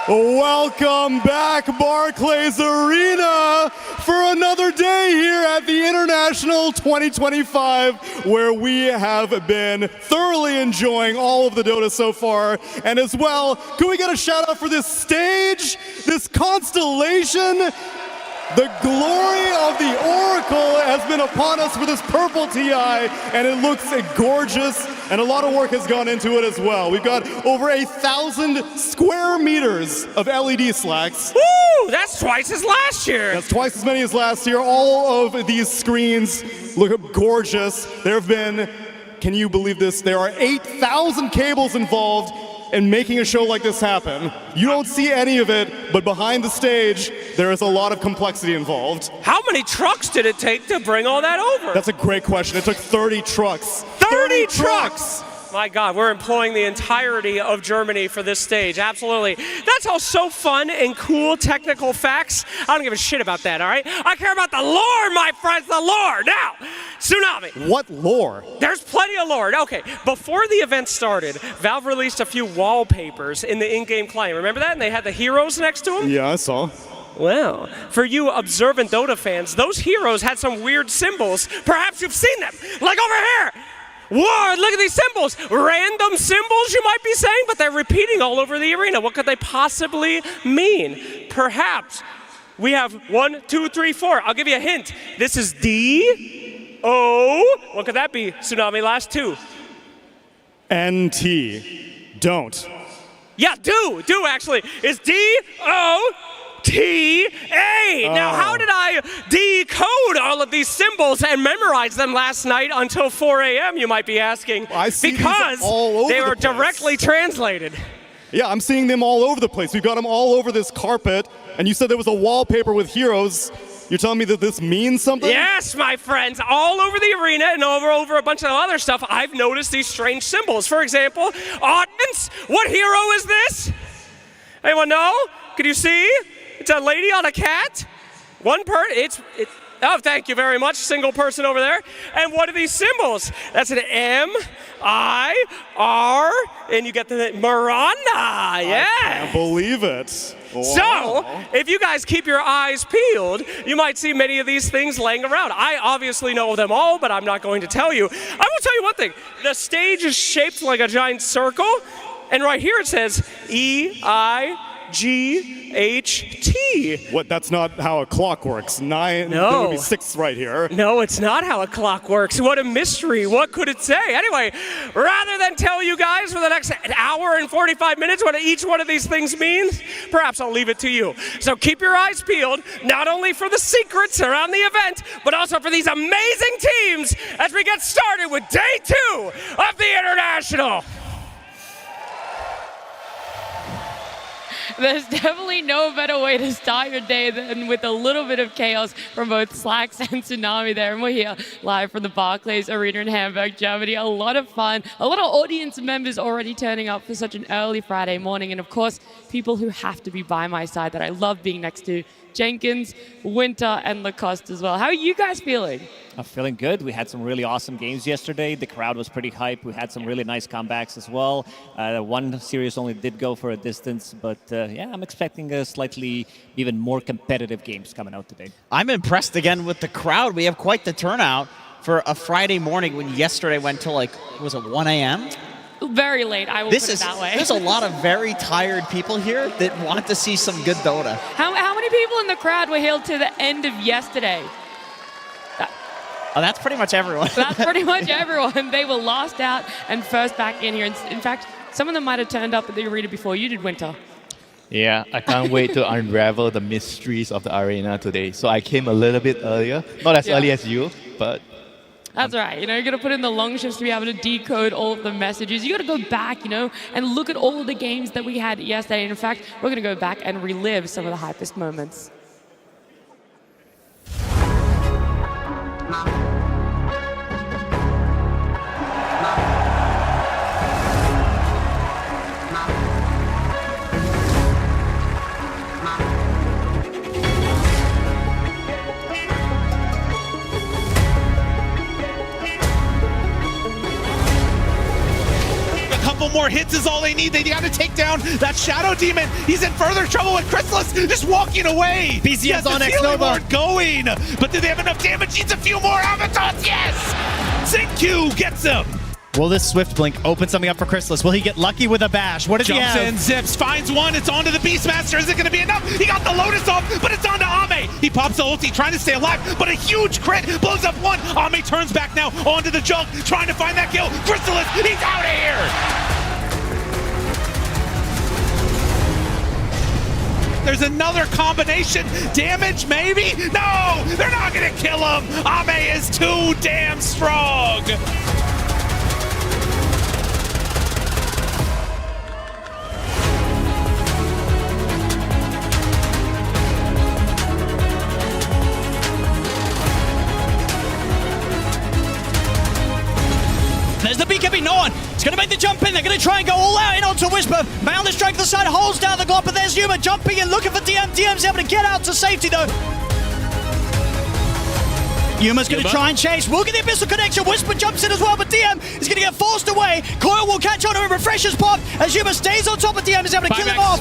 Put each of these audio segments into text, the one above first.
Welcome back, Barclays Arena, for another day here at the International 2025, where we have been thoroughly enjoying all of the Dota so far. And as well, can we get a shout out for this stage, this constellation? The glory of the Oracle has been upon us for this purple TI, and it looks gorgeous, and a lot of work has gone into it as well. We've got over 1,000 square meters of LED slacks. Woo! That's twice as last year. That's twice as many as last year. All of these screens look gorgeous. There have been, can you believe this? There are 8,000 cables involved in making a show like this happen. You don't see any of it, but behind the stage, there is a lot of complexity involved. How many trucks did it take to bring all that over? That's a great question. It took 30 trucks. 30 trucks! My God, we're employing the entirety of Germany for this stage. Absolutely. That's all so fun and cool technical facts. I don't give a shit about that, all right? I care about the lore, my friends, the lore. Now, Tsunami. What lore? There's plenty of lore. Okay, before the event started, Valve released a few wallpapers in the in-game client. Remember that? And they had the heroes next to them? Yeah, I saw. Well, for you observant Dota fans, those heroes had some weird symbols. Perhaps you've seen them, like over here. Whoa, look at these symbols. Random symbols, you might be saying, but they're repeating all over the arena. What could they possibly mean? Perhaps we have 1, 2, 3, 4. I'll give you a hint. This is D, O. What could that be? Tsunami, last two. NT. Don't. Yeah, do actually. It's D-O. T-A. Now, how did I decode all of these symbols and memorize them last night until 4 a.m., you might be asking? I see because these all over they were the place. directly translated. Yeah, I'm seeing them all over the place. We've got them all over this carpet, and you said there was a wallpaper with heroes. You're telling me that this means something? Yes, my friends, all over the arena and over a bunch of other stuff, I've noticed these strange symbols. For example, audience, what hero is this? Anyone know? Can you see? It's a lady on a cat. One person. Oh, thank you very much. Single person over there. And what are these symbols? That's an M, I, R, and you get the Miranda. Yeah. I can't believe it. Wow. So, if you guys keep your eyes peeled, you might see many of these things laying around. I obviously know them all, but I'm not going to tell you. I will tell you one thing. The stage is shaped like a giant circle, and right here it says E-I-G-H-T. What? That's not how a clock works. 9. No. There would be 6 right here. No, it's not how a clock works. What a mystery. What could it say? Anyway, rather than tell you guys for the next hour and 45 minutes what each one of these things means, perhaps I'll leave it to you. So keep your eyes peeled, not only for the secrets around the event, but also for these amazing teams as we get started with day 2 of the International. There's definitely no better way to start your day than with a little bit of chaos from both Slacks and Tsunami there. And we're here live from the Barclays Arena in Hamburg, Germany. A lot of fun, a lot of audience members already turning up for such an early Friday morning. And of course, people who have to be by my side that I love being next to. Jenkins, Winter, and Lacoste as well. How are you guys feeling? I'm feeling good. We had some really awesome games yesterday. The crowd was pretty hyped. We had some really nice comebacks as well. One series only did go for a distance, but yeah, I'm expecting a slightly even more competitive games coming out today. I'm impressed again with the crowd. We have quite the turnout for a Friday morning when yesterday went till like, was it 1 a.m.? Very late, I will put it that way. There's a lot of very tired people here that want to see some good Dota. How many people in the crowd were here to the end of yesterday? Oh, that's pretty much everyone. That's pretty much everyone. They were last out and first back in here. In fact, some of them might have turned up at the arena before you did, Winter. Yeah, I can't wait to unravel the mysteries of the arena today. So I came a little bit earlier. Not as early as you, but... That's right. You know, you're going to put in the long shifts to be able to decode all of the messages. You got to go back, you know, and look at all of the games that we had yesterday. And in fact, we're going to go back and relive some of the hypest moments. More more hits is all they need. They got to take down that Shadow Demon. He's in further trouble with Chrysalis just walking away. BCS on X Nova. Going, but do they have enough damage? Needs a few more avatars. Yes! Zinq gets him. Will this Swift Blink open something up for Chrysalis? Will he get lucky with a bash? What does he Jumps have? in, zips, finds one. It's onto the Beastmaster. Is it going to be enough? He got the Lotus off, but it's onto Ame. He pops the ulti, trying to stay alive, but a huge crit blows up one. Ame turns back now onto the junk, trying to find that kill. Chrysalis, he's out of here. There's another combination. Damage, maybe? No, they're not going to kill him. Ame is too damn strong. There's the BKB, no one. It's going to make the jump in. They're going to try and go all out in onto Whisper. Boundless strike to the side, holds down the Glock, but there's Yuma jumping in, looking for DM. DM's able to get out to safety, though. Yuma's going to try and chase. We'll get the Abyssal connection. Whisper jumps in as well, but DM is going to get forced away. Coil will catch on to him. Refreshers pop as Yuma stays on top of DM, is able to kill him off.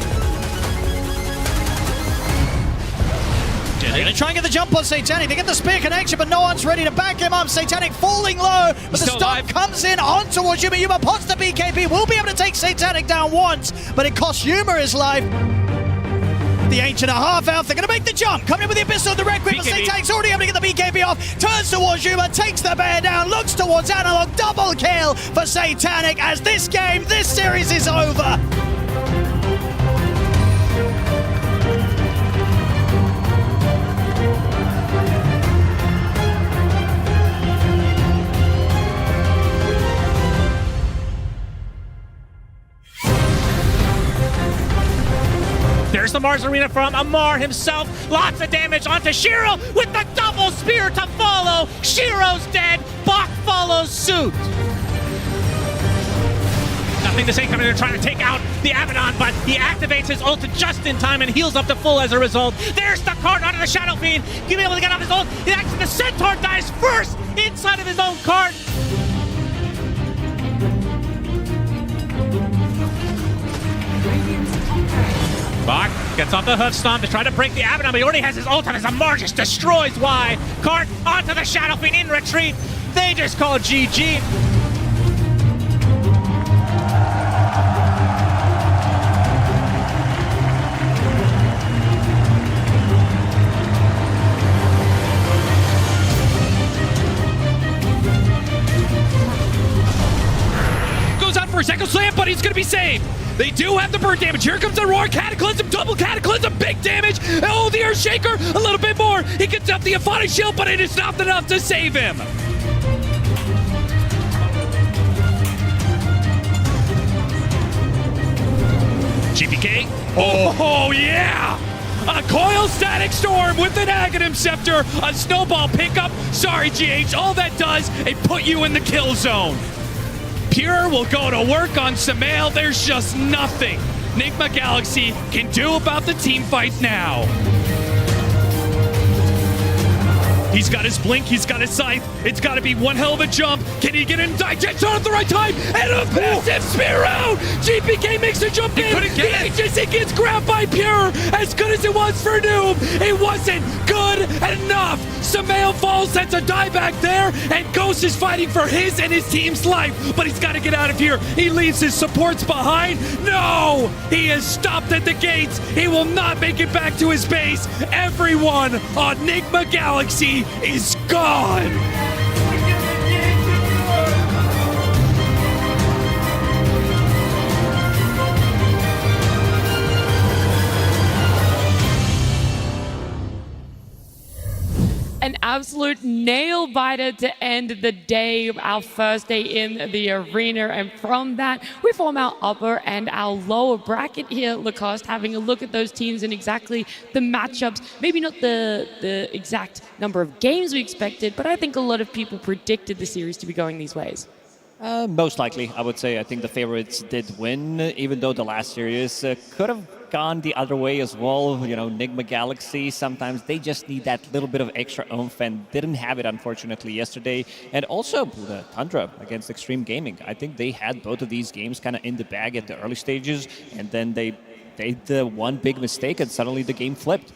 They're going to try and get the jump on Satanic. They get the spear connection, but no one's ready to back him up. Satanic falling low, but the stun comes in on towards Yuma. Yuma pots the BKB. Will be able to take Satanic down once, but it costs Yuma his life. The Ancient are half out. They're going to make the jump. Coming in with the Abyssal and the Red Grip, but Satanic's already able to get the BKB off. Turns towards Yuma, takes the bear down, looks towards Analog. Double kill for Satanic as this game, this series is over. There's the Mars Arena from Amar himself. Lots of damage onto Shiro with the double spear to follow. Shiro's dead. Bach follows suit. Nothing to say coming in trying to take out the Abaddon, but he activates his ult just in time and heals up to full as a result. There's the card onto the Shadow Fiend. He'll be able to get off his ult. Actually, the Centaur dies first inside of his own cart. Bach gets off the hoof stomp to try to break the Abaddon, but he already has his ult on as Amar just destroys Y. Cart onto the Shadow Fiend in retreat. They just call GG. Goes out for his Echo Slam, but he's going to be saved. They do have the bird damage. Here comes the Roar Cataclysm, double Cataclysm, big damage. Oh, the Earthshaker, a little bit more. He gets up the Aphotic Shield, but it is not enough to save him. GPK. Oh yeah! A Coil Static Storm with an Aghanim Scepter, a Snowball pickup. Sorry, GH, all that does, it put you in the kill zone. Pure will go to work on Samael. There's just nothing Nigma Galaxy can do about the team fight now. He's got his blink, he's got his scythe. It's got to be one hell of a jump. Can he get in digest at the right time? And a massive spear out! GPK makes a jump in. The agency gets grabbed by Pure. As good as it was for Noob, it wasn't good enough. Samael falls, sets a dieback there, and Ghost is fighting for his and his team's life. But he's got to get out of here. He leaves his supports behind. No! He is stopped at the gates. He will not make it back to his base. Everyone on Nigma Galaxy is gone. An absolute nail biter to end the day, our first day in the arena. And from that, we form our upper and our lower bracket here. Lacoste having a look at those teams and exactly the matchups. Maybe not the exact number of games we expected, but I think a lot of people predicted the series to be going these ways. Most likely, I would say. I think the favorites did win, even though the last series could have gone the other way as well. You know, Nigma Galaxy, sometimes they just need that little bit of extra oomph and didn't have it, unfortunately, yesterday. And also the Tundra against Extreme Gaming. I think they had both of these games kind of in the bag at the early stages, and then they did one big mistake and suddenly the game flipped.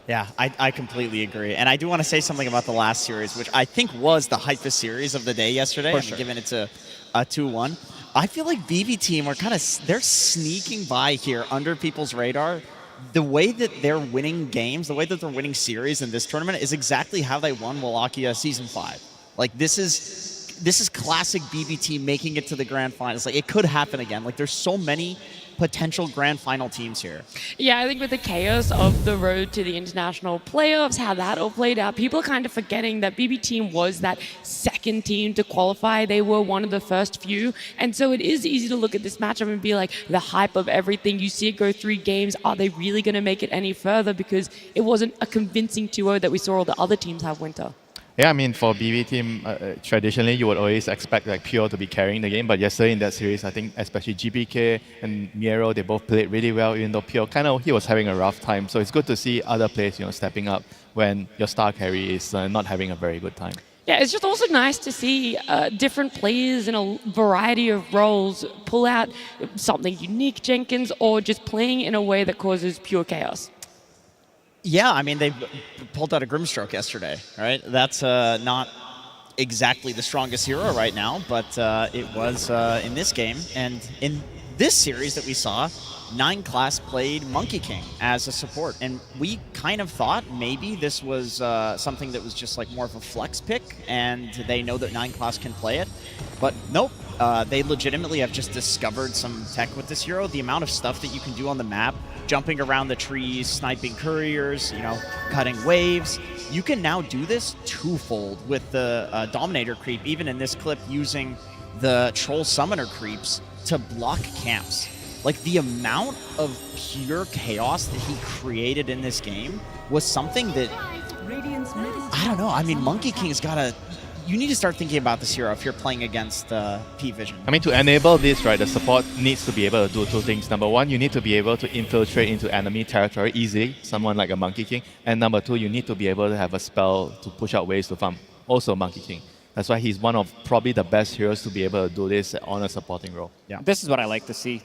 Yeah, I completely agree. And I do want to say something about the last series, which I think was the hypest series of the day yesterday. For sure. Given it's a 2-1. I feel like BB Team are they're sneaking by here under people's radar. The way that they're winning games, the way that they're winning series in this tournament is exactly how they won Wallachia Season 5. Like, this is classic BB Team making it to the grand finals. Like, it could happen again. Like, there's so many potential grand final teams here. Yeah, I think with the chaos of the road to the international playoffs, how that all played out, people are kind of forgetting that BB Team was that second team to qualify. They were one of the first few. And so it is easy to look at this matchup and be like, the hype of everything. You see it go 3 games. Are they really going to make it any further? Because it wasn't a convincing 2-0 that we saw all the other teams have winter. Yeah, I mean, for BB Team, traditionally, you would always expect like Pure to be carrying the game. But yesterday in that series, I think especially GPK and Miero, they both played really well, even though Pure he was having a rough time. So it's good to see other players, stepping up when your star carry is not having a very good time. Yeah, it's just also nice to see different players in a variety of roles pull out something unique, Jenkins, or just playing in a way that causes pure chaos. Yeah, I mean, they pulled out a Grimstroke yesterday, right? That's not exactly the strongest hero right now, but it was in this game. And in this series that we saw, 9 Class played Monkey King as a support. And we kind of thought maybe this was something that was just like more of a flex pick, and they know that 9 Class can play it. But nope, they legitimately have just discovered some tech with this hero. The amount of stuff that you can do on the map, jumping around the trees, sniping couriers, cutting waves. You can now do this twofold with the Dominator creep, even in this clip using the Troll Summoner creeps to block camps. Like, the amount of pure chaos that he created in this game was something that, I don't know, I mean, Monkey King's got to... You need to start thinking about this hero if you're playing against P-Vision. I mean, to enable this, right, the support needs to be able to do 2 things. Number 1, you need to be able to infiltrate into enemy territory easily, someone like a Monkey King. And number 2, you need to be able to have a spell to push out waves to farm, also Monkey King. That's why he's one of probably the best heroes to be able to do this on a supporting role. Yeah. This is what I like to see.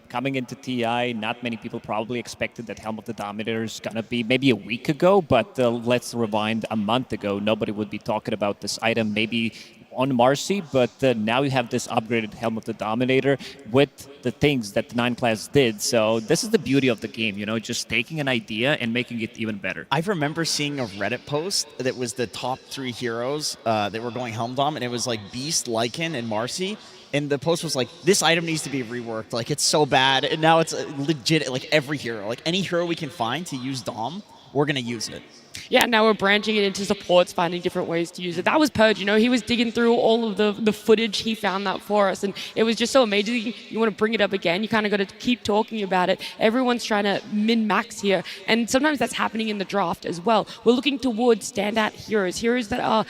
Coming into TI, not many people probably expected that Helm of the Dominator is going to be maybe a week ago, but let's rewind a month ago. Nobody would be talking about this item maybe on Marcy, but now you have this upgraded Helm of the Dominator with the things that the 9 Class did. So this is the beauty of the game, just taking an idea and making it even better. I remember seeing a Reddit post that was the top 3 heroes that were going Helm Dom, and it was like Beast, Lycan, and Marcy. And the post was like, this item needs to be reworked. Like, it's so bad. And now it's legit, like every hero. Like, any hero we can find to use Dom, we're going to use it. Yeah, now we're branching it into supports, finding different ways to use it. That was Purge, he was digging through all of the footage. He found that for us, and it was just so amazing. You want to bring it up again, you kind of got to keep talking about it. Everyone's trying to min-max here, and sometimes that's happening in the draft as well. We're looking towards standout heroes that are,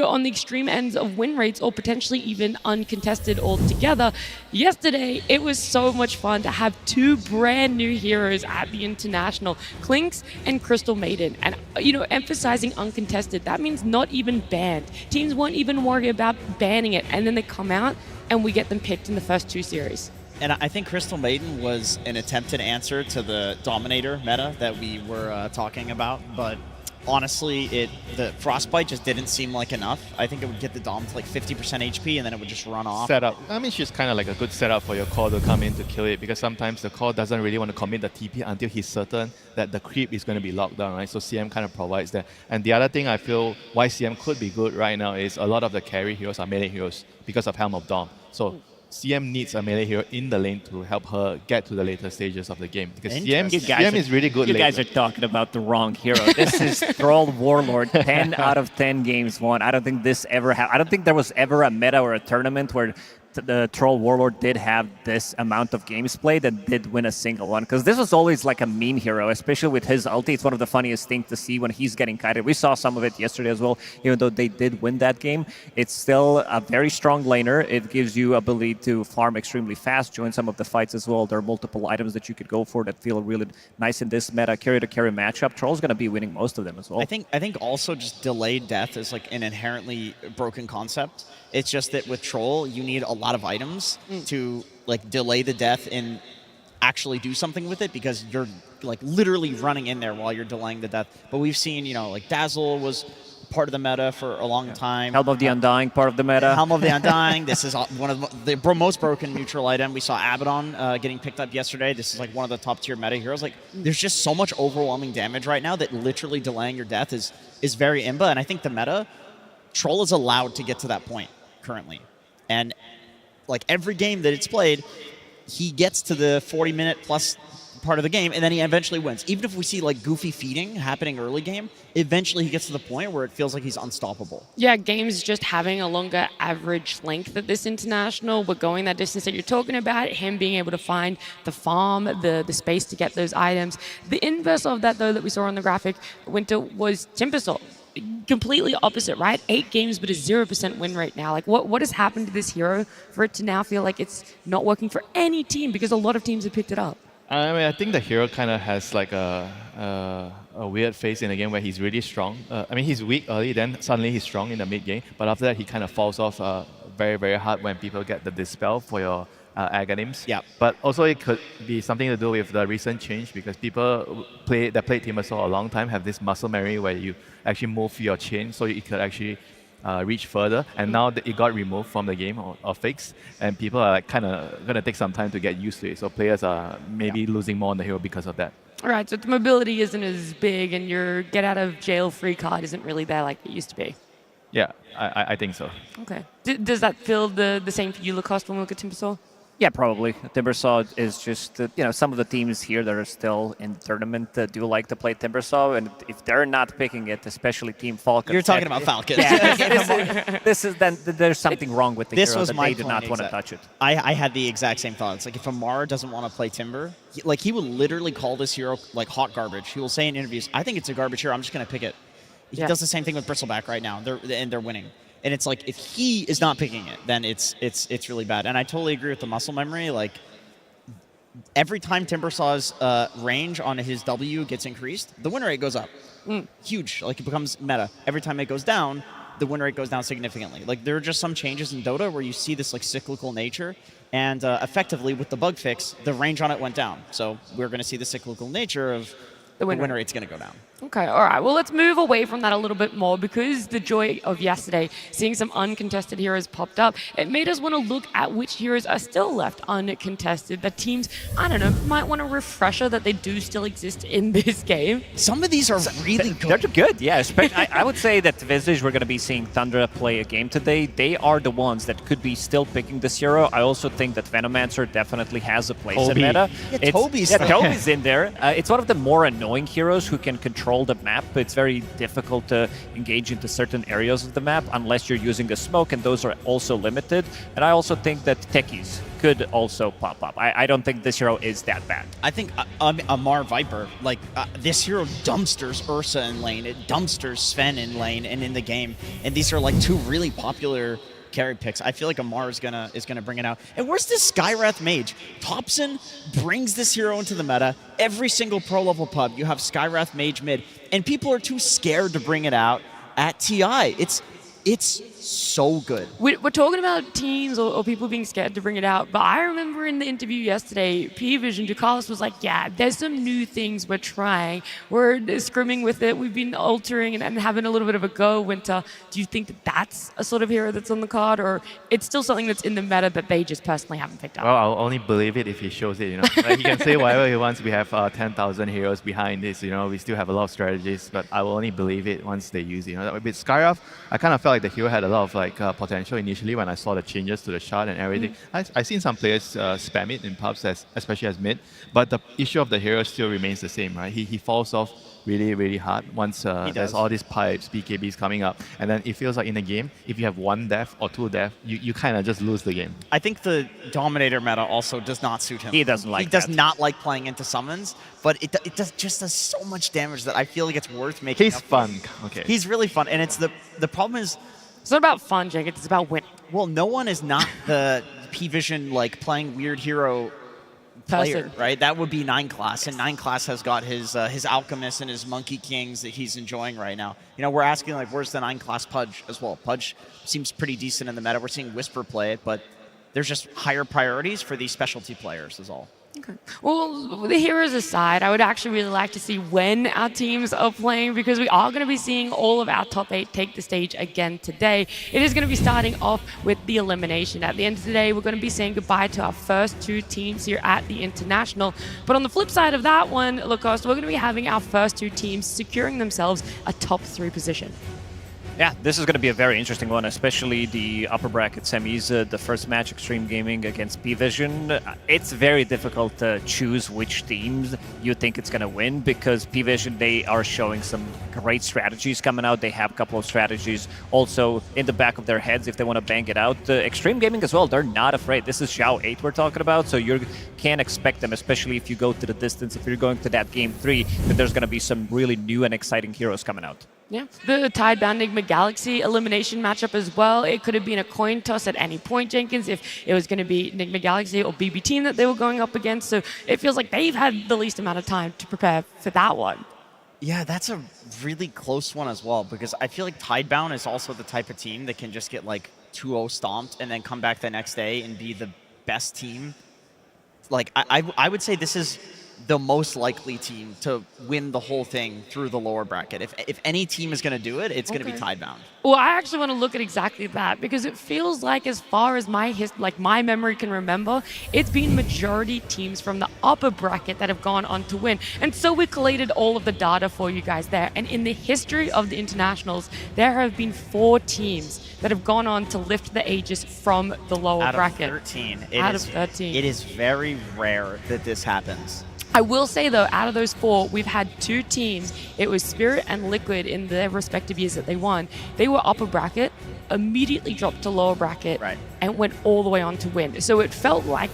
on the extreme ends of win rates or potentially even uncontested altogether. Yesterday, it was so much fun to have 2 brand new heroes at the International, Clinks and Crystal Maiden, and emphasizing uncontested. That means not even banned. Teams won't even worry about banning it, and then they come out and we get them picked in the first 2 series. And I think Crystal Maiden was an attempted answer to the Dominator meta that we were talking about, but honestly, the Frostbite just didn't seem like enough. I think it would get the Dom to like 50% HP, and then it would just run off. Setup. I mean, she's kind of like a good setup for your core to come in to kill it, because sometimes the core doesn't really want to commit the TP until he's certain that the creep is going to be locked down, right? So CM kind of provides that. And the other thing I feel why CM could be good right now is a lot of the carry heroes are melee heroes because of Helm of Dom. So CM needs a melee hero in the lane to help her get to the later stages of the game. Because CM is really good. You guys are talking about the wrong hero. This is Thrall Warlord, 10 out of 10 games won. I don't think this ever happened. I don't think there was ever a meta or a tournament where the Troll Warlord did have this amount of games played and did win a single one. Because this was always like a meme hero, especially with his ulti. It's one of the funniest things to see when he's getting kited. We saw some of it yesterday as well. Even though they did win that game, it's still a very strong laner. It gives you ability to farm extremely fast, join some of the fights as well. There are multiple items that you could go for that feel really nice in this meta carry-to-carry matchup. Troll's going to be winning most of them as well. I think also just delayed death is like an inherently broken concept. It's just that with Troll, you need a lot of items to like delay the death and actually do something with it, because you're like literally running in there while you're delaying the death. But we've seen, you know, like Dazzle was part of the meta for a long time. Helm of the Undying, part of the meta. Helm of the Undying. This is one of the most broken neutral item. We saw Abaddon getting picked up yesterday. This is like one of the top tier meta heroes. Like, there's just so much overwhelming damage right now that literally delaying your death is very imba. And I think the meta, Troll is allowed to get to that point currently. And like every game that it's played, he gets to the 40-minute plus part of the game, and then he eventually wins. Even if we see like goofy feeding happening early game, eventually he gets to the point where it feels like he's unstoppable. Yeah, games just having a longer average length at this international. We're going that distance that you're talking about, him being able to find the farm, the space to get those items. The inverse of that, though, that we saw on the graphic, Winter, was Timbersaw. Completely opposite, right? 8 games, but a 0% win rate now. Like, what has happened to this hero for it to now feel like it's not working for any team, because a lot of teams have picked it up? I mean, I think the hero kind of has like a weird phase in the game where he's really strong. I mean, he's weak early, then suddenly he's strong in the mid game. But after that, he kind of falls off very, very hard when people get the dispel for your Aghanims. Yeah. But also it could be something to do with the recent change, because people that played Timbersaw a long time have this muscle memory where you actually move your chain so it could actually reach further, and now that it got removed from the game or fixed, and people are like kind of going to take some time to get used to it. So players are maybe losing more on the hero because of that. All right, so the mobility isn't as big, and your get out of jail free card isn't really there like it used to be. Yeah, I think so. Okay. Does that feel the same for you, Lacoste, when we look at Timbersaw? Yeah, probably. Timbersaw is just, you know, some of the teams here that are still in the tournament do like to play Timbersaw, and if they're not picking it, especially Team Falcon. You're talking about Falcons. Yeah, this is then there's something wrong with the this hero was that my they do not point, want to exactly. touch it. I had the exact same thoughts. Like, if Amar doesn't want to play Timber, he will literally call this hero like hot garbage. He will say in interviews, "I think it's a garbage hero. I'm just going to pick it." He does the same thing with Bristleback right now. They're winning. And it's like, if he is not picking it, then it's really bad. And I totally agree with the muscle memory. Like, every time Timbersaw's range on his W gets increased, the win rate goes up. Huge. Like, it becomes meta. Every time it goes down, the win rate goes down significantly. Like, there are just some changes in Dota where you see this like cyclical nature, and effectively with the bug fix, the range on it went down. So we're going to see the cyclical nature of the win rate's going to go down. Okay, all right. Well, let's move away from that a little bit more, because the joy of yesterday, seeing some uncontested heroes popped up, it made us want to look at which heroes are still left uncontested, that teams, I don't know, might want a refresher that they do still exist in this game. Some of these are really good. They're good, yeah. I would say that Visage, we're going to be seeing Tundra play a game today. They are the ones that could be still picking this hero. I also think that Venomancer definitely has a place in meta. Yeah, Toby's in there. It's one of the more annoying heroes who can control the map. It's very difficult to engage into certain areas of the map unless you're using a smoke, and those are also limited. And I also think that techies could also pop up. I don't think this hero is that bad. I think Amar Viper, like this hero dumpsters Ursa in lane, it dumpsters Sven in lane and in the game, and these are like two really popular carry picks. I feel like Amar is gonna bring it out. And where's this Skywrath Mage? Thompson brings this hero into the meta. Every single pro level pub, you have Skywrath Mage mid, and people are too scared to bring it out at TI. It's so good. We're talking about teams or people being scared to bring it out, but I remember in the interview yesterday, P-Vision, Ducalis was like, yeah, there's some new things we're trying. We're scrimming with it. We've been altering and having a little bit of a go. Winter, do you think that that's a sort of hero that's on the card, or it's still something that's in the meta that they just personally haven't picked up? Well, I'll only believe it if he shows it, you know. Like, he can say whatever he wants. We have 10,000 heroes behind this, you know. We still have a lot of strategies, but I will only believe it once they use it, you know. With Skywrath, I kind of felt like the hero had a a lot of like potential initially when I saw the changes to the shard and everything. I seen some players spam it in pubs, especially as mid, but the issue of the hero still remains the same, right? He falls off really, really hard once there's all these pipes, BKBs coming up, and then it feels like in a game, if you have 1 death or 2 death, you kind of just lose the game. I think the Dominator meta also does not suit him. He doesn't like He does that. not like playing into summons, but it just does so much damage that I feel like it's worth making. He's up fun. for. Okay. He's really fun, and it's the problem is, It's not about fun, Jenkins. It's about winning. well, no one is not the P-Vision like playing weird hero player, Person. right? That would be 9 class, and 9 class has got his Alchemist and his Monkey Kings that he's enjoying right now. You know, we're asking like, where's the 9 class Pudge as well? Pudge seems pretty decent in the meta. We're seeing Whisper play it, but there's just higher priorities for these specialty players is all. Okay. Well, the heroes aside, I would actually really like to see when our teams are playing, because we are going to be seeing all of our top 8 take the stage again today. It is going to be starting off with the elimination. At the end of the day, we're going to be saying goodbye to our first 2 teams here at the International. But on the flip side of that one, Lacoste, we're going to be having our first 2 teams securing themselves a top 3 position. Yeah, this is going to be a very interesting one, especially the upper bracket semis, the first match, Extreme Gaming against P-Vision. It's very difficult to choose which teams you think it's going to win, because P-Vision, they are showing some great strategies coming out. They have a couple of strategies also in the back of their heads if they want to bang it out. Extreme Gaming as well, they're not afraid. This is Xiao 8 we're talking about, so you can't expect them, especially if you go to the distance, if you're going to that game 3, that there's going to be some really new and exciting heroes coming out. Yeah, the Tidebound Enigma Galaxy elimination matchup as well. It could have been a coin toss at any point, Jenkins, if it was going to be Enigma Galaxy or BB Team that they were going up against. So it feels like they've had the least amount of time to prepare for that one. Yeah, that's a really close one as well, because I feel like Tidebound is also the type of team that can just get like 2-0 stomped and then come back the next day and be the best team. Like, I would say this is the most likely team to win the whole thing through the lower bracket. If any team is going to do it, it's going to be Tidebound. Well, I actually want to look at exactly that, because it feels like, as far as my memory can remember, it's been majority teams from the upper bracket that have gone on to win. And so we collated all of the data for you guys there. And in the history of the internationals, there have been 4 teams that have gone on to lift the Aegis from the lower bracket. Out of 13. It is very rare that this happens. I will say, though, out of those 4, we've had 2 teams. It was Spirit and Liquid in their respective years that they won. They were upper bracket, immediately dropped to lower bracket, and went all the way on to win. So it felt like,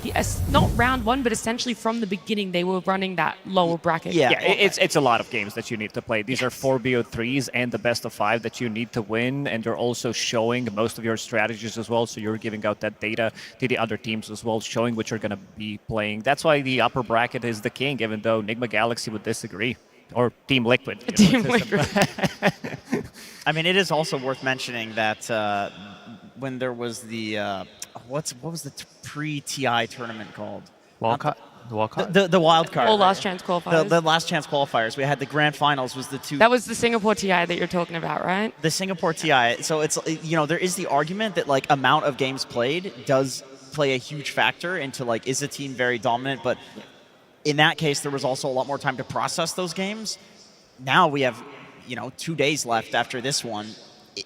not round 1, but essentially from the beginning, they were running that lower bracket. Yeah, it's a lot of games that you need to play. These are 4 BO3s and the best of 5 that you need to win, and you're also showing most of your strategies as well, so you're giving out that data to the other teams as well, showing what you're going to be playing. That's why the upper bracket is the king, even though Enigma Galaxy would disagree. Or Team Liquid. Team Liquid. I mean, it is also worth mentioning that when there was the what was the pre-TI tournament called? Walkout? The walkout? The wild card. Or last chance qualifiers. The last chance qualifiers. We had the grand finals was the 2. That was the Singapore TI that you're talking about, right? The Singapore TI. So it's, you know, there is the argument that like amount of games played does play a huge factor into like, is a team very dominant? But in that case, there was also a lot more time to process those games. Now we have, you know, 2 days left after this one.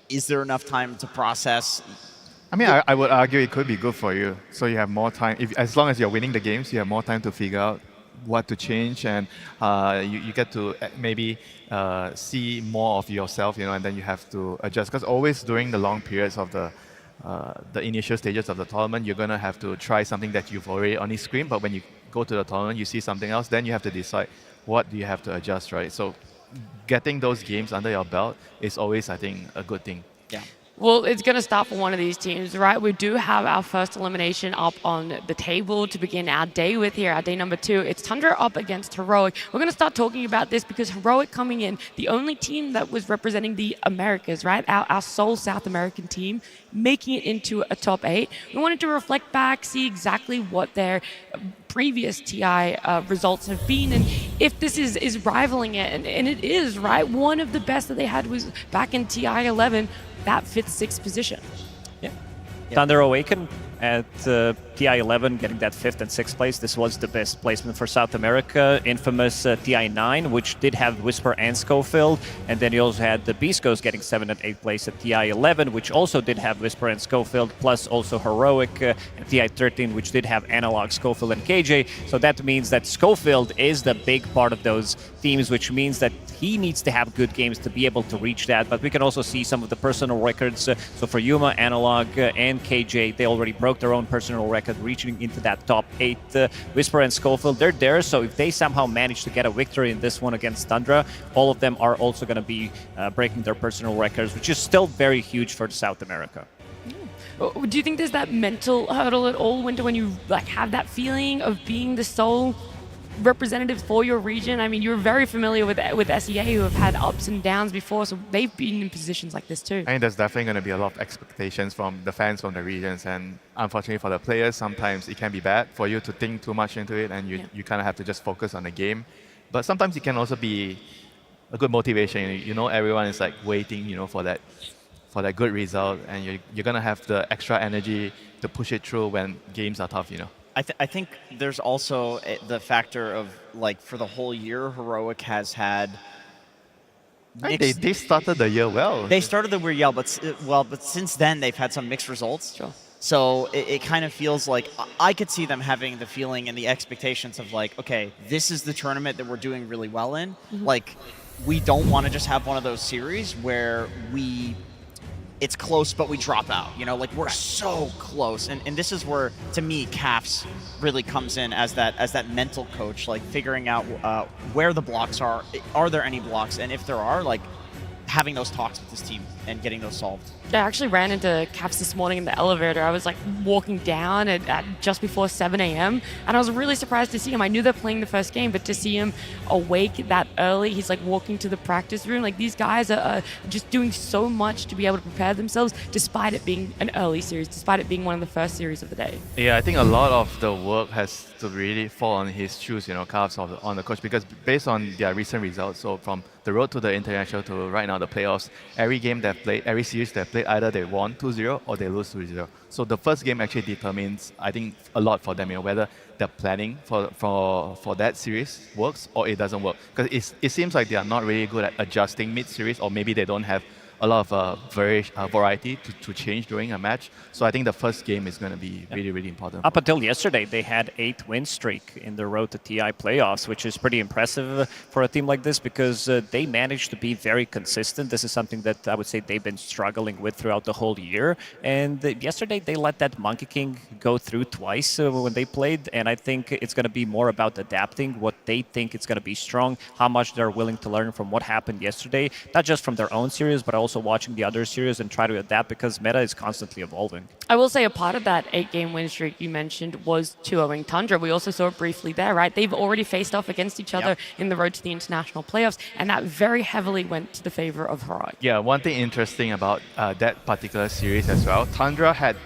Is there enough time to process? I mean, I would argue it could be good for you. So you have more time. As long as you're winning the games, you have more time to figure out what to change, and you get to maybe see more of yourself, you know, and then you have to adjust. Because always during the long periods of the initial stages of the tournament, you're going to have to try something that you've already on the screen, but when you go to the tournament, you see something else, then you have to decide what do you have to adjust, right? So getting those games under your belt is always, I think, a good thing. Yeah. Well, it's going to start for one of these teams, right? We do have our first elimination up on the table to begin our day with here, our day number 2. It's Tundra up against Heroic. We're going to start talking about this because Heroic coming in, the only team that was representing the Americas, right? Our sole South American team, making it into a top 8. We wanted to reflect back, see exactly what their previous TI results have been, and if this is rivaling it, and it is, right? One of the best that they had was back in TI 11, that 5th, 6th position. Yeah. Thunder Awaken at TI-11 getting that 5th and 6th place. This was the best placement for South America. Infamous TI-9, which did have Whisper and Schofield. And then you also had the Beast Ghost getting 7th and 8th place at TI-11, which also did have Whisper and Schofield, plus also Heroic and TI-13, which did have Analog, Schofield, and KJ. So that means that Schofield is the big part of those teams, which means that he needs to have good games to be able to reach that. But we can also see some of the personal records. So for Yuma, Analog, and KJ, they already broke their own personal record, reaching into that top 8. Whisper and Schofield, they're there. So if they somehow manage to get a victory in this one against Tundra, all of them are also going to be breaking their personal records, which is still very huge for South America. Do you think there's that mental hurdle at all, Winter, when you have that feeling of being the sole representative for your region? I mean, you're very familiar with SEA, who have had ups and downs before, so they've been in positions like this too. I think there's definitely going to be a lot of expectations from the fans from the regions, and unfortunately for the players, sometimes it can be bad for you to think too much into it, and you kind of have to just focus on the game. But sometimes it can also be a good motivation. You know, everyone is waiting, for that good result, and you're going to have the extra energy to push it through when games are tough, I think there's also the factor of, for the whole year, Heroic has had... They started the year well. They started the year well, but since then they've had some mixed results. Sure. So it kind of feels like I could see them having the feeling and the expectations of okay, this is the tournament that we're doing really well in. Mm-hmm. We don't want to just have one of those series where it's close, but we drop out. We're so close, and this is where, to me, CAFs really comes in as that mental coach, figuring out where the blocks are. Are there any blocks, and if there are, having those talks with this team and getting those solved. I actually ran into CAFs this morning in the elevator. I was walking down at just before 7 a.m. and I was really surprised to see him. I knew they're playing the first game, but to see him awake that early, he's walking to the practice room. These guys are just doing so much to be able to prepare themselves, despite it being an early series, despite it being one of the first series of the day. Yeah, I think a lot of the work has to really fall on his shoes, CAFs on the coach, because based on their recent results, so from the road to the international to right now the playoffs, every game they've played, every series they've played, either they won 2-0 or they lose 2-0. So the first game actually determines, I think, a lot for them, whether the planning for that series works or it doesn't work. Because it seems like they are not really good at adjusting mid-series, or maybe they don't have a lot of variety to change during a match. So I think the first game is going to be really, really important. Up until yesterday, they had 8 win streak in the road to TI playoffs, which is pretty impressive for a team like this, because they managed to be very consistent. This is something that I would say they've been struggling with throughout the whole year. And yesterday, they let that Monkey King go through twice when they played. And I think it's going to be more about adapting what they think it's going to be strong, how much they're willing to learn from what happened yesterday, not just from their own series, but also watching the other series and try to adapt, because meta is constantly evolving. I will say a part of that 8-game win streak you mentioned was 2-0ing Tundra. We also saw it briefly there, right? They've already faced off against each other in the road to the international playoffs, and that very heavily went to the favor of Heroic. Yeah, one thing interesting about that particular series as well, Tundra had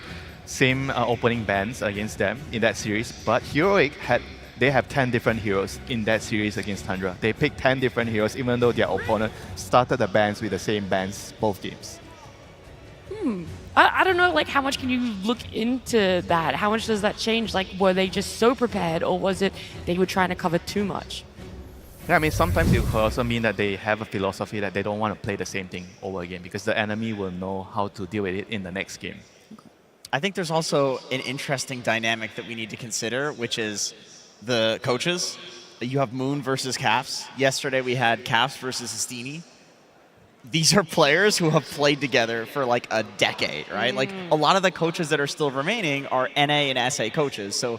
same opening bans against them in that series, but Heroic they have 10 different heroes in that series against Tundra. They picked 10 different heroes, even though their opponent started the bans with the same bans, both teams. I don't know, how much can you look into that? How much does that change? Were they just so prepared, or was it they were trying to cover too much? Yeah, I mean, sometimes it could also mean that they have a philosophy that they don't want to play the same thing over again, because the enemy will know how to deal with it in the next game. I think there's also an interesting dynamic that we need to consider, which is the coaches. You have Moon versus CAFs. Yesterday we had CAFs versus Estini. These are players who have played together for a decade, right? A lot of the coaches that are still remaining are NA and SA coaches, so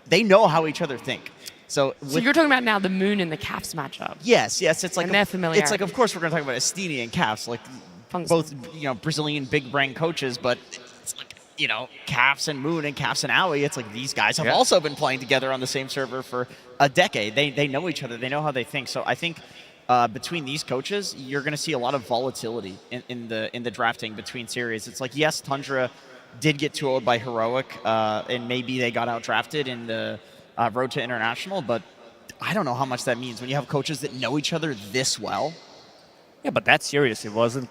they know how each other think. So you're talking about now the Moon and the CAFs matchup. Yes, it's and their familiarity. It's of course we're going to talk about Estini and CAFs, both Brazilian big brain coaches, but it's CAFs and Moon and CAFs and Aoi, it's these guys have also been playing together on the same server for a decade. They know each other. They know how they think. So I think between these coaches, you're going to see a lot of volatility in the drafting between series. It's yes, Tundra did get 2-0'd by Heroic, and maybe they got out-drafted in the road to international, but I don't know how much that means when you have coaches that know each other this well. Yeah, but that series, it wasn't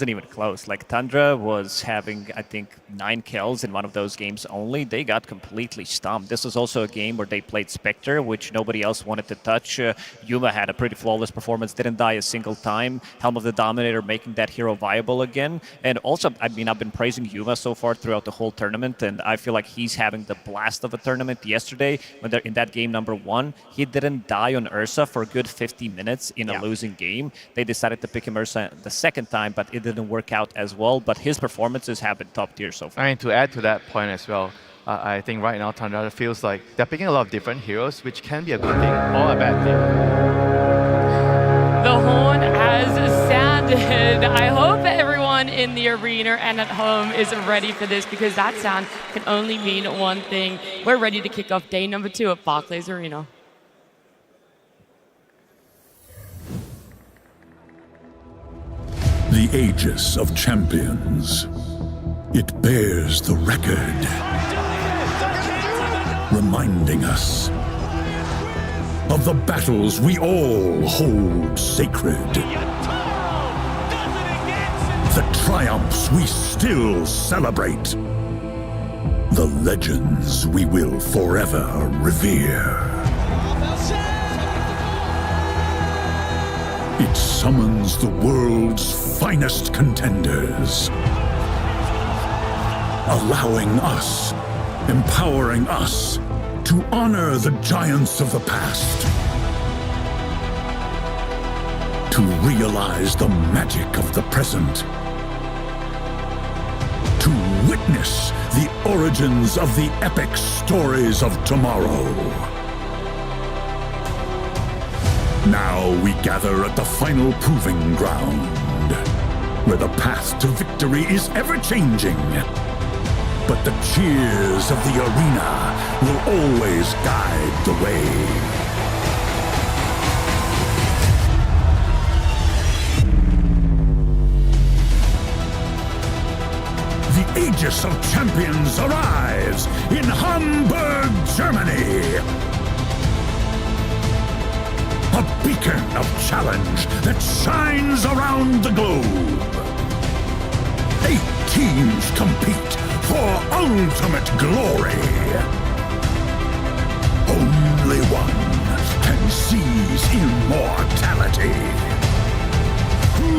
even close. Like Tundra was having, I think, 9 kills in one of those games only. They got completely stumped. This was also a game where they played Spectre, which nobody else wanted to touch. Yuma had a pretty flawless performance, didn't die a single time. Helm of the Dominator making that hero viable again. And also, I mean, I've been praising Yuma so far throughout the whole tournament, and I feel like he's having the blast of a tournament. Yesterday, when they're in that game number 1, he didn't die on Ursa for a good 50 minutes in a losing game. They decided to pick him Ursa the second time, but it didn't work out as well. But his performances have been top tier so far. And to add to that point as well, I think right now Tundra feels like they're picking a lot of different heroes, which can be a good thing or a bad thing. The horn has sounded. I hope everyone in the arena and at home is ready for this, because that sound can only mean one thing. We're ready to kick off day number 2 at Barclays Arena. The Aegis of Champions. It bears the record, reminding us of the battles we all hold sacred. The triumphs we still celebrate. The legends we will forever revere. It summons the world's finest contenders, allowing us, empowering us to honor the giants of the past, to realize the magic of the present, to witness the origins of the epic stories of tomorrow. Now we gather at the final proving ground, where the path to victory is ever-changing. But the cheers of the arena will always guide the way. The Aegis of Champions arrives in Hamburg, Germany. A beacon of challenge that shines around the globe. 8 teams compete for ultimate glory. Only one can seize immortality. Who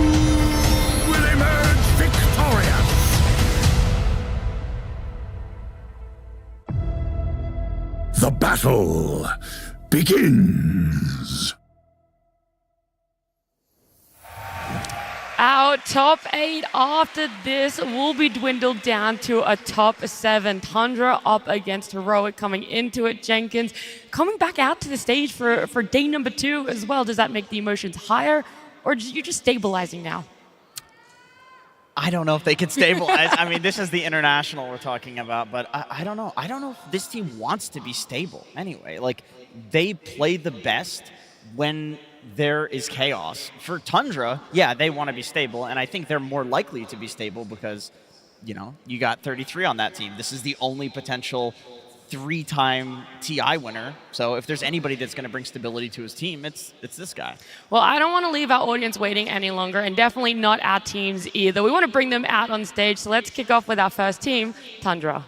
will emerge victorious? The battle begins. Our top 8 after this will be dwindled down to a top 7. Tundra up against Heroic coming into it. Jenkins coming back out to the stage for day number 2 as well. Does that make the emotions higher, or are you just stabilizing now? I don't know if they can stabilize. I mean, this is the international we're talking about, but I don't know. I don't know if this team wants to be stable anyway. Like, they play the best when there is chaos. For Tundra, yeah, they want to be stable, and I think they're more likely to be stable because, you know, you got 33 on that team. This is the only potential 3-time TI winner. So if there's anybody that's going to bring stability to his team, it's this guy. Well, I don't want to leave our audience waiting any longer, and definitely not our teams either. We want to bring them out on stage, so let's kick off with our first team, Tundra.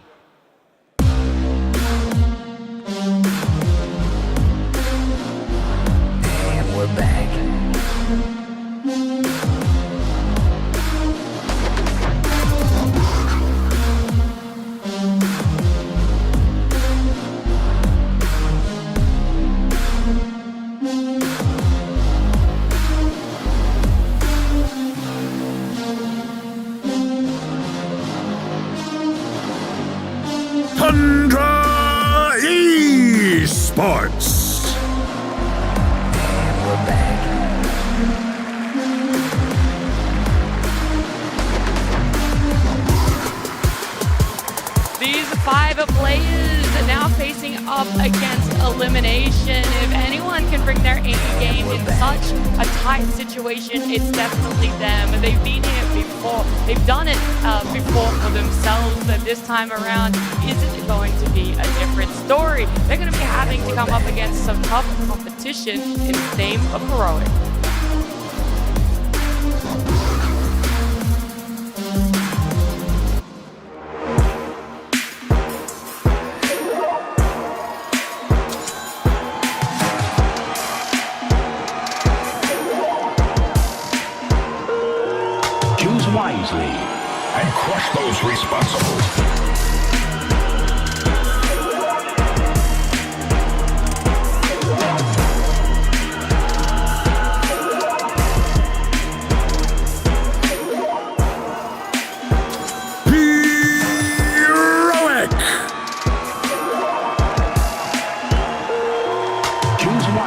And we're back. Tundra Esports. And we're back. These 5 players are now facing up against elimination. If anyone can bring their A game in such a tight situation, it's definitely them. They've been here before. They've done it before for themselves, but this time around, is it going to be a different story? They're going to be having to come up against some tough competition in the name of Heroic. responsible.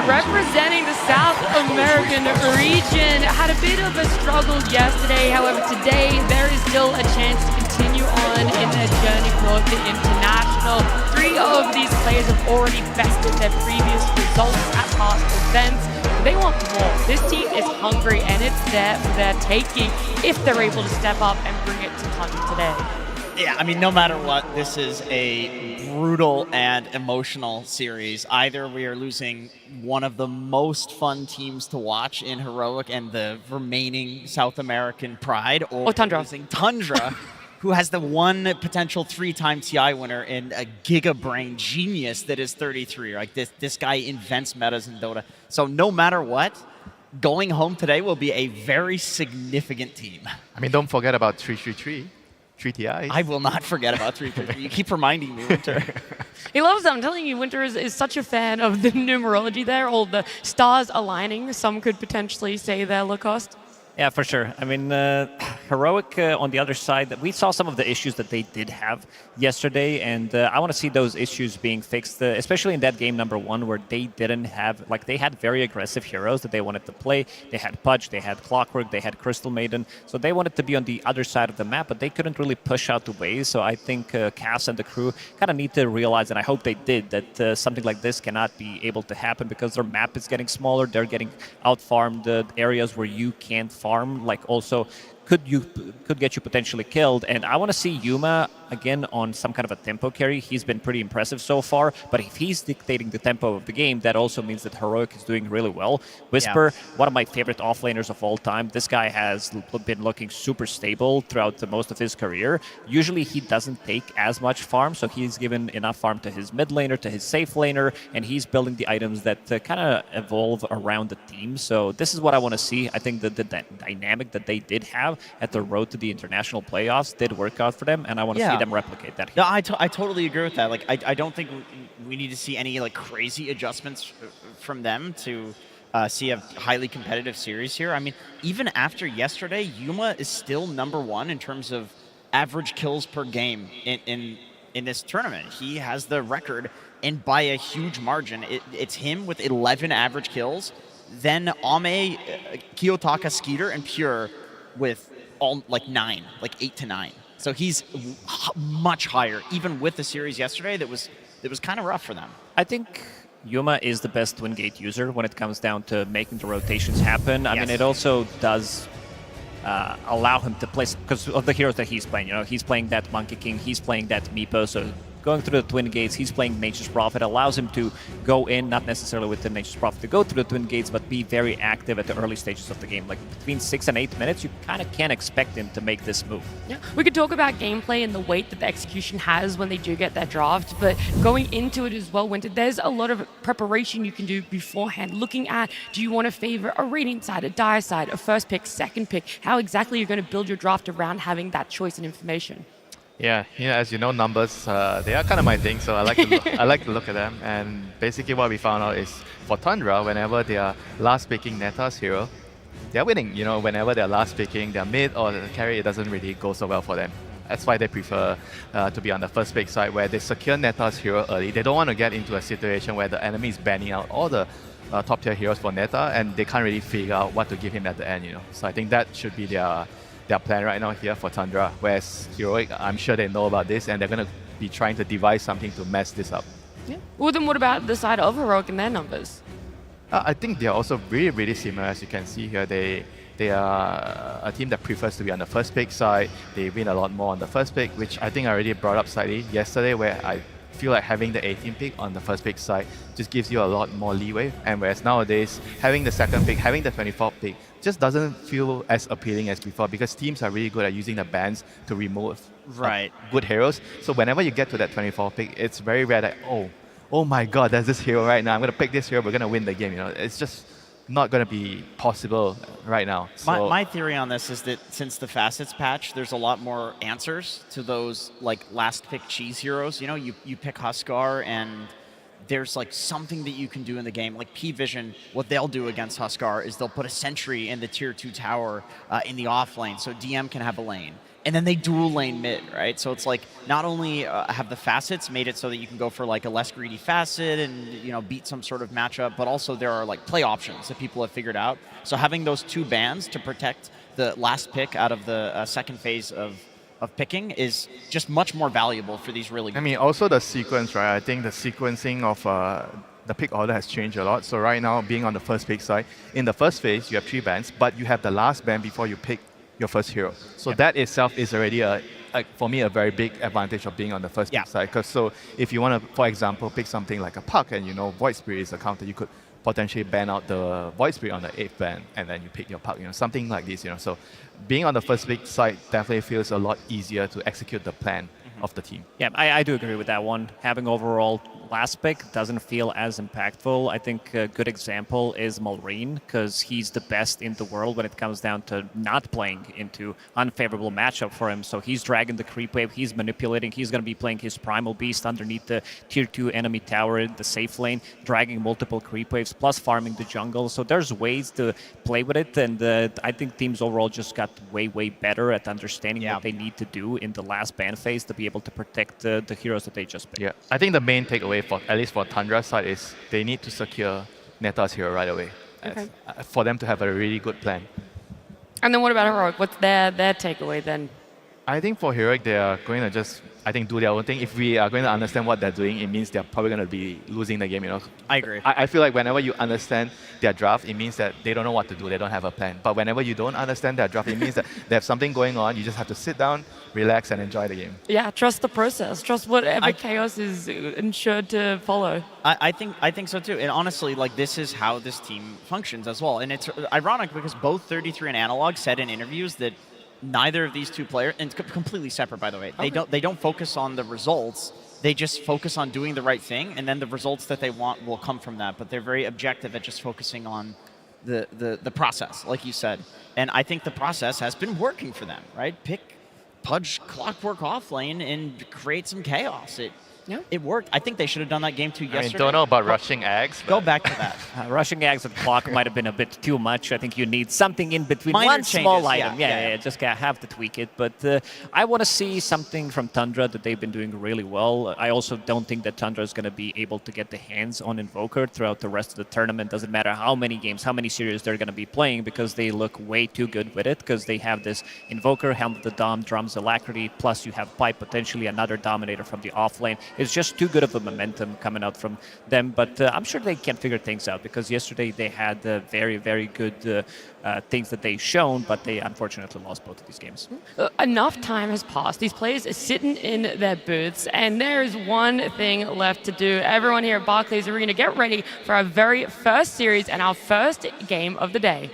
Representing the South American region, had a bit of a struggle yesterday. However, today there is still a chance to continue on in their journey toward the international. 3 of these players have already bested their previous results at past events. They want more. This team is hungry and it's there for their taking if they're able to step up and bring it to Tundra today. Yeah, I mean, no matter what, this is a brutal and emotional series. Either we are losing one of the most fun teams to watch in Heroic and the remaining South American pride, or Tundra. losing Tundra, who has the one potential 3-time TI winner and a giga-brain genius that is 33. Like, this guy invents metas in Dota. So no matter what, going home today will be a very significant team. I mean, don't forget about 333. 3 TIs. I will not forget about 333. You keep reminding me, Winter. He loves them. I'm telling you, Winter is such a fan of the numerology there, all the stars aligning. Some could potentially say there, Lacoste. Yeah, for sure. I mean, Heroic on the other side, we saw some of the issues that they did have yesterday, and I want to see those issues being fixed, especially in that game number 1 where they didn't have, like, they had very aggressive heroes that they wanted to play. They had Pudge, they had Clockwork, they had Crystal Maiden, so they wanted to be on the other side of the map, but they couldn't really push out the waves, so I think Cass and the crew kind of need to realize, and I hope they did, that something like this cannot be able to happen because their map is getting smaller, they're getting out-farmed, areas where you can't farm, like also could get you potentially killed. And I want to see Yuma again on some kind of a tempo carry. He's been pretty impressive so far, but if he's dictating the tempo of the game, that also means that Heroic is doing really well. Whisper, one of my favorite offlaners of all time. This guy has been looking super stable throughout most of his career. Usually he doesn't take as much farm, so he's given enough farm to his mid laner, to his safe laner, and he's building the items that kind of evolve around the team. So this is what I want to see. I think that the dynamic that they did have at the road to the international playoffs did work out for them, and I want to see them replicate that here. No, I totally agree with that. Like, I don't think we need to see any like crazy adjustments from them to see a highly competitive series here. I mean, even after yesterday, Yuma is still #1 in terms of average kills per game in this tournament. He has the record, and by a huge margin. It's him with 11 average kills, then Ame, Kiyotaka, Skeeter, and Pure with all like 9, like 8 to 9. So he's much higher, even with the series yesterday that was kind of rough for them. I think Yuma is the best twin gate user when it comes down to making the rotations happen. I mean, it also does allow him to play, because of the heroes that he's playing. You know, he's playing that Monkey King, he's playing that Meepo, so going through the twin gates, he's playing Nature's Prophet, allows him to go in, not necessarily with the Nature's Prophet to go through the twin gates, but be very active at the early stages of the game. Like between 6 and 8 minutes, you kind of can't expect him to make this move. Yeah, we could talk about gameplay and the weight that the execution has when they do get that draft, but going into it as well, Winter, there's a lot of preparation you can do beforehand, looking at, do you want to favor a Radiant side, a Dire side, a first pick, second pick, how exactly you're going to build your draft around having that choice and information. Yeah, as you know, numbers, they are kind of my thing, so I like to I like to look at them. And basically what we found out is for Tundra, whenever they are last picking Neta's hero, they're winning. You know, whenever they're last picking their mid or the carry, it doesn't really go so well for them. That's why they prefer to be on the first pick side, where they secure Neta's hero early. They don't want to get into a situation where the enemy is banning out all the top tier heroes for Neta, and they can't really figure out what to give him at the end. You know, so I think that should be their plan right now here for Tundra, whereas Heroic, I'm sure they know about this and they're going to be trying to devise something to mess this up. Yeah. Well, then what about the side of Heroic and their numbers? I think they're also really, really similar. As you can see here, they are a team that prefers to be on the first pick side. They win a lot more on the first pick, which I think I already brought up slightly yesterday, where I feel like having the 18 pick on the first pick side just gives you a lot more leeway, and whereas nowadays having the second pick, having the 24th pick just doesn't feel as appealing as before, because teams are really good at using the bans to remove good heroes. So whenever you get to that 24th pick, it's very rare that oh my god, there's this hero right now, I'm going to pick this hero, we're going to win the game. You know, it's just not going to be possible right now. So My theory on this is that since the Facets patch, there's a lot more answers to those like last pick cheese heroes. You know, you pick Huskar and there's like something that you can do in the game. Like P-Vision, what they'll do against Huskar is they'll put a sentry in the tier 2 tower in the off lane so DM can have a lane. And then they dual lane mid, right? So it's like not only have the Facets made it so that you can go for like a less greedy Facet and beat some sort of matchup, but also there are like play options that people have figured out. So having those 2 bans to protect the last pick out of the second phase of picking is just much more valuable for these really good I mean, also the sequence, right? I think the sequencing of the pick order has changed a lot. So right now, being on the first pick side, in the first phase, you have 3 bans, but you have the last ban before you pick your first hero. So that itself is already for me a very big advantage of being on the first pick side. Because so if you want to, for example, pick something like a Puck and Void Spirit is a counter, you could potentially ban out the Void Spirit on the 8th ban and then you pick your Puck, something like this. So being on the first pick side definitely feels a lot easier to execute the plan of the team. Yeah, I do agree with that one. Having overall last pick doesn't feel as impactful. I think a good example is Malrine, because he's the best in the world when it comes down to not playing into unfavorable matchup for him. So he's dragging the creep wave, he's manipulating, he's going to be playing his Primal Beast underneath the tier 2 enemy tower in the safe lane, dragging multiple creep waves, plus farming the jungle. So there's ways to play with it, and I think teams overall just got way better at understanding what they need to do in the last ban phase to be able to protect the heroes that they just picked. Yeah, I think the main takeaway, at least for Tundra's side, is they need to secure Neta's hero right away for them to have a really good plan. And then what about Heroic? What's their takeaway then? I think for Heroic, they are going to just, do their own thing. If we are going to understand what they're doing, it means they're probably going to be losing the game, I agree. I feel like whenever you understand their draft, it means that they don't know what to do, they don't have a plan. But whenever you don't understand their draft, it means that they have something going on, you just have to sit down, relax, and enjoy the game. Yeah, trust the process. Trust whatever chaos is ensured to follow. I think so too. And honestly, like this is how this team functions as well. And it's ironic because both 33 and Analog said in interviews that neither of these 2 players, and it's completely separate by the way, they don't focus on the results, they just focus on doing the right thing, and then the results that they want will come from that. But they're very objective at just focusing on the process, like you said. And I think the process has been working for them, right? Pick Pudge Clockwork off lane and create some chaos. It worked. I think they should have done that game 2 yesterday. Don't know about rushing Ags. Go back to that. Rushing Ags at clock might have been a bit too much. I think you need something in between. Minor One changes, small item. yeah. Just have to tweak it. But I want to see something from Tundra that they've been doing really well. I also don't think that Tundra is going to be able to get the hands on Invoker throughout the rest of the tournament. Doesn't matter how many games, how many series they're going to be playing, because they look way too good with it, because they have this Invoker, Helm of the Dom, Drums, Alacrity, plus you have Pipe, potentially another Dominator from the off lane. It's just too good of momentum coming out from them, but I'm sure they can figure things out, because yesterday they had very good things that they shown, but they unfortunately lost both of these games. Enough time has passed. These players are sitting in their booths, and there is one thing left to do. Everyone here at Barclays Arena, get ready for our very first series and our first game of the day.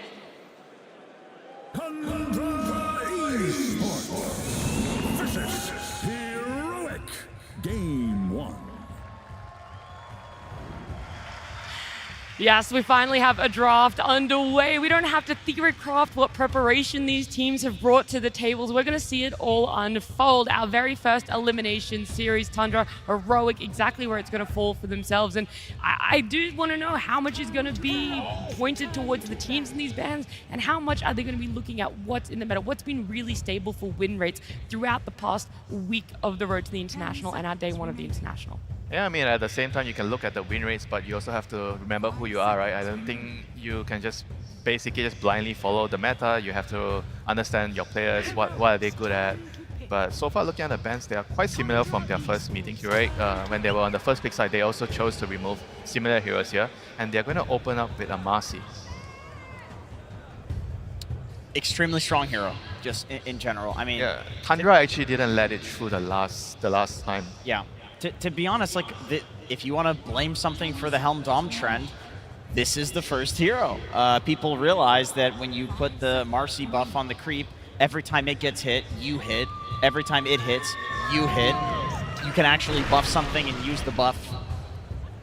Versus Heroic. Game 1. Yes, we finally have a draft underway. We don't have to theorycraft what preparation these teams have brought to the tables. We're going to see it all unfold. Our very first elimination series, Tundra, Heroic, exactly where it's going to fall for themselves. And I do want to know how much is going to be pointed towards the teams in these bans, and how much are they going to be looking at what's in the meta, what's been really stable for win rates throughout the past week of the road to the International and our day 1 of the International. Yeah, I mean, at the same time, you can look at the win rates, but you also have to remember who you are, right? I don't think you can just basically just blindly follow the meta. You have to understand your players, what are they good at. But so far, looking at the bans, they are quite similar from their first meeting here, right? When they were on the first pick side, they also chose to remove similar heroes here, and they're going to open up with a Marcy. Extremely strong hero, just in general. I mean, yeah, Tundra actually didn't let it through the last time. Yeah. To be honest, like if you want to blame something for the Helm Dom trend, this is the first hero. People realize that when you put the Marcy buff on the creep, every time it gets hit, you hit. Every time it hits, you hit. You can actually buff something and use the buff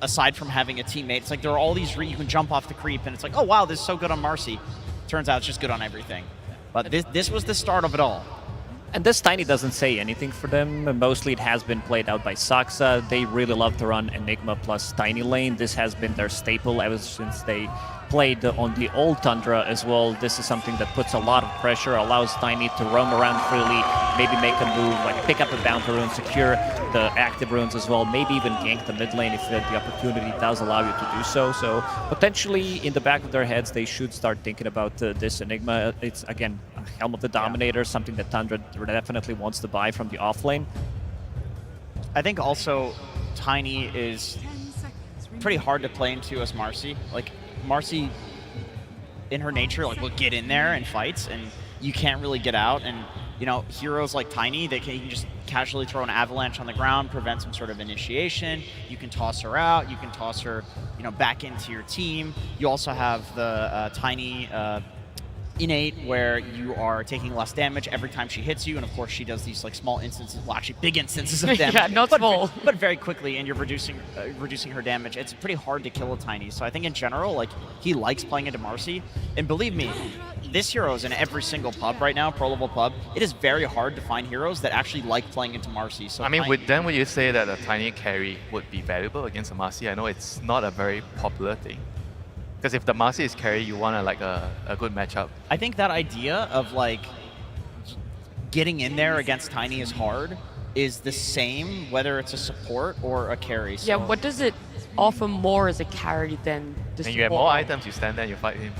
aside from having a teammate, it's like there are all these you can jump off the creep, and it's like, oh wow, this is so good on Marcy. Turns out it's just good on everything. But this was the start of it all. And this Tiny doesn't say anything for them. Mostly it has been played out by Saxa. They really love to run Enigma plus Tiny lane. This has been their staple ever since they played on the old Tundra as well. This is something that puts a lot of pressure, allows Tiny to roam around freely, maybe make a move, like pick up a bounty rune, secure the active runes as well, maybe even gank the mid lane if the opportunity does allow you to do so. So potentially in the back of their heads, they should start thinking about this Enigma. It's, again, Helm of the Dominator, something that Tundra definitely wants to buy from the offlane. I think also Tiny is pretty hard to play into as Marcy. Like, Marcy, in her nature, like, will get in there and fights, and you can't really get out. And, you know, heroes like Tiny, you can just casually throw an avalanche on the ground, prevent some sort of initiation. You can toss her out. You can toss her, you know, back into your team. You also have the Tiny innate, where you are taking less damage every time she hits you, and of course she does these like small instances, well actually big instances of damage, yeah, not small, but very quickly, and you're reducing her damage. It's pretty hard to kill a Tiny. So I think in general, like, he likes playing into Marcy, and believe me, this hero is in every single pub right now, pro level pub. It is very hard to find heroes that actually like playing into Marcy. So I mean, would you say that a Tiny carry would be valuable against a Marcy? I know it's not a very popular thing. Because if the Marcy is carry, you want a good matchup. I think that idea of like getting in there against Tiny is hard is the same whether it's a support or a carry. So yeah, what does it offer more as a carry than the support? And you have more items, you stand there and you fight him.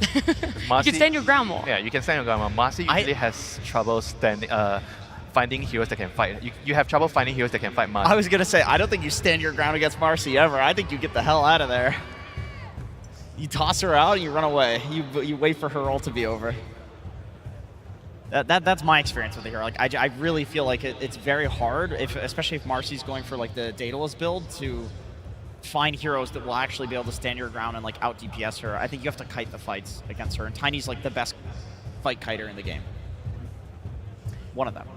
Marcy, you can stand your ground more. Yeah, you can stand your ground more. Marcy usually has trouble finding heroes that can fight. You have trouble finding heroes that can fight Marcy. I was going to say, I don't think you stand your ground against Marcy ever. I think you get the hell out of there. You toss her out and you run away. You wait for her ult to be over. That's my experience with the hero. Like, I really feel like it's very hard, especially if Marcy's going for like the Daedalus build, to find heroes that will actually be able to stand your ground and like out DPS her. I think you have to kite the fights against her, and Tiny's like the best fight kiter in the game. One of them.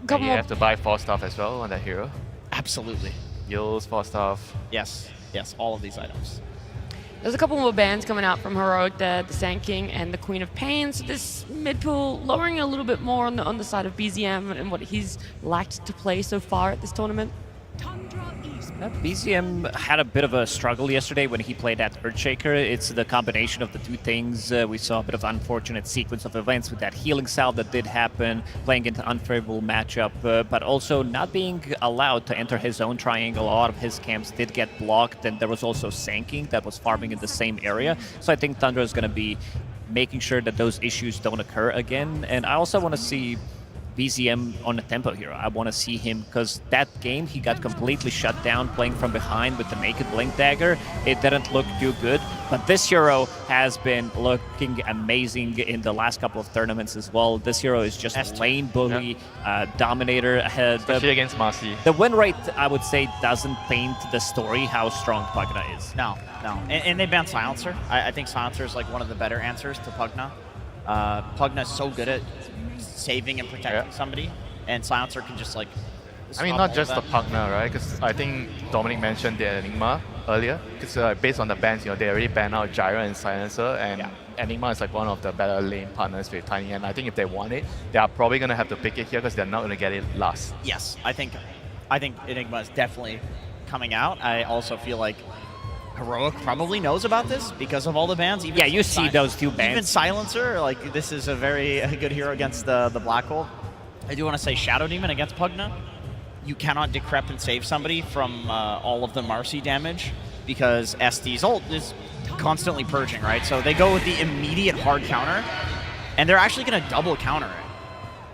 And you have to buy Falstaff as well on that hero. Absolutely. Yul's, Falstaff. Yes, all of these items. There's a couple more bans coming out from Heroic, the Sand King and the Queen of Pain. So this mid pool lowering a little bit more on the side of BZM and what he's lacked to play so far at this tournament. BZM had a bit of a struggle yesterday when he played at Earthshaker. It's the combination of the two things. We saw a bit of unfortunate sequence of events with that healing salve that did happen, playing into an unfavorable matchup, but also not being allowed to enter his own triangle. A lot of his camps did get blocked, and there was also Sand King that was farming in the same area. So I think Tundra is going to be making sure that those issues don't occur again. And I also want to see BZM on a tempo hero. I want to see him, because that game he got completely shut down playing from behind with the naked blink dagger. It didn't look too good, but this hero has been looking amazing in the last couple of tournaments as well. This hero is just lane bully, Dominator. Especially against Marcy. The win rate, I would say, doesn't paint the story how strong Pugna is. No. And they banned Silencer. I think Silencer is like one of the better answers to Pugna. Pugna is so good at saving and protecting somebody, and Silencer can just like... I mean, not just the Pugna, right? Because I think Dominic mentioned the Enigma earlier, because based on the bans, you know, they already banned out Gyro and Silencer, and Enigma is like one of the better lane partners with Tiny, and I think if they want it, they are probably going to have to pick it here because they're not going to get it last. Yes, I think Enigma is definitely coming out. I also feel like Heroic probably knows about this because of all the bans. Even you see those two bans. Even Silencer, like, this is a very good hero against the Black Hole. I do want to say Shadow Demon against Pugna. You cannot decrep and save somebody from all of the Marcy damage because SD's ult is constantly purging, right? So they go with the immediate hard counter, and they're actually going to double counter it.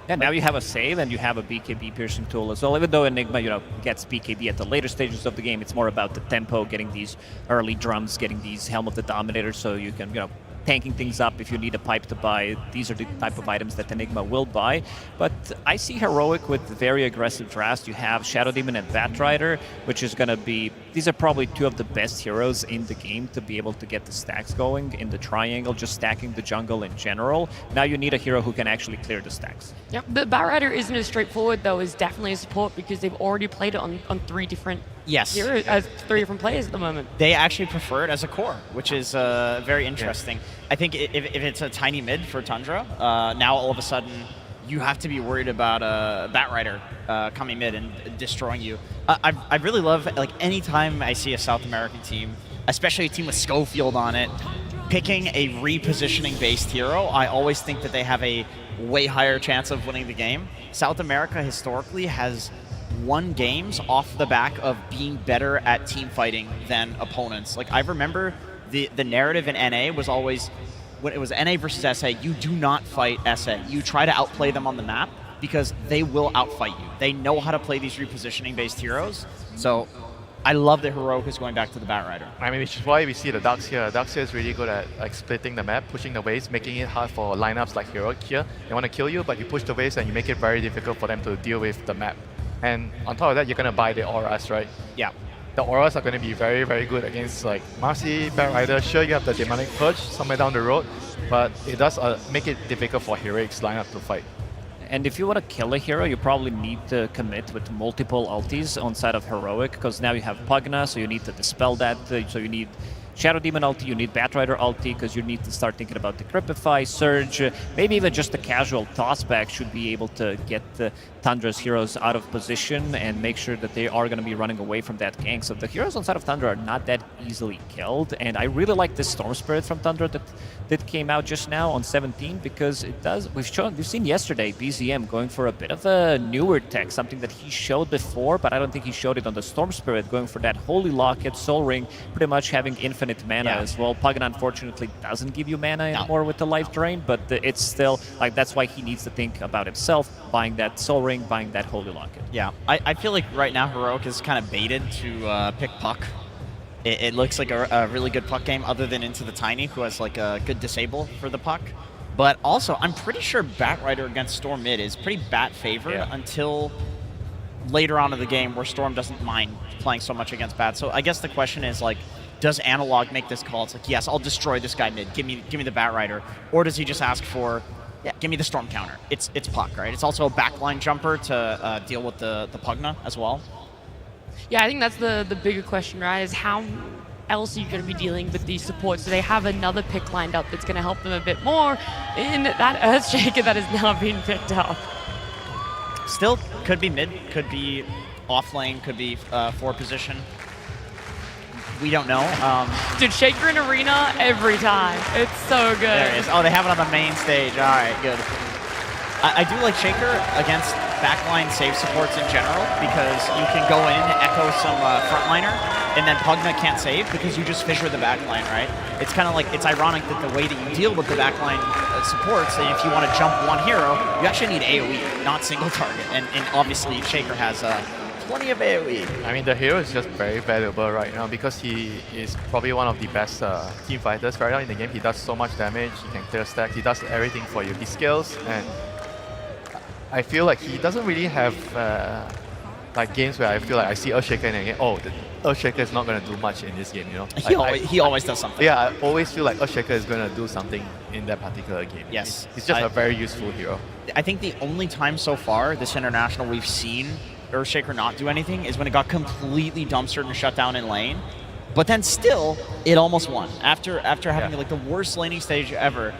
Yeah, now you have a save and you have a BKB piercing tool as well. Even though Enigma, you know, gets BKB at the later stages of the game, it's more about the tempo, getting these early drums, getting these Helm of the Dominator, so you can, you know, tanking things up if you need a pipe to buy. These are the type of items that Enigma will buy. But I see Heroic with very aggressive drafts. You have Shadow Demon and Batrider, which is going to be... These are probably two of the best heroes in the game to be able to get the stacks going in the triangle, just stacking the jungle in general. Now you need a hero who can actually clear the stacks. Yeah, but Batrider isn't as straightforward, though, as definitely a support because they've already played it on 3 different Yes. hero as 3 different players at the moment. They actually prefer it as a core, which is very interesting. I think if it's a tiny mid for Tundra, now all of a sudden you have to be worried about Batrider coming mid and destroying you. I really love, like, anytime I see a South American team, especially a team with Schofield on it, picking a repositioning-based hero, I always think that they have a way higher chance of winning the game. South America historically has won games off the back of being better at team fighting than opponents. Like, I remember the narrative in NA was always, when it was NA versus SA, you do not fight SA. You try to outplay them on the map because they will outfight you. They know how to play these repositioning-based heroes. So I love that Heroic is going back to the Batrider. I mean, which is why we see the Ducks here. Ducks here is really good at like splitting the map, pushing the waves, making it hard for lineups like Heroic here. They want to kill you, but you push the waves and you make it very difficult for them to deal with the map. And on top of that, you're going to buy the auras, right? Yeah. The auras are going to be very, very good against like Marcy, Batrider. Sure, you have the Demonic Purge somewhere down the road, but it does make it difficult for Heroic's lineup to fight. And if you want to kill a hero, you probably need to commit with multiple ultis on side of Heroic, because now you have Pugna, so you need to dispel that. So you need Shadow Demon ulti, you need Batrider ulti, because you need to start thinking about the Decrypify, Surge, maybe even just a casual tossback should be able to get Tundra's heroes out of position and make sure that they are going to be running away from that gank. So the heroes on side of Tundra are not that easily killed, and I really like this Storm Spirit from Tundra that came out just now on 17, because it does. We've seen yesterday BZM going for a bit of a newer tech, something that he showed before, but I don't think he showed it on the Storm Spirit, going for that Holy Locket, Soul Ring, pretty much having infinite mana as well. Pugna unfortunately doesn't give you mana anymore with the life drain, but it's still like that's why he needs to think about himself, buying that Soul Ring, buying that Holy Locket. Yeah, I feel like right now Heroic is kind of baited to pick Puck. It looks like a really good Puck game, other than Into the Tiny, who has like a good disable for the Puck. But also, I'm pretty sure Batrider against Storm mid is pretty bat favored until later on in the game, where Storm doesn't mind playing so much against Bat. So I guess the question is, like, does Analog make this call? It's like, yes, I'll destroy this guy mid. Give me the Batrider. Or does he just ask for, yeah, give me the Storm counter? It's Puck, right? It's also a backline jumper to deal with the Pugna as well. Yeah, I think that's the bigger question, right? Is how else are you going to be dealing with these supports? Do they have another pick lined up that's going to help them a bit more in that Earthshaker that is now being picked up? Still, could be mid, could be off lane, could be 4 position. We don't know. Dude, Shaker in Arena every time. It's so good. There it is. Oh, they have it on the main stage. All right, good. I do like Shaker against backline save supports in general, because you can go in, echo some frontliner, and then Pugna can't save because you just fissure the backline, right? It's kind of like, it's ironic that the way that you deal with the backline supports, that if you want to jump one hero, you actually need AoE, not single target. And obviously Shaker has plenty of AoE. I mean, the hero is just very valuable right now because he is probably one of the best team fighters right now in the game. He does so much damage, he can clear stacks, he does everything for you. He scales, and I feel like he doesn't really have like games where I feel like I see Earthshaker and I get, oh, the Earthshaker is not going to do much in this game, you know? He always does something. Yeah, I always feel like Earthshaker is going to do something in that particular game. Yes. He's just a very useful hero. I think the only time so far this international we've seen Earthshaker not do anything is when it got completely dumpstered and shut down in lane. But then still, it almost won. After having like the worst laning stage ever,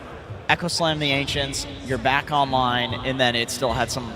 Echo Slam the Ancients, you're back online, and then it still had some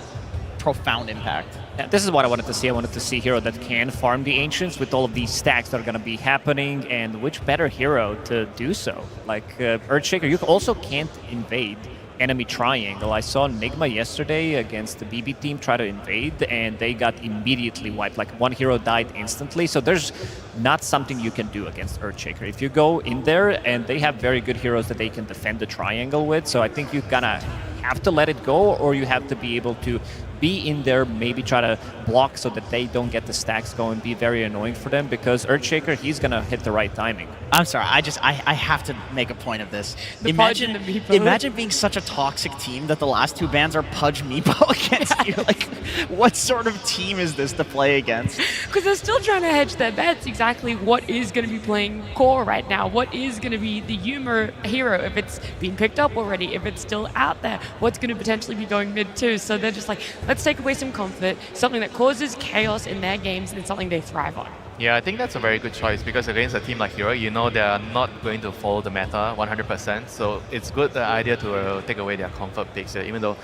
profound impact. Yeah, this is what I wanted to see. I wanted to see a hero that can farm the Ancients with all of these stacks that are going to be happening, and which better hero to do so? Like Earthshaker, you also can't invade enemy triangle. I saw Nigma yesterday against the BB team try to invade, and they got immediately wiped. Like, one hero died instantly, so there's not something you can do against Earthshaker. If you go in there, and they have very good heroes that they can defend the triangle with, so I think you're gonna have to let it go, or you have to be able to be in there, maybe try to block so that they don't get the stacks going, be very annoying for them, because Earthshaker, he's gonna hit the right timing. I'm sorry, I have to make a point of this. Imagine being such a toxic team that the last 2 bans are Pudge Meepo against you. Like, what sort of team is this to play against? Because they're still trying to hedge their bets exactly what is going to be playing core right now, what is going to be the Yuma hero, if it's been picked up already, if it's still out there, what's going to potentially be going mid too. So they're just like, let's take away some comfort, something that causes chaos in their games, and something they thrive on. Yeah, I think that's a very good choice because against a team like Hero, you know they are not going to follow the meta 100%. So it's good the idea to take away their comfort picks here, even though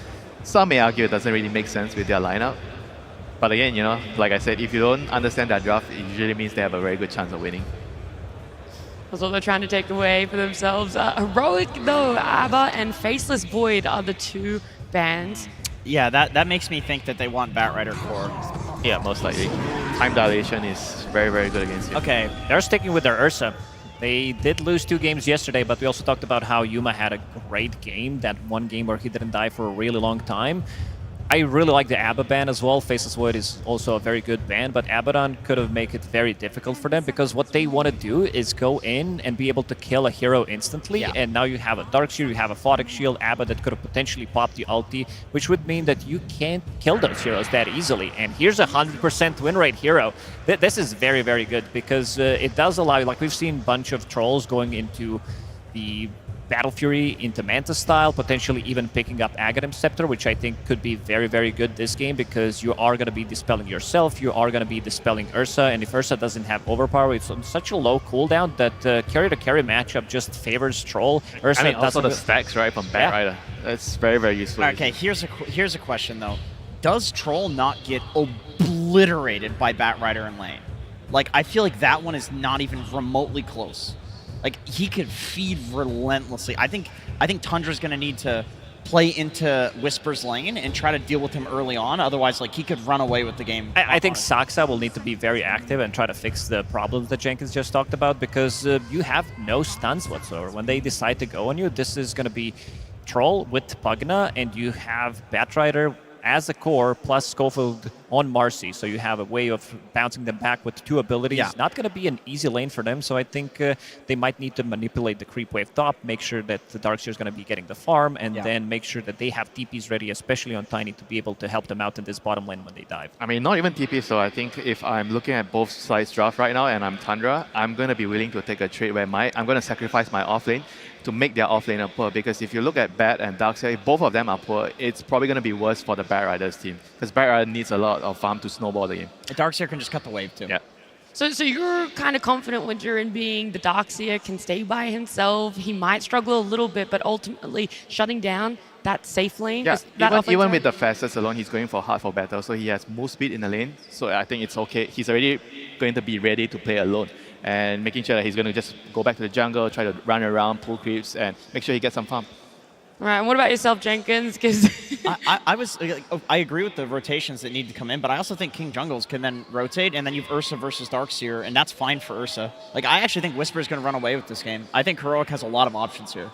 some may argue it doesn't really make sense with their lineup. But again, you know, like I said, if you don't understand their draft, it usually means they have a very good chance of winning. That's what they're trying to take away for themselves. Heroic, though, ABBA and Faceless Void are the two bans. Yeah, that makes me think that they want Batrider core. Yeah, most likely. Time dilation is very, very good against you. Okay, they're sticking with their Ursa. They did lose 2 games yesterday, but we also talked about how Yuma had a great game, that one game where he didn't die for a really long time. I really like the ABBA ban as well. Faceless Void is also a very good ban, but Abaddon could have made it very difficult for them because what they want to do is go in and be able to kill a hero instantly, and now you have a Dark Shield, you have a Photic Shield, ABBA that could have potentially popped the ulti, which would mean that you can't kill those heroes that easily. And here's a 100% win rate hero. This is very, very good because it does allow, like we've seen a bunch of trolls going into the Battle Fury into Manta style, potentially even picking up Aghanim Scepter, which I think could be very, very good this game because you are going to be dispelling yourself, you are going to be dispelling Ursa, and if Ursa doesn't have overpower, it's on such a low cooldown that carry-to-carry matchup just favors Troll. Ursa, I mean, also the stacks, right, from Batrider. That's very, very useful. Okay, here's a question, though. Does Troll not get obliterated by Batrider in lane? Like, I feel like that one is not even remotely close. Like, he could feed relentlessly. I think Tundra's going to need to play into Whisper's lane and try to deal with him early on. Otherwise, like, he could run away with the game. I think Saksa will need to be very active and try to fix the problems that Jenkins just talked about because you have no stuns whatsoever. When they decide to go on you, this is going to be Troll with Pugna, and you have Batrider as a core plus Schofield on Marcy, so you have a way of bouncing them back with 2 abilities. Yeah. Not going to be an easy lane for them, so I think they might need to manipulate the creep wave top, make sure that the Darkseer is going to be getting the farm, and then make sure that they have TPs ready, especially on Tiny, to be able to help them out in this bottom lane when they dive. I mean, not even TP, so I think if I'm looking at both sides draft right now and I'm Tundra, I'm going to be willing to take a trade where I'm going to sacrifice my offlane to make their offlaner poor, because if you look at Bat and Darkseer, if both of them are poor, it's probably going to be worse for the Batrider's team, because Batrider needs a lot of farm to snowball the game. Darkseer can just cut the wave too. Yeah. So you're kind of confident with Jiren being the Darkseer, can stay by himself. He might struggle a little bit, but ultimately shutting down that safe lane. Yeah, even with the fastest alone, he's going for hard for battle, so he has move speed in the lane. So I think it's okay. He's already going to be ready to play alone, and making sure that he's going to just go back to the jungle, try to run around, pull creeps, and make sure he gets some farm. All right, and what about yourself, Jenkins? Because I agree with the rotations that need to come in, but I also think King Jungles can then rotate, and then you have Ursa versus Darkseer, and that's fine for Ursa. Like, I actually think Whisper is going to run away with this game. I think Heroic has a lot of options here.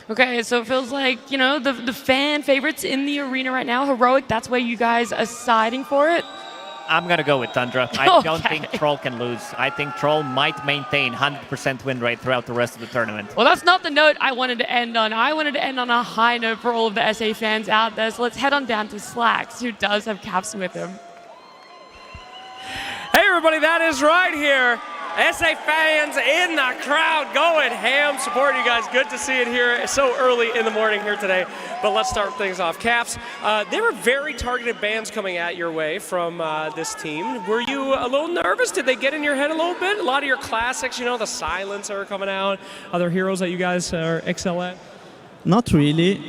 Okay, so it feels like, you know, the fan favorites in the arena right now, Heroic, that's where you guys are siding for it? I'm going to go with Tundra. I don't think Troll can lose. I think Troll might maintain 100% win rate throughout the rest of the tournament. Well, that's not the note I wanted to end on. I wanted to end on a high note for all of the SA fans out there. So let's head on down to Slacks, who does have Caps with him. Hey, everybody, that is right here. SA fans in the crowd going ham, supporting you guys. Good to see it here so early in the morning here today. But let's start things off. Caps, there were very targeted bans coming at your way from this team. Were you a little nervous? Did they get in your head a little bit? A lot of your classics, you know, the Silencer coming out, other heroes that you guys excel at? Not really.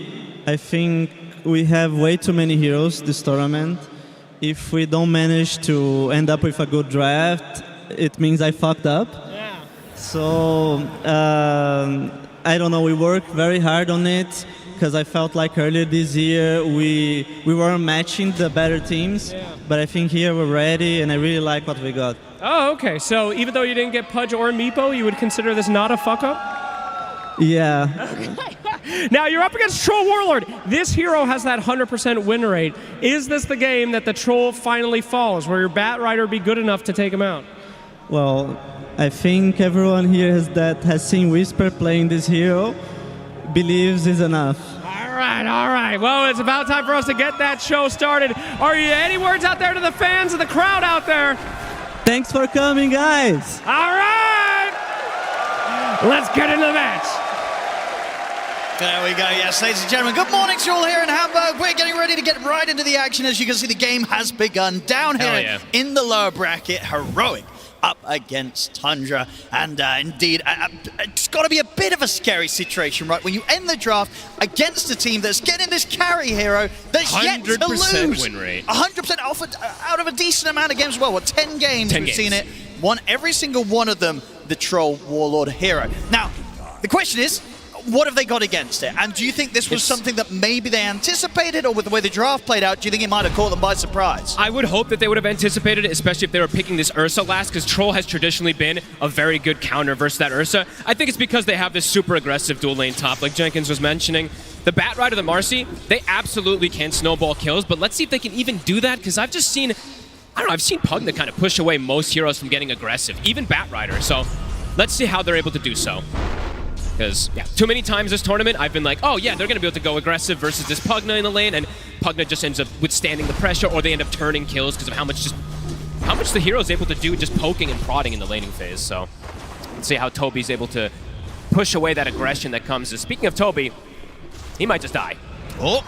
I think we have way too many heroes this tournament. If we don't manage to end up with a good draft, it means I fucked up. Yeah. So, I don't know, we worked very hard on it because I felt like earlier this year we weren't matching the better teams, but I think here we're ready and I really like what we got. Oh, okay. So even though you didn't get Pudge or Meepo, you would consider this not a fuck up? Yeah. Now you're up against Troll Warlord. This hero has that 100% win rate. Is this the game that the Troll finally falls, where your Batrider be good enough to take him out? Well, I think everyone here has seen Whisper playing this hero believes is enough. All right. Well, it's about time for us to get that show started. Are you any words out there to the fans and the crowd out there? Thanks for coming, guys. All right. Let's get into the match. There we go, yes, ladies and gentlemen. Good morning to you all here in Hamburg. We're getting ready to get right into the action. As you can see, the game has begun. Down here in the lower bracket, Heroic up against Tundra. And indeed, it's got to be a bit of a scary situation, right? When you end the draft against a team that's getting this carry hero that's yet to lose. 100% win rate. 100% out of a decent amount of games as well. What, 10 games we've seen it. Won every single one of them, the Troll Warlord hero. Now, the question is, what have they got against it? And do you think this was something that maybe they anticipated, or with the way the draft played out, do you think it might have caught them by surprise? I would hope that they would have anticipated it, especially if they were picking this Ursa last, because Troll has traditionally been a very good counter versus that Ursa. I think it's because they have this super aggressive dual lane top, like Jenkins was mentioning. The Bat Rider, the Marcy, they absolutely can snowball kills, but let's see if they can even do that, because I've just seen, I don't know, I've seen Pugna kind of push away most heroes from getting aggressive, even Bat Rider, so let's see how they're able to do so. Because, yeah, too many times this tournament, I've been like, oh yeah, they're going to be able to go aggressive versus this Pugna in the lane, and Pugna just ends up withstanding the pressure, or they end up turning kills because of how much the hero's able to do just poking and prodding in the laning phase. So, let's see how Toby's able to push away that aggression that comes. Speaking of Toby, he might just die. Oh,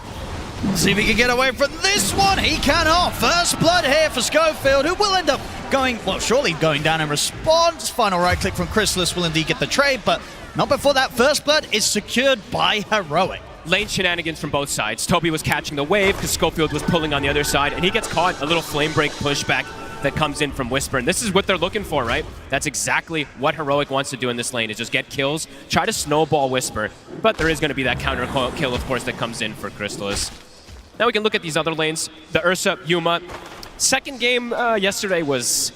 see if he can get away from this one. He cannot. First blood here for Schofield, who will end up going, well, surely going down in response. Final right click from Chrysalis will indeed get the trade, but not before that first blood is secured by Heroic. Lane shenanigans from both sides. Toby was catching the wave because Schofield was pulling on the other side, and he gets caught. A little flame break pushback that comes in from Whisper, and this is what they're looking for, right? That's exactly what Heroic wants to do in this lane, is just get kills, try to snowball Whisper, but there is going to be that counter kill, of course, that comes in for Chrysalis. Now we can look at these other lanes. The Ursa, Yuma. Second game yesterday was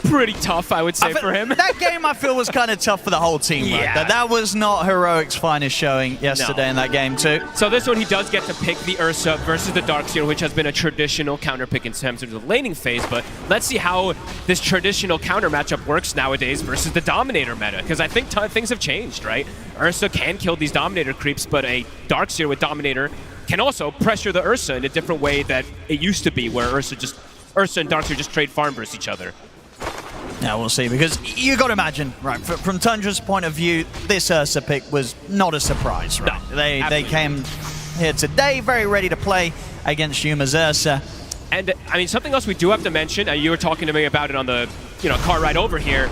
pretty tough, I would say, for him. That game, I feel, was kind of tough for the whole team. Yeah. Right? That was not Heroic's finest showing yesterday in that game, too. So this one, he does get to pick the Ursa versus the Darkseer, which has been a traditional counter pick in terms of the laning phase, but let's see how this traditional counter matchup works nowadays versus the Dominator meta, because I think things have changed, right? Ursa can kill these Dominator creeps, but a Darkseer with Dominator can also pressure the Ursa in a different way that it used to be, where Ursa and Darkseer just trade farm versus each other. Now we'll see, because you got to imagine, right, from Tundra's point of view, this Ursa pick was not a surprise, right? No, they came here today very ready to play against Yuma's Ursa. And, I mean, something else we do have to mention, you were talking to me about it on the car ride over here,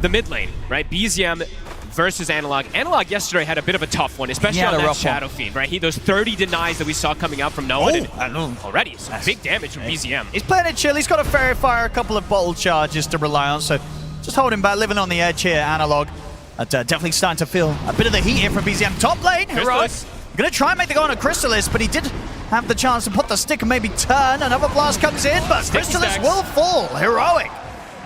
the mid lane, right? BZM versus Analog. Analog yesterday had a bit of a tough one, especially on that Shadow Fiend, right? Those 30 denies that we saw coming out from Noah, already some big damage from BZM. He's playing it chill. He's got a Fairy Fire, a couple of bottle charges to rely on, so just holding back, living on the edge here, Analog. Definitely starting to feel a bit of the heat here from BZM. Top lane, Heroic. Gonna try and make the go on a Chrysalis, but he did have the chance to put the stick and maybe turn. Another blast comes in, but Chrysalis will fall. Heroic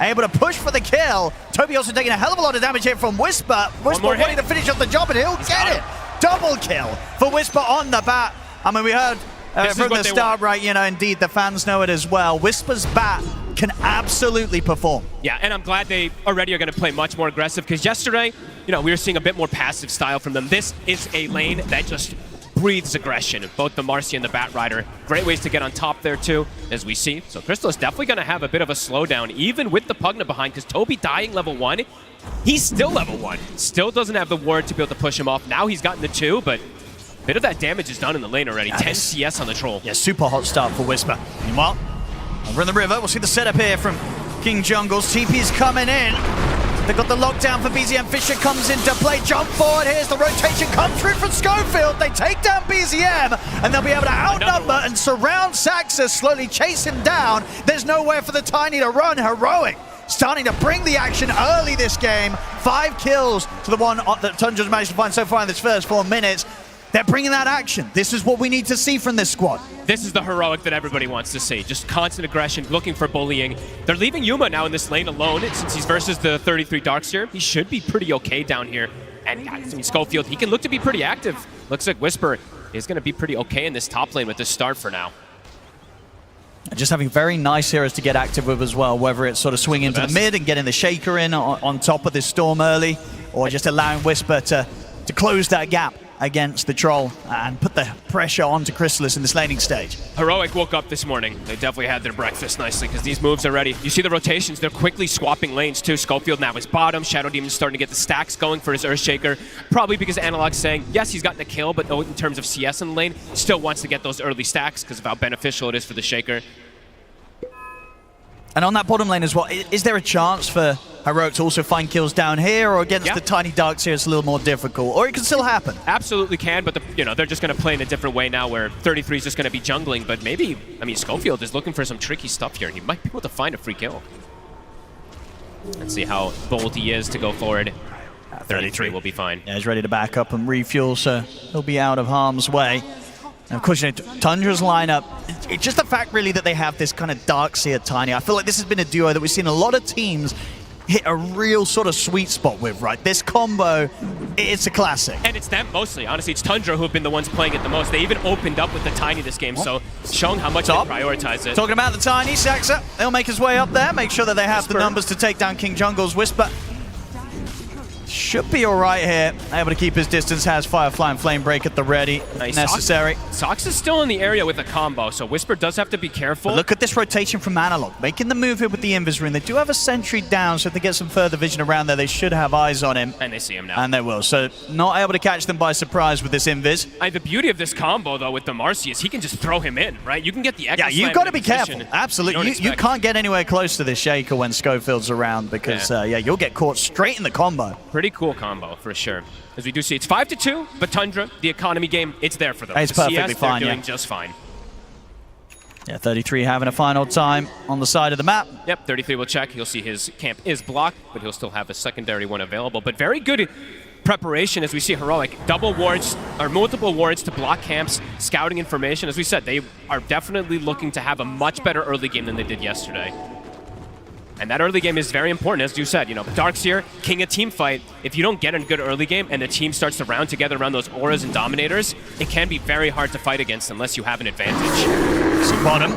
able to push for the kill. Toby also taking a hell of a lot of damage here from Whisper. Whisper wanting to finish off the job, and he'll get it. Double kill for Whisper on the bat. I mean, we heard from the start, right, indeed, the fans know it as well. Whisper's bat can absolutely perform. Yeah, and I'm glad they already are going to play much more aggressive, because yesterday, we were seeing a bit more passive style from them. This is a lane that just breathes aggression, both the Marcy and the Bat Rider. Great ways to get on top there too, as we see. So Crystal is definitely going to have a bit of a slowdown, even with the Pugna behind, because Toby dying level 1, he's still level 1. Still doesn't have the ward to be able to push him off. Now he's gotten the 2, but a bit of that damage is done in the lane already. 10 CS on the Troll. Yeah, super hot start for Whisper. Meanwhile, over in the river, we'll see the setup here from King Jungles. TP's coming in. They've got the lockdown for BZM. Fisher comes into play. Jump forward. Here's the rotation. Comes through from Schofield. They take down BZM, and they'll be able to outnumber and surround Saxus, slowly chase him down. There's nowhere for the Tiny to run. Heroic starting to bring the action early this game. 5 kills to the one that Tundra's managed to find so far in this first 4 minutes. They're bringing that action. This is what we need to see from this squad. This is the Heroic that everybody wants to see. Just constant aggression, looking for bullying. They're leaving Yuma now in this lane alone since he's versus the 33 Darkseer. He should be pretty okay down here. And I mean, Schofield, he can look to be pretty active. Looks like Whisper is going to be pretty okay in this top lane with this start for now. Just having very nice heroes to get active with as well, whether it's sort of swing into the mid and getting the Shaker in on top of this Storm early, or just allowing Whisper to close that gap against the Troll and put the pressure onto Chrysalis in this laning stage. Heroic woke up this morning. They definitely had their breakfast nicely, because these moves are ready. You see the rotations, they're quickly swapping lanes too. Schofield now is bottom. Shadow Demon's starting to get the stacks going for his Earthshaker. Probably because Analog's saying, yes, he's gotten a kill, but in terms of CS in the lane, still wants to get those early stacks because of how beneficial it is for the Shaker. And on that bottom lane as well, is there a chance for Heroic to also find kills down here, or against the tiny darks here it's a little more difficult? Or it can still happen? Absolutely can, but they're just going to play in a different way now where 33 is just going to be jungling, but maybe, I mean, Schofield is looking for some tricky stuff here. He might be able to find a free kill. Let's see how bold he is to go forward. 33 will be fine. Yeah, he's ready to back up and refuel, so he'll be out of harm's way. And of course, Tundra's lineup, it's just the fact really that they have this kind of Darkseer Tiny. I feel like this has been a duo that we've seen a lot of teams hit a real sort of sweet spot with, right? This combo, it's a classic. And it's them mostly. Honestly, it's Tundra who have been the ones playing it the most. They even opened up with the Tiny this game, so showing how much they prioritize it. Talking about the Tiny, Saxa, he'll make his way up there, make sure that they have the numbers to take down King Jungle's Whisper. Should be all right here. Able to keep his distance, has Firefly and Flame Break at the ready. Nice. Necessary. Sox is still in the area with a combo, so Whisper does have to be careful. But look at this rotation from Analog. Making the move here with the Invis Rune. They do have a sentry down, so if they get some further vision around there, they should have eyes on him. And they see him now. And they will. So not able to catch them by surprise with this Invis. The beauty of this combo, though, with the Marcy is he can just throw him in, right? You can get the Echo Yeah, you've got to be careful. Absolutely. You can't get anywhere close to this Shaker when Schofield's around because, you'll get caught straight in the combo. Pretty cool combo, for sure. As we do see, it's 5-2, but Tundra, the economy game, it's there for them. It's perfectly fine, they're doing just fine. Yeah, 33 having a final time on the side of the map. Yep, 33 will check. He'll see his camp is blocked, but he'll still have a secondary one available. But very good preparation as we see Heroic. Double wards, or multiple wards to block camps, scouting information. As we said, they are definitely looking to have a much better early game than they did yesterday. And that early game is very important, as you said. Darkseer, king of team fight. If you don't get a good early game and the team starts to round together around those auras and dominators, it can be very hard to fight against unless you have an advantage. See bottom.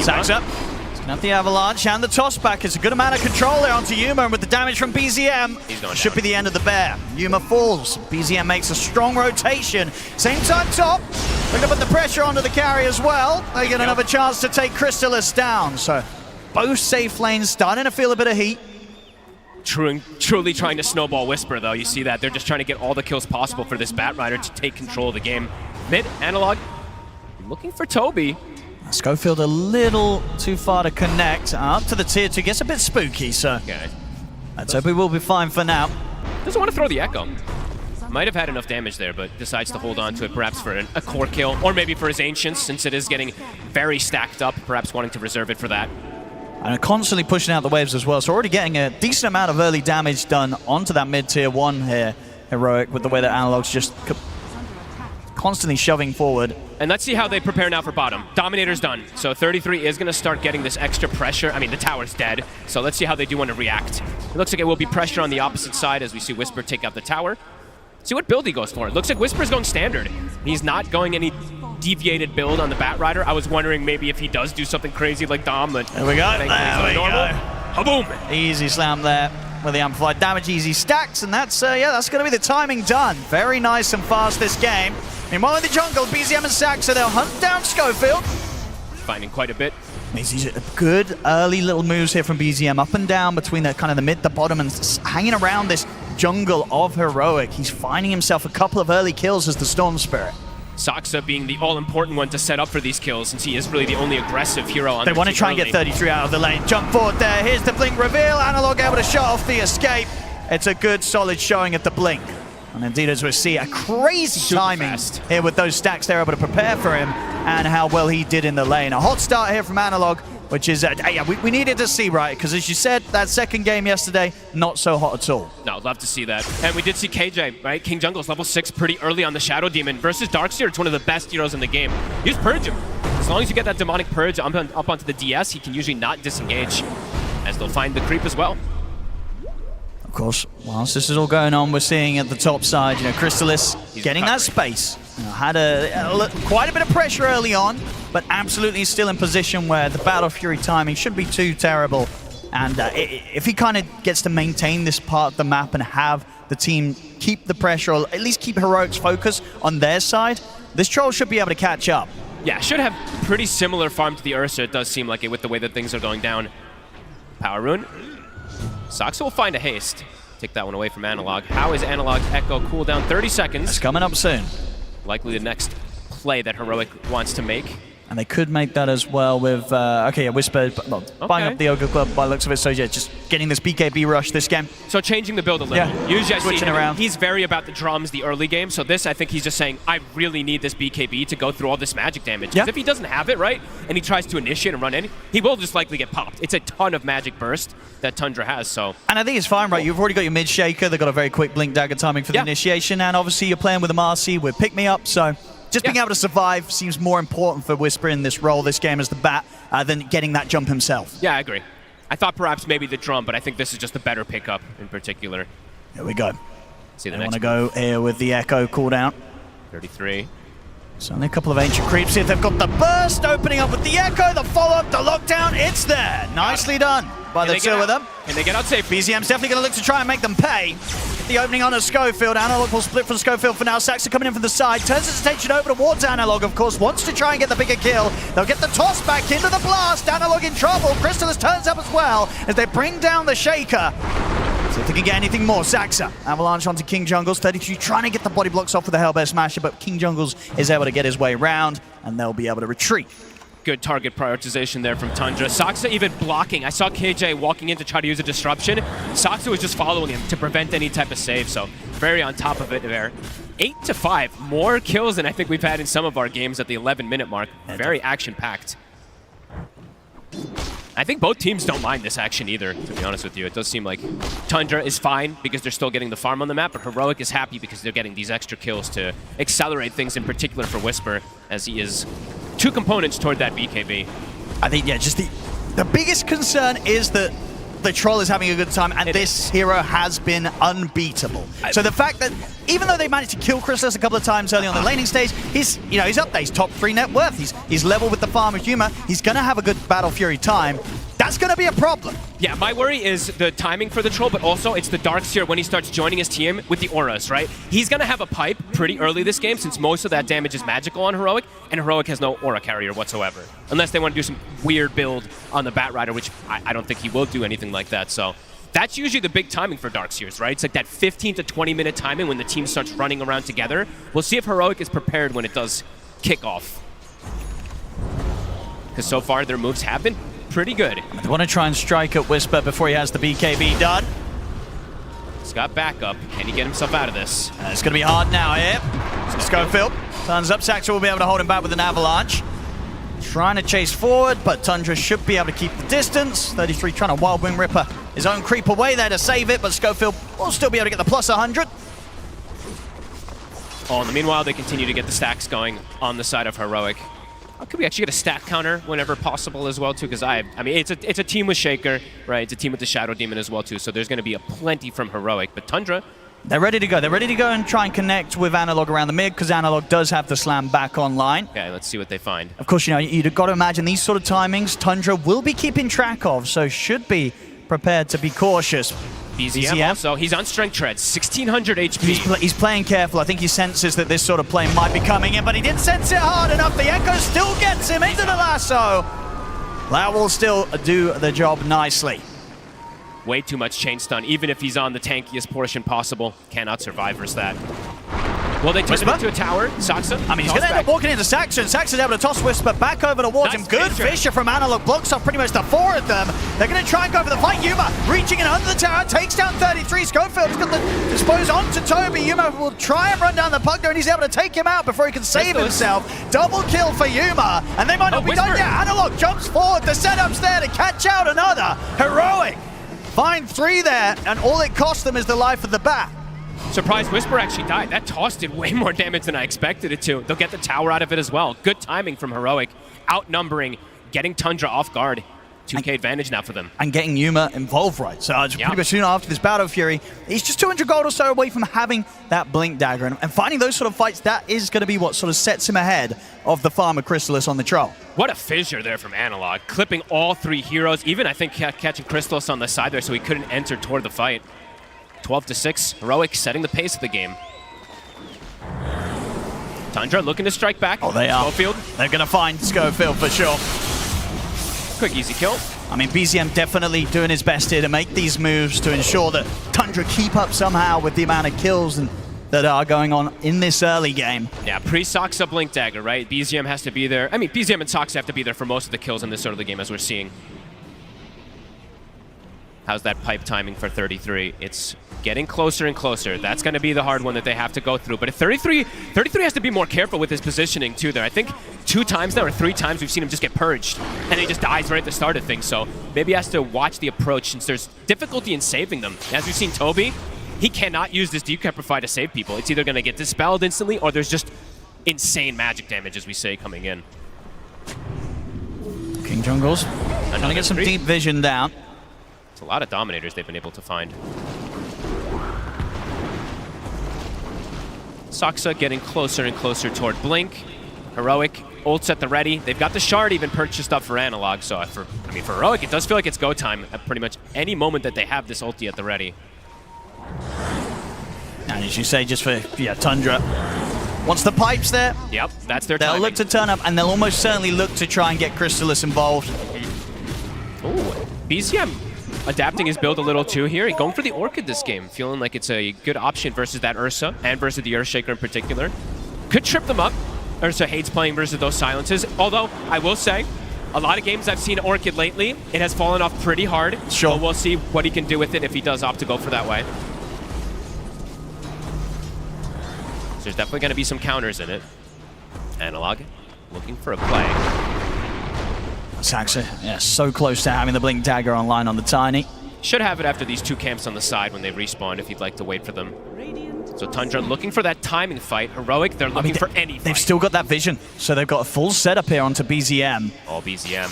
Sacks up. He's gonna have the avalanche and the toss back. It's a good amount of control there onto Yuma, and with the damage from BZM, should be the end of the bear. Yuma falls. BZM makes a strong rotation. Same time top. They're gonna put the pressure onto the carry as well. They get another chance to take Crystallis down. So both safe lanes starting to feel a bit of heat. Truly trying to snowball Whisper, though. You see that. They're just trying to get all the kills possible for this Batrider to take control of the game. Mid, Analog, looking for Toby. Schofield a little too far to connect. Up to the tier 2. Gets a bit spooky, so Toby will be fine for now. Doesn't want to throw the Echo. Might have had enough damage there, but decides to hold on to it, perhaps for a core kill, or maybe for his Ancients, since it is getting very stacked up, perhaps wanting to reserve it for that. And constantly pushing out the waves as well, so already getting a decent amount of early damage done onto that mid-tier 1 here, Heroic, with the way that Analog's just constantly shoving forward. And let's see how they prepare now for bottom. Dominator's done, so 33 is going to start getting this extra pressure. I mean, the tower's dead, so let's see how they do want to react. It looks like it will be pressure on the opposite side as we see Whisper take out the tower. See what build he goes for. It looks like Whisper's going standard. He's not going any deviated build on the Batrider. I was wondering maybe if he does do something crazy like Dom, but there we go. There we go. Boom! Easy slam there with the amplified damage, easy stacks, and that's that's going to be the timing done. Very nice and fast this game. Meanwhile in the jungle, BZM and Saxa, they'll hunt down Schofield. Finding quite a bit. These good early little moves here from BZM, up and down between the kind of the mid, the bottom, and hanging around this jungle of Heroic. He's finding himself a couple of early kills as the Storm Spirit. Saxa being the all-important one to set up for these kills, since he is really the only aggressive hero on They want to try and get 33 out of the lane. Jump forward there. Here's the blink reveal. Analog able to shut off the escape. It's a good, solid showing at the blink. And indeed, as we see, a crazy timing here with those stacks. They're able to prepare for him and how well he did in the lane. A hot start here from Analog, which is, we needed to see, right? Because as you said, that second game yesterday, not so hot at all. No, love to see that. And we did see KJ, right? King Jungle's level 6 pretty early on the Shadow Demon versus Darkseer. It's one of the best heroes in the game. You just purge him. As long as you get that demonic purge up onto the DS, he can usually not disengage, as they'll find the creep as well. Of course, whilst this is all going on, we're seeing at the top side, Crystallis getting that space. Had quite a bit of pressure early on, but absolutely still in position where the Battle Fury timing shouldn't be too terrible. And if he kind of gets to maintain this part of the map and have the team keep the pressure, or at least keep Heroic's focus on their side, this Troll should be able to catch up. Yeah, should have pretty similar farm to the Ursa, it does seem like it, with the way that things are going down. Power Rune. Saxa will find a haste. Take that one away from Analog. How is Analog Echo cooldown? 30 seconds. It's coming up soon. Likely the next play that Heroic wants to make. And they could make that as well with, Whisper buying up the Ogre Club by the looks of it. So yeah, just getting this BKB rush this game. So changing the build a little. Yeah, usually I see switching around. He's very about the drums the early game. So this, I think he's just saying, I really need this BKB to go through all this magic damage. Because if he doesn't have it, right, and he tries to initiate and run in, he will just likely get popped. It's a ton of magic burst that Tundra has, so. And I think it's fine, right? You've already got your mid shaker. They've got a very quick blink dagger timing for the initiation. And obviously you're playing with a Marcy with pick me up, so just being able to survive seems more important for Whisper in this role this game as the bat than getting that jump himself. Yeah, I agree. I thought perhaps maybe the drum, but I think this is just a better pickup in particular. Here we go. See the they next want to go here with the Echo cooldown. 33. So only a couple of ancient creeps. See if they've got the burst opening up with the Echo, the follow-up, the lockdown. It's there. Nicely done by the two of them. And they get out safe. BZM's definitely going to look to try and make them pay. The opening on a Schofield. Analog will split from Schofield for now. Saxa coming in from the side. Turns his attention over towards Analog, of course. Wants to try and get the bigger kill. They'll get the toss back into the blast. Analog in trouble. Crystallis turns up as well as they bring down the Shaker. See if they can get anything more. Saxa. Avalanche onto King Jungles. 32 trying to get the body blocks off with the Hellbear Smasher, but King Jungles is able to get his way around, and they'll be able to retreat. Good target prioritization there from Tundra. Saxa even blocking. I saw KJ walking in to try to use a disruption. Saxa was just following him to prevent any type of save, so very on top of it there. 8-5, more kills than I think we've had in some of our games at the 11-minute mark. Very action-packed. I think both teams don't mind this action either, to be honest with you. It does seem like Tundra is fine because they're still getting the farm on the map, but Heroic is happy because they're getting these extra kills to accelerate things, in particular for Whisper, as he is 2 components toward that BKB. I think, yeah, just the biggest concern is that the Troll is having a good time, and this hero has been unbeatable. So the fact that even though they managed to kill Crystallis a couple of times early on the laning stage, he's up there. He's top 3 net worth. He's level with the Farm of Humor. He's going to have a good Battle Fury time. That's going to be a problem. Yeah, my worry is the timing for the Troll, but also it's the Darkseer when he starts joining his team with the auras, right? He's going to have a pipe pretty early this game since most of that damage is magical on Heroic, and Heroic has no aura carrier whatsoever. Unless they want to do some weird build on the Batrider, which I don't think he will do anything like that, so. That's usually the big timing for Darkseers, right? It's like that 15 to 20 minute timing when the team starts running around together. We'll see if Heroic is prepared when it does kick off. Because so far their moves have been pretty good. They want to try and strike at Whisper before he has the BKB done. He's got backup. Can he get himself out of this? It's going to be hard now here. Schofield turns up. Saxa will be able to hold him back with an Avalanche. Trying to chase forward, but Tundra should be able to keep the distance. 33 trying to Wild Wing Ripper his own creep away there to save it, but Schofield will still be able to get the plus 100. Oh, in the meanwhile, they continue to get the stacks going on the side of Heroic. Could we actually get a stack counter whenever possible as well, too? Because I mean, it's a team with Shaker, right? It's a team with the Shadow Demon as well, too. So there's going to be a plenty from Heroic. But Tundra, they're ready to go. They're ready to go and try and connect with Analog around the mid because Analog does have the slam back online. Okay, let's see what they find. Of course, you've got to imagine these sort of timings Tundra will be keeping track of, so should be prepared to be cautious. BZM also, he's on strength treads, 1600 HP. He's playing careful. I think he senses that this sort of play might be coming in, but he didn't sense it hard enough. The Echo still gets him into the lasso. That will still do the job nicely. Way too much chain stun, even if he's on the tankiest portion possible. Cannot survive versus that. Well, they took him into a tower. Saxa. I mean, he's going to end up walking into Saxa, and Saxa's able to toss Whisper back over towards him. Good Fisher from Analog, blocks off pretty much the 4 of them. They're going to try and go for the fight. Yuma reaching in under the tower, takes down 33. Schofield has got the dispose onto Toby. Yuma will try and run down the Pugner, and he's able to take him out before he can save himself. Double kill for Yuma, and they might not be done yet. Analog jumps forward. The setup's there to catch out another. Heroic. Find 3 there, and all it cost them is the life of the bat. Surprised Whisper actually died. That toss did way more damage than I expected it to. They'll get the tower out of it as well. Good timing from Heroic. Outnumbering, getting Tundra off guard. 2k advantage now for them. And getting Yuma involved, right? So pretty much soon after this Battle Fury, he's just 200 gold or so away from having that Blink Dagger. And finding those sort of fights, that is going to be what sort of sets him ahead of the Farmer Crystallis on the Troll. What a fissure there from Analog. Clipping all 3 heroes, even I think catching Crystallis on the side there so he couldn't enter toward the fight. 12-6, Heroic setting the pace of the game. Tundra looking to strike back. Oh, they are. Schofield. They're going to find Schofield for sure. Quick, easy kill. I mean, BZM definitely doing his best here to make these moves to ensure that Tundra keep up somehow with the amount of kills and that are going on in this early game. Yeah, pre-Soxa Blink Dagger, right? BZM has to be there. I mean, BZM and Soxa have to be there for most of the kills in this early game, as we're seeing. How's that pipe timing for 33? It's getting closer and closer. That's going to be the hard one that they have to go through. But if 33 has to be more careful with his positioning, too, there. I think 2 times now or 3 times we've seen him just get purged, and he just dies right at the start of things. So maybe he has to watch the approach since there's difficulty in saving them. As we've seen Toby, he cannot use this Decapify to save people. It's either going to get dispelled instantly or there's just insane magic damage, as we say, coming in. King Jungles trying to get some deep vision down. It's a lot of Dominators they've been able to find. Soxa getting closer and closer toward Blink. Heroic, ults at the ready. They've got the shard even purchased up for Analog, so for Heroic, it does feel like it's go time at pretty much any moment that they have this ulti at the ready. And as you say, just for Tundra, once the pipe's there, yep, that's their they'll timing. look to turn up, and they'll almost certainly look to try and get Crystallis involved. Ooh, BZM adapting his build a little too here. Going for the Orchid this game, feeling like it's a good option versus that Ursa and versus the Earthshaker in particular. Could trip them up. Ursa hates playing versus those silences, although I will say, a lot of games I've seen Orchid lately, it has fallen off pretty hard. Sure. But we'll see what he can do with it if he does opt to go for that way. So there's definitely going to be some counters in it. Analog looking for a play. Soxa, yeah, so close to having the Blink Dagger online on the Tiny. Should have it after these 2 camps on the side when they respawn if you'd like to wait for them. So Tundra looking for that timing fight. Heroic, they're looking for any fight. They've still got that vision, so they've got a full setup here onto BZM. Oh, BZM.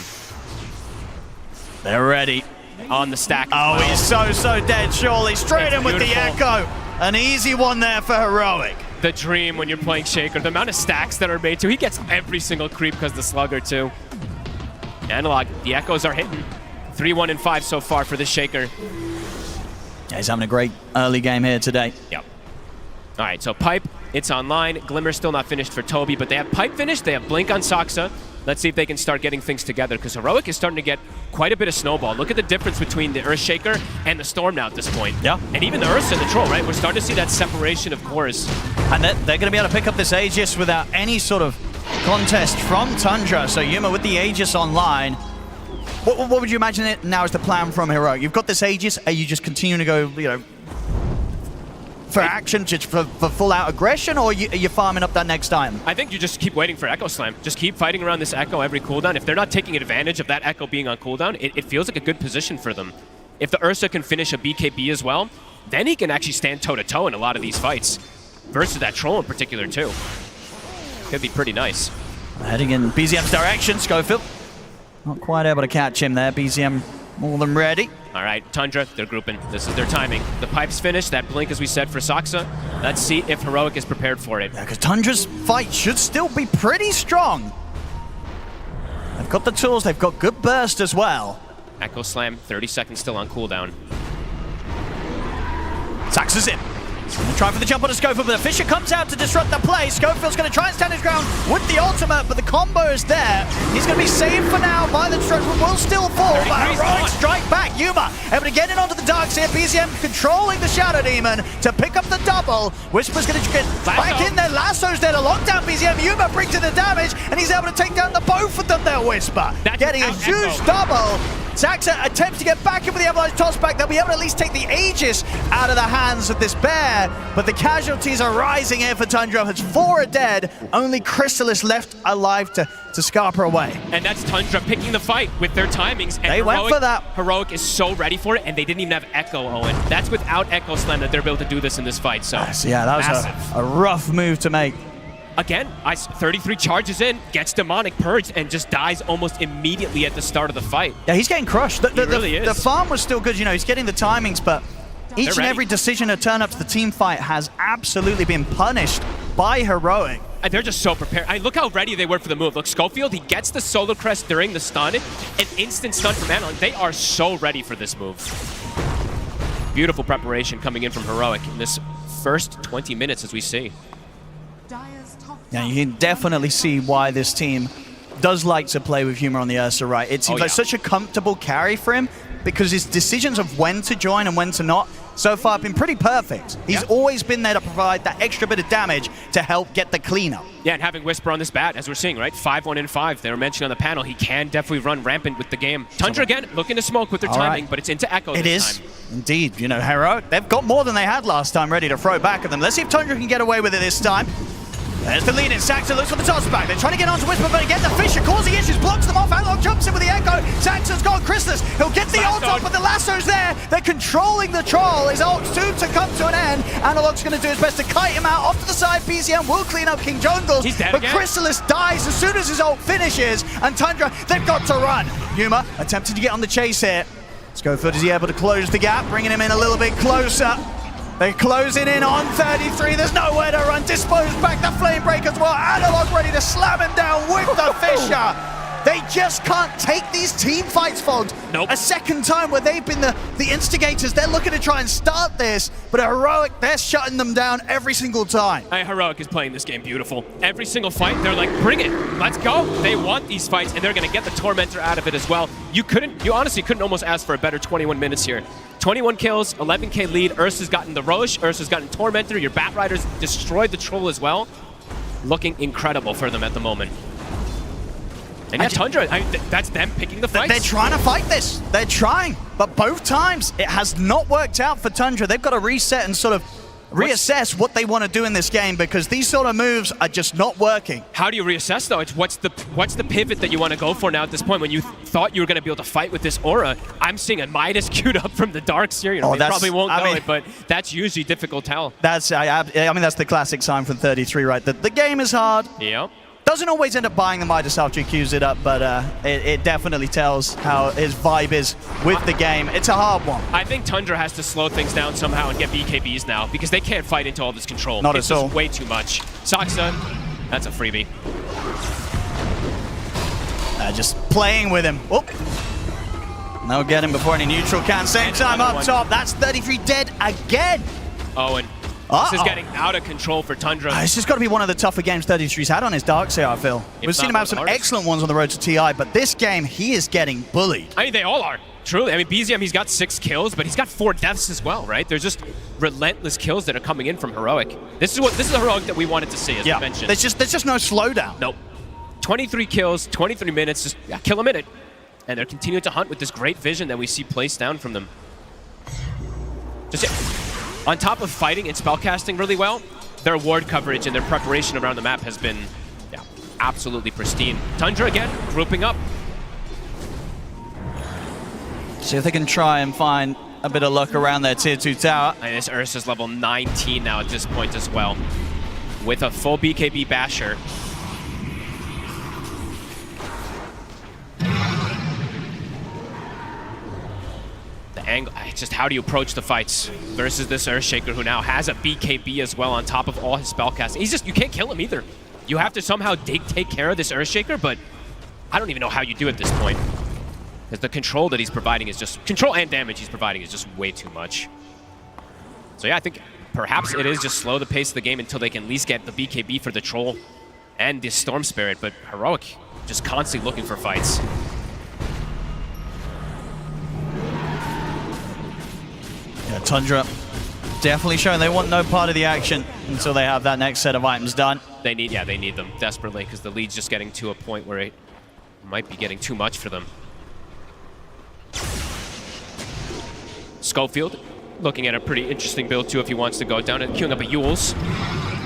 They're ready. On the stack. Oh, he's so dead, surely. Straight in with the Echo. An easy one there for Heroic. The dream when you're playing Shaker. The amount of stacks that are made too. He gets every single creep because the Slugger too. Analog, the Echoes are hitting. 3-1 and 5 so far for this Shaker. Yeah, he's having a great early game here today. Yep. All right, so Pipe, it's online. Glimmer's still not finished for Toby, but they have Pipe finished. They have Blink on Soxa. Let's see if they can start getting things together, because Heroic is starting to get quite a bit of snowball. Look at the difference between the Earthshaker and the Storm now at this point. Yeah. And even the Ursa and the Troll, right? We're starting to see that separation of cores. And they're going to be able to pick up this Aegis without any sort of contest from Tundra. So Yuma with the Aegis online. What would you imagine it now is the plan from Heroic? You've got this Aegis, are you just continuing to go, for action, just for full-out aggression, or are you farming up that next time? I think you just keep waiting for Echo Slam. Just keep fighting around this Echo every cooldown. If they're not taking advantage of that Echo being on cooldown, it feels like a good position for them. If the Ursa can finish a BKB as well, then he can actually stand toe-to-toe in a lot of these fights. Versus that Troll in particular, too. Could be pretty nice. Heading in BZM's direction, Schofield. Not quite able to catch him there. BZM more than ready. All right, Tundra, they're grouping. This is their timing. The pipe's finished. That blink, as we said, for Soxa. Let's see if Heroic is prepared for it. Yeah, because Tundra's fight should still be pretty strong. They've got the tools. They've got good burst as well. Echo Slam, 30 seconds still on cooldown. Soxa's in. He's going to try for the jump on a Schofield, but the Fisher comes out to disrupt the play. Schofield's going to try and stand his ground with the ultimate, but the combo is there. He's going to be saved for now by the truck, but will still fall. But Heroic strike back. Yuma able to get in onto the darks here. BZM controlling the Shadow Demon to pick up the double. Whisper's going to get back in there. Lasso's there to lock down BZM. Yuma brings in the damage, and he's able to take down the both of them there, Whisper. Getting a huge double. Soxa attempts to get back in with the Avalanche toss back. They'll be able to at least take the Aegis out of the hands of this bear, but the casualties are rising here for Tundra. It's 4 are dead, only Crystallis left alive to scarper away. And that's Tundra picking the fight with their timings. And they went for that. Heroic is so ready for it, and they didn't even have Echo, Owen. That's without Echo Slam that they're able to do this in this fight. So yeah, that was a rough move to make. Again, 33 charges in, gets Demonic purged, and just dies almost immediately at the start of the fight. Yeah, he's getting crushed. He really is. The farm was still good, he's getting the timings, but each and every decision to turn up to the team fight has absolutely been punished by Heroic. And they're just so prepared. Look how ready they were for the move. Look, Schofield, he gets the Solar Crest during the stun, an instant stun from Analog. They are so ready for this move. Beautiful preparation coming in from Heroic in this first 20 minutes, as we see. Yeah, you can definitely see why this team does like to play with Humor on the Ursa, right? It seems like such a comfortable carry for him because his decisions of when to join and when to not so far been pretty perfect. He's always been there to provide that extra bit of damage to help get the cleanup. Yeah, and having Whisper on this bat, as we're seeing, right? 5-1 and 5. They were mentioning on the panel, he can definitely run rampant with the game. Tundra again, looking to smoke with their timing, but it's into Echo this time. Indeed. You know, Heroic, they've got more than they had last time ready to throw back at them. Let's see if Tundra can get away with it this time. There's the lead in. Saxon looks for the toss back. They're trying to get onto Whisper, but again, the Fisher causing issues, blocks them off. Analog jumps in with the Echo. Saxon's got Chrysalis. He'll get the ult off, but the lasso's there. They're controlling the troll. His ult's soon to come to an end. Analog's going to do his best to kite him out. Off to the side, BZM will clean up King Jungles. He's dead but again. Chrysalis dies as soon as his ult finishes. And Tundra, they've got to run. Yuma attempting to get on the chase here. Schofield, is he able to close the gap? Bringing him in a little bit closer. They're closing in on 33. There's nowhere to run. Dispose back the flame break as well. Analog ready to slam him down with the Fisher. They just can't take these team fights, Fogs. Nope. A second time where they've been the instigators. They're looking to try and start this, but Heroic, they're shutting them down every single time. Heroic is playing this game beautiful. Every single fight, they're like, bring it, let's go. They want these fights, and they're going to get the Tormentor out of it as well. You honestly couldn't almost ask for a better 21 minutes here. 21 kills, 11k lead. Ursa's gotten the Roche, Ursa's gotten Tormentor. Your Bat Riders destroyed the Troll as well. Looking incredible for them at the moment. And yeah, Tundra, that's them picking the fights. They're trying to fight this. They're trying, but both times it has not worked out for Tundra. They've got to reset and sort of reassess what they want to do in this game because these sort of moves are just not working. How do you reassess though? It's what's the pivot that you want to go for now at this point when you thought you were going to be able to fight with this aura? I'm seeing a Midas queued up from the darks here. You know, they probably won't go it, but that's usually difficult tell. That's that's the classic sign from 33, right? The game is hard. Yep. Doesn't always end up buying the Midas after he queues it up, but it definitely tells how his vibe is with the game. It's a hard one. I think Tundra has to slow things down somehow and get BKBs now because they can't fight into all this control. Not it's at all. Just way too much. Saksa, that's a freebie. Just playing with him. Whoop. No, get him before any neutral can. Same time up top. That's 33 dead again. Oh, and this is getting out of control for Tundra. This has got to be one of the tougher games 33's had on his darks here, I feel. We've seen him have some excellent ones on the road to TI, but this game, he is getting bullied. I mean, they all are. Truly. I mean, BZM, he's got 6 kills, but he's got 4 deaths as well, right? There's just relentless kills that are coming in from Heroic. This is the Heroic that we wanted to see, as I mentioned. There's just no slowdown. Nope. 23 kills, 23 minutes, just kill a minute. And they're continuing to hunt with this great vision that we see placed down from them. On top of fighting and spellcasting really well, their ward coverage and their preparation around the map has been absolutely pristine. Tundra again, grouping up. See if they can try and find a bit of luck around their tier 2 tower. And this Ursa's level 19 now at this point as well. With a full BKB basher. Angle. It's just how do you approach the fights versus this Earthshaker who now has a BKB as well on top of all his spellcasting. You can't kill him either. You have to somehow take care of this Earthshaker, but I don't even know how you do at this point. Because the control that he's providing is just, control and damage he's providing is just way too much. So yeah, I think perhaps it is just slow the pace of the game until they can at least get the BKB for the Troll and the Storm Spirit, but Heroic just constantly looking for fights. Yeah, Tundra definitely showing they want no part of the action until they have that next set of items done. They need them desperately because the lead's just getting to a point where it might be getting too much for them. Schofield looking at a pretty interesting build too if he wants to go down and queuing up a Yules.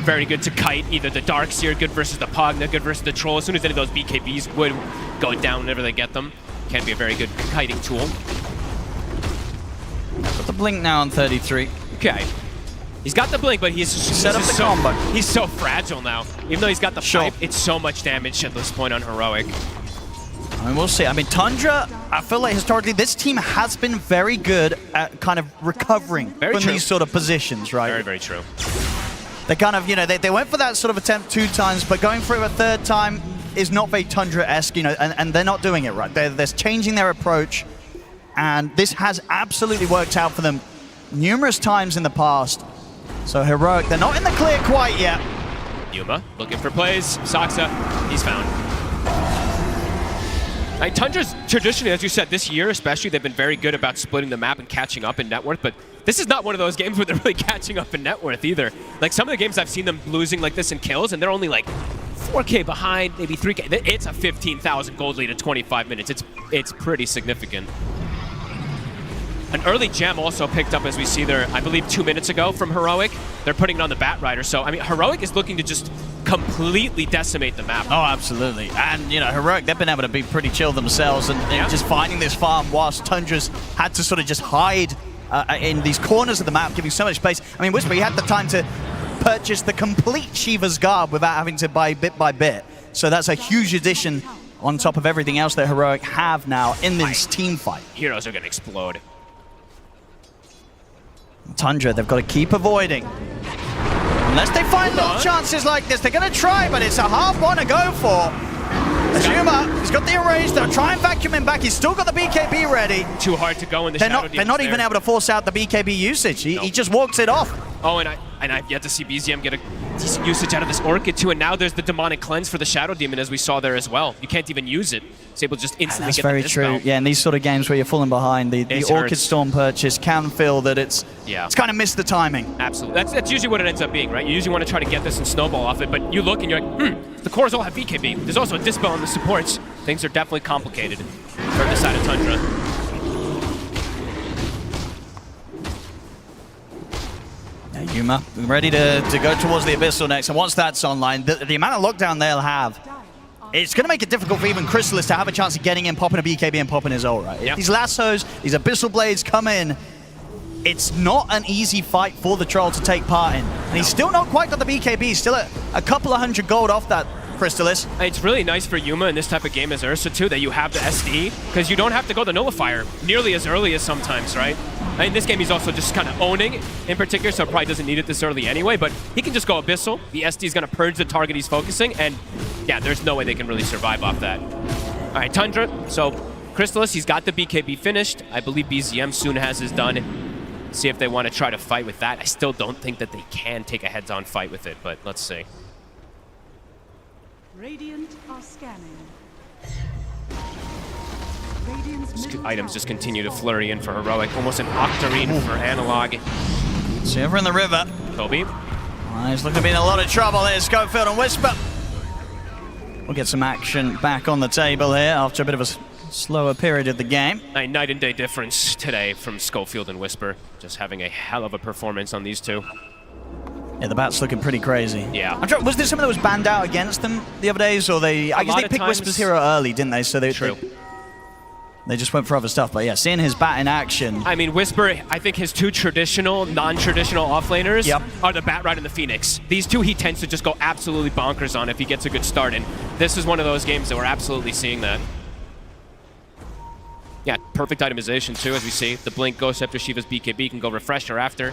Very good to kite either the Darkseer, good versus the Pogna, good versus the Troll. As soon as any of those BKBs would go down whenever they get them, can be a very good kiting tool. Got the blink now on 33. Okay. He's got the blink, but he's set up the combo. He's so fragile now. Even though he's got the pipe, it's so much damage at this point on Heroic. I mean, we'll see. I mean, Tundra, I feel like historically this team has been very good at kind of recovering from these sort of positions, right? Very, very true. They kind of, they went for that sort of attempt 2 times, but going for it a 3rd time is not very Tundra-esque, and they're not doing it right. They're changing their approach, and this has absolutely worked out for them numerous times in the past. So Heroic, they're not in the clear quite yet. Yuma looking for plays. Saksa, he's found. Tundra's traditionally, as you said, this year especially, they've been very good about splitting the map and catching up in net worth, but this is not one of those games where they're really catching up in net worth either. Like some of the games I've seen them losing like this in kills, and they're only like 4K behind, maybe 3K. It's a 15,000 gold lead at 25 minutes. It's pretty significant. An early gem also picked up, as we see there, I believe 2 minutes ago from Heroic. They're putting it on the Bat Rider. So, I mean, Heroic is looking to just completely decimate the map. Oh, absolutely. And, you know, Heroic, they've been able to be pretty chill themselves and just finding this farm whilst Tundra's had to sort of just hide in these corners of the map, giving so much space. I mean, Whisper, he had the time to purchase the complete Shiva's Garb without having to buy bit by bit. So that's a huge addition on top of everything else that Heroic have now in this team fight. Heroes are going to explode. Tundra, they've got to keep avoiding. Unless they find little chances like this, they're going to try, but it's a hard one to go for. Azuma, he's got the erase, they'll try and vacuum him back, he's still got the BKB ready. Too hard to go in the shadow. They're not even able to force out the BKB usage, he just walks it off. Oh, and I've yet to see BZM get a decent usage out of this Orchid too, and now there's the Demonic Cleanse for the Shadow Demon, as we saw there as well. You can't even use it. It's able to just instantly That's get very the true. dispel. Yeah, in these sort of games where you're falling behind, the Orchid Storm purchase can feel that it's kind of missed the timing. Absolutely. That's usually what it ends up being, right? You usually want to try to get this and snowball off it, but you look and you're like, the cores all have BKB. There's also a dispel on the supports. Things are definitely complicated for the side of Tundra. Yuma ready to go towards the Abyssal next, and once that's online, the amount of lockdown they'll have, it's going to make it difficult for even Crystallis to have a chance of getting in, popping a BKB and popping his ult, right? If these lassos, these Abyssal Blades come in, it's not an easy fight for the Troll to take part in. And he's still not quite got the BKB, he's still at a couple of hundred gold off that Crystallis. It's really nice for Yuma in this type of game as Ursa too, that you have the SD, because you don't have to go the Nullifier nearly as early as sometimes, right? In this game, he's also just kind of owning in particular, so probably doesn't need it this early anyway, but he can just go Abyssal. The SD is going to purge the target he's focusing, and yeah, there's no way they can really survive off that. All right, Tundra. So Crystallis, he's got the BKB finished. I believe BZM soon has his done. See if they want to try to fight with that. I still don't think that they can take a heads-on fight with it, but let's see. Radiant are scanning. Items just continue to flurry in for Heroic. Almost an Octarine for Analog. See over in the river. Kobe. He's looking to be in a lot of trouble here, Schofield and Whisper. We'll get some action back on the table here after a bit of a slower period of the game. A night and day difference today from Schofield and Whisper. Just having a hell of a performance on these two. Yeah, the bat's looking pretty crazy. Yeah. I'm trying, was there something that was banned out against them the other days, or they? I guess they picked Whisper's hero early, didn't they? So they just went for other stuff. But yeah, seeing his bat in action. I mean, Whisper, I think his two traditional, non-traditional offlaners are the Bat Ride and the Phoenix. These two he tends to just go absolutely bonkers on if he gets a good start, and this is one of those games that we're absolutely seeing that. Yeah, perfect itemization too, as we see. The Blink goes after Shiva's BKB, can go Refresher after.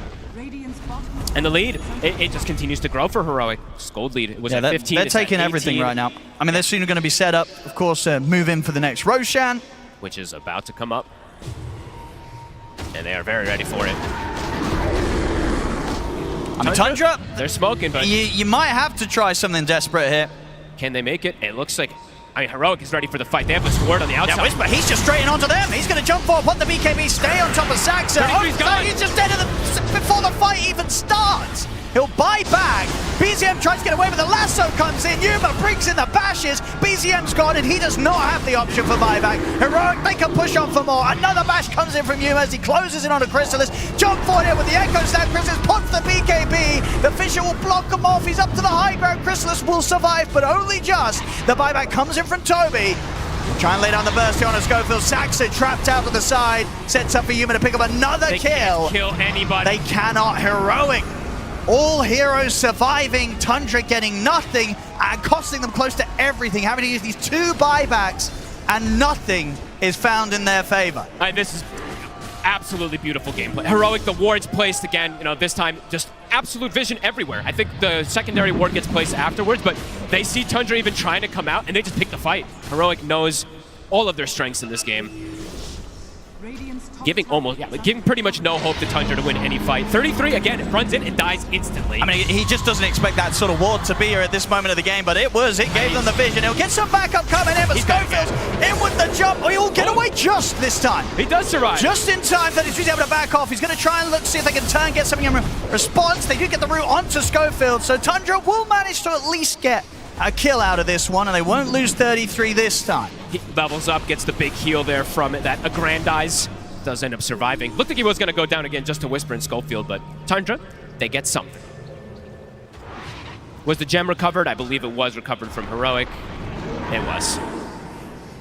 And the lead, it just continues to grow for Heroic. Gold lead, it was at 15. They're taking everything right now. I mean, they're soon going to be set up, of course, to move in for the next Roshan. Which is about to come up. And they are very ready for it. I mean, Tundra, they're smoking, but you might have to try something desperate here. Can they make it? It looks like, I mean, Heroic is ready for the fight. They have the sword on the outside. Yeah, Whisper, he's just straight onto them. He's going to jump forward, put the BKB, stay on top of Saxa. He's just dead before the fight even starts. He'll buy back. BZM tries to get away, but the lasso comes in. Yuma brings in the bashes. BZM's gone, and he does not have the option for buyback. Heroic, they can push on for more. Another bash comes in from Yuma as he closes in on a Crystallis. Jump forward here with the Echo Stab. Crystallis puts the BKB. The Fisher will block him off. He's up to the high ground. Crystallis will survive, but only just. The buyback comes in from Toby. Try and lay down the burst here on a Schofield. Saxon trapped out to the side. Sets up for Yuma to pick up another kill. They can't kill anybody. They cannot. Heroic. All heroes surviving, Tundra getting nothing and costing them close to everything, having to use these two buybacks, and nothing is found in their favor. This is absolutely beautiful gameplay. Heroic, the ward's placed again, you know, this time just absolute vision everywhere. I think the secondary ward gets placed afterwards, but they see Tundra even trying to come out, and they just pick the fight. Heroic knows all of their strengths in this game. Radiant's giving pretty much no hope to Tundra to win any fight. 33, again, it runs in and dies instantly. I mean, he just doesn't expect that sort of ward to be here at this moment of the game, but it gave them the vision. He'll get some backup coming in, but Schofield's in with the jump. He'll get away just this time. He does survive. Just in time that he's able to back off. He's going to try and look to see if they can turn, get something in response. They do get the route onto Schofield, so Tundra will manage to at least get a kill out of this one, and they won't lose 33 this time. He levels up, gets the big heal there from it, that aggrandize. Does end up surviving. Looked like he was going to go down again just to Whisper in Schofield, but Tundra, they get something. Was the gem recovered? I believe it was recovered from Heroic. It was.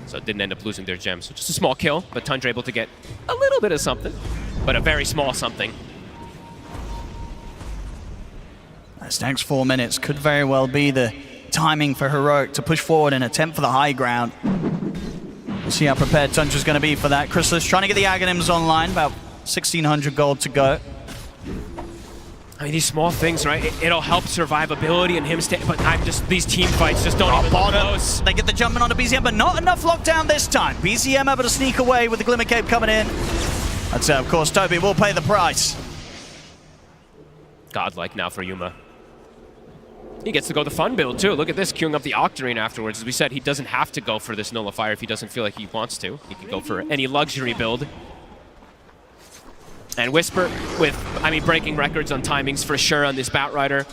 So it didn't end up losing their gem. So just a small kill, but Tundra able to get a little bit of something, but a very small something. This next 4 minutes could very well be the timing for Heroic to push forward and attempt for the high ground. We'll see how prepared Tundra's going to be for that. Chrysalis trying to get the Aghanims online, about 1,600 gold to go. I mean, these small things, right? It'll help survivability and him stay, but these team fights just don't even look close. They get the jumping onto BZM, but not enough lockdown this time. BZM able to sneak away with the Glimmer Cape coming in. I'd say, of course, Toby will pay the price. Godlike now for Yuma. He gets to go the fun build, too. Look at this, queuing up the Octarine afterwards. As we said, he doesn't have to go for this Nullifier if he doesn't feel like he wants to. He can go for any luxury build. And Whisper with, breaking records on timings for sure on this Batrider.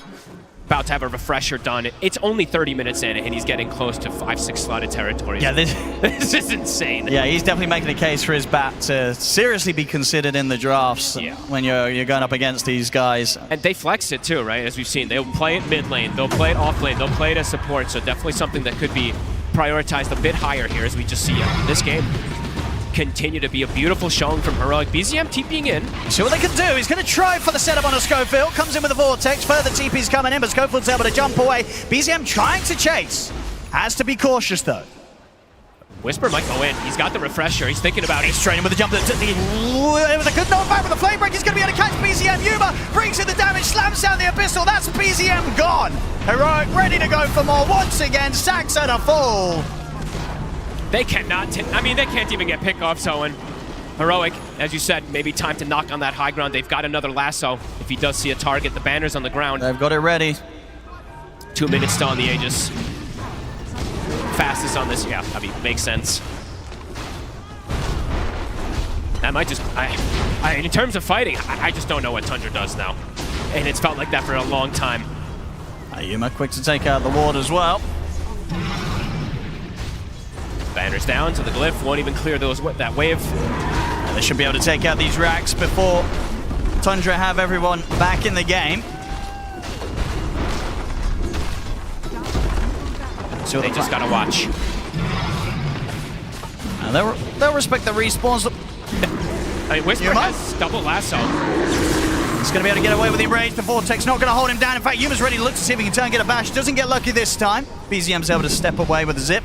About to have a refresher done. It's only 30 minutes in, and he's getting close to 5-6 slotted territories. Yeah, this is insane. Yeah, he's definitely making a case for his bat to seriously be considered in the drafts when you're going up against these guys. And they flex it too, right? As we've seen, they'll play it mid lane, they'll play it off lane, they'll play it as support. So definitely something that could be prioritized a bit higher here, as we just see this game continue to be a beautiful showing from Heroic. BZM TPing in. See what they can do. He's going to try for the setup on a Schofield. Comes in with a Vortex. Further TP's coming in, but Schofield's able to jump away. BZM trying to chase. Has to be cautious, though. Whisper might go in. He's got the refresher. He's thinking about it. He's training with the jump. It was a good knockback with the flame break. He's going to be able to catch BZM. Yuma brings in the damage, slams down the Abyssal. That's BZM gone. Heroic ready to go for more once again. Sacks at a full. They cannot, they can't even get pickoffs, Owen. Heroic, as you said, maybe time to knock on that high ground. They've got another lasso. If he does see a target, the banner's on the ground. They've got it ready. 2 minutes still on the Aegis. Fastest on this, makes sense. That might just, in terms of fighting, I just don't know what Tundra does now. And it's felt like that for a long time. Yuma quick to take out the ward as well. Banner's down, so the glyph won't even clear that wave. And they should be able to take out these racks before Tundra have everyone back in the game. So they just gotta watch. And they'll respect the respawns. Whisper has double lasso. He's going to be able to get away with the enrage. The Vortex not going to hold him down. In fact, Yuma's ready to look to see if he can turn and get a bash. Doesn't get lucky this time. BZM's able to step away with a zip.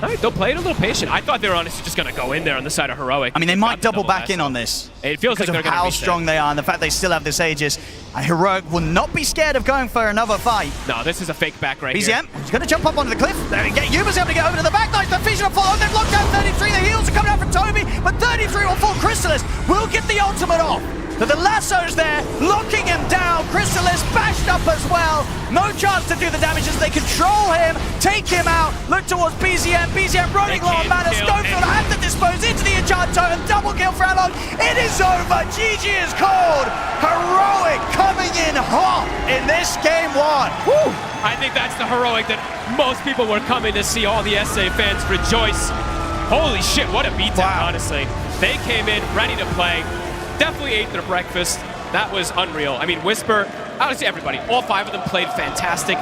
All right, they'll play it a little patient. I thought they were honestly just going to go in there on the side of Heroic. I mean, they might double back in on this. It feels like they're going to how strong they are and the fact they still have this Aegis. Heroic will not be scared of going for another fight. No, this is a fake back right here. BZM, he's going to jump up onto the cliff. There we go. Yuma's able to get over to the back. Nice, the vision of follow. They've locked down 33. The heals are coming out from Toby, but 33 will fall. Chrysalis will get the ultimate off. But the lasso's there, locking him down. Chrysalis bashed up as well. No chance to do the damage as they control him, take him out, look towards BZM. BZM running low on mana. Schofield had to dispose into the Enchant Totem. Double kill for Alon. It is over. GG is called. Heroic coming in hot in this game one. Woo! I think that's the Heroic that most people were coming to see. All the SA fans rejoice. Holy shit, what a beatdown, honestly. They came in ready to play. Definitely ate their breakfast. That was unreal. I mean, Whisper, honestly, everybody, all 5 of them played fantastic.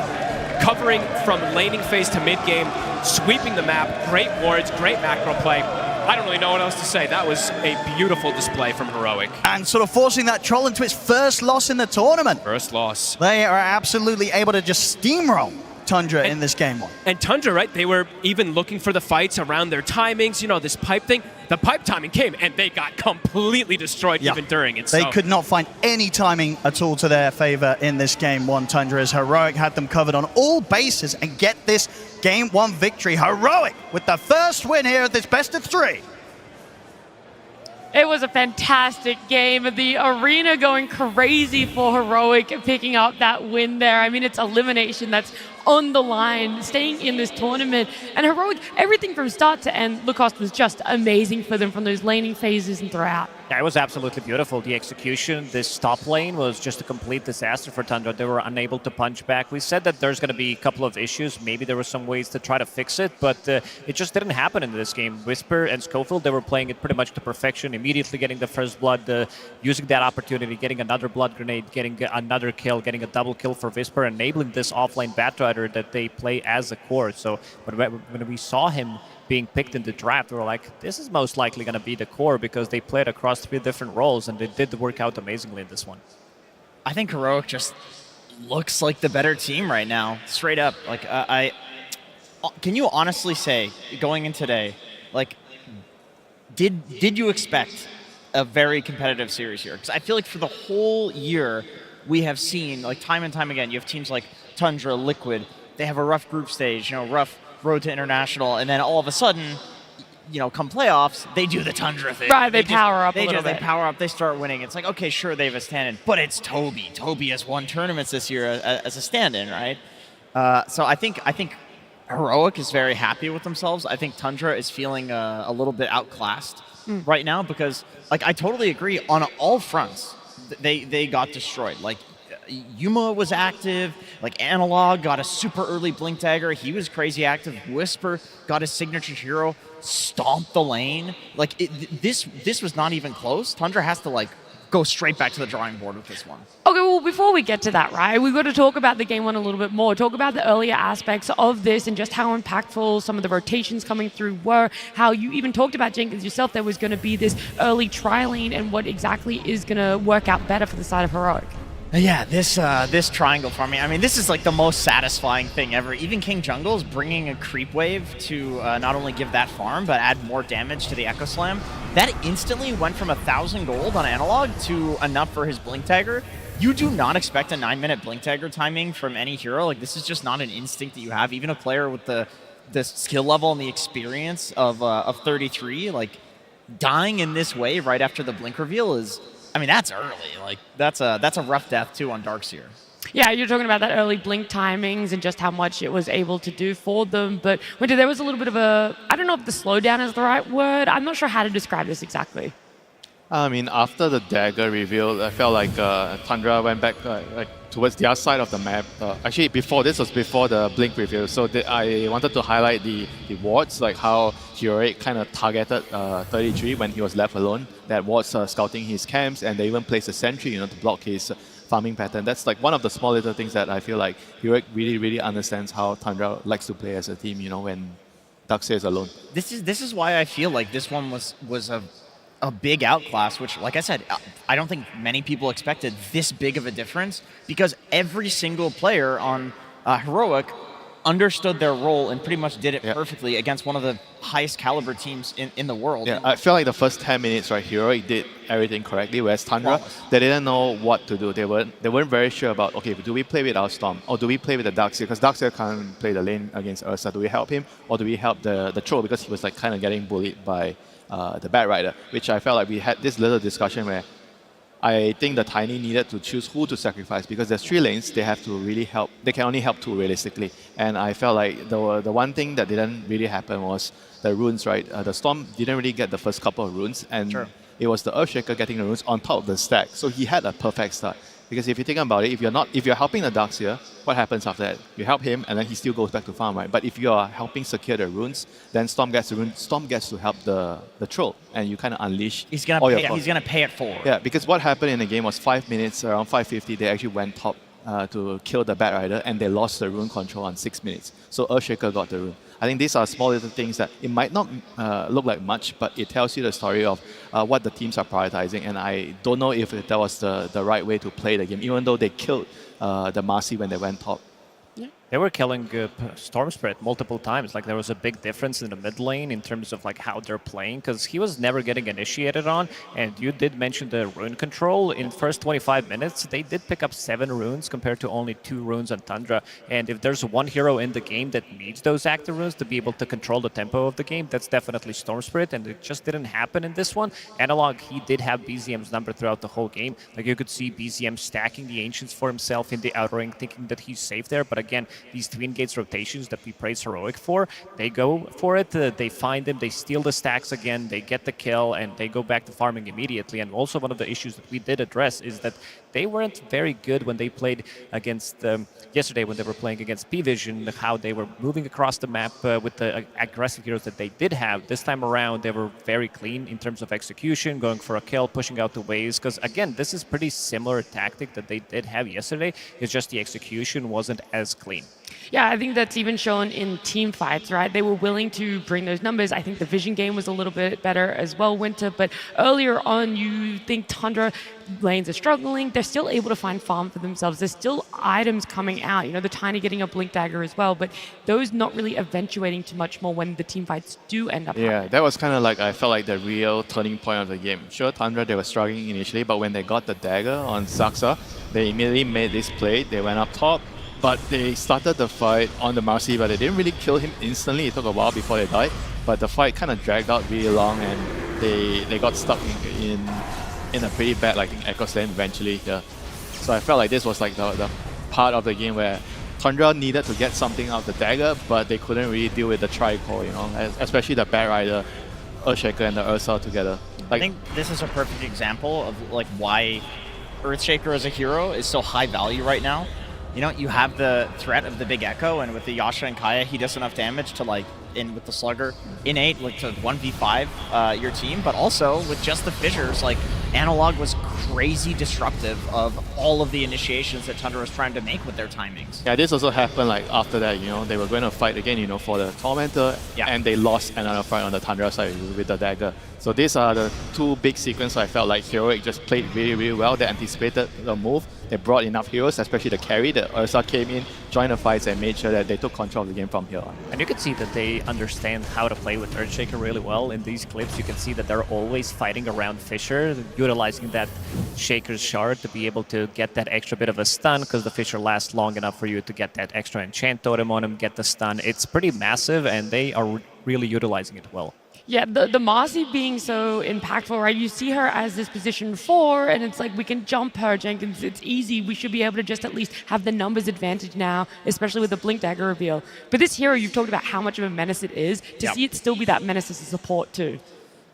Covering from laning phase to mid-game, sweeping the map, great wards, great macro play. I don't really know what else to say. That was a beautiful display from Heroic. And sort of forcing that troll into its first loss in the tournament. First loss. They are absolutely able to just steamroll Tundra in this game one. And Tundra, right, they were even looking for the fights around their timings, you know, this pipe thing. The pipe timing came, and they got completely destroyed even during it. They could not find any timing at all to their favor in this game one. Tundra, as Heroic had them covered on all bases and get this game one victory. Heroic with the first win here at this best of 3. It was a fantastic game. The arena going crazy for Heroic, picking up that win there. I mean, it's elimination that's on the line, staying in this tournament. And Heroic, everything from start to end, Lacoste was just amazing for them from those laning phases and throughout. Yeah, it was absolutely beautiful. The execution, this top lane was just a complete disaster for Tundra. They were unable to punch back. We said that there's going to be a couple of issues. Maybe there were some ways to try to fix it, but it just didn't happen in this game. Whisper and Schofield, they were playing it pretty much to perfection, immediately getting the first blood, using that opportunity, getting another blood grenade, getting another kill, getting a double kill for Whisper, enabling this offlane Batrider that they play as a core. So when we saw him being picked in the draft, we were like, this is most likely going to be the core because they played across 3 different roles and they did work out amazingly in this one. I think Heroic just looks like the better team right now, straight up. Like, can you honestly say, going in today, like, did you expect a very competitive series here? Because I feel like for the whole year, we have seen, like, time and time again, you have teams like Tundra, Liquid, they have a rough group stage, you know, rough road to international, and then all of a sudden, you know, come playoffs, they do the Tundra thing. Right, they power up a little bit. They power up, they start winning. It's like, okay, sure, they have a stand-in, but it's Toby. Toby has won tournaments this year as a stand-in, right? So I think Heroic is very happy with themselves. I think Tundra is feeling a little bit outclassed right now because, like, I totally agree on all fronts. They got destroyed. Like, Yuma was active, like Analog got a super early Blink Dagger, he was crazy active, Whisper got a signature hero, stomped the lane. Like, this was not even close. Tundra has to, like, go straight back to the drawing board with this one. Okay, well, before we get to that, right, we've got to talk about the game one a little bit more, talk about the earlier aspects of this and just how impactful some of the rotations coming through were, how you even talked about, Jenkins, yourself, there was going to be this early trialing and what exactly is going to work out better for the side of Heroic. Yeah, this triangle for me, I mean, this is like the most satisfying thing ever. Even King Jungle is bringing a creep wave to not only give that farm, but add more damage to the Echo Slam. That instantly went from 1,000 gold on Analog to enough for his Blink Dagger. You do not expect a 9-minute Blink Dagger timing from any hero. Like, this is just not an instinct that you have. Even a player with the skill level and the experience of 33, like, dying in this way right after the Blink reveal is... I mean, that's early. Like, that's a rough death, too, on Darkseer. Yeah, you're talking about that early Blink timings and just how much it was able to do for them. But, Winter, there was a little bit of a... I don't know if the slowdown is the right word. I'm not sure how to describe this exactly. I mean, after the dagger reveal, I felt like Tundra went back towards the other side of the map. Actually, before the Blink reveal, so I wanted to highlight the wards, like how Heroic kind of targeted 33 when he was left alone. That was scouting his camps, and they even placed a sentry, to block his farming pattern. That's like one of the small little things that I feel like Heroic really, really understands how Tundra likes to play as a team. When Darkseer is alone. This is why I feel like this one was a big outclass, which, like I said, I don't think many people expected this big of a difference because every single player on Heroic understood their role and pretty much did it perfectly against one of the highest caliber teams in the world. Yeah, I feel like the first 10 minutes, right, Heroic did everything correctly, whereas Tundra, they didn't know what to do. They weren't very sure about, okay, do we play with our Storm or do we play with the Darkseer? Because Darkseer can't play the lane against Ursa. Do we help him or do we help the troll because he was like kind of getting bullied by the Batrider, which I felt like we had this little discussion where I think the Tiny needed to choose who to sacrifice because there's 3 lanes, they have to really help. They can only help 2 realistically. And I felt like the one thing that didn't really happen was the runes, right? The Storm didn't really get the first couple of runes, and it was the Earthshaker getting the runes on top of the stack. So he had a perfect start. Because if you think about it, if you're helping the Darkseer, what happens after that? You help him, and then he still goes back to farm, right? But if you are helping secure the runes, then Storm gets the runes. Storm gets to help the troll, and you kind of unleash. He's gonna pay it forward. Yeah, because what happened in the game was 5 minutes, around 5:50, they actually went top to kill the Batrider, and they lost the rune control on 6 minutes. So Earthshaker got the rune. I think these are small little things that it might not look like much, but it tells you the story of what the teams are prioritizing. And I don't know if that was the right way to play the game, even though they killed the Marcy when they went top. They were killing Storm Spirit multiple times. Like there was a big difference in the mid lane in terms of like how they're playing, because he was never getting initiated on. And you did mention the rune control. In first 25 minutes, they did pick up 7 runes compared to only 2 runes on Tundra. And if there's one hero in the game that needs those active runes to be able to control the tempo of the game, that's definitely Storm Spirit, and it just didn't happen in this one. Analog, he did have BZM's number throughout the whole game. Like you could see BZM stacking the Ancients for himself in the outer ring, thinking that he's safe there. But again, these Twin Gates rotations that we praise Heroic for, they go for it, they find him, they steal the stacks again, they get the kill, and they go back to farming immediately. And also one of the issues that we did address is that they weren't very good when they played against, yesterday when they were playing against P-Vision, how they were moving across the map with the aggressive heroes that they did have. This time around, they were very clean in terms of execution, going for a kill, pushing out the waves, because again, this is pretty similar tactic that they did have yesterday, it's just the execution wasn't as clean. Yeah, I think that's even shown in team fights, right? They were willing to bring those numbers. I think the vision game was a little bit better as well, Winter, but earlier on, you think Tundra lanes are struggling. They're still able to find farm for themselves. There's still items coming out. You know, the Tiny getting a Blink Dagger as well, but those not really eventuating to much more when the team fights do end up happening. That was kind of like, I felt like the real turning point of the game. Sure, Tundra, they were struggling initially, but when they got the dagger on Saksa, they immediately made this play. They went up top, but they started the fight on the Marcy, but they didn't really kill him instantly. It took a while before they died, but the fight kind of dragged out really long, and they got stuck in a pretty bad Echo's lane eventually. Yeah. So I felt like this was like the part of the game where Tundra needed to get something out of the dagger, but they couldn't really deal with the tri-core, you know, especially the Bat Rider, Earthshaker, and the Ursa together. I think this is a perfect example of like why Earthshaker as a hero is so high value right now. You know, you have the threat of the big Echo, and with the Yasha and Kaya, he does enough damage to with the Slugger, innate, to 1v5 your team, but also with just the fissures, Analog was crazy disruptive of all of the initiations that Tundra was trying to make with their timings. Yeah, this also happened after that, you know, they were going to fight again, you know, for the Tormentor, and they lost another fight on the Tundra side with the dagger. So these are the 2 big sequences I felt like Heroic just played really, really well. They anticipated the move. They brought enough heroes, especially the carry. The Ursa came in, joined the fights, and made sure that they took control of the game from here on. And you can see that they understand how to play with Earthshaker really well. In these clips, you can see that they're always fighting around Fissure, utilizing that Shaker's shard to be able to get that extra bit of a stun, because the Fissure lasts long enough for you to get that extra enchant totem on him, get the stun. It's pretty massive, and they are really utilizing it well. Yeah, the Marcy being so impactful, right? You see her as this position 4, and it's like, we can jump her, Jenkins. It's easy. We should be able to just at least have the numbers advantage now, especially with the Blink Dagger reveal. But this hero, you've talked about how much of a menace it is. To see it still be that menace as a support too.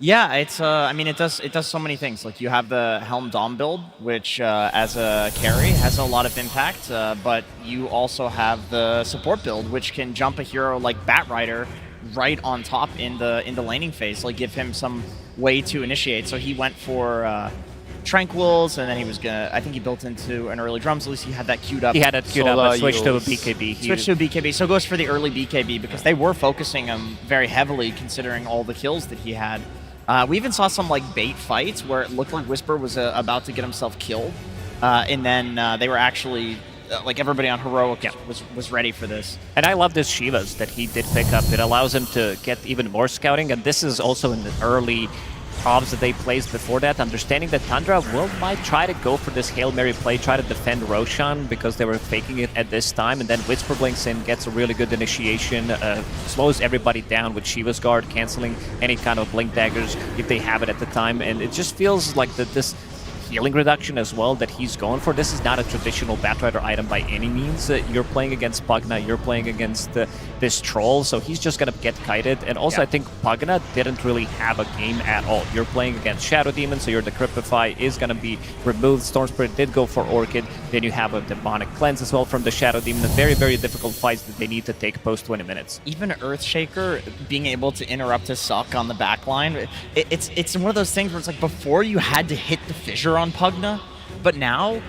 Yeah, it's I mean, it does so many things. Like, you have the Helm Dom build, which as a carry has a lot of impact, but you also have the support build, which can jump a hero like Bat Rider right on top in the laning phase, give him some way to initiate. So he went for Tranquils, and then he was gonna, I think he built into an early drums. At least he had that queued up. He had it queued up, but switched to a BKB. Switched to a BKB, so goes for the early BKB, because they were focusing him very heavily considering all the kills that he had. We even saw some bait fights where it looked like Whisper was about to get himself killed, and then they were actually everybody on Heroic was ready for this. And I love this Shivas that he did pick up. It allows him to get even more scouting, and this is also in the early obs that they placed before that, understanding that Tundra might try to go for this Hail Mary play, try to defend Roshan, because they were faking it at this time, and then Whisper blinks in, gets a really good initiation, slows everybody down with Shiva's Guard, canceling any kind of Blink Daggers if they have it at the time, and it just feels like this healing reduction as well that he's going for. This is not a traditional Batrider item by any means. You're playing against Pugna, you're playing against this Troll, so he's just going to get kited. And also I think Pugna didn't really have a game at all. You're playing against Shadow Demon, so your Decryptify is going to be removed. Storm Spirit did go for Orchid. Then you have a Demonic Cleanse as well from the Shadow Demon. Very, very difficult fights that they need to take post 20 minutes. Even Earthshaker being able to interrupt his suck on the backline, it's one of those things where it's before you had to hit the fissure on Pugna, but now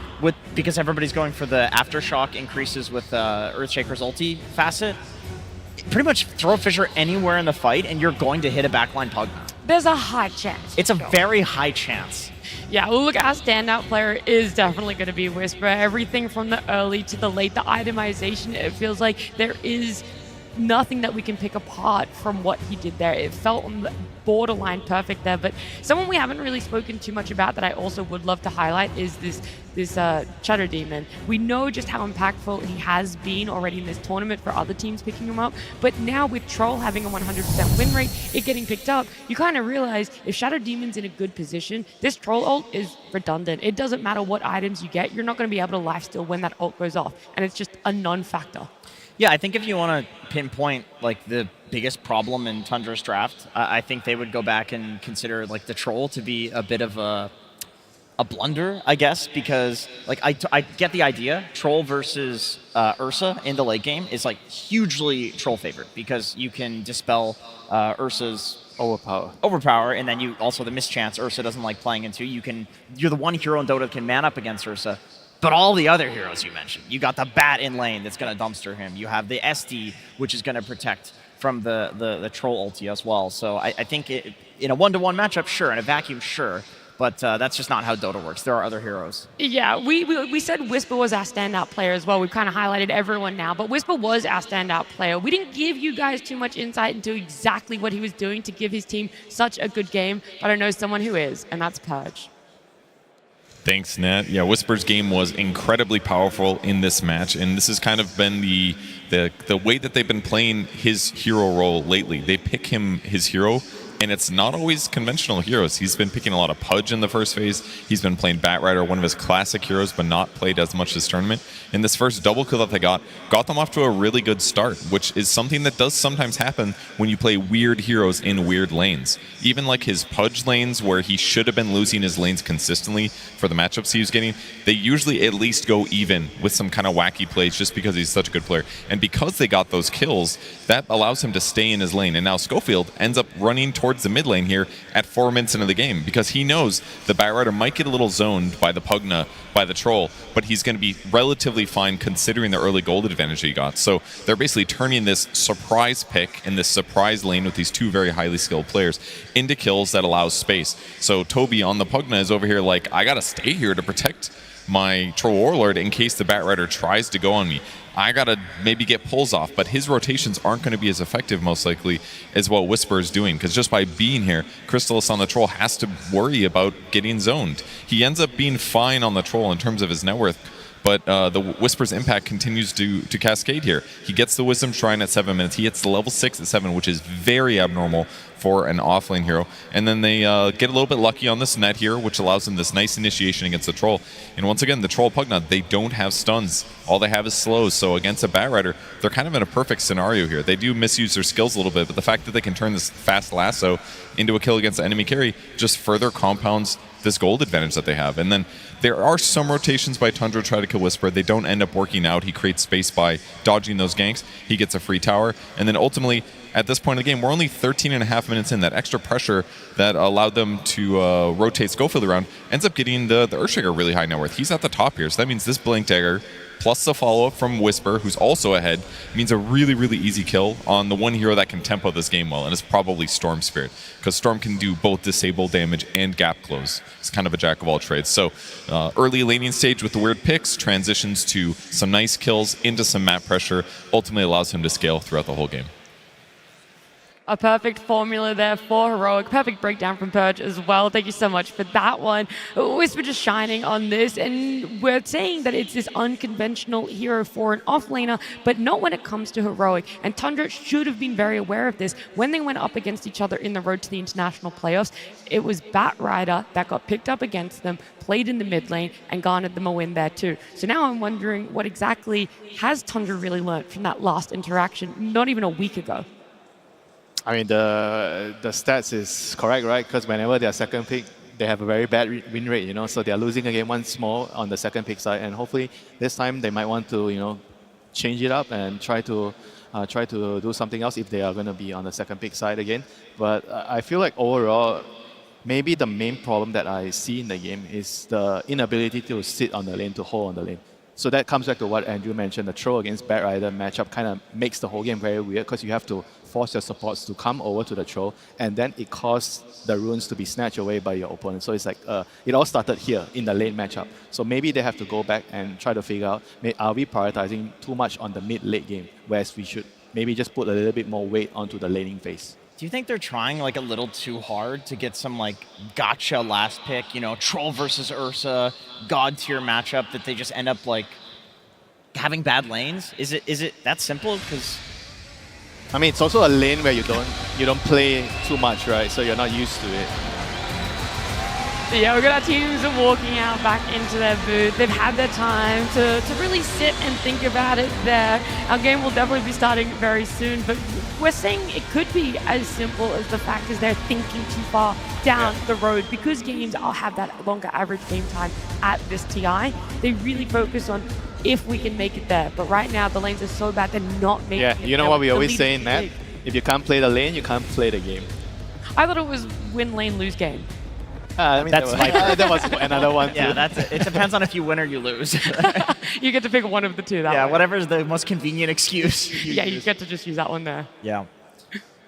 because everybody's going for the aftershock increases with Earthshaker's ulti facet, pretty much throw a fissure anywhere in the fight and you're going to hit a backline Pugna. There's a high chance. It's a very high chance. Yeah, well, look, our standout player is definitely going to be Whisper. Everything from the early to the late, the itemization, it feels like there is nothing that we can pick apart from what he did there. It felt on the borderline perfect there, but someone we haven't really spoken too much about that I also would love to highlight is this Shadow Demon. We know just how impactful he has been already in this tournament for other teams picking him up, but now with Troll having a 100% win rate, it getting picked up, you kind of realize if Shadow Demon's in a good position, this Troll ult is redundant. It doesn't matter what items you get, you're not going to be able to lifesteal when that ult goes off, and it's just a non-factor. Yeah, I think if you want to pinpoint like the biggest problem in Tundra's draft, I think they would go back and consider like the Troll to be a bit of a blunder, I guess, because like I get the idea. Troll versus Ursa in the late game is like hugely Troll favored because you can dispel Ursa's overpower, and then you also the mischance Ursa doesn't like playing into. You're the one hero in Dota that can man up against Ursa. But all the other heroes you mentioned, you got the Bat in lane that's going to dumpster him. You have the SD, which is going to protect from the Troll ulti as well. So I think in a one-to-one matchup, sure. In a vacuum, sure. But that's just not how Dota works. There are other heroes. Yeah, we said Whisper was our standout player as well. We've kind of highlighted everyone now, but Whisper was our standout player. We didn't give you guys too much insight into exactly what he was doing to give his team such a good game, but I know someone who is, and that's Purge. Thanks, Nat. Yeah, Whisper's game was incredibly powerful in this match, and this has kind of been the way that they've been playing his hero role lately. They pick him his hero, and it's not always conventional heroes. He's been picking a lot of Pudge in the first phase. He's been playing Batrider, one of his classic heroes, but not played as much this tournament. And this first double kill that they got them off to a really good start, which is something that does sometimes happen when you play weird heroes in weird lanes. Even like his Pudge lanes, where he should have been losing his lanes consistently for the matchups he was getting, they usually at least go even with some kind of wacky plays just because he's such a good player. And because they got those kills, that allows him to stay in his lane. And now Schofield ends up running towards the mid lane here at 4 minutes into the game because he knows the Batrider might get a little zoned by the Pugna, by the Troll, but he's going to be relatively fine considering the early gold advantage he got. So they're basically turning this surprise pick in this surprise lane with these two very highly skilled players into kills that allows space. So Toby on the Pugna is over here like, I got to stay here to protect my Troll Warlord in case the Batrider tries to go on me. I gotta maybe get pulls off, but his rotations aren't going to be as effective most likely as what Whisper is doing, because just by being here, Crystallis on the Troll has to worry about getting zoned. He ends up being fine on the Troll in terms of his net worth, but the Whisper's impact continues to cascade here. He gets the Wisdom Shrine at 7 minutes. He hits the level 6 at 7, which is very abnormal for an offlane hero. And then they get a little bit lucky on this net here, which allows them this nice initiation against the Troll. And once again, the Troll Pugna, they don't have stuns. All they have is slows. So against a Batrider, they're kind of in a perfect scenario here. They do misuse their skills a little bit, but the fact that they can turn this fast lasso into a kill against the enemy carry just further compounds this gold advantage that they have. And then there are some rotations by Tundra to try to kill Whisper. They don't end up working out. He creates space by dodging those ganks. He gets a free tower. And then ultimately, at this point in the game, we're only 13 and a half minutes in. That extra pressure that allowed them to rotate Schofield around ends up getting the Earthshaker really high net worth. He's at the top here, so that means this Blink Dagger plus the follow-up from Whisper, who's also ahead, means a really, really easy kill on the one hero that can tempo this game well, and it's probably Storm Spirit, because Storm can do both disable damage and gap close. It's kind of a jack of all trades. So early laning stage with the weird picks transitions to some nice kills into some map pressure, ultimately allows him to scale throughout the whole game. A perfect formula there for Heroic. Perfect breakdown from Purge as well. Thank you so much for that one. Whisper just shining on this, and we're saying that it's this unconventional hero for an offlaner, but not when it comes to Heroic. And Tundra should have been very aware of this. When they went up against each other in the road to the international playoffs, it was Batrider that got picked up against them, played in the mid lane, and garnered them a win there too. So now I'm wondering, what exactly has Tundra really learned from that last interaction, not even a week ago? I mean, the stats is correct, right? Because whenever they're second pick, they have a very bad win rate, so they're losing a game once more on the second pick side, and hopefully this time they might want to, change it up and try to do something else if they are going to be on the second pick side again. But I feel like overall, maybe the main problem that I see in the game is the inability to sit on the lane, to hold on the lane. So that comes back to what Andrew mentioned. The Troll against Batrider matchup kind of makes the whole game very weird because you have to force your supports to come over to the Troll, and then it causes the runes to be snatched away by your opponent. So it's like, it all started here in the lane matchup. So maybe they have to go back and try to figure out, are we prioritizing too much on the mid-late game, whereas we should maybe just put a little bit more weight onto the laning phase. Do you think they're trying like a little too hard to get some like gotcha last pick, you know, Troll versus Ursa, god tier matchup that they just end up like having bad lanes? Is it that simple? Because I mean, it's also a lane where you don't play too much, right? So you're not used to it. So yeah, we've got our teams walking out back into their booth. They've had their time to really sit and think about it there. Our game will definitely be starting very soon, but we're saying it could be as simple as the fact is they're thinking too far down the road. Because games will have that longer average game time at this TI, they really focus on if we can make it there. But right now, the lanes are so bad, they're not making it. Yeah, you know what we always say in that? If you can't play the lane, you can't play the game. I thought it was win lane, lose game. I mean, That's that was another one too. yeah, it depends on if you win or you lose. You get to pick one of the two. Yeah, way. whatever's the most convenient excuse. Yeah, you get to just use that one there. Yeah.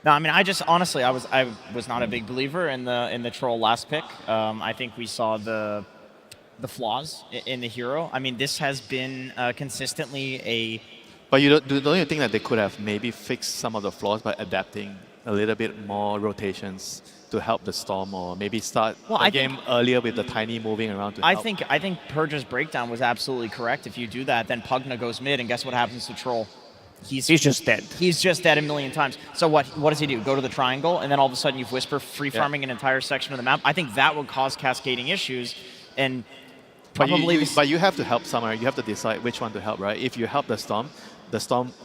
No, I mean, I just honestly, I was not a big believer in the Troll last pick. I think we saw the flaws in the hero. I mean, this has been consistently a. But don't you think that they could have maybe fixed some of the flaws by adapting a little bit more rotations to help the Storm, or maybe start the game earlier with the Tiny moving around to help? I think Purge's breakdown was absolutely correct. If you do that, then Pugna goes mid, and guess what happens to Troll? He's just dead. He's just dead a million times. So what does he do? Go to the triangle, and then all of a sudden you've Whisper free farming an entire section of the map? I think that would cause cascading issues, and probably... But you have to help somewhere. You have to decide which one to help, right? If you help the Storm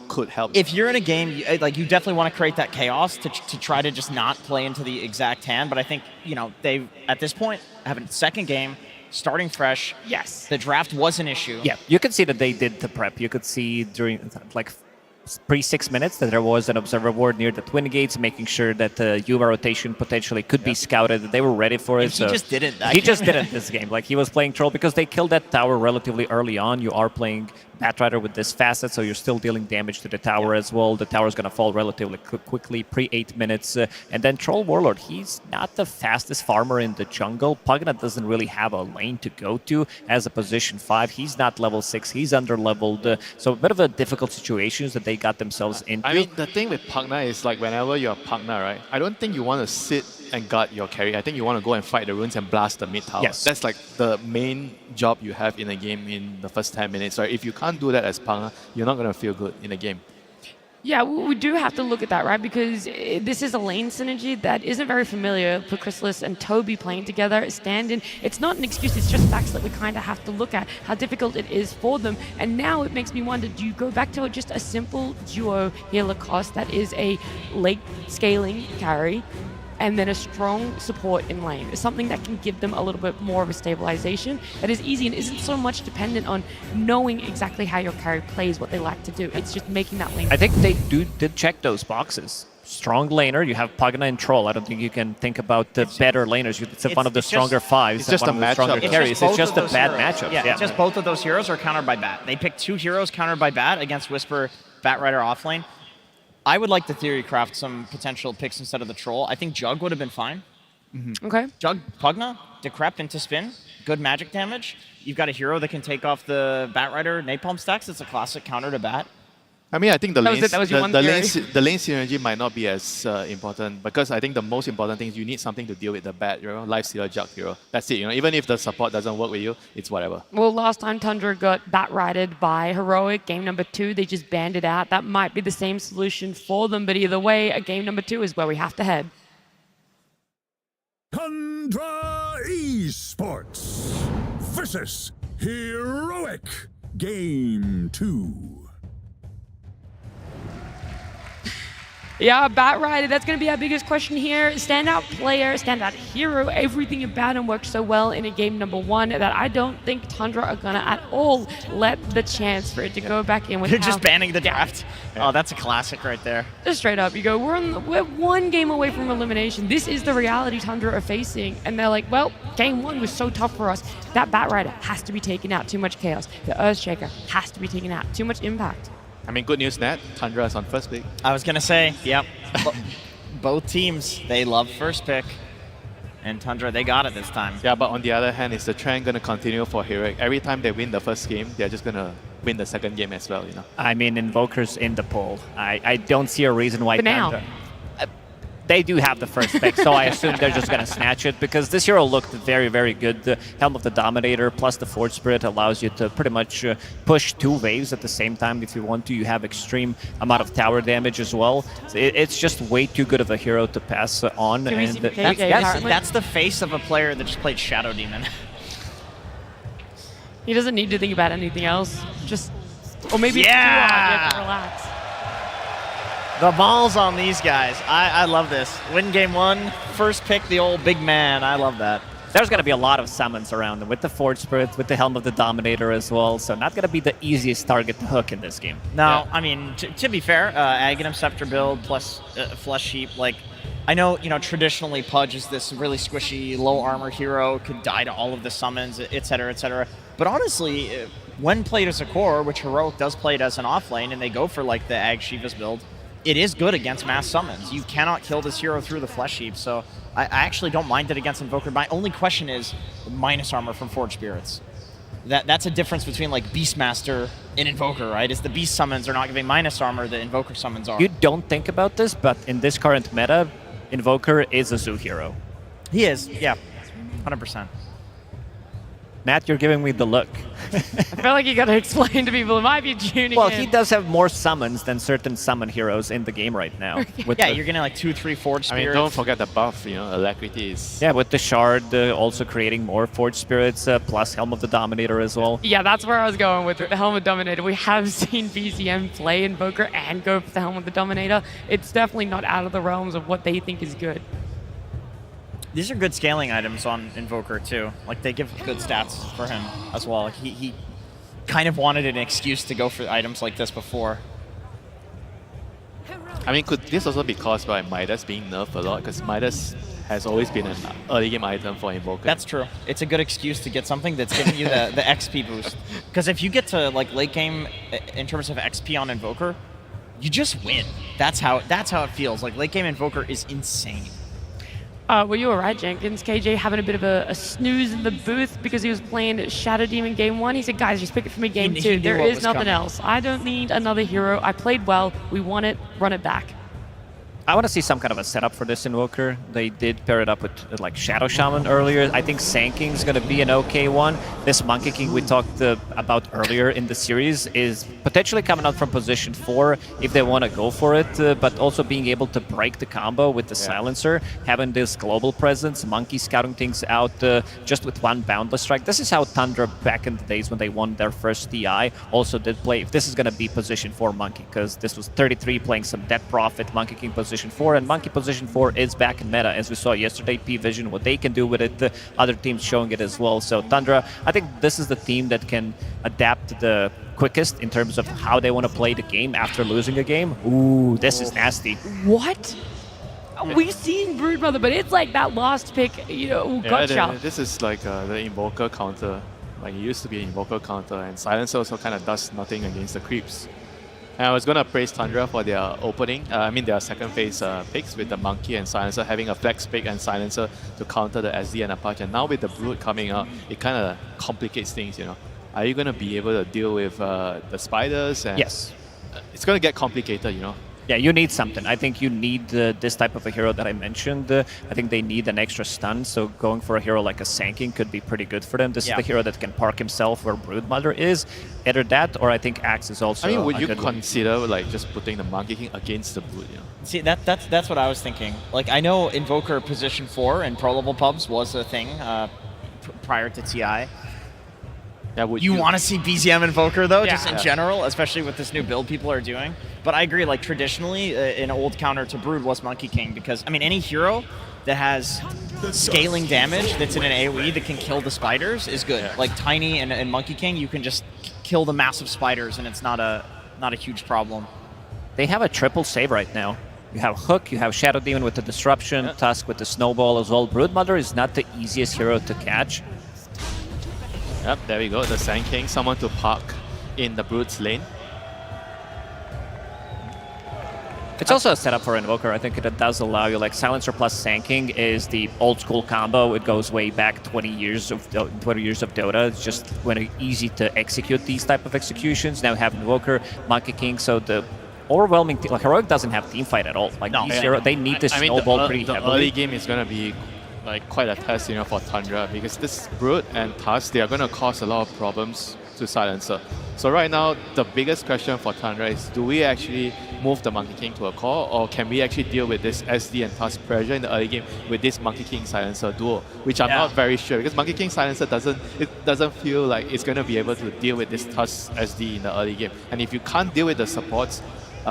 could help. If you're in a game, you definitely want to create that chaos to try to just not play into the exact hand. But I think, they, at this point, have a second game, starting fresh. Yes. The draft was an issue. Yeah, you can see that they did the prep. You could see during, pre-6 minutes that there was an observer ward near the Twin Gates, making sure that the Yuma rotation potentially could be scouted. They were ready for it. He just didn't. He just didn't this game. He was playing Troll because they killed that tower relatively early on. You are playing Batrider with this facet, so you're still dealing damage to the tower as well. The tower's going to fall relatively quickly, pre-8 minutes. And then Troll Warlord, he's not the fastest farmer in the jungle. Pugna doesn't really have a lane to go to as a position 5. He's not level 6. He's under-leveled. So a bit of a difficult situation that they got themselves into. I mean, the thing with Pugna is whenever you're Pugna, right? I don't think you want to sit and guard your carry. I think you want to go and fight the runes and blast the mid tower. Yes. That's the main job you have in a game in the first 10 minutes. Right? If you can't do that as Pugna, you're not going to feel good in the game. Yeah, we do have to look at that, right? Because this is a lane synergy that isn't very familiar for Chrysalis and Toby playing together, stand-in. It's not an excuse, it's just facts that we kind of have to look at, how difficult it is for them. And now it makes me wonder, do you go back to just a simple duo healer cost that is a late scaling carry, and then a strong support in lane? It's something that can give them a little bit more of a stabilization that is easy and isn't so much dependent on knowing exactly how your carry plays, what they like to do. It's just making that lane. I think they did check those boxes. Strong laner, you have Pugna and Troll. I don't think you can think about the better laners. It's one of the stronger 5s. It's just one a of the stronger matchup. carries. It's just a bad heroes. matchup. Yeah, it's just both of those heroes are countered by Bat. They picked 2 heroes countered by Bat against Whisper, Batrider offlane. I would like to theory craft some potential picks instead of the Troll. I think Jug would have been fine. Okay. Jug, Pugna, Decrep into spin, good magic damage. You've got a hero that can take off the Batrider napalm stacks. It's a classic counter to Bat. I mean, I think the lane synergy might not be as important, because I think the most important thing is you need something to deal with the Bat, Life Stealer, Jug hero. That's it. Even if the support doesn't work with you, it's whatever. Well, last time Tundra got bat-righted by Heroic, game number 2, they just banned it out. That might be the same solution for them, but either way, a game number 2 is where we have to head. Tundra Esports versus Heroic, Game 2. Yeah, Bat Rider, that's going to be our biggest question here. Standout player, standout hero, everything about him worked so well in a game number 1 that I don't think Tundra are going to at all let the chance for it to go back in with They're just banning the draft. Oh, that's a classic right there. Just straight up, you go, we're 1 game away from elimination. This is the reality Tundra are facing. And they're like, well, game 1 was so tough for us. That Bat Rider has to be taken out. Too much chaos. The Earthshaker has to be taken out. Too much impact. I mean, good news, Nat. Tundra is on first pick. I was going to say, yep. Both teams, they love first pick. And Tundra, they got it this time. Yeah, but on the other hand, is the trend going to continue for Heroic? Every time they win the first game, they're just going to win the second game as well, you know? I mean, Invoker's in the poll. I don't see a reason why For now. Tundra... They do have the first pick, so I assume they're just going to snatch it because this hero looked very, very good. The Helm of the Dominator plus the Forge Spirit allows you to pretty much push 2 waves at the same time if you want to. You have extreme amount of tower damage as well. So it's just way too good of a hero to pass on. And that's the face of a player that just played Shadow Demon. He doesn't need to think about anything else. Just, or maybe it's too hard, you have to relax. The balls on these guys. I love this. Win game 1, first pick the old big man. I love that. There's going to be a lot of summons around them with the Forge Spirit, with the Helm of the Dominator as well. So not going to be the easiest target to hook in this game. No, I mean, to be fair, Aghanim Scepter build plus Flesh Heap, like, I know, traditionally Pudge is this really squishy, low armor hero, could die to all of the summons, etc., etc. But honestly, when played as a core, which Heroic does play it as an offlane, and they go for like the Ag Shiva's build, it is good against mass summons. You cannot kill this hero through the Flesh Heap, so I actually don't mind it against Invoker. My only question is minus armor from Forge Spirits. That's a difference between like Beastmaster and Invoker, right? Is the Beast summons are not giving minus armor, the Invoker summons are. You don't think about this, but in this current meta, Invoker is a zoo hero. He is, yeah, 100%. Matt, you're giving me the look. I feel like you got to explain to people. It might be tuning Well, in. he does have more summons than certain summon heroes in the game right now. Yeah, you're getting like 2, 3 Forge Spirits. I mean, don't forget the buff, Alacrity is... Yeah, with the Shard also creating more Forge Spirits, plus Helm of the Dominator as well. Yeah, that's where I was going with the Helm of Dominator. We have seen BZM play Invoker and go for the Helm of the Dominator. It's definitely not out of the realms of what they think is good. These are good scaling items on Invoker too. Like they give good stats for him as well. Like he kind of wanted an excuse to go for items like this before. I mean, could this also be caused by Midas being nerfed a lot? Because Midas has always been an early game item for Invoker. That's true. It's a good excuse to get something that's giving you the XP boost. Because if you get to like late game in terms of XP on Invoker, you just win. That's how it feels. Like late game Invoker is insane. Well, you were right, Jenkins. KJ having a bit of a snooze in the booth because he was playing Shadow Demon game 1. He said, guys, just pick it for me game 2. There is nothing else. I don't need another hero. I played well. We won it. Run it back. I want to see some kind of a setup for this Invoker. They did pair it up with like Shadow Shaman earlier. I think Sanking is going to be an okay one. This Monkey King we talked about earlier in the series is potentially coming out from position 4 if they want to go for it, but also being able to break the combo with the Silencer, having this global presence, Monkey scouting things out just with one Boundless Strike. This is how Tundra back in the days when they won their first TI also did play. If this is going to be position 4 Monkey, because this was 33 playing some Dead Prophet, Monkey King position 4, and Monkey position 4 is back in meta, as we saw yesterday. P-Vision, what they can do with it, other teams showing it as well. So Tundra, I think this is the team that can adapt the quickest in terms of how they want to play the game after losing a game. Ooh, this is nasty. What? We've seen Broodmother, but it's like that last pick, gotcha. This is like the Invoker counter. Like it used to be an Invoker counter, and Silencer also kind of does nothing against the creeps. And I was going to praise Tundra for their opening, their second phase picks with the Monkey and Silencer having a flex pick and Silencer to counter the SD and Apache. And now with the Brood coming out, it kind of complicates things, Are you going to be able to deal with the spiders? And yes. It's going to get complicated, Yeah, you need something. I think you need this type of a hero that I mentioned. I think they need an extra stun, so going for a hero like a Sanking could be pretty good for them. This is the hero that can park himself where Broodmother is. Either that, or I think Axe is also would you consider like just putting the Monkey King against the Brood? See, that's what I was thinking. Like, I know Invoker position 4 in pro level pubs was a thing prior to TI. You want to see BZM Invoker, though, just in general, especially with this new build people are doing. But I agree, like traditionally, an old counter to Brood was Monkey King because, I mean, any hero that has scaling damage that's in an AoE that can kill the spiders is good. Like Tiny and Monkey King, you can just kill the massive spiders and it's not a huge problem. They have a triple save right now. You have Hook, you have Shadow Demon with the Disruption, Tusk with the Snowball as well. Broodmother is not the easiest hero to catch. Yep, there we go. The Sand King, someone to park in the Brood's lane. It's also a setup for Invoker. I think it does allow you, like Silencer plus Sand King is the old school combo. It goes way back 20 years of Dota. It's just when easy to execute these type of executions. Now we have Invoker, Monkey King, so the overwhelming, like Heroic doesn't have team fight at all. Like these heroes, they need to snowball pretty heavily. The early game is going to be like quite a test, for Tundra, because this Brood and Tusk, they are going to cause a lot of problems to Silencer. So right now, the biggest question for Tundra is, do we actually move the Monkey King to a core, or can we actually deal with this SD and Tusk pressure in the early game with this Monkey King Silencer duo, which I'm not very sure, because Monkey King Silencer doesn't feel like it's going to be able to deal with this Tusk SD in the early game. And if you can't deal with the supports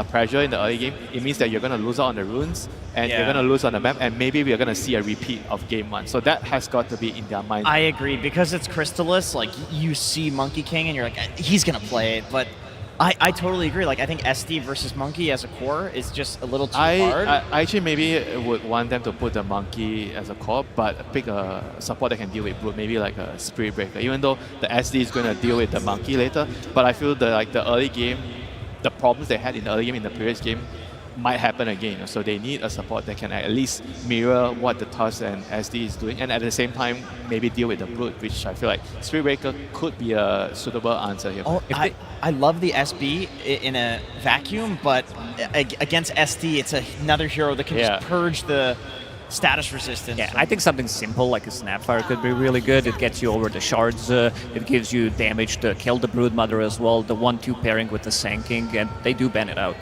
pressure in the early game, it means that you're going to lose out on the runes, and you're going to lose on the map, and maybe we're going to see a repeat of game 1. So that has got to be in their mind. I agree, because it's Crystallis, like you see Monkey King and you're like, he's going to play it, but I totally agree. Like I think SD versus Monkey as a core is just a little too hard. I actually maybe would want them to put the Monkey as a core, but pick a support that can deal with Brood, maybe like a Spirit Breaker, even though the SD is going to deal with the Monkey later. But I feel that the early game, the problems they had in the early game in the previous game might happen again. So they need a support that can at least mirror what the Tusk and SD is doing, and at the same time maybe deal with the Brood, which I feel like Spirit Breaker could be a suitable answer here. Oh, I love the SB in a vacuum, but against SD, it's another hero that can just purge the status resistance. Yeah, I think something simple like a Snapfire could be really good. It gets you over the shards. It gives you damage to kill the Broodmother as well. The 1-2 pairing with the Sand King, and they do ban it out.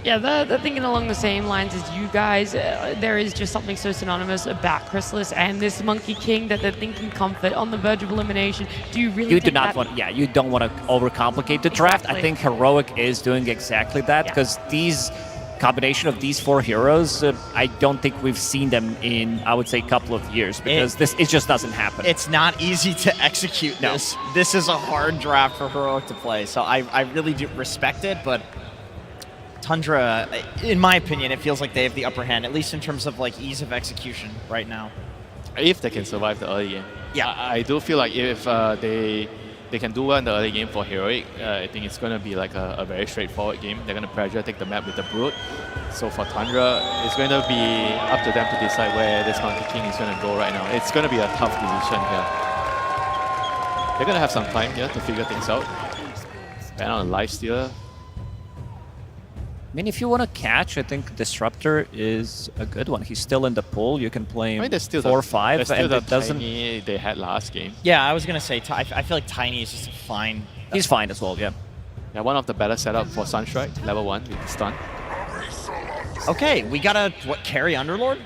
Yeah, they're thinking along the same lines as you guys. There is just something so synonymous about Crystallis and this Monkey King that they're thinking comfort on the verge of elimination. Do you really? You do not want. Yeah, you don't want to overcomplicate the draft. I think Heroic is doing exactly that because these combination of these 4 heroes, I don't think we've seen them in, I would say, a couple of years because it just doesn't happen. It's not easy to execute this. This is a hard draft for Heroic to play, so I really do respect it, but Tundra, in my opinion, it feels like they have the upper hand, at least in terms of like ease of execution right now. If they can survive the early game. Yeah, I do feel like if they can do well in the early game for Heroic, I think it's going to be like a very straightforward game. They're going to pressure, take the map with the Brood. So for Tundra, it's going to be up to them to decide where this Monkey King is going to go right now. It's going to be a tough decision here. They're going to have some time here to figure things out. Ban on a lifestealer. I mean, if you want to catch, I think Disruptor is a good one. He's still in the pool. You can play him 4-5. There's still the Tiny they had last game. Yeah, I was going to say, I feel like Tiny is just fine. He's fine as well, yeah. Yeah, one of the better setup for Sunstrike, level 1 with the stun. Okay, we got to, carry Underlord?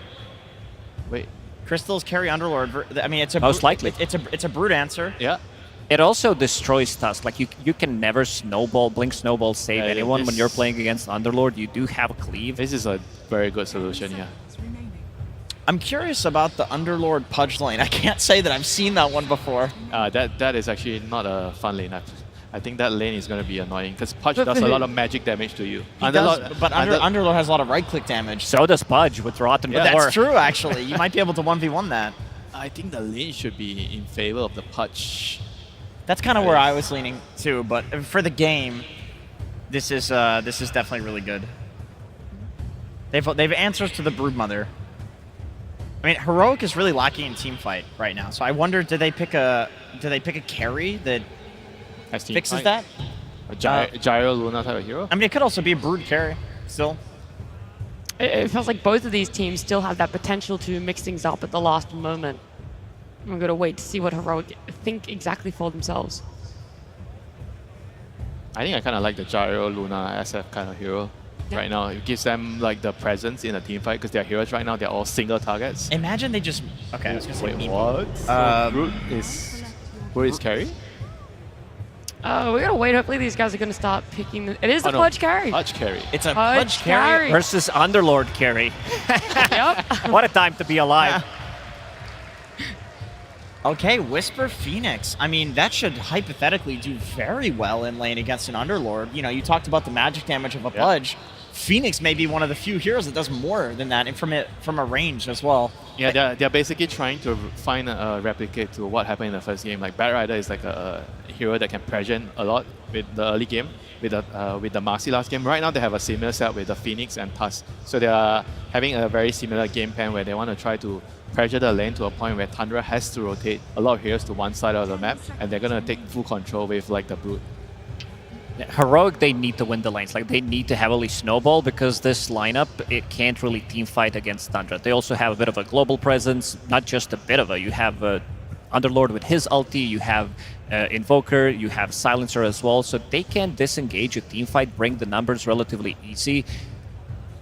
Wait. Crystal's carry Underlord. I mean, it's a most likely. It's a Brood answer. Yeah. It also destroys Tusk. Like you can never blink snowball save anyone when you're playing against Underlord. You do have a cleave. This is a very good solution, yeah. I'm curious about the Underlord Pudge lane. I can't say that I've seen that one before. That is actually not a fun lane. I think that lane is going to be annoying because Pudge does a lot of magic damage to you. Underlord has a lot of right-click damage. So does Pudge with Rotten Core. That's true, actually. You might be able to 1v1 that. I think the lane should be in favor of the Pudge. That's kind of where I was leaning too, but for the game, this is definitely really good. They've answers to the Broodmother. I mean, Heroic is really lacking in team fight right now, so I wonder, do they pick a carry that fixes that? A Gyro Luna type of hero? I mean, it could also be a Brood carry still. It feels like both of these teams still have that potential to mix things up at the last moment. I'm going to wait to see what Heroic think exactly for themselves. I think I kind of like the Gyro Luna SF kind of hero right now. It gives them like the presence in a team fight because their heroes right now, they're all single targets. Imagine they just... Okay, I was going to say... Wait, what? So Brood is carry? Oh, we gotta wait. Hopefully these guys are gonna start picking. It is the Pudge carry. Pudge carry. It's a Pudge carry versus Underlord carry. Yep. What a time to be alive. Okay, Whisper Phoenix. I mean, that should hypothetically do very well in lane against an Underlord. You know, you talked about the magic damage of a Pudge. Phoenix may be one of the few heroes that does more than that, and from a range as well. Yeah, they're basically trying to find a replicate to what happened in the first game. Like Batrider is like a hero that can present a lot with the early game, with the Marcy last game. Right now they have a similar setup with the Phoenix and Tusk. So they are having a very similar game plan where they want to try to pressure the lane to a point where Tundra has to rotate a lot of heroes to one side of the map, and they're gonna take full control with like the Brood. Yeah, Heroic, they need to win the lanes. Like, they need to heavily snowball because this lineup, it can't really team fight against Tundra. They also have a bit of a global presence, not just a bit of a. You have Underlord with his ulti, you have Invoker, you have Silencer as well, so they can disengage a team fight, bring the numbers relatively easy.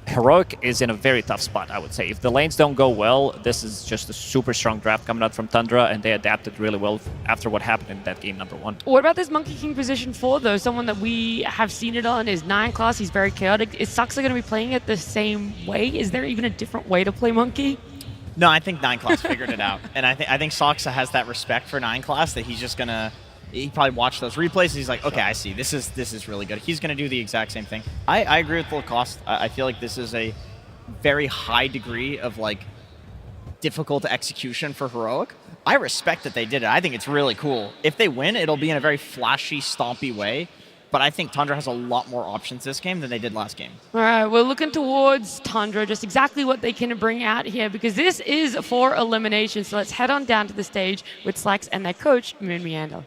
Heroic is in a very tough spot, I would say. If the lanes don't go well, this is just a super strong draft coming out from Tundra, and they adapted really well after what happened in that game #1. What about this Monkey King position 4, though? Someone that we have seen it on is 9 class. He's very chaotic. Is Suxa going to be playing it the same way? Is there even a different way to play Monkey? No, I think 9 class figured it out. And I think Soxa has that respect for 9 class that he's just going to... He probably watched those replays and he's like, okay, I see. This is really good. He's going to do the exact same thing. I agree with Lacoste. I feel like this is a very high degree of like difficult execution for Heroic. I respect that they did it. I think it's really cool. If they win, it'll be in a very flashy, stompy way. But I think Tundra has a lot more options this game than they did last game. All right, we're looking towards Tundra, just exactly what they can bring out here, because this is for elimination. So let's head on down to the stage with Slacks and their coach, Moon Meander.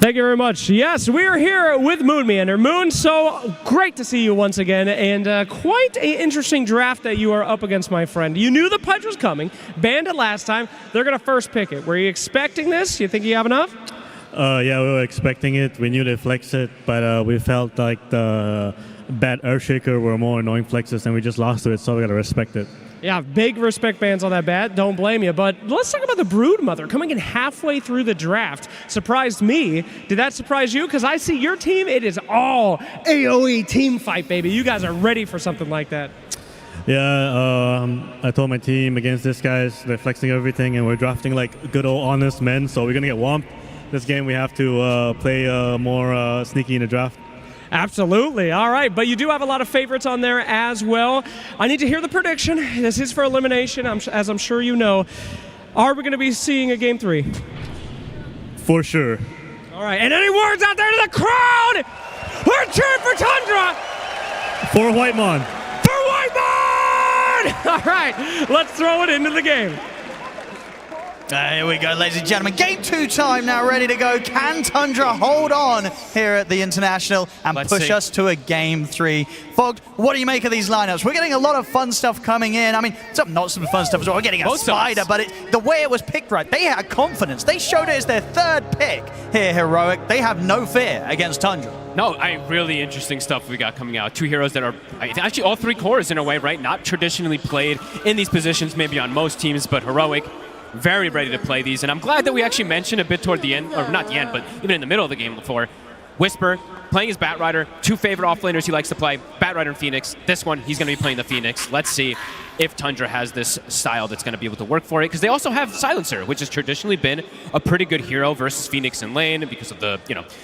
Thank you very much. Yes, we are here with Moon Meander. Moon, so great to see you once again, and quite an interesting draft that you are up against, my friend. You knew the Pudge was coming, banned it last time. They're going to first pick it. Were you expecting this? You think you have enough? Yeah, we were expecting it. We knew they flexed it, but we felt like the bad Earthshaker were more annoying flexes, and we just lost to it, so we got to respect it. Yeah, big respect bans on that bat. Don't blame you. But let's talk about the Broodmother coming in halfway through the draft. Surprised me. Did that surprise you? Because I see your team, it is all AoE team fight, baby. You guys are ready for something like that. Yeah, I told my team against this guys, they're flexing everything, and we're drafting like good old honest men, so we're going to get whomped. This game we have to play more sneaky in the draft. Absolutely. All right, but you do have a lot of favorites on there as well. I need to hear the prediction. This is for elimination, as I'm sure you know. Are we going to be seeing a Game 3? For sure. All right, and any words out there to the crowd? We're cheering for Tundra! For Whitemon! For Whitemon! All right, let's throw it into the game. Here we go, ladies and gentlemen. Game 2 time now, ready to go. Can Tundra hold on here at the International and push us to a Game 3? Fogged, what do you make of these lineups? We're getting a lot of fun stuff coming in. I mean, not some fun stuff as well. We're getting a Spider, but the way it was picked right, they had confidence. They showed it as their 3rd pick here, Heroic. They have no fear against Tundra. No, really interesting stuff we got coming out. 2 heroes that are actually all 3 cores in a way, right? Not traditionally played in these positions, maybe on most teams, but Heroic. Very ready to play these, and I'm glad that we actually mentioned a bit toward the end, or not the end, but even in the middle of the game before. Whisper playing his Batrider, 2 favorite offlaners he likes to play, Batrider and Phoenix. This one, he's going to be playing the Phoenix. Let's see if Tundra has this style that's going to be able to work for it, because they also have Silencer, which has traditionally been a pretty good hero versus Phoenix in lane, because of the,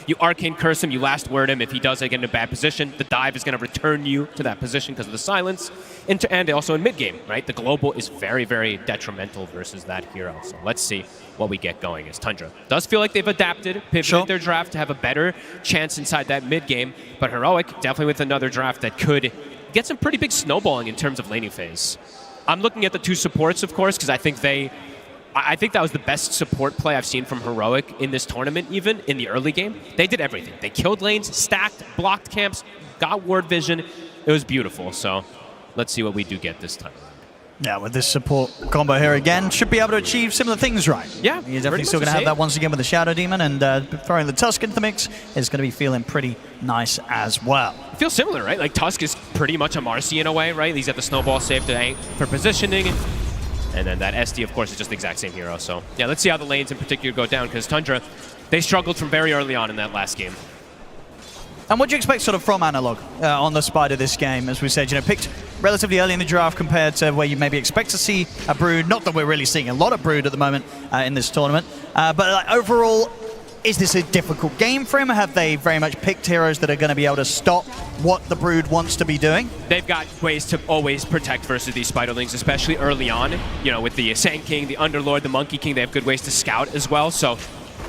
you Arcane Curse him, you last word him. If he does get in a bad position, the dive is going to return you to that position because of the silence. And also in mid-game, right? The global is very, very detrimental versus that hero. So let's see what we get going as Tundra does feel like they've adapted, pivoted their draft to have a better chance inside that mid-game, but Heroic definitely with another draft that could get some pretty big snowballing in terms of laning phase. I'm looking at the 2 supports, of course, because I think that was the best support play I've seen from Heroic in this tournament, even in the early game. They did everything. They killed lanes, stacked, blocked camps, got ward vision. It was beautiful, so let's see what we do get this time. Yeah, with this support combo here again, should be able to achieve similar things, right? Yeah. You're definitely still going to have that once again with the Shadow Demon, and throwing the Tusk into the mix is going to be feeling pretty nice as well. It feels similar, right? Like Tusk is pretty much a Marcy in a way, right? He's got the snowball save for positioning. And then that SD, of course, is just the exact same hero. So yeah, let's see how the lanes in particular go down, because Tundra, they struggled from very early on in that last game. And what do you expect sort of from Analog on the Spider this game? As we said, picked relatively early in the draft compared to where you maybe expect to see a Brood. Not that we're really seeing a lot of Brood at the moment in this tournament. But overall, is this a difficult game for him? Have they very much picked heroes that are going to be able to stop what the Brood wants to be doing? They've got ways to always protect versus these Spiderlings, especially early on. With the Sand King, the Underlord, the Monkey King, they have good ways to scout as well. So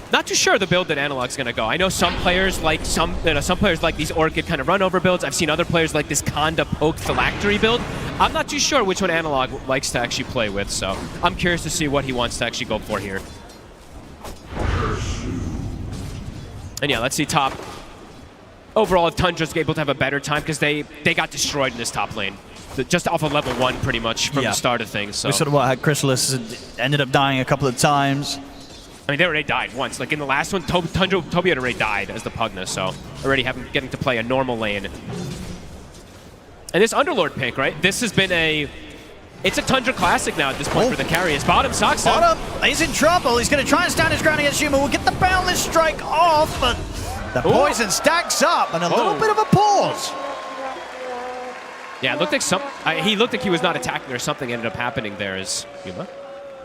not too sure the build that Analog's going to go. I know some players like some players like these Orchid kind of run over builds. I've seen other players like this Conda Poke Phylactery build. I'm not too sure which one Analog likes to actually play with, so I'm curious to see what he wants to actually go for here. And yeah, let's see top. Overall, Tundra's able to have a better time because they got destroyed in this top lane. Just off of level 1 pretty much from the start of things. So. We sort of had Chrysalis ended up dying a couple of times. I mean, they already died once. Like in the last one, Toby had already died as the Pugna, so already getting to play a normal lane. And this Underlord pick, right? This has been it's a Tundra classic now at this point for the carriers. Bottom sucks. Bottom, he's in trouble. He's going to try and stand his ground against Yuma. We'll get the Boundless Strike off, but the poison stacks up and a little bit of a pause. Yeah, it looked like he looked like he was not attacking or something ended up happening there as Yuma.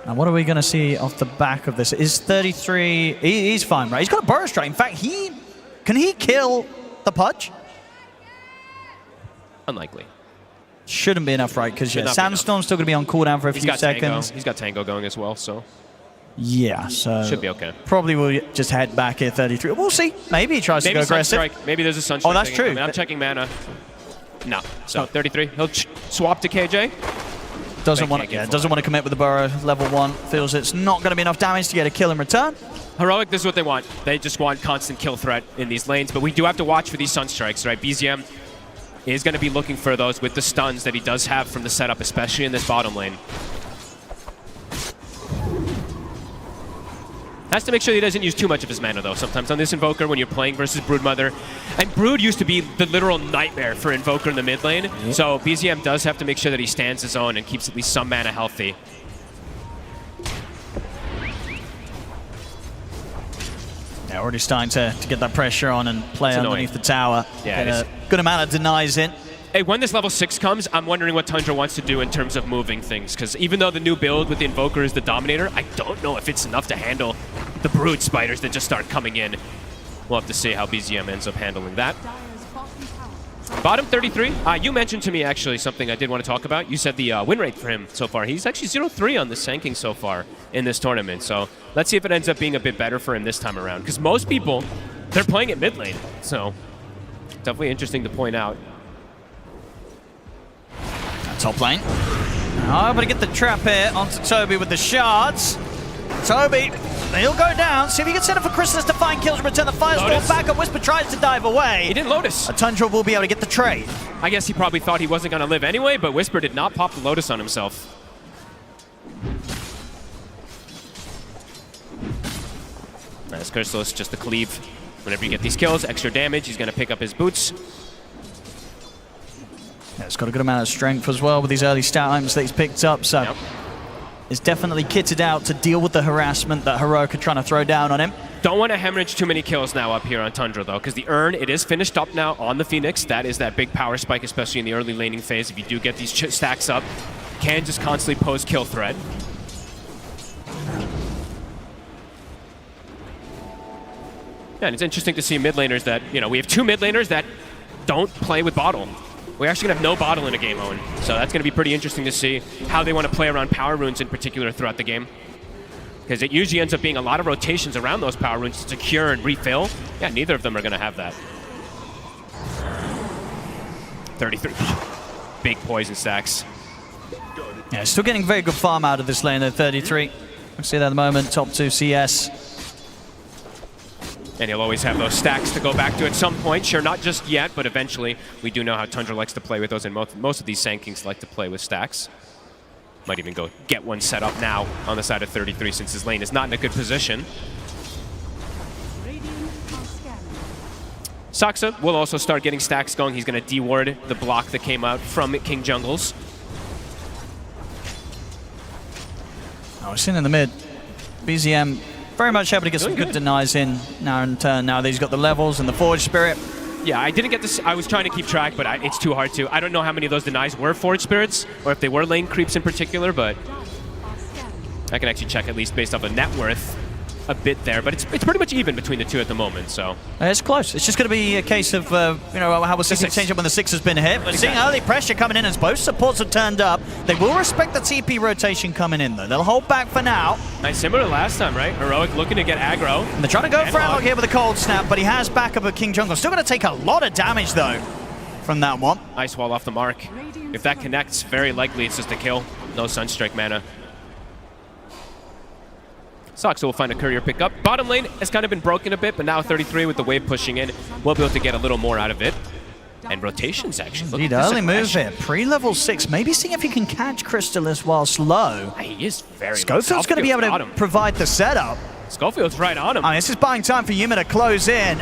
And what are we going to see off the back of this? Is 33... He's fine, right? He's got a Burrow Strike. In fact, can he kill the Pudge? Unlikely. Shouldn't be enough, right? Because Sandstorm's still going to be on cooldown for a few seconds. He's got Tango going as well, so... Yeah, so... Should be okay. Probably will just head back here 33. We'll see. Maybe he tries to go aggressive. Sunstrike. Maybe there's a Sunstrike. Oh, that's true. I mean, I'm checking mana. No. So 33. He'll swap to KJ. Doesn't want to commit with the Burrow. Level 1 feels it's not going to be enough damage to get a kill in return. Heroic, this is what they want. They just want constant kill threat in these lanes, but we do have to watch for these Sunstrikes, right? BZM is going to be looking for those with the stuns that he does have from the setup, especially in this bottom lane. Has to make sure he doesn't use too much of his mana, though, sometimes on this Invoker when you're playing versus Broodmother. And Brood used to be the literal nightmare for Invoker in the mid lane, so BZM does have to make sure that he stands his own and keeps at least some mana healthy. Yeah, already starting to get that pressure on and play underneath the tower. Yeah, good amount of denies in. Hey, when this level 6 comes, I'm wondering what Tundra wants to do in terms of moving things, because even though the new build with the Invoker is the Dominator, I don't know if it's enough to handle the Brood Spiders that just start coming in. We'll have to see how BZM ends up handling that. Bottom 33, you mentioned to me actually something I did want to talk about. You said the win rate for him so far. He's actually 0-3 on the Sand King so far in this tournament, so let's see if it ends up being a bit better for him this time around, because most people, they're playing at mid lane, so definitely interesting to point out. Top lane. Oh, but to get the trap here onto Toby with the shards. Toby, he'll go down. See if he can set up for Chrysalis to find kills and return the Firestorm back up. Whisper tries to dive away. He didn't Lotus. A Tundra will be able to get the trade. I guess he probably thought he wasn't going to live anyway, but Whisper did not pop the Lotus on himself. Nice, Chrysalis, just the cleave. Whenever you get these kills, extra damage, he's going to pick up his boots. Yeah, it's got a good amount of strength as well with these early stat items that he's picked up, so it's definitely kitted out to deal with the harassment that Heroic are trying to throw down on him. Don't want to hemorrhage too many kills now up here on Tundra, though, because the Urn, it is finished up now on the Phoenix. That is that big power spike, especially in the early laning phase. If you do get these stacks up, can just constantly pose kill threat. Yeah, and it's interesting to see mid laners that, we have 2 mid laners that don't play with bottle. We're actually going to have no bottle in a game, Owen. So that's going to be pretty interesting to see how they want to play around power runes in particular throughout the game. Because it usually ends up being a lot of rotations around those power runes to secure and refill. Yeah, neither of them are going to have that. 33. Big poison stacks. Yeah, still getting very good farm out of this lane at 33. We see that at the moment, top 2 CS. And he'll always have those stacks to go back to at some point. Sure, not just yet, but eventually. We do know how Tundra likes to play with those, and most of these Sand Kings like to play with stacks. Might even go get one set up now on the side of 33 since his lane is not in a good position. Saksa will also start getting stacks going. He's going to de-ward the block that came out from King Jungles. Oh, we're sitting in the mid. BZM very much able to get some good denies in now in turn. Now that he's got the levels and the Forge Spirit. Yeah, I didn't get this. I was trying to keep track, but it's too hard to. I don't know how many of those denies were Forge Spirits, or if they were lane creeps in particular, but I can actually check at least based off of net worth a bit there. But it's pretty much even between the two at the moment, so. It's close. It's just going to be a case of, you know, how we're seeing change up when the 6 has been hit. We're seeing early pressure coming in as both supports have turned up. They will respect the TP rotation coming in, though. They'll hold back for now. Nice, similar to last time, right? Heroic looking to get aggro. And they're trying to go for Analog here with a cold snap, but he has backup of King Jungle. Still going to take a lot of damage, though, from that one. Nice wall off the mark. If that connects, very likely it's just a kill. No Sunstrike mana. Soxa will find a courier pickup. Bottom lane has kind of been broken a bit, but now 33 with the wave pushing in, we'll be able to get a little more out of it. And rotations, actually. Indeed, early move here. Pre-level 6. Maybe seeing if he can catch Crystallis whilst low. He is very low. Schofield's going to be able to provide the setup. Schofield's right on him. I mean, this is buying time for Yuma to close in.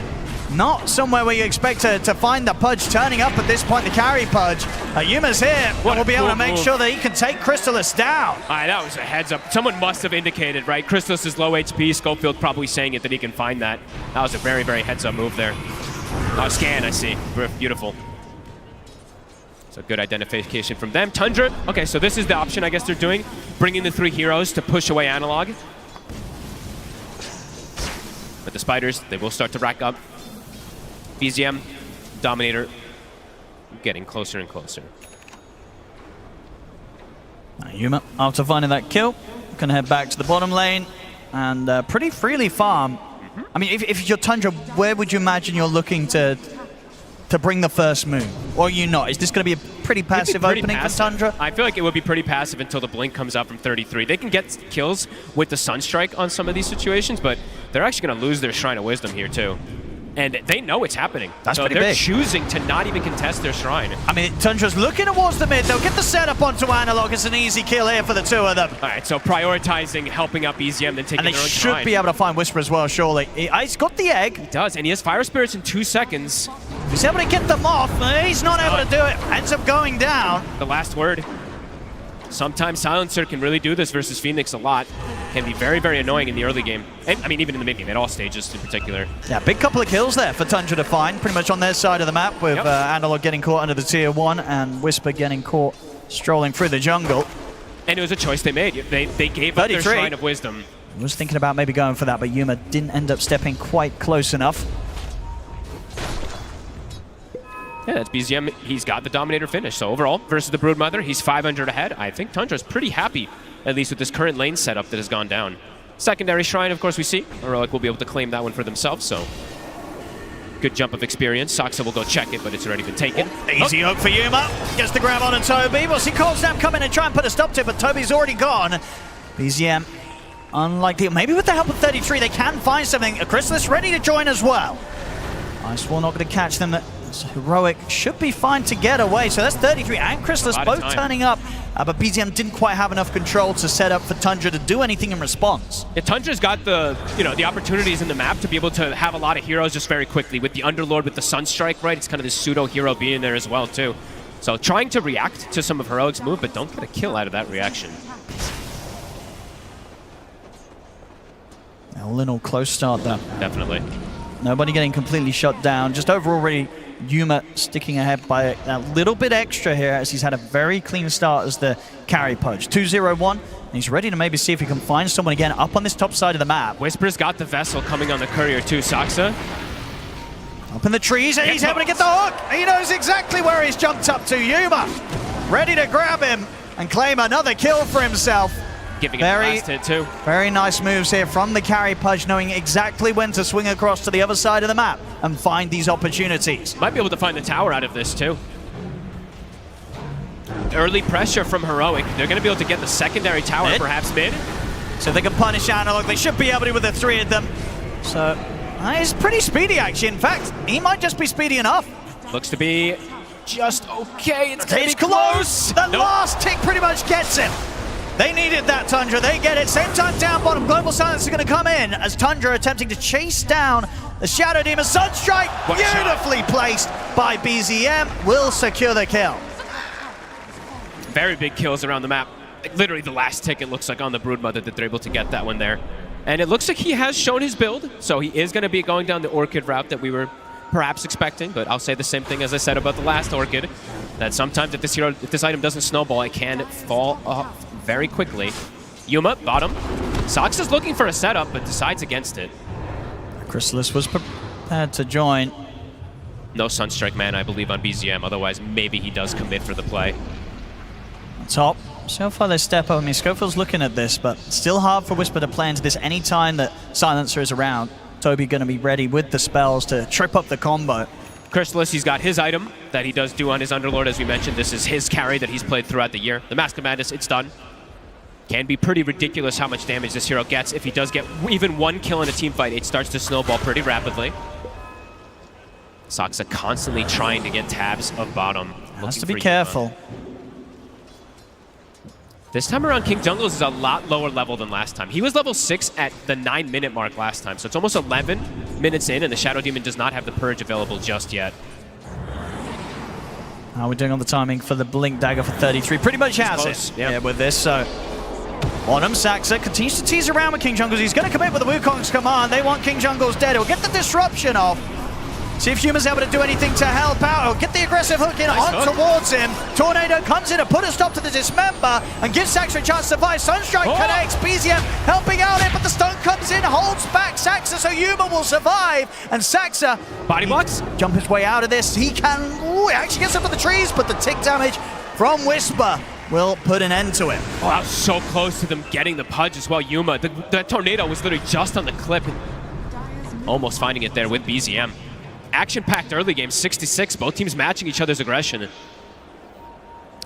Not somewhere where you expect to find the Pudge turning up at this point, the carry Pudge. Yuma's here, and we'll be able to make sure that he can take Crystallis down. All right, that was a heads up. Someone must have indicated, right? Crystallis is low HP. Schofield probably saying it that he can find that. That was a very, very heads up move there. Oh, scan, I see. Beautiful. So good identification from them. Tundra, okay, so this is the option I guess they're doing. Bringing the 3 heroes to push away Analog. But the Spiders, they will start to rack up. BZM, Dominator, getting closer and closer. Yuma, after finding that kill, can head back to the bottom lane and pretty freely farm. I mean, if you're Tundra, where would you imagine you're looking to bring the first move? Or are you not? Is this going to be a pretty passive opening for Tundra? I feel like it would be pretty passive until the blink comes out from 33. They can get kills with the Sunstrike on some of these situations, but they're actually going to lose their Shrine of Wisdom here too. And they know it's happening. That's so pretty they're big. choosing to not even contest their Shrine. I mean, Tundra's looking towards the mid. They'll get the setup onto Analog. It's an easy kill here for the 2 of them. All right, so prioritizing helping out BZM, then taking and they their own should Shrine. be able to find Whisper as well, surely. He's got the egg. He does, and he has Fire Spirits in 2 seconds. He's able to get them off. He's not able to do it. Ends up going down. The last word. Sometimes Silencer can really do this versus Phoenix a lot. Can be very, very annoying in the early game. And I mean, even in the mid game, at all stages in particular. Yeah, big couple of kills there for Tundra to find, pretty much on their side of the map, with Analog getting caught under the tier 1 and Whisper getting caught strolling through the jungle. And it was a choice they made. They gave up their Shrine of Wisdom. I was thinking about maybe going for that, but Yuma didn't end up stepping quite close enough. Yeah, that's BZM. He's got the Dominator finish. So overall, versus the Broodmother, he's 500 ahead. I think Tundra's pretty happy, at least with this current lane setup that has gone down. Secondary Shrine, of course, we see. Heroic will be able to claim that one for themselves, so good jump of experience. Soxa will go check it, but it's already been taken. Easy hook for Yuma. Gets the grab on and Toby. We'll see Cold Snap come in and try and put a stop to it, but Toby's already gone. BZM, unlikely. Maybe with the help of 33, they can find something. Crystallis ready to join as well. Ice Wall not going to catch them. So Heroic should be fine to get away. So that's 33 and Crystallis both turning up. But BZM didn't quite have enough control to set up for Tundra to do anything in response. Yeah, Tundra's got the opportunities in the map to be able to have a lot of heroes just very quickly. With the Underlord, with the Sunstrike, right? It's kind of this pseudo-hero being there as well, too. So trying to react to some of Heroic's move, but don't get a kill out of that reaction. All in all, close start though. Definitely. Nobody getting completely shut down. Just overall, really, Yuma sticking ahead by a little bit extra here, as he's had a very clean start as the carry Pudge. 2-0-1, and he's ready to maybe see if he can find someone again up on this top side of the map. Whisper's got the Vessel coming on the courier too. Soxa up in the trees, and he's able to get the hook. He knows exactly where he's jumped up to. Yuma ready to grab him and claim another kill for himself. Giving it a last hit too. Very nice moves here from the carry Pudge, knowing exactly when to swing across to the other side of the map and find these opportunities. Might be able to find the tower out of this too. Early pressure from Heroic. They're going to be able to get the secondary tower, perhaps mid. So they can punish Analog. They should be able to with the 3 of them. So he's pretty speedy, actually. In fact, he might just be speedy enough. Looks to be just okay. It's close. The last tick pretty much gets him. They needed that, Tundra. They get it. Same time down bottom. Global Silence is going to come in as Tundra attempting to chase down the Shadow Demon. Sunstrike, beautifully placed by BZM, will secure the kill. Very big kills around the map. literally the last tick, it looks like, on the Broodmother that they're able to get that one there. And it looks like he has shown his build, so he is going to be going down the Orchid route that we were perhaps expecting, but I'll say the same thing as I said about the last Orchid, that sometimes if this item doesn't snowball, it can fall off very quickly. Yuma, bottom. Sox is looking for a setup, but decides against it. Chrysalis was prepared to join. No Sunstrike man, I believe, on BZM, otherwise maybe he does commit for the play. Top. See how far they step up. I mean, Schofield's looking at this, but still hard for Whisper to play into this any time that Silencer is around. Toby going to be ready with the spells to trip up the combo. Chrysalis, he's got his item that he does do on his Underlord, as we mentioned. This is his carry that he's played throughout the year. The Mask of Madness, it's done. Can be pretty ridiculous how much damage this hero gets. If he does get even one kill in a team fight, it starts to snowball pretty rapidly. Soxa constantly trying to get tabs of bottom. Has to be careful. This time around, King Jungles is a lot lower level than last time. He was level 6 at the 9-minute mark last time, so it's almost 11 minutes in, and the Shadow Demon does not have the Purge available just yet. How are we doing on the timing for the Blink Dagger for 33? Pretty much has it with this, so... On him, Saxa continues to tease around with King Jungles. He's going to commit with the Wukong's command. They want King Jungles dead. He'll get the disruption off. See if Yuma's able to do anything to help out. He'll get the aggressive hook in towards him. Tornado comes in to put a stop to the Dismember and gives Saxa a chance to survive. Sunstrike connects. BZM helping out it, but the stun comes in, holds back Saxa, so Yuma will survive. And Saxa, body blocks, jump his way out of this. He can, actually gets up to the trees, but the tick damage from Whisper will put an end to it. Oh, I was so close to them getting the Pudge as well. Yuma, the Tornado was literally just on the clip. Almost finding it there with BZM. Action-packed early game, 66. Both teams matching each other's aggression.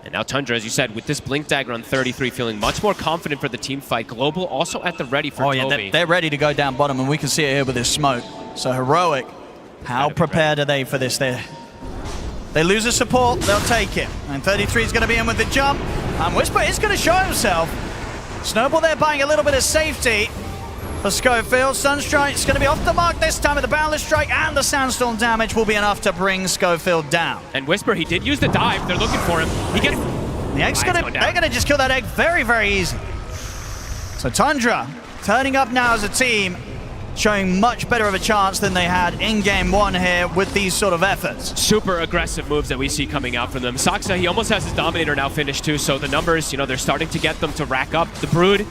And now Tundra, as you said, with this Blink Dagger on 33, feeling much more confident for the team fight. Global also at the ready for Toby. They're ready to go down bottom, and we can see it here with this smoke. So Heroic, how prepared are they for this? They lose a support, they'll take it. And 33 is going to be in with the jump. And Whisper is going to show himself. Snowball there buying a little bit of safety for Schofield. Sunstrike is going to be off the mark this time with the Boundless Strike, and the Sandstorm damage will be enough to bring Schofield down. And Whisper, he did use the dive. They're looking for him. He gets... The egg's they're going to just kill that egg very, very easy. So Tundra turning up now as a team, showing much better of a chance than they had in game one here with these sort of efforts. Super aggressive moves that we see coming out from them. Soxa, he almost has his Dominator now finished too, so the numbers, they're starting to get them to rack up. The Brood,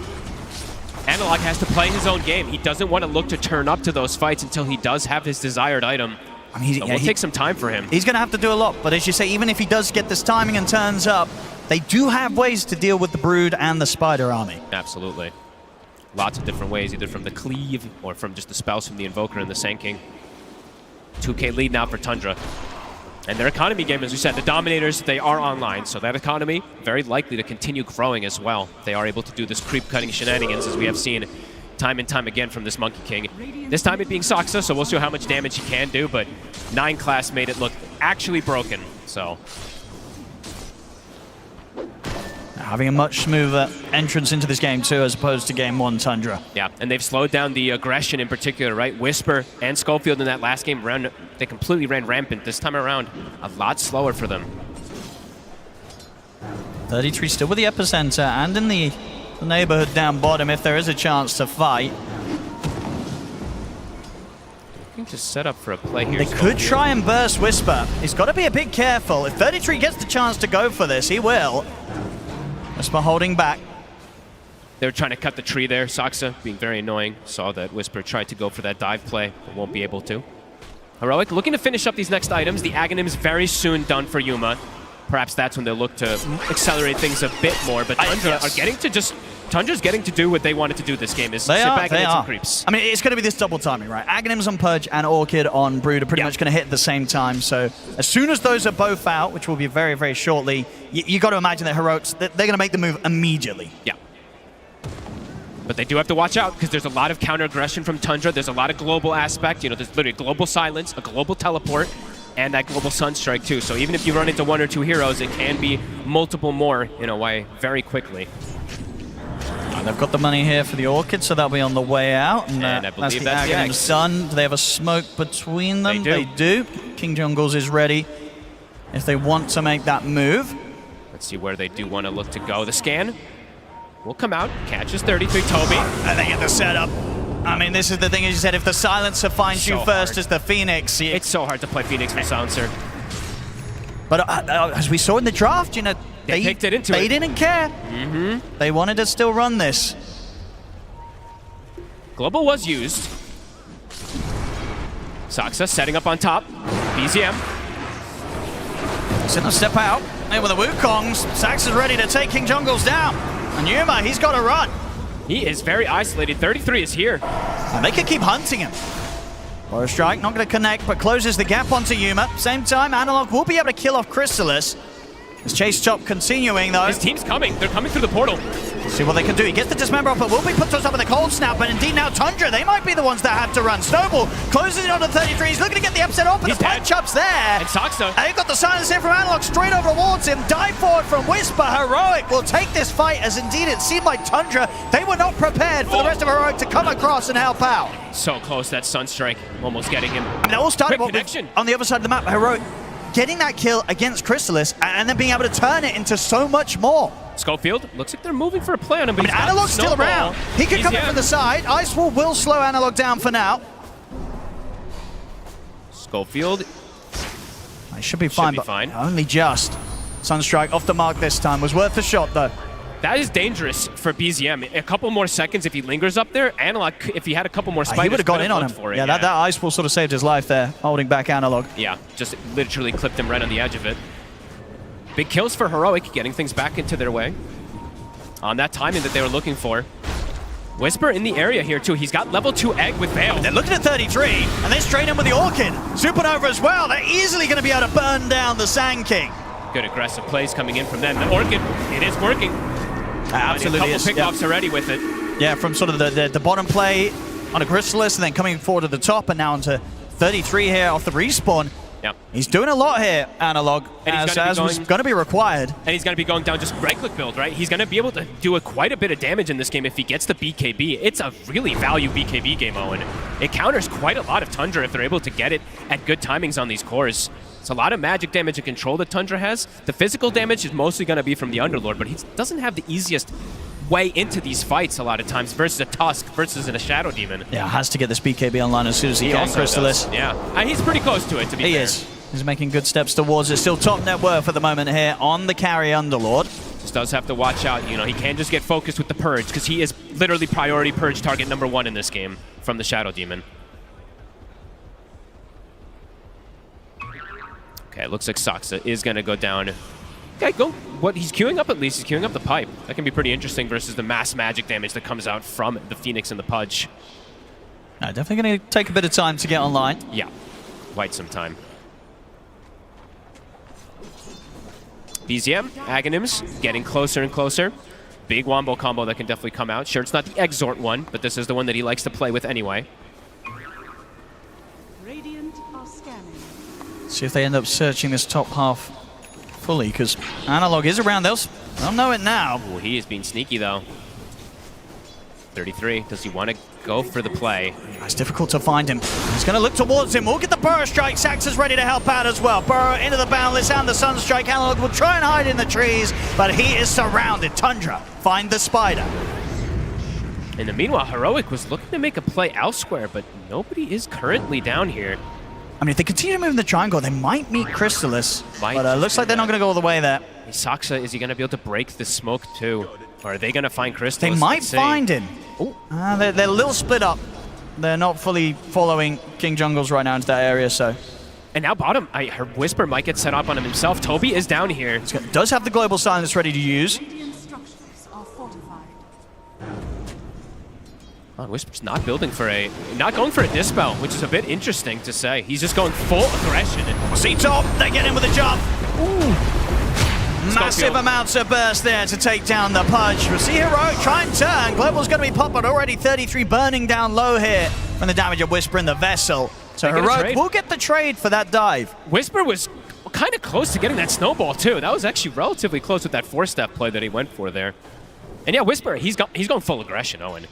Analog has to play his own game. He doesn't want to look to turn up to those fights until he does have his desired item. I mean, so it will take some time for him. He's going to have to do a lot, but as you say, even if he does get this timing and turns up, they do have ways to deal with the Brood and the Spider Army. Absolutely. Lots of different ways, either from the cleave or from just the spells from the Invoker and the Sand King. 2K lead now for Tundra. And their economy game, as we said, the Dominators, they are online, so that economy very likely to continue growing as well. They are able to do this creep-cutting shenanigans, as we have seen time and time again from this Monkey King. This time it being Soxa, so we'll see how much damage he can do, but 9 class made it look actually broken, so... Having a much smoother entrance into this game too, as opposed to game one, Tundra. Yeah, and they've slowed down the aggression in particular, right? Whisper and Schofield in that last game, they completely ran rampant. This time around, a lot slower for them. 33 still with the epicenter and in the neighborhood down bottom if there is a chance to fight. Looking to set up for a play here. They could try and burst Whisper. He's got to be a bit careful. If 33 gets the chance to go for this, he will. Whisper holding back. They were trying to cut the tree there. Soxa being very annoying. Saw that Whisper tried to go for that dive play, but won't be able to. Heroic looking to finish up these next items. The Aghanim's very soon done for Yuma. Perhaps that's when they'll look to accelerate things a bit more, but Tundra are getting to just... Tundra's getting to do what they wanted to do this game, is sit back and hit some creeps. I mean, it's going to be this double timing, right? Aghanims on Purge and Orchid on Brood are pretty much going to hit at the same time, so as soon as those are both out, which will be very, very shortly, you got to imagine that Heroics, they're going to make the move immediately. Yeah. But they do have to watch out, because there's a lot of counter-aggression from Tundra. There's a lot of global aspect. There's literally a global silence, a global teleport, and that global Sunstrike too. So even if you run into 1 or 2 heroes, it can be multiple more in a way very quickly. They've got the money here for the Orchid, so that'll be on the way out. And I believe that's the Aghanim's done. Do they have a smoke between them? They do. King Jungles is ready if they want to make that move. Let's see where they do want to look to go. The scan will come out, catches 33, Toby. And they get the setup. I mean, this is the thing, as you said, if the Silencer finds you first as the Phoenix. It's so hard to play Phoenix with Silencer. But as we saw in the draft, you know, they picked it into they it. didn't care. Mm-hmm. They wanted to still run this. Global was used. Saxa setting up on top. BZM. He's gonna step out. And with the Wukongs, Sax is ready to take King Jungles down. And Yuma, he's got to run. He is very isolated. 33 is here. And they can keep hunting him. Or a strike, not going to connect, but closes the gap onto Yuma. Same time, Analog will be able to kill off Chrysalis. His chase chop continuing, though. His team's coming. They're coming through the portal. See what they can do. He gets the dismember off, but will be put to top with the cold snap. But indeed now Tundra, they might be the ones that have to run. Snowball closes it onto 33. He's looking to get the upset off, but the punch-up's there. And Saxa. And they've got the silence here from Analog straight over towards him. Dive forward from Whisper. Heroic will take this fight, as indeed it seemed like Tundra, they were not prepared for the rest of Heroic to come across and help out. So close, that Sunstrike almost getting him. I mean, it all started Quick connection. on the other side of the map. Heroic getting that kill against Chrysalis and then being able to turn it into so much more. Schofield, looks like they're moving for a play on him, but I mean, Analog's still around. He could come in from the side. Ice Wall will slow Analog down for now. Schofield. He should be fine, but only just. Sunstrike off the mark this time. Was worth the shot, though. That is dangerous for BZM. A couple more seconds if he lingers up there. Analog, if he had a couple more spiders, he would have gone in on him. For it. Yeah, that Ice Wall sort of saved his life there, holding back Analog. Yeah, just literally clipped him right on the edge of it. Big kills for Heroic, getting things back into their way. On that timing that they were looking for. Whisper in the area here, too. He's got level 2 egg with Veil. They're looking at 33, and they straight in with the Orchid. Supernova as well. They're easily going to be able to burn down the Sand King. Good aggressive plays coming in from them. The Orchid, it is working. Absolutely a couple pickoffs already with it. Yeah, from sort of the bottom play on a Chrysalis, and then coming forward to the top, and now onto 33 here off the respawn. Yep. He's doing a lot here, Analog, as was going to be required. And he's going to be going down just right-click build, right? He's going to be able to do quite a bit of damage in this game if he gets the BKB. It's a really value BKB game, Owen. It counters quite a lot of Tundra if they're able to get it at good timings on these cores. It's a lot of magic damage and control that Tundra has. The physical damage is mostly going to be from the Underlord, but he doesn't have the easiest way into these fights a lot of times versus a Tusk versus a Shadow Demon. Yeah, has to get this BKB online as soon as he can, Chrysalis. Does. Yeah, and he's pretty close to it, to be fair. He is. He's making good steps towards it. Still top net worth at the moment here on the carry Underlord. Just does have to watch out. You know, he can't just get focused with the Purge because he is literally priority Purge target #1 in this game from the Shadow Demon. Okay, it looks like Saxa is going to go down. Okay, he's queuing up at least. He's queuing up the pipe. That can be pretty interesting versus the mass magic damage that comes out from the Phoenix and the Pudge. Definitely going to take a bit of time to get online. Yeah, quite some time. BZM, Aghanims, getting closer and closer. Big Wombo combo that can definitely come out. Sure, it's not the Exort one, but this is the one that he likes to play with anyway. Radiant are scanning. See if they end up searching this top half fully, because Analog is around. They'll know it now. Ooh, he is being sneaky, though. 33. Does he want to go for the play? It's difficult to find him. He's going to look towards him. We'll get the Burrow Strike. Sax is ready to help out as well. Burrow into the Boundless and the Sunstrike. Analog will try and hide in the trees, but he is surrounded. Tundra, find the Spider. In the meanwhile, Heroic was looking to make a play elsewhere, but nobody is currently down here. I mean, if they continue to move in the triangle, they might meet Chrysalis, but looks like they're not going to go all the way there. Saxa, is he going to be able to break the smoke too? Or are they going to find Chrysalis? They might find him. They're a little split up. They're not fully following King Jungles right now into that area, so. And now bottom, I heard Whisper might get set up on him himself. Toby is down here. Does have the global silence ready to use. Whisper's not going for a Dispel, which is a bit interesting to say. He's just going full aggression. See top, they get in with a jump. Massive amounts of burst there to take down the Pudge. We'll see Heroic try and turn. Global's going to be popped, but already 33 burning down low here from the damage of Whisper in the vessel. So Heroic will get the trade for that dive. Whisper was kind of close to getting that snowball too. That was actually relatively close with that 4-step play that he went for there. And yeah, Whisper, he's going full aggression, Owen.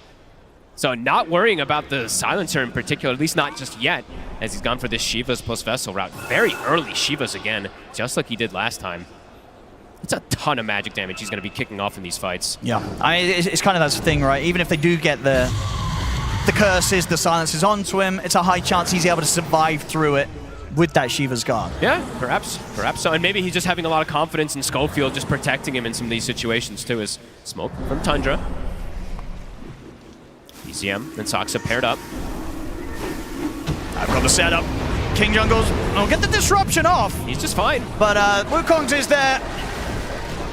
So not worrying about the Silencer in particular, at least not just yet, as he's gone for this Shivas plus Vessel route. Very early Shivas again, just like he did last time. It's a ton of magic damage he's going to be kicking off in these fights. Yeah, I mean, it's kind of that's the thing, right? Even if they do get the curses, the silences onto him, it's a high chance he's able to survive through it with that Shiva's Guard. Yeah, perhaps so. And maybe he's just having a lot of confidence in Schofield just protecting him in some of these situations too. As smoke from Tundra. BZM and Saksa paired up. I've got the setup. King Jungles will get the disruption off. He's just fine. But Wukong's is there.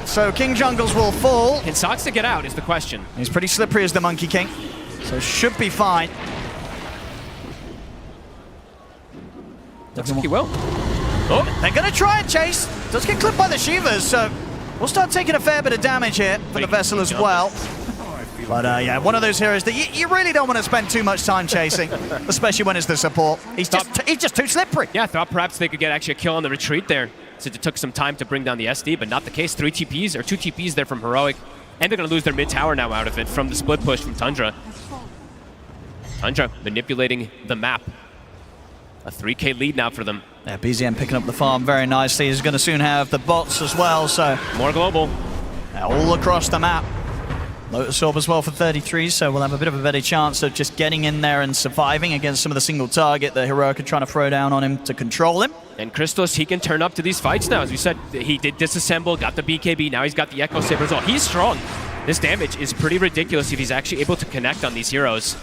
So King Jungles will fall. Can Saksa get out is the question. He's pretty slippery as the Monkey King. So should be fine. Looks like he will. Oh, they're going to try and chase. Does get clipped by the Shivas, so we'll start taking a fair bit of damage here for the Vessel as well. But yeah, one of those heroes that you really don't want to spend too much time chasing, especially when it's the support. He's just too slippery. Yeah, I thought perhaps they could get actually a kill on the retreat there, since it took some time to bring down the SD, but not the case. 2 TPs there from Heroic, and they're going to lose their mid tower now out of it from the split push from Tundra. Tundra manipulating the map. A 3K lead now for them. Yeah, BZM picking up the farm very nicely. He's going to soon have the bots as well, so... More global. All across the map. Lotus Orb as well for 33, so we'll have a bit of a better chance of just getting in there and surviving against some of the single target that Heroic are trying to throw down on him to control him. And Crystallis, he can turn up to these fights now. As we said, he did disassemble, got the BKB, now he's got the Echo Saber as well. He's strong. This damage is pretty ridiculous if he's actually able to connect on these heroes.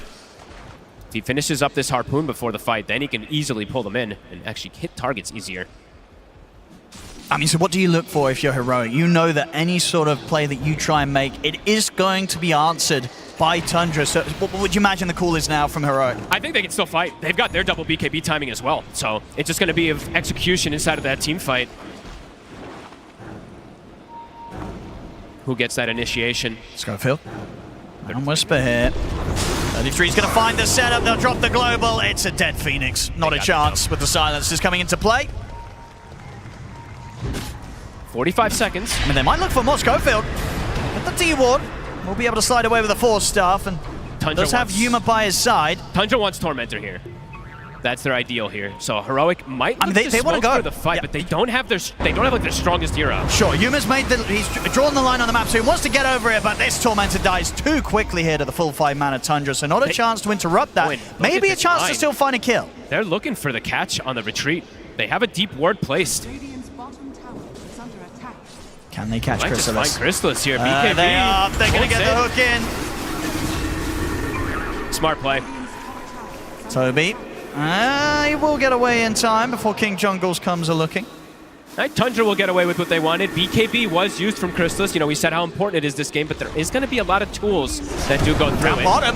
If he finishes up this Harpoon before the fight, then he can easily pull them in and actually hit targets easier. I mean, so what do you look for if you're Heroic? You know that any sort of play that you try and make, it is going to be answered by Tundra. So what would you imagine the call is now from Heroic? I think they can still fight. They've got their double BKB timing as well. So it's just going to be of execution inside of that team fight. Who gets that initiation? Schofield. And Whisper here. 33's going to find the setup. They'll drop the global. It's a dead Phoenix. Not a chance with the silencers coming into play. 45 seconds. I mean, they might look for more Schofield. But the D-Ward will be able to slide away with the Force Staff, and Tundra does have Yuma by his side. Tundra wants Tormentor here. That's their ideal here. So Heroic might look they want to go for the fight, but they don't have their like their strongest hero. Sure, Yuma's made he's drawn the line on the map, so he wants to get over it, but this Tormentor dies too quickly here to the full 5-mana Tundra, so not a chance to interrupt that. Maybe a chance to still find a kill. They're looking for the catch on the retreat. They have a deep ward placed. Can they catch Crystallis? Find Crystallis here. BKB. They are. They're going to get the hook in. Smart play. Toby. He will get away in time before King Jungles comes a-looking. Right, Tundra will get away with what they wanted. BKB was used from Crystallis. You know, we said how important it is this game, but there is going to be a lot of tools that do go through Down it. bottom.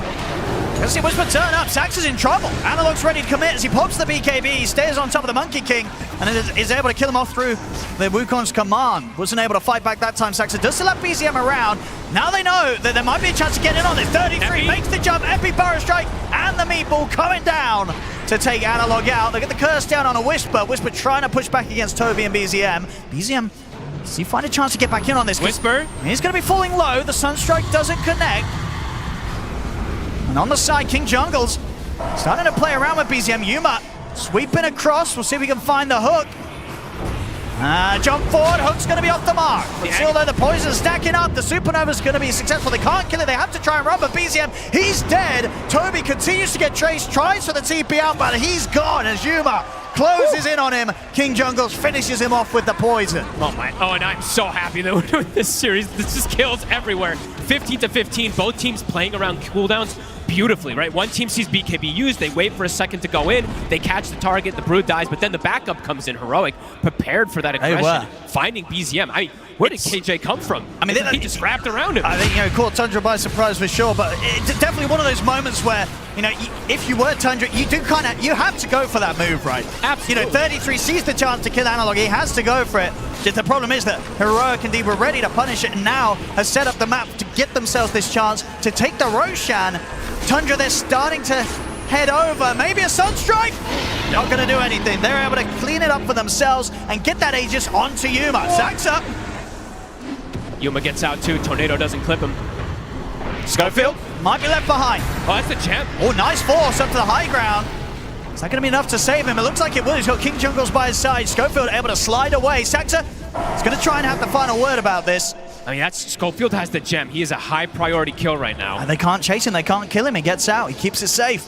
Let's see Whisper turn up. Sax is in trouble. Analog's ready to commit as he pops the BKB. He stays on top of the Monkey King and is able to kill him off through the Wukong's command. Wasn't able to fight back that time. Saxa does still have BZM around. Now they know that there might be a chance to get in on this. 33 makes the jump. Epi Burrow Strike and the Meatball coming down to take Analog out. They get the curse down on a Whisper. Whisper trying to push back against Toby and BZM. BZM, does he find a chance to get back in on this? Whisper. He's going to be falling low. The Sunstrike doesn't connect. And on the side, King Jungles starting to play around with BZM. Yuma sweeping across. We'll see if we can find the hook. Jump forward. Hook's going to be off the mark. But still, though, the poison's stacking up. The Supernova's going to be successful. They can't kill it. They have to try and run, but BZM, he's dead. Toby continues to get chased, tries for the TP out, but he's gone as Yuma closes in on him. King Jungles finishes him off with the poison. Oh, my. Oh, and I'm so happy that we're doing this series. This just kills everywhere. 15 to 15. Both teams playing around cooldowns beautifully, right? One team sees BKB used, they wait for a second to go in, they catch the target, the Brood dies, but then the backup comes in. Heroic, prepared for that aggression, finding BZM. I mean, where did KJ come from? I mean, he just wrapped around him. I think, you know, caught Tundra by surprise for sure, but it's definitely one of those moments where, you know, if you were Tundra, you do kind of, you have to go for that move, right? Absolutely. You know, 33 sees the chance to kill Analog, he has to go for it. Just the problem is that Heroic indeed were ready to punish it and now has set up the map to get themselves this chance to take the Roshan. Tundra, they're starting to head over. Maybe a Sunstrike? Not going to do anything. They're able to clean it up for themselves and get that Aegis onto Yuma. Sax up. Yuma gets out too. Tornado doesn't clip him. Schofield might be left behind. Oh, that's the champ. Oh, nice force up to the high ground. Is that going to be enough to save him? It looks like it will. He's got King Jungles by his side. Schofield able to slide away. Saxa He's going to try and have the final word about this. I mean, Schofield has the gem. He is a high priority kill right now. And they can't chase him. They can't kill him. He gets out. He keeps it safe.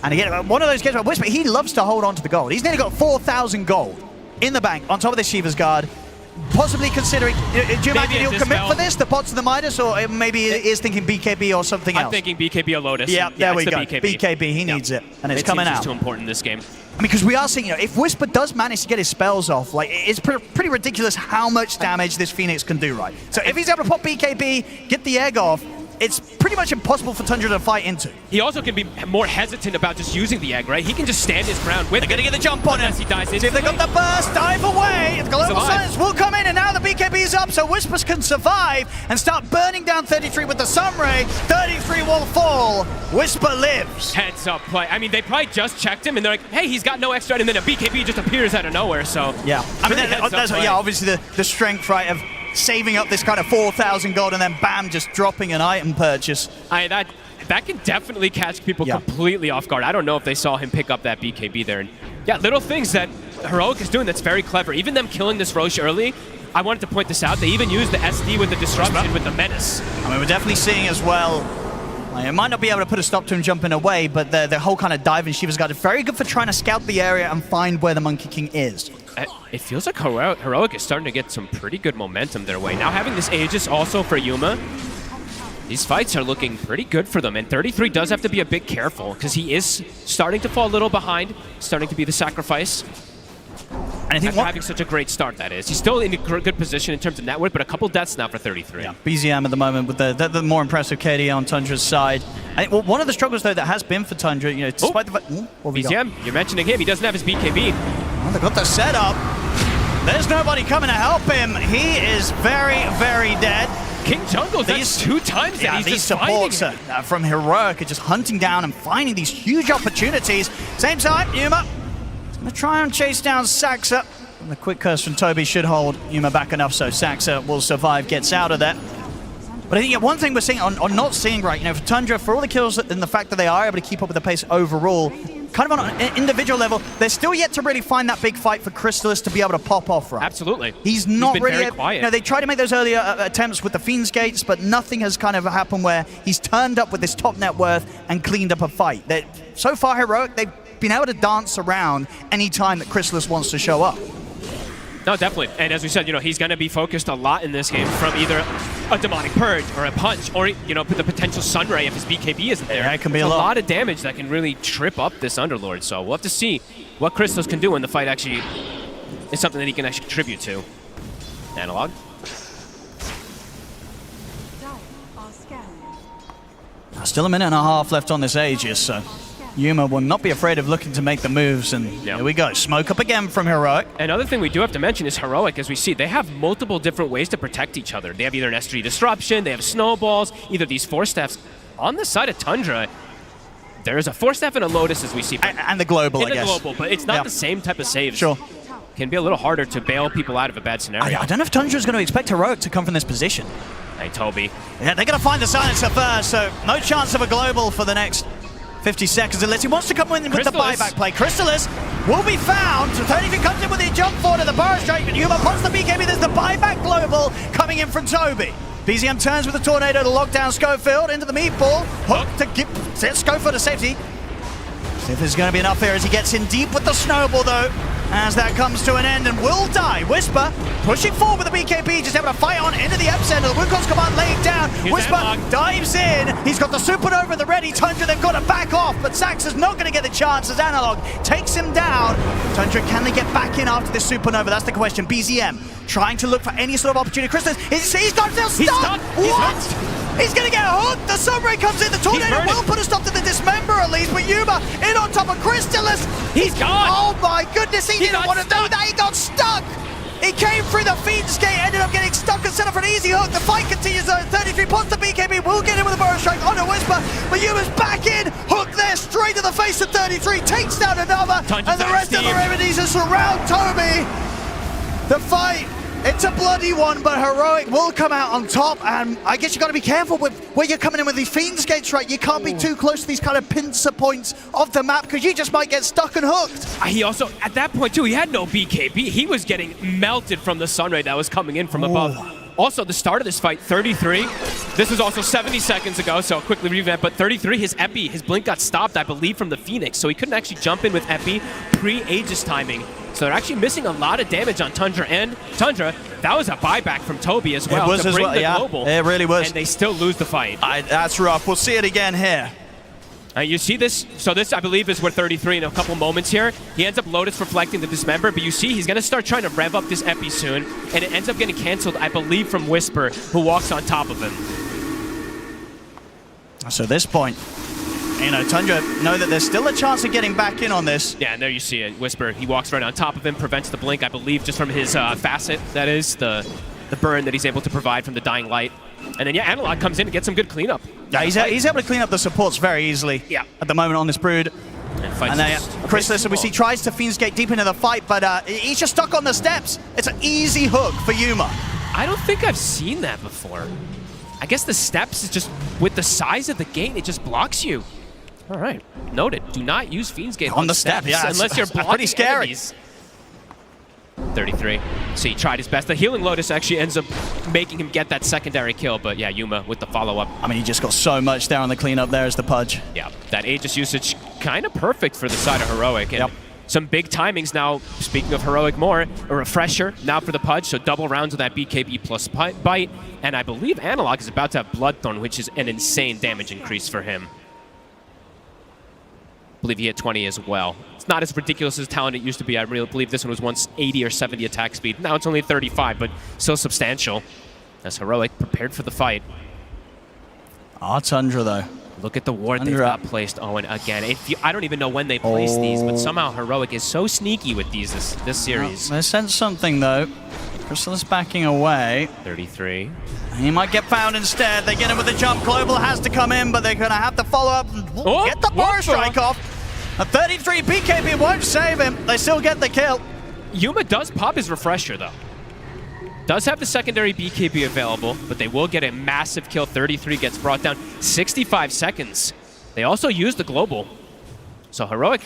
And again, one of those games where Whisper, he loves to hold on to the gold. He's nearly got 4,000 gold in the bank on top of this Shiva's Guard. Possibly considering, do you imagine he'll commit for this, the pots of the Midas, or maybe he is thinking BKB or something else? I'm thinking BKB or Lotus. Yeah, there we go. BKB, he needs it, and it's coming out. It's too important in this game. Because we are seeing, if Whisper does manage to get his spells off, like, it's pretty ridiculous how much damage this Phoenix can do, right? So if he's able to pop BKB, get the egg off, it's pretty much impossible for Tundra to fight into. He also can be more hesitant about just using the egg, right? He can just stand his ground with it. They're going to get the jump on him. He dies See if they got the burst, dive away. The Global Silence will come in, and now the BKB is up, so Whispers can survive and start burning down 33 with the Sunray. 33 will fall. Whisper lives. Heads up play. I mean, they probably just checked him, and they're like, hey, he's got no extra, and then a BKB just appears out of nowhere, so. Yeah, I mean, that's obviously the strength, right, of saving up this kind of 4,000 gold and then bam, just dropping an item purchase. That can definitely catch people completely off guard. I don't know if they saw him pick up that BKB there. And yeah, little things that Heroic is doing that's very clever. Even them killing this Roche early, I wanted to point this out. They even used the SD with the disruption with the menace. I mean, we're definitely seeing as well, it might not be able to put a stop to him jumping away, but the whole kind of dive in Shiva's Guard is very good for trying to scout the area and find where the Monkey King is. It feels like Heroic is starting to get some pretty good momentum their way. Now having this Aegis also for Yuma, these fights are looking pretty good for them. And 33 does have to be a bit careful because he is starting to fall a little behind, starting to be the sacrifice. And I think having such a great start, that is. He's still in a good position in terms of net worth, but a couple deaths now for 33. Yeah, BZM at the moment with the more impressive KD on Tundra's side. I think, well, one of the struggles, though, that has been for Tundra, despite the fact... BZM, you're mentioning him. He doesn't have his BKB. Well, they got the setup. There's nobody coming to help him. He is very, very dead. King Jungle, that's 2 times that he's these just supports from Heroic are just hunting down and finding these huge opportunities. Same time, Yuma is going to try and chase down Saxa. And the quick curse from Toby should hold Yuma back enough so Saxa will survive, gets out of there. But I think one thing we're seeing, or not seeing right, for Tundra, for all the kills and the fact that they are able to keep up with the pace overall, kind of on an individual level, they're still yet to really find that big fight for Crystallis to be able to pop off, right? Absolutely. He's not been really very quiet. They tried to make those earlier attempts with the Fiend's Gates, but nothing has kind of happened where he's turned up with this top net worth and cleaned up a fight. So far, Heroic, they've been able to dance around any time that Crystallis wants to show up. No, definitely. And as we said, he's going to be focused a lot in this game from either a Demonic Purge or a Punch or, the potential Sunray if his BKB isn't there. Yeah, it can be a lot. lot of damage that can really trip up this Underlord. So we'll have to see what Crystallis can do when the fight actually is something that he can actually contribute to. Analog. Still a minute and a half left on this Aegis, so Yuma will not be afraid of looking to make the moves, and here we go. Smoke up again from Heroic. Another thing we do have to mention is Heroic, as we see, they have multiple different ways to protect each other. They have either an S3 Disruption, they have snowballs, either these Force Staffs. On the side of Tundra, there is a Force Staff and a Lotus, as we see. And the Global, I guess. And the Global, but it's not the same type of save. Sure. Can be a little harder to bail people out of a bad scenario. I don't know if Tundra's going to expect Heroic to come from this position. Hey, Toby. Yeah, they're going to find the silencer first, so no chance of a Global for the next 50 seconds unless he wants to come in with the buyback play. Crystallis will be found. So 33 comes in with the jump forward to the Burrow Strike, but Yuma pops the BKB. There's the buyback Global coming in from Toby. BZM turns with the Tornado to lock down Schofield into the meatball. Hook to set Schofield to safety. See if there's going to be enough here as he gets in deep with the snowball, though, as that comes to an end and will die. Whisper pushing forward with the BKB, just able to fight on into the epicenter. The Wukong's command laid down. Whisper dives in. He's got the Supernova at the ready. Tundra, they've got to back off, but Saxa's not going to get the chance as Analog takes him down. Tundra, can they get back in after this Supernova? That's the question. BZM trying to look for any sort of opportunity. Crystallis, he's got himself stuck. He's stuck. What? He's going to get hooked. The Sunray comes in. The Tornado will put a stop to the Dismember at least, but Yuma in on top of Crystallis. He's gone. Oh my goodness, he didn't want to do that. He got stuck. He came through the Fiend's Gate, ended up getting stuck and set up for an easy hook. The fight continues though. 33 pops the BKB, will get in with a Burrow Strike on a Whisper, but Yuma's back in. Hook there, straight to the face of 33, takes down another, and the rest of the remedies are surround Toby. The fight It's a bloody one, but Heroic will come out on top, and I guess you got to be careful with where you're coming in with these Fiends gates, right? You can't be too close to these kind of pincer points of the map, because you just might get stuck and hooked. He also, at that point too, he had no BKB. He was getting melted from the sun ray that was coming in from above. Also, the start of this fight, 33. This was also 70 seconds ago, so I'll quickly revamp, but 33, his Epi, his blink got stopped, I believe, from the Phoenix, so he couldn't actually jump in with Epi pre-Aegis timing. So they're actually missing a lot of damage on Tundra, and Tundra, that was a buyback from Toby as well. It was to as bring well, the yeah. global, It really was. And they still lose the fight. That's rough. We'll see it again here. You see this? So this, I believe, is where 33 in a couple moments here. He ends up Lotus reflecting the Dismember, but you see he's going to start trying to rev up this Epi soon, and it ends up getting canceled, I believe, from Whisper, who walks on top of him. So at this point, you know, Tundra know that there's still a chance of getting back in on this. Yeah, and there you see it. Whisper, he walks right on top of him, prevents the blink, I believe, just from his facet, that is, the burn that he's able to provide from the Dying Light. And then, yeah, Analog comes in and gets some good cleanup. Yeah, he's able to clean up the supports very easily at the moment on this Brood. And then Chrysalis, we see, tries to Fiend's Gate deep into the fight, but he's just stuck on the steps. It's an easy hook for Yuma. I don't think I've seen that before. I guess the steps is just, with the size of the gate, it just blocks you. All right, noted. Do not use Fiend's Gate on the step, steps, unless you're blocking pretty scary. Enemies. 33. So he tried his best. The Healing Lotus actually ends up making him get that secondary kill, but yeah, Yuma with the follow-up. I mean, he just got so much there on the cleanup there as the Pudge. Yeah, that Aegis usage kind of perfect for the side of Heroic. And some big timings now, speaking of Heroic more, a refresher now for the Pudge, so double rounds of that BKB plus bite, and I believe Analog is about to have Bloodthorn, which is an insane damage increase for him. I believe he hit 20 as well. It's not as ridiculous as talent it used to be. I really believe this one was once 80 or 70 attack speed. Now it's only 35, but still substantial. As Heroic prepared for the fight. Tundra, though. Look at the ward they've got placed. Oh, and again, I don't even know when they place these, but somehow Heroic is so sneaky with these this series. They sense something, though. Chrysalis backing away. 33. He might get found instead. They get him with the jump. Global has to come in, but they're going to have to follow up and get the bar strike off. A 33 BKB won't save him. They still get the kill. Yuma does pop his refresher, though. Does have the secondary BKB available, but they will get a massive kill. 33 gets brought down. 65 seconds. They also use the global. So Heroic,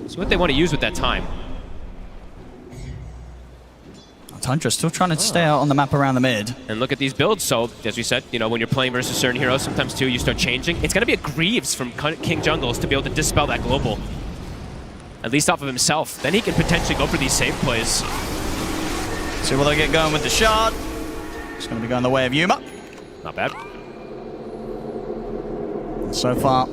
see what they want to use with that time. Tundra still trying to stay out on the map around the mid. And look at these builds. So, as we said, you know, when you're playing versus certain heroes, sometimes too, you start changing. It's going to be a Greaves from King Jungles to be able to dispel that global. At least off of himself. Then he can potentially go for these save plays. See what they get going with the shard. It's going to be going the way of Yuma. Not bad. So far,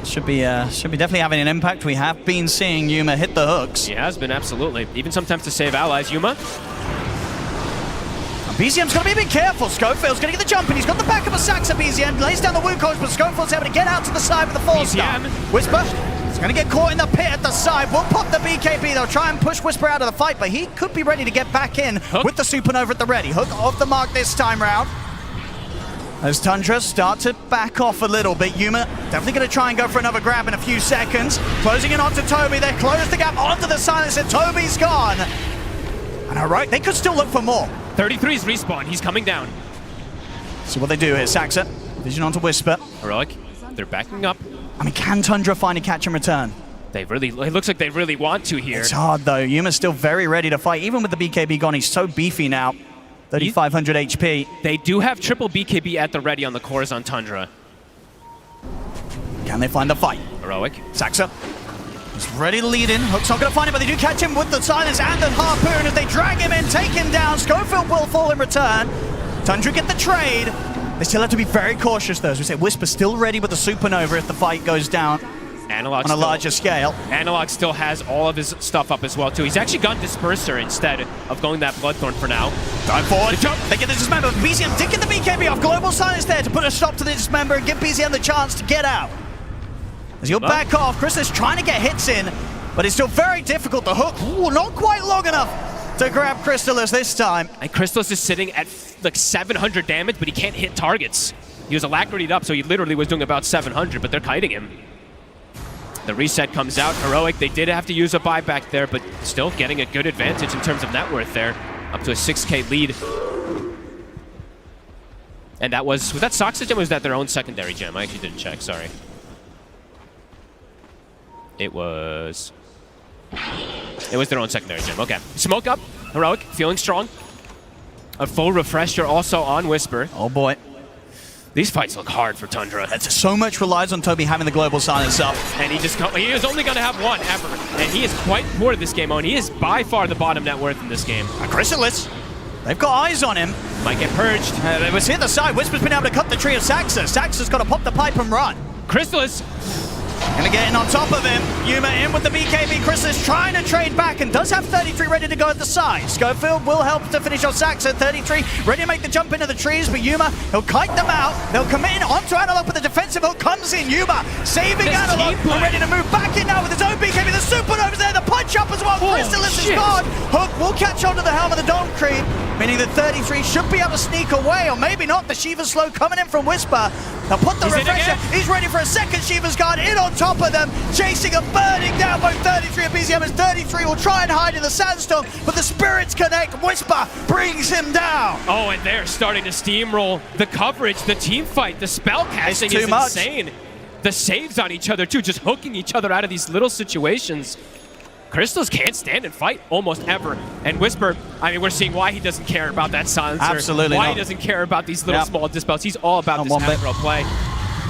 should be definitely having an impact. We have been seeing Yuma hit the hooks. He has been, absolutely. Even sometimes to save allies. Yuma. BZM's got to be a bit careful. Schofield's going to get the jump, and he's got the back of a Saxa. BZM lays down the Wukong, but Schofield's able to get out to the side with the 4-star. Whisper is going to get caught in the pit at the side. Will pop the BKB. They'll try and push Whisper out of the fight, but he could be ready to get back in with the Supernova at the ready. Hook off the mark this time round. As Tundra start to back off a little bit, Yuma definitely going to try and go for another grab in a few seconds. Closing in onto Toby. They close the gap onto the silence, and Toby's gone. And all right, they could still look for more. 33's respawn. He's coming down. See what they do here. Saxa, vision onto Whisper. Heroic, they're backing up. I mean, can Tundra find a catch and return? It looks like they really want to here. It's hard, though. Yuma's still very ready to fight. Even with the BKB gone, he's so beefy now. 3,500 HP. They do have triple BKB at the ready on the cores on Tundra. Can they find the fight? Heroic. Saxa is ready to lead in. Hook's not going to find it, but they do catch him with the silence and the harpoon. As they drag him in, take him down. Schofield will fall in return. Tundra get the trade. They still have to be very cautious, though. As we say, Whisper still ready with the Supernova if the fight goes down. Analog on a larger scale. Analog still has all of his stuff up as well, too. He's actually gone Disperser instead of going that Bloodthorn for now. Dive forward. They get the Dismember. BZM did get the BKB off. Global silence there to put a stop to the Dismember and give BZM the chance to get out. As you'll back off, Chris is trying to get hits in, but it's still very difficult. The hook, not quite long enough to grab Crystallis this time. And Crystallis is sitting at like 700 damage, but he can't hit targets. He was alacritied up, so he literally was doing about 700, but they're kiting him. The reset comes out. Heroic, they did have to use a buyback there, but still getting a good advantage in terms of net worth there. Up to a 6K lead. And that was that Sox's gem or was that their own secondary gem? I actually didn't check, sorry. It was their own secondary gem, okay. Smoke up, Heroic, feeling strong. A full refresher also on Whisper. Oh boy. These fights look hard for Tundra. So much relies on Toby having the global silence up. And he is only going to have one ever. And he is quite poor at this game, and he is by far the bottom net worth in this game. Chrysalis, they've got eyes on him. Might get purged. It was hit the side. Whisper's been able to cut the tree of Saxa. Saxa's got to pop the pipe and run. Chrysalis. Gonna get in on top of him. Yuma in with the BKB. Chrysalis trying to trade back and does have 33 ready to go at the side. Schofield will help to finish off Saxa. 33 ready to make the jump into the trees, but Yuma, he'll kite them out. They'll come in onto Analog, but the defensive hook comes in. Yuma saving Analog and ready to move back in now with his own BKB. The Supernova's there, the punch up as well. Chrysalis is gone. Hook will catch on to the Helm of the Dome Creep, meaning that 33 should be able to sneak away, or maybe not. The Shiva Slow coming in from Whisper. They'll put the refresher. He's ready for a second Shiva's Guard in on top of them, chasing and burning down both 33 and BZM as 33 will try and hide in the sandstorm, but the spirits connect. Whisper brings him down. Oh, and they're starting to steamroll the coverage, the team fight, the spell casting is insane. The saves on each other too, just hooking each other out of these little situations. Crystals can't stand and fight almost ever. And Whisper, I mean, we're seeing why he doesn't care about that silencer. Absolutely Why not. he doesn't care about these little small dispels. He's all about this aggro play.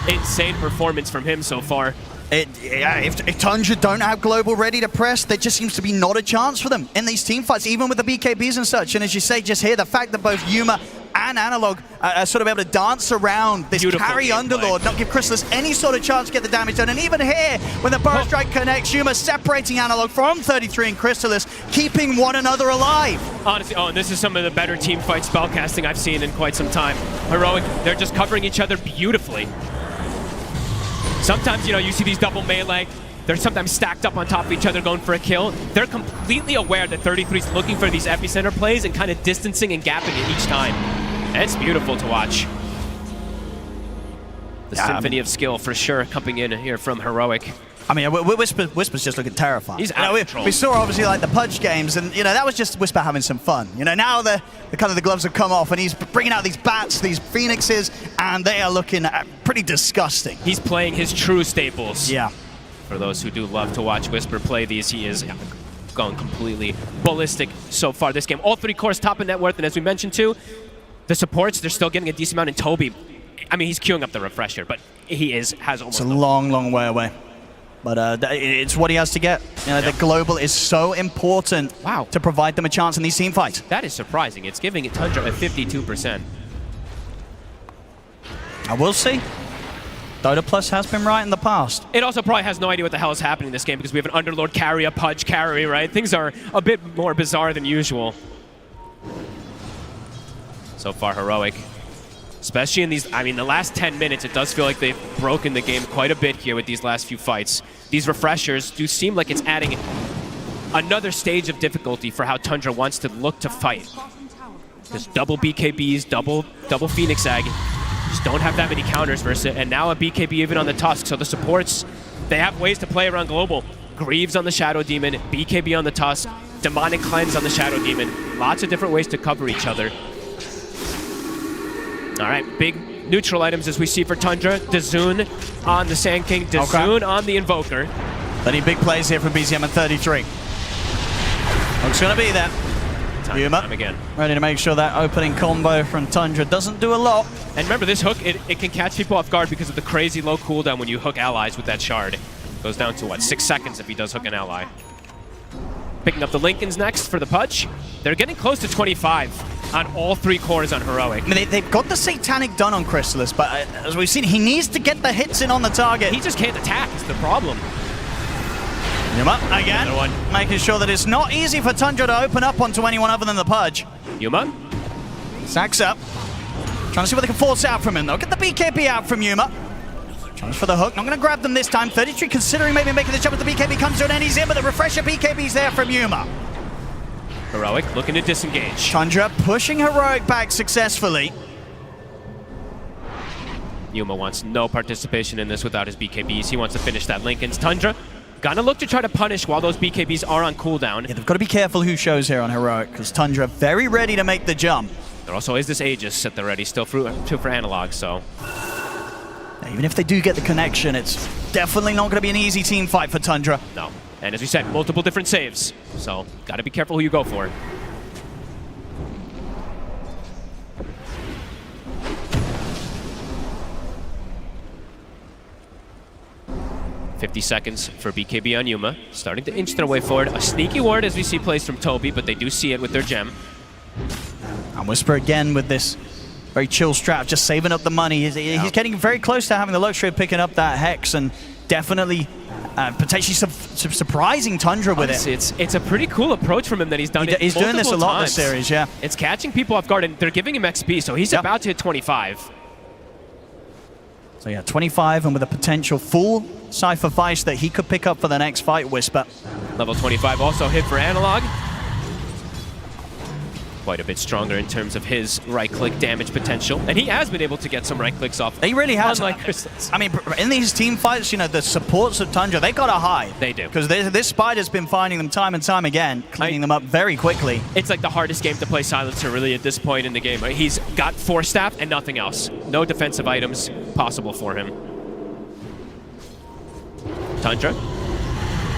Insane performance from him so far. If Tundra don't have global ready to press, there just seems to be not a chance for them in these team fights, even with the BKBs and such. And as you say, just here, the fact that both Yuma and Analog are sort of able to dance around this carry Underlord, not give Chrysalis any sort of chance to get the damage done. And even here, when the Burrow Strike connects, Yuma separating Analog from 33 and Chrysalis, keeping one another alive. Honestly, and this is some of the better team fight spellcasting I've seen in quite some time. Heroic, they're just covering each other beautifully. Sometimes, you see these double melee. They're sometimes stacked up on top of each other going for a kill. They're completely aware that 33's looking for these epicenter plays and kind of distancing and gapping it each time. And it's beautiful to watch. The symphony of skill for sure coming in here from Heroic. I mean, Whisper's just looking terrifying. He's out of control. We saw obviously like the Pudge games, and that was just Whisper having some fun. Now the kind of the gloves have come off, and he's bringing out these bats, these phoenixes, and they are looking pretty disgusting. He's playing his true staples. Yeah. For those who do love to watch Whisper play these, he is going completely ballistic so far this game. All three cores top of net worth, and as we mentioned too, the supports, they're still getting a decent amount in Toby. I mean, he's queuing up the refresher, but he has almost. It's a long way away. But it's what he has to get. The global is so important to provide them a chance in these team fights. That is surprising. It's giving Tundra a 52%. I will see. Dota Plus has been right in the past. It also probably has no idea what the hell is happening in this game because we have an Underlord carry, a Pudge carry, right? Things are a bit more bizarre than usual. So far, Heroic. Especially in these, the last 10 minutes, it does feel like they've broken the game quite a bit here with these last few fights. These refreshers do seem like it's adding another stage of difficulty for how Tundra wants to look to fight. There's double BKBs, double Phoenix Egg. Just don't have that many counters versus it. And now a BKB even on the Tusk. So the supports, they have ways to play around global. Greaves on the Shadow Demon, BKB on the Tusk, Demonic Cleanse on the Shadow Demon. Lots of different ways to cover each other. All right, big neutral items as we see for Tundra. Dazoon on the Sand King, Dazoon on the Invoker. Plenty big plays here from BZM at 33. Looks going to be there. Time again. Ready to make sure that opening combo from Tundra doesn't do a lot. And remember, this hook, it can catch people off guard because of the crazy low cooldown when you hook allies with that shard. Goes down to, 6 seconds if he does hook an ally. Picking up the Lincolns next for the Pudge. They're getting close to 25 on all three cores on Heroic. I mean, they've got the Satanic done on Chrysalis, but as we've seen, he needs to get the hits in on the target. He just can't attack, is the problem. Yuma, again, making sure that it's not easy for Tundra to open up onto anyone other than the Pudge. Yuma. Sacks up. Trying to see what they can force out from him, though. Get the BKB out from Yuma. Chance for the hook. Not going to grab them this time. 33 considering maybe making the jump, but the BKB comes to an end. He's in, but the refresher BKB's there from Yuma. Heroic looking to disengage. Tundra pushing Heroic back successfully. Yuma wants no participation in this without his BKBs. He wants to finish that Lincoln's. Tundra Gonna look to try to punish while those BKBs are on cooldown. Yeah, they've got to be careful who shows here on Heroic, because Tundra very ready to make the jump. There also is this Aegis at the ready, still for Analog, so... Even if they do get the connection, it's definitely not going to be an easy team fight for Tundra. No. And as we said, multiple different saves. So, got to be careful who you go for. $50 seconds for BKB on Yuma. Starting to inch their way forward. A sneaky ward as we see plays from Toby, but they do see it with their gem. And Whisper again with this very chill strat, just saving up the money. He's getting very close to having the luxury of picking up that Hex and definitely potentially surprising Tundra with Honestly, it. It's a pretty cool approach from him that he's done it He's doing this a lot times. this series, yeah. It's catching people off guard, and they're giving him XP, so he's about to hit 25. So yeah, 25, and with a potential full Cypher Vice that he could pick up for the next fight, Whisper. Level 25 also hit for Analog. Quite a bit stronger in terms of his right-click damage potential. And he has been able to get some right-clicks off. He really has. Unlike Crystals. I mean, in these team fights, you know, the supports of Tundra, they got to hide. They do. Because this Spider's been finding them time and time again, cleaning them up very quickly. It's like the hardest game to play Silencer, really, at this point in the game. He's got 4 staff and nothing else. No defensive items possible for him. Tundra.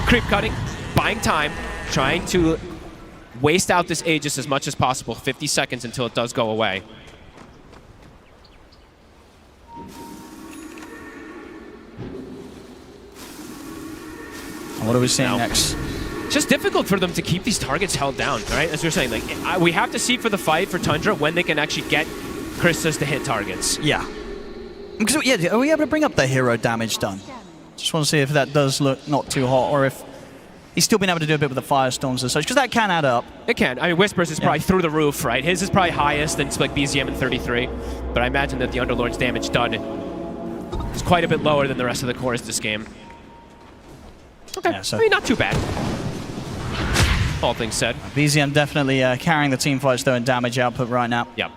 Creep cutting, buying time, trying to waste out this Aegis as much as possible. 50 seconds until it does go away. What are we seeing next? It's just difficult for them to keep these targets held down, right? As we were saying, like we have to see for the fight for Tundra when they can actually get Krystus to hit targets. Yeah. Because, yeah, are we able to bring up the hero damage done? Just want to see if that does look not too hot, or if he's still been able to do a bit with the firestorms and such, because that can add up. It can. I mean, Whispers is probably through the roof, right? His is probably highest, and it's like BZM in 33. But I imagine that the Underlord's damage done is quite a bit lower than the rest of the cores this game. Okay, yeah, so I mean, not too bad. All things said. BZM definitely carrying the team fights, though, in damage output right now. Yeah.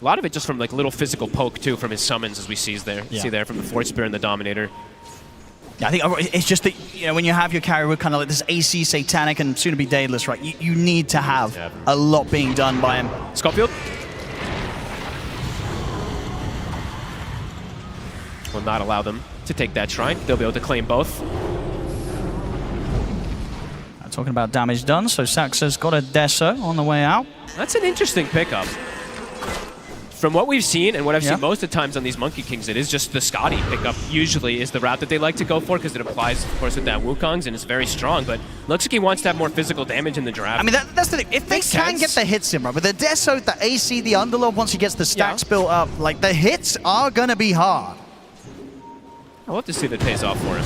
A lot of it just from like little physical poke, too, from his summons, as we see there from the Force Spear and the Dominator. Yeah, I think it's just that, you know, when you have your carry with kind of like this AC, Satanic, and soon to be Daedalus, right, you need to have a lot being done by him. Schofield will not allow them to take that shrine. They'll be able to claim both. Talking about damage done, so Saxa's got a Deso on the way out. That's an interesting pickup. From what we've seen, and what I've seen most of the times on these Monkey Kings, it is just the Scotty pickup usually is the route that they like to go for, because it applies, of course, with that Wukong's, and it's very strong, but looks like he wants to have more physical damage in the draft. I mean, that's the thing. If they can get the hits in, right, with the Deso, the AC, the Underlord, once he gets the stacks built up, like, the hits are going to be hard. I'll have to see if it pays off for him.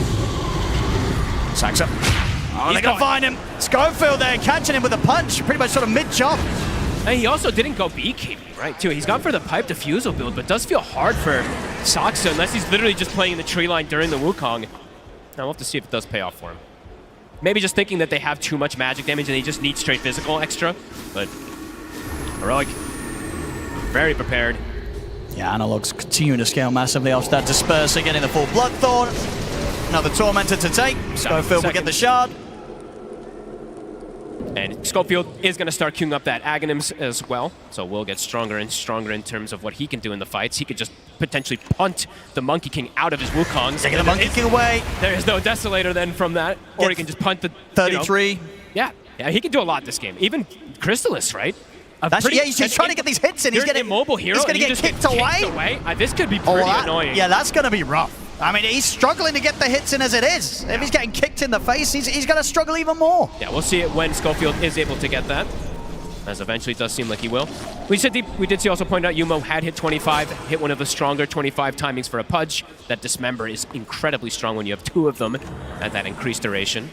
Saxa. Oh, they're going to find him. Schofield there, catching him with a punch, pretty much sort of mid-chop. And he also didn't go BKB, right, too. He's gone for the Pipe Diffusal build, but does feel hard for Saxa unless he's literally just playing in the tree line during the Wukong. Now we'll have to see if it does pay off for him. Maybe just thinking that they have too much magic damage and he just needs straight physical extra, but Heroic, very prepared. Yeah, Analog's continuing to scale massively off that Disperser, getting the full Bloodthorn. Another Tormentor to take. Schofield will get the shard. And Schofield is going to start queuing up that Aghanims as well, so we'll get stronger and stronger in terms of what he can do in the fights. He could just potentially punt the Monkey King out of his Wukongs. Taking the Monkey King away. There is no Desolator then from that, or he can just punt the 33. You know, yeah, he can do a lot this game. Even Crystallis, right? He's trying to get these hits in. He's getting immobile hero. He's going to get kicked away. This could be pretty annoying. Yeah, that's going to be rough. I mean, he's struggling to get the hits in as it is. If he's getting kicked in the face, he's going to struggle even more. Yeah, we'll see it when Schofield is able to get that, as eventually it does seem like he will. We did see also point out Yumo had hit 25, hit one of the stronger 25 timings for a Pudge. That Dismember is incredibly strong when you have 2 of them at that increased duration.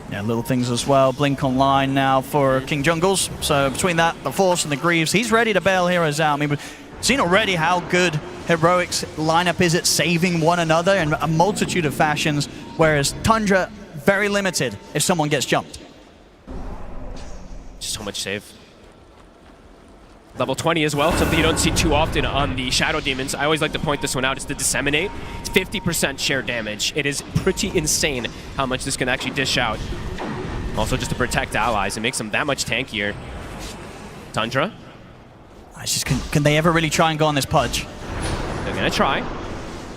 Yeah, little things as well. Blink online now for King Jungles. So between that, the Force and the Greaves, he's ready to bail heroes out. I mean, we've seen already how good Heroic's lineup is at saving one another in a multitude of fashions, whereas Tundra, very limited if someone gets jumped. Just so much save. Level 20 as well, something you don't see too often on the Shadow Demons. I always like to point this one out. It's the Disseminate. It's 50% share damage. It is pretty insane how much this can actually dish out. Also just to protect allies. It makes them that much tankier. Tundra. It's just, can they ever really try and go on this Pudge? They're going to try.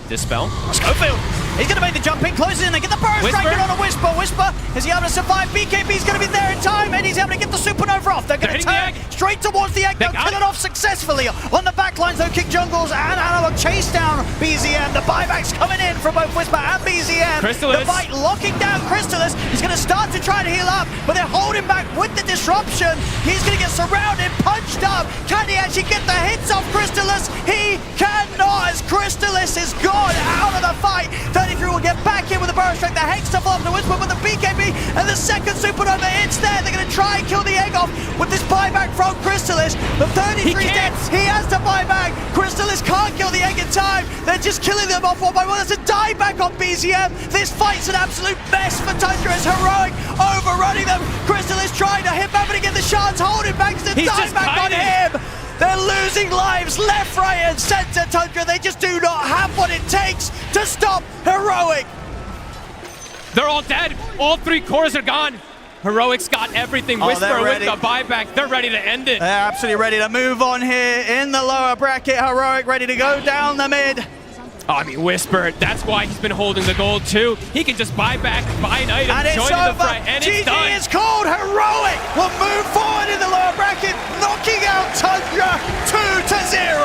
Dispel. Schofield! He's going to make the jump in, closes in, they get the burst strike in on a Whisper. Whisper, is he able to survive? BKB's going to be there in time, and he's able to get the Supernova off. They're going to turn straight towards the egg. They'll kill it off successfully. On the back lines, though, Kick Jungles and Analog chase down BZM. The buybacks coming in from both Whisper and BZM. Crystallis. The fight locking down Crystallis. He's going to start to try to heal up, but they're holding back with the disruption. He's going to get surrounded, punched up. Can he actually get the hits off Crystallis? He cannot, as Crystallis is gone out of the fight. 33 will get back in with the burst strike. The Hex to fall off the Whisper with the BKB, and the second Supernova hits there. They're going to try and kill the egg off with this buyback from Crystallis. The 33's dead. He has to buy back. Crystallis can't kill the egg in time. They're just killing them off one by one. There's a dieback on BZM. This fight's an absolute mess for Tundra. It's Heroic overrunning them. Crystallis trying to hit back, but again the shards holding back. The dieback on him. They're losing lives left, right, and center, Tundra. They just do not have what it takes to stop Heroic. They're all dead. All 3 cores are gone. Heroic's got everything. Whisper with the buyback. They're ready to end it. They're absolutely ready to move on here in the lower bracket. Heroic ready to go down the mid. Oh, I mean, Whisper, that's why he's been holding the gold too. He can just buy back, buy an item, and join in the fray, and it's done. GG is called. Heroic will move forward in the lower bracket, knocking out Tundra 2-0.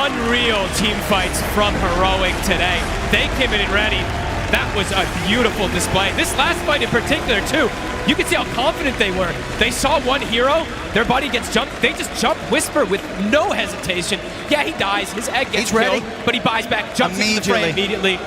Unreal team fights from Heroic today. They came in ready. That was a beautiful display. This last fight in particular too, you can see how confident they were. They saw one hero, their buddy gets jumped, they just jump Whisper with no hesitation. Yeah, he dies, his egg gets killed, but he buys back, jumps into the fray immediately,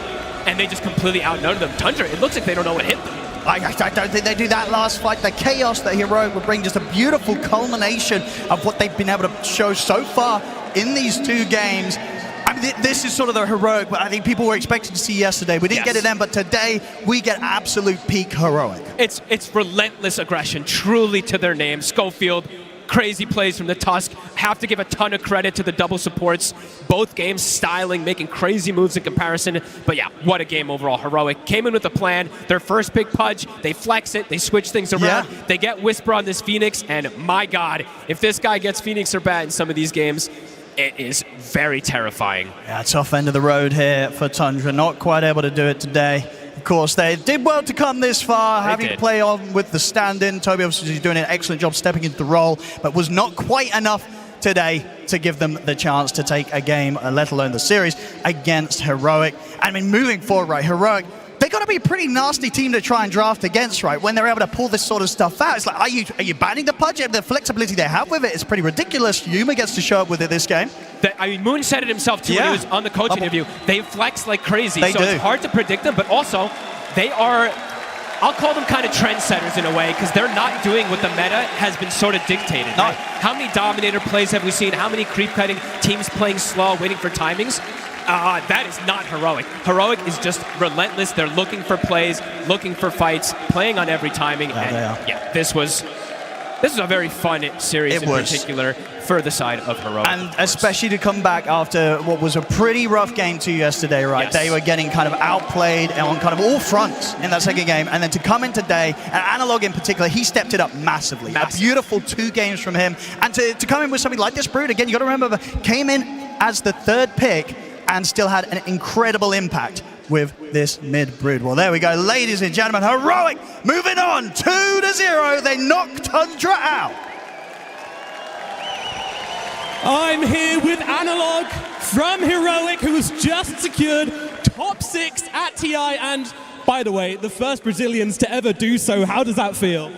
and they just completely outnumbered them. Tundra, it looks like they don't know what hit them. I don't think they do that last fight. The chaos that Heroic would bring, just a beautiful culmination of what they've been able to show so far in these 2 games. I mean, this is sort of the Heroic, but I think people were expecting to see yesterday. We didn't get it then, but today we get absolute peak Heroic. It's relentless aggression, truly to their name. Schofield, crazy plays from the Tusk. Have to give a ton of credit to the double supports. Both games styling, making crazy moves in comparison. But yeah, what a game overall. Heroic came in with a plan. Their first big Pudge, they flex it, they switch things around. Yeah. They get Whisper on this Phoenix, and my God, if this guy gets Phoenix or Bat in some of these games, it is very terrifying. Yeah, tough end of the road here for Tundra. Not quite able to do it today. Of course, they did well to come this far, having to play on with the stand-in. Toby obviously is doing an excellent job stepping into the role, but was not quite enough today to give them the chance to take a game, let alone the series, against Heroic. I mean, moving forward, right, Heroic, they got to be a pretty nasty team to try and draft against, right? When they're able to pull this sort of stuff out, it's like, are you banning the budget? The flexibility they have with it is pretty ridiculous. Yuma gets to show up with it this game. I mean, Moon said it himself too when he was on the coach interview. They flex like crazy, so it's hard to predict them. But also, they are, I'll call them kind of trendsetters in a way, because they're not doing what the meta has been sort of dictated. No. Right? How many Dominator plays have we seen? How many creep cutting teams playing slow, waiting for timings? That is not Heroic. Heroic is just relentless. They're looking for plays, looking for fights, playing on every timing. Yeah, this was a very fun series in particular for the side of Heroic. And especially to come back after what was a pretty rough game 2 yesterday, right? Yes. They were getting kind of outplayed on kind of all fronts in that second game. And then to come in today, and Analog in particular, he stepped it up massively. A beautiful 2 games from him. And to come in with something like this Brood, again, you got to remember, came in as the 3rd pick and still had an incredible impact with this mid-Brood. Well, there we go, ladies and gentlemen. Heroic moving on 2-0. They knocked Tundra out. I'm here with Analog from Heroic, who has just secured top 6 at TI, and by the way, the first Brazilians to ever do so. How does that feel?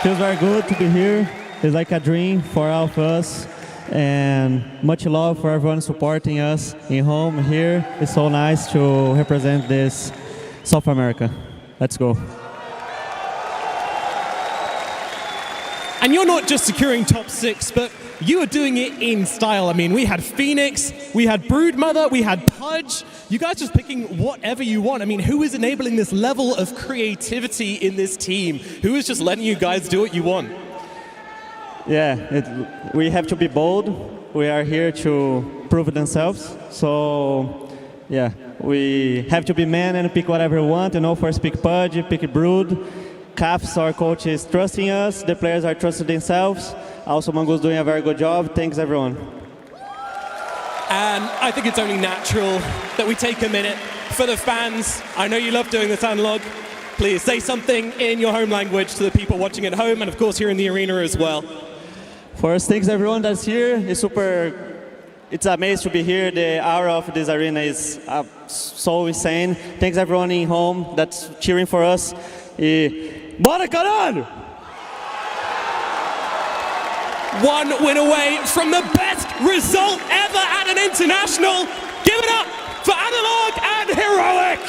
Feels very good to be here. It's like a dream for all of us, and much love for everyone supporting us in home here. It's so nice to represent this South America. Let's go. And you're not just securing top 6, but you are doing it in style. I mean, we had Phoenix, we had Broodmother, we had Pudge. You guys just picking whatever you want. I mean, who is enabling this level of creativity in this team? Who is just letting you guys do what you want? Yeah, we have to be bold. We are here to prove themselves. So, yeah, we have to be men and pick whatever we want. First pick Pudge, pick Brood. Caps, our coach, is trusting us. The players are trusting themselves. Also, Mongo's doing a very good job. Thanks, everyone. And I think it's only natural that we take a minute for the fans. I know you love doing this analog. Please say something in your home language to the people watching at home and, of course, here in the arena as well. First, thanks everyone that's here. It's amazing to be here. The aura of this arena is so insane. Thanks everyone in home that's cheering for us. Bora, caralho! One win away from the best result ever at an international. Give it up for Analog and Heroic!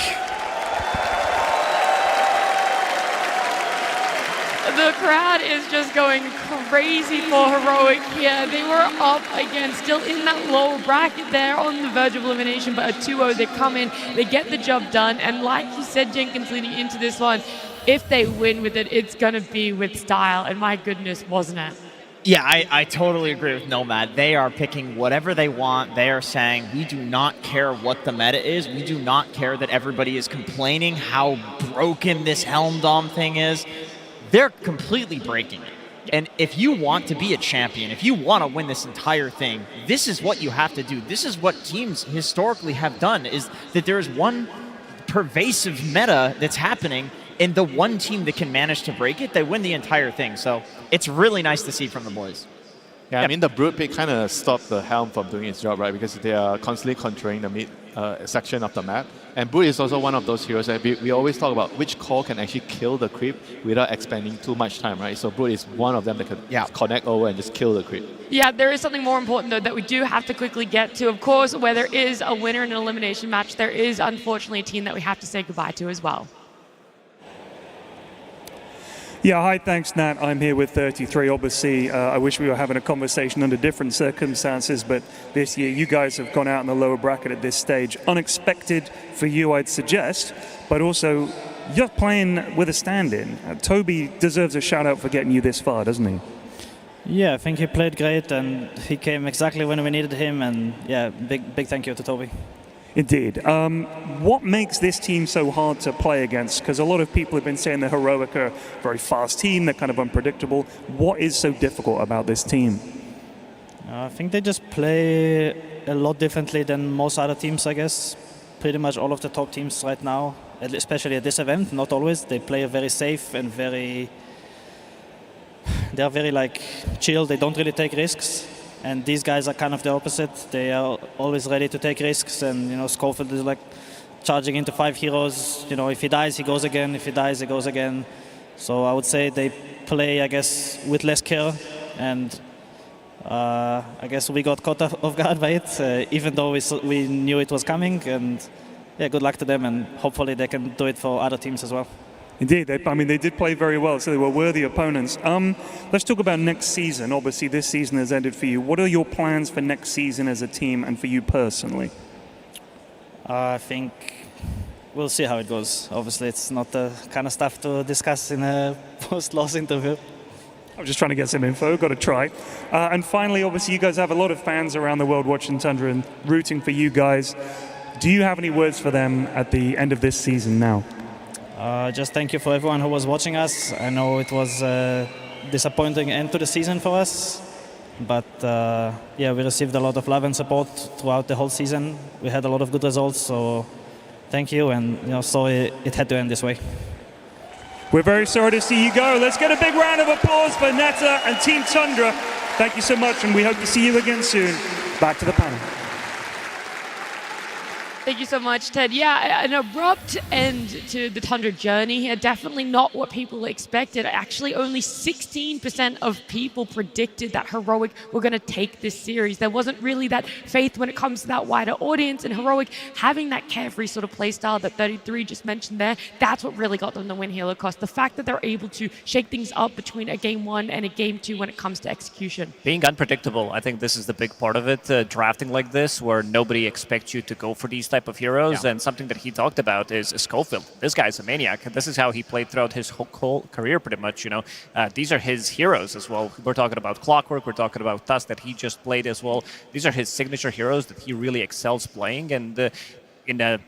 The crowd is just going crazy for Heroic here. They were up again, still in that lower bracket there on the verge of elimination, but a 2-0, they come in, they get the job done, and like you said, Jenkins, leading into this one, if they win with it, it's going to be with style, and my goodness, wasn't it? Yeah, I totally agree with Nomad. They are picking whatever they want. They are saying, we do not care what the meta is. We do not care that everybody is complaining how broken this Helm Dom thing is. They're completely breaking it. And if you want to be a champion, if you want to win this entire thing, this is what you have to do. This is what teams historically have done, is that there is one pervasive meta that's happening, and the one team that can manage to break it, they win the entire thing. So it's really nice to see from the boys. Yeah, I mean, the Brood pick kind of stopped the Helm from doing its job, right? Because they are constantly controlling the mid section of the map. And Brood is also one of those heroes that we always talk about which core can actually kill the creep without expending too much time, right? So Brood is one of them that could connect over and just kill the creep. Yeah, there is something more important, though, that we do have to quickly get to. Of course, where there is a winner in an elimination match, there is, unfortunately, a team that we have to say goodbye to as well. Yeah, hi, thanks, Nat. I'm here with 33. Obviously, I wish we were having a conversation under different circumstances, but this year you guys have gone out in the lower bracket at this stage. Unexpected for you, I'd suggest, but also you're playing with a stand-in. Toby deserves a shout-out for getting you this far, doesn't he? Yeah, I think he played great, and he came exactly when we needed him, and yeah, big thank you to Toby. Indeed. What makes this team so hard to play against? Because a lot of people have been saying the Heroic are a very fast team, they're kind of unpredictable. What is so difficult about this team? I think they just play a lot differently than most other teams, I guess. Pretty much all of the top teams right now, especially at this event, not always. They play very safe and they are very like chill, they don't really take risks. And these guys are kind of the opposite. They are always ready to take risks, and Schofield is like charging into 5 heroes. If he dies, he goes again. If he dies, he goes again. So I would say they play, I guess, with less care, and I guess we got caught off guard by it, even though we knew it was coming. And yeah, good luck to them, and hopefully they can do it for other teams as well. Indeed, they did play very well, so they were worthy opponents. Let's talk about next season. Obviously, this season has ended for you. What are your plans for next season as a team and for you personally? I think we'll see how it goes. Obviously, it's not the kind of stuff to discuss in a post-loss interview. I'm just trying to get some info, got to try. And finally, obviously, you guys have a lot of fans around the world watching Tundra and rooting for you guys. Do you have any words for them at the end of this season now? Just thank you for everyone who was watching us. I know it was a disappointing end to the season for us, but yeah, we received a lot of love and support throughout the whole season. We had a lot of good results, so thank you, and sorry it had to end this way. We're very sorry to see you go. Let's get a big round of applause for Netta and Team Tundra. Thank you so much, and we hope to see you again soon. Back to the panel. Thank you so much, Ted. Yeah, an abrupt end to the Tundra journey here. Definitely not what people expected. Actually, only 16% of people predicted that Heroic were going to take this series. There wasn't really that faith when it comes to that wider audience, and Heroic having that carefree sort of playstyle that 33 just mentioned there, that's what really got them the win here, Lacoste. The fact that they're able to shake things up between a game 1 and a game 2 when it comes to execution. Being unpredictable, I think this is the big part of it. Drafting like this, where nobody expects you to go for these type of heroes, and something that he talked about is Schofield. This guy's a maniac. This is how he played throughout his whole career, pretty much. These are his heroes as well. We're talking about Clockwork. We're talking about Tusk that he just played as well. These are his signature heroes that he really excels playing, and I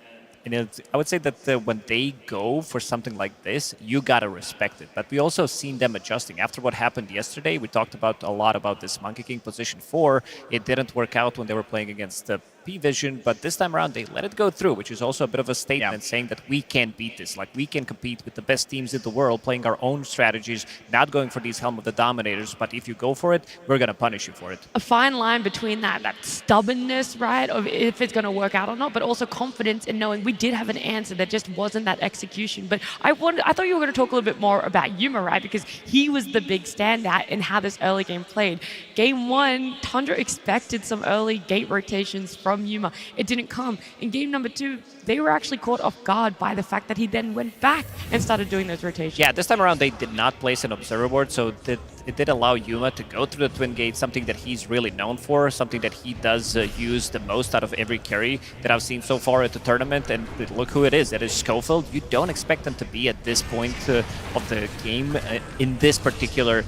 would say that when they go for something like this, you gotta respect it. But we also seen them adjusting. After what happened yesterday, we talked a lot about this Monkey King position 4. It didn't work out when they were playing against P-Vision, but this time around they let it go through, which is also a bit of a statement saying that we can beat this. Like, we can compete with the best teams in the world, playing our own strategies, not going for these Helm of the Dominators, but if you go for it, we're going to punish you for it. A fine line between that stubbornness, right, of if it's going to work out or not, but also confidence in knowing we did have an answer that just wasn't that execution. But I thought you were going to talk a little bit more about Yuma, right, because he was the big standout in how this early game played. Game 1, Tundra expected some early gate rotations from Yuma. It didn't come. In game number 2, they were actually caught off guard by the fact that he then went back and started doing those rotations. Yeah, this time around they did not place an observer board, so it did allow Yuma to go through the twin gate, something that he's really known for, something that he does use the most out of every carry that I've seen so far at the tournament. And look who it is. It is Schofield. You don't expect them to be at this point of the game in this particular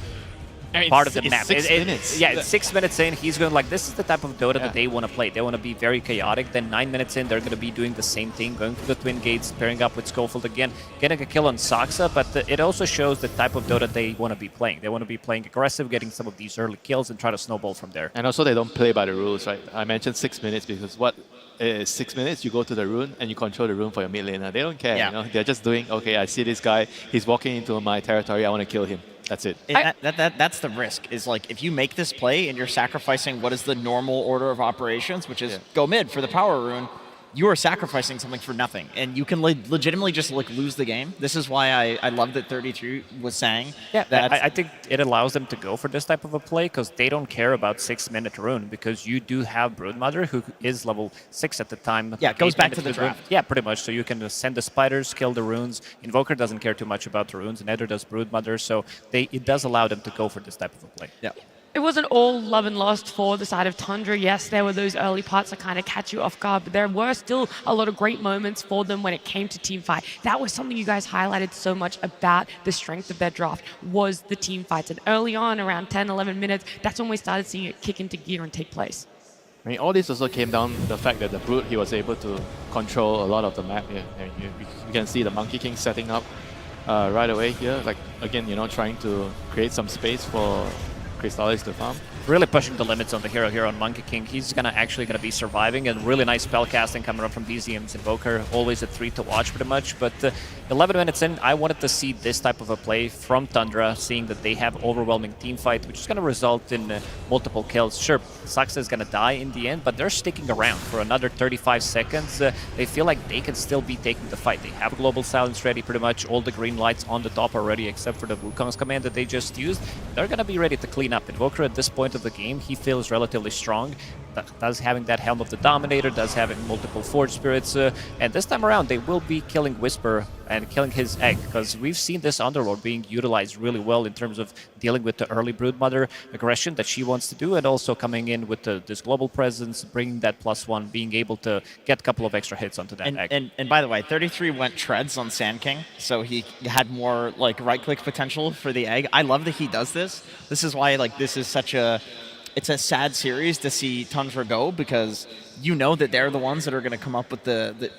part of the map. 6 minutes. Yeah, it's 6 minutes in. He's going this is the type of Dota that they want to play. They want to be very chaotic. Then 9 minutes in, they're going to be doing the same thing, going through the twin gates, pairing up with Schofield again, getting a kill on Saksa. But it also shows the type of Dota they want to be playing. They want to be playing aggressive, getting some of these early kills, and try to snowball from there. And also they don't play by the rules, right? I mentioned 6 minutes because what is 6 minutes? You go to the rune and you control the rune for your mid laner. They don't care, They're just doing, okay, I see this guy, he's walking into my territory, I want to kill him. That's it. That's the risk, is like, if you make this play and you're sacrificing what is the normal order of operations, which is go mid for the power rune, you are sacrificing something for nothing, and you can legitimately just lose the game. This is why I love that 33 was saying that. I think it allows them to go for this type of a play because they don't care about 6 minute rune, because you do have Broodmother, who is level 6 at the time. Yeah, it goes back to the draft. Yeah, pretty much. So you can send the spiders, kill the runes. Invoker doesn't care too much about the runes, neither does Broodmother. So it does allow them to go for this type of a play. Yeah. It wasn't all love and lust for the side of Tundra. Yes, there were those early parts that kind of catch you off guard, but there were still a lot of great moments for them when it came to team fight. That was something you guys highlighted so much about the strength of their draft, was the team fights. And early on, around 10, 11 minutes, that's when we started seeing it kick into gear and take place. I mean, all this also came down to the fact that the Brute, he was able to control a lot of the map here. And you can see the Monkey King setting up right away here. Like, again, trying to create some space for Crystallis to farm. Really pushing the limits on the hero here on Monkey King. He's actually gonna be surviving, and really nice spell casting coming up from BZM's Invoker. Always a 3 to watch pretty much, but 11 minutes in, I wanted to see this type of a play from Tundra, seeing that they have overwhelming team fight, which is gonna result in multiple kills. Sure, Saksa is gonna die in the end, but they're sticking around for another 35 seconds. They feel like they can still be taking the fight. They have Global Silence ready, pretty much all the green lights on the top already, except for the Wukong's command that they just used. They're gonna be ready to clean up. Invoker at this point of the game, he feels relatively strong. Does having that Helm of the Dominator, does having multiple Forge Spirits, and this time around they will be killing Whisper and killing his egg, because we've seen this Underlord being utilized really well in terms of dealing with the early Broodmother aggression that she wants to do, and also coming in with this global presence, bringing that +1, being able to get a couple of extra hits onto that egg. And by the way, 33 went treads on Sand King, so he had more right-click potential for the egg. I love that he does this. This is why this is such a... It's a sad series to see Tundra go, because that they're the ones that are going to come up with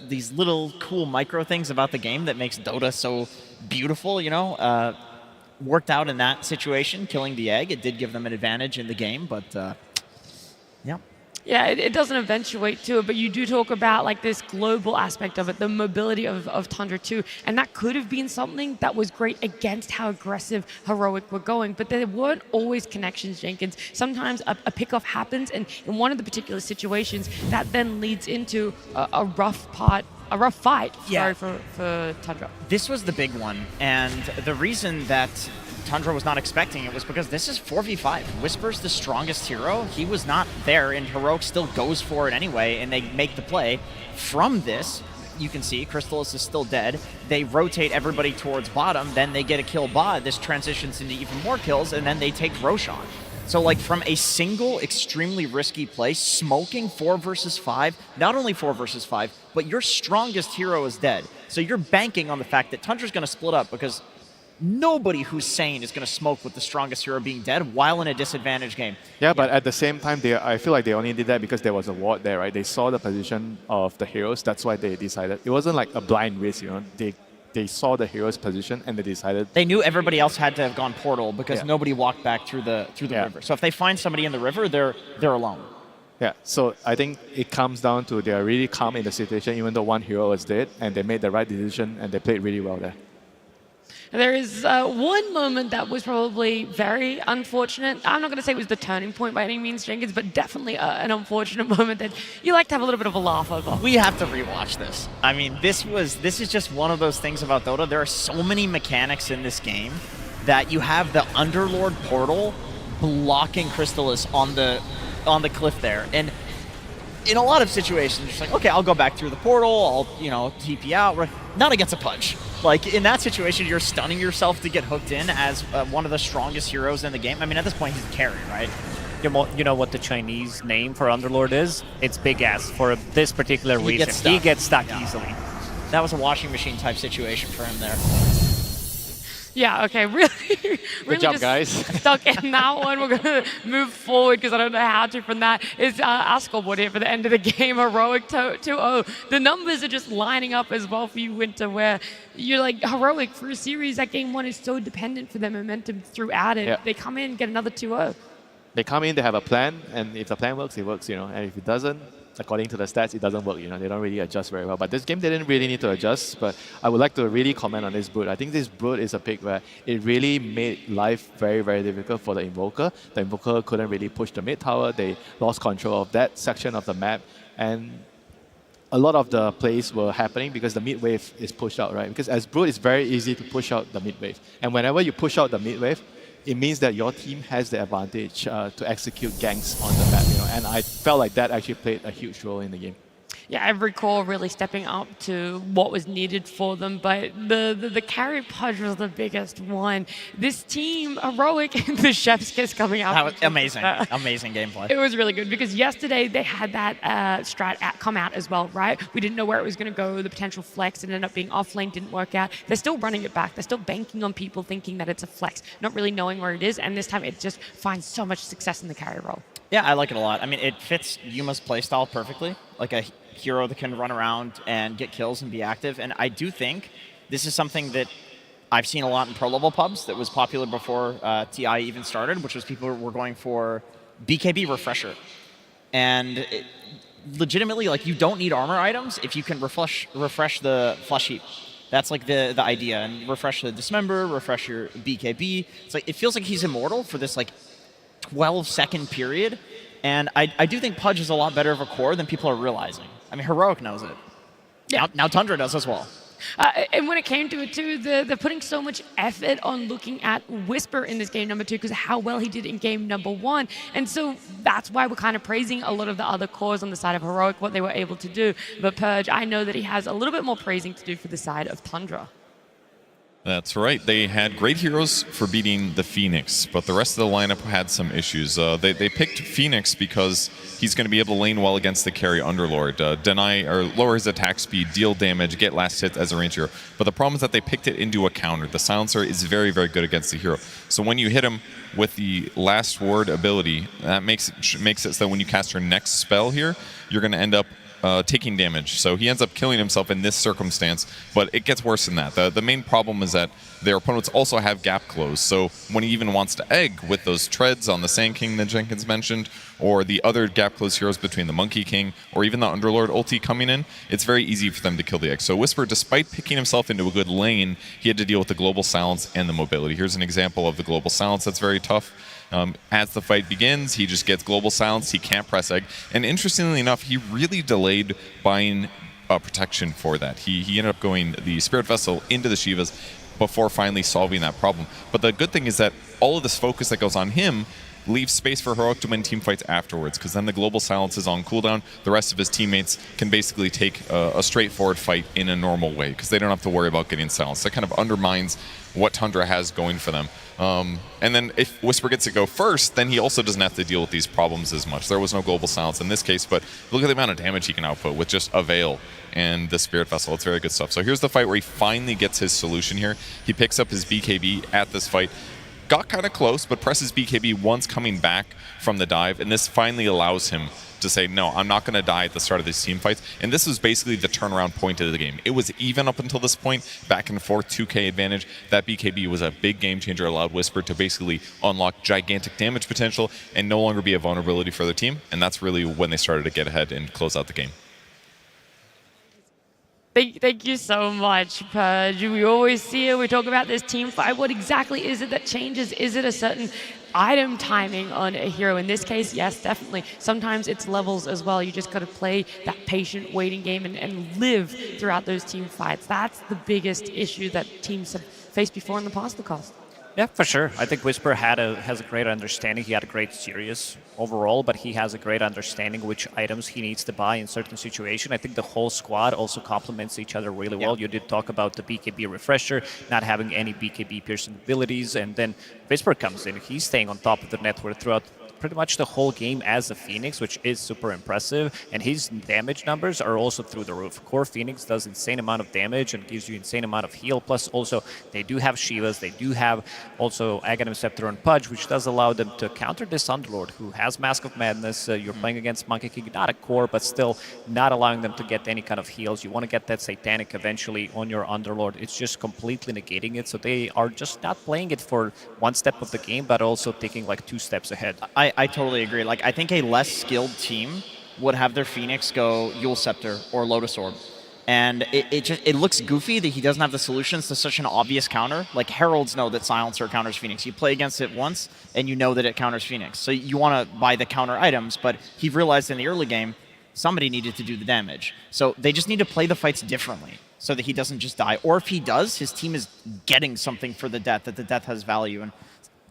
these little cool micro things about the game that makes Dota so beautiful, worked out in that situation, killing the egg. It did give them an advantage in the game, but yeah. Yeah, it doesn't eventuate to it, but you do talk about like this global aspect of it, the mobility of Tundra 2, and that could have been something that was great against how aggressive Heroic were going, but there weren't always connections, Jenkins. Sometimes a pickoff happens, and in one of the particular situations, that then leads into a rough fight for Tundra. This was the big one, and the reason that Tundra was not expecting it was because this is 4v5. Whisper's the strongest hero. He was not there, and Heroic still goes for it anyway, and they make the play. From this, you can see Crystallis is still dead. They rotate everybody towards bottom, then they get a kill bot. This transitions into even more kills, and then they take Roshan. So like from a single extremely risky play, smoking 4 versus 5, not only 4 versus 5, but your strongest hero is dead. So you're banking on the fact that Tundra's going to split up because nobody who's sane is going to smoke with the strongest hero being dead while in a disadvantaged game. Yeah, but at the same time, I feel like they only did that because there was a ward there, right? They saw the position of the heroes. That's why they decided. It wasn't like a blind risk, you know. They saw the hero's position and they decided. They knew everybody else had to have gone portal because nobody walked back through the river. So if they find somebody in the river, they're alone. Yeah, so I think it comes down to they're really calm in the situation, even though one hero was dead, and they made the right decision and they played really well there. There is one moment that was probably very unfortunate. I'm not going to say it was the turning point by any means, Jenkins, but definitely an unfortunate moment that you like to have a little bit of a laugh over. We have to rewatch this. I mean, this is just one of those things about Dota. There are so many mechanics in this game that you have the Underlord portal blocking Crystallis on the cliff there. And in a lot of situations, you're just like, okay, I'll go back through the portal, I'll TP out. Not against a Pudge. Like, in that situation, you're stunning yourself to get hooked in as one of the strongest heroes in the game. I mean, at this point, he's a carry, right? You know what the Chinese name for Underlord is? It's Big Ass for this particular reason. He gets stuck easily. That was a washing machine type situation for him there. Yeah, okay, really Good job, just guys. stuck in that one. We're going to move forward because I don't know how to from that. Is our scoreboard here for the end of the game, Heroic 2-0. The numbers are just lining up as well for you, Winter, where you're like, Heroic, for a series, that game one is so dependent for their momentum throughout it. Yeah. They come in, get another 2-0. They come in, they have a plan, and if the plan works, it works, and if it doesn't, according to the stats, it doesn't work, They don't really adjust very well. But this game, they didn't really need to adjust, but I would like to really comment on this Brood. I think this Brood is a pick where it really made life very, very difficult for the Invoker. The Invoker couldn't really push the mid tower. They lost control of that section of the map, and a lot of the plays were happening because the mid wave is pushed out, right? Because as Brood, it's very easy to push out the mid wave. And whenever you push out the mid wave, it means that your team has the advantage to execute ganks on the map, and I felt like that actually played a huge role in the game. Yeah, every core really stepping up to what was needed for them, but the carry Pudge was the biggest one. This team, Heroic, the chef's kiss coming out. That was amazing. Amazing gameplay. It was really good because yesterday they had that strat come out as well, right? We didn't know where it was going to go, the potential flex, it ended up being off lane, didn't work out. They're still running it back. They're still banking on people thinking that it's a flex, not really knowing where it is, and this time it just finds so much success in the carry role. Yeah, I like it a lot. I mean, it fits Yuma's playstyle perfectly, like a hero that can run around and get kills and be active. And I do think this is something that I've seen a lot in pro-level pubs that was popular before TI even started, which was people were going for BKB refresher. And legitimately, like, you don't need armor items if you can refresh the flush heap. That's like the idea. And refresh the dismember, refresh your BKB. It's like, it feels like he's immortal for this like 12-second period. And I do think Pudge is a lot better of a core than people are realizing. I mean, Heroic knows it. Yeah. Now Tundra does as well. And when it came to it too, they're putting so much effort on looking at Whisper in this game number 2 because of how well he did in game number 1. And so that's why we're kind of praising a lot of the other cores on the side of Heroic, what they were able to do. But Purge, I know that he has a little bit more praising to do for the side of Tundra. That's right. They had great heroes for beating the Phoenix, but the rest of the lineup had some issues. They picked Phoenix because he's going to be able to lane well against the carry Underlord, deny or lower his attack speed, deal damage, get last hit as a range hero. But the problem is that they picked it into a counter. The Silencer is very, very good against the hero. So when you hit him with the last word ability, that makes it so that when you cast your next spell here, you're going to end up taking damage. So he ends up killing himself in this circumstance, but it gets worse than that. The main problem is that their opponents also have gap close. So when he even wants to egg with those treads on the Sand King that Jenkins mentioned, or the other gap close heroes between the Monkey King, or even the Underlord ulti coming in, it's very easy for them to kill the egg. So Whisper, despite picking himself into a good lane, he had to deal with the global silence and the mobility. Here's an example of the global silence that's very tough. As the fight begins, he just gets global silence, he can't press egg. And interestingly enough, he really delayed buying protection for that. He ended up going the Spirit Vessel into the Shivas before finally solving that problem. But the good thing is that all of this focus that goes on him leaves space for Heroic to win team fights afterwards, because then the global silence is on cooldown. The rest of his teammates can basically take a straightforward fight in a normal way, because they don't have to worry about getting silenced. That kind of undermines what Tundra has going for them. And then if Whisper gets to go first, then he also doesn't have to deal with these problems as much. There was no global silence in this case, but look at the amount of damage he can output with just a Veil and the Spirit Vessel. It's very good stuff. So here's the fight where he finally gets his solution here. He picks up his BKB at this fight. Got kind of close, but presses BKB once coming back from the dive, and this finally allows him to say, no, I'm not going to die at the start of these team fights. And this was basically the turnaround point of the game. It was even up until this point, back and forth, 2K advantage. That BKB was a big game changer, allowed Whisper to basically unlock gigantic damage potential and no longer be a vulnerability for the team. And that's really when they started to get ahead and close out the game. Thank you so much, Pudge. We always see it. We talk about this team fight. What exactly is it that changes? Is it a certain item timing on a hero? In this case, yes, definitely. Sometimes it's levels as well. You just got to play that patient waiting game and live throughout those team fights. That's the biggest issue that teams have faced before in the past, cost. Yeah, for sure. I think Whisper has a great understanding. He had a great series overall, but he has a great understanding which items he needs to buy in certain situation. I think the whole squad also complements each other really well. You did talk about the BKB refresher, not having any BKB piercing abilities, and then Whisper comes in. He's staying on top of the network throughout pretty much the whole game as a Phoenix, which is super impressive, and his damage numbers are also through the roof. Core Phoenix does insane amount of damage and gives you insane amount of heal, plus also they do have Shivas, they do have also Aghanim Scepter and Pudge, which does allow them to counter this Underlord who has Mask of Madness. You're playing against Monkey King, not a core, but still not allowing them to get any kind of heals. You want to get that Satanic eventually on your Underlord. It's just completely negating it, so they are just not playing it for one step of the game, but also taking like 2 steps ahead. I totally agree. Like, I think a less skilled team would have their Phoenix go Yule Scepter or Lotus Orb. And it looks goofy that he doesn't have the solutions to such an obvious counter. Like, Heralds know that Silencer counters Phoenix. You play against it once, and you know that it counters Phoenix. So you want to buy the counter items, but he realized in the early game, somebody needed to do the damage. So they just need to play the fights differently so that he doesn't just die. Or if he does, his team is getting something for the death, that the death has value. And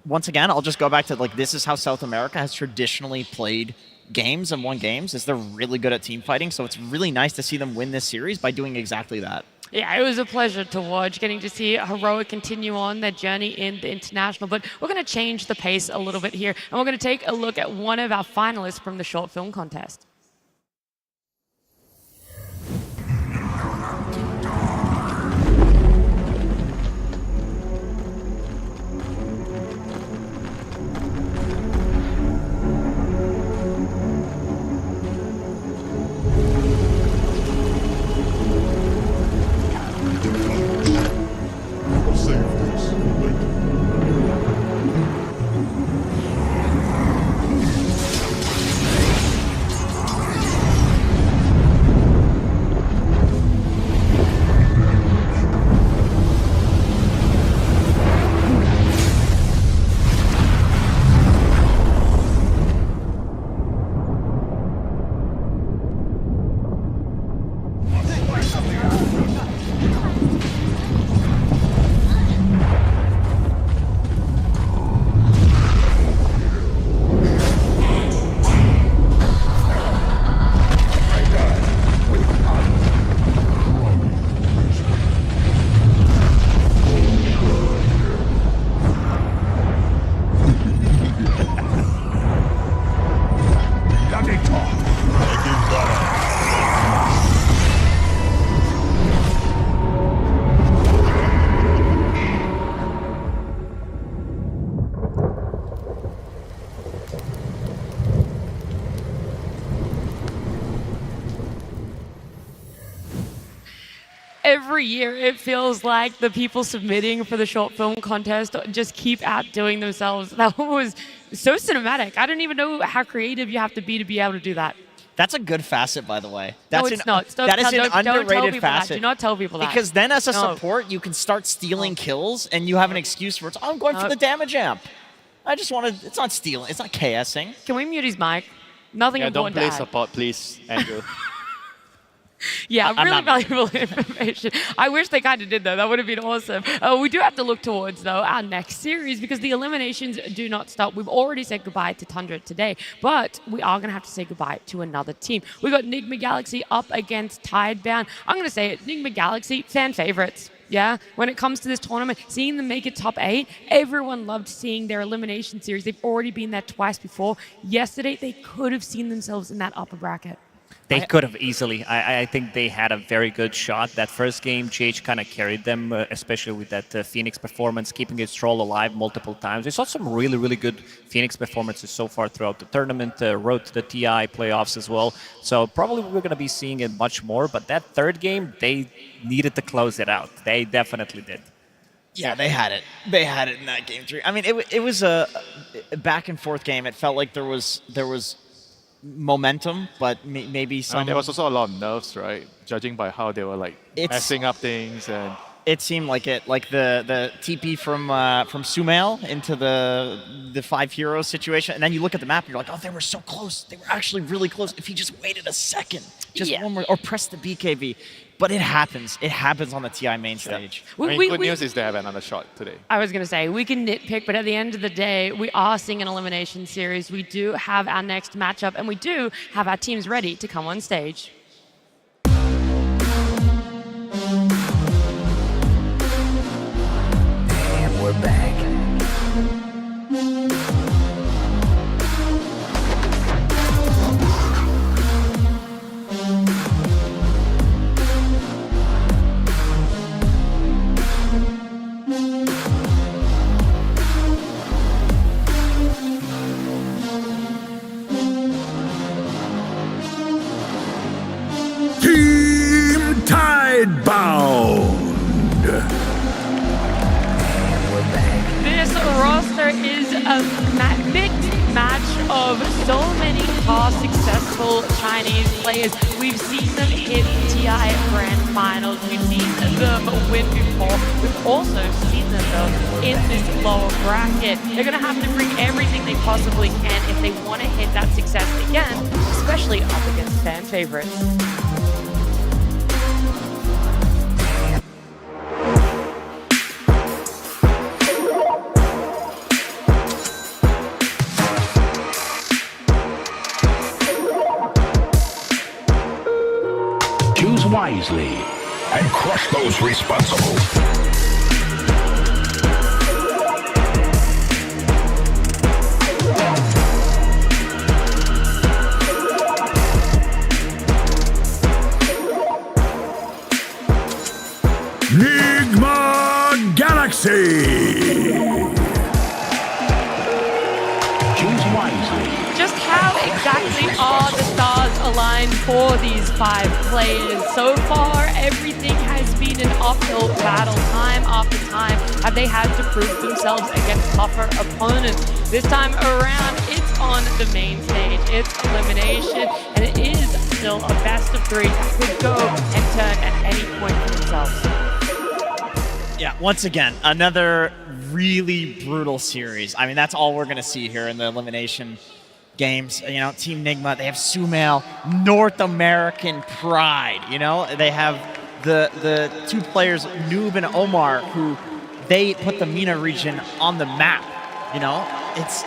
once again, I'll just go back to, like, this is how South America has traditionally played games and won games, is they're really good at team fighting. So it's really nice to see them win this series by doing exactly that. Yeah, it was a pleasure to watch, getting to see Heroic continue on their journey in the international. But we're going to change the pace a little bit here, and we're going to take a look at one of our finalists from the short film contest. every year it feels like the people submitting for the short film contest just keep outdoing themselves. That one was so cinematic. I don't even know how creative you have to be able to do that. That's a good facet, by the way. No, it's not. That is an don't tell underrated people facet. that. Do not tell people that. Because then as a No. support, you can start stealing kills, and you have an excuse for it. I'm going for the damage amp. I just wanted, it's not stealing, it's not KSing. Can we mute his mic? Nothing Yeah, don't important play to add. support, please, Andrew. Yeah, I'm really not- valuable information. I wish they kind of did, though. That would have been awesome. We do have to look towards, though, our next series because the eliminations do not stop. We've already said goodbye to Tundra today, but we are going to have to say goodbye to another team. We've got Nigma Galaxy up against Tidebound. I'm going to say it, Nigma Galaxy, fan favorites. Yeah, when it comes to this tournament, seeing them make it top 8, everyone loved seeing their elimination series. They've already been there twice before. Yesterday, they could have seen themselves in that upper bracket. They could have easily. I think they had a very good shot. That first game, GH kind of carried them, especially with that Phoenix performance, keeping his troll alive multiple times. We saw some really, really good Phoenix performances so far throughout the tournament, road to the TI playoffs as well. So probably we're going to be seeing it much more. But that third game, they needed to close it out. They definitely did. Yeah, they had it. They had it in that game 3. I mean, it was a back and forth game. It felt like there was momentum, but maybe some. There was also a lot of nerves, right? Judging by how they were like messing up things, and it seemed like it, like the TP from Sumail into the 5 heroes situation, and then you look at the map and you're like, oh, they were so close. They were actually really close. If he just waited a second, just one more, or pressed the BKB. But it happens. It happens on the TI main stage. good news is they have another shot today. I was going to say, we can nitpick, but at the end of the day, we are seeing an elimination series. We do have our next matchup, and we do have our teams ready to come on stage. And we're back. Team Tidebound. This roster is a mixed match of so many past successful Chinese players. We've seen them hit TI Grand Finals. We've seen them win before. We've also seen them, though, in this lower bracket. They're going to have to bring everything they possibly can if they want to hit that success again, especially up against fan favorites. Choose wisely and crush those responsible. Nigma Galaxy. Choose wisely. Just how exactly are the stars aligned for these 5 players? So far, everything has been an uphill battle. Time after time have they had to prove themselves against tougher opponents. This time around, it's on the main stage. It's elimination, and it is still a best of 3 that could go and turn at any point for themselves. Yeah, once again, another really brutal series. I mean, that's all we're going to see here in the elimination games. You know, Team Nigma, they have Sumail, North American pride. You know, they have the 2 players, Noob and Omar, who they put the MENA region on the map. You know, it's...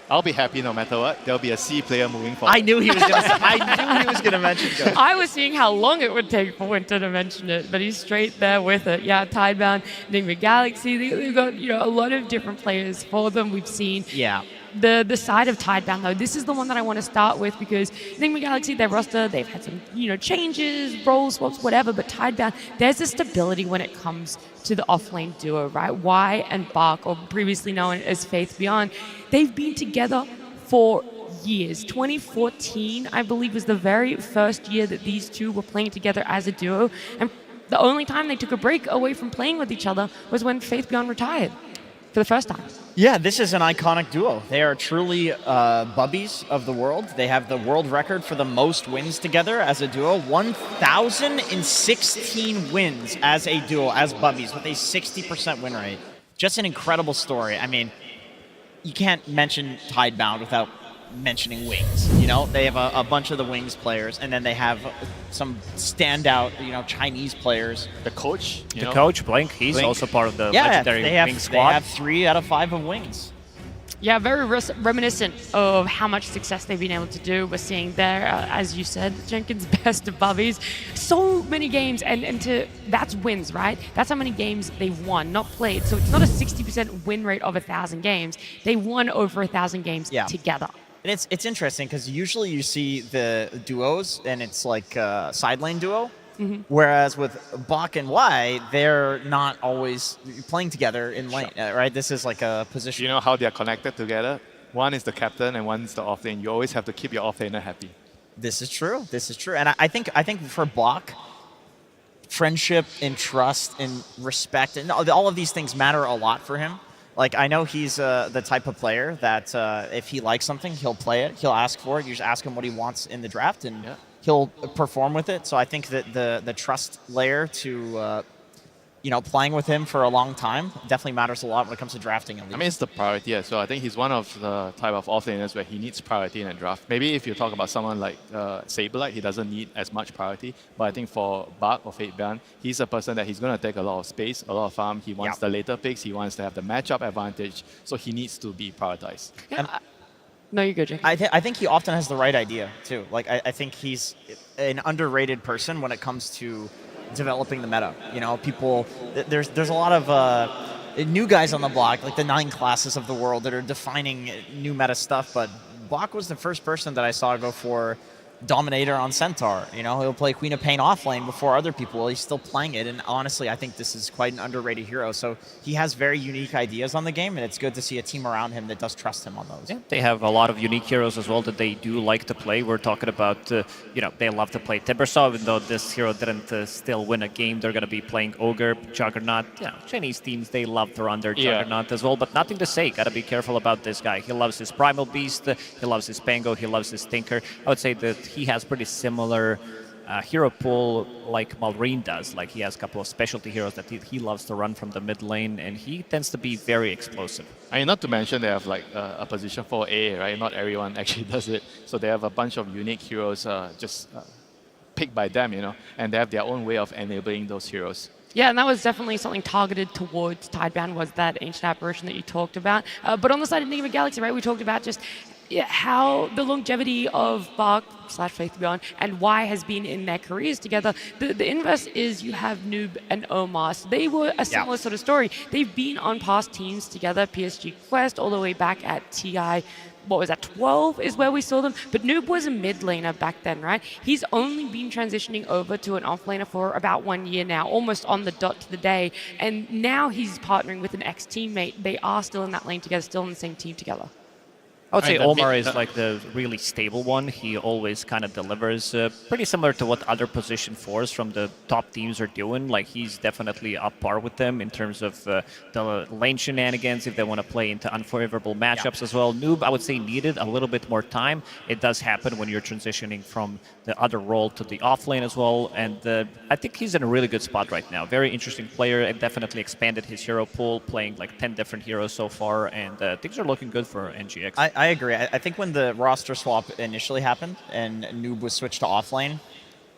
I'll be happy no matter what. There'll be a C player moving forward. I knew he was going to. I knew he was going to mention it. I was seeing how long it would take for Winter to mention it, but he's straight there with it. Yeah, Tidebound, Nigma Galaxy. They've got a lot of different players for them. We've seen. Yeah. The side of Tidebound, though, this is the one that I want to start with because Nigma Galaxy, their roster, they've had some changes, role swaps, whatever, but Tidebound, there's a stability when it comes to the off-lane duo, right? Y and Bark, or previously known as Faith Beyond, they've been together for years. 2014, I believe, was the very first year that these two were playing together as a duo, and The only time they took a break away from playing with each other was when Faith Beyond retired for the first time. Yeah, this is an iconic duo. They are truly bubbies of the world. They have the world record for the most wins together as a duo. 1,016 wins as a duo, as bubbies, with a 60% win rate. Just an incredible story. I mean, you can't mention Tidebound without mentioning Wings. You know, they have a bunch of the Wings players, and then they have some standout, Chinese players. The coach, Blink, he's also part of the legendary Wings squad. They have 3 out of 5 of Wings. Yeah, very reminiscent of how much success they've been able to do. We're seeing there, as you said, Jenkins best of bubbies. So many games, and that's wins, right? That's how many games they've won, not played. So it's not a 60% win rate of 1,000 games. They won over 1,000 games together. And it's interesting because usually you see the duos and it's like a side lane duo, whereas with Bach and Y, they're not always playing together in lane, right? This is like a position. You know how they're connected together? One is the captain and one is the off lane. You always have to keep your off laner happy. This is true. This is true. And I think for Bach, friendship and trust and respect and all of these things matter a lot for him. Like, I know he's the type of player that if he likes something, he'll play it. He'll ask for it. You just ask him what he wants in the draft, and he'll perform with it. So I think that the trust layer to, playing with him for a long time definitely matters a lot when it comes to drafting. I mean, it's the priority as well. I think he's one of the type of offlaners where he needs priority in a draft. Maybe if you talk about someone like Saberlight, he doesn't need as much priority. But I think for Bach or Fate Beyond, he's a person that he's going to take a lot of space, a lot of farm. He wants the later picks. He wants to have the matchup advantage. So he needs to be prioritized. No, you're good, Jake. I think he often has the right idea, too. Like, I think he's an underrated person when it comes to developing the meta. There's a lot of new guys on the block, like the 9 classes of the world that are defining new meta stuff, but Bach was the first person that I saw go for Dominator on Centaur. He'll play Queen of Pain offlane before other people. He's still playing it, and honestly, I think this is quite an underrated hero. So he has very unique ideas on the game, and it's good to see a team around him that does trust him on those. Yeah, they have a lot of unique heroes as well that they do like to play. We're talking about, they love to play Timbersaw, even though this hero didn't still win a game. They're going to be playing Ogre, Juggernaut. Chinese teams, they love to run their Juggernaut as well, but nothing to say. Got to be careful about this guy. He loves his Primal Beast, he loves his Pango, he loves his Tinker. I would say that he has pretty similar hero pool like Malrine does. Like, he has a couple of specialty heroes that he loves to run from the mid lane, and he tends to be very explosive. I mean, not to mention they have like a position for A, right? Not everyone actually does it. So they have a bunch of unique heroes picked by them, and they have their own way of enabling those heroes. Yeah, and that was definitely something targeted towards Tidebound, was that Ancient Apparition that you talked about. But on the side of Enigma Galaxy, right, we talked about just how the longevity of Bach / Faith Beyond and Y has been in their careers together. The inverse is you have Noob and Omar. So they were a similar sort of story. They've been on past teams together, PSG Quest, all the way back at TI. What was that, 12 is where we saw them? But Noob was a mid laner back then, right? He's only been transitioning over to an off laner for about 1 year now, almost on the dot to the day. And now he's partnering with an ex-teammate. They are still in that lane together, still in the same team together. I would say Omar is like the really stable one. He always kind of delivers pretty similar to what other position 4s from the top teams are doing. Like, he's definitely up par with them in terms of the lane shenanigans if they want to play into unfavorable matchups as well. Noob, I would say, needed a little bit more time. It does happen when you're transitioning from the other role to the off lane as well. And I think he's in a really good spot right now. Very interesting player, and definitely expanded his hero pool, playing like 10 different heroes so far. And things are looking good for NGX. I agree. I think when the roster swap initially happened and Noob was switched to offlane,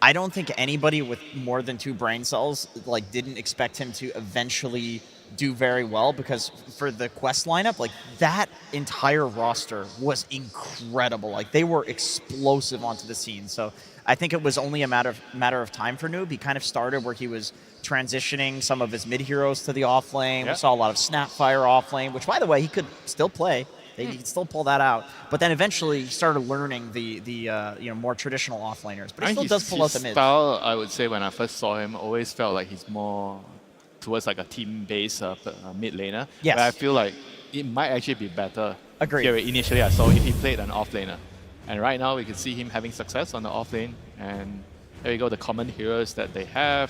I don't think anybody with more than 2 brain cells didn't expect him to eventually do very well, because for the quest lineup, that entire roster was incredible. They were explosive onto the scene. So I think it was only a matter of time for Noob. He kind of started where he was transitioning some of his mid heroes to the offlane. We saw a lot of Snapfire offlane, which, by the way, he could still play. He could still pull that out. But then eventually he started learning the more traditional offlaners. But he still does pull out the mid. Style, I would say, when I first saw him, always felt like he's more towards like a team-based mid laner. Yes. But I feel like it might actually be better. Agreed. Here, initially I saw if he played an off laner. And right now we can see him having success on the off lane. And there you go, the common heroes that they have.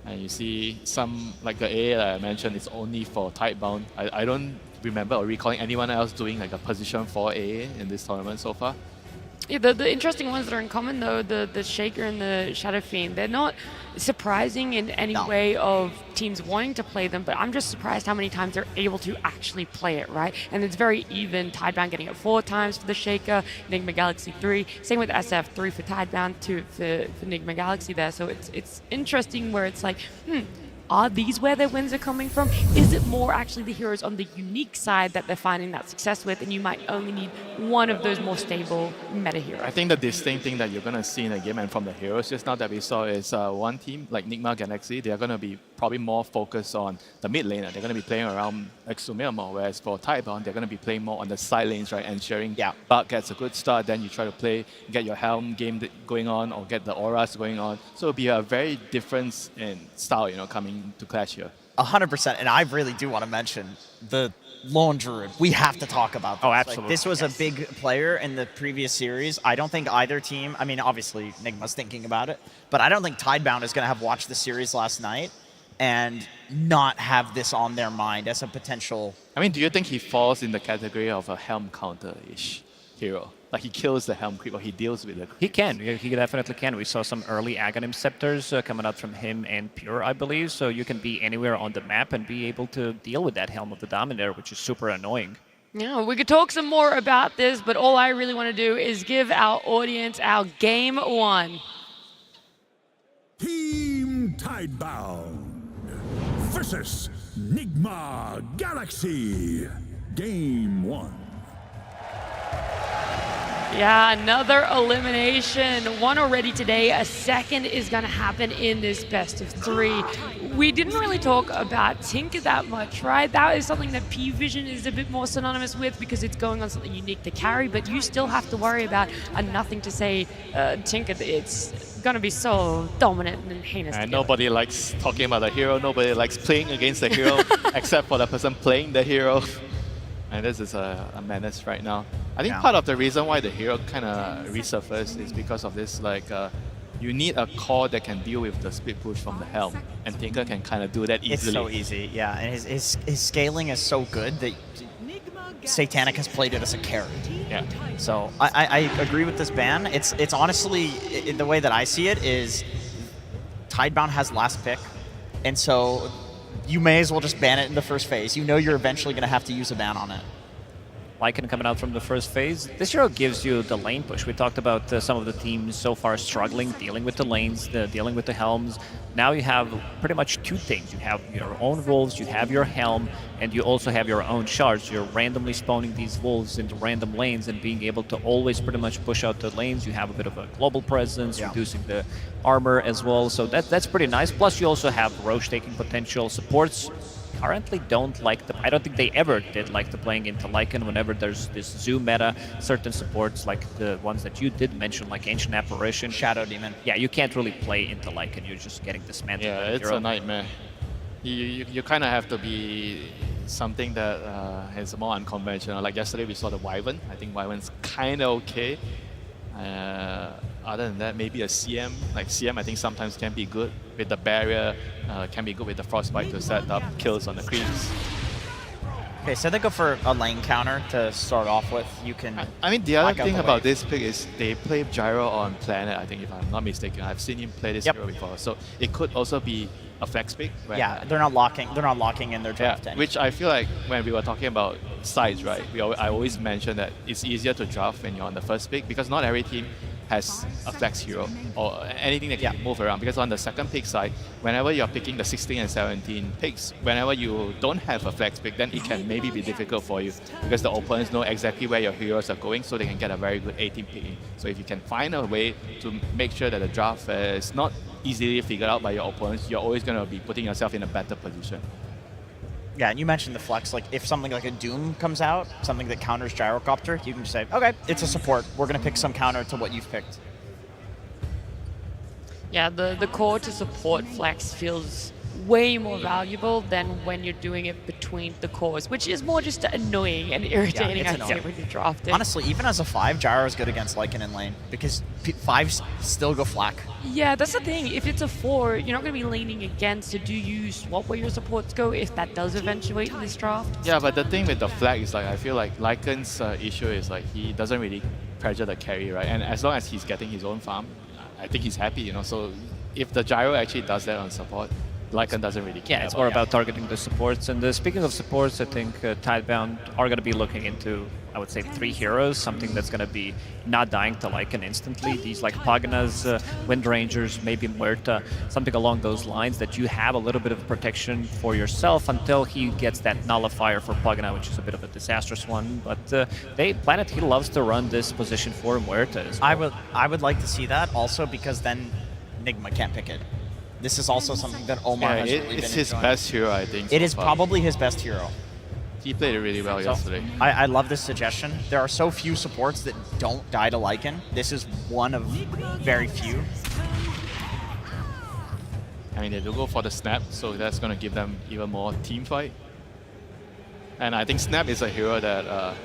And you see some, like the AA that I mentioned, is only for Tidebound. I don't remember or recalling anyone else doing like a position 4 AA in this tournament so far. Yeah, the interesting ones that are in common though, the Shaker and the Shadow Fiend, they're not surprising in any way of teams wanting to play them, but I'm just surprised how many times they're able to actually play it, right? And it's very even. Tidebound getting it 4 times for the Shaker, Enigma Galaxy 3. Same with SF, 3 for Tidebound, 2 for Enigma Galaxy there. So it's interesting where it's like, are these where their wins are coming from? Is it more actually the heroes on the unique side that they're finding that success with, and you might only need one of those more stable meta heroes? I think the distinct thing that you're going to see in the game and from the heroes just now that we saw is one team like Enigma Galaxy, they're going to be probably more focused on the mid lane. They're going to be playing around Exumia more, whereas for Tidebound, they're going to be playing more on the side lanes, right? Ensuring Bug gets a good start, then you try to play, get your Helm game going on, or get the auras going on. So it'll be a very difference in style, coming to clash here. 100%, and I really do want to mention the Lone Druid. We have to talk about this. Oh, absolutely. Like, this was a big player in the previous series. I don't think either team, I mean, obviously, Nigma's thinking about it, but I don't think Tidebound is going to have watched the series last night and not have this on their mind as a potential... I mean, do you think he falls in the category of a Helm counter-ish hero? Like he kills the Helm creep, or he deals with it. He can. He definitely can. We saw some early Aghanim Scepters coming out from him and Pure, I believe. So you can be anywhere on the map and be able to deal with that Helm of the Dominator, which is super annoying. Yeah, we could talk some more about this, but all I really want to do is give our audience our Game 1. Team Tidebound versus Enigma Galaxy. Game 1. Yeah, another elimination. One already today. A second is going to happen in this best of 3. We didn't really talk about Tinker that much, right? That is something that P-Vision is a bit more synonymous with because it's going on something unique to carry, but you still have to worry about a nothing to say Tinker. It's going to be so dominant and heinous. And nobody likes talking about the hero. Nobody likes playing against the hero except for the person playing the hero. And this is a menace right now. I think part of the reason why the hero kind of resurfaced is because of this, you need a core that can deal with the split push from the Helm, and Tinker can kind of do that easily. It's so easy, yeah. And his scaling is so good that Satanic has played it as a carry. Yeah. So I agree with this ban. It's honestly, the way that I see it is Tidebound has last pick, and so you may as well just ban it in the first phase. You know you're eventually going to have to use a ban on it. Lycan coming out from the first phase. This hero gives you the lane push. We talked about some of the teams so far struggling, dealing with the lanes, dealing with the Helms. Now you have pretty much 2 things. You have your own wolves, you have your Helm, and you also have your own shards. You're randomly spawning these wolves into random lanes and being able to always pretty much push out the lanes. You have a bit of a global presence, reducing the armor as well. So that's pretty nice. Plus you also have Roche taking potential. Supports currently don't like I don't think they ever did like the playing into Lycan whenever there's this zoom meta. Certain supports, like the ones that you did mention, like Ancient Apparition, Shadow Demon. Yeah, you can't really play into Lycan. You're just getting dismantled. Yeah, it's a nightmare. You kind of have to be something that is more unconventional. Like yesterday we saw the Wyvern. I think Wyvern's kind of okay. Other than that, maybe a CM. Like CM, I think sometimes can be good with the barrier, can be good with the Frostbite to set up kills on the creeps. Okay, so they go for a lane counter to start off with. You can. I mean, the other thing about this pick is they play Gyro on Planet, I think, if I'm not mistaken. I've seen him play this hero before, so it could also be a flex pick. Yeah, they're not locking in their draft. Yeah, which I feel like when we were talking about sides, right? I always mention that it's easier to draft when you're on the first pick because not every team has a flex hero or anything that can move around. Because on the second pick side, whenever you're picking the 16 and 17 picks, whenever you don't have a flex pick, then it can maybe be difficult for you because the opponents know exactly where your heroes are going, so they can get a very good 18 picking. So if you can find a way to make sure that the draft is not easily figured out by your opponents, you're always going to be putting yourself in a better position. Yeah, and you mentioned the flex. Like, if something like a Doom comes out, something that counters Gyrocopter, you can just say, okay, it's a support. We're going to pick some counter to what you've picked. Yeah, the core to support flex feels way more valuable than when you're doing it between the cores, which is more just annoying and irritating, it's I'd say, when you're drafting. Honestly, even as a 5, Gyro is good against Lycan in lane because 5s still go flak. Yeah, that's the thing. If it's a 4, you're not going to be leaning against, so do you swap where your supports go if that does eventuate in this draft? Yeah, but the thing with the flag is like, I feel like Lycan's issue is like he doesn't really pressure the carry, right? And as long as he's getting his own farm, I think he's happy, you know. So if the Gyro actually does that on support, Lycan doesn't really care. Yeah, it's more about targeting the supports. And speaking of supports, I think Tidebound are going to be looking into, I would say, 3 heroes, something that's going to be not dying to Lycan instantly. These like Paganas, Wind Rangers, maybe Muerta, something along those lines that you have a little bit of protection for yourself until he gets that Nullifier for Pagana, which is a bit of a disastrous one. But Planet, he loves to run this position for Muerta as well. I would like to see that also because then Nigma can't pick it. This is also something that Omar has really been It's his enjoying. best hero, I think. It is probably his best hero. He played it really well yesterday. I love this suggestion. There are so few supports that don't die to Lycan. This is one of very few. I mean, they do go for the Snap, so that's going to give them even more team fight. And I think Snap is a hero that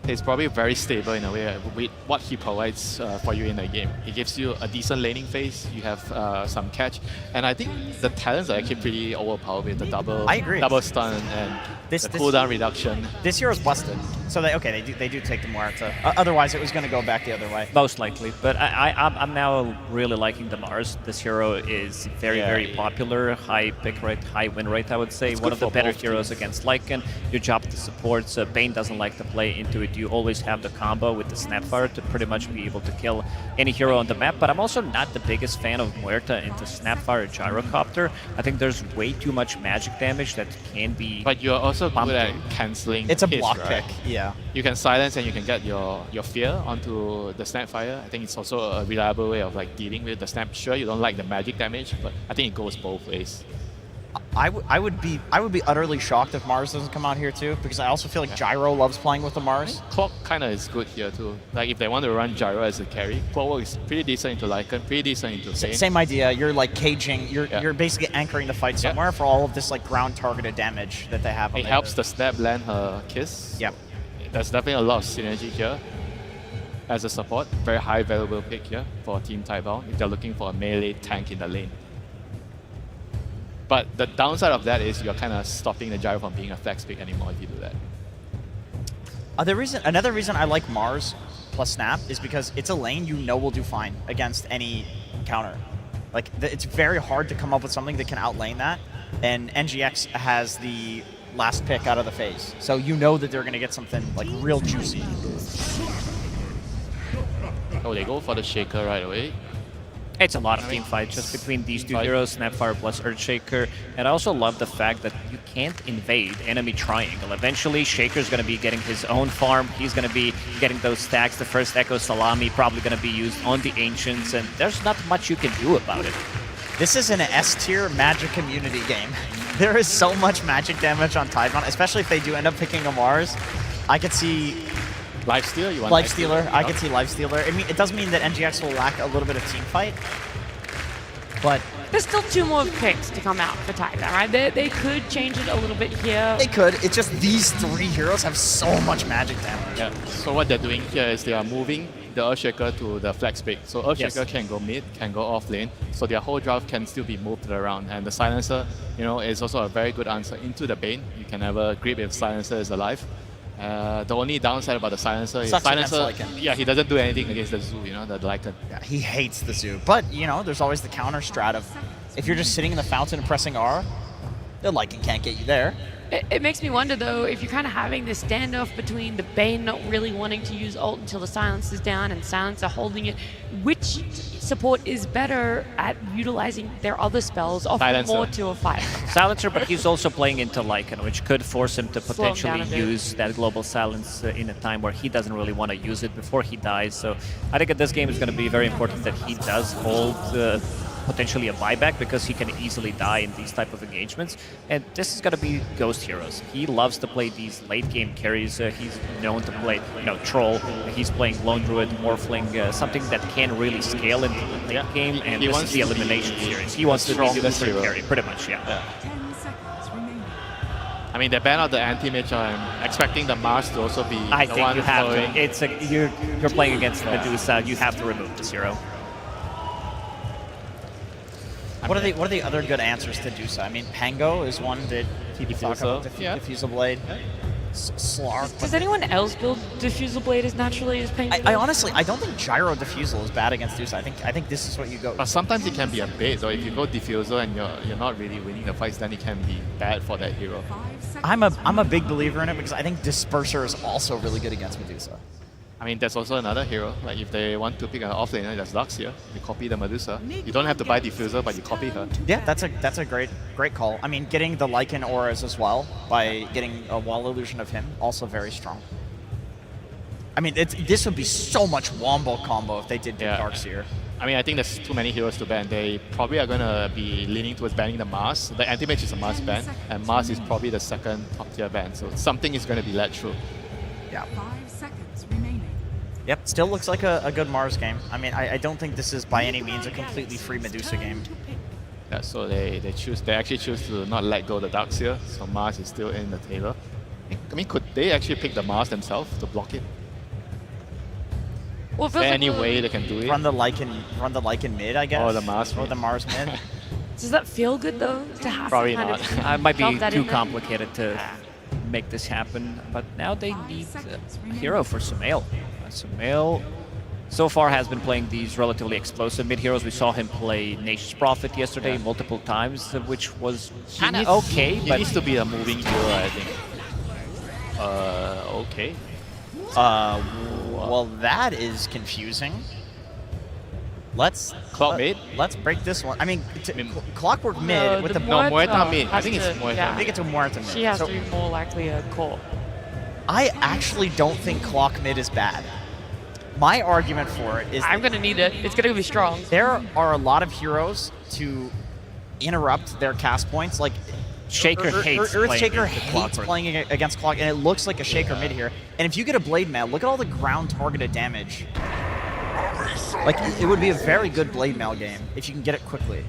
is probably very stable in a way with what he provides for you in the game. He gives you a decent laning phase, you have some catch, and I think the talents are actually pretty overpowered with the double stun and the cooldown reduction. This hero's busted, so they do take the Muerta. Otherwise, it was going to go back the other way. Most likely, but I'm now really liking the Mars. This hero is very popular, high pick rate, high win rate, I would say. It's one of the better both heroes teams. against Lycan. You drop the supports. Bane doesn't like to play into it. You always have the combo with the Snapfire to pretty much be able to kill any hero on the map, but I'm also not the biggest fan of Muerta into Snapfire Gyrocopter. I think there's way too much magic damage that can be... But you're also good at cancelling It's a hits, block right? pick, yeah. You can silence and you can get your fear onto the Snapfire. I think it's also a reliable way of like dealing with the Snap. Sure, you don't like the magic damage, but I think it goes both ways. I would be utterly shocked if Mars doesn't come out here too, because I also feel like Gyro loves playing with the Mars. Clock kind of is good here too. Like if they want to run Gyro as a carry, Clockwork is pretty decent into Lycan, pretty decent into Bane. Same idea. You're like caging. You're basically anchoring the fight somewhere for all of this like ground targeted damage that they have. It helps the Snap land her kiss. Yep. There's definitely a lot of synergy here. As a support, very high valuable pick here for Team Tidebound if they're looking for a melee tank in the lane. But the downside of that is you're kind of stopping the Gyro from being a flex pick anymore if you do that. Another reason I like Mars plus Snap is because it's a lane you know will do fine against any counter. Like it's very hard to come up with something that can outlane that, and NGX has the last pick out of the phase, so you know that they're going to get something like real juicy. Oh, they go for the Shaker right away. It's a lot of team fight just between these two heroes, Snapfire plus Earthshaker. And I also love the fact that you can't invade enemy triangle. Eventually, Shaker's going to be getting his own farm. He's going to be getting those stacks. The first Echo Salami probably going to be used on the Ancients, and there's not much you can do about it. This is an S-tier Magic community game. There is so much magic damage on Tidebound, especially if they do end up picking a Mars. I could see... Lifestealer? You want Lifestealer. I could see Lifestealer. I mean, it does mean that NGX will lack a little bit of team fight, but... There's still 2 more picks to come out for Tidebound, right? They could change it a little bit here. They could. It's just these 3 heroes have so much magic damage. Yeah. So what they're doing here is they are moving the Earthshaker to the flex pick. So Earthshaker can go mid, can go off lane, so their whole draft can still be moved around. And the Silencer, you know, is also a very good answer into the Bane. You can never grip if Silencer is alive. The only downside about the Silencer is Silencer, he doesn't do anything against the Zoo, you know, the Lycan. Yeah, he hates the Zoo. But, you know, there's always the counter strat of if you're just sitting in the fountain and pressing R, the Lycan can't get you there. It makes me wonder, though, if you're kind of having this standoff between the Bane not really wanting to use ult until the Silence is down and Silencer holding it, which support is better at utilizing their other spells, offering more to a fight? Silencer, but he's also playing into Lycan, which could force him to potentially down a bit. use that global silence in a time where he doesn't really want to use it before he dies. So I think in this game it's going to be very important that he does hold potentially a buyback because he can easily die in these type of engagements. And this is going to be Ghost Heroes. He loves to play these late game carries. He's known to play, Troll. He's playing Lone Druid, Morphling, something that can really scale into the late game. And this is the elimination series. He wants to be the third carry, pretty much, yeah. I mean, they ban out the anti-mage. I'm expecting the Mars to also be I the think one you have following. to. It's you're playing against Medusa. You have to remove this hero. What are the other good answers to Medusa? I mean, Pango is one that people talk about. Diffusal Blade. Slark. Does anyone else build Diffusal Blade as naturally as Pango? I honestly, I don't think Gyro Diffusal is bad against Medusa. I think this is what you go. But sometimes it can be a bait, though. If you go Diffusal and you're not really winning the fights, then it can be bad for that hero. I'm a big believer in it because I think Disperser is also really good against Medusa. I mean, there's also another hero. Like if they want to pick an offlaner, there's Lux here. You copy the Medusa. You don't have to buy Diffuser, but you copy her. Yeah, that's a great call. I mean, getting the Lycan auras as well by getting a wall illusion of him, also very strong. I mean, this would be so much wombo combo if they did Darkseer. I mean, I think there's too many heroes to ban. They probably are going to be leaning towards banning the Mars. The anti-mage is a Mars ban, and Mars is probably the second top-tier ban. So something is going to be let through. Yeah. Yep, still looks like a good Mars game. I mean, I don't think this is by any means a completely free Medusa game. Yeah, so they actually choose to not let go of the Darkseer, so Mars is still in the table. I mean, could they actually pick the Mars themselves to block it? Well, is there any way they can do it? Run the Lycan mid, I guess. Or the Mars Or the Mars mid. Does that feel good though to have? Probably to not. kind It might be that too in there? complicated to make this happen. But now they need a hero for Sumail. Sumail so far has been playing these relatively explosive mid heroes. We saw him play Nature's Prophet yesterday multiple times, which was kind of okay. He but needs to be a moving hero, I think. Okay. Well, that is confusing. Let's mid. Let's break this one. I mean, Clockwork mid with the Muerta mid. I think it's Muerta. Yeah. I think it's a Muerta mid. She has So to be more likely a core. I actually don't think Clock mid is bad. My argument for it is I'm gonna need it. It's gonna be strong. there are a lot of heroes to interrupt their cast points. Like Shaker hates Earthshaker playing hates playing against Clock, and it looks like a Shaker mid here. And if you get a Blade Mail, look at all the ground targeted damage. Like, it would be a very good Blade Mail game if you can get it quickly.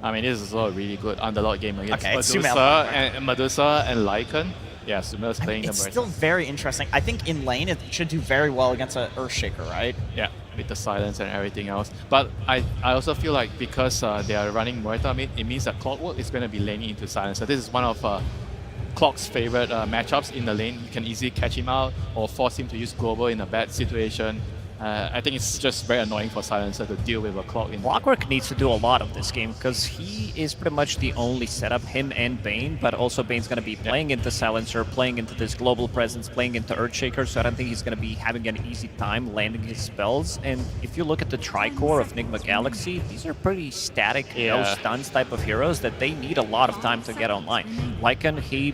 I mean, this is also a really good underlord game against Sumail. Medusa and Lycan. Yeah, Sumail's playing It's number still very interesting. I think in lane it should do very well against an Earthshaker, right? Yeah, with the silence and everything else. But I also feel like because they are running Muerta mid, it means that Clockwork is going to be laning into silence. So this is one of Clock's favorite matchups in the lane. You can easily catch him out or force him to use Global in a bad situation. I think it's just very annoying for Silencer to deal with a Clock in. Clockwork needs to do a lot of this game because he is pretty much the only setup, him and Bane, but also Bane's going to be playing into Silencer, playing into this global presence, playing into Earthshaker, so I don't think he's going to be having an easy time landing his spells. And if you look at the Tricore of Nigma Galaxy, these are pretty static, no stuns type of heroes that they need a lot of time to get online. Lycan, he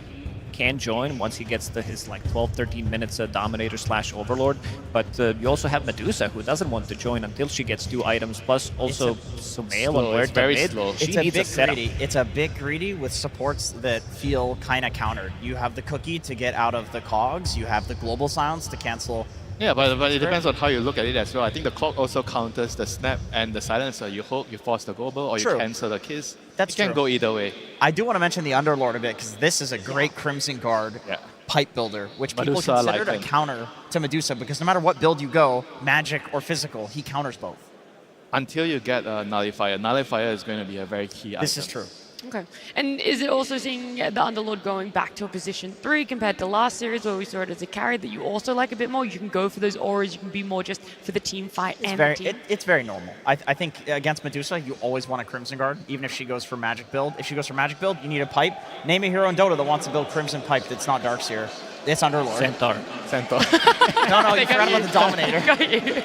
can join once he gets to his like 12-13 minutes Dominator / Overlord, but you also have Medusa who doesn't want to join until she gets 2 items, plus also Sumail and It's very mid. slow. It's a bit greedy. It's a bit greedy with supports that feel kind of countered. You have the cookie to get out of the cogs. You have the global silence to cancel. Yeah, but it depends on how you look at it as well. I think the Clock also counters the snap and the silencer. You hope you force the global or you cancel the kiss. That's it can true. go either way. I do want to mention the Underlord a bit because this is a great Crimson Guard pipe builder, which people Medusa, considered a Lycan. counter to Medusa because no matter what build you go, magic or physical, he counters both. Until you get a Nullifier. Nullifier is going to be a very key item. This is true. Okay. And is it also seeing the Underlord going back to a position 3 compared to last series where we saw it as a carry that you also like a bit more? You can go for those auras, you can be more just for the team fight the team. It's very normal. I think against Medusa, you always want a Crimson Guard, even if she goes for magic build. If she goes for magic build, you need a pipe. Name a hero in Dota that wants to build Crimson Pipe that's not Darkseer. It's Underlord. Centaur. No, you forgot about the Dominator. Got you.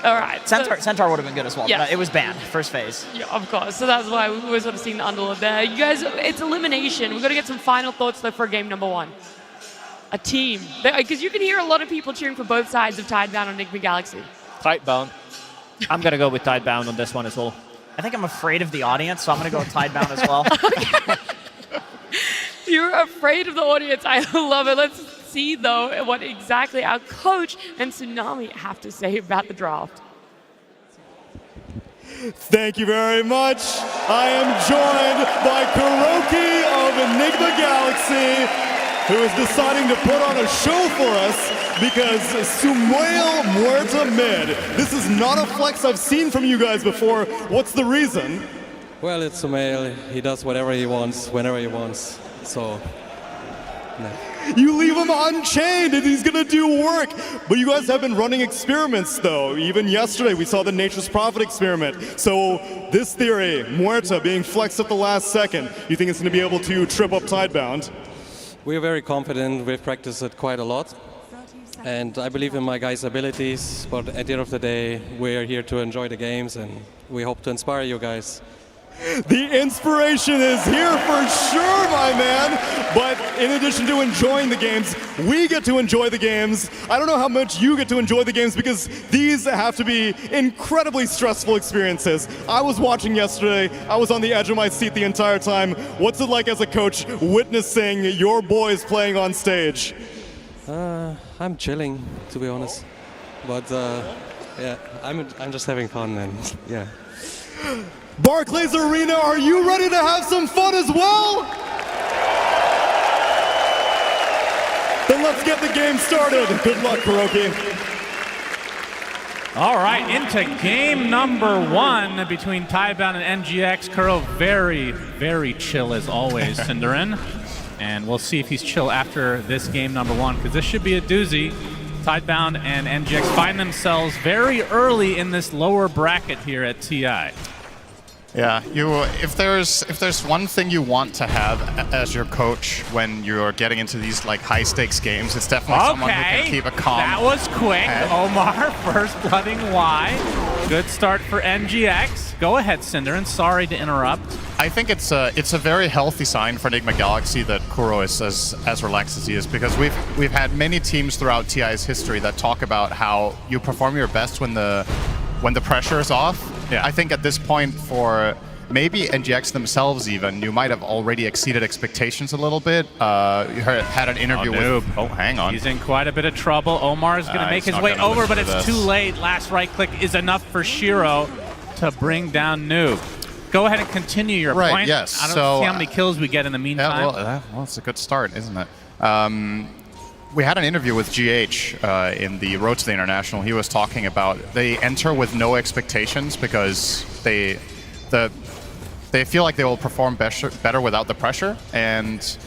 All right. Centaur would have been good as well, Yes. but it was banned first phase. Yeah, of course. So that's why we were sort of seeing the Underlord there. You guys, it's elimination. We've got to get some final thoughts though for game number 1. A team. Because you can hear a lot of people cheering for both sides of Tidebound on Nigma Galaxy. Tidebound. I'm going to go with Tidebound on this one as well. I think I'm afraid of the audience, so I'm going to go with Tidebound as well. You're afraid of the audience. I love it. Let's see, though, what exactly our coach and Tsunami have to say about the draft. Thank you very much. I am joined by Kuroki of Enigma Galaxy, who is deciding to put on a show for us because Sumail Muerta mid. This is not a flex I've seen from you guys before. What's the reason? Well, it's Sumail. He does whatever he wants, whenever he wants. So, no. You leave him unchained and he's gonna do work. But you guys have been running experiments though. Even yesterday we saw the Nature's Prophet experiment. So this theory, Muerta being flexed at the last second, you think it's gonna be able to trip up Tidebound? We're very confident. We've practiced it quite a lot. And I believe in my guys' abilities. But at the end of the day, we're here to enjoy the games and we hope to inspire you guys. The inspiration is here for sure, my man. But in addition to enjoying the games, we get to enjoy the games. I don't know how much you get to enjoy the games because these have to be incredibly stressful experiences. I was watching yesterday. I was on the edge of my seat the entire time. What's it like as a coach witnessing your boys playing on stage? I'm chilling, to be honest. But yeah, I'm just having fun and yeah. Barclays Arena, are you ready to have some fun as well? Then let's get the game started. Good luck, Kuroki. All right, into game number 1 between Tidebound and NGX. Kuro very, very chill as always, Cinderin. And we'll see if he's chill after this game number 1, because this should be a doozy. Tidebound and NGX find themselves very early in this lower bracket here at TI. Yeah, if there's one thing you want to have as your coach when you're getting into these like high stakes games, it's definitely someone who can keep a calm that was quick. head. Omar first blooding Y. Good start for NGX. Go ahead, Cinder, and sorry to interrupt. I think it's a very healthy sign for Enigma Galaxy that Kuro is as relaxed as he is, because we've had many teams throughout TI's history that talk about how you perform your best when the pressure is off. Yeah. I think at this point for maybe NGX themselves even, you might have already exceeded expectations a little bit. You had an interview with... Oh, hang on. He's in quite a bit of trouble. Omar is going to make his way over, but it's too late. Last right click is enough for Shiro to bring down Noob. Go ahead and continue your point. Right, yes. I don't see how many kills we get in the meantime. Yeah, well, it's a good start, isn't it? We had an interview with GH in the Road to the International. He was talking about they enter with no expectations because they feel like they will perform better without the pressure. And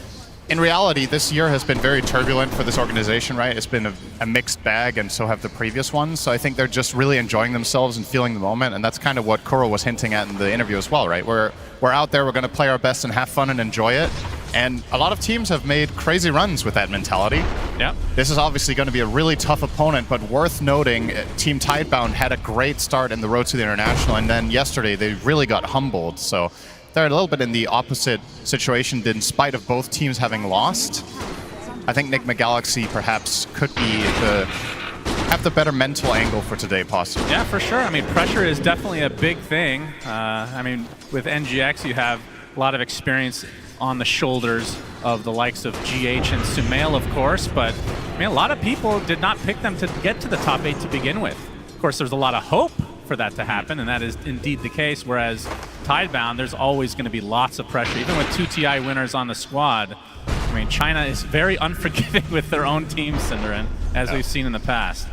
in reality, this year has been very turbulent for this organization, right? It's been a mixed bag, and so have the previous ones. So I think they're just really enjoying themselves and feeling the moment, and that's kind of what Kuro was hinting at in the interview as well, right? We're out there, we're going to play our best and have fun and enjoy it. And a lot of teams have made crazy runs with that mentality. Yeah. This is obviously going to be a really tough opponent, but worth noting, Team Tidebound had a great start in the Road to the International, and then yesterday they really got humbled. So they're a little bit in the opposite situation in spite of both teams having lost. I think Enigma Galaxy perhaps could have the better mental angle for today, possibly. Yeah, for sure. I mean, pressure is definitely a big thing. I mean, with NGX, you have a lot of experience on the shoulders of the likes of GH and Sumail, of course, but I mean, a lot of people did not pick them to get to the top 8 to begin with. Of course, there's a lot of hope for that to happen, and that is indeed the case, whereas Tidebound, there's always going to be lots of pressure. Even with 2 TI winners on the squad, I mean, China is very unforgiving with their own team, Cinderin, as we've seen in the past.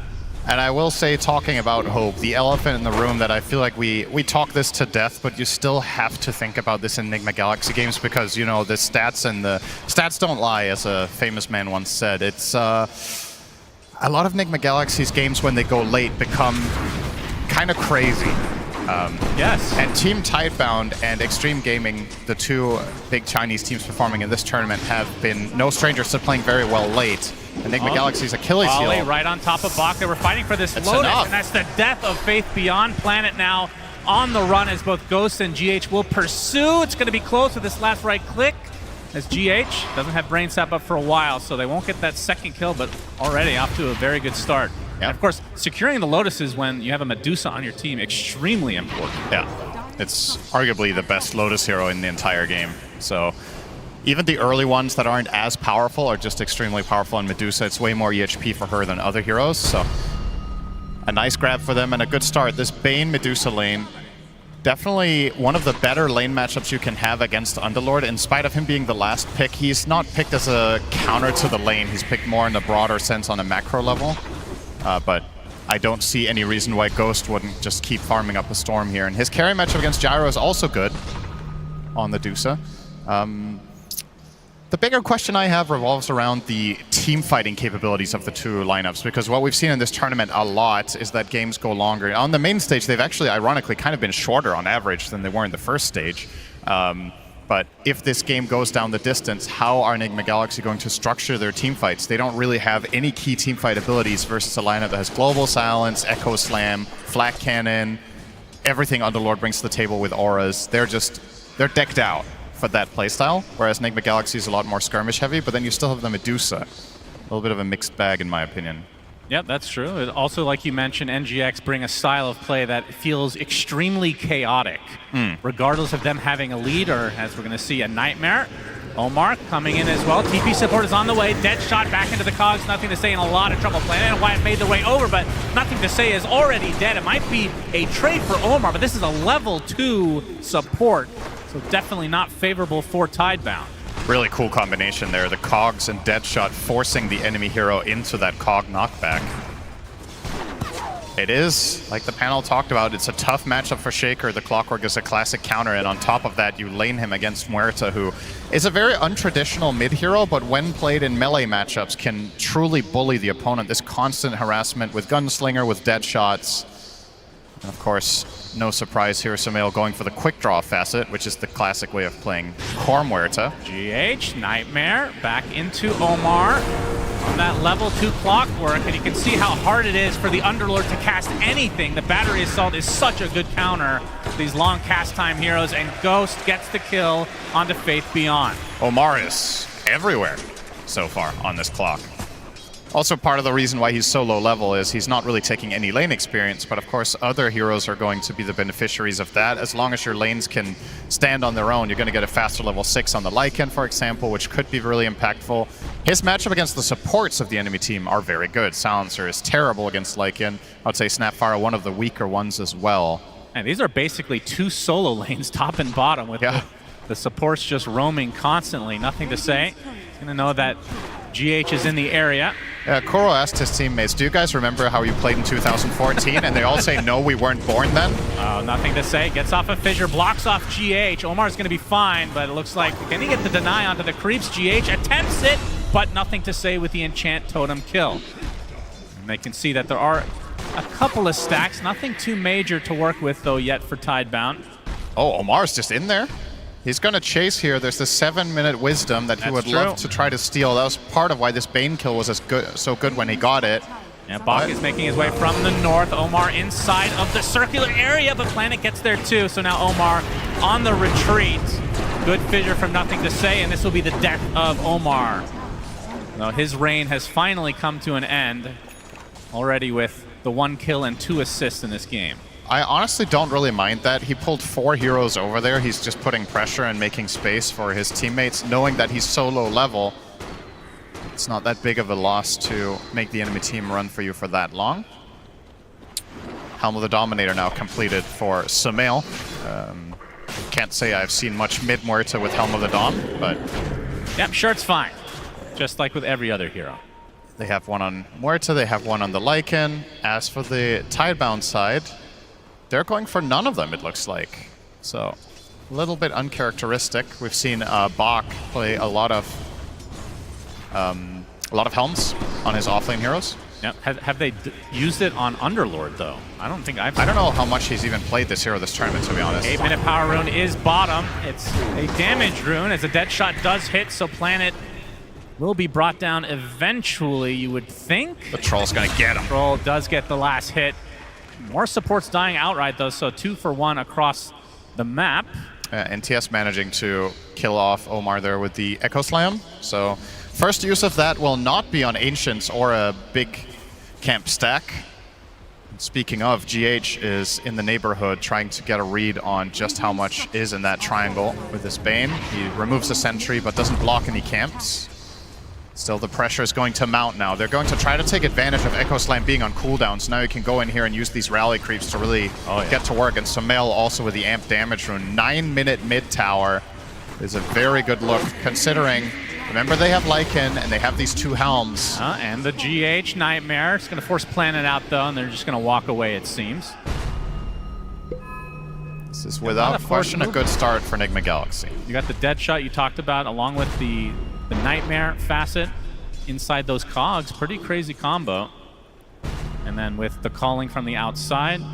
And I will say, talking about hope, the elephant in the room that I feel like we talk this to death, but you still have to think about this in Enigma Galaxy games because, you know, the stats don't lie, as a famous man once said. It's a lot of Enigma Galaxy's games when they go late become kind of crazy. Yes. And Team Tidebound and Extreme Gaming, the 2 big Chinese teams performing in this tournament, have been no strangers to playing very well late. Enigma Galaxy's Achilles heel. Right on top of Bak. They were fighting for this That's Lotus, enough. and that's the death of Faith Beyond Planet now on the run as both Ghost and GH will pursue. It's going to be close with this last right click as GH doesn't have Brain Sap up for a while, so they won't get that second kill, but already off to a very good start. And of course, securing the Lotuses when you have a Medusa on your team, extremely important. Yeah, it's arguably the best Lotus hero in the entire game. So even the early ones that aren't as powerful are just extremely powerful on Medusa. It's way more EHP for her than other heroes, so a nice grab for them and a good start. This Bane Medusa lane, definitely one of the better lane matchups you can have against Underlord. In spite of him being the last pick, he's not picked as a counter to the lane. He's picked more in the broader sense on a macro level. But I don't see any reason why Ghost wouldn't just keep farming up a Storm here. And his carry matchup against Gyro is also good on the Dusa. The bigger question I have revolves around the team fighting capabilities of the two lineups, because what we've seen in this tournament a lot is that games go longer. On the main stage, they've actually, ironically, kind of been shorter on average than they were in the first stage. But if this game goes down the distance, how are Enigma Galaxy going to structure their team fights? They don't really have any key team fight abilities versus a lineup that has Global Silence, Echo Slam, Flak Cannon, everything Underlord brings to the table with auras. They're decked out for that playstyle, whereas Enigma Galaxy is a lot more skirmish heavy, but then you still have the Medusa. A little bit of a mixed bag in my opinion. Yep, that's true. It also, like you mentioned, NGX bring a style of play that feels extremely chaotic, regardless of them having a lead or, as we're going to see, a Nightmare. Omar coming in as well. TP support is on the way. Dead shot back into the cogs. Nothing to say, in a lot of trouble playing. I don't know why it made their way over, but nothing to say is already dead. It might be a trade for Omar, but this is a level 2 support, so definitely not favorable for Tidebound. Really cool combination there. The cogs and Deadshot forcing the enemy hero into that cog knockback. It is, like the panel talked about, it's a tough matchup for Shaker. The Clockwork is a classic counter, and on top of that, you lane him against Muerta, who is a very untraditional mid-hero, but when played in melee matchups can truly bully the opponent. This constant harassment with Gunslinger, with Deadshots. And of course, no surprise here, Sumail going for the quick draw facet, which is the classic way of playing core Muerta. GH, Nightmare, back into Omar on that level 2 Clockwork, and you can see how hard it is for the Underlord to cast anything. The Battery Assault is such a good counter to these long cast time heroes, and Ghost gets the kill onto Faith Beyond. Omar is everywhere so far on this clock. Also, part of the reason why he's so low level is he's not really taking any lane experience, but of course other heroes are going to be the beneficiaries of that. As long as your lanes can stand on their own, you're going to get a faster level 6 on the Lycan, for example, which could be really impactful. His matchup against the supports of the enemy team are very good. Silencer is terrible against Lycan. I'd say Snapfire one of the weaker ones as well. And these are basically 2 solo lanes, top and bottom, with the supports just roaming constantly. Nothing to say. He's going to know that GH is in the area. Koro asked his teammates, do you guys remember how you played in 2014? And they all say, no, we weren't born then. Nothing to say. Gets off a fissure, blocks off GH. Omar's going to be fine, but it looks like, can he get the deny onto the creeps? GH attempts it, but nothing to say with the enchant totem kill. And they can see that there are a couple of stacks. Nothing too major to work with, though, yet for Tidebound. Oh, Omar's just in there. He's going to chase here. There's the 7-minute wisdom that he would love to try to steal. That was part of why this Bane kill was so good when he got it. Yeah, Bach is making his way from the north. Omar inside of the circular area, but Planet gets there too. So now Omar on the retreat. Good fissure from Nothing to Say, and this will be the death of Omar. Now his reign has finally come to an end, already with the 1 kill and 2 assists in this game. I honestly don't really mind that. He pulled 4 heroes over there. He's just putting pressure and making space for his teammates, knowing that he's so low level. It's not that big of a loss to make the enemy team run for you for that long. Helm of the Dominator now completed for Sumail. Can't say I've seen much mid-Muerta with Helm of the Dom, but... Yeah, I'm sure it's fine. Just like with every other hero. They have one on Muerta, they have one on the Lycan. As for the Tidebound side, they're going for none of them, it looks like. So, a little bit uncharacteristic. We've seen Bach play a lot of Helms on his offlane heroes. Yeah. Have they used it on Underlord, though? I don't think I've... I don't know how much he's even played this hero this tournament, to be honest. 8-minute power rune is bottom. It's a damage rune, as a dead shot does hit, so Planet will be brought down eventually, you would think. The Troll's gonna get him. Troll does get the last hit. More supports dying outright, though, so 2 for 1 across the map. NTS managing to kill off Omar there with the Echo Slam. So first use of that will not be on Ancients or a big camp stack. Speaking of, GH is in the neighborhood trying to get a read on just how much is in that triangle with his Bane. He removes the sentry but doesn't block any camps. Still, the pressure is going to mount now. They're going to try to take advantage of Echo Slam being on cooldown, so now you can go in here and use these rally creeps to really get to work. And Sumail also with the amp damage rune. 9-minute mid tower is a very good look, considering, remember they have Lycan and they have these 2 Helms. And the GH Nightmare. It's going to force Planet out though, and they're just going to walk away, it seems. This is without question a good start for Enigma Galaxy. You got the dead shot you talked about, along with the Nightmare facet inside those cogs. Pretty crazy combo. And then with the calling from the outside, they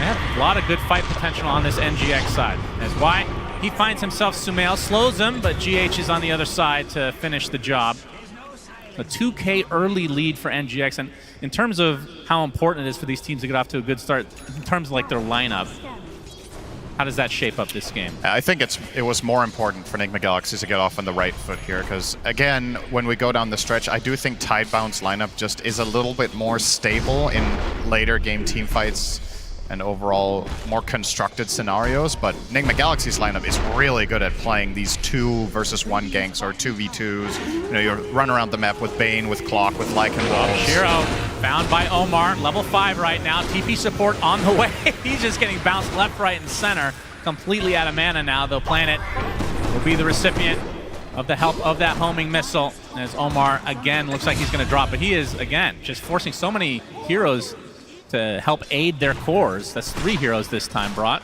have a lot of good fight potential on this NGX side. That's why he finds himself. Sumail slows him, but GH is on the other side to finish the job. A 2K early lead for NGX, and in terms of how important it is for these teams to get off to a good start, in terms of like their lineup, how does that shape up this game? I think it was more important for Enigma Galaxy to get off on the right foot here, because again, when we go down the stretch, I do think Tidebound's lineup just is a little bit more stable in later game team fights and overall more constructed scenarios, but Enigma Galaxy's lineup is really good at playing these 2 versus 1 ganks or 2v2s. You know, you run around the map with Bane, with Clock, with Lycan Wolves. Shiro found by Omar, level 5 right now. TP support on the way. He's just getting bounced left, right, and center. Completely out of mana now, though. Planet will be the recipient of the help of that homing missile, as Omar again looks like he's going to drop, but he is again just forcing so many heroes to help aid their cores. That's 3 heroes this time brought.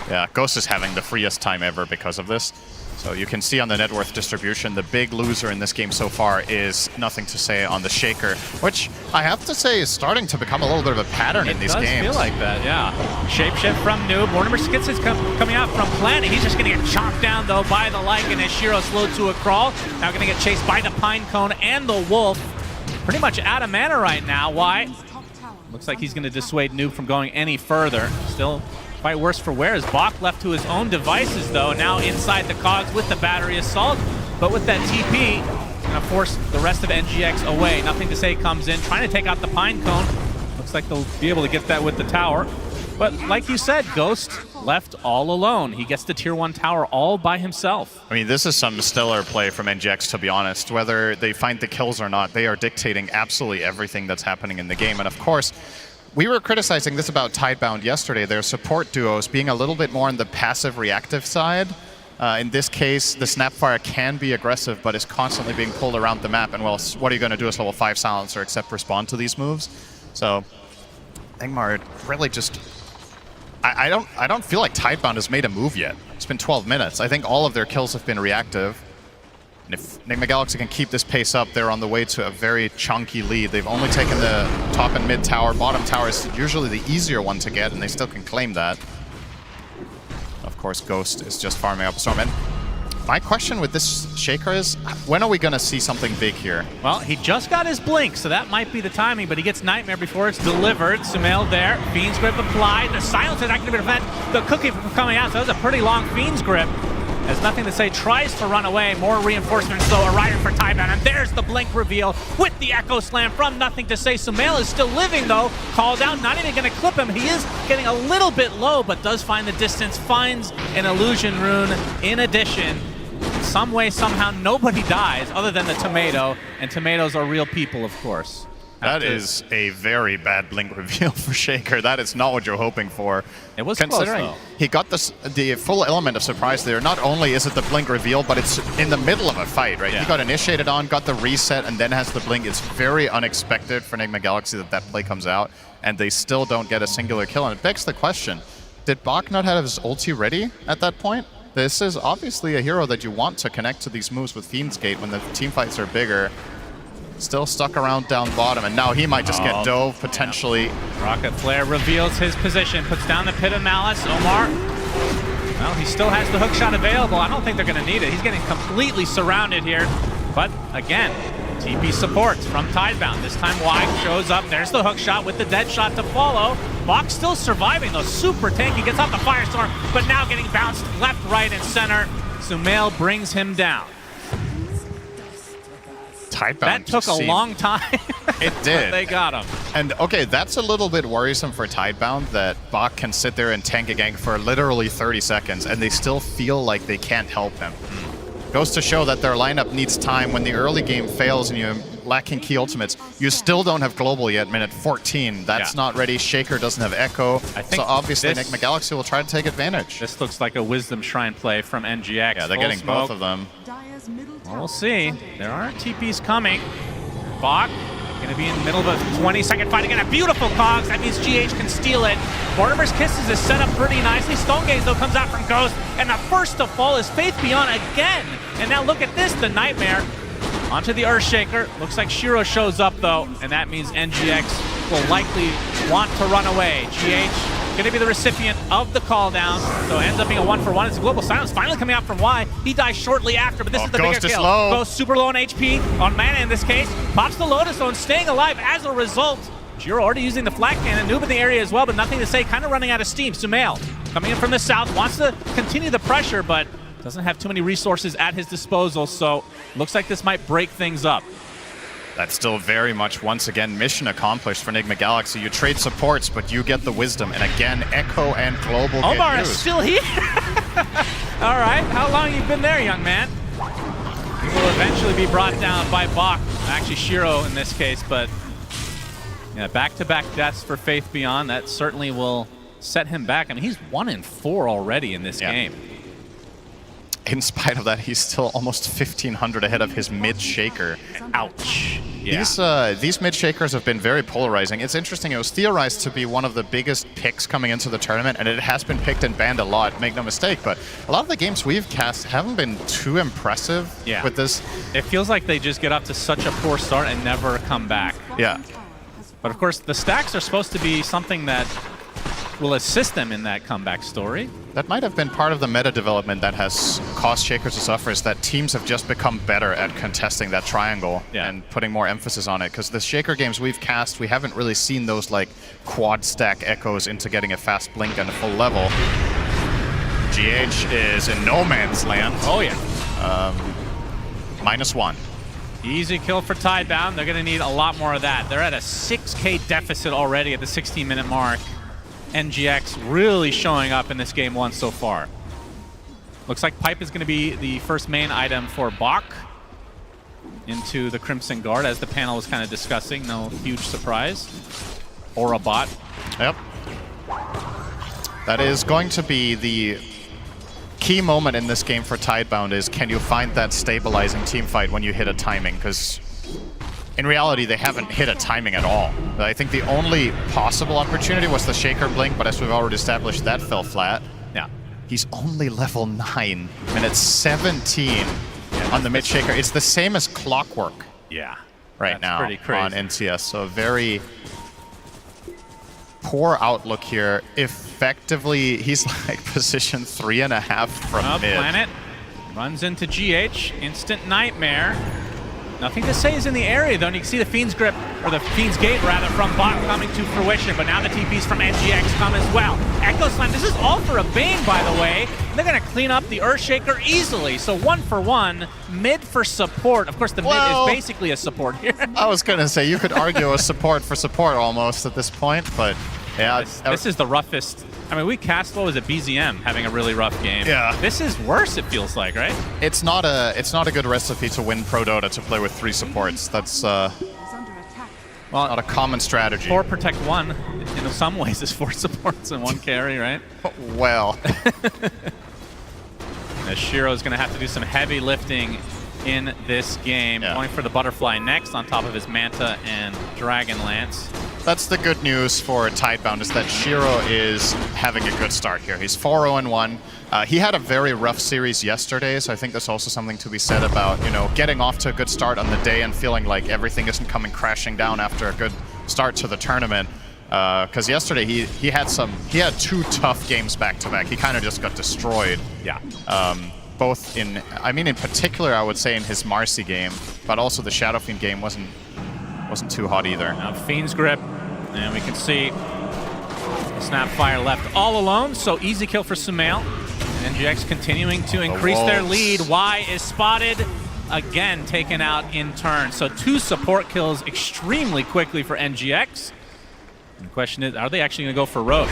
Yeah, Ghost is having the freest time ever because of this. So you can see on the net worth distribution, the big loser in this game so far is Nothing to Say on the Shaker, which I have to say is starting to become a little bit of a pattern in these games. It does feel like that, yeah. Shapeshift from Noob. Warner Skits is coming out from Planet. He's just going to get chopped down, though, by the Lycan as Shiro slowed to a crawl. Now going to get chased by the Pine Cone and the Wolf. Pretty much out of mana right now. Why? Looks like he's going to dissuade Noob from going any further. Still quite worse for wear as Bach left to his own devices, though. Now inside the cogs with the battery assault. But with that TP, going to force the rest of NGX away. Nothing to Say comes in, trying to take out the Pine Cone. Looks like they'll be able to get that with the tower. But like you said, Ghost left all alone. He gets the tier 1 tower all by himself. I mean, this is some stellar play from NGX, to be honest. Whether they find the kills or not, they are dictating absolutely everything that's happening in the game. And of course, we were criticizing this about Tidebound yesterday, their support duos being a little bit more on the passive reactive side. In this case, the Snapfire can be aggressive, but is constantly being pulled around the map. And well, what are you going to do as level 5 Silencer except respond to these moves? So, Angmar really just... I don't feel like Tidebound has made a move yet. It's been 12 minutes. I think all of their kills have been reactive. And if Enigma Galaxy can keep this pace up, they're on the way to a very chunky lead. They've only taken the top and mid tower. Bottom tower is usually the easier one to get, and they still can claim that. Of course, Ghost is just farming up a storm. And my question with this Shaker is, when are we going to see something big here? Well, he just got his blink, so that might be the timing, but he gets Nightmare before it's delivered. Sumail there, Fiend's Grip applied. The silence is actually going to prevent the cookie from coming out, so that was a pretty long Fiend's Grip. Has Nothing to Say, tries to run away. More reinforcements, though, arriving for Tidebound, and there's the blink reveal with the Echo Slam from Nothing to Say. Sumail is still living, though. Calls out, not even going to clip him. He is getting a little bit low, but does find the distance, finds an illusion rune in addition. Some way, somehow, nobody dies other than the Tomato, and tomatoes are real people, of course. That is a very bad blink reveal for Shaker. That is not what you're hoping for. It was considering close, though. He got the full element of surprise there. Not only is it the blink reveal, but it's in the middle of a fight, right? Yeah. He got initiated on, got the reset, and then has the blink. It's very unexpected for Enigma Galaxy that play comes out, and they still don't get a singular kill. And it begs the question, did Bach not have his ulti ready at that point? This is obviously a hero that you want to connect to these moves with Fiend's Gate when the team fights are bigger. Still stuck around down bottom, and now he might just get dove, potentially. Yeah. Rocket Flare reveals his position, puts down the Pit of Malice. Omar, well, he still has the hookshot available. I don't think they're going to need it. He's getting completely surrounded here. But again, TP supports from Tidebound. This time Wide shows up. There's the hookshot with the dead shot to follow. Bach still surviving, though. Super tanky, gets off the Firestorm, but now getting bounced left, right, and center. Sumail brings him down. Tidebound. That took a long time. It did. They got him. And okay, that's a little bit worrisome for Tidebound that Bach can sit there and tank a gank for literally 30 seconds and they still feel like they can't help him. Goes to show that their lineup needs time. When the early game fails and you're lacking key ultimates, you still don't have global yet, minute 14. That's not ready. Shaker doesn't have Echo. So obviously Enigma Galaxy will try to take advantage. This looks like a Wisdom Shrine play from NGX. Yeah, they're getting both of them. Well, we'll see. There are TPs coming. Bach going to be in the middle of a 20-second fight again. A beautiful Cogs. That means GH can steal it. Mortimer's Kisses is set up pretty nicely. Stone Gaze, though, comes out from Ghost. And the first to fall is Faith Beyond again. And now look at this, the Nightmare. Onto the Earthshaker. Looks like Shiro shows up, though. And that means NGX will likely want to run away. GH going to be the recipient of the call down. So it ends up being a 1-for-1. It's a Global Silence finally coming out from Y. He dies shortly after, but this is the bigger kill. Ghost super low on HP, on mana in this case. Pops the Lotus Zone, staying alive as a result. Shiro already using the Flak Cannon. Noob in the area as well, but nothing to say. Kind of running out of steam. Sumail coming in from the south, wants to continue the pressure, but doesn't have too many resources at his disposal, so looks like this might break things up. That's still very much, once again, mission accomplished for Enigma Galaxy. You trade supports, but you get the wisdom. And again, Echo and Global Omar get is used. still here. All right, how long have you been there, young man? He will eventually be brought down by Bach. Actually, Shiro in this case, but yeah, back-to-back deaths for Faith Beyond. That certainly will set him back. I mean, he's 1-4 already in this game. In spite of that, he's still almost 1,500 ahead of his mid-shaker. Ouch. Yeah. These mid-shakers have been very polarizing. It's interesting, it was theorized to be one of the biggest picks coming into the tournament, and it has been picked and banned a lot, make no mistake, but a lot of the games we've cast haven't been too impressive with this. It feels like they just get up to such a poor start and never come back. Yeah. But of course, the stacks are supposed to be something that will assist them in that comeback story. That might have been part of the meta development that has caused Shakers to suffer, is that teams have just become better at contesting that triangle and putting more emphasis on it. Because the Shaker games we've cast, we haven't really seen those like quad stack echoes into getting a fast blink and a full level. GH is in no man's land. Oh yeah. -1. Easy kill for Tidebound. They're going to need a lot more of that. They're at a 6K deficit already at the 16-minute mark. NGX really showing up in this game one so far. Looks like Pipe is going to be the first main item for Bach into the Crimson Guard, as the panel was kind of discussing. No huge surprise. Or a bot. Yep. That is going to be the key moment in this game for Tidebound, is can you find that stabilizing team fight when you hit a timing? Because in reality, they haven't hit a timing at all. I think the only possible opportunity was the Shaker Blink, but as we've already established, that fell flat. Yeah. He's only level 9, minute 17 on the mid-Shaker. It's the same as Clockwork right now on NCS, so a very poor outlook here. Effectively, he's like position 3.5 from mid. Planet runs into GH, instant nightmare. Nothing to say is in the area, though, and you can see the Fiend's Grip, or the Fiend's Gate, rather, from Bot coming to fruition, but now the TPs from NGX come as well. Echo Slam, this is all for a Bane, by the way. They're going to clean up the Earthshaker easily, so 1-for-1, mid for support. Of course, the mid is basically a support here. I was going to say, you could argue a support for support almost at this point, but yeah. This is the roughest. I mean, we cast, what was it, BZM having a really rough game. Yeah. This is worse, it feels like, right? It's not a good recipe to win Pro Dota to play with 3 supports. That's not a common strategy. 4 protect 1, in some ways, is 4 supports and 1 carry, right? Well. Shiro's going to have to do some heavy lifting in this game. Going for the Butterfly next on top of his Manta and Dragon Lance. That's the good news for Tidebound, is that Shiro is having a good start here. He's 4-0-1. He had a very rough series yesterday, so I think there's also something to be said about, you know, getting off to a good start on the day and feeling like everything isn't coming crashing down after a good start to the tournament. Because yesterday he had 2 tough games back-to-back. He kind of just got destroyed. Yeah. Both in particular, I would say in his Marcy game, but also the Shadow Fiend game wasn't too hot either. Now Fiend's Grip, and we can see Snapfire left all alone, so easy kill for Sumail. NGX continuing to increase their lead. Y is spotted. again taken out in turn. So 2 support kills extremely quickly for NGX. And the question is, are they actually going to go for Roche?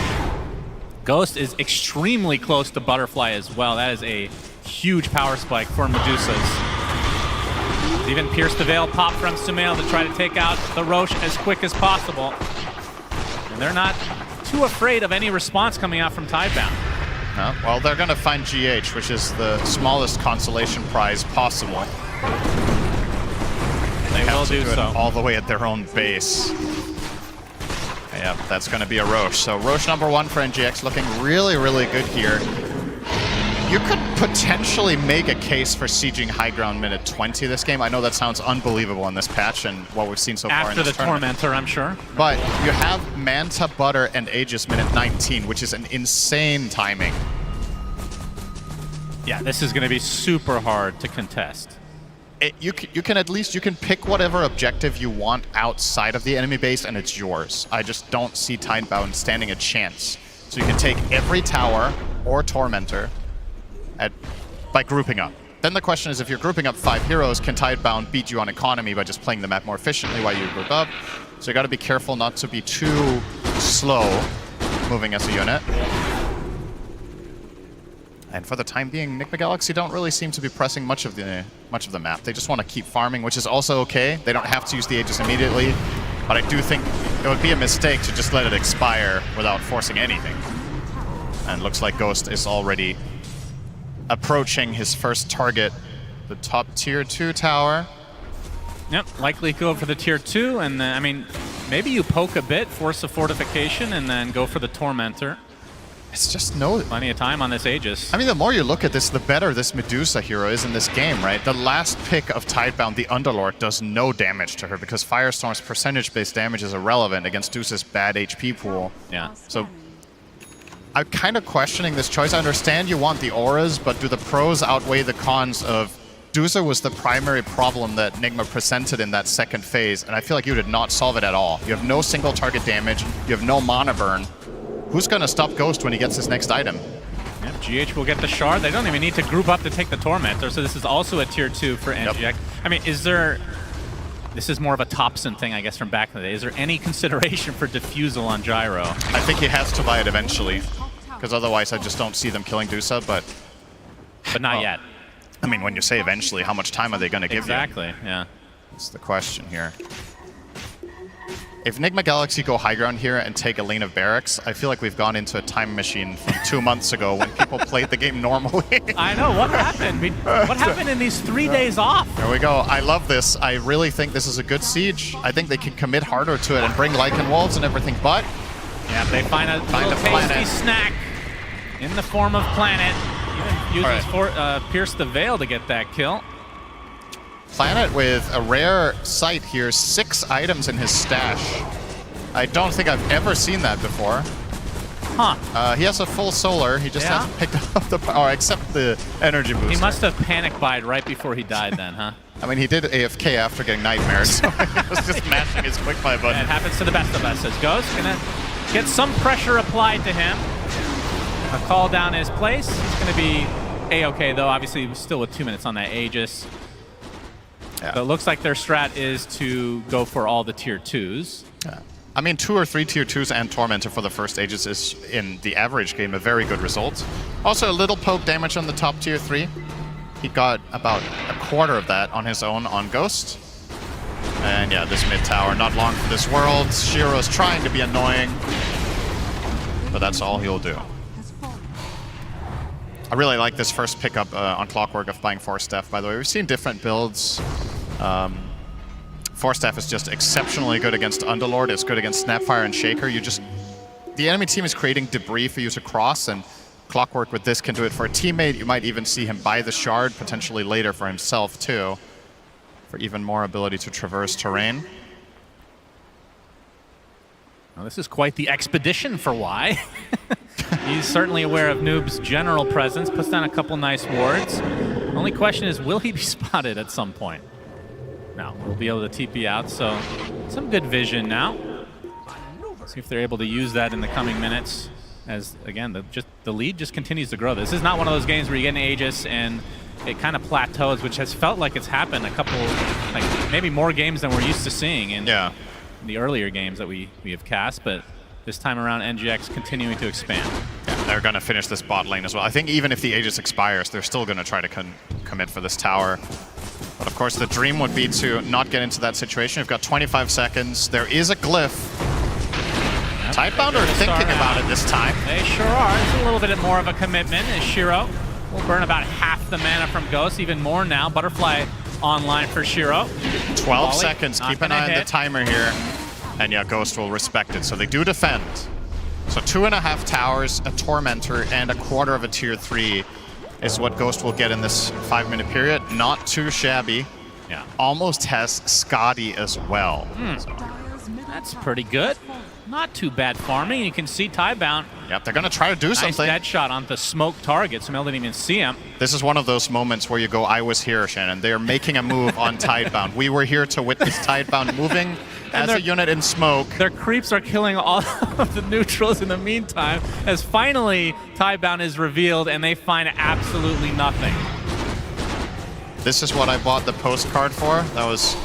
Ghost is extremely close to Butterfly as well. That is a huge power spike for Medusas. Even Pierce the Veil pop from Sumail to try to take out the Roche as quick as possible. And they're not too afraid of any response coming out from Tidebound. Well, they're going to find GH, which is the smallest consolation prize possible. They will do so. All the way at their own base. Yeah, that's going to be a Roche. So Roche #1 for NGX looking really, really good here. You could potentially make a case for sieging high ground minute 20 this game. I know that sounds unbelievable in this patch and what we've seen so far in this tournament. After the Tormentor, I'm sure. But you have Manta, Butter, and Aegis minute 19, which is an insane timing. Yeah, this is going to be super hard to contest. You can at least pick whatever objective you want outside of the enemy base and it's yours. I just don't see Tidebound standing a chance. So you can take every tower or Tormentor by grouping up. Then the question is, if you're grouping up 5 heroes, can Tidebound beat you on economy by just playing the map more efficiently while you group up? So you got to be careful not to be too slow moving as a unit. And for the time being, Nigma Galaxy don't really seem to be pressing much of the map. They just want to keep farming, which is also okay. They don't have to use the Aegis immediately, but I do think it would be a mistake to just let it expire without forcing anything. And looks like Ghost is already approaching his first target, the top tier 2 tower. Yep, likely go for the tier 2, and then, I mean, maybe you poke a bit, force a fortification, and then go for the Tormentor. It's just plenty of time on this Aegis. I mean, the more you look at this, the better this Medusa hero is in this game, right? The last pick of Tidebound, the Underlord, does no damage to her because Firestorm's percentage-based damage is irrelevant against Deuce's bad HP pool. Yeah. So I'm kind of questioning this choice. I understand you want the auras, but do the pros outweigh the cons of Deuce was the primary problem that Nigma presented in that second phase, and I feel like you did not solve it at all. You have no single target damage, you have no mana burn. Who's going to stop Ghost when he gets his next item? Yep, GH will get the shard. They don't even need to group up to take the Tormentor, so this is also a tier 2 for NGX. Yep. I mean, this is more of a Thompson thing, I guess, from back in the day. Is there any consideration for Diffusal on Gyro? I think he has to buy it eventually, because otherwise I just don't see them killing Dusa, but not yet. I mean, when you say eventually, how much time are they going to give you? Exactly, yeah. That's the question here. If Nigma Galaxy go high ground here and take a lane of barracks, I feel like we've gone into a time machine from 2 months ago when people played the game normally. I know, what happened? What happened in these 3 days off? There we go. I love this. I really think this is a good siege. I think they can commit harder to it and bring Lycan Wolves and everything, but... Yeah, they find a little tasty snack in the form of Planet. Even uses Pierce the Veil to get that kill. Planet with a rare sight here, 6 items in his stash. I don't think I've ever seen that before. Huh. He has a full solar. He just hasn't picked up the power, except the energy boost. He must have panic buyed right before he died then, huh? I mean, he did AFK after getting nightmares, so he was just mashing his quick buy button. It happens to the best of us. As Ghost gonna get some pressure applied to him. A call down his place. He's gonna be A-okay though. Obviously, still with 2 minutes on that Aegis. Yeah. So it looks like their strat is to go for all the tier 2s. Yeah. I mean, 2 or 3 tier 2s and Tormentor for the first Aegis is, in the average game, a very good result. Also, a little poke damage on the top tier 3. He got about a quarter of that on his own on Ghost. And yeah, this mid tower, not long for this world. Shiro's trying to be annoying, but that's all he'll do. I really like this first pickup on Clockwork of buying Force Staff, by the way. We've seen different builds. Force Staff is just exceptionally good against Underlord. It's good against Snapfire and Shaker. The enemy team is creating debris for you to cross, and Clockwork with this can do it for a teammate. You might even see him buy the shard, potentially later for himself too, for even more ability to traverse terrain. Well, this is quite the expedition for Y. He's certainly aware of Noob's general presence, puts down a couple nice wards. The only question is, will he be spotted at some point? No, we'll be able to TP out, so some good vision now. See if they're able to use that in the coming minutes. As, again, the lead just continues to grow. This is not one of those games where you get an Aegis and it kind of plateaus, which has felt like it's happened a couple, like maybe more games than we're used to seeing in the earlier games that we have cast, but this time around NGX continuing to expand. Yeah, they're going to finish this bot lane as well. I think even if the Aegis expires, they're still going to try to commit for this tower. But of course, the dream would be to not get into that situation. You've got 25 seconds. There is a glyph. Tidebound are thinking about it this time. They sure are. It's a little bit more of a commitment as Shiro will burn about half the mana from Ghost, even more now. Butterfly online for Shiro. 12 seconds. Keep an eye on the timer here. And yeah, Ghost will respect it. So they do defend. So 2.5 towers, a Tormentor, and a quarter of a tier 3 is what Ghost will get in this 5-minute period. Not too shabby. Yeah. Almost has Scotty as well. So. That's pretty good. Not too bad farming. You can see Tidebound. Yep, they're going to try to do something. Nice dead shot on the smoke target. Samel didn't even see him. This is one of those moments where you go, I was here, Shannon. They're making a move on Tidebound. We were here to witness Tidebound moving as a unit in smoke. Their creeps are killing all of the neutrals in the meantime, as finally Tidebound is revealed and they find absolutely nothing. This is what I bought the postcard for. That was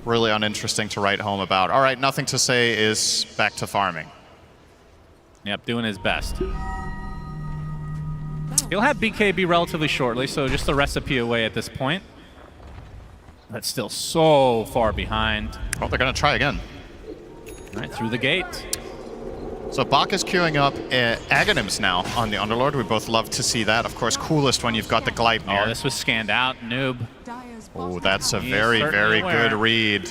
really uninteresting to write home about. All right, nothing to say is back to farming. Yep, doing his best. He'll have BKB relatively shortly, so just a recipe away at this point. That's still so far behind. Well, they're going to try again. All right, through the gate. So Bak is queuing up Aghanims now on the Underlord. We both love to see that. Of course, coolest when you've got the Gleipnir. Oh, this was scanned out. Noob. Oh, that's a very, very good read.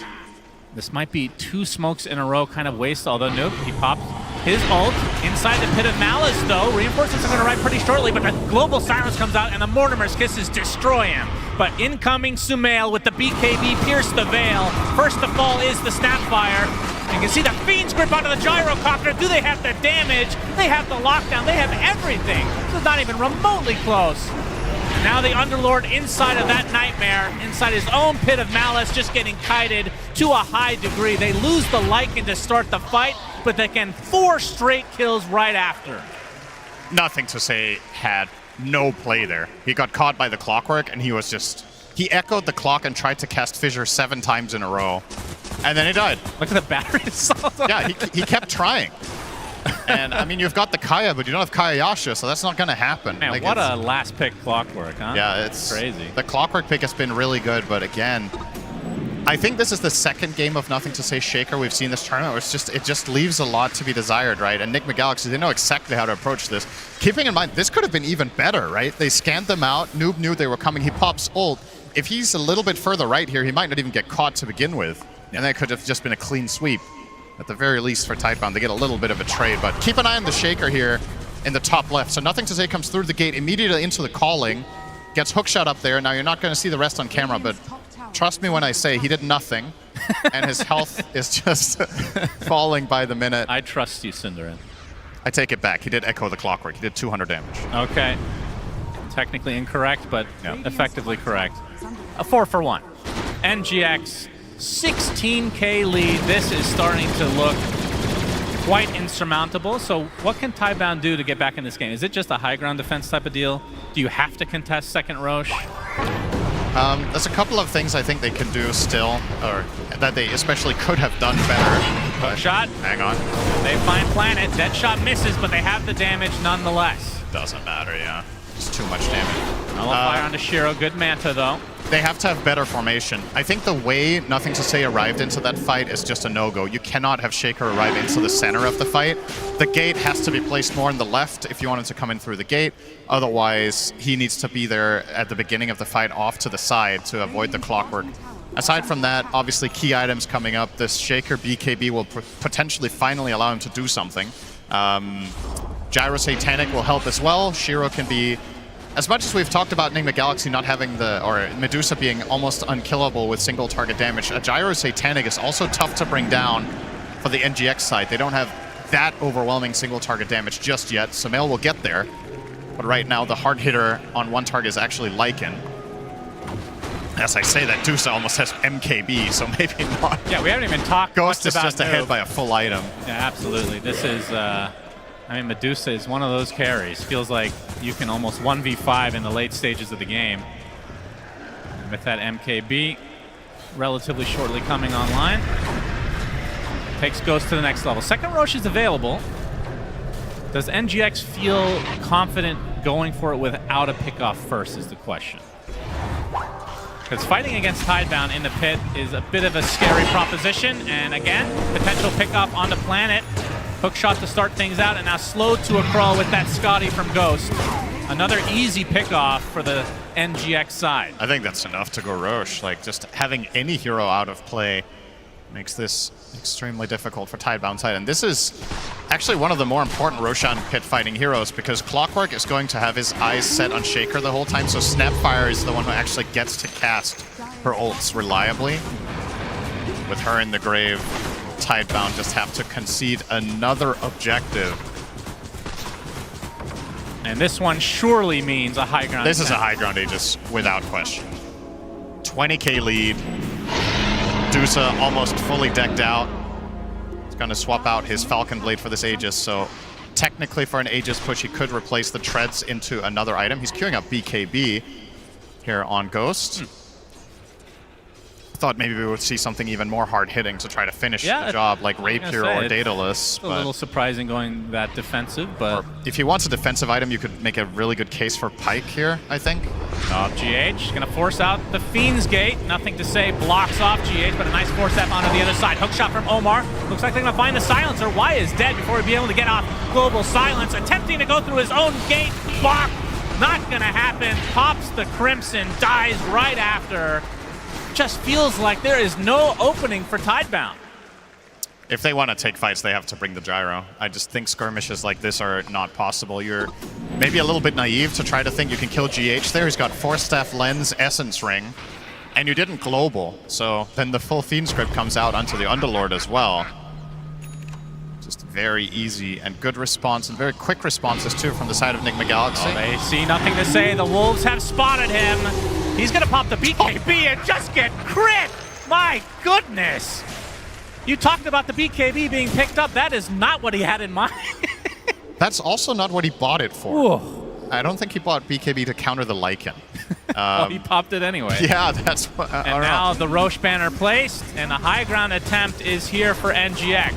This might be 2 smokes in a row kind of waste, although Noob, he popped his ult inside the Pit of Malice, though. Reinforcements are going to arrive pretty shortly, but the Global Silence comes out and the Mortimer's Kisses destroy him. But incoming Sumail with the BKB pierce the veil. First to fall is the Snapfire. You can see the Fiend's grip onto the Gyrocopter. Do they have the damage? They have the lockdown. They have everything. This is not even remotely close. Now the Underlord inside of that Nightmare, inside his own Pit of Malice, just getting kited to a high degree. They lose the Lycan to start the fight, but they can 4 straight kills right after. Nothing to say had no play there. He got caught by the Clockwork, and he was just... He echoed the clock and tried to cast Fissure 7 times in a row. And then he died. Look at the battery assault. Yeah, he kept trying. And, I mean, you've got the Kaya, but you don't have Kaya Yasha, so that's not going to happen. Man, like, what a last pick Clockwork, huh? Yeah, it's crazy. The Clockwork pick has been really good, but again, I think this is the second game of Nothing to Say Shaker we've seen this tournament, where it just leaves a lot to be desired, right? And Nick McGalaxy, they know exactly how to approach this. Keeping in mind, this could have been even better, right? They scanned them out, Noob knew they were coming, he pops ult. If he's a little bit further right here, he might not even get caught to begin with. And that could have just been a clean sweep. At the very least for Tidebound, they get a little bit of a trade, but keep an eye on the Shaker here in the top left. So Nothing to Say comes through the gate immediately into the calling, gets hookshot up there. Now you're not going to see the rest on camera, but trust me when I say he did nothing, and his health is just falling by the minute. I trust you, Cinderin. I take it back. He did echo the Clockwork. He did 200 damage. Okay. Technically incorrect, but effectively correct. A 4 for 1. NGX. 16k lead. This is starting to look quite insurmountable. So what can Tidebound do to get back in this game? Is it just a high ground defense type of deal? Do you have to contest second Roche? There's a couple of things I think they can do still, or that they especially could have done better. Hook shot. Hang on. They find Planet. Dead shot misses, but they have the damage nonetheless. Doesn't matter, yeah. It's too much damage. Nullifier onto Shiro. Good Manta, though. They have to have better formation. I think the way Nothing to Say arrived into that fight is just a no-go. You cannot have Shaker arrive into the center of the fight. The gate has to be placed more on the left if you want him to come in through the gate. Otherwise, he needs to be there at the beginning of the fight off to the side to avoid the Clockwork. Aside from that, obviously key items coming up. This Shaker BKB will potentially finally allow him to do something. Gyro Satanic will help as well. Shiro can be... As much as we've talked about Enigma Galaxy not having the, or Medusa being almost unkillable with single target damage, a Gyro Satanic is also tough to bring down for the NGX side. They don't have that overwhelming single target damage just yet. Sumail will get there, but right now the hard hitter on one target is actually Lycan. As I say that, Dusa almost has MKB, so maybe not. Yeah, we haven't even talked Ghost much is about just ahead Noob. by a full item. Yeah, absolutely. This is... I mean, Medusa is one of those carries. Feels like you can almost 1v5 in the late stages of the game. And with that MKB relatively shortly coming online, takes Ghost to the next level. Second Roche is available. Does NGX feel confident going for it without a pickoff first is the question. Because fighting against Tidebound in the pit is a bit of a scary proposition. And again, potential pickoff on the planet. Hook shot to start things out, and now slowed to a crawl with that Scotty from Ghost. Another easy pickoff for the NGX side. I think that's enough to go Roche. Like, just having any hero out of play makes this extremely difficult for Tidebound side. And this is actually one of the more important Roshan pit fighting heroes, because Clockwork is going to have his eyes set on Shaker the whole time, so Snapfire is the one who actually gets to cast her ults reliably. With her in the grave, Tidebound just have to concede another objective. And this one surely means a high ground. This is a high ground Aegis without question. 20k lead. Dusa almost fully decked out. He's going to swap out his Falcon Blade for this Aegis, so technically for an Aegis push he could replace the treads into another item. He's queuing up BKB here on Ghost. Thought maybe we would see something even more hard-hitting to try to finish the job, like Rapier or Daedalus. It's a little surprising going that defensive, but... If he wants a defensive item, you could make a really good case for Pike here, I think. GH gonna force out the Fiend's Gate. Nothing to say, blocks off GH, but a nice force step onto the other side. Hook shot from Omar. Looks like they're gonna find the silencer. Y is dead before he'd be able to get off Global Silence. Attempting to go through his own gate. Block. Not gonna happen. Pops the Crimson. Dies right after. Just feels like there is no opening for Tidebound. If they want to take fights, they have to bring the gyro. I just think skirmishes like this are not possible. You're maybe a little bit naive to try to think you can kill GH there. He's got Force Staff, Lens, Essence Ring, and you didn't global. So then the full Fiend script comes out onto the Underlord as well. Just very easy and good response, and very quick responses too from the side of Enigma Galaxy. Oh, they see nothing to say. The Wolves have spotted him. He's gonna pop the BKB and just get crit! My goodness! You talked about the BKB being picked up. That is not what he had in mind. That's also not what he bought it for. Ooh. I don't think he bought BKB to counter the Lycan. Well, he popped it anyway. Yeah, that's what... And now the Roche banner placed, and the high ground attempt is here for NGX.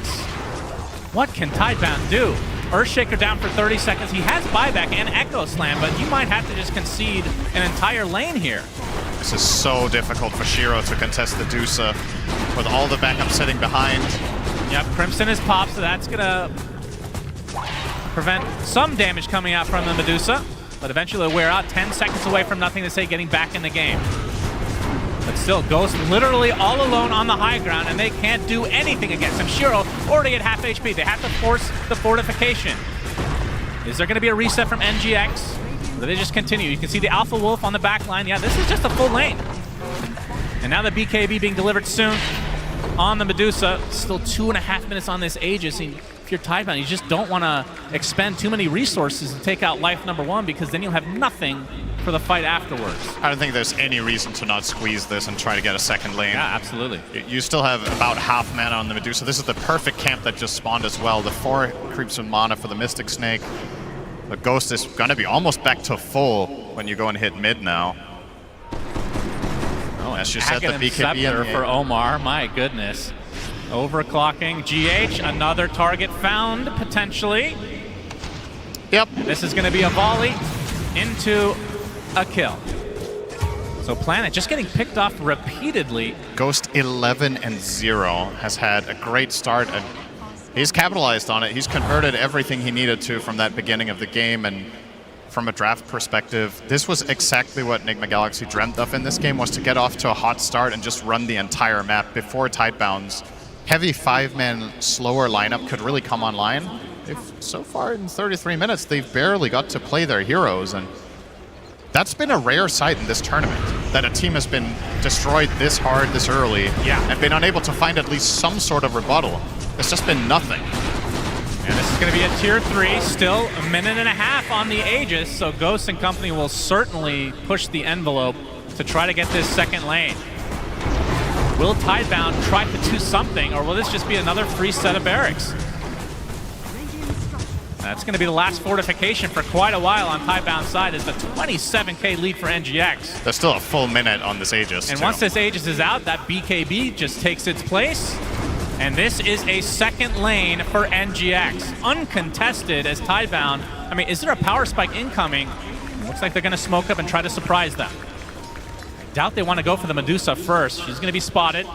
What can Tidebound do? Earthshaker down for 30 seconds. He has buyback and Echo Slam, but you might have to just concede an entire lane here. This is so difficult for Shiro to contest the Dusa with all the backup sitting behind. Yep, Crimson is popped, so that's gonna prevent some damage coming out from the Medusa, but eventually they'll wear out. 10 seconds away from nothing to say getting back in the game. But still, Ghost literally all alone on the high ground, and they can't do anything against him. Shiro already at half HP. They have to force the fortification. Is there going to be a reset from NGX? Or do they just continue? You can see the Alpha Wolf on the back line. Yeah, this is just a full lane. And now the BKB being delivered soon on the Medusa. Still 2.5 minutes on this Aegis. And if you're Tidebound, you just don't want to expend too many resources to take out life number 1, because then you'll have nothing for the fight afterwards. I don't think there's any reason to not squeeze this and try to get a second lane. Yeah, absolutely. You still have about half mana on the Medusa. This is the perfect camp that just spawned as well. The 4 creeps with mana for the Mystic Snake. The Ghost is going to be almost back to full when you go and hit mid now. Oh, as you said, the BKB for Omar. My goodness. Overclocking. GH, another target found, potentially. Yep. This is going to be a volley into a kill. So Planet just getting picked off repeatedly. Ghost 11-0 has had a great start, and he's capitalized on it. He's converted everything he needed to from that beginning of the game, and from a draft perspective, this was exactly what Enigma Galaxy dreamt of in this game, was to get off to a hot start and just run the entire map before Tidebound's heavy 5-man slower lineup could really come online. So far in 33 minutes, they've barely got to play their heroes, and that's been a rare sight in this tournament, that a team has been destroyed this hard, this early, and been unable to find at least some sort of rebuttal. It's just been nothing. And this is going to be a tier 3, still 1.5 minutes on the Aegis, so Ghost and company will certainly push the envelope to try to get this second lane. Will Tidebound try to do something, or will this just be another free set of barracks? That's going to be the last fortification for quite a while on Tidebound's side. Is the 27k lead for NGX. There's still a full minute on this Aegis. And too. once this Aegis is out, that BKB just takes its place. And this is a second lane for NGX. Uncontested as Tidebound. I mean, is there a power spike incoming? Looks like they're going to smoke up and try to surprise them. I doubt they want to go for the Medusa first. She's going to be spotted.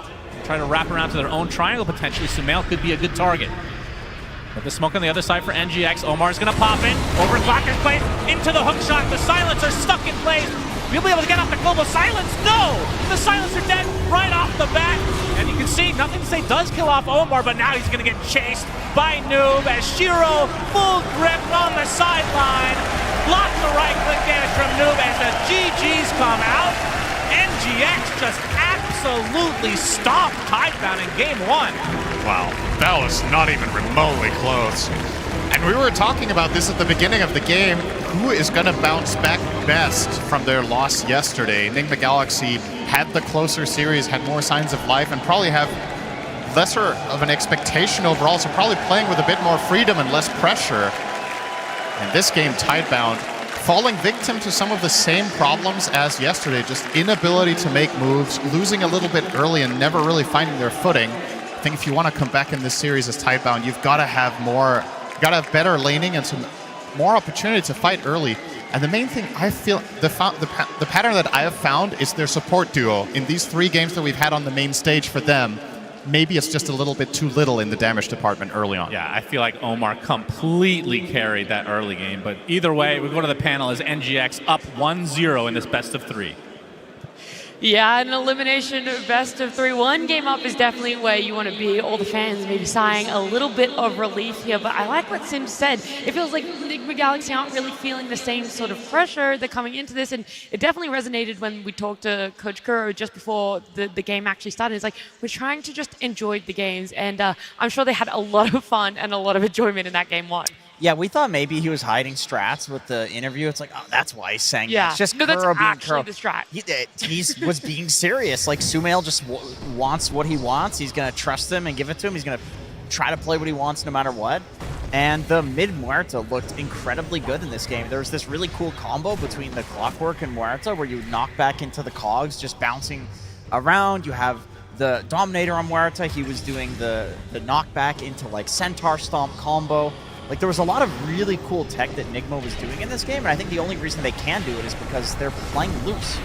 Try to wrap around to their own triangle potentially. Sumail could be a good target. But the smoke on the other side for NGX. Omar's going to pop in. Over Glocker's place. Into the hook shot. The silencer stuck in place. We'll be able to get off the global silence. No! The silencer dead right off the bat. And you can see Nothing to Say does kill off Omar, but now he's going to get chased by Noob as Shiro full grip on the sideline. Blocks the right click damage from Noob as the GGs come out. NGX just absolutely stomped Tidebound in game 1. Wow, that was not even remotely close. And we were talking about this at the beginning of the game. Who is going to bounce back best from their loss yesterday? Enigma Galaxy had the closer series, had more signs of life, and probably have lesser of an expectation overall, so probably playing with a bit more freedom and less pressure. And this game, Tidebound, falling victim to some of the same problems as yesterday, just inability to make moves, losing a little bit early and never really finding their footing. I think if you want to come back in this series as Tidebound, you've got to have more, better laning and some more opportunity to fight early. And the main thing I feel, the pattern that I have found is their support duo. In these 3 games that we've had on the main stage for them, maybe it's just a little bit too little in the damage department early on. Yeah, I feel like Omar completely carried that early game. But either way, we go to the panel as NGX up 1-0 in this best of 3. Yeah, an elimination best of 3. 1 game up is definitely where you want to be. All the fans maybe sighing a little bit of relief here, but I like what Sim said. It feels like Enigma Galaxy aren't really feeling the same sort of pressure. They're coming into this, and it definitely resonated when we talked to Coach Kuro just before the game actually started. It's like, we're trying to just enjoy the games, and I'm sure they had a lot of fun and a lot of enjoyment in that game 1. Yeah, we thought maybe he was hiding strats with the interview. It's like, oh, that's why he's saying yeah. It's just no, that's Kuro being actually Kuro. the strat. He was being serious. Like, Sumail just wants what he wants. He's going to trust him and give it to him. He's going to try to play what he wants no matter what. And the mid-Muerta looked incredibly good in this game. There was this really cool combo between the Clockwork and Muerta where you knock back into the cogs, just bouncing around. You have the Dominator on Muerta. He was doing the knockback into, like, Centaur Stomp combo. Like, there was a lot of really cool tech that Nigma was doing in this game, and I think the only reason they can do it is because they're playing loose.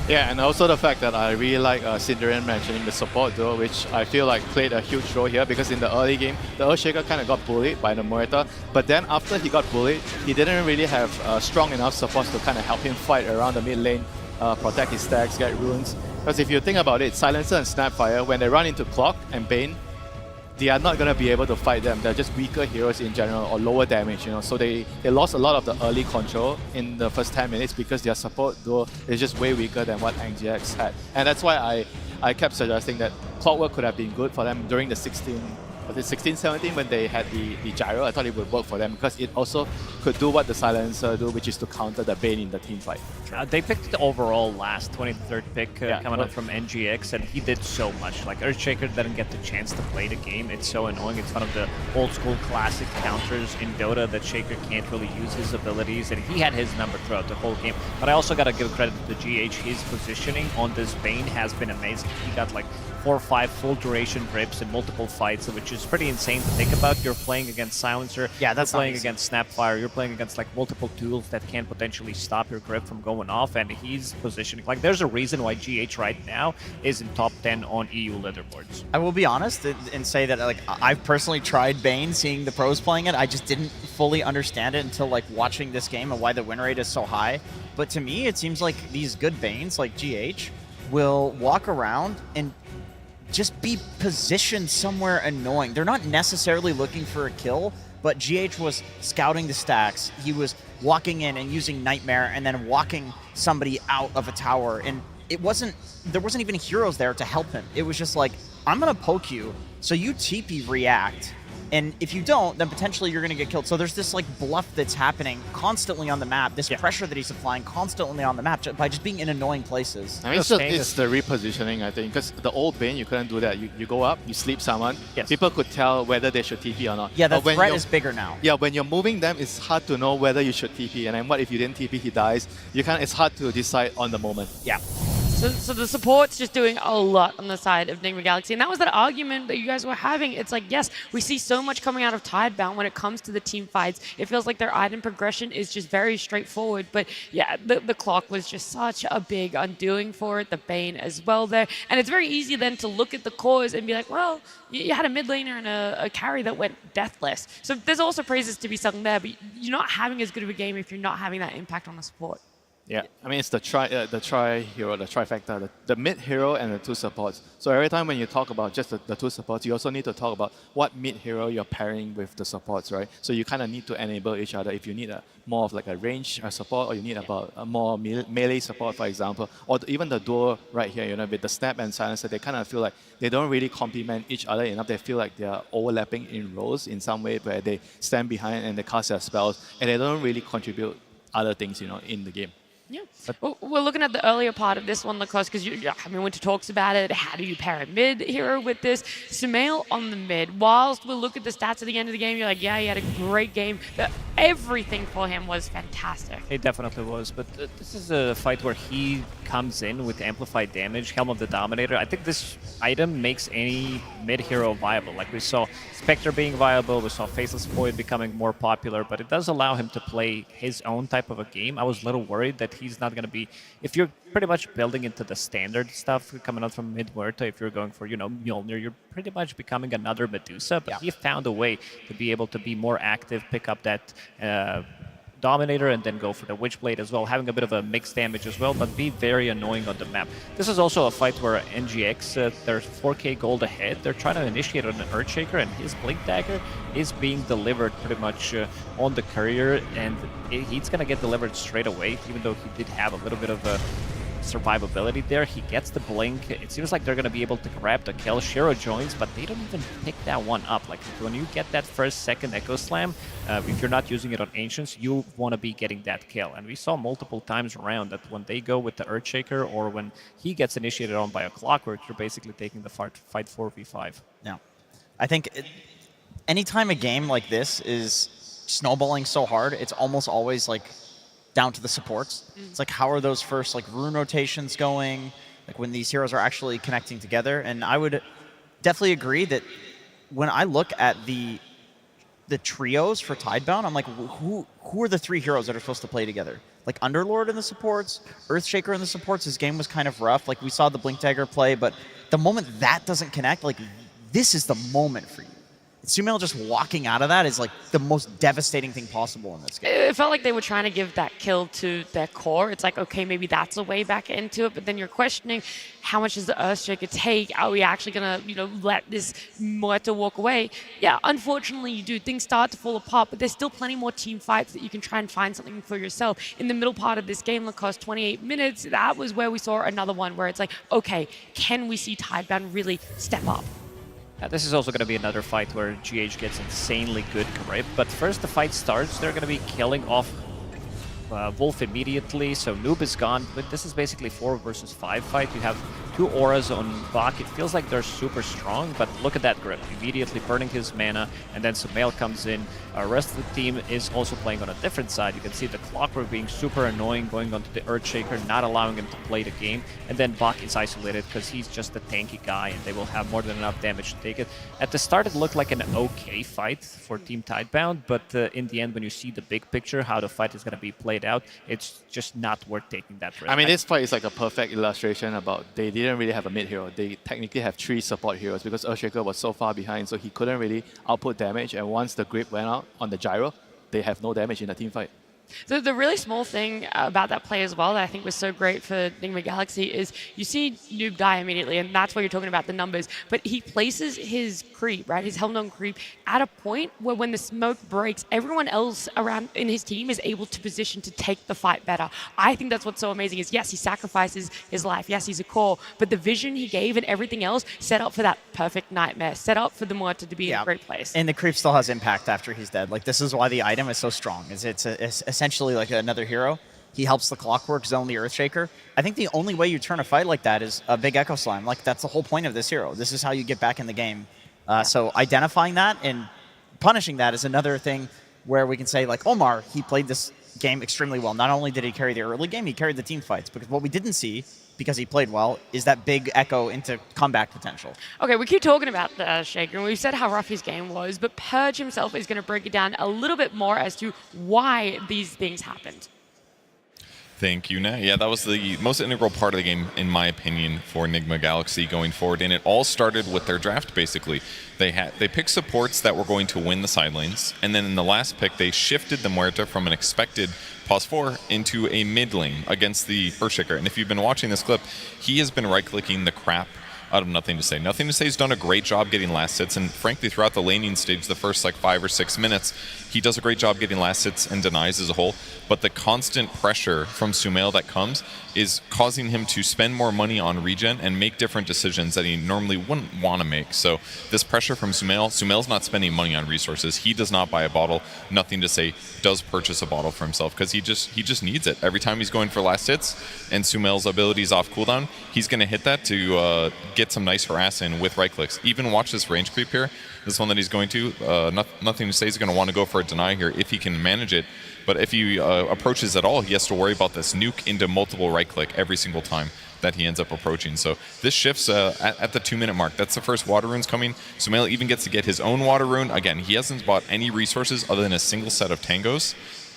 Yeah, and also the fact that I really like Cinderin mentioning the support duo, which I feel like played a huge role here, because in the early game, the Earthshaker kind of got bullied by the Muerta, but then after he got bullied, he didn't really have strong enough supports to kind of help him fight around the mid lane, protect his stacks, get runes. Because if you think about it, Silencer and Snapfire, when they run into Clock and Bane, they are not going to be able to fight them. They're just weaker heroes in general, or lower damage, you know. So they lost a lot of the early control in the first 10 minutes because their support duo is just way weaker than what NGX had. And that's why I kept suggesting that Clockwork could have been good for them during the 16-17 when they had the gyro. I thought it would work for them because it also could do what the Silencer do, which is to counter the Bane in the team fight. They picked the overall last 23rd pick coming up from NGX, and he did so much. Like, Earthshaker didn't get the chance to play the game. It's so annoying. It's one of the old school classic counters in Dota that Shaker can't really use his abilities, and he had his number throughout the whole game. But I also got to give credit to GH. His positioning on this Bane has been amazing. He got like 4 or 5 full duration grips in multiple fights, which is pretty insane to think about. You're playing against Silencer, yeah, that's you're playing against Snapfire, you're playing against like multiple tools that can potentially stop your grip from going off, and he's positioning. Like, there's a reason why GH right now is in top 10 on EU leaderboards. I will be honest and say that, like, I've personally tried Bane, seeing the pros playing it. I just didn't fully understand it until, like, watching this game and why the win rate is so high. But to me, it seems like these good Banes, like GH, will walk around and just be positioned somewhere annoying. They're not necessarily looking for a kill, but GH was scouting the stacks. He was walking in and using Nightmare and then walking somebody out of a tower. And there wasn't even heroes there to help him. It was just like, I'm gonna poke you, so you TP react, And if you don't, then potentially you're going to get killed. So there's this like bluff that's happening constantly on the map, this pressure that he's applying constantly on the map by just being in annoying places. I mean, it's the repositioning, I think, because the old Bane, you couldn't do that. You go up, you sleep someone, people could tell whether they should TP or not. Yeah, the threat is bigger now. Yeah, when you're moving them, it's hard to know whether you should TP, and then what if you didn't TP, he dies. It's hard to decide on the moment. Yeah. So the support's just doing a lot on the side of Enigma Galaxy. And that was that argument that you guys were having. It's like, yes, we see so much coming out of Tidebound when it comes to the team fights. It feels like their item progression is just very straightforward. But yeah, the clock was just such a big undoing for it. The Bane as well there. And it's very easy then to look at the cores and be like, well, you had a mid laner and a carry that went deathless. So there's also praises to be sung there, but you're not having as good of a game if you're not having that impact on the support. Yeah, I mean, it's the tri-hero, the trifecta, the mid hero and the two supports. So every time when you talk about just the two supports, you also need to talk about what mid hero you're pairing with the supports, right? So you kind of need to enable each other. If you need more of like a range support, or you need about a more melee support, for example, or even the duo right here, with the snap and silencer, they kind of feel like they don't really complement each other enough. They feel like they are overlapping in roles in some way where they stand behind and they cast their spells, and they don't really contribute other things, in the game. Yeah. Well, we're looking at the earlier part of this one, because Winter talks about it. How do you pair a mid hero with this? Sumail on the mid. Whilst we look at the stats at the end of the game, you're like, yeah, he had a great game. Everything for him was fantastic. It definitely was, but this is a fight where he comes in with amplified damage, Helm of the Dominator. I think this item makes any mid hero viable. Like we saw Spectre being viable, we saw Faceless Void becoming more popular, but it does allow him to play his own type of a game. I was a little worried that he's not going to be, if you're pretty much building into the standard stuff coming out from mid-Muerta, if you're going for, Mjolnir, you're pretty much becoming another Medusa, but he found a way to be able to be more active, pick up that Dominator and then go for the Witchblade as well, having a bit of a mixed damage as well, but be very annoying on the map. This is also a fight where NGX, they're 4k gold ahead. They're trying to initiate on an Earthshaker, and his Blink Dagger is being delivered pretty much on the courier, and he's going to get delivered straight away, even though he did have a little bit of a survivability there. He gets the blink. It seems like they're going to be able to grab the kill. Shiro joins, but they don't even pick that one up. Like, when you get that second Echo Slam, if you're not using it on Ancients, you want to be getting that kill. And we saw multiple times around that when they go with the Earthshaker, or when he gets initiated on by a Clockwork, you're basically taking the fight 4v5. Yeah. I think anytime a game like this is snowballing so hard, it's almost always like down to the supports. It's like, how are those first rune rotations going? Like when these heroes are actually connecting together. And I would definitely agree that when I look at the trios for Tidebound, I'm like, who are the three heroes that are supposed to play together? Like Underlord in the supports, Earthshaker in the supports. His game was kind of rough. Like we saw the Blink Dagger play, but the moment that doesn't connect, like this is the moment for you. Sumail just walking out of that is like the most devastating thing possible in this game. It felt like they were trying to give that kill to their core. It's like, okay, maybe that's a way back into it, but then you're questioning, how much does the Earthshaker take? Are we actually gonna, let this Muerta walk away? Yeah, unfortunately you do. Things start to fall apart, but there's still plenty more team fights that you can try and find something for yourself. In the middle part of this game that cost 28 minutes, that was where we saw another one where it's like, okay, can we see Tidebound really step up? This is also going to be another fight where GH gets insanely good grip, but first the fight starts, they're going to be killing off Wolf immediately, so Noob is gone, but this is basically 4 versus 5 fight. You have 2 auras on Bach. It feels like they're super strong, but look at that grip. Immediately burning his mana, and then Sumail comes in. The rest of the team is also playing on a different side. You can see the Clockwork being super annoying, going onto the Earthshaker, not allowing him to play the game, and then Bach is isolated because he's just a tanky guy, and they will have more than enough damage to take it. At the start, it looked like an okay fight for Team Tidebound, but in the end, when you see the big picture, how the fight is going to be played out, it's just not worth taking that risk. I mean, this fight is like a perfect illustration about they didn't really have a mid hero. They technically have 3 support heroes because Earthshaker was so far behind, so he couldn't really output damage. And once the grip went out on the gyro, they have no damage in the team fight. So the really small thing about that play as well that I think was so great for Enigma Galaxy is you see Noob die immediately, and that's why you're talking about the numbers, but he places his creep, right, his Helm creep, at a point where when the smoke breaks, everyone else around in his team is able to position to take the fight better. I think that's what's so amazing is, yes, he sacrifices his life, yes, he's a core, but the vision he gave and everything else set up for that perfect nightmare, set up for the Muerta to be in a great place. And the creep still has impact after he's dead. Like, this is why the item is so strong, is it's essentially like another hero. He helps the Clockwork zone the Earthshaker. I think the only way you turn a fight like that is a big Echo Slime. Like, that's the whole point of this hero. This is how you get back in the game. So identifying that and punishing that is another thing where we can say, like, Omar, he played this game extremely well. Not only did he carry the early game, he carried the team fights. Because what we didn't see, because he played well, is that big echo into comeback potential. Okay, we keep talking about the Shaker, and we've said how rough his game was, but Purge himself is going to break it down a little bit more as to why these things happened. Thank you, Nat. Yeah, that was the most integral part of the game, in my opinion, for Enigma Galaxy going forward. And it all started with their draft, basically. They picked supports that were going to win the side lanes, and then in the last pick, they shifted the Muerta from an expected +4 into a mid lane against the Earthshaker. And if you've been watching this clip, he has been right-clicking the crap out of Nothing to Say. Nothing to Say's done a great job getting last hits, and frankly, throughout the laning stage, the first like 5 or 6 minutes, he does a great job getting last hits and denies as a whole. But the constant pressure from Sumail that comes is causing him to spend more money on regen and make different decisions that he normally wouldn't want to make. So this pressure from Sumail's not spending money on resources. He does not buy a bottle. Nothing to Say does purchase a bottle for himself because he just needs it. Every time he's going for last hits and Sumail's ability is off cooldown, he's going to hit that to get some nice harass in with right clicks. Even watch this range creep here. This one that he's going to, Nothing to Say he's going to want to go for a deny here if he can manage it. But if he approaches at all, he has to worry about this nuke into multiple right click every single time that he ends up approaching. So this shifts at the 2-minute mark. That's the first water runes coming. Sumail even gets to get his own water rune. Again, he hasn't bought any resources other than a single set of tangos.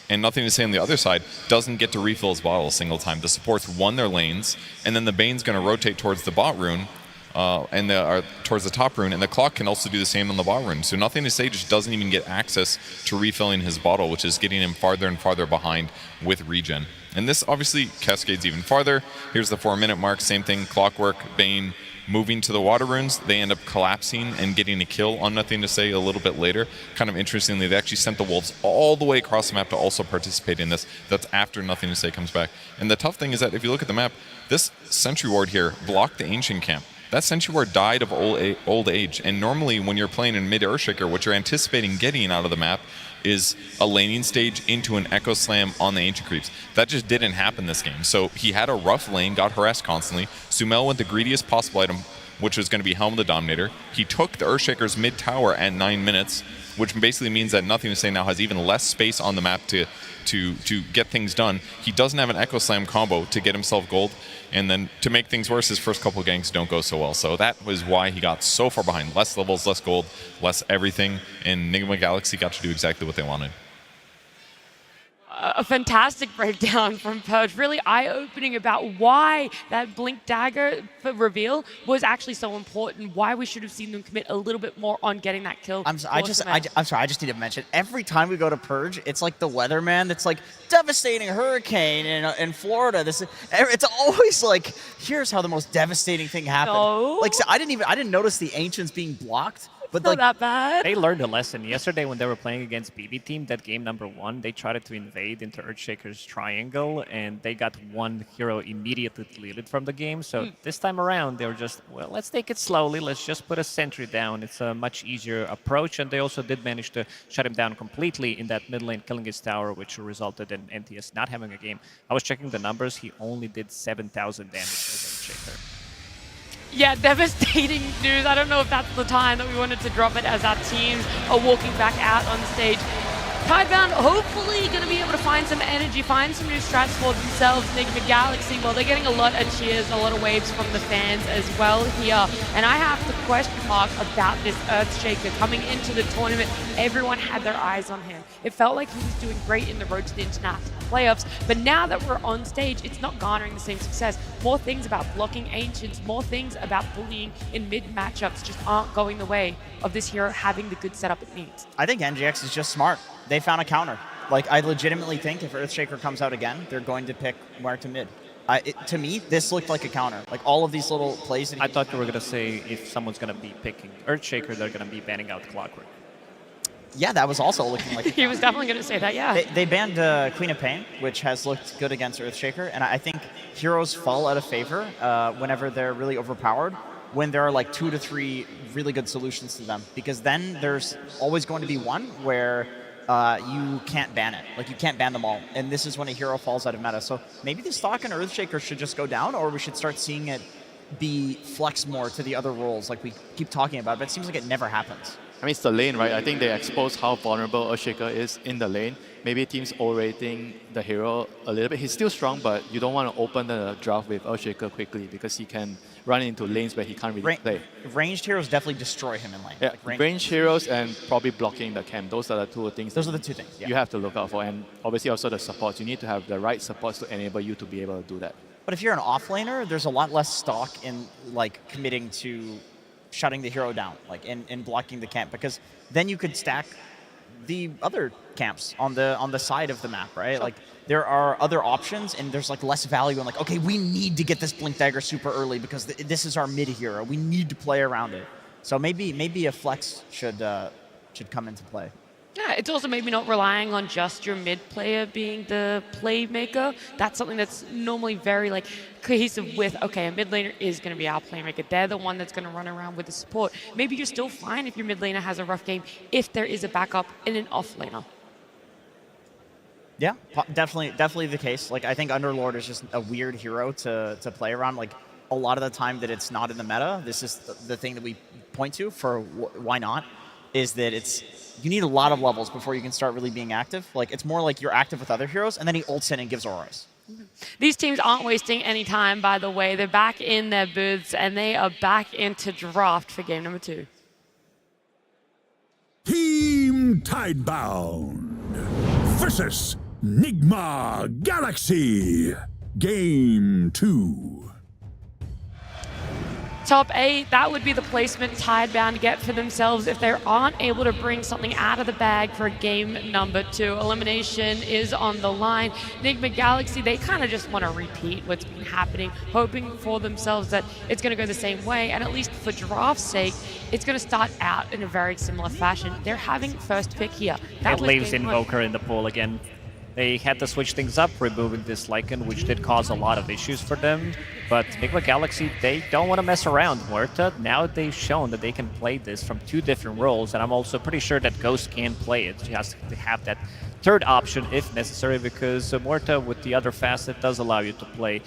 And Nothing to Say on the other side doesn't get to refill his bottle a single time. The supports won their lanes, and then the Bane's going to rotate towards the bot rune, towards the top rune, and the Clock can also do the same on the bot rune. So Nothing to Say just doesn't even get access to refilling his bottle, which is getting him farther and farther behind with regen. And this obviously cascades even farther. Here's the 4-minute mark, same thing, Clockwork, Bane, moving to the water runes. They end up collapsing and getting a kill on Nothing to Say a little bit later. Kind of interestingly, they actually sent the Wolves all the way across the map to also participate in this. That's after Nothing to Say comes back. And the tough thing is that if you look at the map, this Sentry Ward here blocked the Ancient Camp. That Sentry Ward died of old age, and normally when you're playing in mid-Earthshaker, what you're anticipating getting out of the map is a laning stage into an Echo Slam on the Ancient Creeps. That just didn't happen this game. So he had a rough lane, got harassed constantly. Sumail went the greediest possible item, which was going to be Helm the Dominator. He took the Earthshaker's mid-tower at 9 minutes, which basically means that Nothing to Say now has even less space on the map to get things done. He doesn't have an Echo Slam combo to get himself gold, and then to make things worse, his first couple ganks don't go so well. So that was why he got so far behind. Less levels, less gold, less everything, and Enigma Galaxy got to do exactly what they wanted. A fantastic breakdown from Purge, really eye-opening about why that Blink Dagger for reveal was actually so important, why we should have seen them commit a little bit more on getting that kill. I'm sorry, I just need to mention, every time we go to Purge, it's like the weatherman that's like, devastating hurricane in Florida. It's always like, here's how the most devastating thing happened. No. Like, so I didn't notice the Ancients being blocked. But not that bad. They learned a lesson. Yesterday when they were playing against BB Team, that game number 1, they tried to invade into Earthshaker's triangle, and they got one hero immediately deleted from the game. So this time around, they were just, well, let's take it slowly. Let's just put a sentry down. It's a much easier approach, and they also did manage to shut him down completely in that mid lane, killing his tower, which resulted in NTS not having a game. I was checking the numbers. He only did 7,000 damage as Earthshaker. Yeah, devastating news. I don't know if that's the time that we wanted to drop it as our teams are walking back out on stage. Tidebound hopefully going to be able to find some energy, find some new strats for themselves. Enigma Galaxy, well, they're getting a lot of cheers, a lot of waves from the fans as well here. And I have the question mark about this Earthshaker coming into the tournament. Everyone had their eyes on him. It felt like he was doing great in the road to the international playoffs, but now that we're on stage, it's not garnering the same success. More things about blocking Ancients, more things about bullying in mid matchups just aren't going the way of this hero having the good setup it needs. I think NGX is just smart. They found a counter. Like, I legitimately think if Earthshaker comes out again, they're going to pick Muerta mid. To me, this looked like a counter. Like, all of these little plays. I thought you were going to say if someone's going to be picking Earthshaker, they're going to be banning out Clockwork. Yeah, that was also looking like a He was definitely going to say that, yeah. They banned Queen of Pain, which has looked good against Earthshaker, and I think heroes fall out of favor whenever they're really overpowered, when there are like 2 to 3 really good solutions to them, because then there's always going to be one where you can't ban it. Like, you can't ban them all, and this is when a hero falls out of meta. So maybe the stock in Earthshaker should just go down, or we should start seeing it be flexed more to the other roles like we keep talking about, but it seems like it never happens. I mean, it's the lane, right? I think they expose how vulnerable Earthshaker is in the lane. Maybe teams overrating the hero a little bit. He's still strong, but you don't want to open the draft with Earthshaker quickly because he can run into lanes where he can't really play. Ranged heroes definitely destroy him in lane. Yeah, like ranged heroes and probably blocking the camp. Those are the two things. Those are the two things, yeah. You have to look out for. And obviously also the supports. You need to have the right supports to enable you to be able to do that. But if you're an offlaner, there's a lot less stock in like committing to shutting the hero down, like in blocking the camp, because then you could stack the other camps on the side of the map, right? Sure. Like, there are other options, and there's like less value in like, okay, we need to get this Blink Dagger super early because this is our mid hero. We need to play around it. So maybe a flex should come into play. Yeah, it's also maybe not relying on just your mid player being the playmaker. That's something that's normally very like cohesive with, okay, a mid laner is going to be our playmaker. They're the one that's going to run around with the support. Maybe you're still fine if your mid laner has a rough game if there is a backup in an off laner. Yeah, definitely the case. Like, I think Underlord is just a weird hero to play around. Like, a lot of the time that it's not in the meta, this is the thing that we point to for why not, is that you need a lot of levels before you can start really being active. Like, it's more like you're active with other heroes, and then he ults in and gives auras. These teams aren't wasting any time, by the way. They're back in their booths, and they are back into draft for game number 2. Team Tidebound versus Nigma Galaxy. Game 2. Top 8, that would be the placement Tidebound get for themselves if they aren't able to bring something out of the bag for game number 2. Elimination is on the line. Nigma Galaxy, they kind of just want to repeat what's been happening, hoping for themselves that it's going to go the same way, and at least for draft's sake, it's going to start out in a very similar fashion. They're having first pick here. It leaves Invoker in the pool again. They had to switch things up, removing this Lycan, which did cause a lot of issues for them. But Nigma Galaxy, they don't want to mess around. Muerta, now they've shown that they can play this from 2 different roles, and I'm also pretty sure that Ghost can play it. She has to have that third option if necessary, because Muerta with the other facet does allow you to play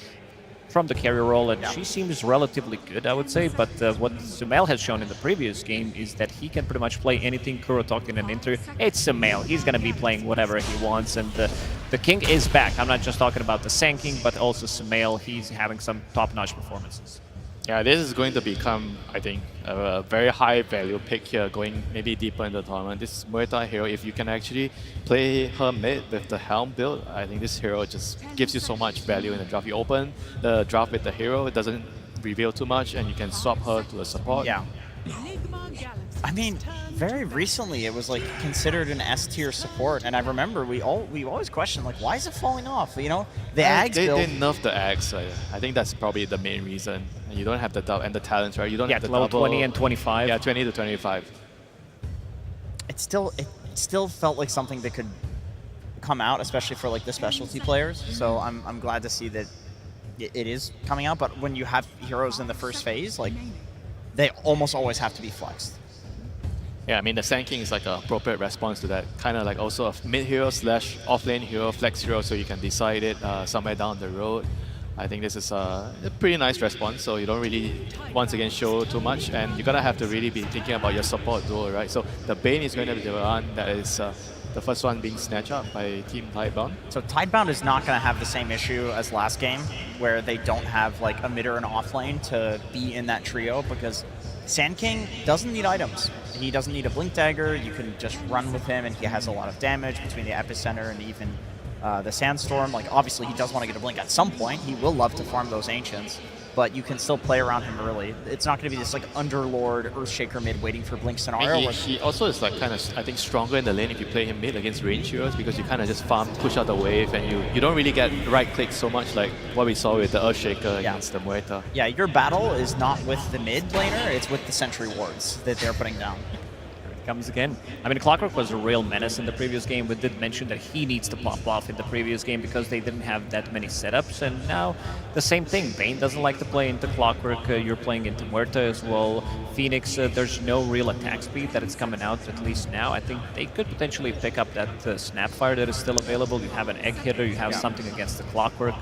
from the carry role, and she seems relatively good, I would say. But what Sumail has shown in the previous game is that he can pretty much play anything Kurotok in an interview. It's Sumail. He's going to be playing whatever he wants, and the King is back. I'm not just talking about the Sand King, but also Sumail. He's having some top-notch performances. Yeah, this is going to become, I think, a very high value pick here, going maybe deeper in the tournament. This Muerta hero, if you can actually play her mid with the Helm build, I think this hero just gives you so much value in the draft. You open the draft with the hero, it doesn't reveal too much, and you can swap her to a support. Yeah. I mean, very recently it was like considered an S tier support, and I remember we always questioned like, why is it falling off? You know, the Ags build. They nerfed the Ags. I think that's probably the main reason. You don't have the double and the talents, right? You don't have the level double. 20 and 25. Yeah, 20 to 25. It still felt like something that could come out, especially for like the specialty players. So I'm glad to see that it is coming out. But when you have heroes in the first phase, like, they almost always have to be flexed. Yeah, I mean, the Sand King is like an appropriate response to that. Kind of like also a mid hero / off lane hero, flex hero, so you can decide it somewhere down the road. I think this is a pretty nice response, so you don't really, once again, show too much, and you're going to have to really be thinking about your support duo, right? So the Bane is going to be the one that is the first one being snatched up by Team Tidebound. So Tidebound is not going to have the same issue as last game, where they don't have like a mid or an off lane to be in that trio, because Sand King doesn't need items. He doesn't need a Blink Dagger. You can just run with him, and he has a lot of damage between the Epicenter and even the Sandstorm. Like, obviously, he does want to get a Blink at some point. He will love to farm those Ancients. but you can still play around him early. It's not going to be this like Underlord, Earthshaker mid waiting for Blink scenario. He also is like kind of, I think, stronger in the lane if you play him mid against range heroes, because you kind of just farm, push out the wave, and you don't really get right click so much like what we saw with the Earthshaker against the Muerta. Yeah, your battle is not with the mid laner, it's with the sentry wards that they're putting down. Comes again. I mean, Clockwork was a real menace in the previous game. We did mention that he needs to pop off in the previous game because they didn't have that many setups, and now the same thing. Bane doesn't like to play into Clockwork. You're playing into Muerta as well. Phoenix, there's no real attack speed that is coming out, at least now. I think they could potentially pick up that Snapfire that is still available. You have an Egg Hitter, you have something against the Clockwork,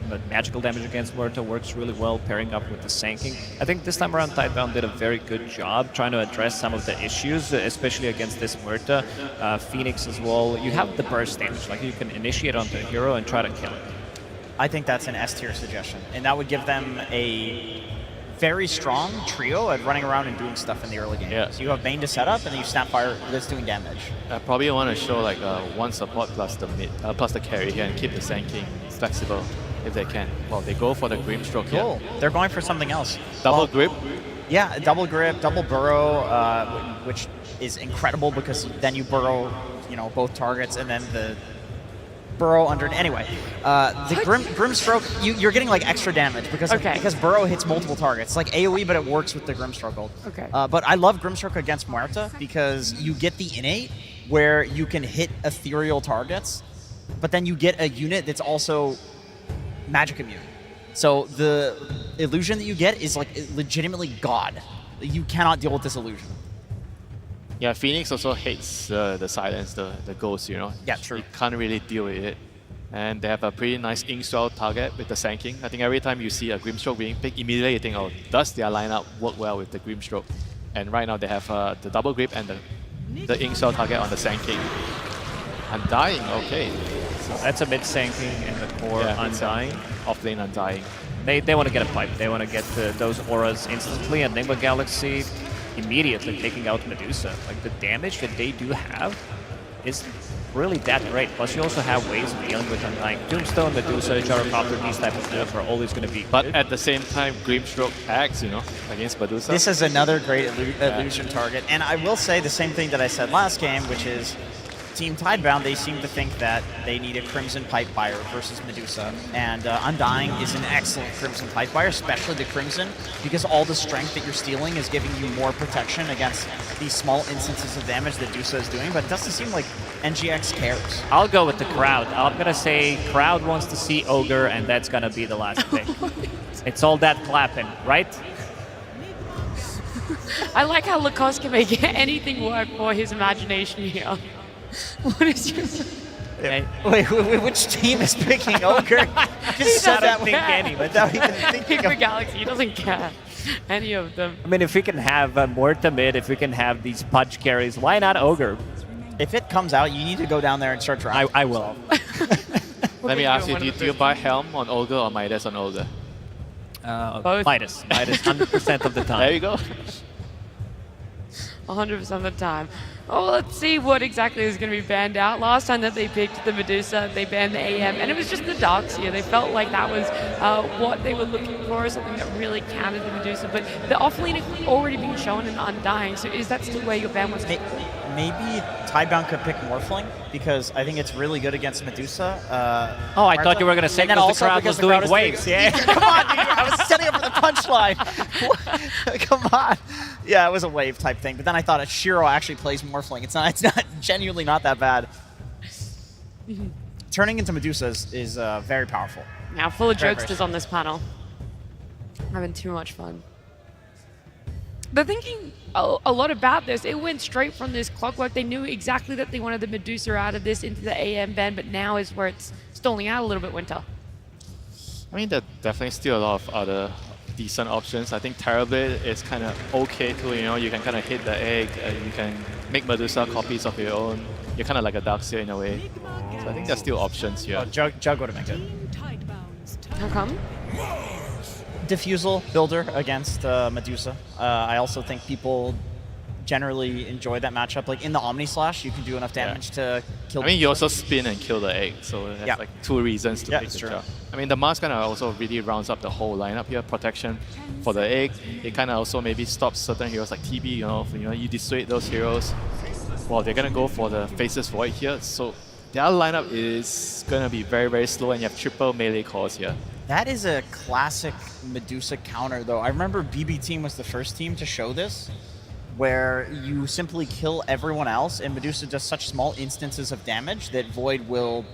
but magical damage against Muerta works really well, pairing up with the Sanking. I think this time around, Tidebound did a very good job trying to address some of the issues, especially against this Muerta. Phoenix as well, you have the burst damage, like you can initiate onto a hero and try to kill it. I think that's an S tier suggestion, and that would give them a very strong trio at running around and doing stuff in the early game. Yeah. So you have Bane to set up, and then you Snapfire that's doing damage. I probably want to show like one support plus the mid, plus the carry here, and keep the Sanking flexible if they can. Well, they go for the Grimstroke here. Cool. They're going for something else. Double grip. Yeah, double grip, double burrow, which is incredible because then you burrow, you know, both targets, and then the burrow under. Anyway, the Grimstroke, you're getting like extra damage because burrow hits multiple targets. It's like AoE, but it works with the Grimstroke ult. Okay. But I love Grimstroke against Muerta because you get the innate where you can hit ethereal targets, but then you get a unit that's also magic immune. So the illusion that you get is like legitimately God. You cannot deal with this illusion. Yeah, Phoenix also hates the silence, the ghost, you know. Yeah, true. You can't really deal with it. And they have a pretty nice Inkswell target with the Sanking. I think every time you see a Grimstroke being picked, immediately you think, oh, does their lineup work well with the Grimstroke? And right now they have the double grip and the Inkswell target on the Sanking. Undying, okay. So that's a mid Sanking and the core Undying. Off-lane Undying. They want to get a pipe. They want to get those auras instantly. Enigma Galaxy immediately taking out Medusa. Like, the damage that they do have is really that great. Plus, you also have ways of dealing with Undying. Tombstone, Medusa, Gyrocopter, these type of stuff are always going to be But good. at the same time, Grimstroke acts, you know, against Medusa. This is another great illusion target. And I will say the same thing that I said last game, which is Team Tidebound, they seem to think that they need a Crimson Pipe Buyer versus Medusa. And Undying is an excellent Crimson Pipe Buyer, especially the Crimson, because all the strength that you're stealing is giving you more protection against these small instances of damage that Medusa is doing, but it doesn't seem like NGX cares. I'll go with the crowd. I'm going to say crowd wants to see Ogre, and that's going to be the last pick. It's all that clapping, right? I like how Lacoste can make anything work for his imagination here. What is your... Wait, which team is picking Ogre? Just said that without even thinking for of... Galaxy, he doesn't care. Any of them. I mean, if we can have Muerta mid, if we can have these Pudge carries, why not Ogre? If it comes out, you need to go down there and start drafting. I will. Let me ask you, do you buy Helm on Ogre or Midas on Ogre? Both. Midas 100% of the time. There you go. 100% of the time. Oh, let's see what exactly is going to be banned out. Last time that they picked the Medusa, they banned the AM, and it was just the Darks here. They felt like that was what they were looking for, something that really countered the Medusa. But the offlane had already been shown in Undying, so is that still where your ban was? Maybe Tidebound could pick Morphling, because I think it's really good against Medusa. Oh, I thought you were going to say because the crowd was doing waves. Yeah. Come on, dude. I was setting up for the punchline. Come on. Yeah, it was a wave type thing. But then I thought Shiro actually plays Morphling. It's not genuinely not that bad. Turning into Medusa is very powerful. Now, full of Very, jokesters on this panel. Having too much fun. They're thinking a lot about this. It went straight from this Clockwork. They knew exactly that they wanted the Medusa out of this into the AM ban, but now is where it's stalling out a little bit, Winter. I mean, there are definitely still a lot of other decent options. I think Terrorblade is kind of okay too, you know, you can kind of hit the egg, you can make Medusa copies of your own. You're kind of like a Darkseer in a way. So I think there's still options here. Oh, Jug would have been good. How come? Diffusal builder against Medusa. I also think people generally enjoy that matchup. Like in the Omni Slash, you can do enough damage to kill. I mean, you also spin and kill the egg, so that's like 2 reasons to pick the job. I mean, the mask kind of also really rounds up the whole lineup here. Protection for the egg. It kind of also maybe stops certain heroes like TB. You dissuade those heroes. Well, they're gonna go for the Faceless Void here. So the other lineup is gonna be very, very slow, and you have triple melee calls here. That is a classic Medusa counter, though. I remember BB Team was the first team to show this, where you simply kill everyone else, and Medusa does such small instances of damage that Void will...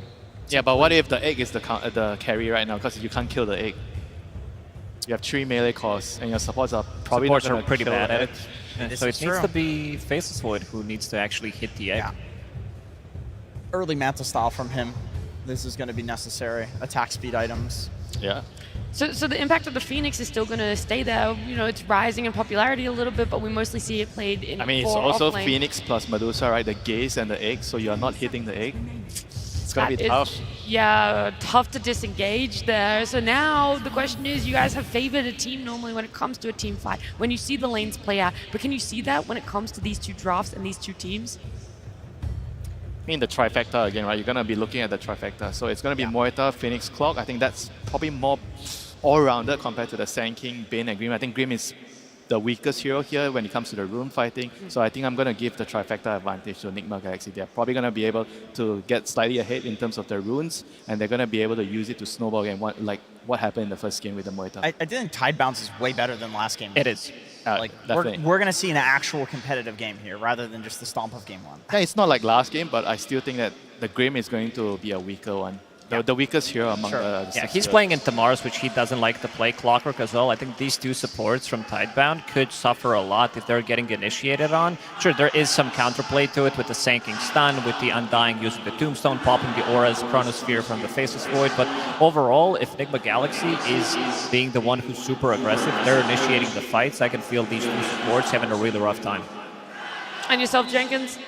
Yeah, but what if the egg is the carry right now, because you can't kill the egg? You have 3 melee calls, and your supports are probably supports not gonna are pretty kill bad at it. it. So it needs to be Faceless Void who needs to actually hit the egg. Yeah. Early Manta style from him. This is going to be necessary. Attack speed items. Yeah. So the impact of the Phoenix is still going to stay there. It's rising in popularity a little bit, but we mostly see it played in. I mean, it's also Phoenix plus Medusa, right? The gaze and the egg, so you're not hitting the egg. It's gonna be tough. Yeah, tough to disengage there. So now the question is, you guys have favored a team normally when it comes to a team fight, when you see the lanes play out. But can you see that when it comes to these 2 drafts and these 2 teams? I mean, the trifecta again, right? You're gonna be looking at the trifecta. So it's gonna be Moita, Phoenix, Clock. I think that's probably more all-rounded compared to the Sand King, Bane, and Grim. I think Grim is the weakest hero here when it comes to the rune fighting. So I think I'm going to give the trifecta advantage to Enigma Galaxy. They're probably going to be able to get slightly ahead in terms of their runes, and they're going to be able to use it to snowball game, what happened in the first game with the Moita. I think Tide Bounce is way better than last game. It is. We're going to see an actual competitive game here rather than just the stomp of game 1. Yeah, it's not like last game, but I still think that the Grim is going to be a weaker one. The weakest hero among the Yeah, 6 he's heroes. playing in Tamaris, which he doesn't like to play. Clockwork as well. I think these 2 supports from Tidebound could suffer a lot if they're getting initiated on. Sure, there is some counterplay to it with the Sanking Stun, with the Undying using the Tombstone, popping the Auras, Chronosphere from the Faceless Void. But overall, if Enigma Galaxy is being the one who's super aggressive, they're initiating the fights, I can feel these 2 supports having a really rough time. And yourself, Jenkins?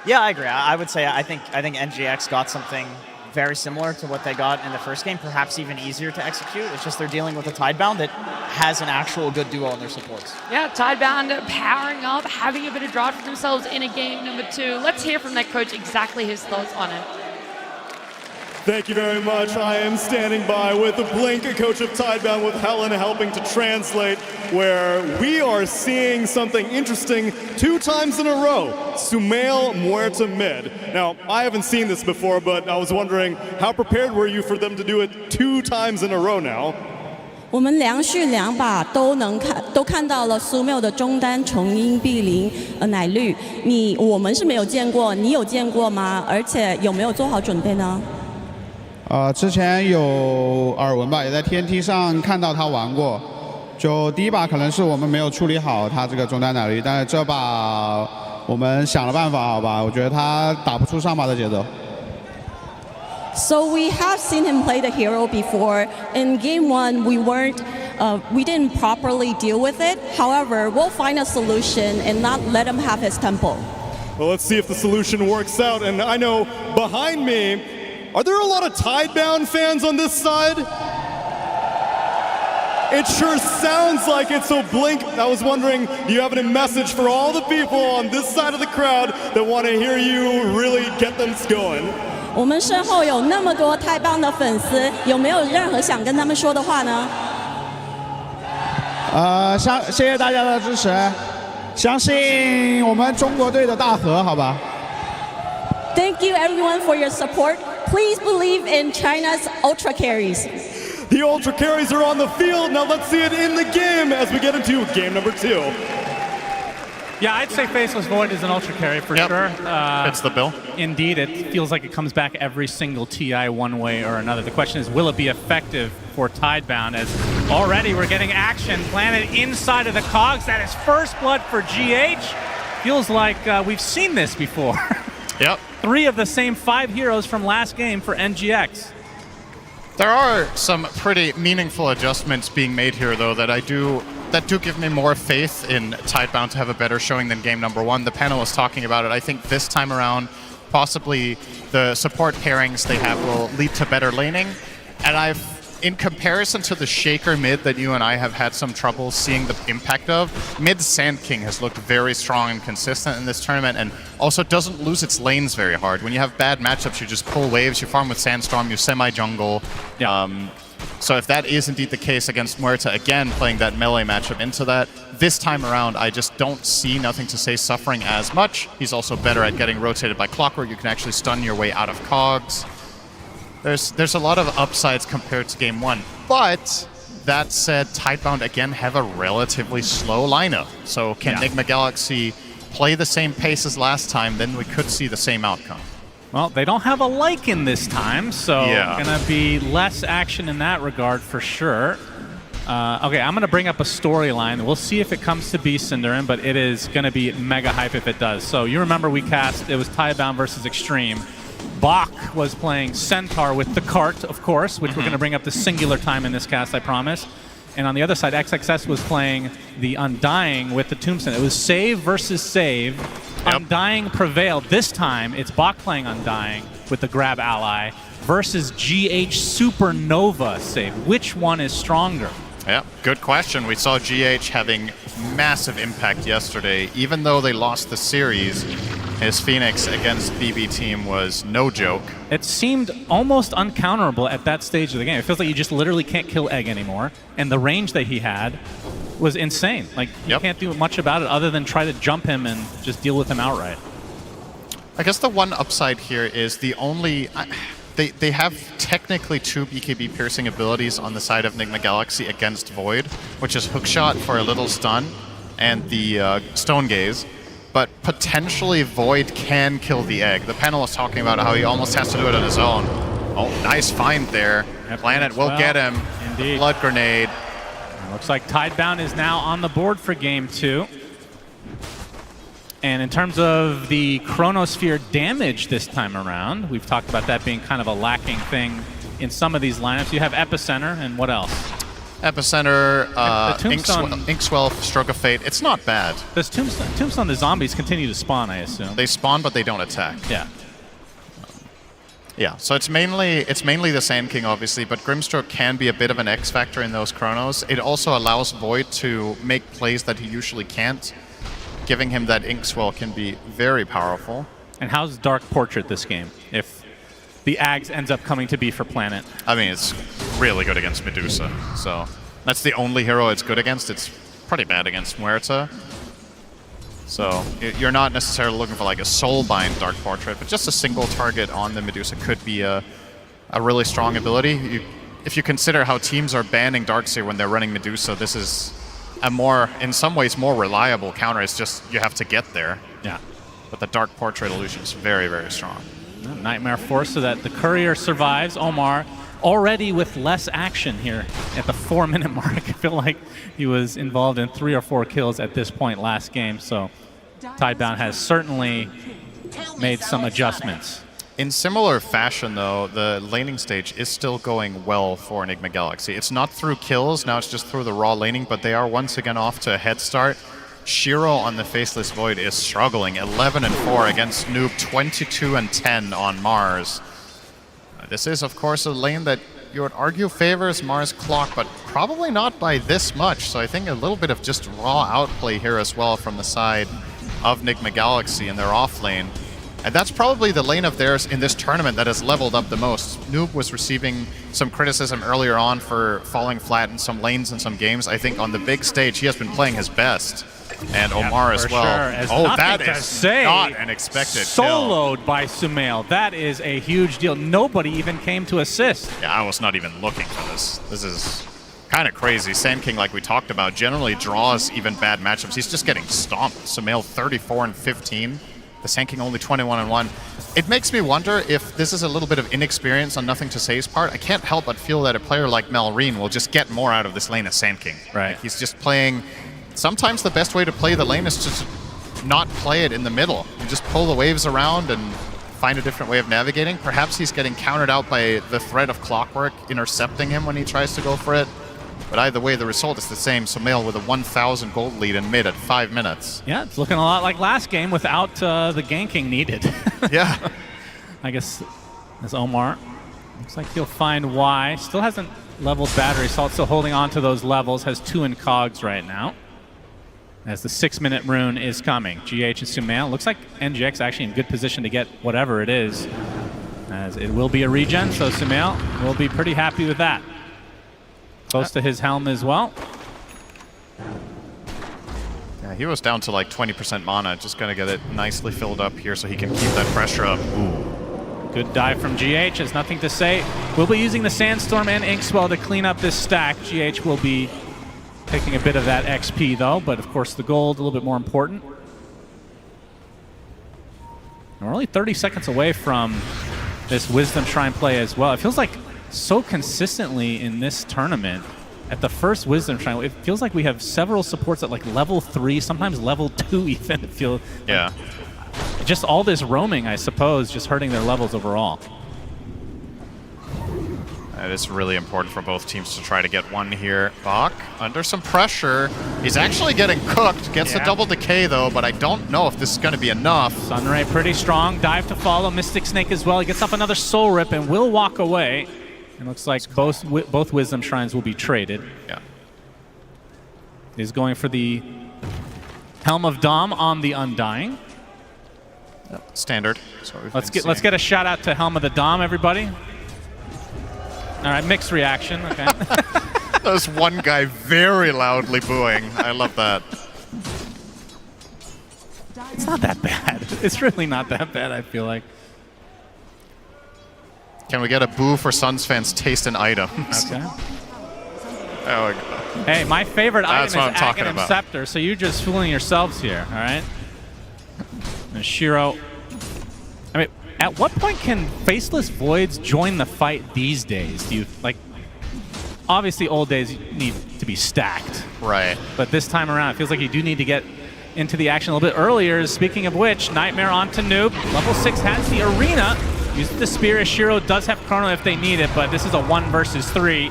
Yeah, I agree. I would say I think NGX got something very similar to what they got in the first game, perhaps even easier to execute. It's just they're dealing with a Tidebound that has an actual good duo in their supports. Yeah, Tidebound powering up, having a bit of draft for themselves in a game number 2. Let's hear from that coach exactly his thoughts on it. Thank you very much. I am standing by with the Blink, coach of Tidebound, with Helen helping to translate, where we are seeing something interesting 2 times in a row. Sumail Muerta mid. Now, I haven't seen this before, but I was wondering, how prepared were you for them to do it 2 times in a row now? 我们连续2把都看到了苏缪的中单重音碧灵奶绿，我们是没有见过，你有见过吗？而且有没有做好准备呢？之前有耳闻吧，也在 TNT 上看到他玩过。就第1把可能是我们没有处理好他这个中单奶绿，但是这把我们想了办法，好吧？我觉得他打不出上把的节奏。So we have seen him play the hero before. In game 1, we didn't properly deal with it. However, we'll find a solution and not let him have his tempo. Well, let's see if the solution works out. And I know behind me, are there a lot of Tidebound fans on this side? It sure sounds like it, so Blink, I was wondering, do you have any message for all the people on this side of the crowd that want to hear you really get them going? 我们身后有那么多太棒的粉丝，有没有任何想跟他们说的话呢？谢谢大家的支持，相信我们中国队的大河，好吧？ Thank you everyone for your support. Please believe in China's ultra carries. The ultra carries are on the field. Now let's see it in the game as we get into game number 2. Yeah, I'd say Faceless Void is an ultra carry for sure. Fits the bill. Indeed, it feels like it comes back every single TI one way or another. The question is, will it be effective for Tidebound? As already we're getting action planted inside of the cogs. That is first blood for GH. Feels like we've seen this before. Yep. 3 of the same 5 heroes from last game for NGX. There are some pretty meaningful adjustments being made here, though, that do give me more faith in Tidebound to have a better showing than game number 1. The panel is talking about it. I think this time around, possibly the support pairings they have will lead to better laning. And I've in comparison to the Shaker mid that you and I have had some trouble seeing the impact of, mid Sand King has looked very strong and consistent in this tournament, and also doesn't lose its lanes very hard. When you have bad matchups, you just pull waves, you farm with Sandstorm, you semi-jungle. So if that is indeed the case against Muerta, again, playing that melee matchup into that, this time around, I just don't see Nothing to Say suffering as much. He's also better at getting rotated by Clockwork. You can actually stun your way out of cogs. There's a lot of upsides compared to Game 1. But that said, Tidebound, again, have a relatively slow lineup. So can Enigma Galaxy play the same pace as last time, then we could see the same outcome. Well, they don't have a Lycan this time, so gonna be less action in that regard for sure. Okay, I'm gonna bring up a storyline. We'll see if it comes to be Cinderin, but it is gonna be mega hype if it does. So you remember we cast, it was Tidebound versus Extreme. Bach was playing Centaur with the cart, of course, which we're gonna bring up the singular time in this cast, I promise. And on the other side, XXS was playing the Undying with the Tombstone. It was save versus save. Undying prevailed. This time, it's Bach playing Undying with the grab ally versus GH Supernova save. Which one is stronger? Yeah, good question. We saw GH having massive impact yesterday. Even though they lost the series, his Phoenix against BB team was no joke. It seemed almost uncounterable at that stage of the game. It feels like you just literally can't kill Egg anymore. And the range that he had was insane. Like, you can't do much about it other than try to jump him and just deal with him outright. I guess the one upside here is the only... They have technically 2 BKB piercing abilities on the side of Enigma Galaxy against Void, which is Hookshot for a little stun and the Stone Gaze. But potentially Void can kill the Egg. The panel was talking about how he almost has to do it on his own. Oh, nice find there. Planet will get him. Indeed. Blood Grenade. Looks like Tidebound is now on the board for Game 2. And in terms of the Chronosphere damage this time around, we've talked about that being kind of a lacking thing in some of these lineups. You have Epicenter, and what else? Epicenter, Tombstone, Inkswell, Stroke of Fate. It's not bad. Does Tombstone, the zombies continue to spawn, I assume? They spawn, but they don't attack. Yeah. Yeah, so it's mainly the Sand King, obviously, but Grimstroke can be a bit of an X factor in those Chronos. It also allows Void to make plays that he usually can't. Giving him that Inkswell can be very powerful. And how's Dark Portrait this game, if the Ags ends up coming to be for Planet? I mean, it's really good against Medusa, so that's the only hero it's good against. It's pretty bad against Muerta. So you're not necessarily looking for like a Soulbind Dark Portrait, but just a single target on the Medusa could be a really strong ability. If you consider how teams are banning Darkseer when they're running Medusa, this is a more, in some ways, more reliable counter. It's just you have to get there. Yeah. But the Dark Portrait illusion is very, very strong. Nightmare Force so that the Courier survives. Omar already with less action here at the 4-minute mark. I feel like he was involved in 3 or 4 kills at this point last game, so Tidebound has certainly made some adjustments. In similar fashion, though, the laning stage is still going well for Enigma Galaxy. It's not through kills, now it's just through the raw laning, but they are once again off to a head start. Shiro on the Faceless Void is struggling, 11-4 against Noob, 22-10 on Mars. This is, of course, a lane that you would argue favors Mars Clock, but probably not by this much. So I think a little bit of just raw outplay here as well from the side of Enigma Galaxy in their off lane. And that's probably the lane of theirs in this tournament that has leveled up the most. Noob was receiving some criticism earlier on for falling flat in some lanes in some games. I think on the big stage, he has been playing his best. And Omar as well. Sure. Oh, that is not an expected Soloed kill. by Sumail. That is a huge deal. Nobody even came to assist. Yeah, I was not even looking for this. This is kind of crazy. Sand King, like we talked about, generally draws even bad matchups. He's just getting stomped. Sumail 34-15. The Sand King only 21-1. It makes me wonder if this is a little bit of inexperience on Nothing to Say's part. I can't help but feel that a player like Malrine will just get more out of this lane as Sand King. Right. Like he's just playing... Sometimes the best way to play the lane is just not play it in the middle. You just pull the waves around and find a different way of navigating. Perhaps he's getting countered out by the threat of Clockwork intercepting him when he tries to go for it. But either way, the result is the same. Sumail with a 1,000 gold lead in mid at 5 minutes. Yeah, it's looking a lot like last game without the ganking needed. Yeah. I guess as Omar looks like he'll find Y. Still hasn't leveled battery. Salt still holding on to those levels, has 2 in cogs right now. As the 6-minute rune is coming. GH and Sumail. Looks like NGX actually in good position to get whatever it is. As it will be a regen, so Sumail will be pretty happy with that. Close to his Helm as well. Yeah, he was down to like 20% mana. Just going to get it nicely filled up here so he can keep that pressure up. Ooh. Good dive from GH. Has nothing to say. We'll be using the Sandstorm and Inkswell to clean up this stack. GH will be taking a bit of that XP though, but of course the gold a little bit more important. And we're only 30 seconds away from this Wisdom Shrine play as well. It feels like so consistently in this tournament, at the first Wisdom Shrine, it feels like we have several supports at like level 3, sometimes level 2 even. It feels yeah. Just all this roaming, I suppose, just hurting their levels overall. It is really important for both teams to try to get one here. Bach under some pressure. He's actually getting cooked. Gets a double decay though, but I don't know if this is going to be enough. Sunray pretty strong. Dive to follow. Mystic Snake as well. He gets off another Soul Rip and will walk away. It looks like both Wisdom Shrines will be traded. Yeah. He's going for the Helm of Dom on the Undying. Standard. Let's get a shout out to Helm of the Dom, everybody. All right, mixed reaction. Okay. There's one guy very loudly booing. I love that. It's not that bad. It's really not that bad, I feel like. Can we get a boo for Suns fans taste an item? Okay. There we go. Hey, my favorite That's item what is I'm talking Aghanim about. Scepter, so you're just fooling yourselves here, all right? And Shiro. I mean, at what point can Faceless Voids join the fight these days? Do you, like, obviously old days need to be stacked. Right. But this time around, it feels like you do need to get into the action a little bit earlier. Speaking of which, Nightmare onto Noob. Level 6 has the arena. Uses the Spear as Shiro does have Chrono if they need it, but this is a 1 versus 3.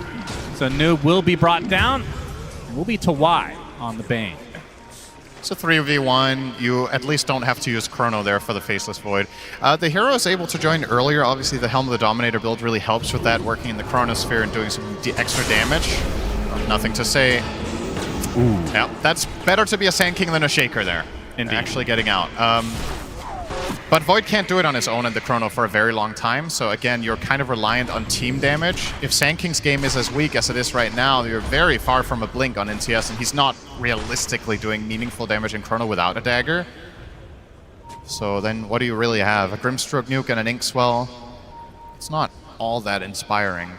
So Noob will be brought down. It will be to Y on the Bane. It's a 3v1. You at least don't have to use Chrono there for the Faceless Void. The hero is able to join earlier. Obviously, the Helm of the Dominator build really helps with that, working in the Chronosphere and doing some extra damage. Nothing to say. Ooh. Yeah, that's better to be a Sand King than a Shaker there. Indeed. Actually getting out. But Void can't do it on his own in the Chrono for a very long time, so again, you're kind of reliant on team damage. If Sand King's game is as weak as it is right now, you're very far from a Blink on NCS, and he's not realistically doing meaningful damage in Chrono without a dagger. So then what do you really have? A Grimstroke Nuke and an Inkswell? It's not all that inspiring.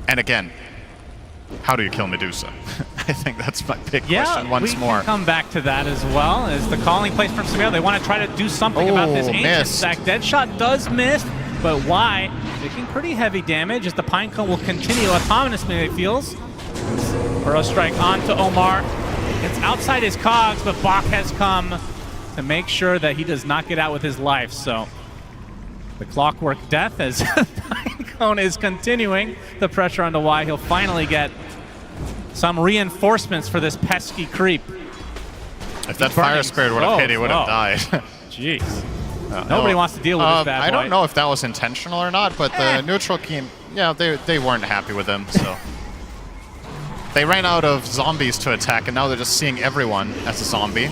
And again, how do you kill Medusa? I think that's my big question once more. Yeah, we can come back to that as well. As the calling place from Sumail, they want to try to do something about this ancient stack. Deadshot does miss, but why? Taking pretty heavy damage as the Pinecone will continue autonomously, it feels. Burrow Strike onto Omar. It's outside his cogs, but Bach has come to make sure that he does not get out with his life. So the Clockwork Death as Pinecone is continuing the pressure onto Y. He'll finally get some reinforcements for this pesky creep. If that Fire Spirit would have hit, he would have died. Jeez. Nobody wants to deal with this bad boy. I don't know if that was intentional or not, but the neutral team, yeah, they weren't happy with him, so. They ran out of zombies to attack, and now they're just seeing everyone as a zombie.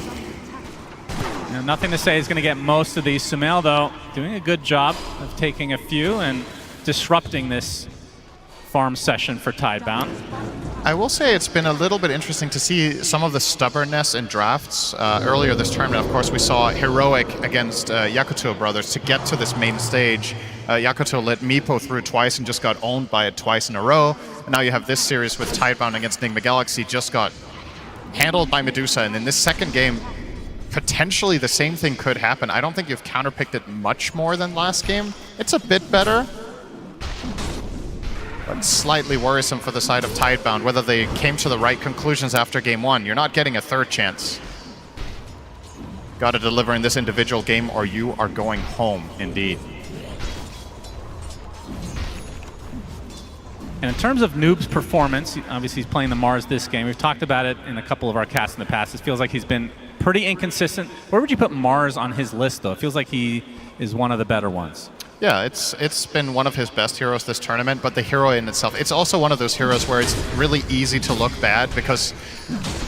Now, nothing to say. He's going to get most of these. Sumail, though, doing a good job of taking a few and disrupting this farm session for Tidebound. I will say it's been a little bit interesting to see some of the stubbornness in drafts. Earlier this tournament, of course, we saw Heroic against Yakuto Brothers to get to this main stage. Yakuto let Meepo through twice and just got owned by it twice in a row. And now you have this series with Tidebound against Enigma Galaxy, just got handled by Medusa. And in this second game, potentially the same thing could happen. I don't think you've counterpicked it much more than last game. It's a bit better, but slightly worrisome for the side of Tidebound, whether they came to the right conclusions after game one. You're not getting a third chance. Got to deliver in this individual game or you are going home, indeed. And in terms of Noob's performance, obviously he's playing the Mars this game. We've talked about it in a couple of our casts in the past. It feels like he's been pretty inconsistent. Where would you put Mars on his list, though? It feels like he is one of the better ones. Yeah, it's been one of his best heroes this tournament, but the hero in itself, it's also one of those heroes where it's really easy to look bad because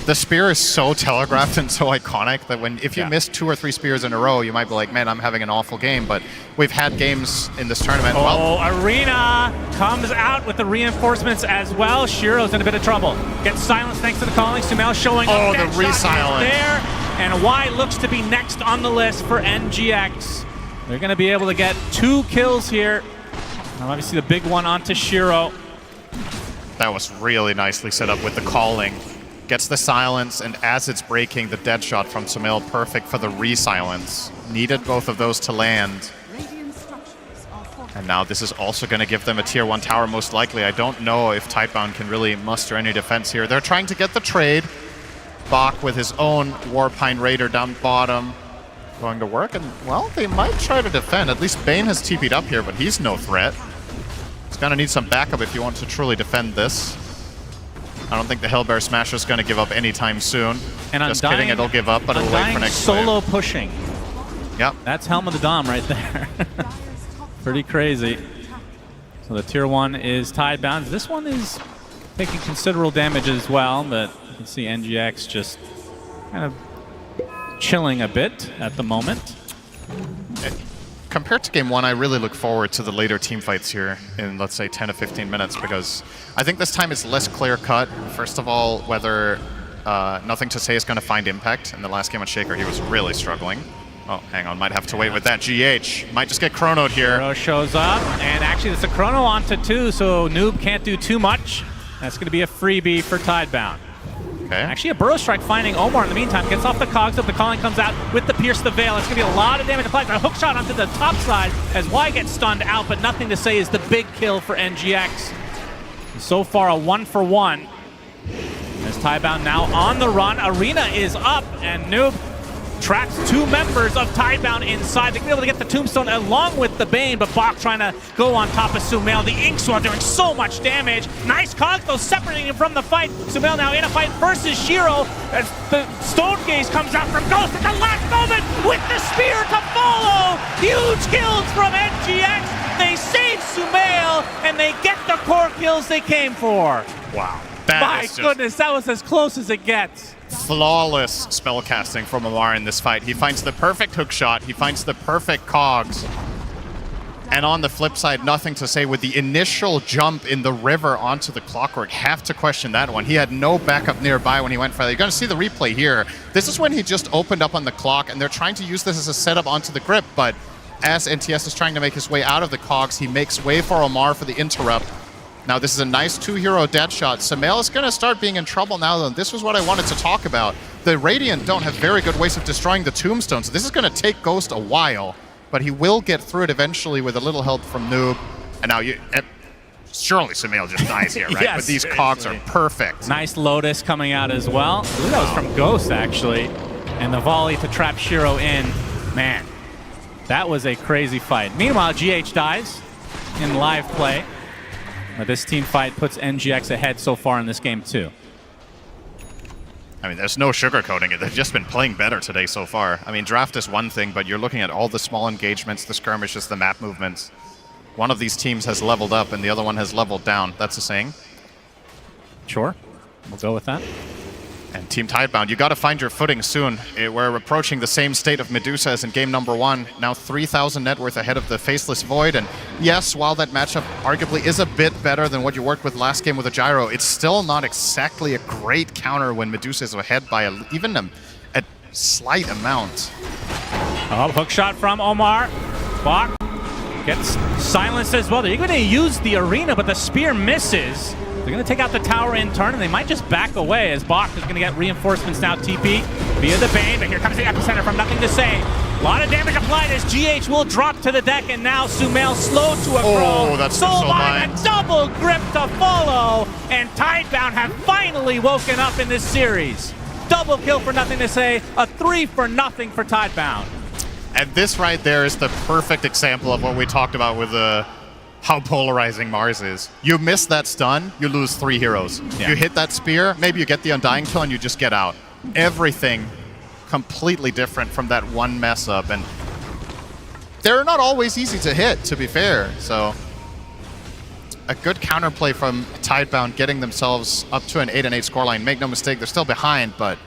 the spear is so telegraphed and so iconic that if you miss 2 or 3 spears in a row, you might be like, man, I'm having an awful game, but we've had games in this tournament. Arena comes out with the reinforcements as well. Shiro's in a bit of trouble. Gets silenced thanks to the calling. Sumail showing up. The re-silence there, and Y looks to be next on the list for NGX. They're going to be able to get 2 kills here. Now obviously the big one onto Shiro. That was really nicely set up with the calling. Gets the silence, and as it's breaking, the dead shot from Sumail, perfect for the re-silence. Needed both of those to land. And now this is also going to give them a tier 1 tower, most likely. I don't know if Tidebound can really muster any defense here. They're trying to get the trade. Bach with his own Warpine Raider down bottom. Going to work, and well, they might try to defend. At least Bane has TP'd up here, but he's no threat. He's gonna need some backup if you want to truly defend this. I don't think the Hellbear Smasher is gonna give up anytime soon. And just kidding, it'll give up, but it'll wait for next solo wave. pushing. Yep. That's Helm of the Dom right there. Pretty crazy. So the tier 1 is Tidebound. This one is taking considerable damage as well, but you can see NGX just kind of chilling a bit at the moment. Compared to game 1, I really look forward to the later team fights here in, let's say, 10 to 15 minutes, because I think this time it's less clear-cut. First of all, whether Nothing to Say is going to find impact. In the last game on Shaker, he was really struggling. Oh, hang on, might have to wait with that. GH might just get chronoed here. Chrono shows up, and actually it's a chrono onto 2, so Noob can't do too much. That's going to be a freebie for Tidebound. Okay. Actually, a Burrow Strike finding Omar in the meantime. Gets off the cogs up. The calling comes out with the Pierce the Veil. It's going to be a lot of damage applied. A hook shot onto the top side as Y gets stunned out, but Nothing to Say is the big kill for NGX. So far, a 1-for-1. As Tidebound now on the run. Arena is up, and Noob traps 2 members of Tidebound inside. They're going to be able to get the Tombstone along with the Bane, but Bach trying to go on top of Sumail. The Inkswell doing so much damage. Nice cogs, though, separating him from the fight. Sumail now in a fight versus Shiro as the Stone Gaze comes out from Ghost at the last moment with the spear to follow. Huge kills from NGX. They save Sumail, and they get the core kills they came for. Wow. My goodness, that was as close as it gets. Flawless spellcasting from Omar in this fight. He finds the perfect hook shot. He finds the perfect cogs. And on the flip side, Nothing to Say with the initial jump in the river onto the Clockwork. Have to question that one. He had no backup nearby when he went for that. You're going to see the replay here. This is when he just opened up on the clock, and they're trying to use this as a setup onto the grip, but as NTS is trying to make his way out of the cogs, he makes way for Omar for the interrupt. Now this is a nice 2-hero dead shot. Sumail is going to start being in trouble now, though. This was what I wanted to talk about. The Radiant don't have very good ways of destroying the tombstones. This is going to take Ghost a while, but he will get through it eventually with a little help from Noob. And now surely Sumail just dies here, right? Yes, but these cogs are perfect. Nice Lotus coming out as well. I believe that was from Ghost, actually. And the volley to trap Shiro in. Man, that was a crazy fight. Meanwhile, GH dies in live play. But this team fight puts NGX ahead so far in this game, too. I mean, there's no sugarcoating it. They've just been playing better today so far. I mean, draft is one thing, but you're looking at all the small engagements, the skirmishes, the map movements. One of these teams has leveled up, and the other one has leveled down. That's a saying. Sure. We'll go with that. And Team Tidebound, you got to find your footing soon. We're approaching the same state of Medusa as in game number 1. Now 3,000 net worth ahead of the Faceless Void. And yes, while that matchup arguably is a bit better than what you worked with last game with a Gyro, it's still not exactly a great counter when Medusa is ahead by even a slight amount. Oh, hook shot from Omar. Bach gets silenced as well. They're going to use the arena, but the spear misses. They're going to take out the tower in turn, and they might just back away as Bach is going to get reinforcements now, TP via the Bane, but here comes the epicenter from Nothing to Say. A lot of damage applied as GH will drop to the deck, and now Sumail slowed to a crawl. Oh, that's Soul Line, a double grip to follow, and Tidebound have finally woken up in this series. Double kill for Nothing to Say, a 3-for-0 for Tidebound. And this right there is the perfect example of what we talked about with how polarizing Mars is. You miss that stun, you lose 3 heroes. Yeah. You hit that spear, maybe you get the Undying kill and you just get out. Everything completely different from that one mess up. And they're not always easy to hit, to be fair. So a good counterplay from Tidebound, getting themselves up to an 8-8 scoreline. Make no mistake, they're still behind, but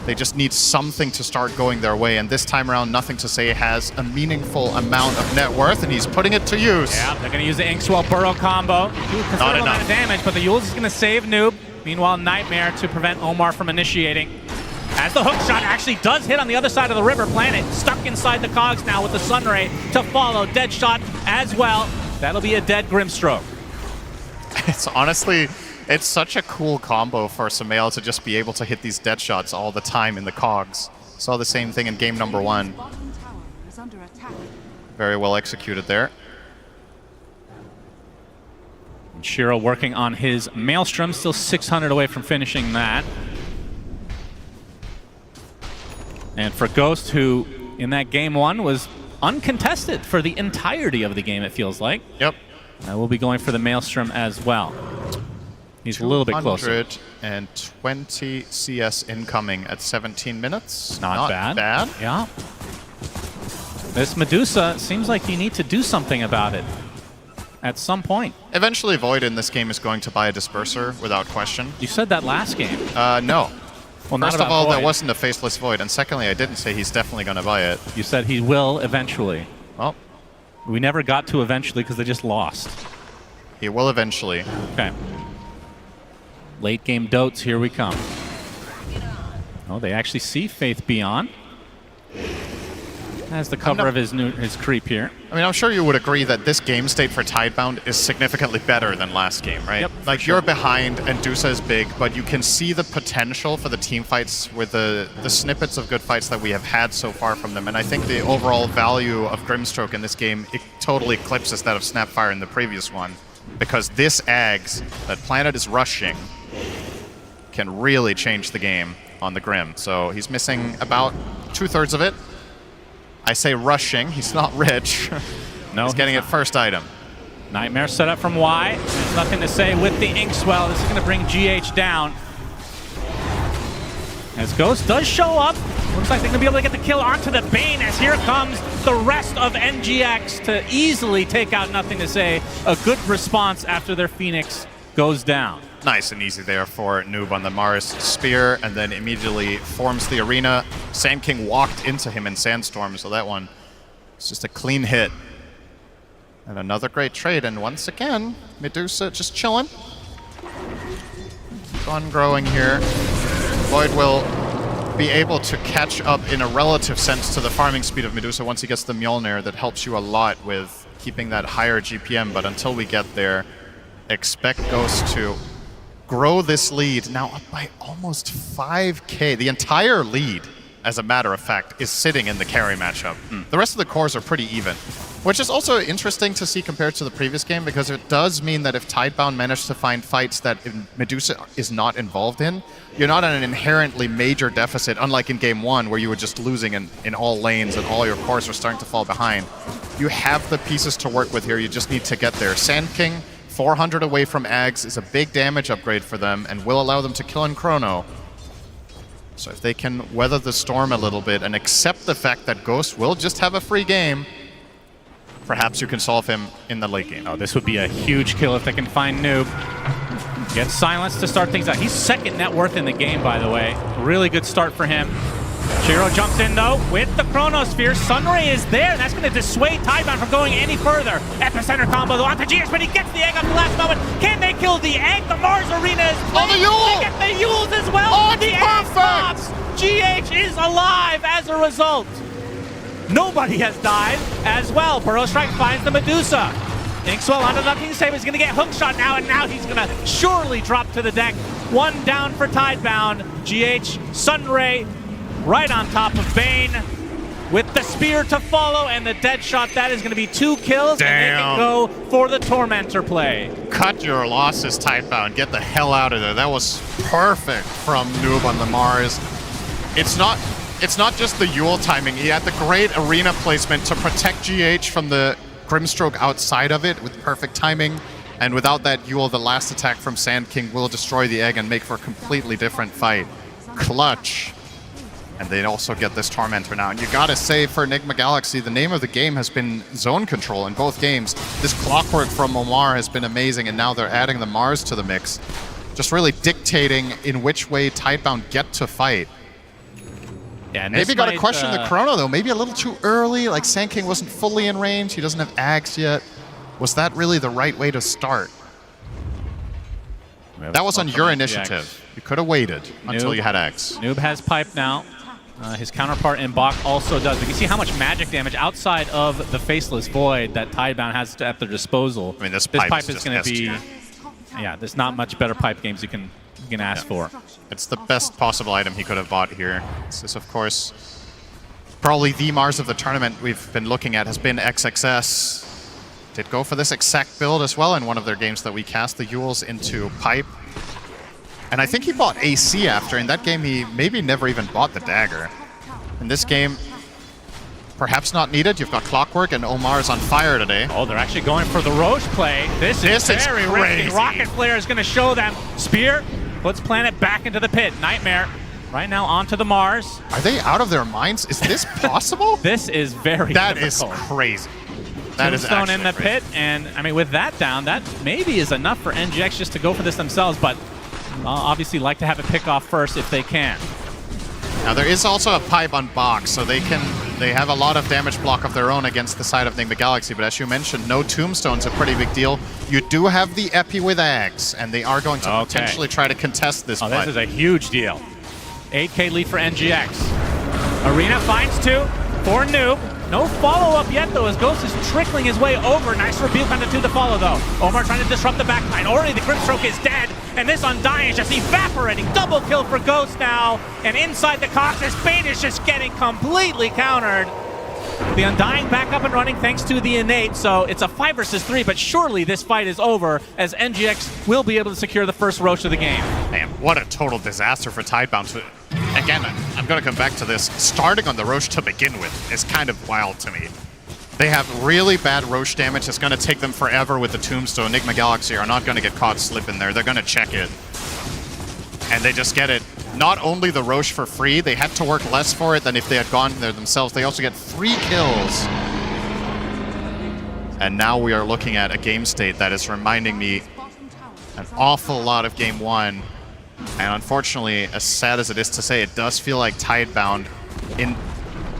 they just need something to start going their way. And this time around, Nothing to Say has a meaningful amount of net worth, and he's putting it to use. Yeah, they're going to use the Inkswell Burrow combo. Not enough of damage, but the Yules is going to save Noob. Meanwhile, Nightmare to prevent Omar from initiating. As the hook shot actually does hit on the other side of the river, Planet stuck inside the cogs now with the Sunray to follow. Dead shot as well. That'll be a dead Grimstroke. It's honestly, it's such a cool combo for Sumail to just be able to hit these dead shots all the time in the cogs. Saw the same thing in game number 1. Very well executed there. Shiro working on his Maelstrom, still 600 away from finishing that. And for Ghost, who in that game 1 was uncontested for the entirety of the game, it feels like. Yep. We'll be going for the Maelstrom as well. He's a little bit closer. 220 CS incoming at 17 minutes. Not bad. Yeah. This Medusa seems like you need to do something about it at some point. Eventually, Void in this game is going to buy a Disperser without question. You said that last game. No. Well, First of all, there wasn't a Faceless Void, and secondly, I didn't say he's definitely going to buy it. You said he will eventually. Well, we never got to eventually because they just lost. He will eventually. Okay. Late game dotes, here we come. Oh, they actually see Faith Beyond. Has the cover of his creep here. I mean, I'm sure you would agree that this game state for Tidebound is significantly better than last game, right? Yep, like, you're behind and Dusa is big, but you can see the potential for the team fights with the snippets of good fights that we have had so far from them. And I think the overall value of Grimstroke in this game, it totally eclipses that of Snapfire in the previous one. Because this Ags that Planet is rushing can really change the game on the Grim. So he's missing about 2/3 of it. I say rushing, he's not rich. No, he's getting it first item. Nightmare set up from Y. There's Nothing to Say with the Inkswell. This is going to bring GH down. As Ghost does show up, looks like they're going to be able to get the kill onto the Bane as here comes the rest of NGX to easily take out Nothing to Say. A good response after their Phoenix goes down. Nice and easy there for Noob on the Mars Spear, and then immediately forms the arena. Sand King walked into him in Sandstorm, so that one is just a clean hit. And another great trade, and once again, Medusa just chilling. Keep on growing here. Void will be able to catch up in a relative sense to the farming speed of Medusa once he gets the Mjolnir. That helps you a lot with keeping that higher GPM, but until we get there, expect Ghost to grow this lead now up by almost 5K. The entire lead, as a matter of fact, is sitting in the carry matchup. The rest of the cores are pretty even, which is also interesting to see compared to the previous game, because it does mean that if Tidebound managed to find fights that Medusa is not involved in, you're not at an inherently major deficit, unlike in game 1 where you were just losing in all lanes and all your cores were starting to fall behind. You have the pieces to work with here, you just need to get there. Sand King, 400 away from Ags, is a big damage upgrade for them and will allow them to kill in Chrono. So if they can weather the storm a little bit and accept the fact that Ghost will just have a free game, perhaps you can solve him in the late game. Oh, this would be a huge kill if they can find Noob. Get Silence to start things out. He's second net worth in the game, by the way. Really good start for him. Shiro jumps in, though, with the Chronosphere. Sunray is there, and that's going to dissuade Tidebound from going any further. Epicenter combo, though, onto GX, but he gets the egg up the last moment. Can they kill the egg? The Mars Arena is playing. Oh, the Yule! They get the Yules as well. Oh, the egg pops. GH is alive as a result. Nobody has died as well. Burrow Strike finds the Medusa. Inkswell onto Nothing to Say, but he's going to get hookshot now, and now he's going to surely drop to the deck. One down for Tidebound. GH, Sunray, right on top of Bane with the spear to follow and the dead shot. That is going to be 2 kills. Damn. And they can go for the Tormentor play. Cut your losses, Tidebound. Get the hell out of there. That was perfect from Noob on the Mars. It's not just the Yule timing. He had the great arena placement to protect GH from the Grimstroke outside of it with perfect timing. And without that Yule, the last attack from Sand King will destroy the egg and make for a completely different fight. Clutch. And they also get this Tormentor now. And you gotta say, for Enigma Galaxy, the name of the game has been zone control in both games. This clockwork from Omar has been amazing, and now they're adding the Mars to the mix. Just really dictating in which way Tidebound get to fight. Yeah, and maybe got to question the Chrono, though. Maybe a little too early. Like, Sand King wasn't fully in range. He doesn't have Ags yet. Was that really the right way to start? That was on your initiative. You could have waited until you had Ags. Noob has Pipe now. His counterpart in Bach also does. We can see how much magic damage outside of the Faceless Void that Tidebound has at their disposal. I mean, this pipe is going to be... Yeah, there's not much better pipe games you can ask for. It's the best possible item he could have bought here. This is, of course, probably the Mars of the tournament we've been looking at has been XXS. Did go for this exact build as well in one of their games that we cast the Yules into Pipe. And I think he bought AC after. In that game, he maybe never even bought the Dagger. In this game, perhaps not needed. You've got Clockwork, and Omar is on fire today. Oh, they're actually going for the Roche play. This is very risky. Rocket Flare is going to show them. Spear puts Planet back into the pit. Nightmare right now onto the Mars. Are they out of their minds? Is this possible? This is very That difficult. is crazy. That is Tombstone actually in the crazy. pit, and I mean, with that down, that maybe is enough for NGX just to go for this themselves, but obviously like to have it pick off first if they can. Now there is also a Pipe on box, so they have a lot of damage block of their own against the side of Enigma Galaxy, but as you mentioned, no Tombstone's a pretty big deal. You do have the Epi with Ags, and they are going to potentially try to contest this fight. This is a huge deal. 8K lead for NGX. Arena finds 2 for Noob. No follow-up yet, though, as Ghost is trickling his way over. Nice rebuke on the 2 to follow, though. Omar trying to disrupt the backline. Already the Grimstroke is dead, and this Undying is just evaporating. Double kill for Ghost now, and inside the Cox's Bane is just getting completely countered. The Undying back up and running thanks to the Innate, so it's a 5 versus 3, but surely this fight is over, as NGX will be able to secure the first Roche of the game. Man, what a total disaster for Tidebound. Again, I'm going to come back to this. Starting on the Roche to begin with is kind of wild to me. They have really bad Roche damage. It's going to take them forever with the Tombstone. Enigma Galaxy are not going to get caught slipping there. They're going to check it. And they just get it. Not only the Roche for free, they had to work less for it than if they had gone there themselves. They also get 3 kills. And now we are looking at a game state that is reminding me an awful lot of Game 1. And unfortunately, as sad as it is to say, it does feel like Tidebound,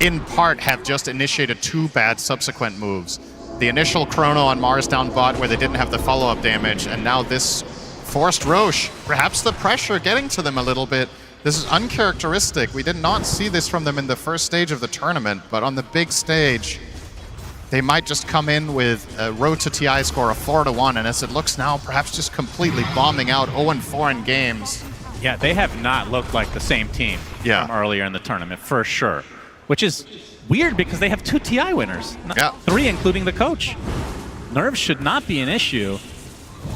in part, have just initiated 2 bad subsequent moves. The initial Chrono on Mars down bot where they didn't have the follow-up damage, and now this forced Roche. Perhaps the pressure getting to them a little bit. This is uncharacteristic. We did not see this from them in the first stage of the tournament, but on the big stage, they might just come in with a road to TI score of 4-1, and as it looks now, perhaps just completely bombing out 0-4 in games. Yeah, they have not looked like the same team from earlier in the tournament, for sure. Which is weird because they have 2 TI winners. 3, including the coach. Nerves should not be an issue.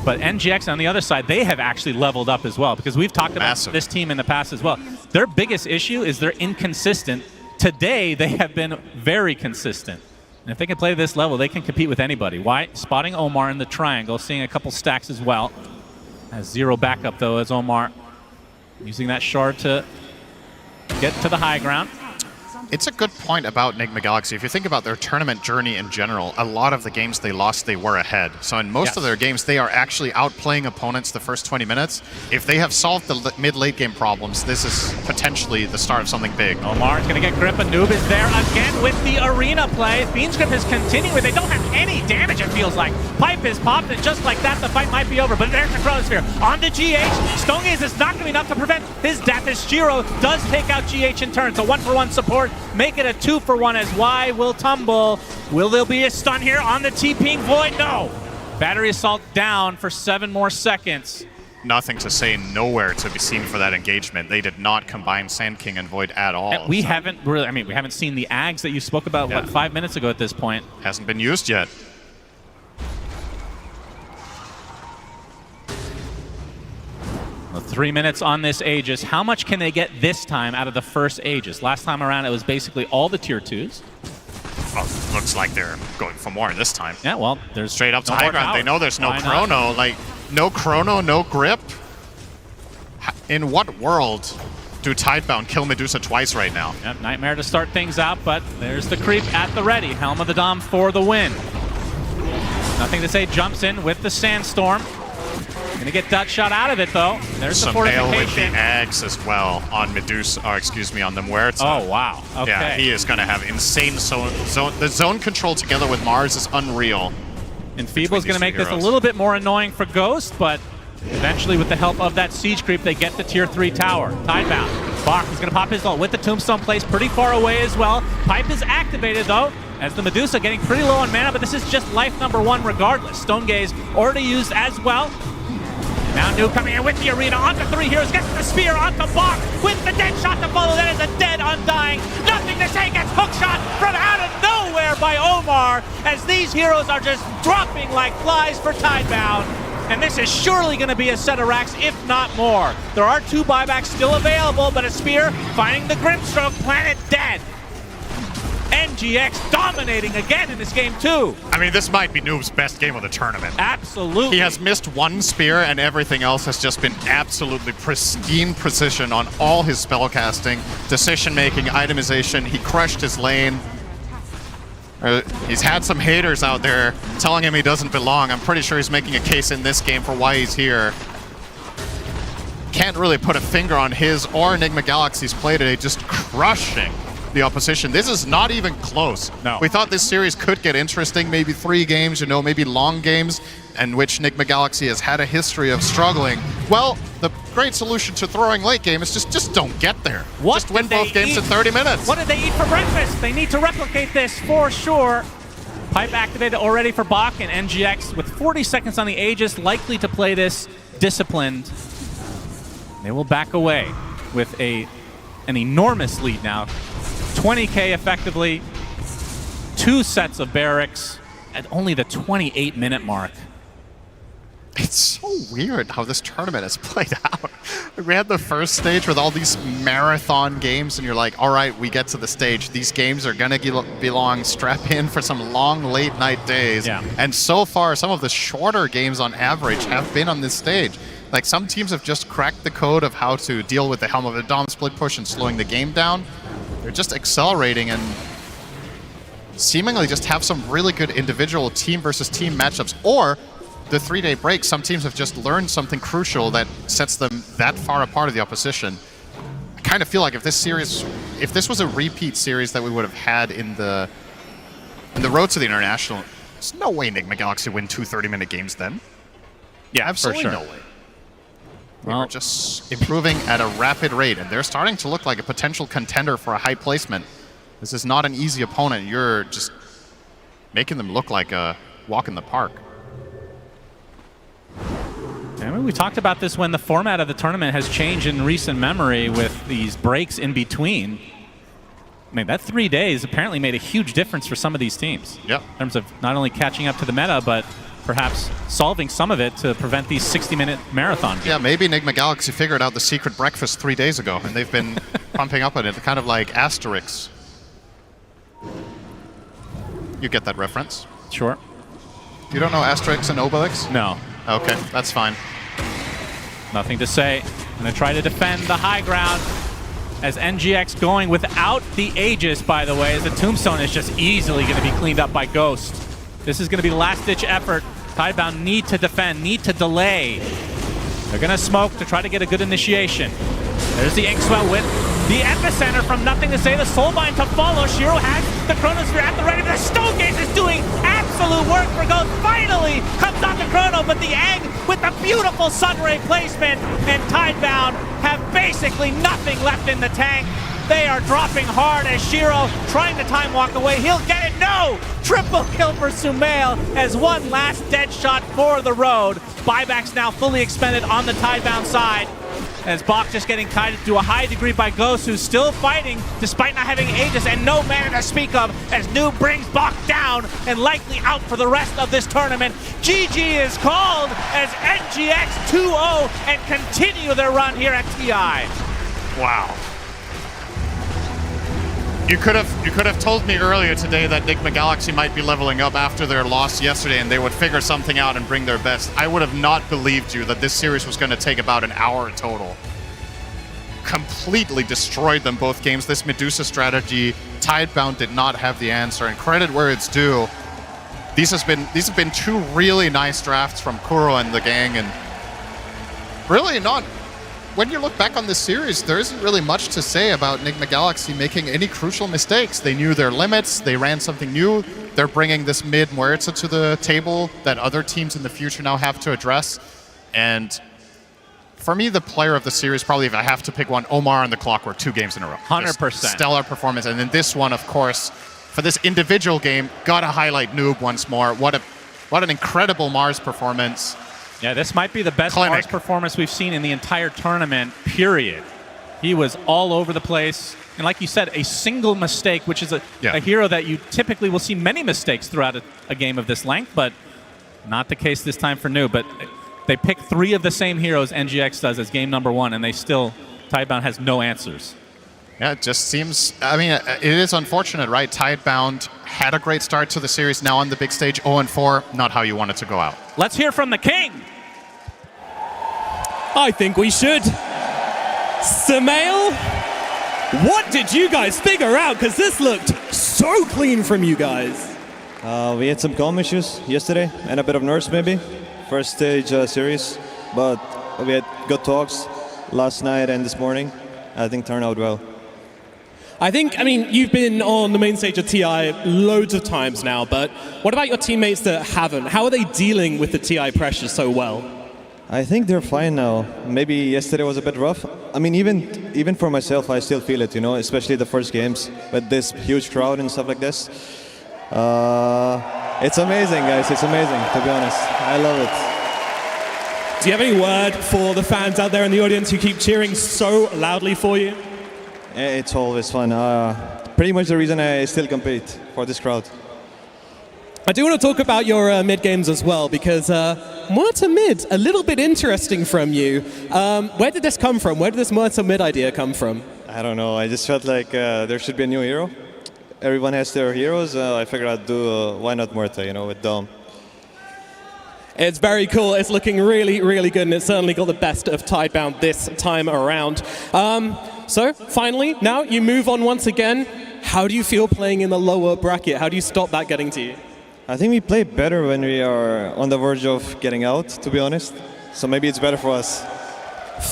But NGX on the other side, they have actually leveled up as well, because we've talked about this team in the past as well. Their biggest issue is they're inconsistent. Today, they have been very consistent. And if they can play this level, they can compete with anybody. Why? Spotting Omar in the triangle, seeing a couple stacks as well. Has 0 backup, though, as Omar using that shard to get to the high ground. It's a good point about Enigma Galaxy. If you think about their tournament journey in general, a lot of the games they lost, they were ahead. So in most of their games, they are actually outplaying opponents the first 20 minutes. If they have solved the mid-late game problems, this is potentially the start of something big. Omar's going to get grip, and Noob is there again with the arena play. Fiend's Grip is continuing. They don't have any damage, it feels like. Pipe is popped, and just like that, the fight might be over. But there's the Chronosphere. On to GH. Stonegaze is not going to be enough to prevent his death, as Shiro does take out GH in turn. So 1-for-1 support. Make it a 2-for-1 as Y will tumble. Will there be a stun here on the TPing Void? No. Battery Assault down for 7 more seconds. Nothing to say, nowhere to be seen for that engagement. They did not combine Sand King and Void at all. And we haven't really, I mean, we haven't seen the Ags that you spoke about, what, 5 minutes ago at this point? Hasn't been used yet. Well, 3 minutes on this Aegis. How much can they get this time out of the first Aegis? Last time around, it was basically all the tier 2s. Well, looks like they're going for more this time. Yeah, well, there's straight up to no high more ground. power. They know there's no Why Chrono. not? Like, no Chrono, no grip. In what world do Tidebound, kill Medusa twice right now. Yep, Nightmare to start things out, but there's the creep at the ready. Helm of the Dom for the win. Nothing to say, jumps in with the Sandstorm. Gonna get Dutch shot out of it though. There's the Sumail with the fortification. eggs as well on Medusa, or excuse me, on the Muerta. Oh wow, okay. Yeah, he is gonna have insane the zone control together with Mars is unreal. Enfeeble's gonna make this a little bit more annoying for Ghost, but eventually with the help of that siege creep, they get the tier 3 tower. Tidebound. Bach is gonna pop his ult with the Tombstone placed pretty far away as well. Pipe is activated though, as the Medusa getting pretty low on mana, but this is just life number 1 regardless. Stone Gaze already used as well. Now New coming in with the arena, onto 3 heroes, gets the spear onto Bach with the dead shot to follow. That is a dead Undying. Nothing to say, gets hookshot from out of nowhere by Omar, as these heroes are just dropping like flies for Tidebound. And this is surely going to be a set of racks, if not more. There are 2 buybacks still available, but a spear finding the Grimstroke, planet dead. NGX dominating again in this game too. I mean, this might be Noob's best game of the tournament. Absolutely. He has missed 1 spear and everything else has just been absolutely pristine precision on all his spellcasting, decision-making, itemization. He crushed his lane. He's had some haters out there telling him he doesn't belong. I'm pretty sure he's making a case in this game for why he's here. Can't really put a finger on his or Enigma Galaxy's play today, just crushing the opposition. This is not even close. No. We thought this series could get interesting, maybe 3 games, you know, maybe long games, in which Enigma Galaxy has had a history of struggling. Well, the great solution to throwing late game is just don't get there. Just win both games in 30 minutes. What did they eat for breakfast? They need to replicate this for sure. Pipe activated already for Bach, and NGX with 40 seconds on the Aegis, likely to play this disciplined. They will back away with an enormous lead now. 20k effectively, 2 sets of barracks at only the 28-minute mark. It's so weird how this tournament has played out. We had the first stage with all these marathon games, and you're like, all right, we get to the stage. These games are going to belong, strap in for some long late-night days. Yeah. And so far, some of the shorter games on average have been on this stage. Like, some teams have just cracked the code of how to deal with the Helm of the Dom split push and slowing the game down. They're just accelerating and seemingly just have some really good individual team versus team matchups. Or the 3-day break, some teams have just learned something crucial that sets them that far apart of the opposition. I kind of feel like if this was a repeat series that we would have had in the road to the International, there's no way Enigma Galaxy win 2 30-minute games then. Yeah, absolutely for sure. no way. They're just improving at a rapid rate, and they're starting to look like a potential contender for a high placement. This is not an easy opponent. You're just making them look like a walk in the park. I mean, we talked about this when the format of the tournament has changed in recent memory with these breaks in between. I mean, that 3 days apparently made a huge difference for some of these teams. Yep. In terms of not only catching up to the meta, but perhaps solving some of it to prevent these 60-minute marathon games. Yeah, maybe Enigma Galaxy figured out the secret breakfast 3 days ago, and they've been pumping up on it, kind of like Asterix. You get that reference? Sure. You don't know Asterix and Obelix? No. Okay, that's fine. Nothing to say. I'm going to try to defend the high ground as NGX going without the Aegis, by the way, as the Tombstone is just easily going to be cleaned up by Ghost. This is going to be last-ditch effort. Tidebound need to defend, need to delay. They're going to smoke to try to get a good initiation. There's the Inkswell with the Epicenter from Nothing to Say. The Soulbind to follow. Shiro has the Chronosphere at the ready. The Stone Gaze is doing absolute work for Ghost. Finally comes out the Chrono, but the Egg with the beautiful Sunray placement, and Tidebound have basically nothing left in the tank. They are dropping hard as Shiro trying to time walk away. He'll get it. No! Triple kill for Sumail as one last dead shot for the road. Buybacks now fully expended on the Tidebound side, as Bach just getting kited to a high degree by Ghost, who's still fighting despite not having Aegis and no mana to speak of, as Noob brings Bach down and likely out for the rest of this tournament. GG is called as NGX 2-0 and continue their run here at TI. Wow. You could have told me earlier today that Enigma Galaxy might be leveling up after their loss yesterday and they would figure something out and bring their best. I would have not believed you that this series was going to take about an hour total. Complete completely destroyed them both games. This Medusa strategy, Tidebound did not have the answer, and credit where it's due. These have been two really nice drafts from Kuro and the gang, and really not. When you look back on this series, there isn't really much to say about Enigma Galaxy making any crucial mistakes. They knew their limits, they ran something new, they're bringing this mid Muerta to the table that other teams in the future now have to address. And for me, the player of the series, probably if I have to pick one, Omar and the Clockwork, 2 games in a row. 100%. Just stellar performance. And then this one, of course, for this individual game, gotta highlight Noob once more. What an incredible Mars performance. Yeah, this might be the best Mars performance we've seen in the entire tournament, period. He was all over the place. And like you said, a single mistake, which is a hero that you typically will see many mistakes throughout a game of this length, but not the case this time for Noob. But they pick 3 of the same heroes NGX does as game number 1, and they still, Tidebound has no answers. Yeah, it just seems, I mean, it is unfortunate, right? Tidebound had a great start to the series, now on the big stage, 0-4, not how you want it to go out. Let's hear from the king. I think we should. Sumail, what did you guys figure out? Because this looked so clean from you guys. We had some calm issues yesterday and a bit of nerves maybe. First stage series, but we had good talks last night and this morning. I think turned out well. I mean, you've been on the main stage of TI loads of times now, but what about your teammates that haven't? How are they dealing with the TI pressure so well? I think they're fine now. Maybe yesterday was a bit rough. I mean, even for myself, I still feel it, you know, especially the first games with this huge crowd and stuff like this. It's amazing, guys. It's amazing, to be honest. I love it. Do you have any word for the fans out there in the audience who keep cheering so loudly for you? It's always fun. Pretty much the reason I still compete for this crowd. I do want to talk about your mid games as well, because Muerta mid, a little bit interesting from you. Where did this come from? Where did this Muerta mid idea come from? I don't know. I just felt like there should be a new hero. Everyone has their heroes. I figured I'd do, why not Muerta, you know, with Dom. It's very cool. It's looking really, really good, and it certainly got the best of Tidebound this time around. So, finally, now you move on once again. How do you feel playing in the lower bracket? How do you stop that getting to you? I think we play better when we are on the verge of getting out, to be honest. So maybe it's better for us.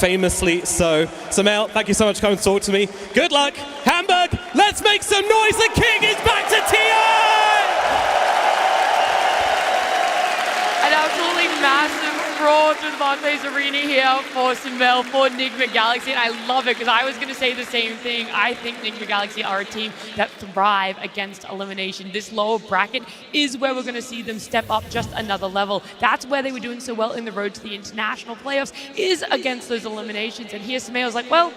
Famously so. Sumail, thank you so much for coming to talk to me. Good luck. Hamburg, let's make some noise. The king is back to TI! An absolutely massive roar through the Barclays Arena here for Sumail, for Enigma Galaxy, and I love it because I was going to say the same thing. I think Enigma Galaxy are a team that thrive against elimination. This lower bracket is where we're going to see them step up just another level. That's where they were doing so well in the road to the international playoffs, is against those eliminations. And here Sumail's like, well,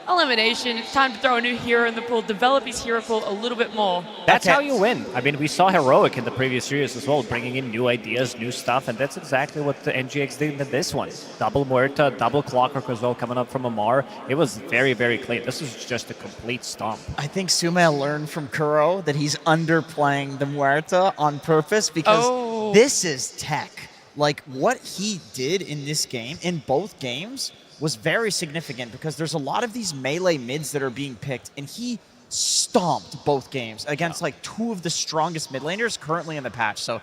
elimination, it's time to throw a new hero in the pool, develop his hero pool a little bit more. That's how you win. I mean, we saw Heroic in the previous series as well, bringing in new ideas, new stuff, and that's exactly what the NGX did in this one. Double Muerta, double Clockwork as well coming up from Amar. It was very, very clean. This is just a complete stomp. I think Sumail learned from Kuro that he's underplaying the Muerta on purpose because this is tech. Like, what he did in this game, in both games, was very significant because there's a lot of these melee mids that are being picked, and he stomped both games against like 2 of the strongest mid laners currently in the patch. So,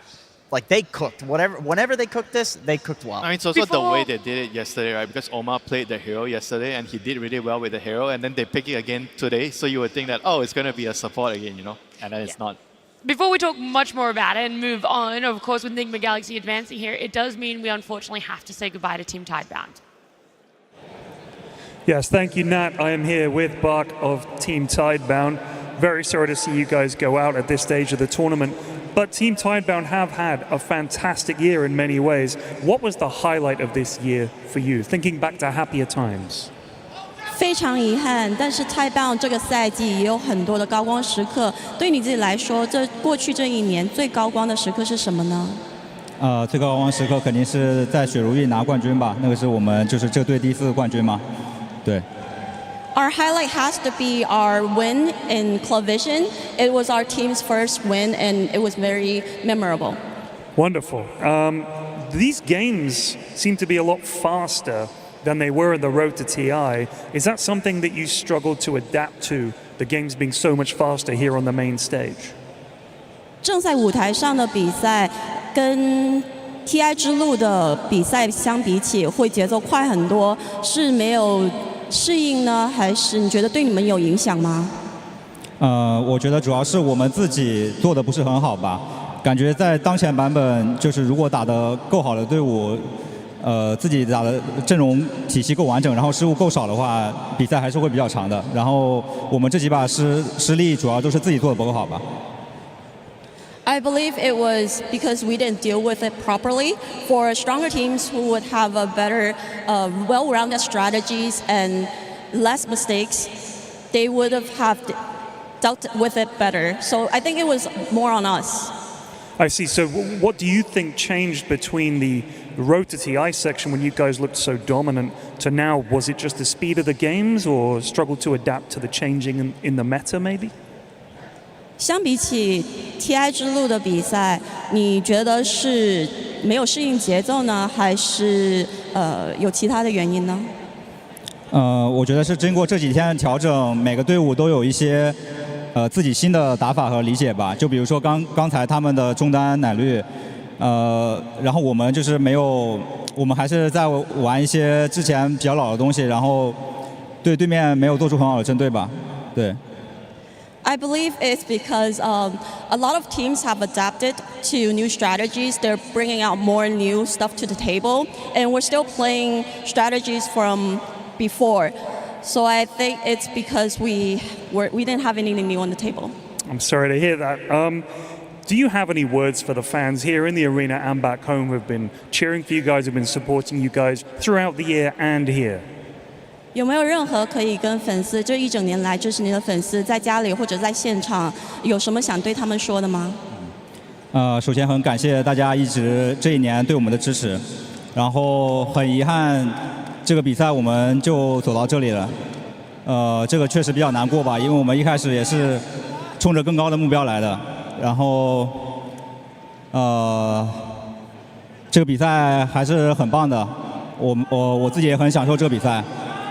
like, they cooked. Whenever they cooked this, they cooked well. I mean, it's also the way they did it yesterday, right? Because Omar played the hero yesterday, and he did really well with the hero, and then they pick it again today, so you would think that, oh, it's going to be a support again, you know? And then it's not. Before we talk much more about it and move on, of course, with Enigma Galaxy advancing here, it does mean we unfortunately have to say goodbye to Team Tidebound. Yes, thank you, Nat. I am here with Bark of Team Tidebound. Very sorry to see you guys go out at this stage of the tournament, but Team Tidebound have had a fantastic year in many ways. What was the highlight of this year for you, thinking back to happier times? 非常遗憾，但是Tidebound这个赛季也有很多的高光时刻。对你自己来说，过去这一年最高光的时刻是什么呢？最高光时刻肯定是在水如玉拿冠军吧，那个是我们就是这队第4个冠军嘛。对。Our highlight has to be our win in Club Vision. It was our team's first win, and it was very memorable. Wonderful. These games seem to be a lot faster than they were in the road to TI. Is that something that you struggled to adapt to, the games being so much faster here on the main stage? 正在舞台上的比赛跟 TI 之路的比赛相比起，会节奏快很多，是没有适应呢，还是你觉得对你们有影响吗？我觉得主要是我们自己做的不是很好吧。感觉在当前版本，就是如果打得够好的队伍，自己打的阵容体系够完整，然后失误够少的话，比赛还是会比较长的。然后我们这几把失利，主要都是自己做的不够好吧。I believe it was because we didn't deal with it properly. For stronger teams who would have a better, well-rounded strategies and less mistakes, they would have dealt with it better. So I think it was more on us. I see. So what do you think changed between the road to TI section when you guys looked so dominant to now? Was it just the speed of the games or struggled to adapt to the changing in the meta maybe? 相比起 TI 之路的比赛，你觉得是没有适应节奏呢，还是有其他的原因呢？我觉得是经过这几天的调整，每个队伍都有一些自己新的打法和理解吧。就比如说刚才他们的中单奶绿，然后我们就是没有，我们还是在玩一些之前比较老的东西，然后对对面没有做出很好的针对吧，对。I believe it's because a lot of teams have adapted to new strategies. They're bringing out more new stuff to the table, and we're still playing strategies from before. So I think it's because we didn't have anything new on the table. I'm sorry to hear that. Do you have any words for the fans here in the arena and back home who have been cheering for you guys, who have been supporting you guys throughout the year and here? 有没有任何可以跟粉丝这一整年来支持你的粉丝，在家里或者在现场，有什么想对他们说的吗？首先很感谢大家一直这一年对我们的支持，然后很遗憾这个比赛我们就走到这里了，这个确实比较难过吧，因为我们一开始也是冲着更高的目标来的，然后这个比赛还是很棒的，我自己也很享受这个比赛。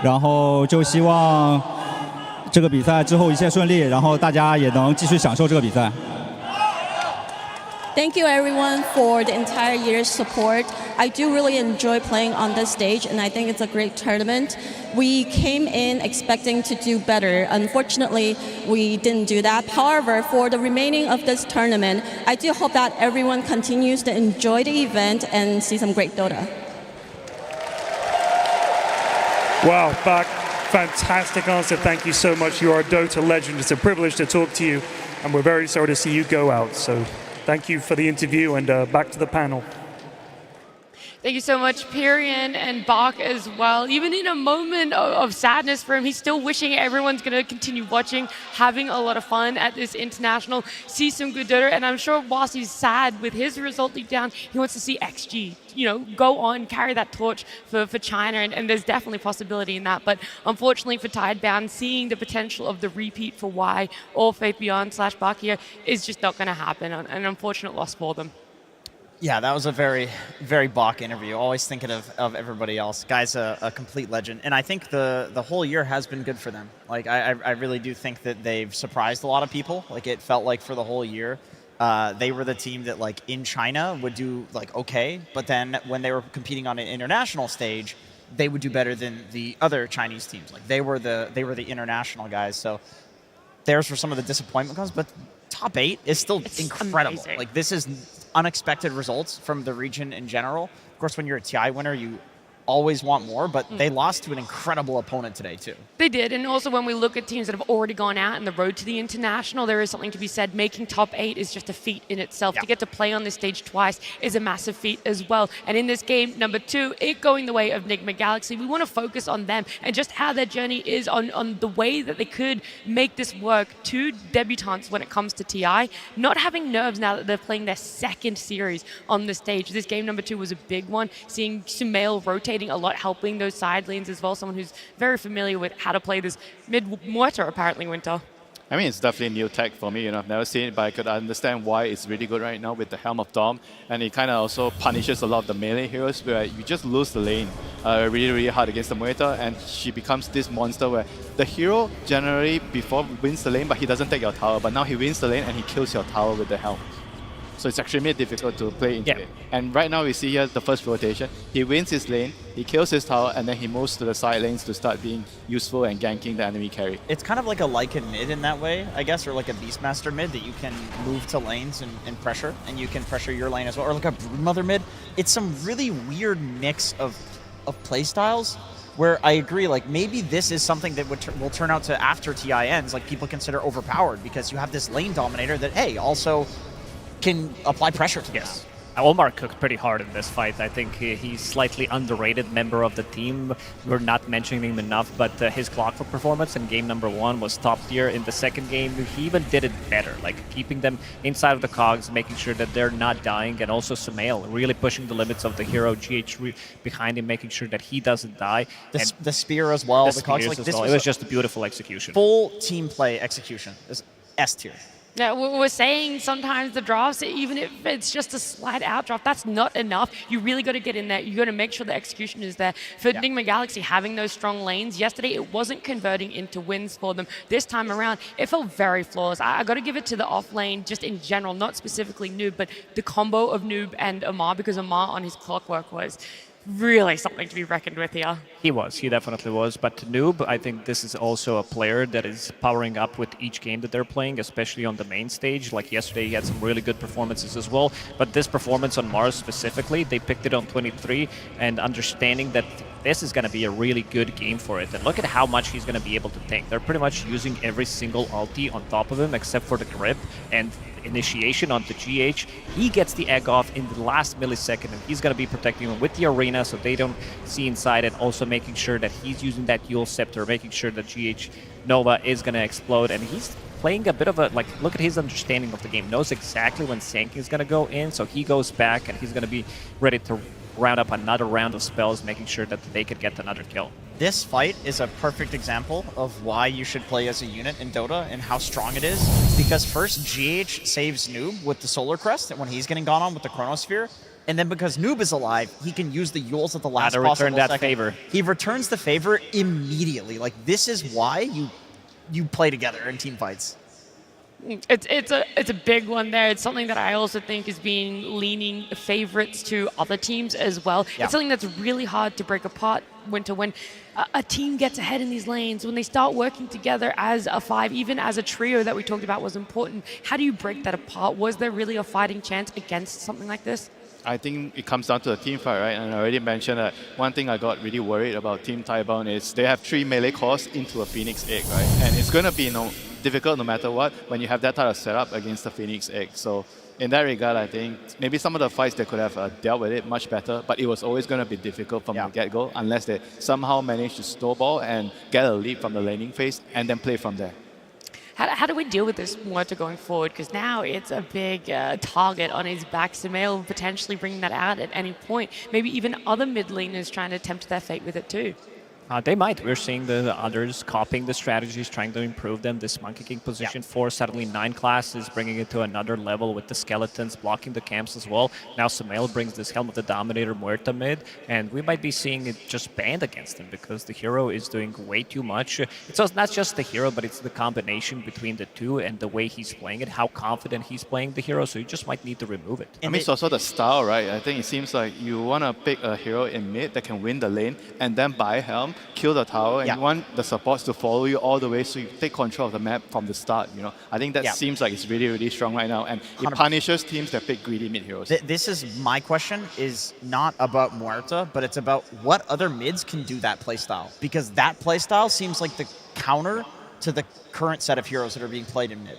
然后就希望这个比赛之后一切顺利，然后大家也能继续享受这个比赛。Thank you everyone for the entire year's support. I do really enjoy playing on this stage and I think it's a great tournament. We came in expecting to do better. Unfortunately, we didn't do that. However, for the remaining of this tournament, I do hope that everyone continues to enjoy the event and see some great Dota. Wow, Bak, fantastic answer. Thank you so much. You are a Dota legend. It's a privilege to talk to you, and we're very sorry to see you go out. So thank you for the interview, and back to the panel. Thank you so much, Pyrian and Bak as well. Even in a moment of sadness for him, he's still wishing everyone's going to continue watching, having a lot of fun at this international, see some good Dota. And I'm sure whilst he's sad with his result deep down, he wants to see XG, go on, carry that torch for China. And there's definitely possibility in that. But unfortunately for Tidebound, seeing the potential of the repeat for Y or Faith Beyond / Bak here is just not going to happen. An unfortunate loss for them. Yeah, that was a very, very Bak interview. Always thinking of everybody else. Guy's a complete legend. And I think the whole year has been good for them. Like, I really do think that they've surprised a lot of people. Like, it felt like for the whole year, they were the team that, like, in China would do, like, okay. But then when they were competing on an international stage, they would do better than the other Chinese teams. Like, they were the international guys. So theirs were some of the disappointment comes. But top 8 is still incredible. Amazing. Like, this is unexpected results from the region in general. Of course, when you're a TI winner, you always want more, but they lost to an incredible opponent today too. They did, and also when we look at teams that have already gone out in the road to the international, there is something to be said. Making top 8 is just a feat in itself. Yeah. To get to play on this stage twice is a massive feat as well. And in this game, number 2, it going the way of Nigma Galaxy, we want to focus on them and just how their journey is on the way that they could make this work. 2 debutantes when it comes to TI, not having nerves now that they're playing their second series on the stage. This game number 2 was a big one, seeing Sumail rotating a lot, helping those side lanes as well, someone who's very familiar with how to play this mid-mortar, apparently, Winter. I mean, it's definitely new tech for me. I've never seen it, but I could understand why it's really good right now with the Helm of Dom. And it kind of also punishes a lot of the melee heroes where you just lose the lane really, really hard against the Moeta, and she becomes this monster where the hero generally before wins the lane, but he doesn't take your tower. But now he wins the lane and he kills your tower with the Helm. So it's extremely difficult to play into it. And right now we see here the first rotation. He wins his lane, he kills his tower, and then he moves to the side lanes to start being useful and ganking the enemy carry. It's kind of like a Lycan mid in that way, I guess, or like a Beastmaster mid that you can move to lanes and pressure, and you can pressure your lane as well, or like a Broodmother mid. It's some really weird mix of play styles where I agree, like maybe this is something that will turn out to after TI ends, like people consider overpowered because you have this lane dominator that, hey, also can apply pressure to yes. Omar cooked pretty hard in this fight. I think he's slightly underrated member of the team. We're not mentioning him enough, but his Clockwork performance in game number 1 was top tier. In the second game, he even did it better, like keeping them inside of the cogs, making sure that they're not dying, and also Sumail really pushing the limits of the hero, GH behind him, making sure that he doesn't die. The spear as well, the cogs, like this this well. It was just a beautiful execution. Full team play execution is S tier. Yeah, we're saying sometimes the drafts, even if it's just a slight outdraft, that's not enough. You really got to get in there. You got to make sure the execution is there. For Enigma Galaxy, having those strong lanes, yesterday it wasn't converting into wins for them. This time around, it felt very flawless. I got to give it to the off lane, just in general, not specifically Noob, but the combo of Noob and Amar, because Amar on his Clockwork was really something to be reckoned with here. He definitely was. But Noob, I think this is also a player that is powering up with each game that they're playing, especially on the main stage. Like yesterday, he had some really good performances as well. But this performance on Mars specifically, they picked it on 23, and understanding that this is going to be a really good game for it. And look at how much he's going to be able to tank. They're pretty much using every single ulti on top of him, except for the grip and initiation on the GH. He gets the egg off in the last millisecond, and he's going to be protecting him with the arena so they don't see inside, and also making sure that he's using that Yule Scepter, making sure that GH Nova is going to explode. And he's playing a bit of a, like, look at his understanding of the game, knows exactly when Sanking is going to go in, so he goes back and he's going to be ready to round up another round of spells, making sure that they could get another kill. This fight is a perfect example of why you should play as a unit in Dota and how strong it is. Because first, GH saves Noob with the Solar Crest when he's getting gone on with the Chronosphere. And then because Noob is alive, he can use the Yules at the last possible return that second. favor. He returns the favor immediately. Like, this is why you play together in team fights. It's a big one there. It's something that I also think is being leaning favorites to other teams as well. Yeah. It's something that's really hard to break apart when a team gets ahead in these lanes, when they start working together as a 5, even as a trio that we talked about was important. How do you break that apart? Was there really a fighting chance against something like this? I think it comes down to the team fight, right? And I already mentioned that one thing I got really worried about Team Taiwan is they have 3 melee cores into a Phoenix Egg, right? And it's going to be difficult no matter what when you have that type of setup against the Phoenix Egg. So in that regard, I think maybe some of the fights they could have dealt with it much better, but it was always going to be difficult from the get-go unless they somehow manage to snowball and get a lead from the laning phase and then play from there. How do we deal with this Muerta going forward? Because now it's a big target on his back. Sumail potentially bringing that out at any point. Maybe even other mid laners trying to tempt their fate with it too. They might. We're seeing the others copying the strategies, trying to improve them. This Monkey King position 4, suddenly 9 classes, bringing it to another level with the skeletons, blocking the camps as well. Now Sumail brings this Helm of the Dominator Muerta mid, and we might be seeing it just banned against him because the hero is doing way too much. It's not just the hero, but it's the combination between the two and the way he's playing it, how confident he's playing the hero, so you just might need to remove it. I mean, it's also the style, right? I think it seems like you want to pick a hero in mid that can win the lane and then buy Helm, kill the tower, and you want the supports to follow you all the way so you take control of the map from the start, you know. I think that seems like it's really, really strong right now, and it punishes teams that pick greedy mid heroes. This is my question, is not about Muerta, but it's about what other mids can do that playstyle. Because that playstyle seems like the counter to the current set of heroes that are being played in mid.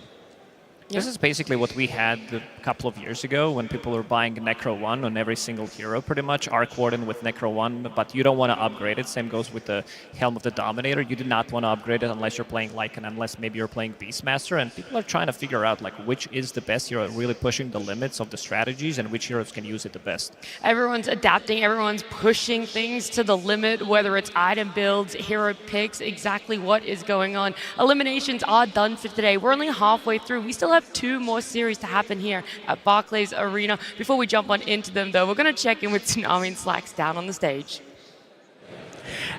This is basically what we had a couple of years ago when people were buying Necro 1 on every single hero, pretty much. Arc Warden with Necro 1, but you don't want to upgrade it. Same goes with the Helm of the Dominator. You do not want to upgrade it unless you're playing Lycan, unless maybe you're playing Beastmaster. And people are trying to figure out like which is the best hero, really pushing the limits of the strategies and which heroes can use it the best. Everyone's adapting, everyone's pushing things to the limit, whether it's item builds, hero picks, exactly what is going on. Eliminations are done for today. We're only halfway through. We still have 2 more series to happen here at Barclays Arena. Before we jump on into them, though, we're going to check in with Tsunami and Slacks down on the stage.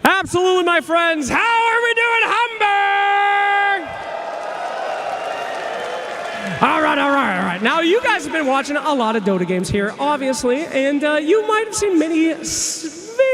Absolutely, my friends. How are we doing, Hamburg? All right. Now, you guys have been watching a lot of Dota games here, obviously, and you might have seen many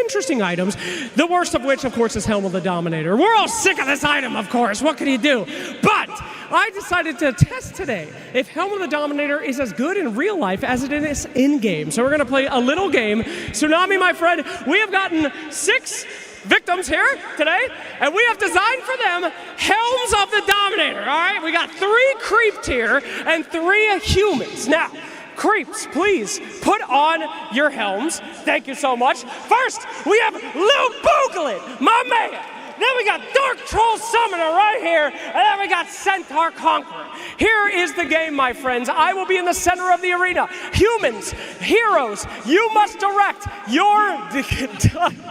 interesting items, the worst of which, of course, is Helm of the Dominator. We're all sick of this item, of course. What can you do? But I decided to test today if Helm of the Dominator is as good in real life as it is in-game. So we're going to play a little game. Tsunami, my friend, we have gotten 6 victims here today, and we have designed for them Helms of the Dominator, all right? We got 3 creep tier and 3 humans. Now, creeps, please put on your helms. Thank you so much. First, we have Lil Booglet, my man. Then we got Dark Troll Summoner right here, and then we got Centaur Conqueror. Here is the game, my friends. I will be in the center of the arena. Humans, heroes, you must direct your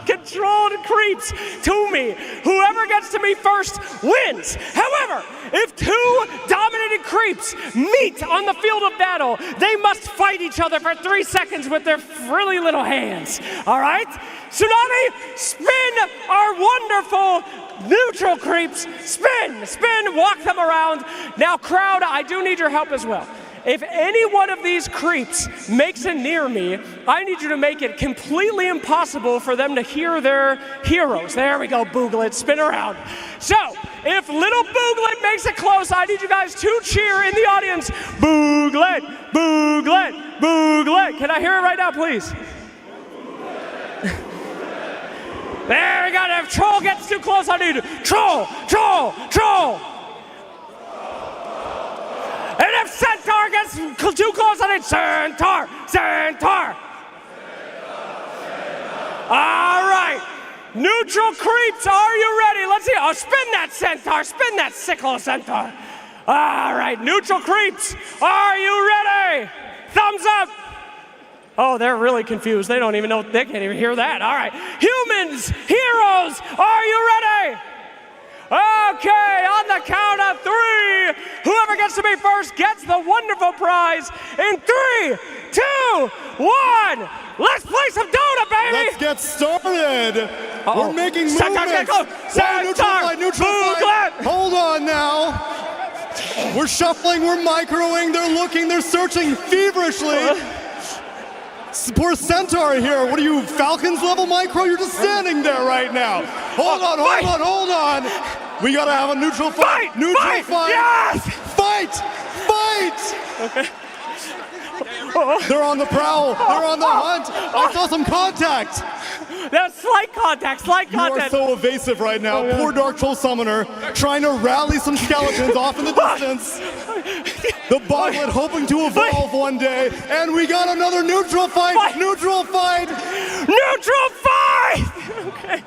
controlled creeps to me. Whoever gets to me first wins. However, if 2 dominated creeps meet on the field of battle, they must fight each other for 3 seconds with their frilly little hands. All right? Tsunami, spin our wonderful neutral creeps. Spin, walk them around. Now, crowd, I do need your help as well. If any one of these creeps makes it near me, I need you to make it completely impossible for them to hear their heroes. There we go, Booglet, spin around. So, if little Booglet makes it close, I need you guys to cheer in the audience. Booglet, Booglet, Booglet. Can I hear it right now, please? There we go. If Troll gets too close, I need Troll, Troll, Troll. And if Centaur gets too close, I need Centaur, Centaur. All right. Neutral creeps, are you ready? Let's see. Oh, spin that Centaur, spin that sickle Centaur. All right, neutral creeps, are you ready? Thumbs up. Oh, they're really confused. They don't even know, they can't even hear that. All right. Humans, heroes, are you ready? Okay, on the count of 3, whoever gets to me first gets the wonderful prize. In 3, 2, 1, let's play some Dota, baby! Let's get started. We're making movements. Centaur, neutral fight. Hold on now. We're shuffling, we're microing, they're looking, they're searching feverishly. Poor Centaur here. What are you, Falcons level micro? You're just standing there right now. Hold on. We gotta have a neutral fight. Neutral fight. Yes! Fight! Okay. They're on the prowl. They're on the hunt. I saw some contact. That's slight contact. You are so evasive right now. Oh, yeah. Poor Dark Troll Summoner trying to rally some skeletons off in the distance. The Boglet hoping to evolve one day. And we got another neutral fight. Neutral fight. Neutral fight! Okay.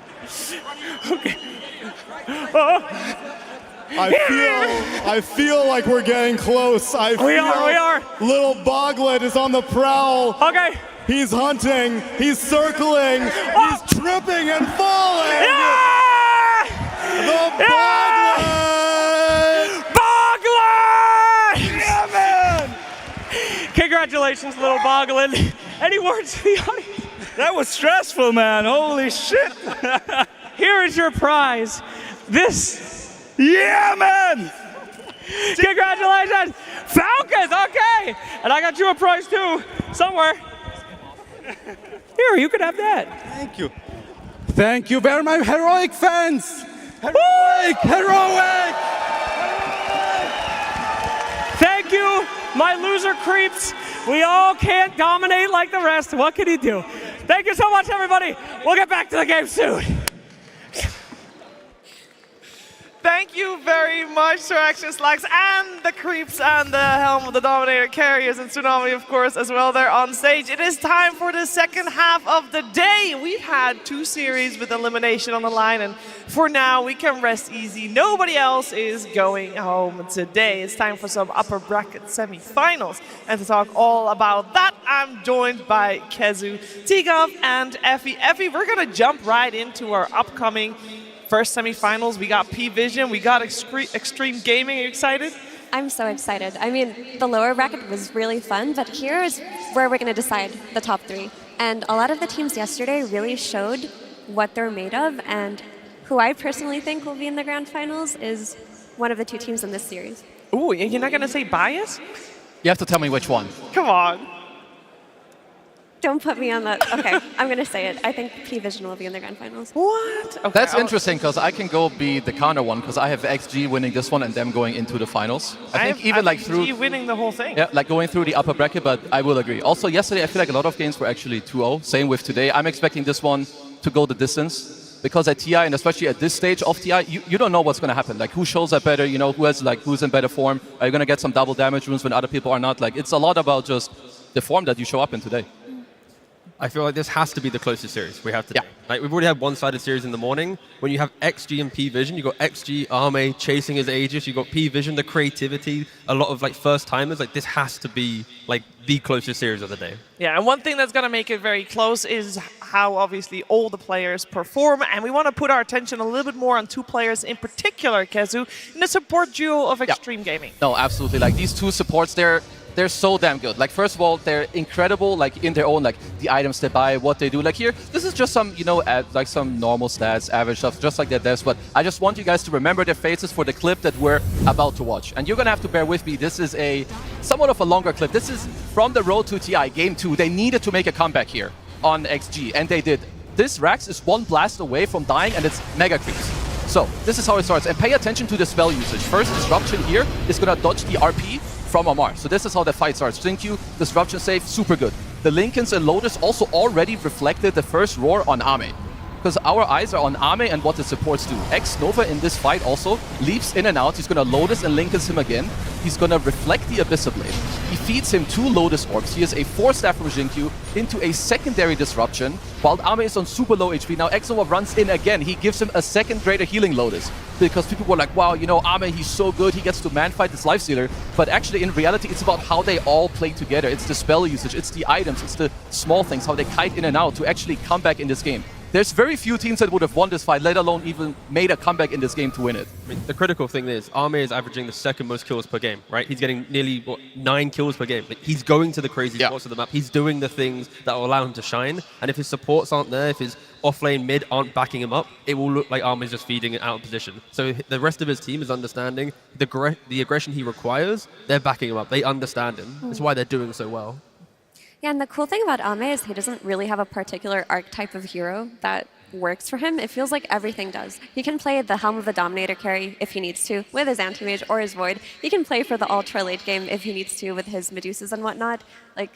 I feel like we're getting close. We are. Little Boglet is on the prowl. Okay. He's hunting. He's circling. He's tripping and falling. Yeah! The Boglet! Boglet! Yeah, man! Congratulations, little Boglet. Any words to the audience? That was stressful, man. Holy shit. Here is your prize. Yeah, man! Congratulations! Falcons, okay! And I got you a prize too, somewhere. Here, you can have that. Thank you. Thank you very much, heroic fans! Heroic! Thank you, my loser creeps. We all can't dominate like the rest. What can you do? Thank you so much, everybody. We'll get back to the game soon. Thank you very much to Action Slacks and the Creeps and the Helm of the Dominator carriers and Tsunami, of course, as well. They're on stage. It is time for the second half of the day. We've had 2 series with elimination on the line, and for now, we can rest easy. Nobody else is going home today. It's time for some upper bracket semifinals. And to talk all about that, I'm joined by Kezu, Tigov, and Effie. Effie, we're going to jump right into our upcoming first semifinals. We got P-Vision, we got Extreme Gaming. Are you excited? I'm so excited. I mean, the lower bracket was really fun, but here is where we're going to decide the top 3. And a lot of the teams yesterday really showed what they're made of, and who I personally think will be in the grand finals is one of the 2 teams in this series. Ooh, you're not going to say bias? You have to tell me which one. Come on. Don't put me on that. Okay, I'm going to say it. I think P-Vision will be in the grand finals. What? Okay, That's interesting because I can go be the counter one because I have XG winning this one and them going into the finals. I think even like through winning the whole thing. Yeah, like going through the upper bracket, but I will agree. Also, yesterday I feel like a lot of games were actually 2-0. Same with today. I'm expecting this one to go the distance because at TI and especially at this stage of TI, you don't know what's going to happen. Like who shows up better, you know, who's in better form. Are you going to get some double damage runes when other people are not? Like it's a lot about just the form that you show up in today. I feel like this has to be the closest series we have today. Like we've already had one-sided series in the morning. When you have XG and P-Vision, you've got XG, Arme chasing his Aegis, you've got P-Vision, the creativity, a lot of like first-timers. Like this has to be like the closest series of the day. Yeah, and one thing that's going to make it very close is how obviously all the players perform, and we want to put our attention a little bit more on 2 players in particular, Kezu, in the support duo of Extreme Gaming. No, absolutely. Like these 2 supports, they're so damn good. Like first of all, they're incredible. Like in their own, like the items they buy, what they do. Like here, this is just some, you know, like some normal stats, average stuff, just like their devs. But I just want you guys to remember their faces for the clip that we're about to watch. And you're gonna have to bear with me. This is a somewhat of a longer clip. This is from the Road to TI Game 2. They needed to make a comeback here on XG, and they did. This Rax is 1 blast away from dying, and it's Mega Creeps. So this is how it starts. And pay attention to the spell usage. First Disruption here is gonna dodge the RP from Amar. So this is how the fight starts. Thank you, Disruption save, super good. The Lincolns and Lotus also already reflected the first roar on Ame. Because our eyes are on Ame and what the supports do. X-Nova in this fight also leaps in and out. He's going to Lotus and Lincolns him again. He's going to reflect the Abyssal Blade. He feeds him 2 Lotus Orbs. He has a 4-staff from Jinkyu into a secondary Disruption, while Ame is on super low HP. Now X-Nova runs in again. He gives him a second greater healing Lotus. Because people were like, wow, you know, Ame, he's so good. He gets to man-fight this Lifestealer. But actually, in reality, it's about how they all play together. It's the spell usage. It's the items. It's the small things, how they kite in and out to actually come back in this game. There's very few teams that would have won this fight, let alone even made a comeback in this game to win it. I mean, the critical thing is, Arme is averaging the 2nd most kills per game, right? He's getting nearly, 9 kills per game. Like, he's going to the crazy spots of the map. He's doing the things that will allow him to shine. And if his supports aren't there, if his off-lane mid aren't backing him up, it will look like Arme is just feeding it out of position. So the rest of his team is understanding the aggression he requires. They're backing him up. They understand him. That's why they're doing so well. Yeah, and the cool thing about Ame is he doesn't really have a particular archetype of hero that works for him. It feels like everything does. He can play the Helm of the Dominator carry if he needs to, with his Anti-Mage or his Void. He can play for the ultra late game if he needs to, with his Medusas and whatnot. Like,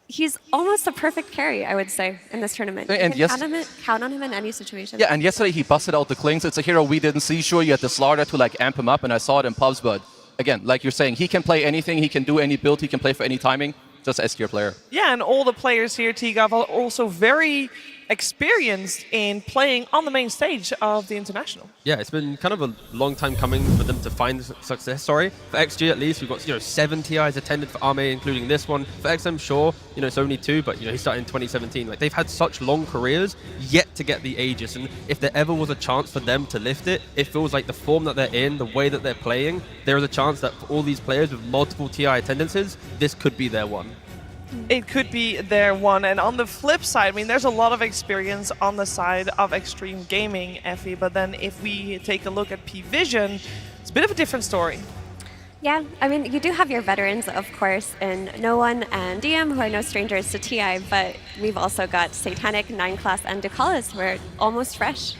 he's almost a perfect carry, I would say, in this tournament. And you can count on him in any situation. Yeah, and yesterday he busted out the Klings. It's a hero we didn't see. Sure, you had the Slaughter to like amp him up, and I saw it in pubs, but again, like you're saying, he can play anything, he can do any build, he can play for any timing. Just S-tier player. Yeah, and all the players here, Tigov, are also very experienced in playing on the main stage of the International. Yeah, it's been kind of a long time coming for them to find success story. For XG at least, we've got 7 TIs attended for Arme, including this one. For XM, sure, it's only 2, but he started in 2017. Like, they've had such long careers yet to get the Aegis, and if there ever was a chance for them to lift it, it feels like the form that they're in, the way that they're playing, there is a chance that for all these players with multiple TI attendances, this could be their one. It could be their one. And on the flip side, I mean, there's a lot of experience on the side of Extreme Gaming, Effie, but then if we take a look at P-Vision, it's a bit of a different story. Yeah, I mean, you do have your veterans, of course, in No One and DM, who are no strangers to TI, but we've also got Satanic, 9 Class, and Ducalis, who are almost fresh,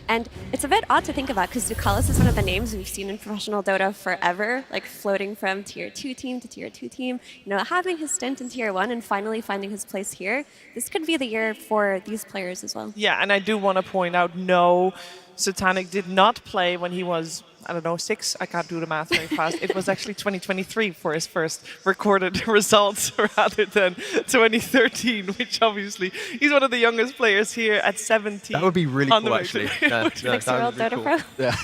And it's a bit odd to think about because Ducalis is one of the names we've seen in professional Dota forever, like floating from tier 2 team to tier 2 team, having his stint in tier 1 and finally finding his place here. This could be the year for these players as well. Yeah, and I do want to point out, no, Satanic did not play when he was, I don't know, 6. I can't do the math very fast. It was actually 2023 for his first recorded results rather than 2013, which obviously he's one of the youngest players here at 17. That would be really cool, actually. Yeah, 6-year-old Dota Pro. Yeah.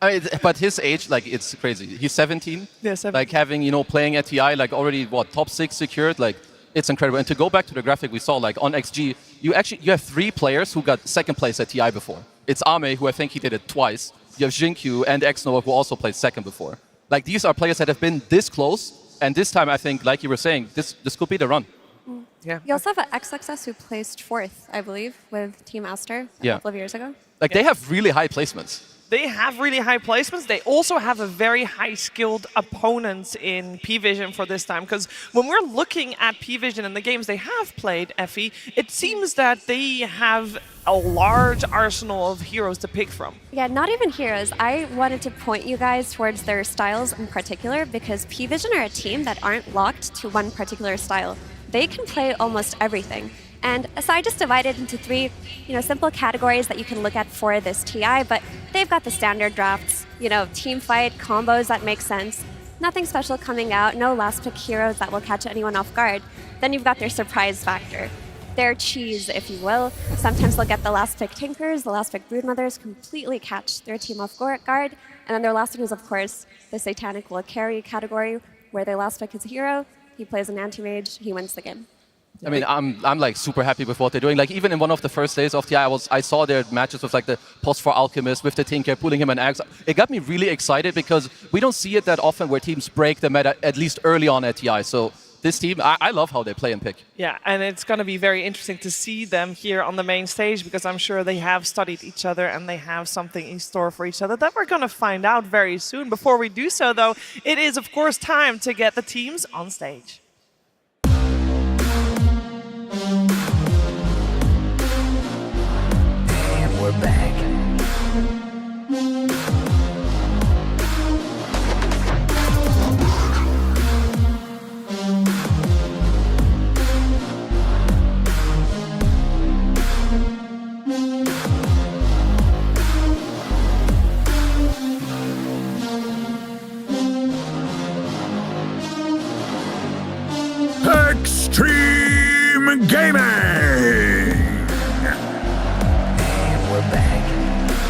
I mean, but his age, like, it's crazy. He's 17. Yeah, 17. Like, having, playing at TI, like, already, top 6 secured, like, it's incredible. And to go back to the graphic we saw, like, on XG, you have 3 players who got second place at TI before. It's Ame, who I think he did it twice. You have Jinkyu and Xnova, who also played second before. Like, these are players that have been this close, and this time, I think, like you were saying, this could be the run. Yeah. You also have an XXS who placed 4th, I believe, with Team Aster a couple of years ago. Like, they have really high placements. They have really high placements. They also have a very high-skilled opponent in P-Vision for this time. Because when we're looking at P-Vision and the games they have played, Effie, it seems that they have a large arsenal of heroes to pick from. Yeah, not even heroes. I wanted to point you guys towards their styles in particular because P-Vision are a team that aren't locked to one particular style. They can play almost everything. And so I just divided into 3, simple categories that you can look at for this TI, but they've got the standard drafts, team fight, combos that make sense. Nothing special coming out, no last pick heroes that will catch anyone off guard. Then you've got their surprise factor. Their cheese, if you will. Sometimes they'll get the last pick Tinkers, the last pick Broodmothers, completely catch their team off guard. And then their last pick is, of course, the Satanic will carry category, where their last pick is a hero, he plays an anti-mage, he wins the game. I mean, I'm like super happy with what they're doing. Like, even in one of the first days of TI, I saw their matches with like the Post for Alchemist, with the Tinker, pulling him an axe. It got me really excited because we don't see it that often where teams break the meta, at least early on at TI. So this team, I love how they play and pick. Yeah, and it's going to be very interesting to see them here on the main stage because I'm sure they have studied each other and they have something in store for each other that we're going to find out very soon. Before we do so, though, it is, of course, time to get the teams on stage. We're back. Extreme Gaming!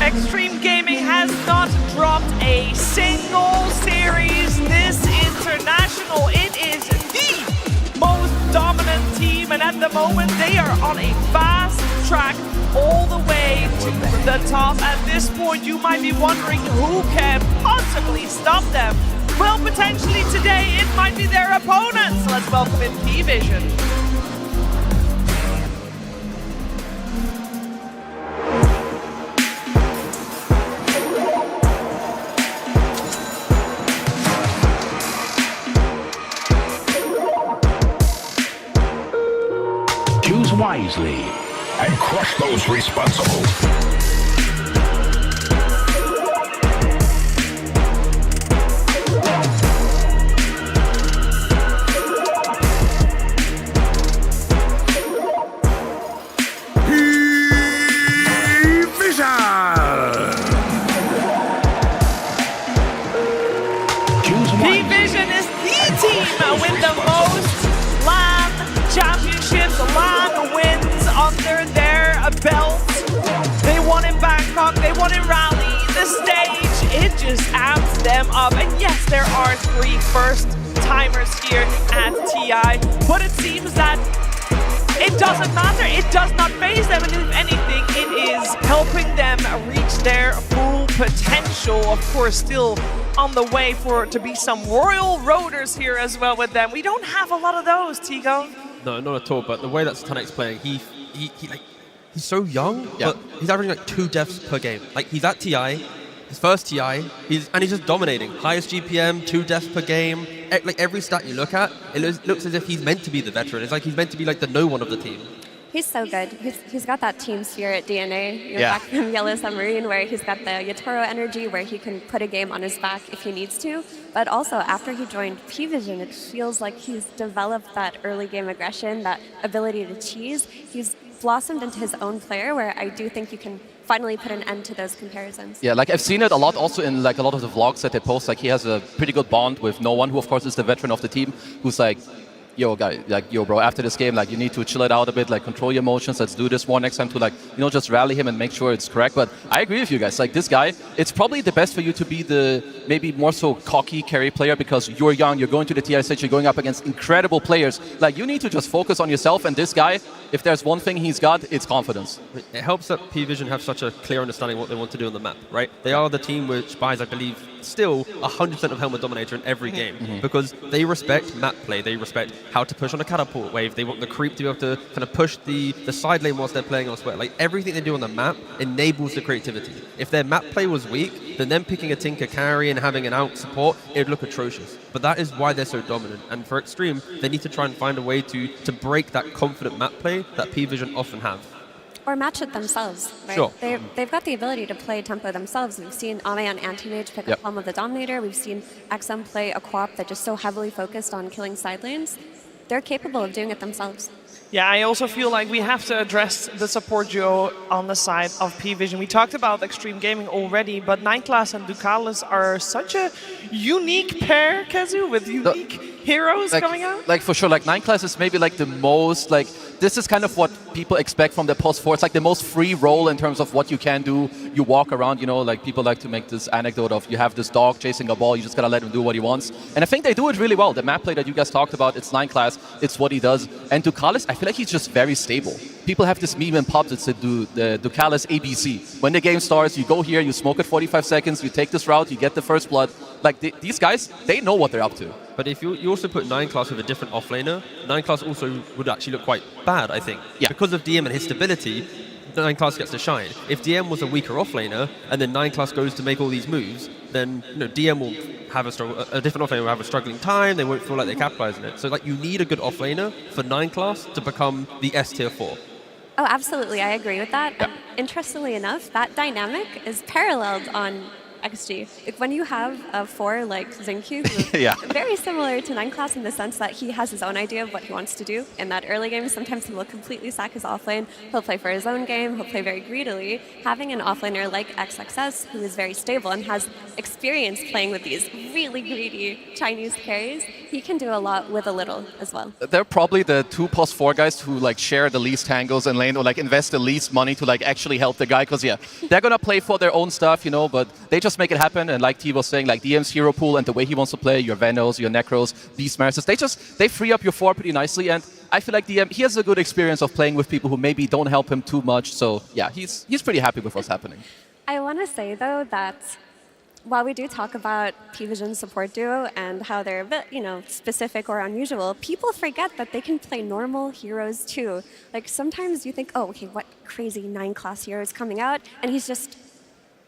Extreme Gaming has not dropped a single series this international. It is the most dominant team, and at the moment they are on a fast track all the way to the top. At this point, you might be wondering who can possibly stop them. Well, potentially today it might be their opponents. Let's welcome in P-Vision. Choose wisely and crush those responsible. P-Vision is the team with the most LAN championships, LAN wins under their belt. They won in Bangkok, they won in Raleigh. The stage, it just amps them up. And yes, there are 3 first-timers here at TI, but it seems that it doesn't matter. It does not faze them, and if anything, it is helping them reach their full potential. Of course, still on the way for to be some royal roaders here as well with them. We don't have a lot of those, Tigo. No, not at all. But the way that Satanic's playing, he's so young, but he's averaging like 2 deaths per game. Like, he's at TI, his first TI, he's just dominating. Highest GPM, 2 deaths per game. Like, every stat you look at, it looks as if he's meant to be the veteran. It's like he's meant to be like the no one of the team. He's so good. He's got that team spirit DNA, back from Yellow Submarine, where he's got the Yatoro energy, where he can put a game on his back if he needs to. But also, after he joined P-Vision, it feels like he's developed that early game aggression, that ability to cheese. He's blossomed into his own player, where I do think you can finally put an end to those comparisons. Yeah, like I've seen it a lot also in like a lot of the vlogs that they post. Like he has a pretty good bond with No One, who of course is the veteran of the team, who's like, yo guy, like yo bro, after this game, like you need to chill it out a bit, like control your emotions, let's do this more next time to like, just rally him and make sure it's correct. But I agree with you guys, like this guy, it's probably the best for you to be the maybe more so cocky carry player, because you're young, you're going to the TI stage, you're going up against incredible players. Like you need to just focus on yourself, and this guy, if there's one thing he's got, it's confidence. It helps that P-Vision have such a clear understanding of what they want to do on the map, right? They are the team which buys, I believe, still 100% of Helm and Dominator in every game, because they respect map play, they respect how to push on a catapult wave, they want the creep to be able to kind of push the side lane whilst they're playing elsewhere. Like everything they do on the map enables the creativity. If their map play was weak, then them picking a Tinker carry and having an out support, it would look atrocious. But that is why they're so dominant. And for Extreme, they need to try and find a way to break that confident map play that P-Vision often have. Or match it themselves, right? Sure. They've got the ability to play tempo themselves. We've seen Ame on Anti-Mage pick up Helm of the Dominator. We've seen XM play a co-op that just so heavily focused on killing side lanes. They're capable of doing it themselves. Yeah, I also feel like we have to address the support duo on the side of P-Vision. We talked about Extreme Gaming already, but Nineclass and Ducalis are such a unique pair, Kazu, with unique heroes coming out. Like for sure, like Nineclass is maybe like the most, like this is kind of what people expect from the post-4. It's like the most free role in terms of what you can do. You walk around, like people like to make this anecdote of you have this dog chasing a ball, you just gotta let him do what he wants. And I think they do it really well. The map play that you guys talked about, it's Nineclass, it's what he does. And Ducalis, I feel like he's just very stable. People have this meme in pubs that said the Ducalis ABC. When the game starts, you go here, you smoke it 45 seconds, you take this route, you get the first blood. Like these guys, they know what they're up to. But if you also put Nineclass with a different offlaner, Nineclass also would actually look quite bad, I think. Yeah. Because of DM and his stability, Nineclass gets to shine. If DM was a weaker offlaner, and then Nineclass goes to make all these moves, then DM will have a struggle. A different offlaner will have a struggling time. They won't feel like they're capitalizing it. So like you need a good offlaner for Nineclass to become the S tier 4. Oh, absolutely. I agree with that. And interestingly enough, that dynamic is paralleled on XG. Like when you have a 4 like Xingqiu, who's very similar to Nineclass in the sense that he has his own idea of what he wants to do. In that early game, sometimes he will completely sack his offlane. He'll play for his own game. He'll play very greedily. Having an offlaner like XXS, who is very stable and has experience playing with these really greedy Chinese carries, he can do a lot with a little as well. They're probably the 2 +4 guys who like share the least tangles in lane, or like invest the least money to like actually help the guy, because they're gonna play for their own stuff, but they just make it happen. And like T was saying, like DM's hero pool and the way he wants to play, your Venos, your Necros, Beastmasters, they free up your 4 pretty nicely. And I feel like DM, he has a good experience of playing with people who maybe don't help him too much. So yeah, he's pretty happy with what's happening. I want to say though that while we do talk about P-Vision support duo and how they're a bit, specific or unusual, people forget that they can play normal heroes too. Like sometimes you think, oh, okay, what crazy 9-class hero is coming out, and he's just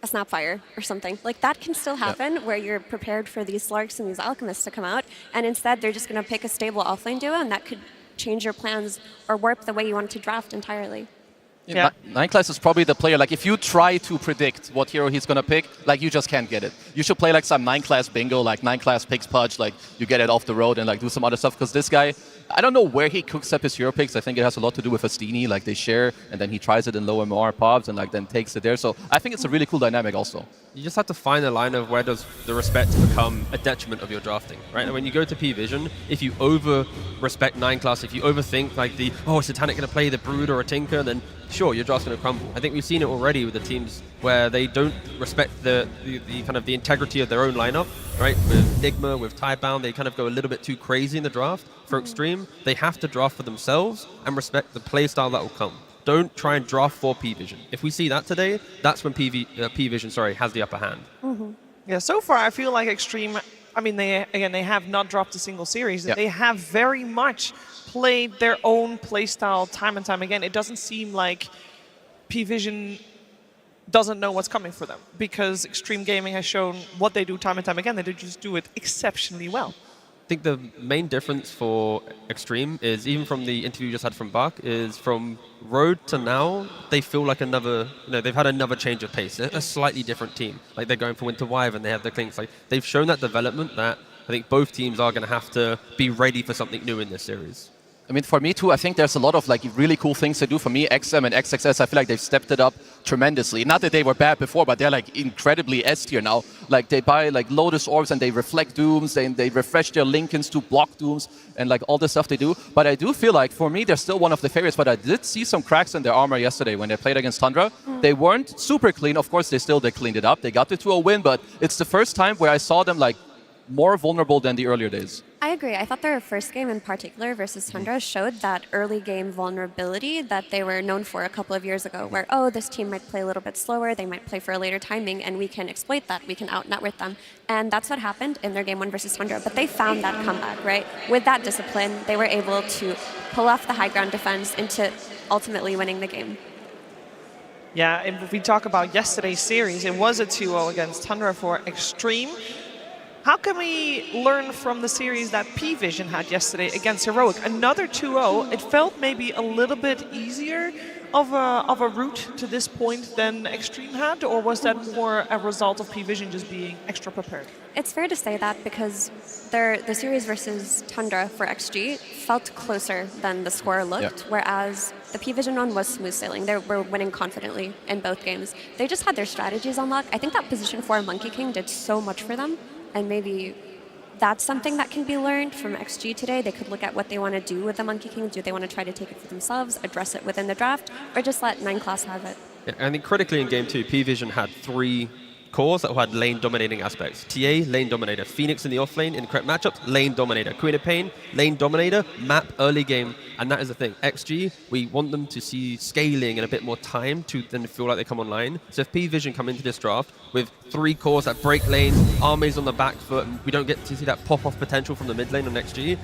a Snapfire or something. Like that can still happen where you're prepared for these Slarks and these Alchemists to come out, and instead they're just going to pick a stable offlane duo, and that could change your plans or warp the way you want to draft entirely. Yeah. Nineclass is probably the player, like if you try to predict what hero he's going to pick, like you just can't get it. You should play like some 9-class bingo, like 9-class picks Pudge, like you get it off the road and like do some other stuff, because this guy, I don't know where he cooks up his hero picks. I think it has a lot to do with Astini, like they share and then he tries it in lower MR pops and like then takes it there. So I think it's a really cool dynamic also. You just have to find a line of where does the respect become a detriment of your drafting, right? And when you go to P-Vision, if you over-respect 9-class, if you overthink like is Satanic going to play the Brood or a Tinker, then sure, your draft's going to crumble. I think we've seen it already with the teams where they don't respect the kind of the integrity of their own lineup, right? With Nigma, with Tidebound, they kind of go a little bit too crazy in the draft. For Extreme, they have to draft for themselves and respect the playstyle that will come. Don't try and draft for P-Vision. If we see that today, that's when P-Vision has the upper hand. Yeah, so far I feel like Extreme, they have not dropped a single series. They have very much played their own playstyle time and time again. It doesn't seem like P-Vision doesn't know what's coming for them, because Extreme Gaming has shown what they do time and time again, that they just do it exceptionally well. think the main difference for Extreme is, even from the interview you just had from Buck, is from Road to now, they feel like another, they've had another change of pace. They're a slightly different team. Like, they're going for Winter Wyve and they have their clinks. Like, they've shown that development that I think both teams are going to have to be ready for something new in this series. I mean, for me too, I think there's a lot of like really cool things to do. For me, XM and XXS, I feel like they've stepped it up tremendously. Not that they were bad before, but they're like incredibly S tier now. Like they buy like Lotus Orbs and they reflect Dooms, and they refresh their Lincolns to block Dooms and like all the stuff they do. But I do feel like for me, they're still one of the favorites, but I did see some cracks in their armor yesterday when they played against Tundra. They weren't super clean. Of course, they cleaned it up. They got the 2-0 win, but it's the first time where I saw them like more vulnerable than the earlier days. I agree. I thought their first game in particular versus Tundra showed that early game vulnerability that they were known for a couple of years ago, where, oh, this team might play a little bit slower, they might play for a later timing, and we can exploit that, we can out-network them. And that's what happened in their game 1 versus Tundra. But they found that comeback, right? With that discipline, they were able to pull off the high ground defense into ultimately winning the game. Yeah, if we talk about yesterday's series, it was a 2-0 against Tundra for Extreme. How can we learn from the series that P-Vision had yesterday against Heroic? Another 2-0. It felt maybe a little bit easier of a route to this point than Extreme had, or was that more a result of P-Vision just being extra prepared? It's fair to say that because the series versus Tundra for XG felt closer than the score looked, whereas the P-Vision one was smooth sailing. They were winning confidently in both games. They just had their strategies on lock. I think that position 4 Monkey King did so much for them. And maybe that's something that can be learned from XG today. They could look at what they want to do with the Monkey King. Do they want to try to take it for themselves, address it within the draft, or just let 9 Class have it? Yeah, I think critically in Game 2, P-Vision had 3 cores that had lane dominating aspects. TA, lane dominator. Phoenix in the off lane in correct matchups, lane dominator. Queen of Pain, lane dominator. Map, early game. And that is the thing. XG, we want them to see scaling and a bit more time to then feel like they come online. So if P-Vision come into this draft with 3 cores that break lanes, armies on the back foot, and we don't get to see that pop-off potential from the mid lane on XG,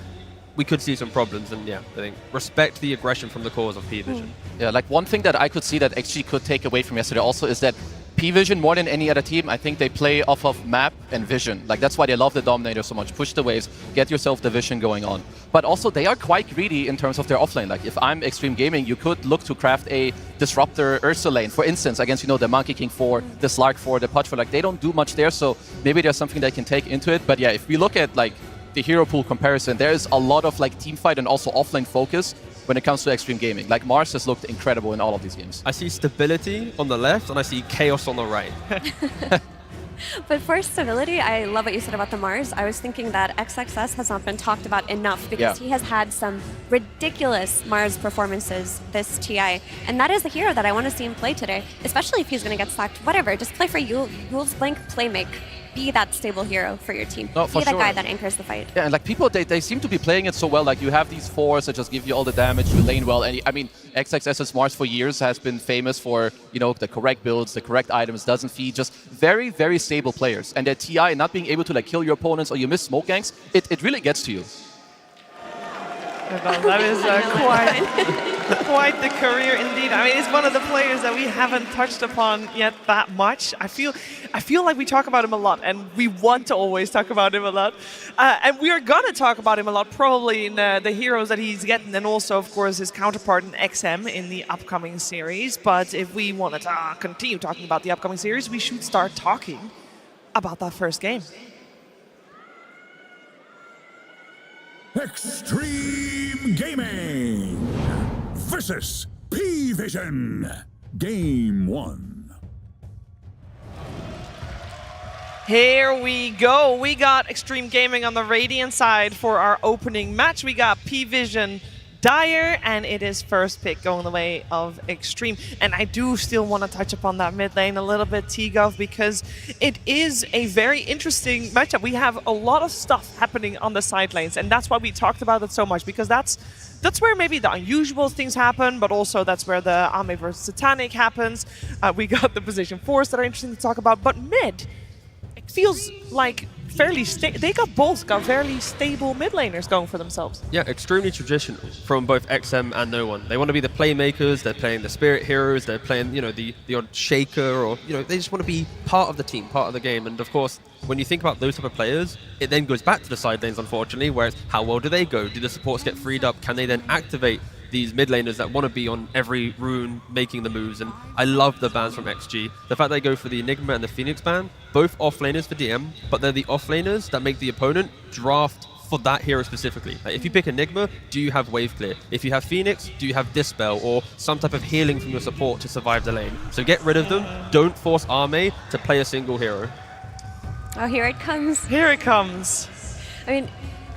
we could see some problems. And yeah, I think respect the aggression from the cores of P-Vision. Yeah, like one thing that I could see that XG could take away from yesterday also is that P-Vision, more than any other team, I think they play off of map and vision. Like, that's why they love the Dominator so much. Push the waves, get yourself the vision going on. But also, they are quite greedy in terms of their offlane. Like, if I'm Extreme Gaming, you could look to craft a Disruptor Ursa lane, for instance, against, the Monkey King 4, the Slark 4, the Pudge 4. Like, they don't do much there, so maybe there's something they can take into it. But yeah, if we look at, like, the hero pool comparison, there's a lot of, like, team fight and also offlane focus when it comes to Extreme Gaming. Like, Mars has looked incredible in all of these games. I see stability on the left and I see chaos on the right. But for stability, I love what you said about the Mars. I was thinking that XXS has not been talked about enough because he has had some ridiculous Mars performances this TI. And that is the hero that I want to see him play today, especially if he's going to get slacked. Whatever, just play for Yule's Blink, play make. Be that stable hero for your team. No, be that guy that anchors the fight. Yeah, and like people, they seem to be playing it so well. Like you have these 4s that just give you all the damage, you lane well. And I mean, XXS's Mars for years has been famous for, the correct builds, the correct items, doesn't feed, just very, very stable players. And their TI not being able to like kill your opponents or you miss smoke ganks, it really gets to you. That is quite the career indeed. I mean, it's one of the players that we haven't touched upon yet that much. I feel like we talk about him a lot, and we want to always talk about him a lot. And we are going to talk about him a lot, probably in the heroes that he's getting, and also, of course, his counterpart in XM in the upcoming series. But if we want to continue talking about the upcoming series, we should start talking about that first game. Extreme Gaming versus P-Vision. Game 1. Here we go. We got Extreme Gaming on the Radiant side for our opening match. We got P-Vision Dire, and it is first pick going the way of Extreme. And I do still want to touch upon that mid lane a little bit, T-Gov, because it is a very interesting matchup. We have a lot of stuff happening on the side lanes, and that's why we talked about it so much, because that's where maybe the unusual things happen, but also that's where the Ame versus Satanic happens. We got the position 4s that are interesting to talk about, but mid, it feels like they both got fairly stable mid laners going for themselves. Yeah, extremely traditional from both XM and No One. They want to be the playmakers, they're playing the spirit heroes, they're playing, the odd shaker, or, they just want to be part of the team, part of the game. And of course, when you think about those type of players, it then goes back to the side lanes, unfortunately, where it's how well do they go? Do the supports get freed up? Can they then activate these mid laners that want to be on every rune making the moves? And I love the bans from XG. The fact they go for the Enigma and the Phoenix ban, both off laners for DM, but they're the off laners that make the opponent draft for that hero specifically. Like if you pick Enigma, do you have wave clear? If you have Phoenix, do you have Dispel or some type of healing from your support to survive the lane? So get rid of them. Don't force Arme to play a single hero. Oh, here it comes. Here it comes. I mean,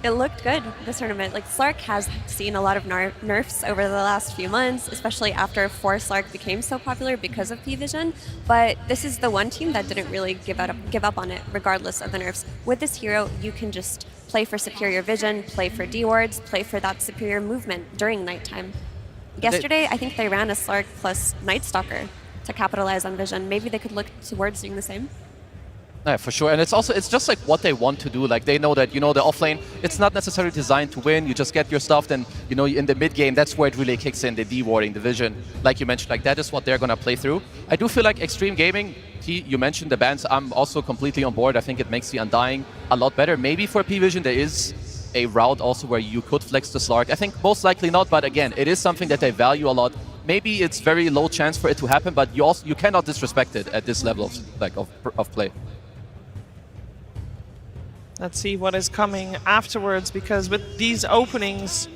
it looked good this tournament. Like Slark has seen a lot of nerfs over the last few months, especially after 4 Slark became so popular because of P-Vision. But this is the one team that didn't really give up on it, regardless of the nerfs. With this hero, you can just play for superior vision, play for D-wards, play for that superior movement during nighttime. Yesterday, I think they ran a Slark plus Night Stalker to capitalize on vision. Maybe they could look towards doing the same. Yeah, for sure. And it's just like what they want to do. Like they know that, the offlane, it's not necessarily designed to win. You just get your stuff. Then, in the mid game, that's where it really kicks in, the D-warding, the vision. Like you mentioned, like that is what they're going to play through. I do feel like Extreme Gaming, you mentioned the bans. I'm also completely on board. I think it makes the Undying a lot better. Maybe for P-Vision, there is a route also where you could flex the Slark. I think most likely not, but again, it is something that they value a lot. Maybe it's very low chance for it to happen, but you cannot disrespect it at this level of play. Let's see what is coming afterwards, because with these openings,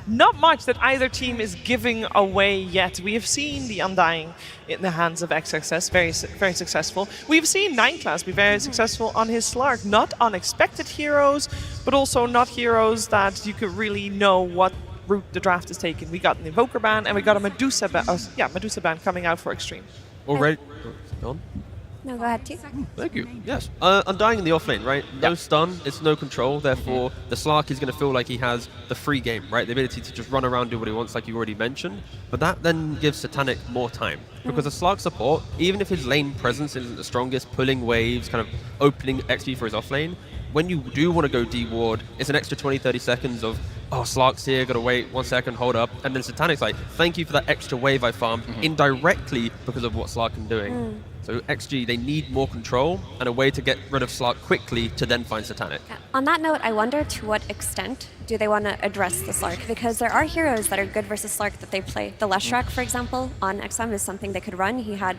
not much that either team is giving away yet. We have seen the Undying in the hands of XXS, very successful. We've seen Nineclass be very successful on his Slark. Not unexpected heroes, but also not heroes that you could really know what route the draft is taking. We got an Invoker ban and we got a Medusa ban. Medusa ban coming out for Extreme. Already. Gone? No, go ahead, T. Thank you. Yes. Undying in the offlane, right? No stun, it's no control. Therefore, the Slark is going to feel like he has the free game, right? The ability to just run around, do what he wants, like you already mentioned. But that then gives Satanic more time. Because the Slark support, even if his lane presence isn't the strongest, pulling waves, kind of opening XP for his offlane, when you do want to go D-ward, it's an extra 20-30 seconds of, oh, Slark's here, gotta wait 1 second, hold up. And then Satanic's like, thank you for that extra wave I farmed indirectly because of what Slark is doing. So XG, they need more control and a way to get rid of Slark quickly to then find Satanic. On that note, I wonder to what extent do they want to address the Slark? Because there are heroes that are good versus Slark that they play. The Leshrac, for example, on XM is something they could run.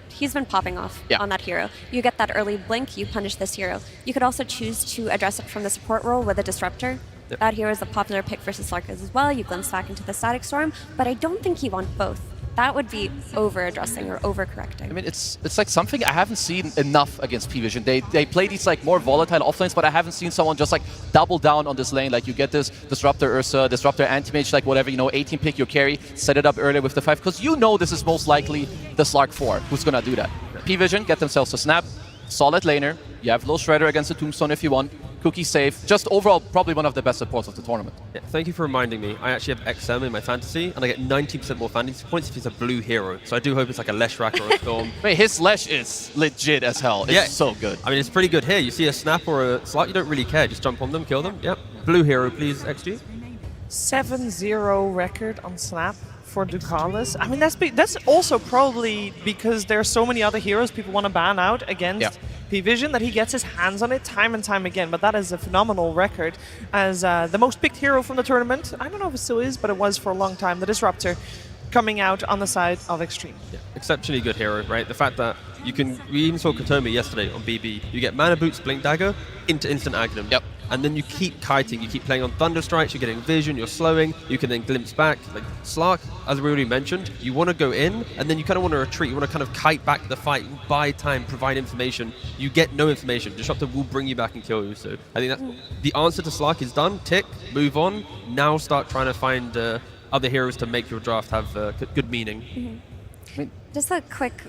He's been popping off on that hero. You get that early blink, you punish this hero. You could also choose to address it from the support role with a Disruptor. That hero is a popular pick versus Slark as well. You glimpse back into the Static Storm, but I don't think you want both. That would be over-addressing or over-correcting. I mean, it's like something I haven't seen enough against P-Vision. They play these like more volatile offlanes, but I haven't seen someone just like double down on this lane. Like you get this Disruptor Ursa, Disruptor Anti-Mage, like whatever, 18 pick your carry, set it up earlier with the 5, because this is most likely the Slark 4 who's gonna do that. P-Vision get themselves a snap, solid laner, you have low Shredder against the Tombstone if you want, Cookie safe, just overall probably one of the best supports of the tournament. Yeah, thank you for reminding me. I actually have XM in my fantasy, and I get 90% more fantasy points if he's a blue hero. So I do hope it's like a Leshrac or a Storm. Wait, his Lesh is legit as hell. It's so good. I mean, it's pretty good here. You see a Snap or a Slark, you don't really care. Just jump on them, kill them. Yep. Blue hero, please, XG. 7-0 record on Snap for Ducalis. I mean, that's also probably because there are so many other heroes people want to ban out against P-Vision that he gets his hands on it time and time again. But that is a phenomenal record as the most picked hero from the tournament. I don't know if it still is, but it was for a long time. The Disruptor coming out on the side of Extreme. Yeah, exceptionally good hero, right? The fact that we even saw Kotomi yesterday on BB. You get Mana Boots, Blink Dagger into instant Agnum. Yep. And then you keep kiting, you keep playing on Thunder Strikes, you're getting vision, you're slowing, you can then glimpse back. Like Slark, as we already mentioned, you want to go in, and then you kind of want to retreat, you want to kind of kite back the fight, buy time, provide information. You get no information. Disruptor will bring you back and kill you. So I think that's the answer to Slark is done. Tick, move on. Now start trying to find other heroes to make your draft have good meaning. Just a quick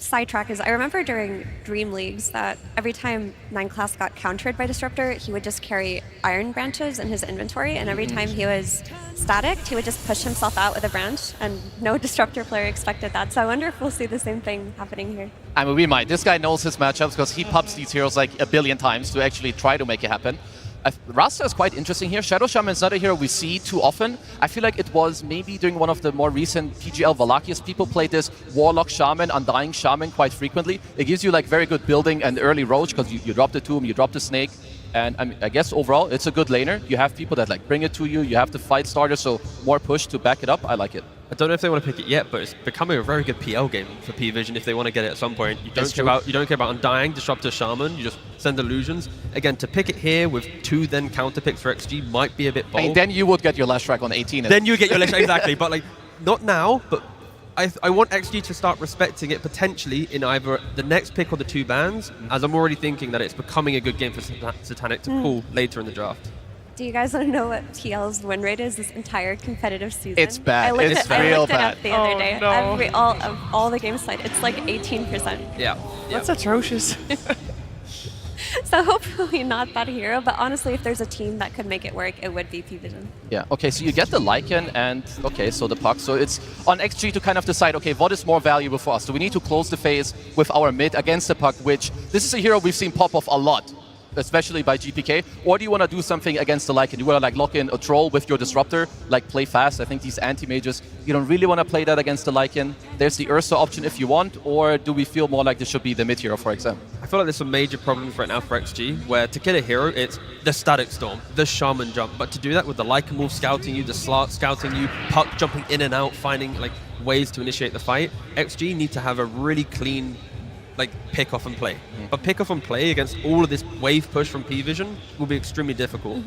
sidetrack is I remember during Dream Leagues that every time 9 Class got countered by Disruptor, he would just carry iron branches in his inventory, and every time he was staticked, he would just push himself out with a branch, and no Disruptor player expected that. So I wonder if we'll see the same thing happening here. I mean, we might. This guy knows his matchups because he pops these heroes like a billion times to actually try to make it happen. Rasta is quite interesting here. Shadow Shaman is not a hero we see too often. I feel like it was maybe during one of the more recent PGL Valakias, people played this Warlock Shaman, Undying Shaman quite frequently. It gives you like very good building and early Roach because you drop the Tomb, you drop the Snake. And I mean, I guess overall, it's a good laner. You have people that like bring it to you. You have the fight starter, so more push to back it up. I like it. I don't know if they want to pick it yet, but it's becoming a very good PL game for P-Vision if they want to get it at some point. You don't care about Undying, Disruptor, Shaman. You just send Illusions. Again, to pick it here with 2 then counter picks for XG might be a bit bold. I mean, then you would get your last track on 18. Then you would get your last track, exactly. But like, not now, but I want XG to start respecting it potentially in either the next pick or the 2 bans, as I'm already thinking that it's becoming a good game for Satanic to pull later in the draft. Do you guys want to know what TL's win rate is this entire competitive season? It's bad. I looked It's it real up bad. the other day. No. All the games played, it's like 18%. Yeah. That's atrocious. So hopefully not that hero, but honestly, if there's a team that could make it work, it would be P-Vision. Yeah, okay, so you get the Lycan and, okay, so the puck. So it's on XG to kind of decide, okay, what is more valuable for us? Do we need to close the phase with our mid against the puck, which this is a hero we've seen pop off a lot, especially by GPK, or do you want to do something against the Lycan? You want to like lock in a troll with your Disruptor, like play fast. I think these anti-mages, you don't really want to play that against the Lycan. There's the Ursa option if you want, or do we feel more like this should be the mid hero, for example? I feel like there's some major problems right now for XG, where to kill a hero, it's the Static Storm, the Shaman jump, but to do that with the Lycan Wolf scouting you, the Slark scouting you, Puck jumping in and out, finding like ways to initiate the fight, XG need to have a really clean like pick off and play. But pick off and play against all of this wave push from P-Vision will be extremely difficult.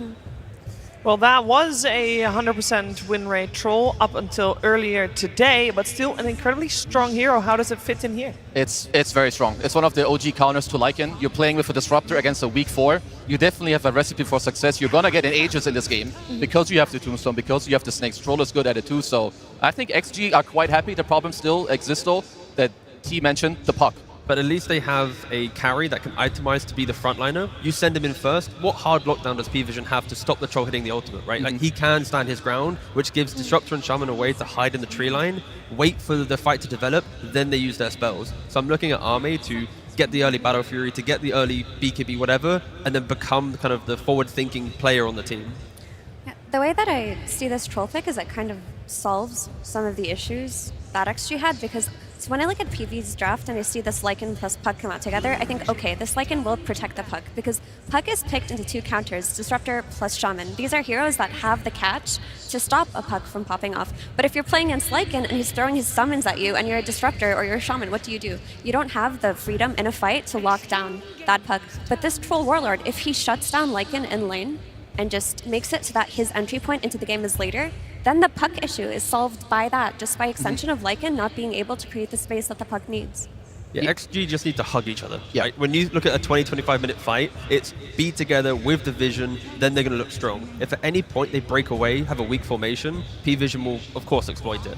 Well, that was a 100% win rate troll up until earlier today, but still an incredibly strong hero. How does it fit in here? It's very strong. It's one of the OG counters to Lycan. You're playing with a Disruptor against a weak 4. You definitely have a recipe for success. You're going to get an Aegis in this game because you have the Tombstone, because you have the Snakes. Troll is good at it too, so I think XG are quite happy. The problem still exists though, that T mentioned, the puck. But at least they have a carry that can itemize to be the frontliner. You send him in first. What hard lockdown does P-Vision have to stop the troll hitting the ultimate, right? Like, he can stand his ground, which gives Disruptor and Shaman a way to hide in the tree line, wait for the fight to develop, then they use their spells. So I'm looking at Arme to get the early Battle Fury, to get the early BKB, whatever, and then become kind of the forward-thinking player on the team. Yeah, the way that I see this troll pick is it kind of solves some of the issues that XG had, because so when I look at PV's draft and I see this Lycan plus Puck come out together, I think, okay, this Lycan will protect the Puck, because Puck is picked into 2 counters, Disruptor plus Shaman. These are heroes that have the catch to stop a Puck from popping off. But if you're playing against Lycan and he's throwing his summons at you and you're a Disruptor or you're a Shaman, what do? You don't have the freedom in a fight to lock down that Puck. But this Troll Warlord, if he shuts down Lycan in lane and just makes it so that his entry point into the game is later, then the Puck issue is solved by that, just by extension of Lycan not being able to create the space that the Puck needs. Yeah, XG just need to hug each other. Yeah. Right? When you look at a 20-25 minute fight, it's be together with the vision, then they're going to look strong. If at any point they break away, have a weak formation, P-Vision will, of course, exploit it.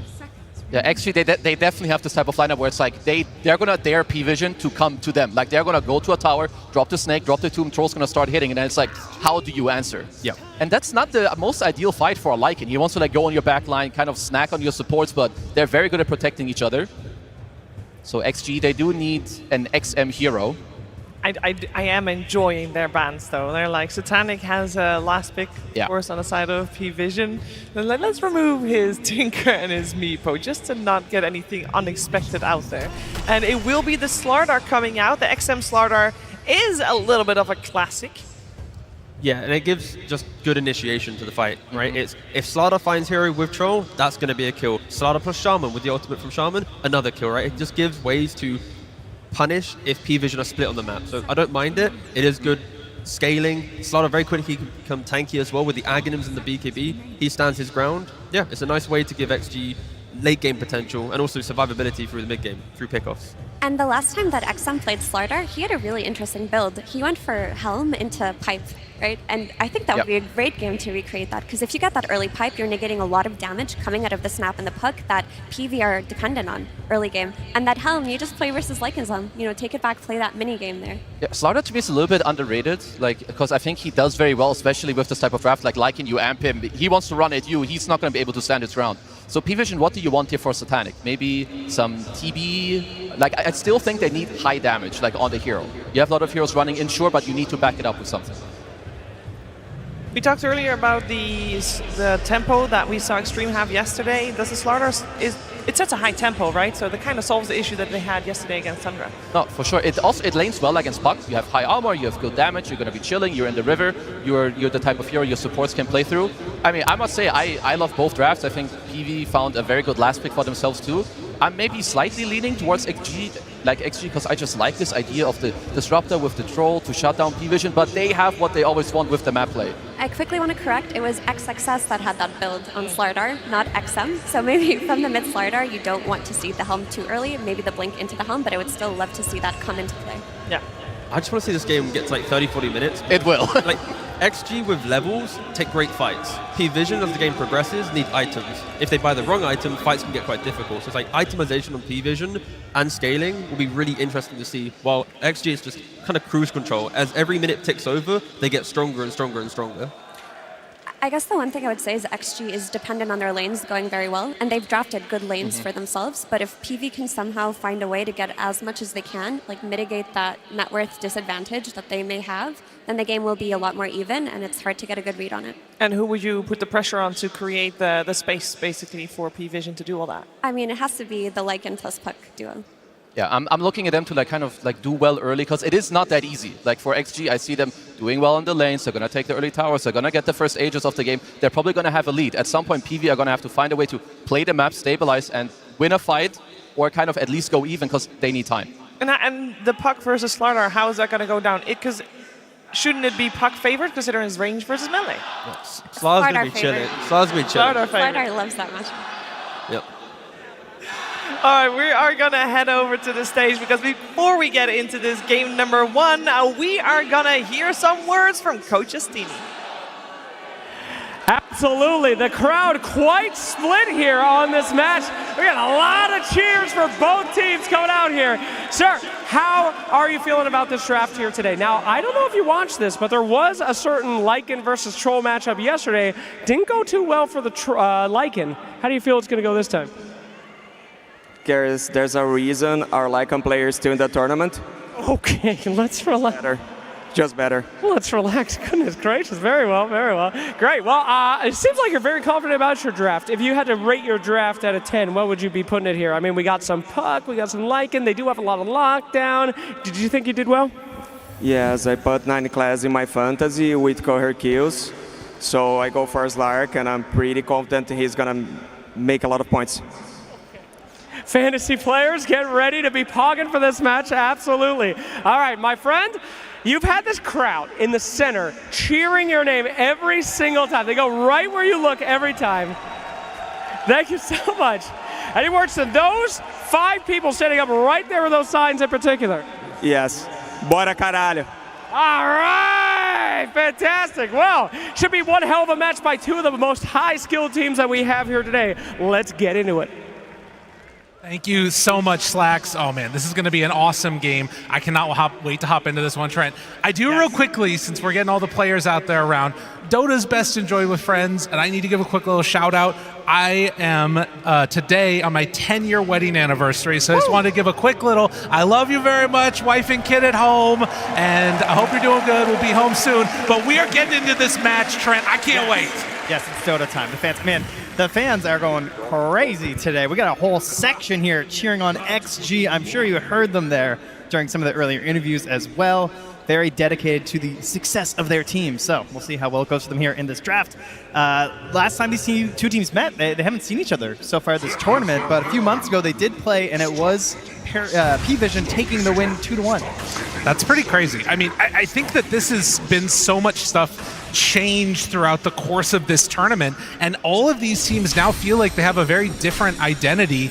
Yeah, actually, they definitely have this type of lineup where it's like they're going to dare P-Vision to come to them. Like, they're going to go to a tower, drop the Snake, drop the Tomb, Troll's going to start hitting, and then it's like, how do you answer? Yeah. And that's not the most ideal fight for a Lycan. He wants to like go on your back line, kind of snack on your supports, but they're very good at protecting each other. So XG, they do need an XM hero. I am enjoying their bans, though. They're like, Satanic has a last pick, of course, on the side of P-Vision. Then let's remove his Tinker and his Meepo, just to not get anything unexpected out there. And it will be the Slardar coming out. The XM Slardar is a little bit of a classic. Yeah, and it gives just good initiation to the fight, right? It's if Slardar finds hero with Troll, that's going to be a kill. Slardar plus Shaman with the ultimate from Shaman, another kill, right? It just gives ways to punish if P-Vision are split on the map. So I don't mind it. It is good scaling. Slardar very quickly can become tanky as well with the Aghanims and the BKB. He stands his ground. Yeah, it's a nice way to give XG late game potential and also survivability through the mid game, through pickoffs. And the last time that XM played Slardar, he had a really interesting build. He went for Helm into Pipe right? And I think that would be a great game to recreate that, because if you get that early pipe, you're negating a lot of damage coming out of the snap and the puck that PV are dependent on early game. And that Helm, you just play versus Lycan's Helm. You know, take it back, play that mini game there. Yeah, Slardar to me is a little bit underrated, like, because I think he does very well, especially with this type of draft. Like Lycan, you amp him, he wants to run at you, he's not going to be able to stand his ground. So P-Vision, what do you want here for Satanic? Maybe some TB? Like, I still think they need high damage, like on the hero. You have a lot of heroes running in, sure, but you need to back it up with something. We talked earlier about the tempo that we saw Extreme have yesterday. Does the Slardar it sets a high tempo, right? So that kind of solves the issue that they had yesterday against Tundra. No, for sure. It lanes well against Puck. You have high armor, you have good damage, you're going to be chilling, you're in the river, you're the type of hero your supports can play through. I mean, I must say, I love both drafts. I think PV found a very good last pick for themselves too. I'm maybe slightly leaning towards XG, because I just like this idea of the Disruptor with the Troll to shut down P-Vision, but they have what they always want with the map play. I quickly want to correct, it was XXS that had that build on Slardar, not XM. So maybe from the mid Slardar, you don't want to see the Helm too early, maybe the blink into the Helm, but I would still love to see that come into play. Yeah. I just want to see this game get to like 30-40 minutes. It will. Like, XG with levels take great fights. P-Vision, as the game progresses, need items. If they buy the wrong item, fights can get quite difficult. So it's like itemization on P-Vision and scaling will be really interesting to see, while XG is just kind of cruise control. As every minute ticks over, they get stronger and stronger and stronger. I guess the one thing I would say is XG is dependent on their lanes going very well, and they've drafted good lanes for themselves, but if PV can somehow find a way to get as much as they can, like mitigate that net worth disadvantage that they may have, then the game will be a lot more even, and it's hard to get a good read on it. And who would you put the pressure on to create the space, basically, for P-Vision to do all that? I mean, it has to be the Lycan plus Puck duo. Yeah, I'm looking at them to like kind of like do well early, because it is not that easy. Like for XG, I see them doing well on the lanes. They're going to take the early towers. They're going to get the first ages of the game. They're probably going to have a lead. At some point, PV are going to have to find a way to play the map, stabilize, and win a fight, or kind of at least go even, because they need time. And the Puck versus Slardar, how is that going to go down? Because shouldn't it be Puck favored, considering his range versus melee? Slardar going to be chilling. Slardar's going to be chilling. Slardar loves that much. Yep. All right, we are going to head over to the stage, because before we get into this game number 1, we are going to hear some words from Coach Estini. Absolutely. The crowd quite split here on this match. We got a lot of cheers for both teams coming out here. Sir, how are you feeling about this draft here today? Now, I don't know if you watched this, but there was a certain Lycan versus Troll matchup yesterday. Didn't go too well for the Lycan. How do you feel it's going to go this time? There's a reason our Lycan player is still in the tournament. Okay, let's relax. Just better. Let's relax. Goodness gracious. Very well, very well. Great. Well, it seems like you're very confident about your draft. If you had to rate your draft out of 10, what would you be putting it here? I mean, we got some Puck, we got some Lycan. They do have a lot of lockdown. Did you think you did well? Yes, I put 9 class in my fantasy with coher kills. So I go for Slark, and I'm pretty confident he's going to make a lot of points. Fantasy players, get ready to be pogging for this match. Absolutely. All right, my friend, you've had this crowd in the center cheering your name every single time. They go right where you look every time. Thank you so much. Any words to those 5 people standing up right there with those signs in particular? Yes. Bora caralho. All right, fantastic. Well, should be one hell of a match by 2 of the most high-skilled teams that we have here today. Let's get into it. Thank you so much, Slacks. Oh man, this is going to be an awesome game. I cannot wait to hop into this one, Trent. I do real quickly, since we're getting all the players out there around, Dota's best enjoyed with friends, and I need to give a quick little shout out. I am today on my 10-year wedding anniversary, so I just wanted to give a quick little, I love you very much, wife and kid at home, and I hope you're doing good. We'll be home soon, but we are getting into this match, Trent. I can't wait. Yes, it's Dota time. The fans are going crazy today. We got a whole section here cheering on XG. I'm sure you heard them there during some of the earlier interviews as well. Very dedicated to the success of their team. So we'll see how well it goes for them here in this draft. Last time these 2 teams met, they haven't seen each other so far this tournament, but a few months ago they did play, and it was P-Vision taking the win 2-1. That's pretty crazy. I mean, I think that this has been so much stuff changed throughout the course of this tournament, and all of these teams now feel like they have a very different identity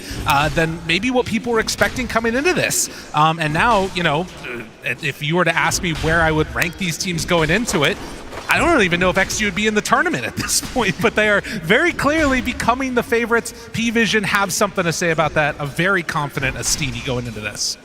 than maybe what people were expecting coming into this. And now, you know, if you were to ask me where I would rank these teams going into it, I don't even know if XG would be in the tournament at this point, but they are very clearly becoming the favorites. P-Vision have something to say about that. A very confident Astini going into this.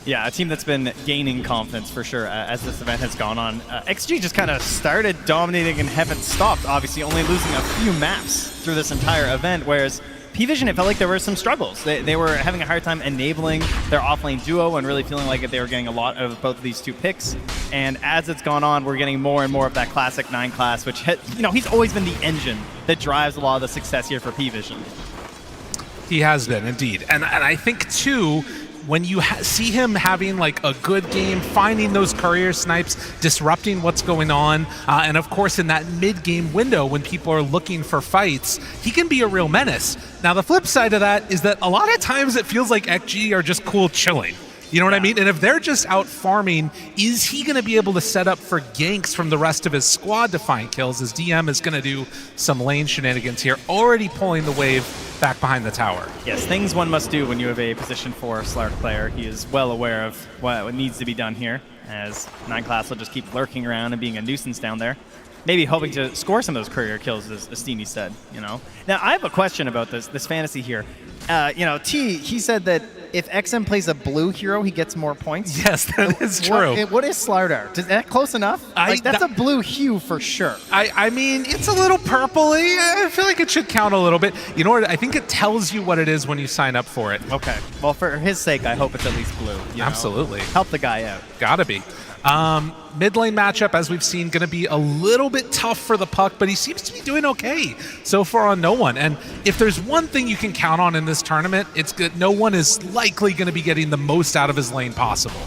Yeah, a team that's been gaining confidence for sure as this event has gone on. XG just kind of started dominating and haven't stopped, obviously only losing a few maps through this entire event, whereas P-Vision, it felt like there were some struggles. They were having a hard time enabling their offlane duo and really feeling like they were getting a lot of both of these two picks. And as it's gone on, we're getting more and more of that classic 9 class, which, he's always been the engine that drives a lot of the success here for P-Vision. He has been, indeed. And I think, too, when you see him having like a good game, finding those courier snipes, disrupting what's going on, and of course in that mid-game window when people are looking for fights, he can be a real menace. Now the flip side of that is that a lot of times it feels like XG are just cool chilling. You know what I mean? And if they're just out farming, is he going to be able to set up for ganks from the rest of his squad to find kills? As DM is going to do some lane shenanigans here, already pulling the wave back behind the tower. Yes, things one must do when you have a position 4 Slark player. He is well aware of what needs to be done here, as 9 class will just keep lurking around and being a nuisance down there. Maybe hoping to score some of those courier kills, as Astini said, Now, I have a question about this fantasy here. T, he said that if XM plays a blue hero, he gets more points. Yes, that is true. What is Slardar? Is that close enough? That's a blue hue for sure. I mean, it's a little purpley. I feel like it should count a little bit. You know what? I think it tells you what it is when you sign up for it. Okay. Well, for his sake, I hope it's at least blue. Absolutely. Help the guy out. Gotta be. Mid lane matchup, as we've seen, going to be a little bit tough for the Puck, but he seems to be doing okay so far on No One. And if there's one thing you can count on in this tournament, it's good. No One is likely going to be getting the most out of his lane possible.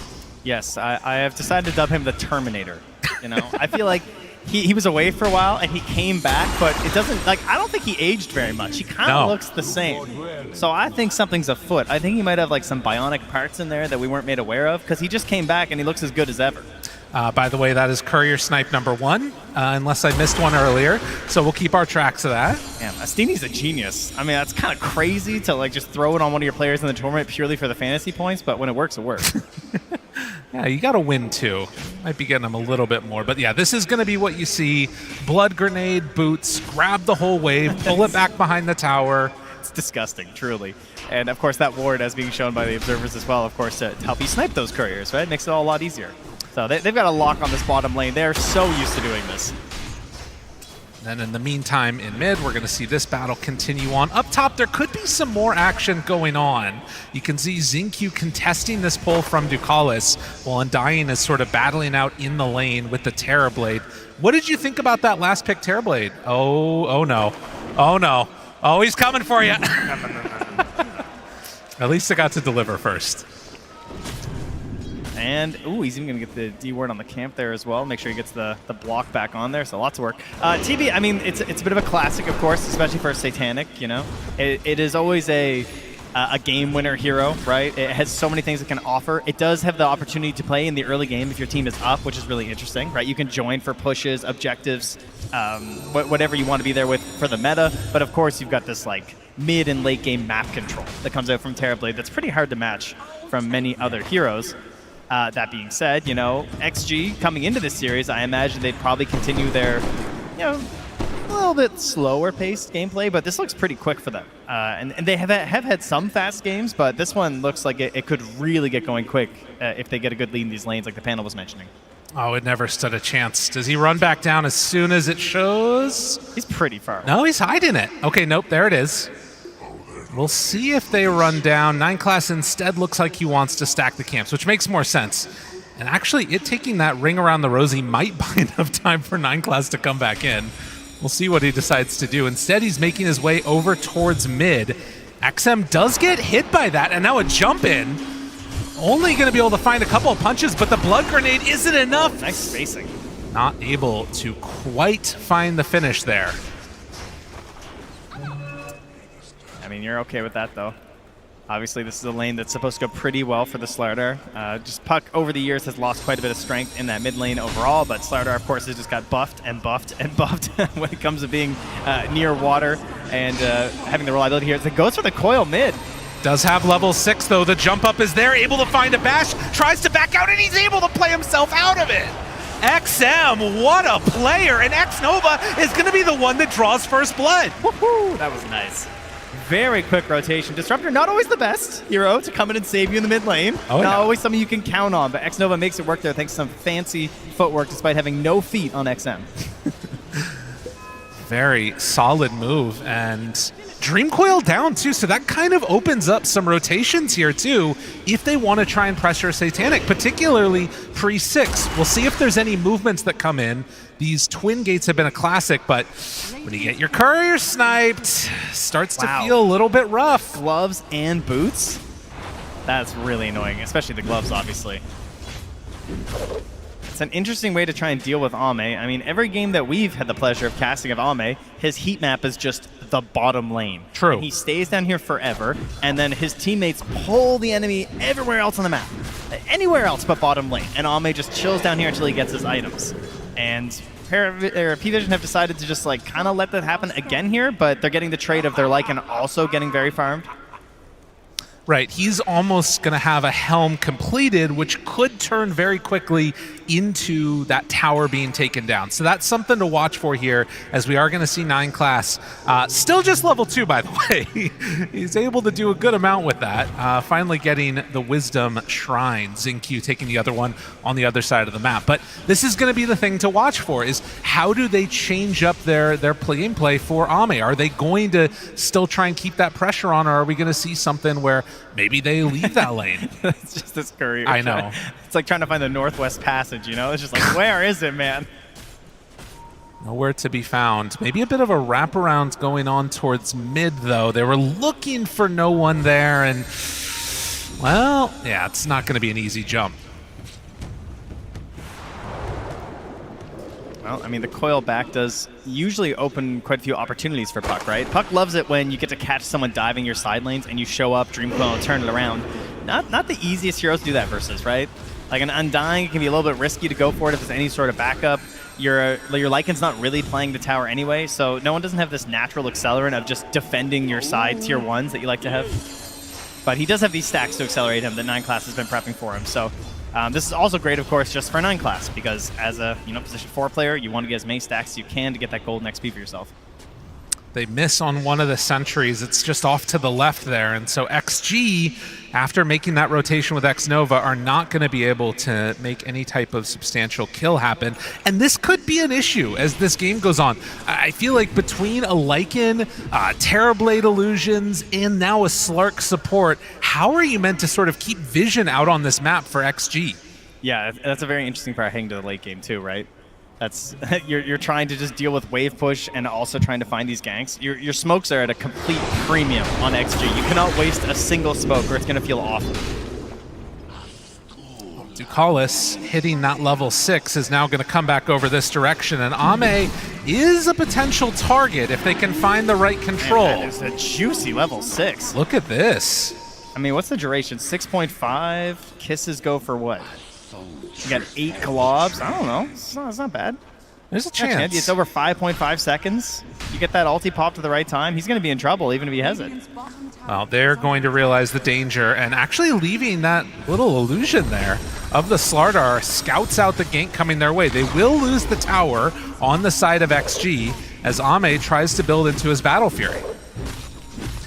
Yes, I have decided to dub him the Terminator. I feel like he was away for a while and he came back, but it doesn't, I don't think he aged very much. He kind of looks the same. So I think something's afoot. I think he might have some bionic parts in there that we weren't made aware of, because he just came back and he looks as good as ever. By the way, that is courier snipe number 1, unless I missed one earlier. So we'll keep our tracks of that. Damn, Astini's a genius. I mean, that's kind of crazy to just throw it on one of your players in the tournament purely for the fantasy points, but when it works, it works. Yeah, you got to win too. Might be getting them a little bit more. But yeah, this is going to be what you see. Blood grenade, boots, grab the whole wave, pull it back behind the tower. It's disgusting, truly. And of course, that ward, as being shown by the observers as well, of course, to help you snipe those couriers, right? Makes it all a lot easier. So they've got a lock on this bottom lane. They're so used to doing this. And in the meantime, in mid, we're going to see this battle continue on. Up top, there could be some more action going on. You can see Xingqiu contesting this pull from Ducalis, while Undying is sort of battling out in the lane with the Terrorblade. What did you think about that last pick, Terrorblade? Oh no. Oh no. Oh, he's coming for you. At least I got to deliver first. And, he's even going to get the D ward on the camp there as well. Make sure he gets the block back on there, so lots of work. TB, I mean, it's a bit of a classic, of course, especially for Satanic, It is always a game winner hero, right? It has so many things it can offer. It does have the opportunity to play in the early game if your team is up, which is really interesting, right? You can join for pushes, objectives, whatever you want to be there with for the meta. But of course, you've got this mid and late game map control that comes out from Terrorblade that's pretty hard to match from many other heroes. That being said, XG coming into this series, I imagine they'd probably continue their, a little bit slower paced gameplay, but this looks pretty quick for them. And they have had some fast games, but this one looks like it could really get going quick if they get a good lead in these lanes, like the panel was mentioning. Oh, it never stood a chance. Does he run back down as soon as it shows? He's pretty far. No, he's hiding it. Okay, nope, there it is. We'll see if they run down. 9 class instead looks like he wants to stack the camps, which makes more sense. And actually, it taking that ring around the rosy might buy enough time for 9 class to come back in. We'll see what he decides to do. Instead, he's making his way over towards mid. XM does get hit by that, and now a jump in. Only going to be able to find a couple of punches, but the blood grenade isn't enough. Nice spacing. Not able to quite find the finish there. I mean, you're okay with that, though. Obviously, this is a lane that's supposed to go pretty well for the Slardar. Just Puck, over the years, has lost quite a bit of strength in that mid lane overall, but Slardar, of course, has just got buffed and buffed and buffed when it comes to being near water and having the reliability here. It goes for the coil mid. Does have level 6, though. The jump up is there, able to find a bash, tries to back out, and he's able to play himself out of it. XM, what a player! And Xnova is going to be the one that draws first blood. Woohoo! That was nice. Very quick rotation. Disruptor, not always the best hero to come in and save you in the mid lane. Not always something you can count on, but Xnova makes it work there thanks to some fancy footwork despite having no feet on XM. Very solid move, and Dream Coil down too, so that kind of opens up some rotations here too if they want to try and pressure Satanic, particularly pre-6. We'll see if there's any movements that come in. These twin gates have been a classic, but when you get your courier sniped, starts to feel a little bit rough. Gloves and boots? That's really annoying, especially the gloves, obviously. It's an interesting way to try and deal with Ame. I mean, every game that we've had the pleasure of casting of Ame, his heat map is just the bottom lane. True. And he stays down here forever, and then his teammates pull the enemy everywhere else on the map. Anywhere else but bottom lane. And Ame just chills down here until he gets his items. And P-Vision have decided to just like kind of let that happen again here, but they're getting the trade of their Lycan also getting very farmed. Right, he's almost going to have a Helm completed, which could turn very quickly into that tower being taken down. So that's something to watch for here, as we are going to see 9 class. Still just level 2, by the way. He's able to do a good amount with that. Finally getting the Wisdom Shrine. Xingqiu taking the other one on the other side of the map. But this is going to be the thing to watch for, is how do they change up their gameplay for Ame? Are they going to still try and keep that pressure on, or are we going to see something where maybe they leave that lane? It's just this courier. I know. It's like trying to find the Northwest Passage, you know? It's just like, where is it, man? Nowhere to be found. Maybe a bit of a wraparound going on towards mid, though. They were looking for no one there, and, well, yeah, it's not going to be an easy jump. Well, I mean, the coil back does usually open quite a few opportunities for Puck, right? Puck loves it when you get to catch someone diving your side lanes and you show up, Dream Coil, and turn it around. Not the easiest heroes to do that versus, right? Like an Undying, it can be a little bit risky to go for it if there's any sort of backup. Your Lycan's not really playing the tower anyway, so no one doesn't have this natural accelerant of just defending your side tier 1s that you like to have. But he does have these stacks to accelerate him that 9 class has been prepping for him, so this is also great, of course, just for 9 class, because as a position 4 player, you want to get as many stacks as you can to get that golden XP for yourself. They miss on one of the sentries. It's just off to the left there, and so XG, after making that rotation with Xnova, are not going to be able to make any type of substantial kill happen, and this could be an issue as this game goes on. I feel like between a Lycan, Terrorblade Illusions, and now a Slark support, how are you meant to sort of keep vision out on this map for XG? Yeah, that's a very interesting part heading to the late game too, right? That's you're trying to just deal with wave push and also trying to find these ganks. Your smokes are at a complete premium on XG. You cannot waste a single smoke or it's going to feel awful. Ducalis hitting that level 6 is now going to come back over this direction, and Ame is a potential target if they can find the right control. Man, that is a juicy level 6. Look at this. I mean, what's the duration? 6.5? Kisses go for what? You got 8 globs. I don't know. It's not bad. There's a chance. It's over 5.5 seconds. You get that ulti pop to the right time, he's going to be in trouble, even if he has it. Well, they're going to realize the danger, and actually leaving that little illusion there of the Slardar scouts out the gank coming their way. They will lose the tower on the side of XG as Ame tries to build into his Battle Fury.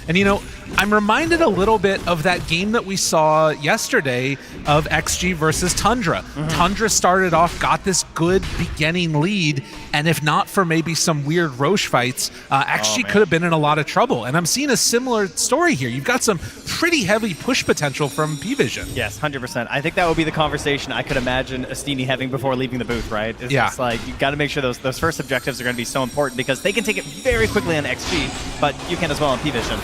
And you know, I'm reminded a little bit of that game that we saw yesterday of XG versus Tundra. Tundra started off, got this good beginning lead, and if not for maybe some weird Roche fights, XG could have been in a lot of trouble. And I'm seeing a similar story here. You've got some pretty heavy push potential from P-Vision. Yes, 100%. I think that would be the conversation I could imagine Astini having before leaving the booth, right? It's just like, you've got to make sure those first objectives are going to be so important because they can take it very quickly on XG, but you can as well on P-Vision.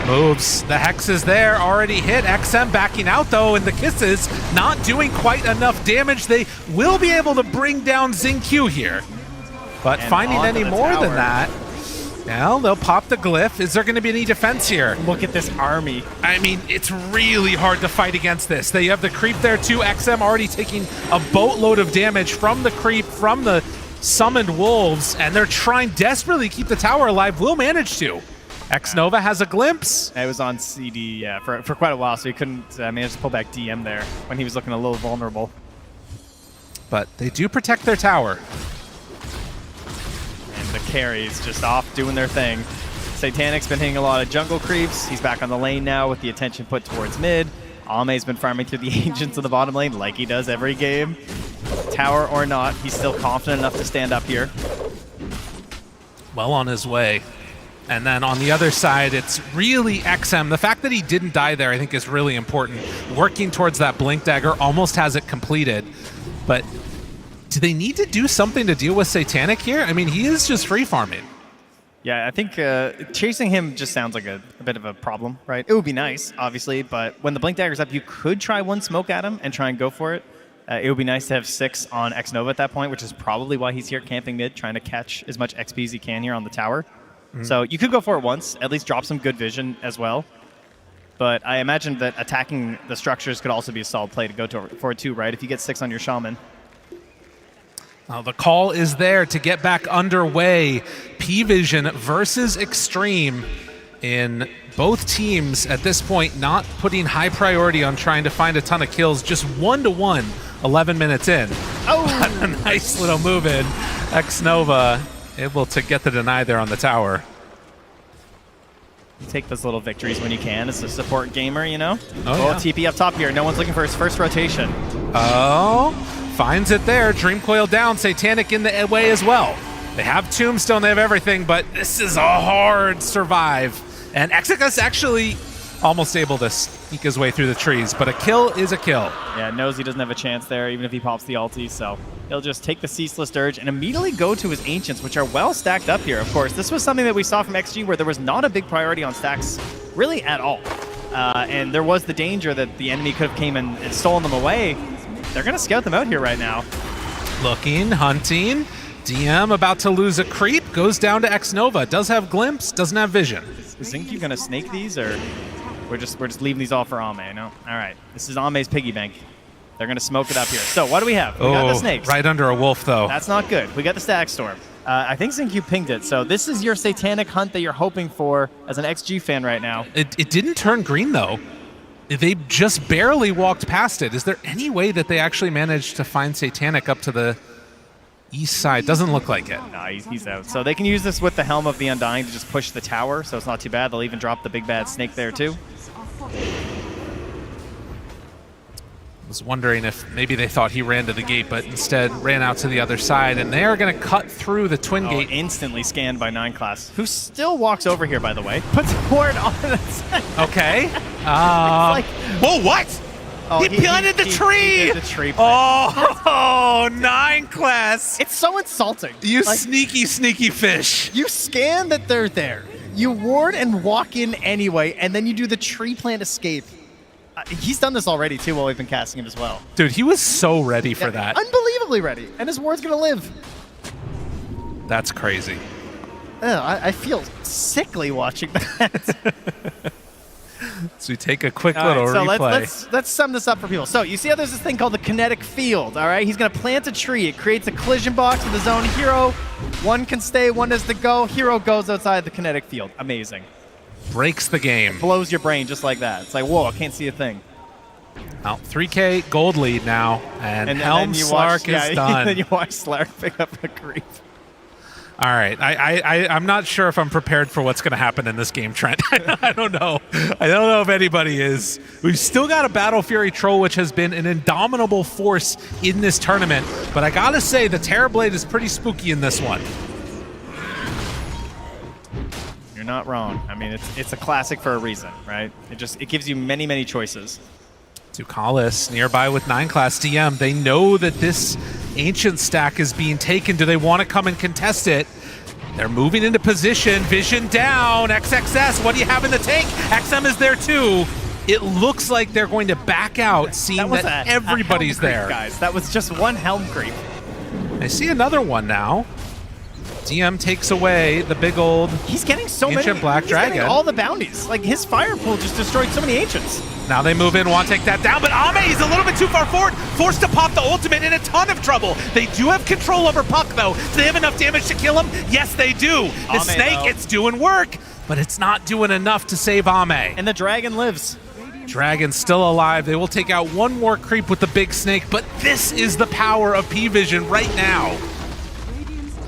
Moves. The Hex is there, already hit. XM backing out, though, and the Kisses not doing quite enough damage. They will be able to bring down Xingqiu here. But And finding any more tower. than that, well, they'll pop the glyph. Is there going to be any defense here? Look at this army. I mean, it's really hard to fight against this. They have the creep there, too. XM already taking a boatload of damage from the creep, from the summoned wolves, and they're trying desperately to keep the tower alive. Will manage to. Xnova has a glimpse. It was on CD for quite a while, so he couldn't manage to pull back DM there when he was looking a little vulnerable. but they do protect their tower. And the carries just off doing their thing. Satanic's been hitting a lot of jungle creeps. He's back on the lane now with the attention put towards mid. Ame's been farming through the Ancients in the bottom lane like he does every game. Tower or not, he's still confident enough to stand up here. Well on his way. And then on the other side, it's really XM. The fact that he didn't die there, I think, is really important. Working towards that Blink Dagger, almost has it completed. But do they need to do something to deal with Satanic here? I mean, he is just free farming. Yeah, I think chasing him just sounds like a bit of a problem, right? It would be nice, obviously, but when the Blink Dagger's up, you could try one smoke at him and try and go for it. It would be nice to have 6 on X-Nova at that point, which is probably why he's here camping mid, trying to catch as much XP as he can here on the tower. So you could go for it once, at least drop some good vision as well. But I imagine that attacking the structures could also be a solid play to go for it too, right? If you get 6 on your Shaman. Well, the call is there to get back underway. P-Vision versus Extreme, in both teams at this point not putting high priority on trying to find a ton of kills, just 1-1, 11 minutes in. Oh! A nice little move in. X-Nova able to get the deny there on the tower. Take those little victories when you can as a support gamer, you know? Oh, yeah. TP up top here. No one's looking for his first rotation. Oh, finds it there. Dream Coil down. Satanic in the way as well. They have Tombstone, they have everything, but this is a hard survive. And Exodus actually almost able to sneak his way through the trees, but a kill is a kill. Yeah, knows he doesn't have a chance there, even if he pops the ulti, so he'll just take the Ceaseless Dirge and immediately go to his Ancients, which are well stacked up here, of course. This was something that we saw from XG where there was not a big priority on stacks really at all. And there was the danger that the enemy could have came and stolen them away. They're going to scout them out here right now. Looking, hunting. DM about to lose a creep, goes down to X-Nova. Does have glimpse, doesn't have vision. Is Zincu going to snake these, or we're just leaving these all for Ame? No? All right. This is Ame's piggy bank. They're going to smoke it up here. So what do we have? We got the snakes. Right under a wolf, though. That's not good. We got the Stack Storm. I think Zincu pinged it. So this is your Satanic hunt that you're hoping for as an XG fan right now. It didn't turn green, though. They just barely walked past it. Is there any way that they actually managed to find Satanic up to the east side? Doesn't look like it. Nah, he's out. So they can use this with the Helm of the Undying to just push the tower, so it's not too bad. They'll even drop the big bad snake there, too. Was wondering if maybe they thought he ran to the gate, but instead ran out to the other side, and they are going to cut through the twin gate. Instantly scanned by 9 class, who still walks over here, by the way. Puts a ward on the Okay. Whoa, what? Oh, he planted the tree! He did the tree oh, 9 class! It's so insulting. You sneaky, sneaky fish. You scan that they're there. You ward and walk in anyway, and then you do the tree plant escape. He's done this already, too, while we've been casting him as well. Dude, he was so ready for that. Unbelievably ready. And his ward's going to live. That's crazy. I feel sickly watching that. So we take a quick little replay. Let's sum this up for people. So you see how there's this thing called the kinetic field, all right? He's going to plant a tree. It creates a collision box with his own hero. One can stay, one has to go. Hero goes outside the kinetic field. Amazing. Breaks the game. Blows your brain just like that. It's like, whoa, I can't see a thing. Now, 3K gold lead now, and Helm Slark is done. Then you watch Slark pick up a creep. All right, I'm not sure if I'm prepared for what's going to happen in this game, Trent. I don't know. I don't know if anybody is. We've still got a Battle Fury Troll, which has been an indomitable force in this tournament, but I got to say the Terrorblade is pretty spooky in this one. You're not wrong. I mean, it's a classic for a reason, right? It gives you many, many choices. Ducalis nearby with 9 class DM. They know that this Ancient stack is being taken. Do they want to come and contest it? They're moving into position. Vision down. XXS, what do you have in the tank? XM is there too. It looks like they're going to back out, seeing that everybody's there. Guys, that was just one Helm creep. I see another one now. DM takes away the big old He's getting so Ancient many. Black Dragon. Getting all the bounties. Like, his fire pool just destroyed so many Ancients. Now they move in, want to take that down, but Ame is a little bit too far forward, forced to pop the ultimate, in a ton of trouble. They do have control over Puck, though. Do they have enough damage to kill him? Yes, they do. The snake, it's doing work, but it's not doing enough to save Ame. And the dragon lives. Dragon still alive. They will take out one more creep with the big snake, but this is the power of P-Vision right now.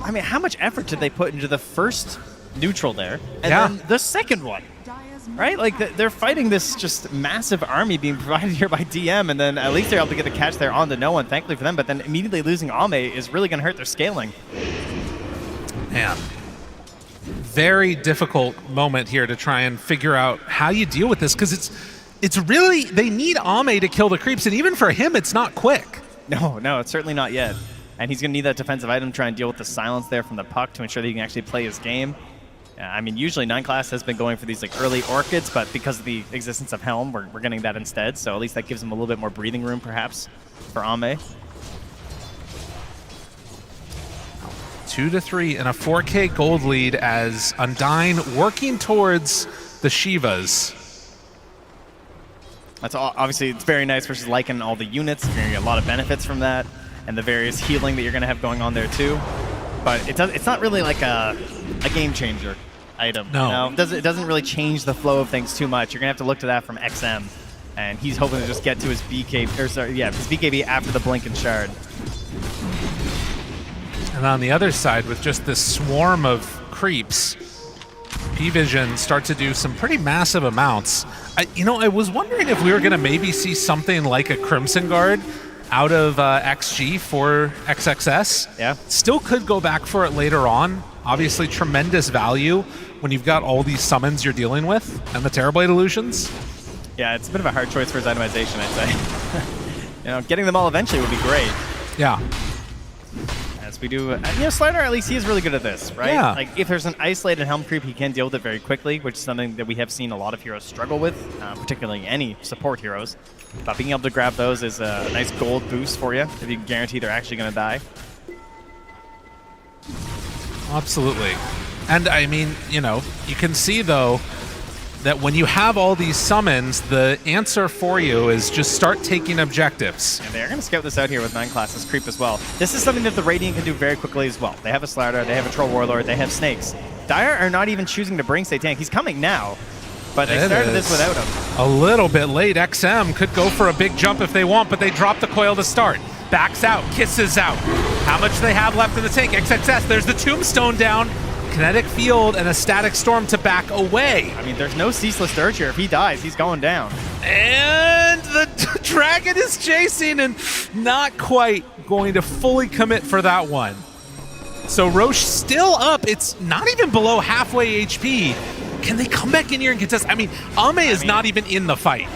I mean, how much effort did they put into the first neutral there, and then the second one? Right? Like, they're fighting this just massive army being provided here by DM, and then at least they're able to get the catch there onto no one, thankfully for them, but then immediately losing Ame is really going to hurt their scaling. Man. Very difficult moment here to try and figure out how you deal with this, because it's really, they need Ame to kill the creeps, and even for him, it's not quick. No, it's certainly not yet. And he's going to need that defensive item to try and deal with the silence there from the puck to ensure that he can actually play his game. I mean, usually 9 class has been going for these like early orchids, but because of the existence of Helm, we're getting that instead. So at least that gives him a little bit more breathing room, perhaps, for Ame. 2-3 and a 4K gold lead as Undyne working towards the Shivas. That's obviously, it's very nice versus Lycan and all the units. You're going to get a lot of benefits from that, and the various healing that you're going to have going on there too. But it's not really like a game changer item. No. It doesn't really change the flow of things too much. You're going to have to look to that from XM, and he's hoping to just get to his BKB after the Blink and Shard. And on the other side, with just this swarm of creeps, P-Vision start to do some pretty massive amounts. I was wondering if we were going to maybe see something like a Crimson Guard out of XG for XXS. Yeah. Still could go back for it later on. Obviously, tremendous value when you've got all these summons you're dealing with and the Terrorblade illusions. Yeah, it's a bit of a hard choice for his itemization, I'd say. Getting them all eventually would be great. Yeah. As we do, Slider, at least he is really good at this, right? Yeah. Like, if there's an isolated Helm creep, he can deal with it very quickly, which is something that we have seen a lot of heroes struggle with, particularly any support heroes. But being able to grab those is a nice gold boost for you if you can guarantee they're actually going to die. Absolutely. And I mean, you can see though that when you have all these summons, the answer for you is just start taking objectives. And they're going to scout this out here with 9 classes creep as well. This is something that the Radiant can do very quickly as well. They have a Slider, they have a Troll Warlord, they have Snakes. Dire are not even choosing to bring Satanic. He's coming now, but they started this without him. A little bit late. XM could go for a big jump if they want, but they drop the coil to start. Backs out, kisses out. How much do they have left in the tank? XXS, there's the Tombstone down. Kinetic Field and a Static Storm to back away. I mean, there's no Ceaseless Dirge here. If he dies, he's going down. And the Dragon is chasing and not quite going to fully commit for that one. So Roche still up. It's not even below halfway HP. Can they come back in here and contest? I mean, Ame is not even in the fight.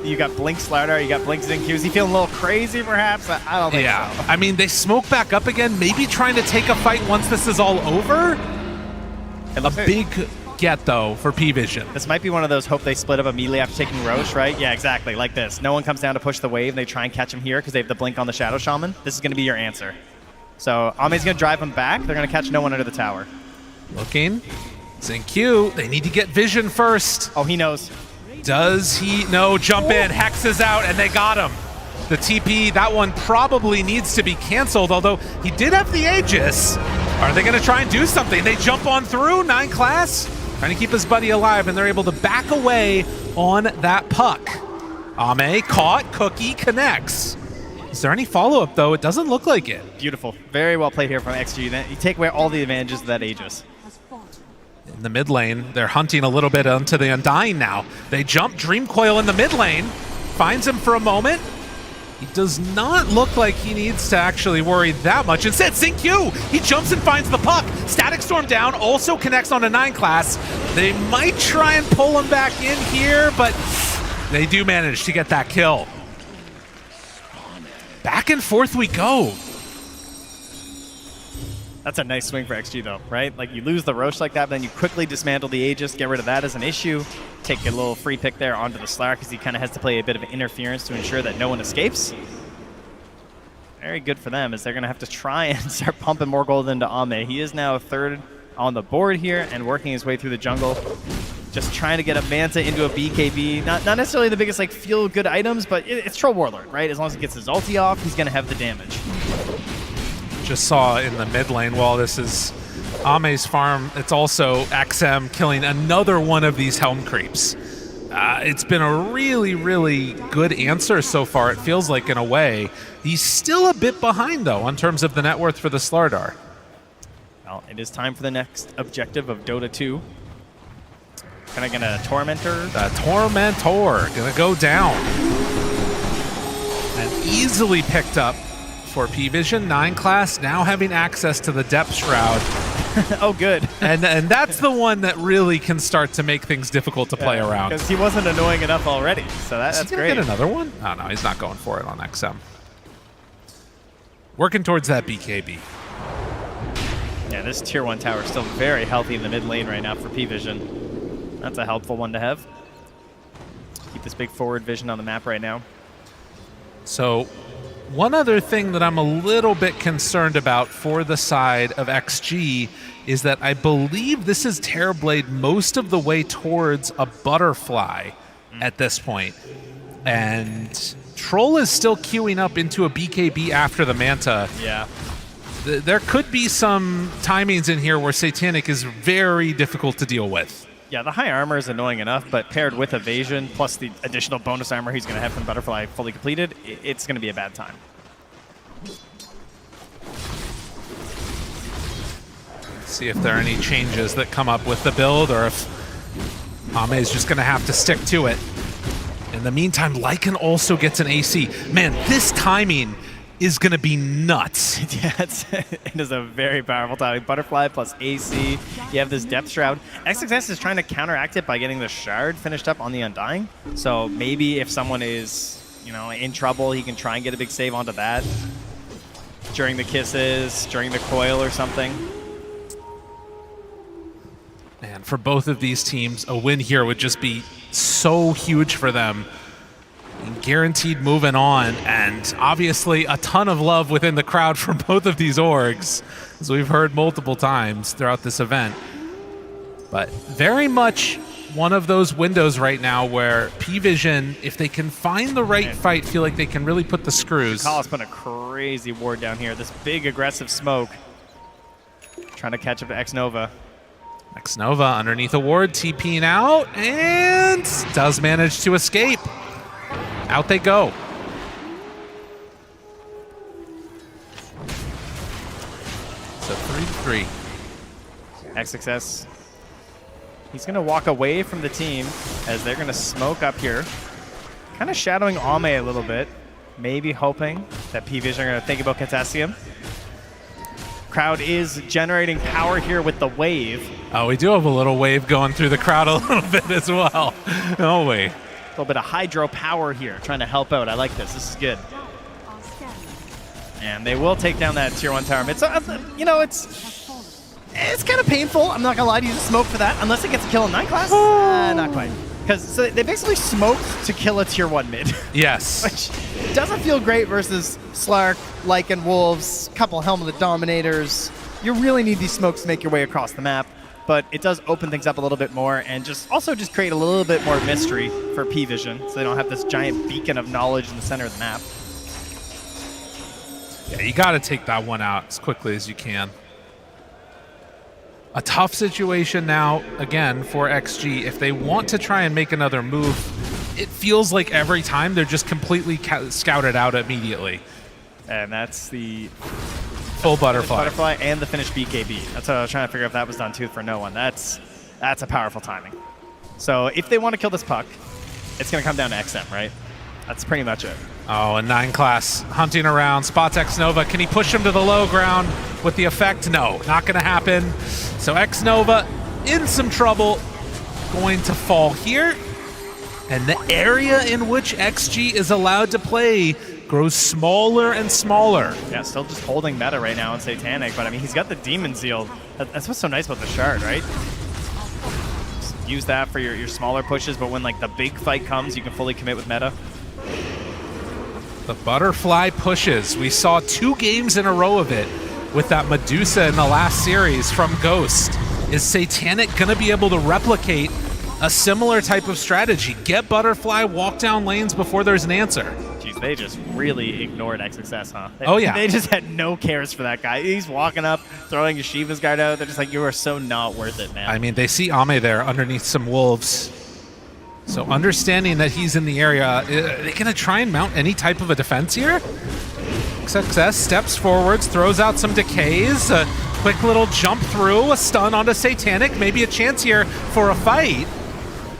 You got Blink Slider, you got Blink Zinq. Is he feeling a little crazy, perhaps? I don't think so. I mean, they smoke back up again, maybe trying to take a fight once this is all over. A big get, though, for P-Vision. This might be one of those hope they split up immediately after taking Roche, right? Yeah, exactly, like this. No one comes down to push the wave, and they try and catch him here because they have the Blink on the Shadow Shaman. This is going to be your answer. So Ame's going to drive him back. They're going to catch no one under the tower. Looking. Zinq, they need to get vision first. Oh, he knows. Does he? No, jump in. Hex is out, and they got him. The TP, that one probably needs to be canceled, although he did have the Aegis. Are they going to try and do something? They jump on through, 9 class, trying to keep his buddy alive, and they're able to back away on that puck. Ame caught, Cookie connects. Is there any follow-up, though? It doesn't look like it. Beautiful. Very well played here from XG. You take away all the advantages of that Aegis. In the mid lane, they're hunting a little bit onto the Undyne now. They jump Dream Coil in the mid lane, finds him for a moment. He does not look like he needs to actually worry that much. Instead, Zinq, he jumps and finds the puck. Static Storm down, also connects on a 9 class. They might try and pull him back in here, but they do manage to get that kill. Back and forth we go. That's a nice swing for XG, though, right? Like, you lose the Roche like that, but then you quickly dismantle the Aegis, get rid of that as an issue, take a little free pick there onto the Slayer because he kind of has to play a bit of interference to ensure that no one escapes. Very good for them, as they're going to have to try and start pumping more gold into Ame. He is now 3rd on the board here and working his way through the jungle. Just trying to get a Manta into a BKB. Not necessarily the biggest, like, feel-good items, but it's Troll Warlord, right? As long as he gets his ulti off, he's going to have the damage. Just saw in the mid lane, while this is Ame's farm, it's also XM killing another one of these Helm creeps. It's been a really, really good answer so far, it feels like, in a way. He's still a bit behind, though, in terms of the net worth for the Slardar. Well, it is time for the next objective of Dota 2. Kind of gonna Tormentor. The Tormentor gonna go down. And easily picked up for P-Vision. 9 class now having access to the Depth Shroud. Oh, good. and that's the one that really can start to make things difficult to play around. Because he wasn't annoying enough already, so that's Is he great. gonna get another one? Oh, no, he's not going for it on XM. Working towards that BKB. Yeah, this tier 1 tower is still very healthy in the mid lane right now for P-Vision. That's a helpful one to have. Keep this big forward vision on the map right now. So one other thing that I'm a little bit concerned about for the side of XG is that I believe this is Terrorblade most of the way towards a butterfly at this point. And Troll is still queuing up into a BKB after the Manta. Yeah. There could be some timings in here where Satanic is very difficult to deal with. Yeah, the high armor is annoying enough, but paired with evasion plus the additional bonus armor he's going to have from Butterfly fully completed, it's going to be a bad time. See if there are any changes that come up with the build, or if Ame is just going to have to stick to it. In the meantime, Lycan also gets an AC. Man, this timing is going to be nuts. Yeah, it is a very powerful timing. Butterfly plus AC. You have this Depth Shroud. XXS is trying to counteract it by getting the Shard finished up on the Undying. So maybe if someone is, in trouble, he can try and get a big save onto that during the kisses, during the coil or something. Man, for both of these teams, a win here would just be so huge for them. Guaranteed moving on, and obviously a ton of love within the crowd for both of these orgs, as we've heard multiple times throughout this event. But very much one of those windows right now where P-Vision, if they can find the right fight, feel like they can really put the screws. Kala's put a crazy ward down here. This big aggressive smoke. Trying to catch up to X-Nova. X-Nova underneath a ward, TPing out, and does manage to escape. Out they go. So 3-3. XXS. He's going to walk away from the team as they're going to smoke up here. Kind of shadowing Ame a little bit. Maybe hoping that P-Vision are going to think about contesting him. Crowd is generating power here with the wave. Oh, we do have a little wave going through the crowd a little bit as well. Oh, wait. A little bit of hydro power here, trying to help out. I like this. This is good. And they will take down that tier 1 tower mid. So, it's kind of painful. I'm not going to lie to you, to smoke for that, unless it gets a kill in 9 class. Not quite. Because they basically smoked to kill a tier 1 mid. Yes. Which doesn't feel great versus Slark, Lycan, Wolves, couple Helm of the Dominators. You really need these smokes to make your way across the map. But it does open things up a little bit more and just create a little bit more mystery for P-Vision, so they don't have this giant beacon of knowledge in the center of the map. Yeah, you got to take that one out as quickly as you can. A tough situation now, again, for XG. If they want to try and make another move, it feels like every time they're just completely scouted out immediately. And that's the full butterfly. Butterfly and the finished BKB. That's what I was trying to figure out if that was done too for no one. That's a powerful timing. So if they want to kill this puck, it's going to come down to XM, right? That's pretty much it. Oh, and 9 class hunting around. Spots X-Nova. Can he push him to the low ground with the effect? No, not going to happen. So X-Nova in some trouble. Going to fall here. And the area in which XG is allowed to play grows smaller and smaller. Yeah, still just holding meta right now in Satanic, but I mean, he's got the Demon Zeal. That's what's so nice about the Shard, right? Just use that for your smaller pushes, but when like the big fight comes, you can fully commit with meta. The butterfly pushes. We saw 2 games in a row of it with that Medusa in the last series from Ghost. Is Satanic going to be able to replicate a similar type of strategy? Get butterfly, walk down lanes before there's an answer. Jeez, they just really ignored XXS, huh? Oh, yeah. They just had no cares for that guy. He's walking up, throwing Yeshiva's guard out. They're just like, you are so not worth it, man. I mean, they see Ame there underneath some wolves. So understanding that he's in the area, are they going to try and mount any type of a defense here? XXS steps forwards, throws out some decays, a quick little jump through, a stun onto Satanic, maybe a chance here for a fight.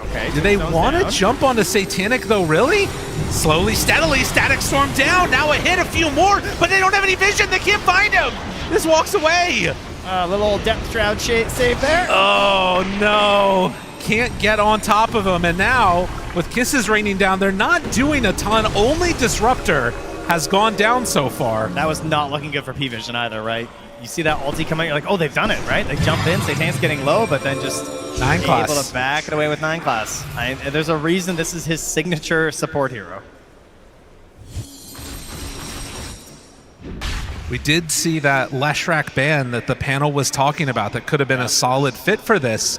Okay, do they want to jump onto Satanic though, really? Slowly, steadily, Static Storm down, now a hit, a few more, but they don't have any vision, they can't find him! This walks away! A little Depth Shroud save there. Oh no! Can't get on top of him, and now, with kisses raining down, they're not doing a ton, only Disruptor has gone down so far. That was not looking good for P-Vision either, right? You see that ulti come out, you're like, oh, they've done it, right? They jump in, Satanic's getting low, but then just 9 class. able to back it away with 9 class. There's a reason this is his signature support hero. We did see that Leshrac ban that the panel was talking about that could have been a solid fit for this,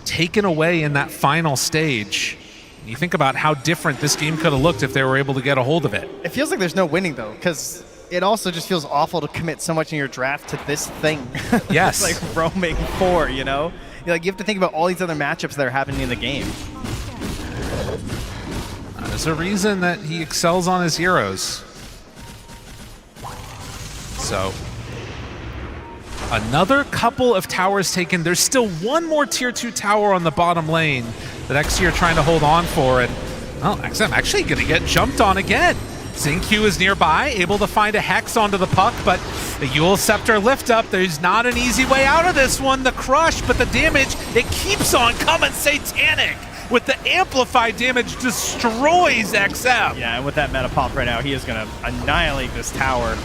taken away in that final stage. You think about how different this game could have looked if they were able to get a hold of it. It feels like there's no winning, though, because it also just feels awful to commit so much in your draft to this thing. Yes. It's like roaming 4, you know? You have to think about all these other matchups that are happening in the game. There's a reason that he excels on his heroes. So, another couple of towers taken. There's still one more tier 2 tower on the bottom lane that XG are trying to hold on for, and well, XM actually gonna get jumped on again. Xingqiu is nearby, able to find a Hex onto the puck, but the Eul Scepter lift up. There's not an easy way out of this one. The crush, but the damage, it keeps on coming. Satanic with the amplified damage destroys XM. Yeah, and with that meta pop right now, he is gonna annihilate this tower.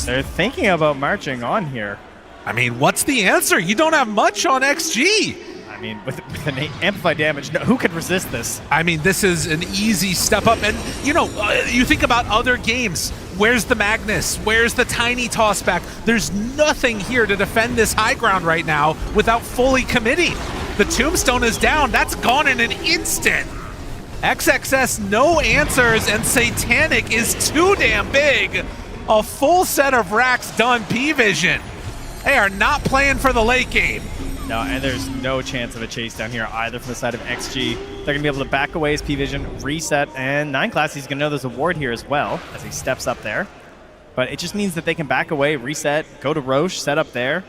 They're thinking about marching on here. I mean, what's the answer? You don't have much on XG. I mean, with an amplified damage, who could resist this? I mean, this is an easy step up. And, you know, you think about other games. Where's the Magnus? Where's the tiny toss back? There's nothing here to defend this high ground right now without fully committing. The Tombstone is down. That's gone in an instant. XXS, no answers, and Satanic is too damn big. A full set of racks done, P-Vision. They are not playing for the late game. No, and there's no chance of a chase down here either from the side of XG. They're going to be able to back away as P-Vision, reset, and 9 class, he's going to know there's a ward here as well as he steps up there. But it just means that they can back away, reset, go to Roche, set up there.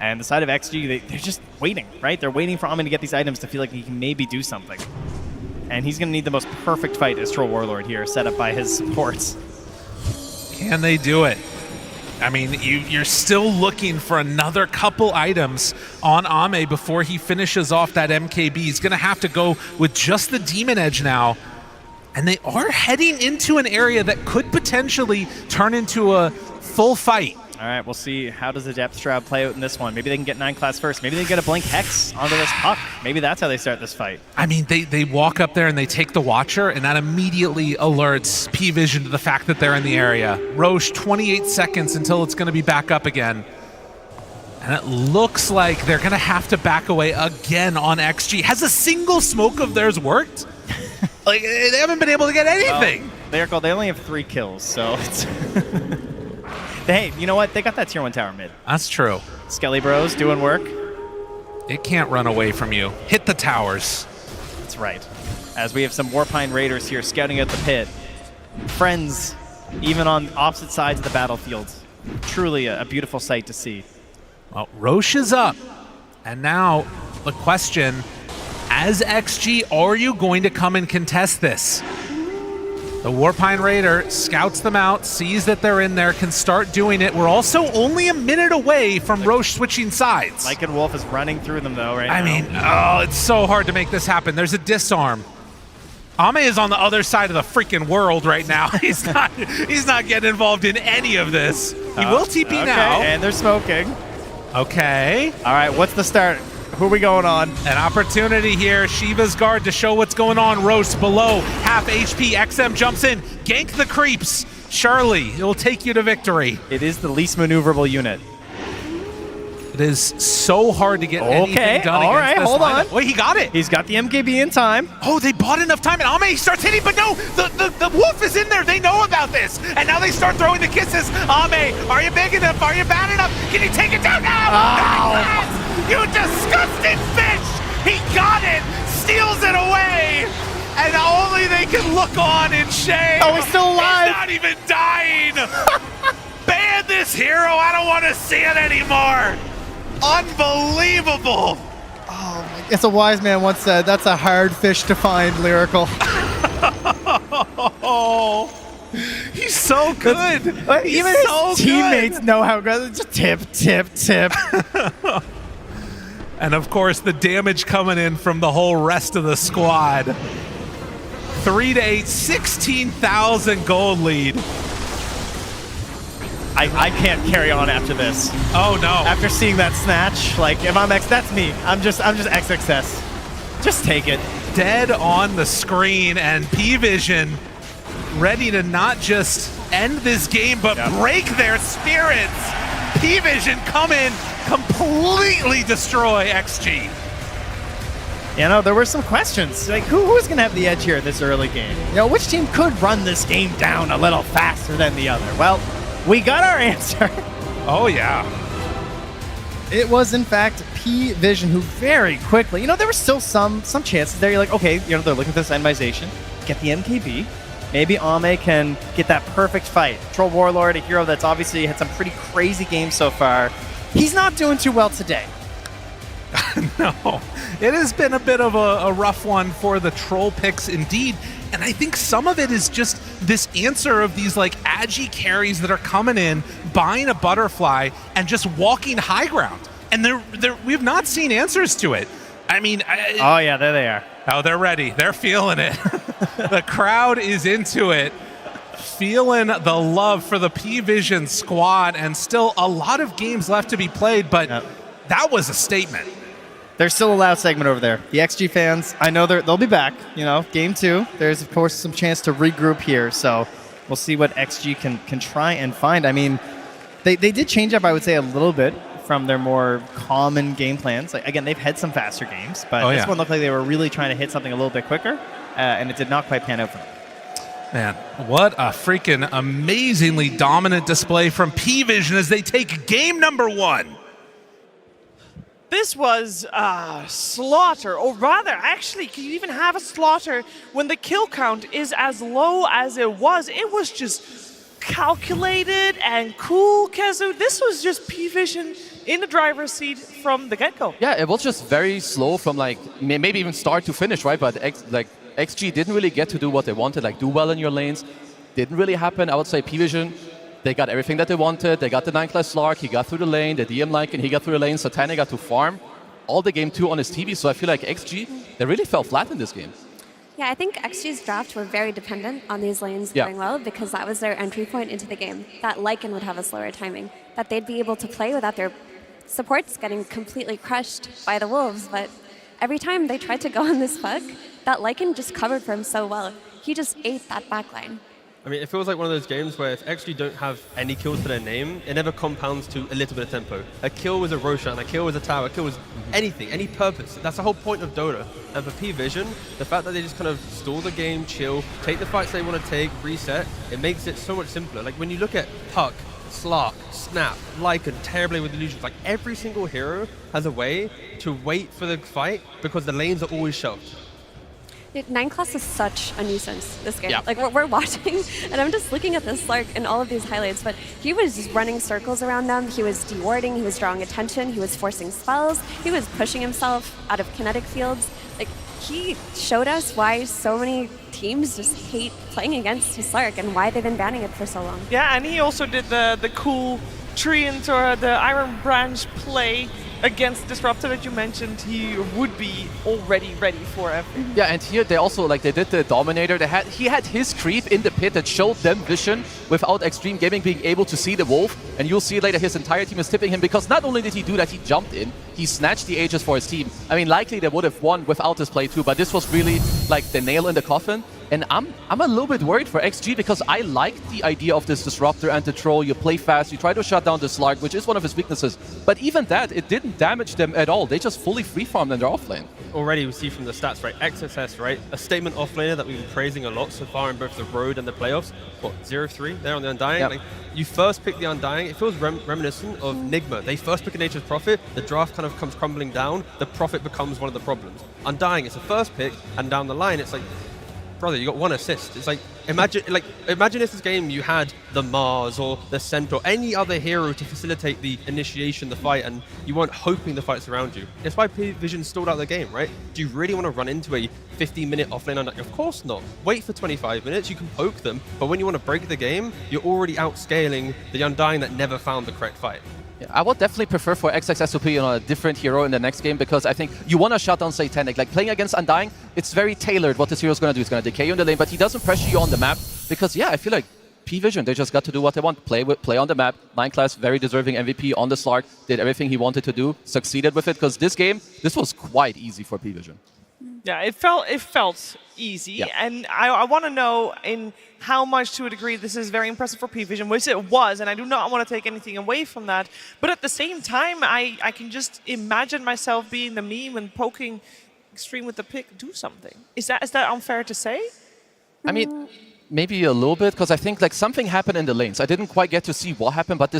And the side of XG, they're just waiting, right? They're waiting for Amin to get these items to feel like he can maybe do something. And he's going to need the most perfect fight as Troll Warlord here, set up by his supports. Can they do it? I mean, you're still looking for another couple items on Ame before he finishes off that MKB. He's going to have to go with just the Demon Edge now. And they are heading into an area that could potentially turn into a full fight. All right, we'll see how does the Depth Shroud play out in this one. Maybe they can get 9 class first. Maybe they get a Blink Hex onto this puck. Maybe that's how they start this fight. I mean, they walk up there and they take the Watcher, and that immediately alerts P-Vision to the fact that they're in the area. Roche, 28 seconds until it's going to be back up again. And it looks like they're going to have to back away again on XG. Has a single smoke of theirs worked? Like, they haven't been able to get anything. Well, they only have 3 kills, so it's... Hey, you know what? They got that tier 1 tower mid. That's true. Skelly Bros doing work. It can't run away from you. Hit the towers. That's right. As we have some Warpine Raiders here scouting out the pit. Friends, even on opposite sides of the battlefield. Truly a beautiful sight to see. Well, Roche is up. And now the question, as XG, are you going to come and contest this? The Warpine Raider scouts them out, sees that they're in there, can start doing it. We're also only a minute away from Roche switching sides. Lycan Wolf is running through them, though, right now. I mean, oh, it's so hard to make this happen. There's a disarm. Ame is on the other side of the freaking world right now. He's not getting involved in any of this. He will TP now. And they're smoking. Okay. All right, what's the start? Who are we going on? An opportunity here. Shiva's guard to show what's going on. Roast below, half HP. XM jumps in, gank the creeps. Charlie, it will take you to victory. It is the least maneuverable unit. It is so hard to get anything done all right, hold on. Wait, he got it. He's got the MKB in time. Oh, they bought enough time, and Ame starts hitting, but no, the wolf is in there. They know about this, and now they start throwing the kisses. Ame, are you big enough? Are you bad enough? Can you take it down now? Oh. You disgusting fish! He got it! steals it away, and only they can look on in shame. Oh, he's still alive. He's not even dying. Ban this hero. I don't want to see it anymore. Unbelievable. As a wise man once said, that's a hard fish to find, Lyrical. Oh, he's so good. Even his teammates know how good. Just tip, tip, tip. And of course, the damage coming in from the whole rest of the squad. 3-8, 16,000 gold lead. I can't carry on after this. Oh no! After seeing that snatch, like if I'm X, that's me. I'm just XXS. Just take it. Dead on the screen, and P-Vision ready to not just end this game, but break their spirits. P-Vision come in, completely destroy XG. You know, there were some questions. Like, who's going to have the edge here this early game? You know, which team could run this game down a little faster than the other? Well, we got our answer. Oh, yeah. It was, in fact, P-Vision who very quickly, you know, there were still some chances there. You're like, okay, you know, they're looking for this animization. Get the MKB. Maybe Ame can get that perfect fight. Troll Warlord, a hero that's obviously had some pretty crazy games so far. He's not doing too well today. No, it has been a bit of a rough one for the troll picks indeed. And I think some of it is just this answer of these like agi carries that are coming in, buying a butterfly, and just walking high ground. And we've not seen answers to it. I mean... oh yeah, there they are. Oh, they're ready. They're feeling it. The crowd is into it. Feeling the love for the P-Vision squad, and still a lot of games left to be played, but that was a statement. There's still a loud segment over there. The XG fans, I know they'll be back. You know, game 2. There's, of course, some chance to regroup here, so we'll see what XG can try and find. I mean, they did change up, I would say, a little bit from their more common game plans. Like, again, they've had some faster games, but this one looked like they were really trying to hit something a little bit quicker, and it did not quite pan out for them. Man, what a freaking amazingly dominant display from P-Vision as they take game number 1. This was a slaughter, or rather, actually, can you even have a slaughter when the kill count is as low as it was? It was just calculated and cool, Kezu. This was just P-Vision in the driver's seat from the get-go. Yeah, it was just very slow from like maybe even start to finish, right? But XG didn't really get to do what they wanted, like do well in your lanes. Didn't really happen. I would say P-Vision, they got everything that they wanted. They got the 9-class Slark, he got through the lane, the DM Lycan, he got through the lane, Satanic got to farm all the game 2 on his TV, so I feel like XG, they really fell flat in this game. Yeah, I think XG's draft were very dependent on these lanes going well because that was their entry point into the game. That Lycan would have a slower timing, that they'd be able to play without their supports getting completely crushed by the Wolves, but every time they tried to go on this puck, that Lycan just covered for him so well. He just ate that backline. I mean, it feels like one of those games where if XG don't have any kills to their name, it never compounds to a little bit of tempo. A kill was a Roshan, a kill was a tower, a kill was anything, any purpose. That's the whole point of Dota. And for P-Vision, the fact that they just kind of stall the game, chill, take the fights they want to take, reset, it makes it so much simpler. Like when you look at Puck, Slark, Snap, Lycan, Terribly with Illusions, like every single hero has a way to wait for the fight because the lanes are always shelved. 9-class is such a nuisance, this game. Like, we're watching, and I'm just looking at this Slark and all of these highlights, but he was just running circles around them, he was dewarding, he was drawing attention, he was forcing spells, he was pushing himself out of kinetic fields. Like, he showed us why so many teams just hate playing against his Slark and why they've been banning it for so long. Yeah, and he also did the cool Treant or the Iron Branch play against Disruptor that you mentioned. He would be already ready for everything. Yeah, and here they also, like they did the Dominator, he had his creep in the pit that showed them vision without Extreme Gaming being able to see the Wolf, and you'll see later his entire team is tipping him because not only did he do that, he jumped in, he snatched the Aegis for his team. I mean, likely they would have won without this play too, but this was really like the nail in the coffin, And I'm a little bit worried for XG because I like the idea of this Disruptor and the Troll. You play fast, you try to shut down the Slark, which is one of his weaknesses. But even that, it didn't damage them at all. They just fully free-farmed in their offlane. Already we see from the stats, right? XSS, right? A statement offlaner that we've been praising a lot so far in both the Road and the playoffs. What, 0-3 there on the Undying? Yep. Like, you first pick the Undying, it feels reminiscent of Nigma. They first pick a Nature's Prophet, the draft kind of comes crumbling down, the Prophet becomes one of the problems. Undying, it's a first pick, and down the line, it's like, brother, you got 1 assist. It's like, imagine if this game you had the Mars or the Centaur, any other hero to facilitate the initiation, the fight, and you weren't hoping the fights around you. That's why P-Vision stalled out the game, right? Do you really want to run into a 15-minute offlane Undying? Of course not. Wait for 25 minutes, you can poke them, but when you want to break the game, you're already outscaling the Undying that never found the correct fight. Yeah, I would definitely prefer for XXS to be on a different hero in the next game because I think you want to shut down Satanic. Like playing against Undying, it's very tailored what this hero is going to do. He's going to decay you in the lane, but he doesn't pressure you on the map because, yeah, I feel like P-Vision, they just got to do what they want. Play on the map. 9 class, very deserving MVP on the Slark. Did everything he wanted to do. Succeeded with it because this game, this was quite easy for P-Vision. Yeah, it felt easy, Yeah. and I want to know in how much to a degree this is very impressive for P-Vision, which it was, and I do not want to take anything away from that. But at the same time, I can just imagine myself being the meme and poking Extreme with the pick, do something. Is that unfair to say? I mean, maybe a little bit, because I think like something happened in the lanes. I didn't quite get to see what happened, but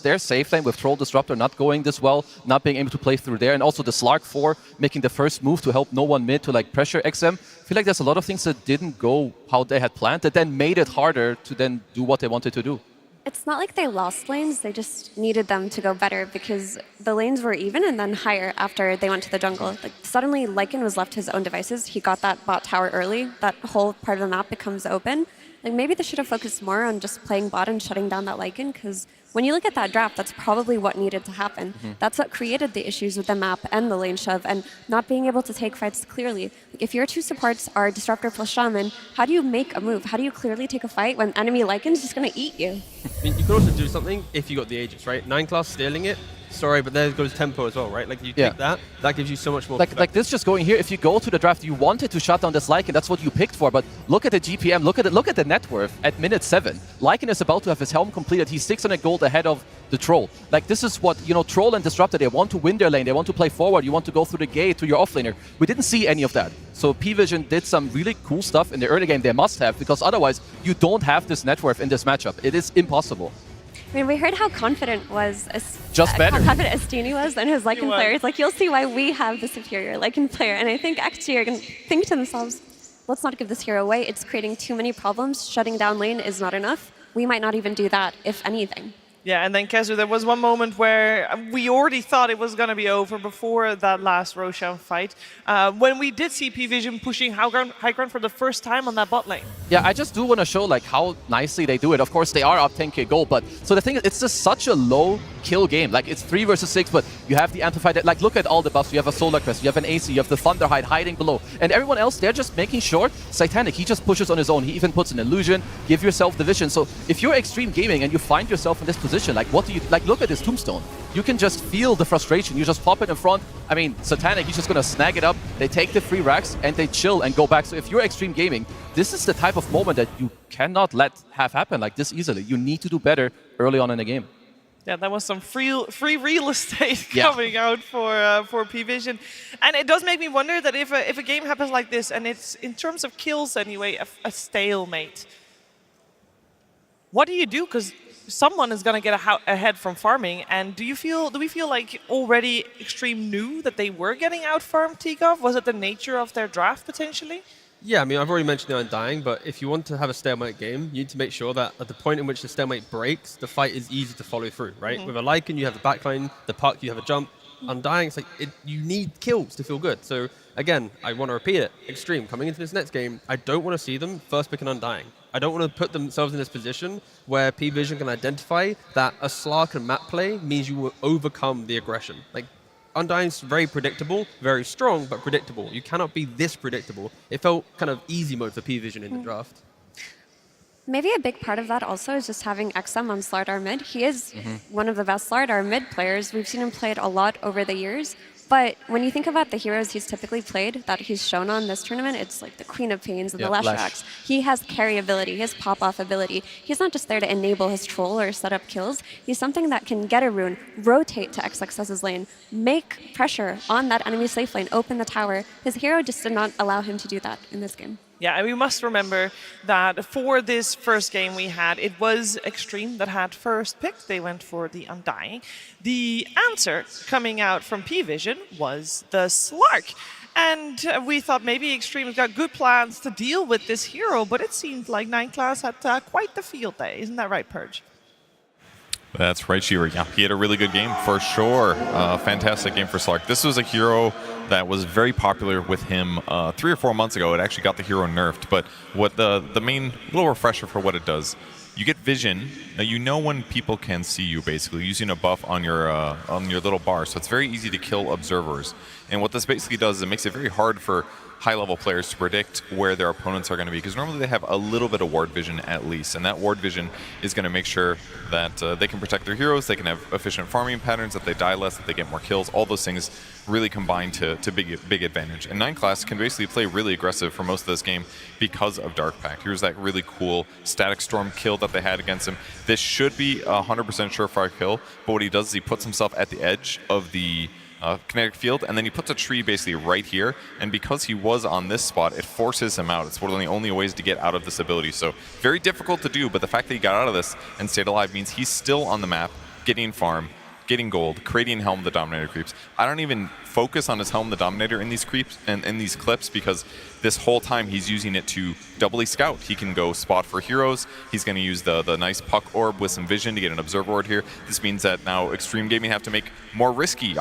their safe lane with Troll Disruptor not going this well, not being able to play through there, and also the Slark 4 making the first move to help no one mid to like pressure XM. I feel like there's a lot of things that didn't go how they had planned that then made it harder to then do what they wanted to do. It's not like they lost lanes, they just needed them to go better because the lanes were even and then higher after they went to the jungle. Like suddenly Lycan was left to his own devices. He got that bot tower early. That whole part of the map becomes open. Like maybe they should have focused more on just playing bot and shutting down that Lycan because when you look at that draft, that's probably what needed to happen. That's what created the issues with the map and the lane shove and not being able to take fights clearly. Like if your two supports are Disruptor plus Shaman, how do you make a move? How do you clearly take a fight when enemy Lycan is just going to eat you? I mean, you could also do something if you got the Aegis, right? 9 class stealing it. Sorry, but there goes tempo as well, right? Like you take that gives you so much more. Like this just going here, if you go to the draft, you wanted to shut down this Lycan, that's what you picked for, but look at the GPM, look at the net worth at minute 7. Lycan is about to have his Helm completed, he's 600 gold ahead of the Troll. Like this is what, Troll and Disruptor, they want to win their lane, they want to play forward, you want to go through the gate to your offlaner. We didn't see any of that. So P-Vision did some really cool stuff in the early game, they must have, because otherwise you don't have this net worth in this matchup. It is impossible. I mean, we heard how confident how confident Estini was in his Lycan player. It's like, you'll see why we have the superior Lycan player. And I think XG are going to think to themselves, let's not give this hero away. It's creating too many problems. Shutting down lane is not enough. We might not even do that, if anything. Yeah, and then Kezu, there was one moment where we already thought it was going to be over before that last Roshan fight, when we did see P-Vision pushing high ground for the first time on that bot lane. Yeah, I just do want to show like how nicely they do it. Of course, they are up 10k gold, but so the thing is, it's just such a low kill game. Like it's 3 versus 6, but you have the amplified. Like look at all the buffs. You have a Solar Crest, you have an AC, you have the Thunderhide hiding below, and everyone else they're just making sure. Satanic, he just pushes on his own. He even puts an illusion. Give yourself the vision. So if you're Extreme Gaming and you find yourself in this position, like what do you like? Look at this tombstone. You can just feel the frustration. You just pop it in front. I mean, Satanic, he's just gonna snag it up. They take the 3 racks and they chill and go back. So if you're Extreme Gaming, this is the type of moment that you cannot let have happen like this easily. You need to do better early on in the game. Yeah, that was some free real estate coming out for P-Vision. And it does make me wonder that if a game happens like this, and it's, in terms of kills anyway, a stalemate, what do you do? Because someone is going to get ahead from farming, and do we feel like already Extreme knew that they were getting out-farmed T-Gov? Was it the nature of their draft, potentially? Yeah, I mean, I've already mentioned the Undying, but if you want to have a stalemate game, you need to make sure that at the point in which the stalemate breaks, the fight is easy to follow through, right? With a Lycan, you have the backline, the puck, you have a jump. Undying, it's like you need kills to feel good. So again, I want to repeat it. Extreme, coming into this next game, I don't want to see them first pick an Undying. I don't want to put themselves in this position where P-Vision can identify that a Slark and map play means you will overcome the aggression. Like, Undying's very predictable, very strong, but predictable. You cannot be this predictable. It felt kind of easy mode for P-Vision in the draft. Maybe a big part of that also is just having XM on Slardar mid. He is one of the best Slardar mid players. We've seen him play it a lot over the years. But when you think about the heroes he's typically played, that he's shown on this tournament, it's like the Queen of Pains and the Leshracs. He has carry ability, he has pop-off ability. He's not just there to enable his troll or set up kills. He's something that can get a rune, rotate to XXS's lane, make pressure on that enemy safe lane, open the tower. His hero just did not allow him to do that in this game. Yeah, and we must remember that for this first game we had, it was Extreme that had first pick. They went for the Undying. The answer coming out from P-Vision was the Slark. And we thought maybe Extreme's got good plans to deal with this hero, but it seemed like 9class had quite the field day. Isn't that right, Purge? That's right, Shira. Yeah, he had a really good game for sure. Fantastic game for Slark. This was a hero that was very popular with him 3 or 4 months ago. It actually got the hero nerfed, but what the main little refresher for what it does, you get vision. Now you know when people can see you, basically using a buff on your little bar, so it's very easy to kill observers. And what this basically does is it makes it very hard for high-level players to predict where their opponents are going to be, because normally they have a little bit of ward vision at least, and that ward vision is going to make sure that they can protect their heroes, they can have efficient farming patterns, that they die less, that they get more kills. All those things really combine to big advantage. And 9class can basically play really aggressive for most of this game because of Dark Pact. Here's that really cool Static Storm kill that they had against him. This should be a 100% surefire kill, but what he does is he puts himself at the edge of the kinetic field, and then he puts a tree basically right here, and because he was on this spot, it forces him out. It's one of the only ways to get out of this ability, so very difficult to do, but the fact that he got out of this and stayed alive means he's still on the map, getting farm, getting gold, creating Helm the Dominator creeps. I don't even focus on his Helm the Dominator in these creeps and in these clips, because this whole time he's using it to doubly scout. He can go spot for heroes. He's going to use the nice puck orb with some vision to get an observer ward here. This means that now Extreme Gaming have to make more risky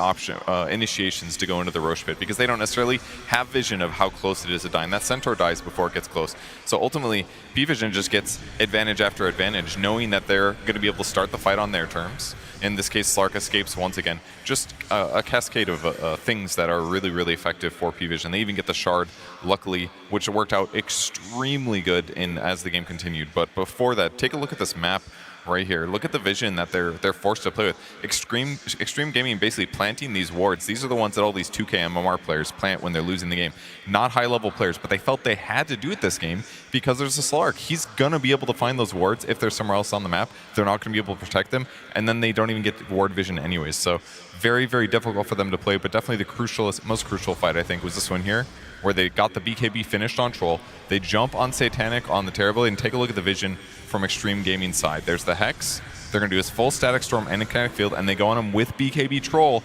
initiations to go into the Roche pit, because they don't necessarily have vision of how close it is to dying. That Centaur dies before it gets close. So ultimately, P-Vision just gets advantage after advantage, knowing that they're going to be able to start the fight on their terms. In this case, Slark escapes once again. Just a cascade of things that are really, really effective for P-Vision. They even get the shard, luckily, which worked out extremely good as the game continued. But before that, take a look at this map right here. Look at the vision that they're forced to play with. Extreme Gaming basically planting these wards. These are the ones that all these 2K MMR players plant when they're losing the game. Not high-level players, but they felt they had to do it this game because there's a Slark. He's going to be able to find those wards if they're somewhere else on the map. They're not going to be able to protect them, and then they don't even get ward vision anyways. So very, very difficult for them to play, but definitely the most crucial fight, I think, was this one here, where they got the BKB finished on Troll. They jump on Satanic on the Terrible, and take a look at the vision from Extreme Gaming side. There's the Hex. They're going to do his full Static Storm and a Kinetic Field, and they go on him with BKB Troll,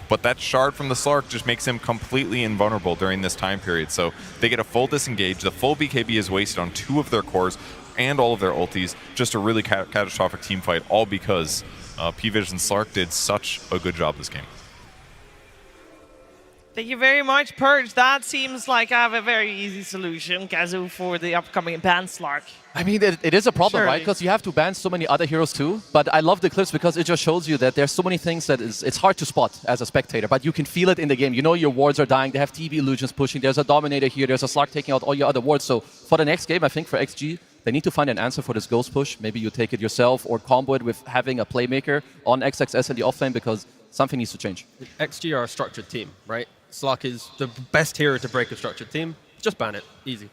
but that shard from the Slark just makes him completely invulnerable during this time period. So they get a full disengage. The full BKB is wasted on 2 of their cores and all of their ultis. Just a really catastrophic team fight, all because P-Vision Slark did such a good job this game. Thank you very much, Purge. That seems like I have a very easy solution, Kazu, for the upcoming ban Slark. I mean, it is a problem, Surely. right? Because you have to ban so many other heroes too. But I love the clips because it just shows you that there's so many things that it's hard to spot as a spectator, but you can feel it in the game. You know your wards are dying. They have TB illusions pushing. There's a Dominator here. There's a Slark taking out all your other wards. So for the next game, I think for XG, they need to find an answer for this Ghost push. Maybe you take it yourself or combo it with having a playmaker on XXS in the offlane, because something needs to change. XG are a structured team, right? Slark is the best hero to break a structured team. Just ban it. Easy.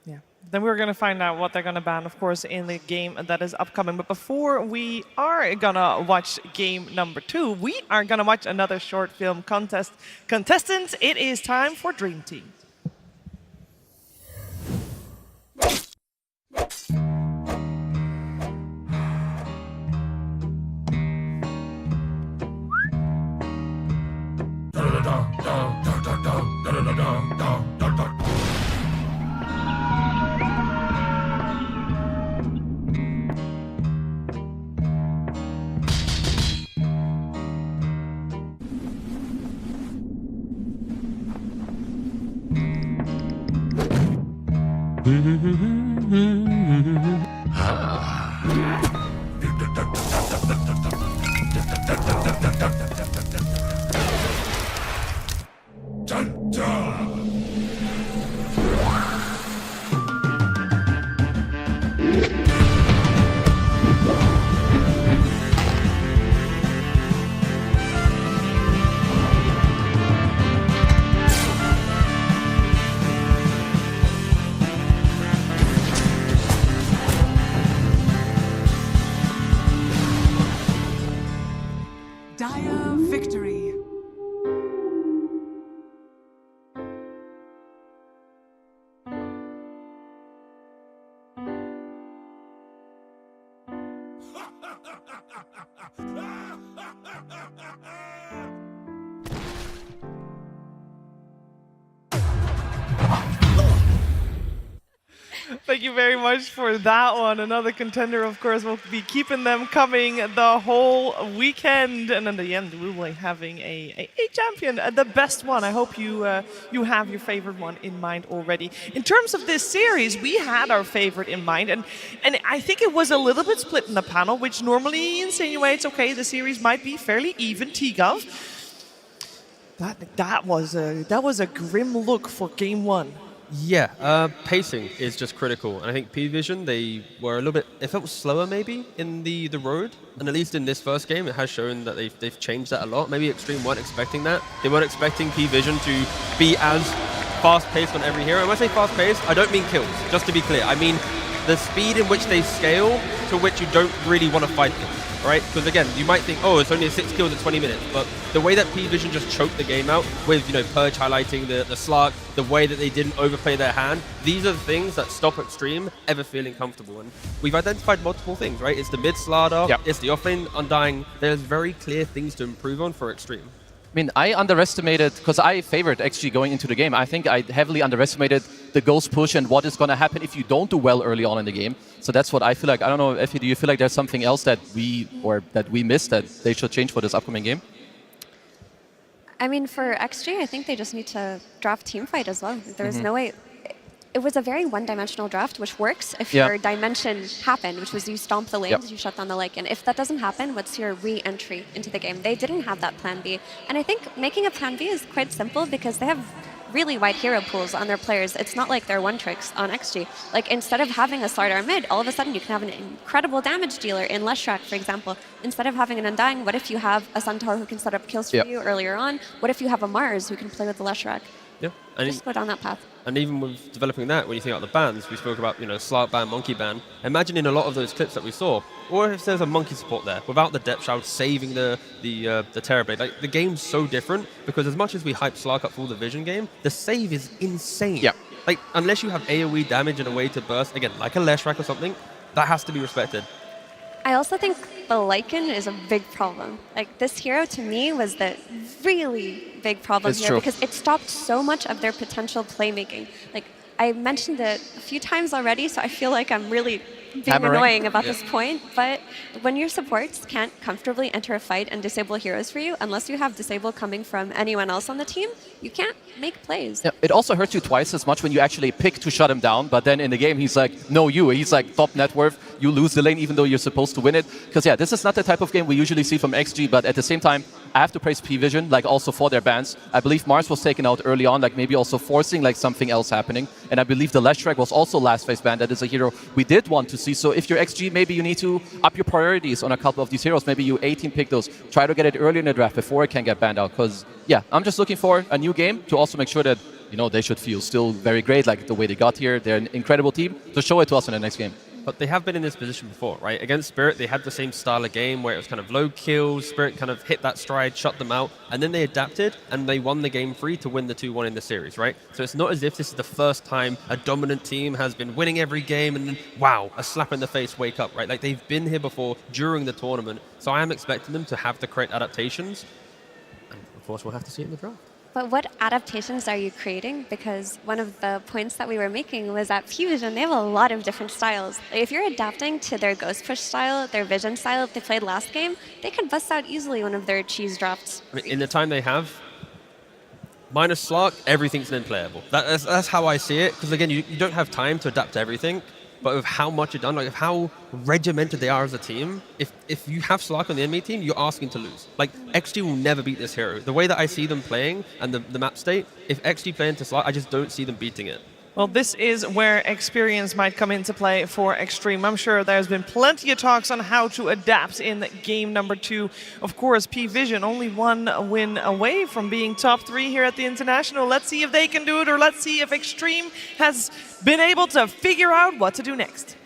Yeah. Then we're going to find out what they're going to ban, of course, in the game that is upcoming. But before we are going to watch game number 2, we are going to watch another short film contest. Contestants, it is time for Dream Team. Thank you very much for that one. Another contender, of course, will be keeping them coming the whole weekend. And in the end, we will be having a champion, the best one. I hope you have your favorite one in mind already. In terms of this series, we had our favorite in mind. And I think it was a little bit split in the panel, which normally insinuates, okay, the series might be fairly even, T-Gov. That was a grim look for game one. Yeah, pacing is just critical. And I think P-Vision, they were a little bit, it felt slower maybe in the road. And at least in this first game, it has shown that they've changed that a lot. Maybe Extreme weren't expecting that. They weren't expecting P-Vision to be as fast-paced on every hero. And when I say fast-paced, I don't mean kills, just to be clear. I mean the speed in which they scale to which you don't really want to fight them. Right? Because again, you might think, oh, it's only 6 kills in 20 minutes, but the way that P-Vision just choked the game out with, Purge highlighting the Slark, the way that they didn't overplay their hand, these are the things that stop Extreme ever feeling comfortable. And we've identified multiple things, right? It's the mid Slardar, it's the offlane Undying. There's very clear things to improve on for Extreme. I mean, I underestimated, because I favored XG going into the game. I think I heavily underestimated the ghost push and what is going to happen if you don't do well early on in the game. So that's what I feel like. I don't know, Effie, do you feel like there's something else that we missed that they should change for this upcoming game? I mean, for XG, I think they just need to draft teamfight as well. There's no way. It was a very one-dimensional draft, which works if your dimension happened, which was you stomp the lanes, you shut down the Lycan. If that doesn't happen, what's your re-entry into the game? They didn't have that plan B. And I think making a plan B is quite simple because they have really wide hero pools on their players. It's not like they're one-tricks on XG. Like, instead of having a Slardar mid, all of a sudden you can have an incredible damage dealer in Leshrac, for example. Instead of having an Undying, what if you have a Centaur who can set up kills for you earlier on? What if you have a Mars who can play with the Leshrac? Yeah. And just go down that path. And even with developing that, when you think about the bans, we spoke about, Slark ban, Monkey ban. Imagine in a lot of those clips that we saw, or if there's a Monkey support there, without the Depth Shroud saving the Terrorblade. Like, the game's so different, because as much as we hype Slark up for the Vision game, the save is insane. Yeah. Like, unless you have AoE damage and a way to burst, again, like a Leshrac or something, that has to be respected. I also think the Lycan is a big problem. Like, this hero, to me, was the really big problem here because it stopped so much of their potential playmaking. Like, I mentioned it a few times already, so I feel like I'm really being annoying about this point, but when your supports can't comfortably enter a fight and disable heroes for you, unless you have disable coming from anyone else on the team, you can't make plays. Yeah, it also hurts you twice as much when you actually pick to shut him down, but then in the game he's like, no you, he's like top net worth, you lose the lane even though you're supposed to win it. Because yeah, this is not the type of game we usually see from XG, but at the same time, I have to praise P-Vision, like also for their bans. I believe Mars was taken out early on, like maybe also forcing like something else happening. And I believe the Leshrac was also last phase banned. That is a hero we did want to see. So if you're XG, maybe you need to up your priorities on a couple of these heroes. Maybe you 18 pick those. Try to get it early in the draft before it can get banned out. Because yeah, I'm just looking for a new game to also make sure that, they should feel still very great, like the way they got here. They're an incredible team. So show it to us in the next game. But they have been in this position before, right? Against Spirit, they had the same style of game where it was kind of low kills, Spirit kind of hit that stride, shut them out, and then they adapted and they won the game free to win the 2-1 in the series, right? So it's not as if this is the first time a dominant team has been winning every game and then, wow, a slap in the face, wake up, right? Like, they've been here before during the tournament, so I am expecting them to have the correct adaptations, and of course we'll have to see it in the draft. But what adaptations are you creating? Because one of the points that we were making was that P-Vision, they have a lot of different styles. If you're adapting to their Ghost Push style, their Vision style that they played last game, they could bust out easily one of their cheese drafts. I mean, in the time they have, minus Slark, everything's then playable. That's how I see it, because again, you don't have time to adapt to everything, but with how much you've done, like how regimented they are as a team, if you have Slark on the enemy team, you're asking to lose. Like, XG will never beat this hero. The way that I see them playing and the map state, if XG play into Slark, I just don't see them beating it. Well, this is where experience might come into play for Extreme. I'm sure there's been plenty of talks on how to adapt in game number 2. Of course, P-Vision only one win away from being top 3 here at the International. Let's see if they can do it, or let's see if Extreme has been able to figure out what to do next.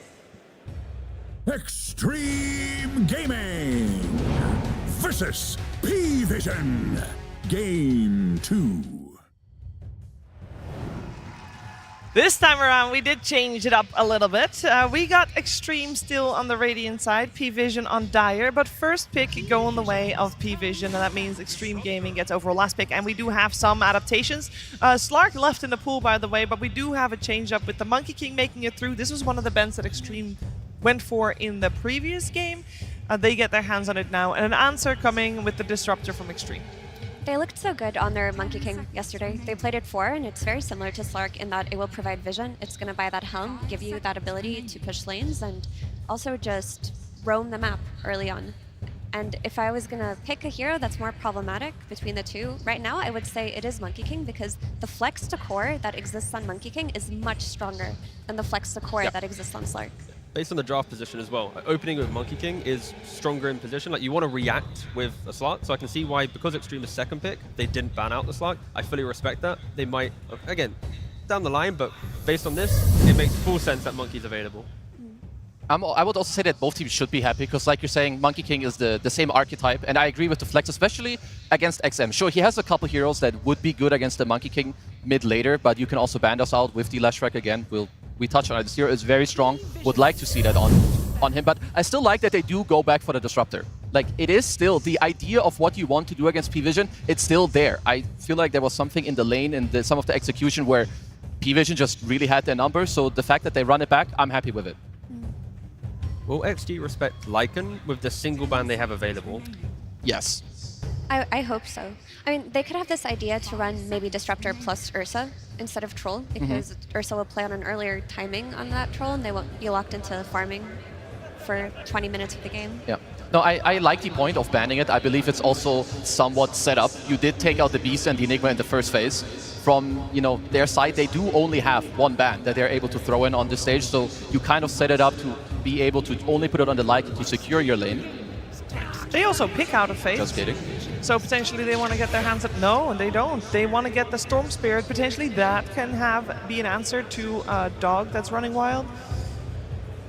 Extreme Gaming versus P-Vision. Game 2. This time around, we did change it up a little bit. We got Extreme still on the Radiant side, P-Vision on Dire, but first pick going the way of P-Vision, and that means Extreme Gaming gets overall last pick, and we do have some adaptations. Slark left in the pool, by the way, but we do have a change up with the Monkey King making it through. This was one of the bans that Extreme went for in the previous game. They get their hands on it now, and an answer coming with the Disruptor from Extreme. They looked so good on their Monkey King yesterday. They played it 4, and it's very similar to Slark in that it will provide vision. It's going to buy that Helm, give you that ability to push lanes, and also just roam the map early on. And if I was going to pick a hero that's more problematic between the two, right now I would say it is Monkey King, because the flex to core that exists on Monkey King is much stronger than the flex to core that exists on Slark. Based on the draft position as well, opening with Monkey King is stronger in position. Like, you want to react with a Slark, so I can see why, because Extreme is second pick, they didn't ban out the Slark. I fully respect that. They might, again, down the line, but based on this, it makes full sense that Monkey's available. I would also say that both teams should be happy, because like you're saying, Monkey King is the same archetype, and I agree with the flex, especially against XM. Sure, he has a couple heroes that would be good against the Monkey King mid-later, but you can also ban us out with the Leshrac again. We touch on it. This hero is very strong. Would like to see that on him, but I still like that they do go back for the Disruptor. Like, it is still the idea of what you want to do against P-Vision, it's still there. I feel like there was something in the lane and some of the execution where P-Vision just really had their number, so the fact that they run it back, I'm happy with it. Will XG respect Lycan with the single ban they have available? Yes. I hope so. I mean, they could have this idea to run maybe Disruptor plus Ursa instead of Troll, because Ursa will play on an earlier timing on that Troll, and they won't be locked into farming for 20 minutes of the game. Yeah. No, I like the point of banning it. I believe it's also somewhat set up. You did take out the Beast and the Enigma in the first phase. From their side, they do only have one ban that they're able to throw in on this stage, so you kind of set it up to be able to only put it on the Lycan to secure your lane. They also pick out a phase. Just kidding. So potentially they want to get their hands up. No, and they don't. They want to get the Storm Spirit. Potentially that can be an answer to a dog that's running wild.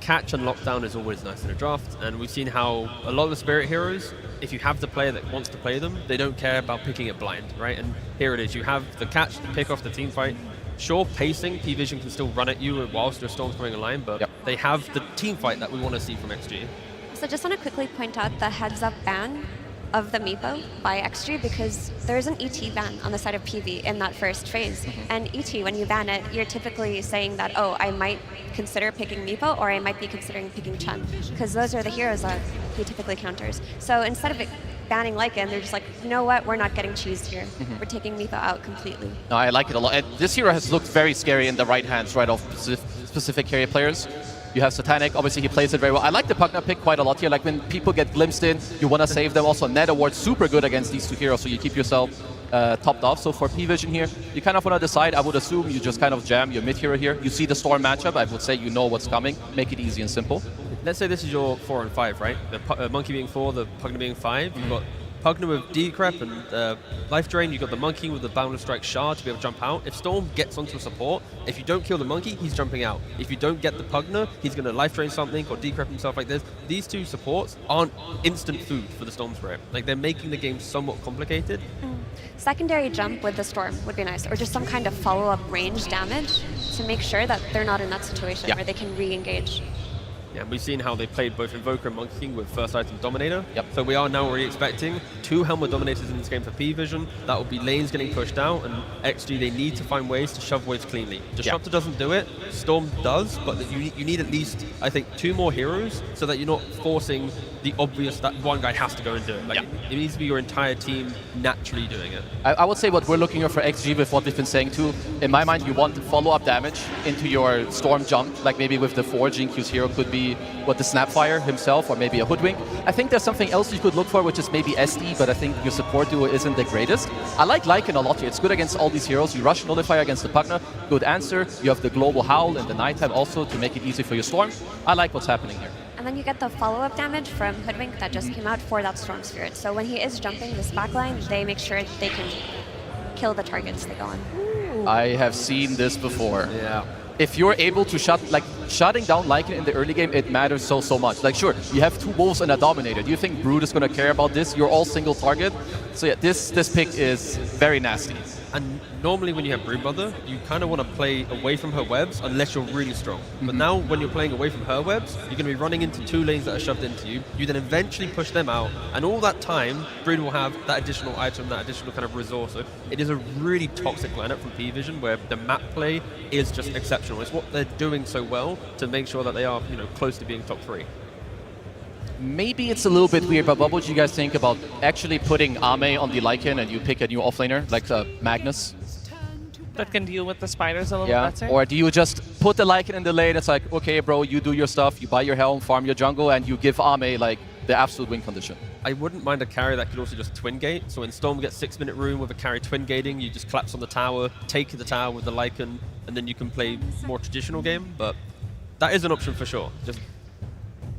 Catch and lockdown is always nice in a draft, and we've seen how a lot of the Spirit heroes, if you have the player that wants to play them, they don't care about picking it blind, right? And here it is. You have the catch to pick off the team fight. Sure, pacing, P-Vision can still run at you whilst your Storm's coming online, but they have the team fight that we want to see from XG. So just want to quickly point out the heads-up ban of the Meepo by XG, because there is an ET ban on the side of PV in that first phase. And ET, when you ban it, you're typically saying that, oh, I might consider picking Meepo, or I might be considering picking Chen, because those are the heroes that he typically counters. So instead of it banning Lycan, they're just like, you know what, we're not getting cheesed here. We're taking Meepo out completely. No, I like it a lot. And this hero has looked very scary in the right hands, right, of specific carry players. You have Satanic, obviously he plays it very well. I like the Pugna pick quite a lot here. Like, when people get glimpsed in, you want to save them. Also, Net Award, super good against these two heroes, so you keep yourself topped off. So for P-Vision here, you kind of want to decide. I would assume you just kind of jam your mid hero here. You see the Storm matchup, I would say you know what's coming. Make it easy and simple. Let's say this is your 4 and 5, right? The Monkey being 4, the Pugna being 5. You've got Pugna with Decrep and Life Drain. You've got the Monkey with the Boundless Strike Shard to be able to jump out. If Storm gets onto a support, if you don't kill the Monkey, he's jumping out. If you don't get the Pugna, he's going to Life Drain something or Decrep himself like this. These two supports aren't instant food for the Storm Spirit. Like, they're making the game somewhat complicated. Secondary jump with the Storm would be nice, or just some kind of follow-up range damage to make sure that they're not in that situation where they can re-engage. Yeah, we've seen how they played both Invoker and Monkey King with first item Dominator. So we are now already expecting 2 Helm Dominators in this game for P-Vision. That will be lanes getting pushed out, and XG, they need to find ways to shove waves cleanly. Disruptor doesn't do it, Storm does, but you need at least, I think, 2 more heroes so that you're not forcing the obvious that one guy has to go and do it. Like, it needs to be your entire team naturally doing it. I would say what we're looking for XG with what we've been saying too, in my mind, you want follow-up damage into your Storm jump, like maybe with the 4 GQ's hero could be what the Snapfire himself, or maybe a Hoodwink. I think there's something else you could look for, which is maybe SD, but I think your support duo isn't the greatest. I like Lycan a lot here. It's good against all these heroes. You rush Nullifier against the Pugna, good answer. You have the Global Howl in the nighttime also to make it easy for your Storm. I like what's happening here. And then you get the follow-up damage from Hoodwink that just came out for that Storm Spirit. So when he is jumping this backline, they make sure they can kill the targets they go on. I have seen this before. If you're able to shut, like, shutting down Lycan in the early game, it matters so much. Like, sure, you have 2 Wolves and a Dominator. Do you think Brood is going to care about this? You're all single target. So yeah, this pick is very nasty. And normally when you have Broodmother, you kind of want to play away from her webs unless you're really strong. But now when you're playing away from her webs, you're going to be running into 2 lanes that are shoved into you. You then eventually push them out, and all that time, Brood will have that additional item, that additional kind of resource. So it is a really toxic lineup from P-Vision where the map play is just exceptional. It's what they're doing so well to make sure that they are, close to being top 3. Maybe it's a little bit weird, but what would you guys think about actually putting Ame on the Lycan and you pick a new offlaner, like Magnus? That can deal with the spiders a little better. Or do you just put the Lycan in the lane, it's like, okay, bro, you do your stuff, you buy your Helm, farm your jungle, and you give Ame, like, the absolute win condition? I wouldn't mind a carry that could also just twin gate. So when Storm gets 6-minute room with a carry twin gating, you just collapse on the tower, take the tower with the Lycan, and then you can play more traditional game. But that is an option for sure. Just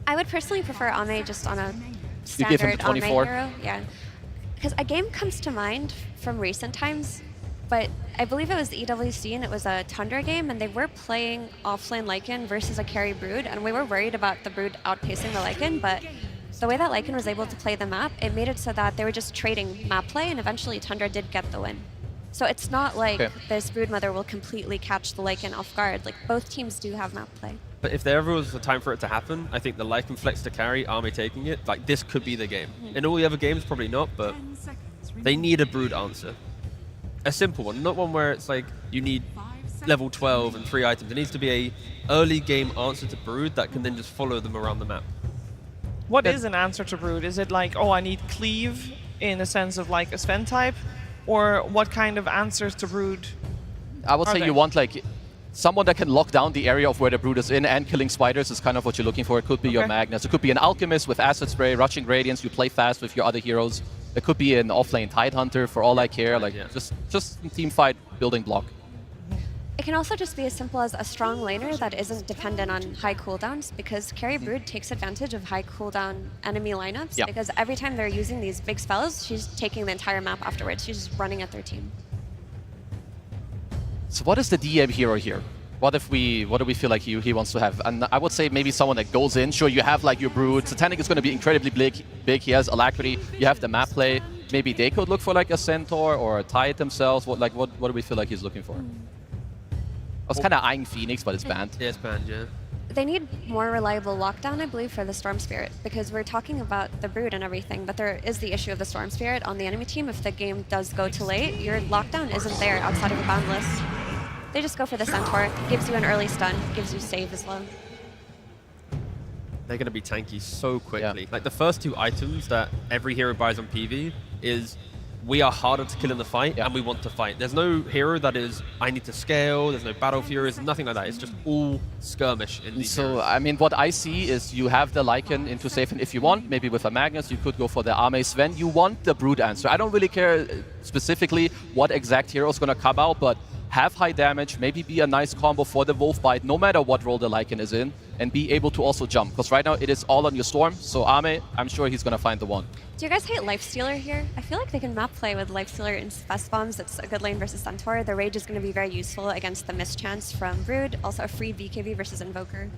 I would personally prefer Ame just on a you give him standard the Ame 24? hero. Yeah. Because a game comes to mind from recent times, but I believe it was the EWC and it was a Tundra game, and they were playing offlane Lycan versus a carry Brood, and we were worried about the Brood outpacing the Lycan, but the way that Lycan was able to play the map, it made it so that they were just trading map play, and eventually Tundra did get the win. So it's not like this Broodmother will completely catch the Lycan off guard. Like, both teams do have map play. But if there ever was a time for it to happen, I think the Lycan flex to carry, Ame taking it, like, this could be the game. In all the other games, probably not, but they need a Brood answer. A simple one, not one where it's like you need level 12 and 3 items. It needs to be a early game answer to Brood that can then just follow them around the map. What is an answer to Brood? Is it like, oh, I need cleave in a sense of like a Sven type? Or what kind of answers to Brood I would say you want like someone that can lock down the area of where the Brood is in, and killing spiders is kind of what you're looking for. It could be your Magnus. It could be an Alchemist with Acid Spray, Rushing Radiance. You play fast with your other heroes. It could be an offlane Tidehunter for all I care. Like just team fight building block. It can also just be as simple as a strong laner that isn't dependent on high cooldowns, because carry Brood takes advantage of high cooldown enemy lineups, because every time they're using these big spells, she's taking the entire map afterwards. She's just running at their team. So what is the DM hero here? What do we feel like he wants to have? And I would say maybe someone that goes in. Sure, you have like your Brood. Satanic is going to be incredibly big. He has Alacrity. You have the map play. Maybe they could look for like a Centaur or a Tide themselves. What do we feel like he's looking for? I was kind of eyeing Phoenix, but it's banned. Yeah, it's banned, yeah. They need more reliable lockdown, I believe, for the Storm Spirit, because we're talking about the Brood and everything, but there is the issue of the Storm Spirit on the enemy team. If the game does go too late, your lockdown isn't there outside of the boundless. They just go for the Centaur. Gives you an early stun, gives you save as well. They're going to be tanky so quickly. Like, the first 2 items that every hero buys on PV is we are harder to kill in the fight, and we want to fight. There's no hero that is, I need to scale, there's no battle furies, nothing like that. It's just all skirmish in these heroes. I mean, what I see is you have the Lycan into safe, and if you want, maybe with a Magnus, you could go for the Ame Sven. You want the Brood answer. I don't really care specifically what exact hero is going to come out, but have high damage, maybe be a nice combo for the Wolf Bite, no matter what role the Lycan is in, and be able to also jump. Because right now it is all on your Storm, so Ame, I'm sure he's going to find the one. Do you guys hate Lifestealer here? I feel like they can map play with Lifestealer in Best Bombs. It's a good lane versus Centaur. The Rage is going to be very useful against the mischance from Brood. Also a free BKB versus Invoker.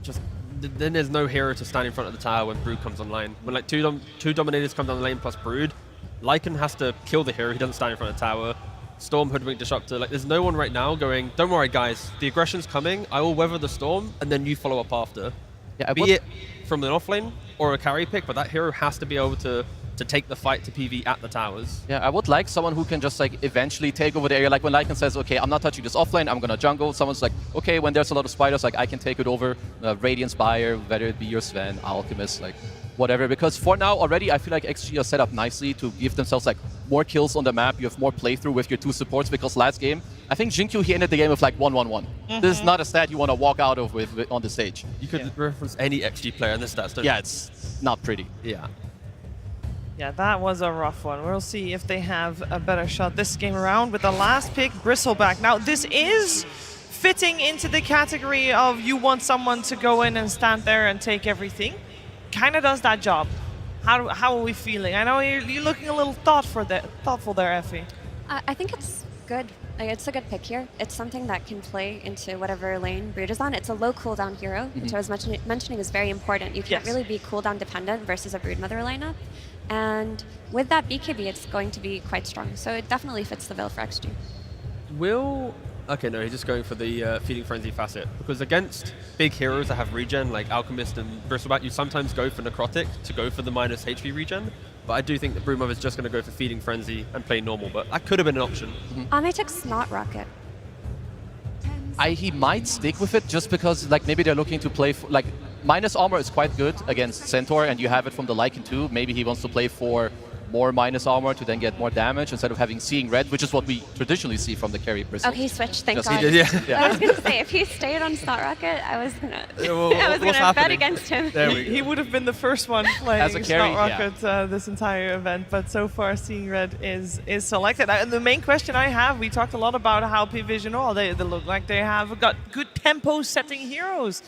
Then there's no hero to stand in front of the tower when Brood comes online. When like two Dominators come down the lane plus Brood, Lycan has to kill the hero. He doesn't stand in front of the tower. Storm, Hoodwink, Disruptor. Like, there's no one right now going, don't worry, guys. The aggression's coming. I will weather the storm, and then you follow up after. Yeah, be it from an offlane or a carry pick, but that hero has to be able to take the fight to PV at the towers. Yeah, I would like someone who can just like eventually take over the area. Like when Lycan says, okay, I'm not touching this offlane, I'm gonna jungle. Someone's like, okay, when there's a lot of spiders, like I can take it over. Radiance Buyer, whether it be your Sven, Alchemist, like whatever. Because for now already, I feel like XG are set up nicely to give themselves like more kills on the map. You have more playthrough with your 2 supports, because last game, I think Jinkyu, he ended the game with like 1-1-1. This is not a stat you want to walk out of with on the stage. You could reference any XG player in this stats, don't you? Yeah, it's not pretty. Yeah. Yeah, that was a rough one. We'll see if they have a better shot this game around with the last pick, Bristleback. Now, this is fitting into the category of you want someone to go in and stand there and take everything. Kind of does that job. How are we feeling? I know you're looking a little thoughtful there, Effie. I think it's good. Like, it's a good pick here. It's something that can play into whatever lane Brood is on. It's a low cooldown hero, which I was mentioning is very important. You can't really be cooldown dependent versus a Brood Mother lineup. And with that BKB, it's going to be quite strong. So it definitely fits the bill for XG. Okay, no, he's just going for the Feeding Frenzy facet. Because against big heroes that have regen, like Alchemist and Bristleback, you sometimes go for Necrotic to go for the minus HP regen. But I do think that Broodmother is just going to go for Feeding Frenzy and play normal, but that could have been an option. Ame took Snot Rocket. He might stick with it just because like maybe they're looking to play for, like minus armor is quite good against Centaur and you have it from the Lycan too. Maybe he wants to play for more minus armor to then get more damage instead of having Seeing Red, which is what we traditionally see from the carry Bristle. Oh, he switched, thank Yes, God. he did, yeah. I was going to say, if he stayed on Snot Rocket, I was going to bet against him. He would have been the first one playing As a carry, Snot Rocket this entire event, but so far Seeing Red is selected. And the main question I have, we talked a lot about how P-Vision, they look like they have got good tempo setting heroes.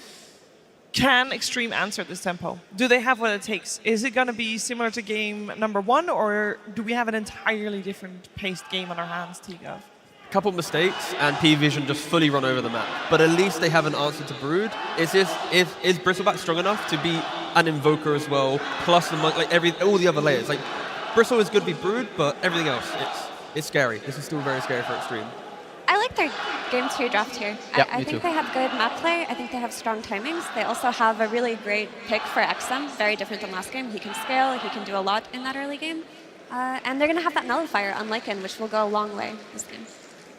Can Extreme answer this tempo? Do they have what it takes? Is it going to be similar to game number 1, or do we have an entirely different paced game on our hands, T-Gov? Couple mistakes and P-Vision just fully run over the map. But at least they have an answer to Brood. Is Bristleback strong enough to be an Invoker as well, plus all the other layers? Like Bristle is good to be Brood, but everything else, it's scary. This is still very scary for Extreme. I like their game 2 draft here. Yeah, I think they have good map play. I think they have strong timings. They also have a really great pick for XM, very different than last game. He can scale, he can do a lot in that early game. And they're going to have that Nullifier on Lycan, which will go a long way this game.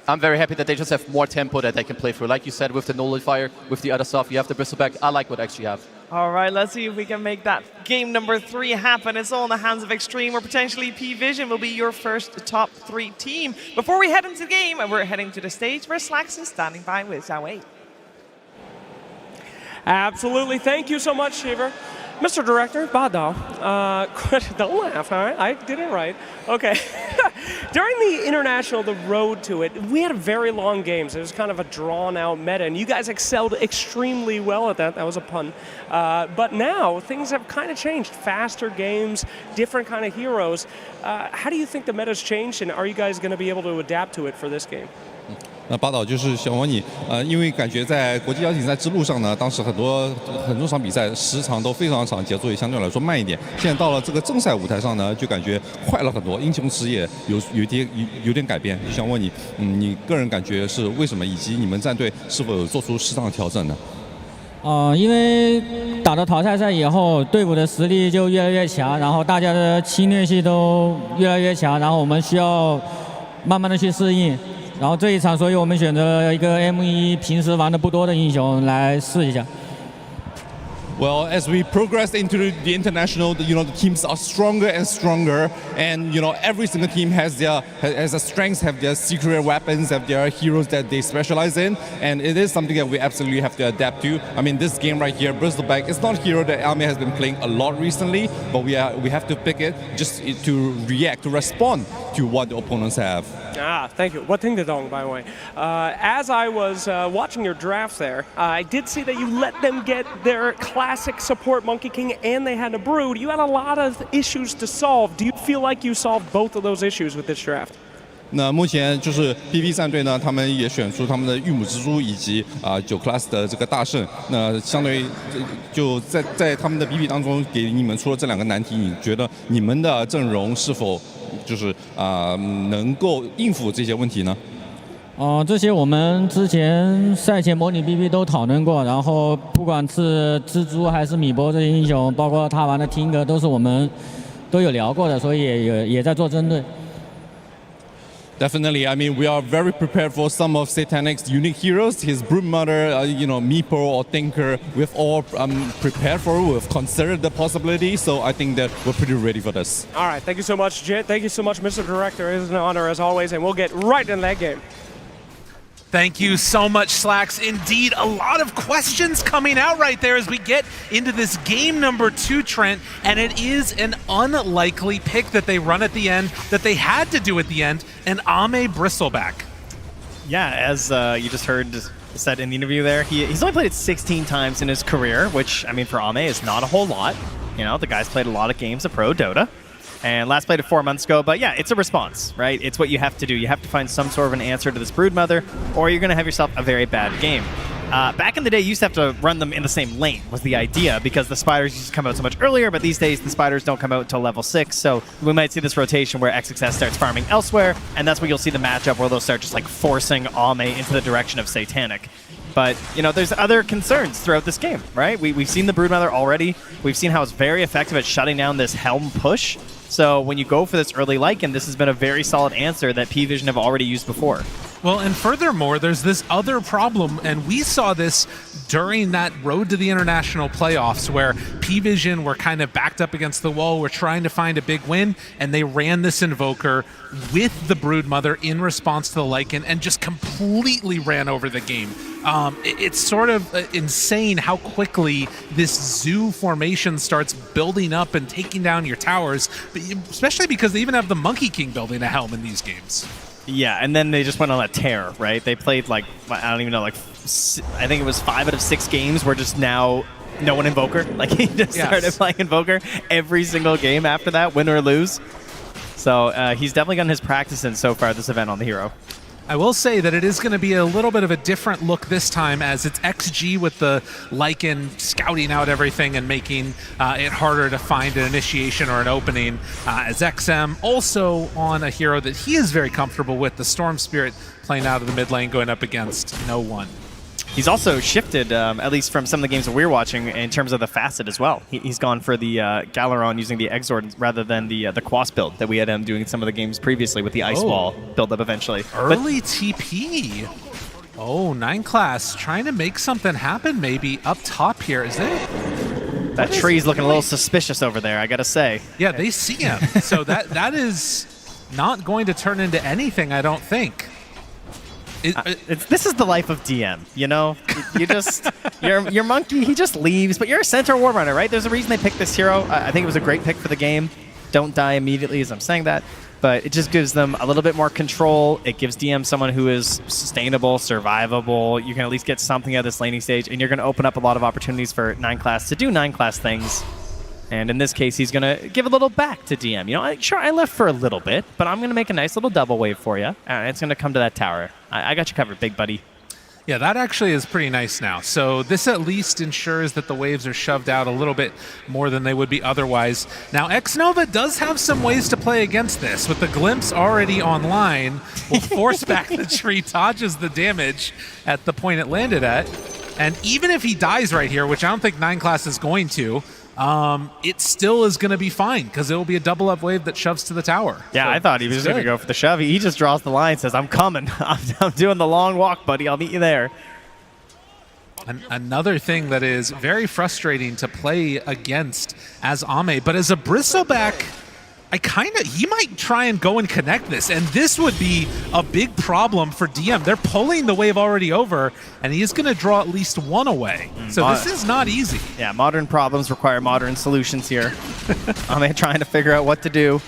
I'm very happy that they just have more tempo that they can play through. Like you said, with the Nullifier, with the other stuff, you have the Bristleback. I like what XG have. All right, let's see if we can make that game number 3 happen. It's all in the hands of Extreme, or potentially P-Vision will be your first top 3 team. Before we head into the game, we're heading to the stage where Slacks is standing by with Xiaowei. Absolutely. Thank you so much, Shiver. Mr. Director, Badao, don't laugh, all right? I did it right. Okay. During the International, the road to it, we had very long games. It was kind of a drawn-out meta, and you guys excelled extremely well at that. That was a pun. But now, things have kind of changed. Faster games, different kind of heroes. How do you think the meta's changed, and are you guys going to be able to adapt to it for this game? 那巴导就是想问你，因为感觉在国际邀请赛之路上呢，当时很多场比赛时长都非常长，节奏也相对来说慢一点。现在到了这个正赛舞台上呢，就感觉快了很多，英雄池也有点改变。就想问你，你个人感觉是为什么，以及你们战队是否有做出适当的调整呢？因为打到淘汰赛以后，队伍的实力就越来越强，然后大家的侵略性都越来越强，然后我们需要慢慢的去适应。 然后这一场，所以我们选择一个 M1平时玩的不多的英雄来试一下。 Well, as we progress into the international, the teams are stronger and stronger, and every single team has their strengths, have their secret weapons, have their heroes that they specialize in, and it is something that we absolutely have to adapt to. I mean, this game right here, Bristleback, it's not a hero that Alme has been playing a lot recently, but we have to pick it just to react, to respond to what the opponents have. Thank you. What thing did by the way? As I was watching your draft there, I did see that you let them get their classic support Monkey King and they had a Brood. You had a lot of issues to solve. Do you feel like you solved both of those issues with this draft? 那目前就是 PV 战队呢，他们也选出他们的玉母蜘蛛以及9 class 的这个大圣。那相对于就在他们的 PV 当中给你们出了这2个难题，你觉得你们的阵容是否就是能够应付这些问题呢？这些我们之前赛前模拟 BB 都讨论过，然后不管是蜘蛛还是米波这些英雄，包括他玩的听歌，都是我们都有聊过的，所以也在做针对。 Definitely, I mean, we are very prepared for some of Satanic's unique heroes. His Broodmother, Meepo or Thinker, we've all prepared for it. We've considered the possibility, so I think that we're pretty ready for this. All right, thank you so much, Jit. Thank you so much, Mr. Director. It is an honor as always, and we'll get right in that game. Thank you so much, Slacks. Indeed, a lot of questions coming out right there as we get into this game number 2, Trent, and it is an unlikely pick that they run at the end, that they had to do at the end, an Ame Bristleback. Yeah, as you just heard said in the interview there, he's only played it 16 times in his career, which, I mean, for Ame is not a whole lot. The guy's played a lot of games of Pro Dota. And last played it 4 months ago, but yeah, it's a response, right? It's what you have to do. You have to find some sort of an answer to this Broodmother, or you're going to have yourself a very bad game. Back in the day, you used to have to run them in the same lane, was the idea, because the spiders used to come out so much earlier, but these days the spiders don't come out until level 6, so we might see this rotation where XXS starts farming elsewhere, and that's where you'll see the matchup where they'll start just like forcing Ame into the direction of Satanic. But, you know, there's other concerns throughout this game, right? We've seen the Broodmother already. We've seen how it's very effective at shutting down this Helm push. So when you go for this early Lycan, this has been a very solid answer that P-Vision have already used before. Well, and furthermore, there's this other problem, and we saw this during that road to the international playoffs where P-Vision were kind of backed up against the wall, were trying to find a big win, and they ran this Invoker with the Broodmother in response to the Lycan and just completely ran over the game. It's sort of insane how quickly this zoo formation starts building up and taking down your towers, especially because they even have the Monkey King building a Helm in these games. Yeah, and then they just went on a tear, right? They played like, I don't even know, like, I think it was 5 out of 6 games where just now no one Invoker. Like, he just started playing Invoker every single game after that, win or lose. So he's definitely gotten his practice in so far this event on the hero. I will say that it is going to be a little bit of a different look this time, as it's XG with the Lycan scouting out everything and making it harder to find an initiation or an opening, as XM also on a hero that he is very comfortable with, the Storm Spirit, playing out of the mid lane going up against no one. He's also shifted, at least from some of the games that we're watching, in terms of the facet as well. He's gone for the Galaron using the Exord rather than the Quas build that we had him doing some of the games previously with the Ice Wall build-up eventually. Early TP. Oh, 9 class trying to make something happen maybe up top here. Is it? That tree's looking a little suspicious over there, I gotta say. Yeah, they see him. So that is not going to turn into anything, I don't think. This is the life of DM, you know? You just, your monkey, he just leaves, but you're a centaur war runner, right? There's a reason they picked this hero. I think it was a great pick for the game. Don't die immediately as I'm saying that, but it just gives them a little bit more control. It gives DM someone who is sustainable, survivable. You can at least get something out of this laning stage, and you're going to open up a lot of opportunities for 9 class to do 9 class things. And in this case, he's going to give a little back to DM. You know, sure, I left for a little bit, but I'm going to make a nice little double wave for you. And it's going to come to that tower. I got you covered, big buddy. Yeah, that actually is pretty nice now. So this at least ensures that the waves are shoved out a little bit more than they would be otherwise. Now, Xnova does have some ways to play against this. With the Glimpse already online, will force back the tree, dodges the damage at the point it landed at. And even if he dies right here, which I don't think 9 class is going to, it still is going to be fine because it will be a double up wave that shoves to the tower. Yeah, so I thought he was going to go for the shove. He just draws the line, says, I'm coming. I'm doing the long walk, buddy. I'll meet you there. Another thing that is very frustrating to play against as Ame, but as a bristleback, he might try and go and connect this, and this would be a big problem for DM. They're pulling the wave already over, and he is going to draw at least 1 away. So this is not easy. Yeah, modern problems require modern solutions here. I'm trying to figure out what to do.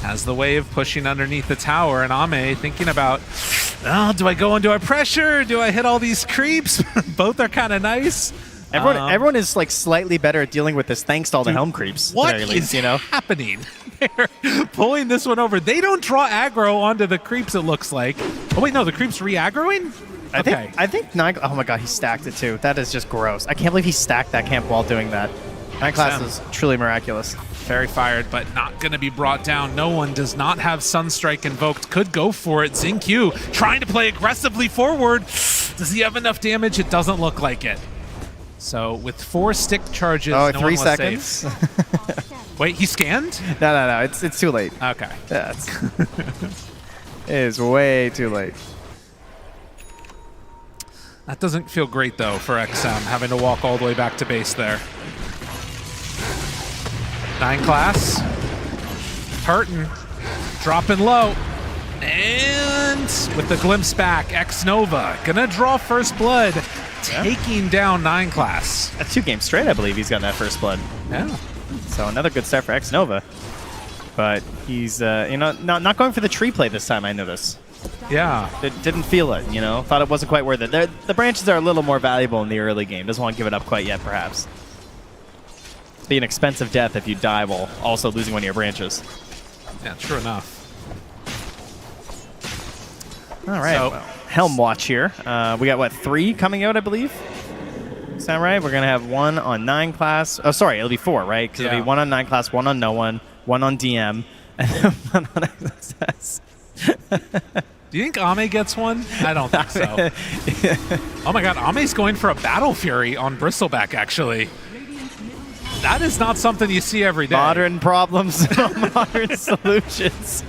Has the wave pushing underneath the tower, and Ame thinking about, oh, do I go into a pressure? Do I hit all these creeps? Both are kind of nice. Everyone is like slightly better at dealing with this thanks to all the Helm creeps. What is happening? They're pulling this one over. They don't draw aggro onto the creeps, it looks like. Oh wait, no, the creeps re-aggroing? I think 9, oh my god, he stacked it too. That is just gross. I can't believe he stacked that camp while doing that. 9 class is truly miraculous. Very fired, but not going to be brought down. No one does not have Sunstrike invoked. Could go for it. Xingqiu trying to play aggressively forward. Does he have enough damage? It doesn't look like it. So with 4 stick charges, no 3 one was seconds. safe. Wait, he scanned? No. It's too late. Okay. Yeah, it is way too late. That doesn't feel great though for XM, having to walk all the way back to base there. 9 class. Hurting. Dropping low. And with the glimpse back, Xnova gonna draw first blood, taking down 9 class. That's 2 games straight, I believe he's got that first blood. Yeah. So another good start for Xnova. But he's, not going for the tree play this time, I noticed. Yeah. Didn't feel it, Thought it wasn't quite worth it. The branches are a little more valuable in the early game. Doesn't want to give it up quite yet, perhaps. Be an expensive death if you die while also losing one of your branches. Yeah, true enough. All right, So- well, Helm watch here. We got, what, 3 coming out, I believe? Is that right? We're going to have 1 on 9 class. Oh, sorry, it'll be 4, right? Because it'll be 1 on 9 class, 1 on no one, 1 on DM, and then 1 on XSS. Do you think Ame gets one? I don't think so. Oh my god, Ame's going for a Battle Fury on Bristleback, actually. That is not something you see every day. Modern problems, modern solutions.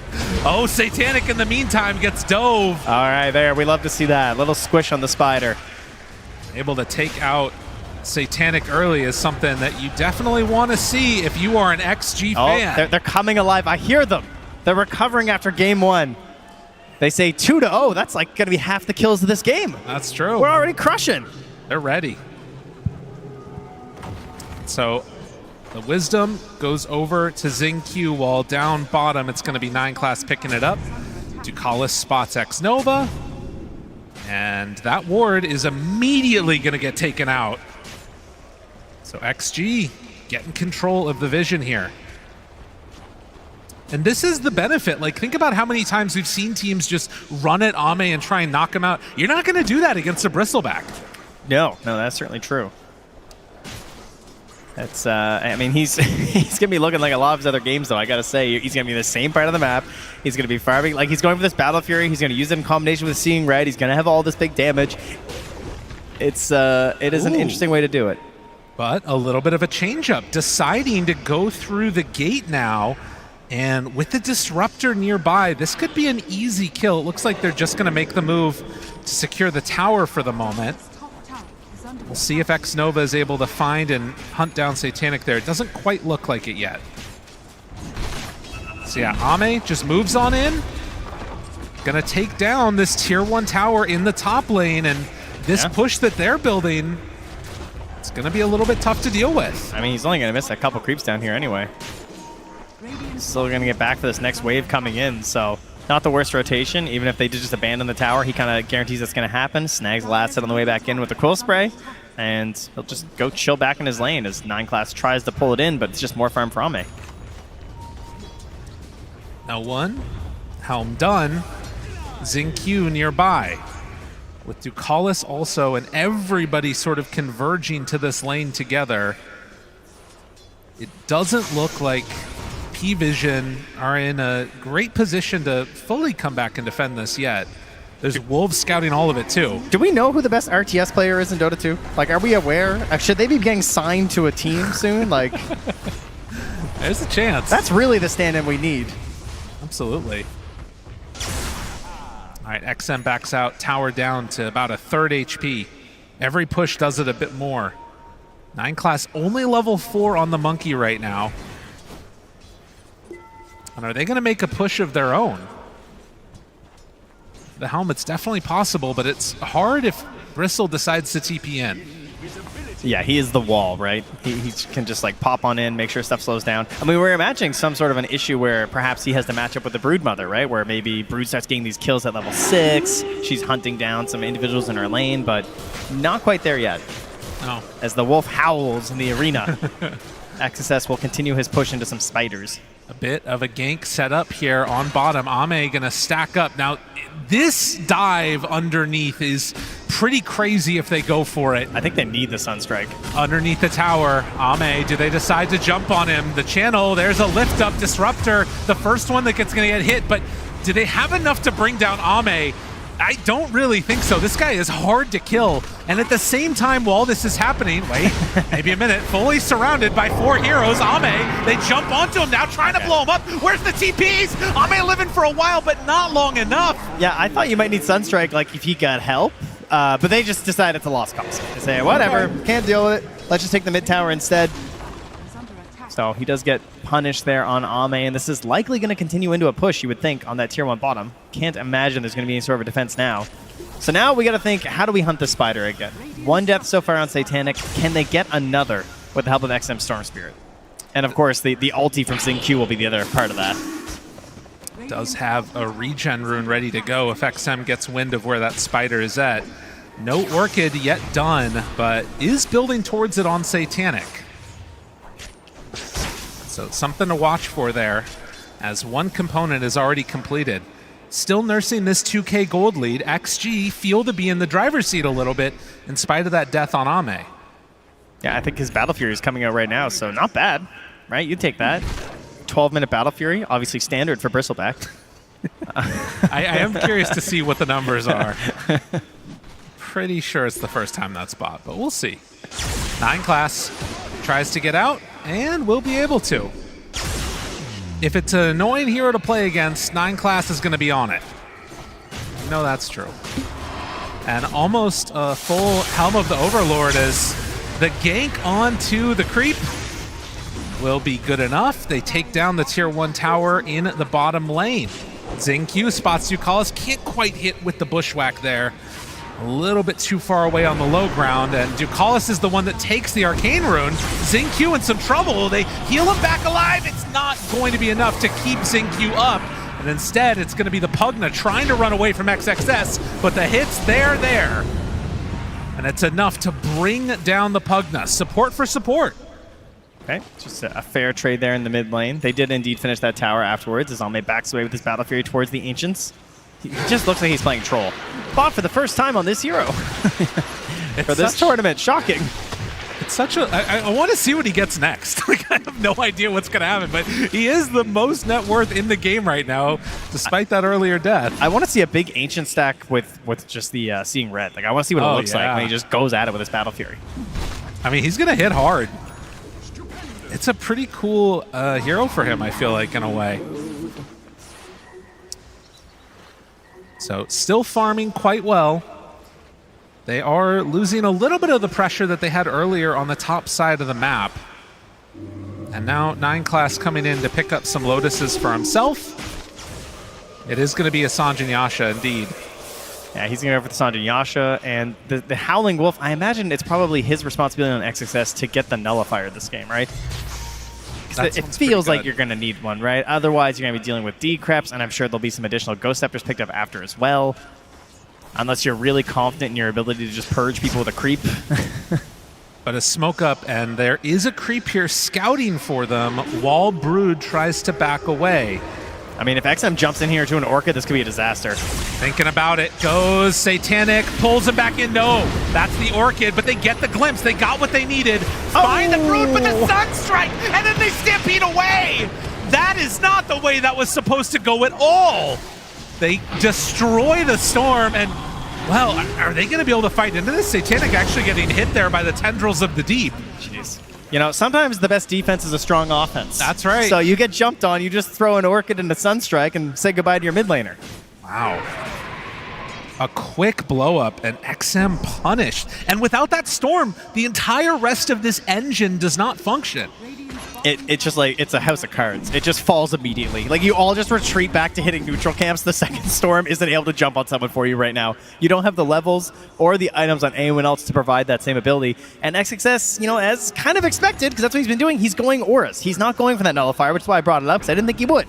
Oh, Satanic in the meantime gets dove. All right, there. We love to see that. Little squish on the spider. Able to take out Satanic early is something that you definitely want to see if you are an XG fan. They're coming alive. I hear them. They're recovering after game 1. They say 2-0. That's like going to be half the kills of this game. That's true. We're already crushing. They're ready. So the Wisdom goes over to XingQ while down bottom. It's going to be 9 class picking it up. Ducalis spots X-Nova. And that ward is immediately going to get taken out. So XG getting control of the vision here. And this is the benefit. Like, think about how many times we've seen teams just run at Ame and try and knock him out. You're not going to do that against a Bristleback. No, that's certainly true. That's, I mean, he's he's gonna be looking like a lot of his other games, though. I gotta say, he's gonna be the same part of the map. He's gonna be firing, like he's going for this Battle Fury. He's gonna use it in combination with Seeing Red. He's gonna have all this big damage. It is an interesting way to do it. But a little bit of a change-up, deciding to go through the gate now, and with the Disruptor nearby, this could be an easy kill. It looks like they're just gonna make the move to secure the tower for the moment. We'll see if X-Nova is able to find and hunt down Satanic there. It doesn't quite look like it yet. So yeah, Ame just moves on in. Gonna take down this tier 1 tower in the top lane, and this push that they're building, it's gonna be a little bit tough to deal with. I mean, he's only gonna miss a couple creeps down here anyway. Still gonna get back for this next wave coming in, so not the worst rotation. Even if they did just abandon the tower, he kind of guarantees that's gonna happen. Snags the last hit on the way back in with the Quill Spray, and he'll just go chill back in his lane as 9 class tries to pull it in, but it's just more farm for Ame. Now one, Helm done, XingQ nearby. With Ducalis also, and everybody sort of converging to this lane together. It doesn't look like P-Vision are in a great position to fully come back and defend this yet. There's Wolves scouting all of it too. Do we know who the best RTS player is in Dota 2? Like, are we aware? Should they be getting signed to a team soon? Like, there's a chance. That's really the stand-in we need. Absolutely. All right, XM backs out, tower down to about a 3rd HP. Every push does it a bit more. 9 class only level 4 on the Monkey right now. And are they going to make a push of their own? The Helmet's definitely possible, but it's hard if Bristle decides to TP in. Yeah, he is the wall, right? He can just like pop on in, make sure stuff slows down. I mean, we're imagining some sort of an issue where perhaps he has to match up with the Broodmother, right? Where maybe Brood starts getting these kills at level 6. She's hunting down some individuals in her lane, but not quite there yet. No. As the wolf howls in the arena, XSS will continue his push into some spiders. A bit of a gank set up here on bottom. Ame gonna stack up. Now, this dive underneath is pretty crazy if they go for it. I think they need the Sunstrike. Underneath the tower, Ame, do they decide to jump on him? The channel, there's a lift up Disruptor, the first one that gets gonna get hit, but do they have enough to bring down Ame? I don't really think so. This guy is hard to kill. And at the same time, while this is happening, wait, maybe a minute, fully surrounded by 4 heroes, Ame, they jump onto him now, trying to blow him up. Where's the TPs? Ame living for a while, but not long enough. Yeah, I thought you might need Sunstrike, like if he got help, but they just decide it's a lost cause. They say, whatever, can't deal with it. Let's just take the mid tower instead. So he does get punished there on Ame, and this is likely going to continue into a push, you would think, on that tier 1 bottom. Can't imagine there's going to be any sort of a defense now. So now we got to think, how do we hunt the spider again? 1 death so far on Satanic. Can they get another with the help of XM Storm Spirit? And of course, the ulti from XingQ will be the other part of that. Does have a regen rune ready to go if XM gets wind of where that spider is at. No Orchid yet done, but is building towards it on Satanic. So something to watch for there, as one component is already completed. Still nursing this 2K gold lead. XG feel to be in the driver's seat a little bit in spite of that death on Ame. Yeah, I think his Battle Fury is coming out right now, so not bad, right? You take that. 12-minute Battle Fury, obviously standard for Bristleback. I am curious to see what the numbers are. Pretty sure it's the first time that's bought, but we'll see. 9 class tries to get out and will be able to. If it's an annoying hero to play against, 9 class is going to be on it. You know that's true. And almost a full Helm of the Overlord as the gank onto the creep will be good enough. They take down the tier 1 tower in the bottom lane. Xingqiu spots Ducalis, can't quite hit with the bushwhack there. A little bit too far away on the low ground, and Ducalis is the one that takes the Arcane Rune. Xingqiu in some trouble. They heal him back alive. It's not going to be enough to keep Xingqiu up, and instead it's going to be the Pugna trying to run away from XXS, but the hit's there. And it's enough to bring down the Pugna. Support for support. Okay, just a fair trade there in the mid lane. They did indeed finish that tower afterwards as Ame backs away with his Battle Fury towards the Ancients. He just looks like he's playing Troll. Bought for the first time on this hero. For this tournament, shocking. It's such a... I want to see what he gets next. Like, I have no idea what's going to happen, but he is the most net worth in the game right now, despite that earlier death. I want to see a big Ancient stack with just the Seeing Red. Like, I want to see what it looks like when he just goes at it with his Battle Fury. I mean, he's going to hit hard. It's a pretty cool hero for him, I feel like, in a way. So still farming quite well. They are losing a little bit of the pressure that they had earlier on the top side of the map. And now 9 class coming in to pick up some Lotuses for himself. It is going to be a Sanjin Yasha indeed. Yeah, he's going to go for the Sanjin Yasha, and the Howling Wolf, I imagine it's probably his responsibility on XXS to get the Nullifier this game, right? It feels like you're going to need one, right? Otherwise, you're going to be dealing with D-Creps, and I'm sure there'll be some additional Ghost Scepters picked up after as well. Unless you're really confident in your ability to just purge people with a creep. But a smoke up, and there is a creep here scouting for them. Wall Brood tries to back away. I mean, if XM jumps in here to an Orchid, this could be a disaster. Thinking about it, goes Satanic, pulls him back in. No, that's the Orchid, but they get the glimpse. They got what they needed. Find the Brood with the Sunstrike, and then they stampede away. That is not the way that was supposed to go at all. They destroy the Storm, and, well, are they going to be able to fight into this? Satanic actually getting hit there by the Tendrils of the Deep. Jeez. You know, sometimes the best defense is a strong offense. That's right. So you get jumped on, you just throw an Orchid into Sunstrike and say goodbye to your mid laner. Wow. A quick blow up and XM punished. And without that Storm, the entire rest of this engine does not function. It's just like, it's a house of cards. It just falls immediately. Like, you all just retreat back to hitting neutral camps. The second Storm isn't able to jump on someone for you right now. You don't have the levels or the items on anyone else to provide that same ability. And XXS, you know, as kind of expected, because that's what he's been doing, he's going Auras. He's not going for that Nullifier, which is why I brought it up, because I didn't think he would.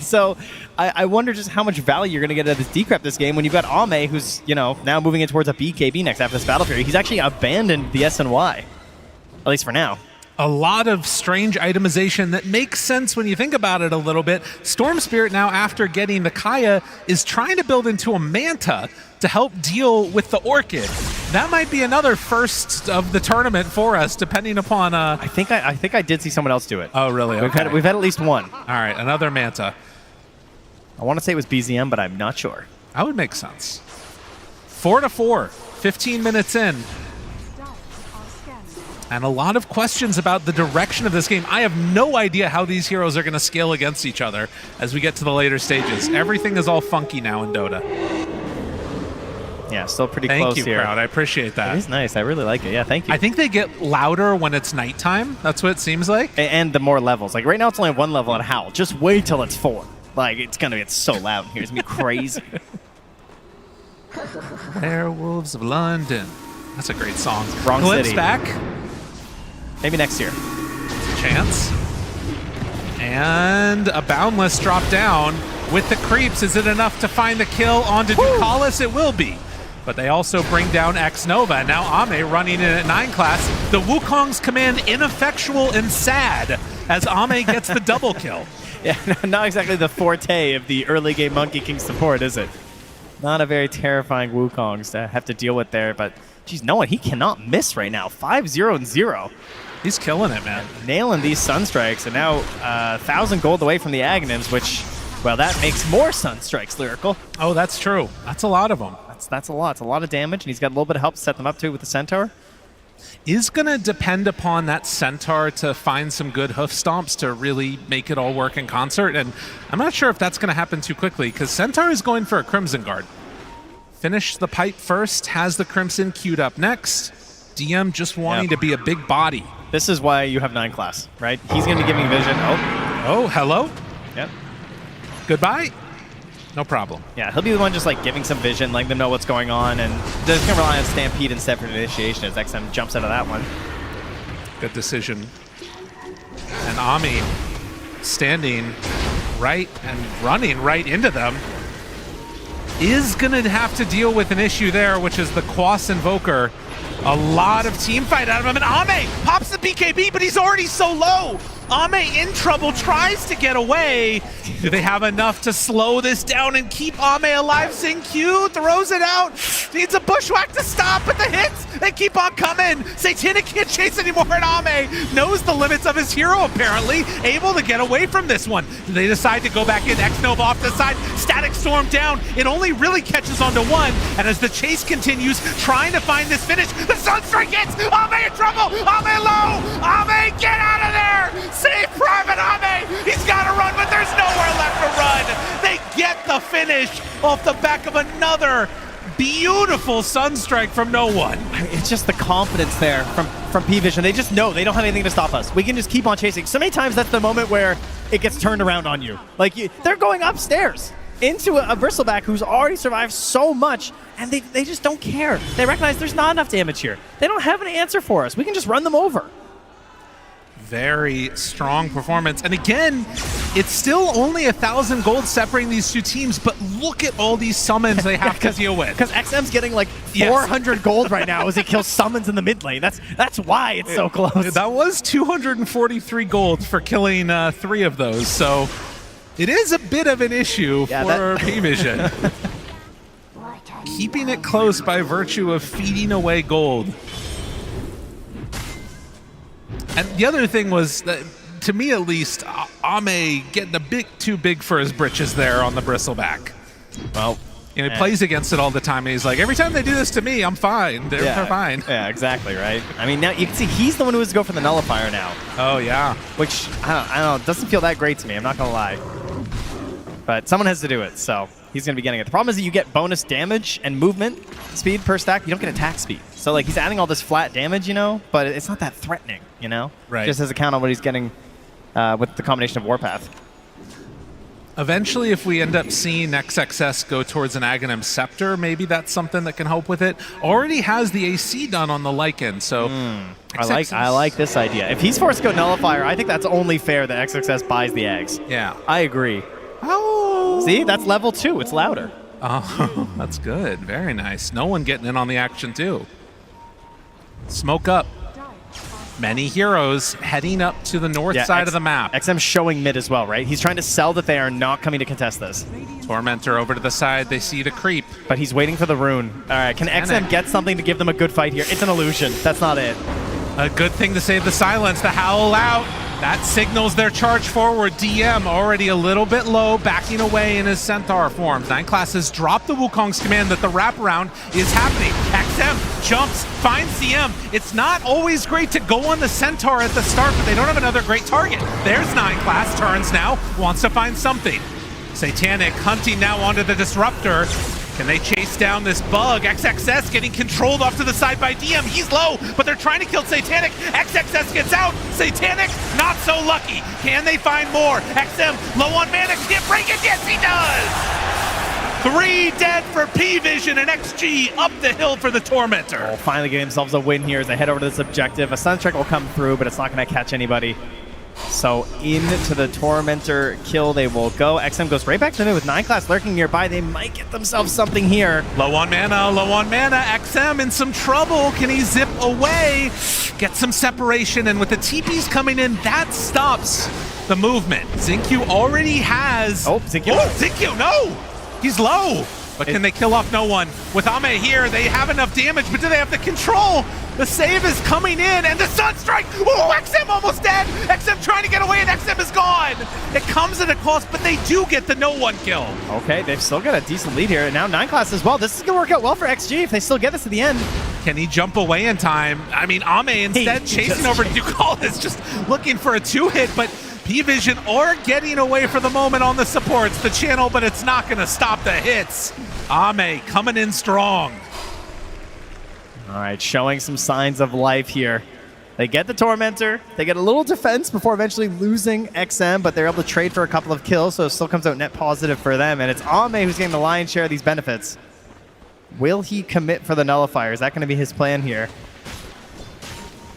So I wonder just how much value you're going to get out of this Decrep this game when you've got Ame, who's, you know, now moving in towards a BKB next after this Battle Fury. He's actually abandoned the SNY, at least for now. A lot of strange itemization that makes sense when you think about it a little bit. Storm Spirit now, after getting the Kaya, is trying to build into a Manta to help deal with the Orchid. That might be another first of the tournament for us, depending upon... I think I did see someone else do it. Oh, really? Okay. We've had at least one. All right, another Manta. I want to say it was BZM, but I'm not sure. That would make sense. 4-4, 15 minutes in. And a lot of questions about the direction of this game. I have no idea how these heroes are going to scale against each other as we get to the later stages. Everything is all funky now in Dota. Yeah, still pretty close here. Thank you, crowd. I appreciate that. It is nice. I really like it. Yeah, thank you. I think they get louder when it's nighttime. That's what it seems like. And the more levels. Like, right now it's only 1 level at Howl. Just wait till it's 4. Like, it's going to get so loud in here. It's going to be crazy. Werewolves of London. That's a great song. Wrong Glimpse city. back. Maybe next year. Chance. And a Boundless drop down with the creeps. Is it enough to find the kill onto Ducalis? It will be. But they also bring down X-Nova. Now Ame running in at 9 class. The Wukong's command ineffectual and sad. as Ame gets the double kill. Yeah, not exactly the forte of the early game Monkey King support, is it? Not a very terrifying Wukongs to have to deal with there, but geez, no one, he cannot miss right now. 5-0-0. He's killing it, man. Nailing these Sunstrikes, and now 1,000 gold away from the Aghanims, which, well, that makes more Sunstrikes, Lyrical. Oh, that's true. That's a lot of them. That's a lot. It's a lot of damage, and he's got a little bit of help to set them up, too, with the Centaur. Is going to depend upon that Centaur to find some good hoof stomps to really make it all work in concert, and I'm not sure if that's going to happen too quickly, because Centaur is going for a Crimson Guard. Finish the pipe first, has the Crimson queued up next. DM just wanting to be a big body. This is why you have 9 class, right? He's going to be giving vision. Oh, hello? Yep. Goodbye? No problem. Yeah, he'll be the one just like giving some vision, letting them know what's going on, and just going to rely on Stampede instead for initiation as XM jumps out of that one. Good decision. And Ami standing right and running right into them is going to have to deal with an issue there, which is the Quas Invoker. A lot of team fight out of him, and Ame pops the BKB, but he's already so low. Ame in trouble, tries to get away. Do they have enough to slow this down and keep Ame alive? Q throws it out. Needs a bushwhack to stop, but the hits, they keep on coming. Satanic can't chase anymore, and Ame knows the limits of his hero, apparently. Able to get away from this one. They decide to go back in. X-Nova off the side. Static Storm down. It only really catches onto one, and as the chase continues, trying to find this finish, the Sunstrike hits! Ame in trouble! Ame low! Ame, get out of there! Save Private Ame! He's got to run, but there's nowhere left to run! They get the finish off the back of another beautiful Sunstrike from no one. It's just the confidence there from P-Vision. They just know they don't have anything to stop us. We can just keep on chasing. So many times that's the moment where it gets turned around on you. Like, they're going upstairs into a Bristleback who's already survived so much, and they just don't care. They recognize there's not enough damage here. They don't have an answer for us. We can just run them over. Very strong performance. And again, it's still only 1,000 gold separating these two teams, but look at all these summons they have to deal with. Because XM's getting like 400 gold right now as he kills summons in the mid lane. That's why it's so close. That was 243 gold for killing 3 of those, so it is a bit of an issue for P-Vision. Keeping it close by virtue of feeding away gold. And the other thing was, that, to me at least, Ame getting a bit too big for his britches there on the Bristleback. Well, he plays against it all the time, and he's like, every time they do this to me, I'm fine. They're fine. Yeah, exactly, right? I mean, now you can see he's the one who has to go for the Nullifier now. Oh, yeah. Which, I don't know, doesn't feel that great to me, I'm not going to lie. But someone has to do it, so he's going to be getting it. The problem is that you get bonus damage and movement speed per stack. You don't get attack speed. So, like, he's adding all this flat damage, you know, but it's not that threatening, you know? Right. Just as a count on what he's getting with the combination of Warpath. Eventually, if we end up seeing XXS go towards an Aghanim Scepter, maybe that's something that can help with it. Already has the AC done on the Lycan, so... I like this idea. If he's forced to go Nullifier, I think that's only fair that XXS buys the eggs. Yeah. I agree. Oh! See, that's level 2. It's louder. Oh, that's good. Very nice. No one getting in on the action, too. Smoke up. Many heroes heading up to the north side of the map. XM's showing mid as well, right? He's trying to sell that they are not coming to contest this. Tormentor over to the side. They see the creep. But he's waiting for the rune. All right, can XM get something to give them a good fight here? It's an illusion. That's not it. A good thing to save the silence. The howl out. That signals their charge forward. DM already a little bit low, backing away in his Centaur form. 9 classes drop the Wukong's command that the wraparound is happening. XM jumps, finds CM. It's not always great to go on the Centaur at the start, but they don't have another great target. There's 9 class, turns now, wants to find something. Satanic hunting now onto the Disruptor. Can they chase down this bug? XXS getting controlled off to the side by DM. He's low, but they're trying to kill Satanic. XXS gets out. Satanic, not so lucky. Can they find more? XM low on mana. Can't break it. Yes, he does. 3 dead for P-Vision and XG up the hill for the Tormentor. Oh, finally getting themselves a win here as they head over to this objective. A Sunstrike will come through, but it's not going to catch anybody. So into the Tormentor kill they will go. XM goes right back to the mid with 9 class lurking nearby. They might get themselves something here. Low on mana, low on mana. XM in some trouble. Can he zip away? Get some separation, and with the TPs coming in, that stops the movement. Zinkyu already has... Oh, Zinkyu. Oh, Zinkyu, no! He's low. But can they kill off no one? With Ame here, they have enough damage, but do they have the control? The save is coming in, and the Sunstrike! Oh, XM almost dead! XM trying to get away, and XM is gone! It comes at a cost, but they do get the no-one kill. Okay, they've still got a decent lead here, and now 9 class as well. This is going to work out well for XG if they still get this to the end. Can he jump away in time? I mean, Ame instead chasing over Ducalis, just looking for a 2-hit, but P-Vision are getting away for the moment on the supports, the channel, but it's not going to stop the hits. Ame coming in strong. All right, showing some signs of life here. They get the Tormentor. They get a little defense before eventually losing XM, but they're able to trade for a couple of kills, so it still comes out net positive for them. And it's Ame who's getting the lion's share of these benefits. Will he commit for the Nullifier? Is that going to be his plan here?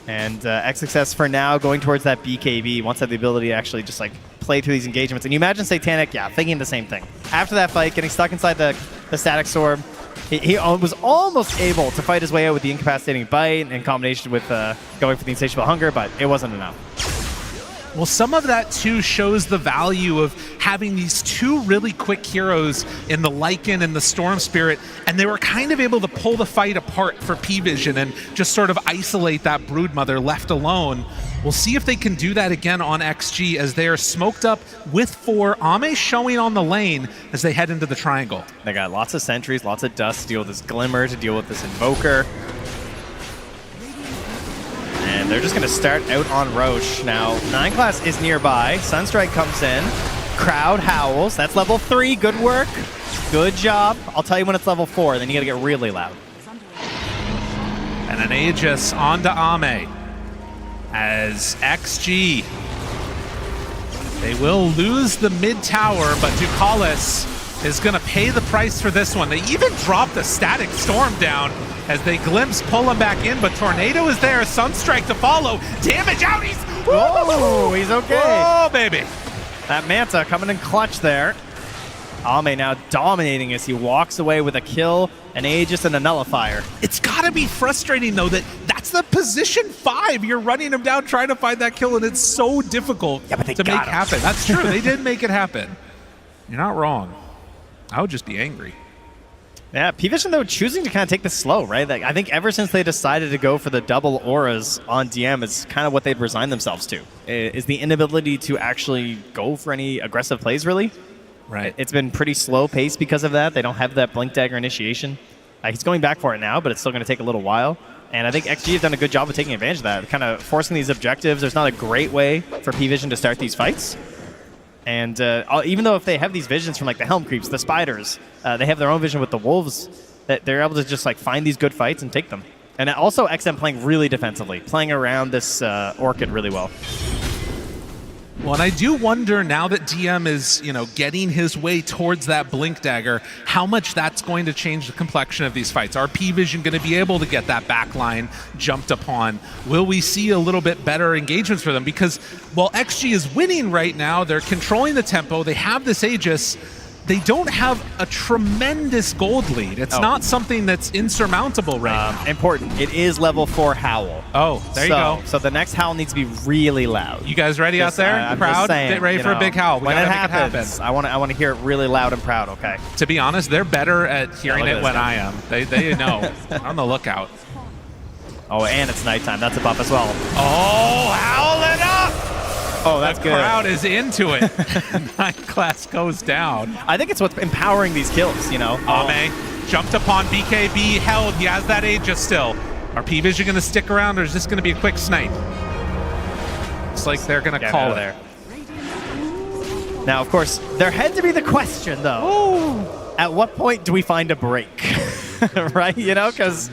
And XXS for now going towards that BKB. Wants to have the ability to actually just like play through these engagements. And you imagine Satanic, yeah, thinking the same thing. After that fight, getting stuck inside the Static Storm, he was almost able to fight his way out with the Incapacitating Bite in combination with going for the Insatiable Hunger, but it wasn't enough. Well, some of that too shows the value of having these two really quick heroes in the Lycan and the Storm Spirit, and they were kind of able to pull the fight apart for P-Vision and just sort of isolate that Broodmother left alone. We'll see if they can do that again on XG as they are smoked up with 4. Ame showing on the lane as they head into the triangle. They got lots of sentries, lots of dust to deal with this Glimmer, to deal with this Invoker. And they're just going to start out on Roche. Now, 9 class is nearby. Sunstrike comes in. Crowd howls. That's level 3. Good work. Good job. I'll tell you when it's level 4. Then you got to get really loud. And an Aegis onto Ame as XG. They will lose the mid tower, but Ducalis is going to pay the price for this one. They even dropped the Static Storm down as they glimpse, pull him back in, but Tornado is there. Sunstrike to follow. Damage out. He's... Oh, he's okay. Oh, baby. That Manta coming in clutch there. Ame now dominating as he walks away with a kill, an Aegis, and a Nullifier. It's got to be frustrating, though, that that's the position 5. You're running him down, trying to find that kill, and it's so difficult to make happen. That's true. They did make it happen. You're not wrong. I would just be angry. Yeah, P-Vision, though, choosing to kind of take this slow, right? Like, I think ever since they decided to go for the double auras on DM, it's kind of what they've resigned themselves to, is the inability to actually go for any aggressive plays, really. Right. It's been pretty slow pace because of that. They don't have that Blink Dagger initiation. He's going back for it now, but it's still going to take a little while. And I think XG have done a good job of taking advantage of that, kind of forcing these objectives. There's not a great way for P-Vision to start these fights. And even though if they have these visions from like the Helm creeps, the spiders, they have their own vision with the wolves, that they're able to just like find these good fights and take them. And also XM playing really defensively, playing around this Orchid really well. Well, and I do wonder now that DM is, getting his way towards that Blink Dagger, how much that's going to change the complexion of these fights. Are P-Vision going to be able to get that backline jumped upon? Will we see a little bit better engagements for them? Because while XG is winning right now, they're controlling the tempo, they have this Aegis, they don't have a tremendous gold lead. It's not something that's insurmountable right now. Important. It is level 4 Howl. Oh, there you go. So the next Howl needs to be really loud. You guys ready out there? I'm Proud? just saying, Get ready for a big Howl. When it happens, I want to hear it really loud and proud, okay? To be honest, they're better at hearing it when I am. They know. On the lookout. Oh, and it's nighttime. That's a buff as well. Oh, howl it up! Oh, that's good. The crowd is into it. 9 class goes down. I think it's what's empowering these kills, Ame jumped upon BKB, held. He has that Aegis still. Are P-Vision going to stick around, or is this going to be a quick snipe? It's like they're going to call it. There. Now, of course, there had to be the question, though. At what point do we find a break? Right? Because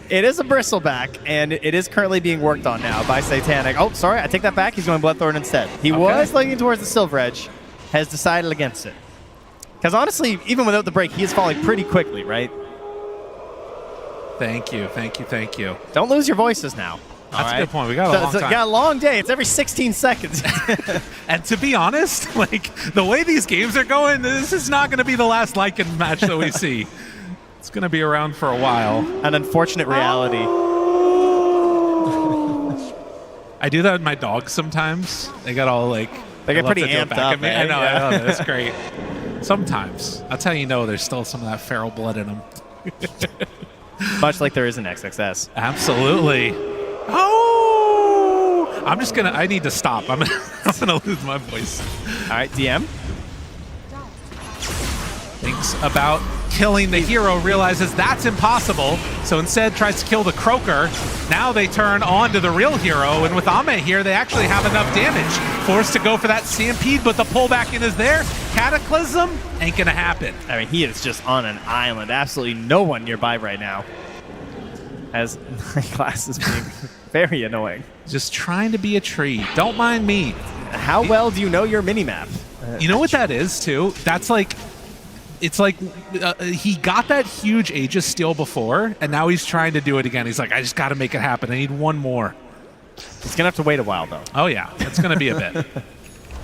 it is a bristleback, and it is currently being worked on now by Satanic. Oh, sorry, I take that back. He's going Bloodthorn instead. He was leaning towards the Silver Edge, has decided against it. Because honestly, even without the break, he is falling pretty quickly, right? Thank you, thank you, thank you. Don't lose your voices now. That's a good point. We got a long time. Got a long day. It's every 16 seconds. And to be honest, like the way these games are going, this is not going to be the last Lycan match that we see. It's going to be around for a while. An unfortunate reality. I do that with my dogs sometimes. They get all like... They get pretty amped up, I know, I know. That's great. Sometimes. That's how you know there's still some of that feral blood in them. Much like there is in XXS. Absolutely. Oh! I need to stop. I'm gonna lose my voice. All right, DM. Thinks about killing the hero, realizes that's impossible, so instead tries to kill the Croaker. Now they turn on to the real hero, and with Ame here, they actually have enough damage. Forced to go for that Stampede, but the pullback in is there. Cataclysm ain't gonna happen. I mean, he is just on an island. Absolutely no one nearby right now. As my class is being very annoying. Just trying to be a tree. Don't mind me. How well do you know your minimap? You know what that is, too? That's like... It's like he got that huge Aegis steal before, and now he's trying to do it again. He's like, I just got to make it happen. I need one more. He's going to have to wait a while, though. Oh, yeah. It's going to be a bit.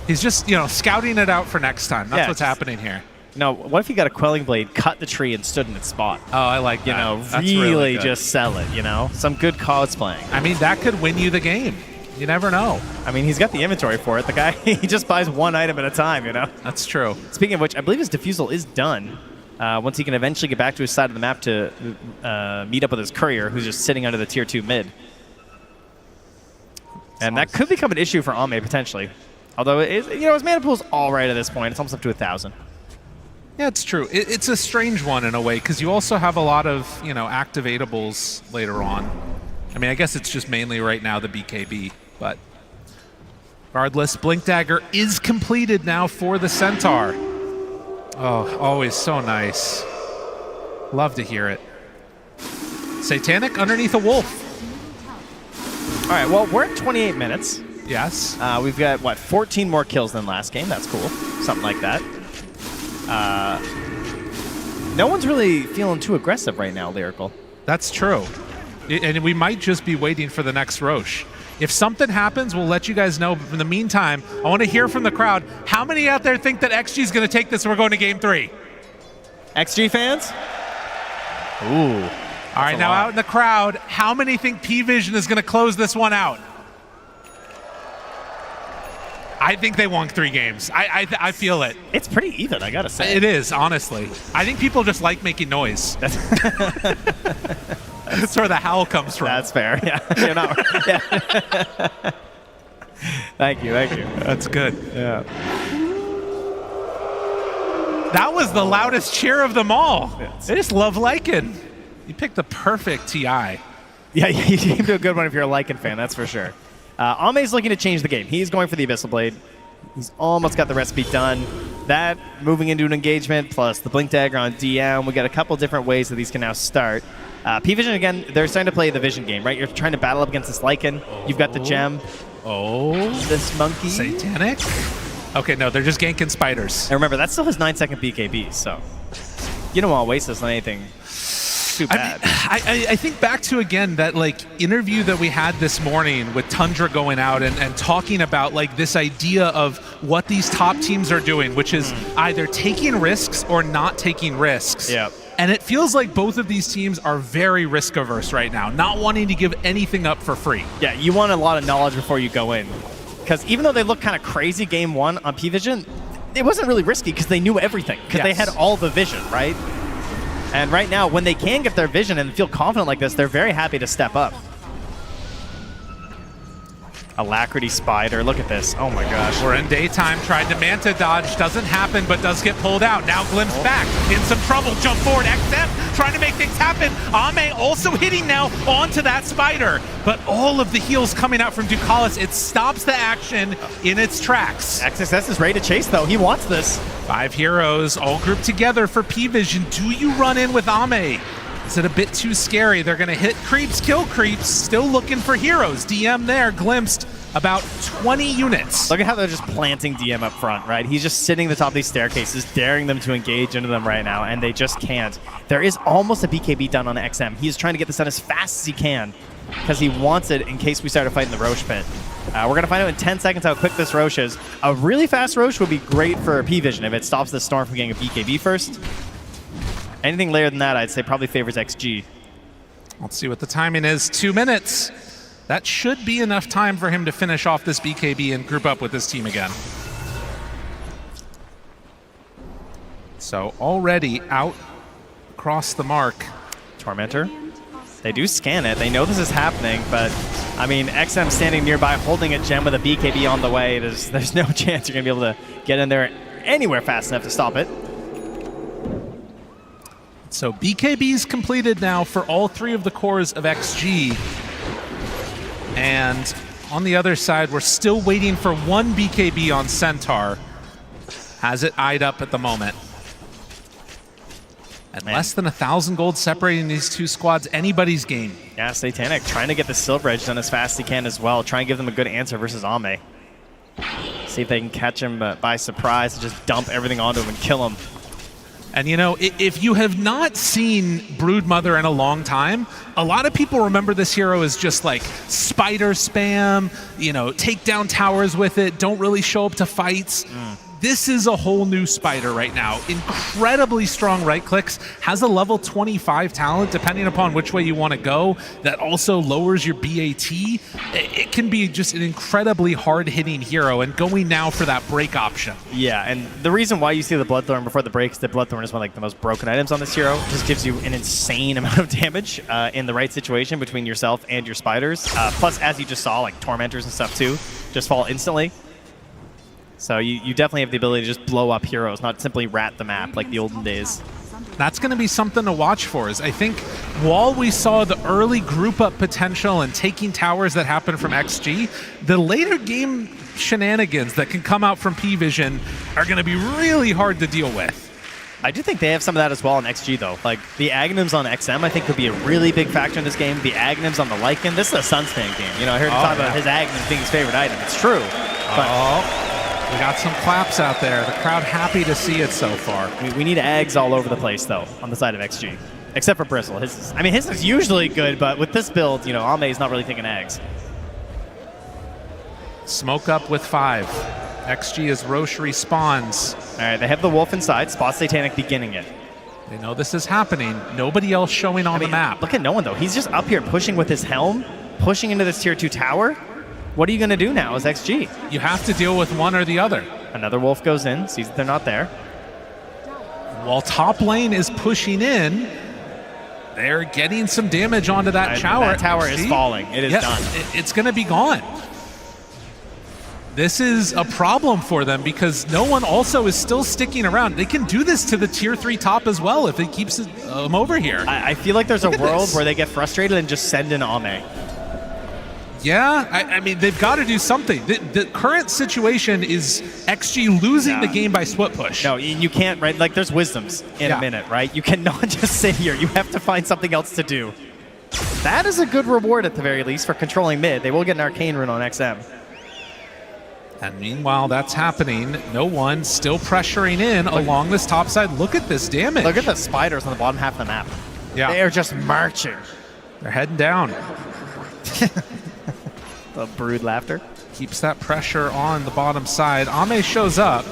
He's just, scouting it out for next time. That's what's happening here. No, what if he got a Quelling Blade, cut the tree, and stood in its spot? Oh, I like that. That's really good. just sell it, Some good cosplaying. I mean, that could win you the game. You never know. I mean, he's got the inventory for it. The guy, he just buys one item at a time, That's true. Speaking of which, I believe his defusal is done. Once he can eventually get back to his side of the map to meet up with his courier, who's just sitting under the tier 2 mid. And that could become an issue for Ame, potentially. Although, his mana pool's all right at this point. It's almost up to 1,000. Yeah, it's true. It's a strange one in a way, because you also have a lot of, activatables later on. I mean, I guess it's just mainly right now the BKB. But regardless, Blink Dagger is completed now for the Centaur. Oh, always so nice. Love to hear it. Satanic underneath a wolf. All right, well, we're at 28 minutes. Yes. We've got, 14 more kills than last game. That's cool. Something like that. No one's really feeling too aggressive right now, Lyrical. That's true. And we might just be waiting for the next Roche. If something happens, we'll let you guys know. In the meantime, I want to hear from the crowd. How many out there think that XG is going to take this and we're going to game 3? XG fans? Ooh. All right, now out in the crowd, how many think P-Vision is going to close this one out? I think they won 3 games. I feel it. It's pretty even, I got to say. It is, honestly. I think people just like making noise. That's where the howl comes from. That's fair. Yeah. You're not. Yeah. Thank you. That's good. Yeah. That was the loudest cheer of them all. They just love Lycan. You picked the perfect TI. Yeah, you came to a good one if you're a Lycan fan, that's for sure. Ame's looking to change the game. He's going for the Abyssal Blade. He's almost got the recipe done. That moving into an engagement plus the Blink Dagger on DM. We got a couple different ways that these can now start. P-Vision, again, they're starting to play the Vision game, right? You're trying to battle up against this Lycan. You've got the gem. Oh. This monkey. Satanic? Okay, no, they're just ganking spiders. And remember, that still has 9-second BKB, so you don't want to waste this on anything too bad. I think back to, again, that interview that we had this morning with Tundra going out and talking about this idea of what these top teams are doing, which is either taking risks or not taking risks. Yeah. And it feels like both of these teams are very risk averse right now, not wanting to give anything up for free. Yeah, you want a lot of knowledge before you go in. Because even though they look kind of crazy game 1 on P-Vision, it wasn't really risky because they knew everything. Because they had all the vision, right? And right now, when they can get their vision and feel confident like this, they're very happy to step up. Alacrity Spider, look at this. Oh my gosh. We're in daytime, tried to Manta dodge, doesn't happen, but does get pulled out. Now Glimpse back, in some trouble, jump forward, XM, trying to make things happen. Ame also hitting now onto that Spider, but all of the heals coming out from Ducalis, it stops the action in its tracks. XSS is ready to chase though, he wants this. 5 heroes, all grouped together for P-Vision. Do you run in with Ame? Is it a bit too scary? They're going to hit creeps, kill creeps, still looking for heroes. DM there, glimpsed about 20 units. Look at how they're just planting DM up front, right? He's just sitting at the top of these staircases, daring them to engage into them right now, and they just can't. There is almost a BKB done on XM. He's trying to get this done as fast as he can. because he wants it in case we start a fight in the Roche pit. We're going to find out in 10 seconds how quick this Roche is. A really fast Roche would be great for P-Vision if it stops the Storm from getting a BKB first. Anything later than that, I'd say probably favors XG. Let's see what the timing is. 2 minutes. That should be enough time for him to finish off this BKB and group up with his team again. So already out across the mark. Tormentor. They do scan it. They know this is happening, but I mean, XM standing nearby holding a gem with a BKB on the way. There's no chance you're going to be able to get in there anywhere fast enough to stop it. So BKB's completed now for all 3 of the cores of XG. And on the other side, we're still waiting for 1 BKB on Centaur. Has it eyed up at the moment. And less than 1,000 gold separating these 2 squads, anybody's game. Yeah, Satanic trying to get the Silver Edge done as fast as he can as well. Try and give them a good answer versus Ame. See if they can catch him by surprise and just dump everything onto him and kill him. And you know, if you have not seen Broodmother in a long time, a lot of people remember this hero as just like spider spam, you know, take down towers with it, don't really show up to fights. This is a whole new Spider right now. Incredibly strong right clicks, has a level 25 talent depending upon which way you want to go. That also lowers your BAT. It can be just an incredibly hard-hitting hero, and going now for that break option. Yeah, and the reason why you see the Bloodthorn before the break is that Bloodthorn is one of like the most broken items on this hero. It just gives you an insane amount of damage in the right situation between yourself and your spiders. Plus, as you just saw, like Tormentors and stuff too, just fall instantly. So you definitely have the ability to just blow up heroes, not simply rat the map like the olden days. That's going to be something to watch for. Is I think while we saw the early group up potential and taking towers that happen from XG, the later game shenanigans that can come out from P-Vision are going to be really hard to deal with. I do think they have some of that as well on XG though. Like the Aghanims on XM I think could be a really big factor in this game. The Aghanims on the Lycan, this is a Sunspan game. You know, I heard him talk about his Aghanims being his favorite item. It's true. We got some claps out there. The crowd happy to see it so far. We need Ags all over the place, though, on the side of XG. Except for Bristle. His is usually good, but with this build, you know, Ame's not really taking Ags. Smoke up with 5. XG as Roche respawns. All right, they have the Wolf inside. Spot Satanic beginning it. They know this is happening. Nobody else showing on the map. Look at no one, though. He's just up here pushing with his Helm, pushing into this Tier 2 tower. What are you going to do now as XG? You have to deal with one or the other. Another Wolf goes in, sees that they're not there. While top lane is pushing in, they're getting some damage onto that tower. That tower is falling. It is done. It's going to be gone. This is a problem for them because no one also is still sticking around. They can do this to the Tier 3 top as well if it keeps them over here. I feel like there's a world where they get frustrated and just send in Ame. Yeah, I mean, they've got to do something. The current situation is XG losing the game by split push. No, you can't, right? Like, there's wisdoms in a minute, right? You cannot just sit here. You have to find something else to do. That is a good reward, at the very least, for controlling mid. They will get an Arcane Rune on XM. And meanwhile, that's happening. No one still pressuring in along this top side. Look at this damage. Look at the spiders on the bottom half of the map. Yeah. They are just marching. They're heading down. The brood laughter. Keeps that pressure on the bottom side. Ame shows up.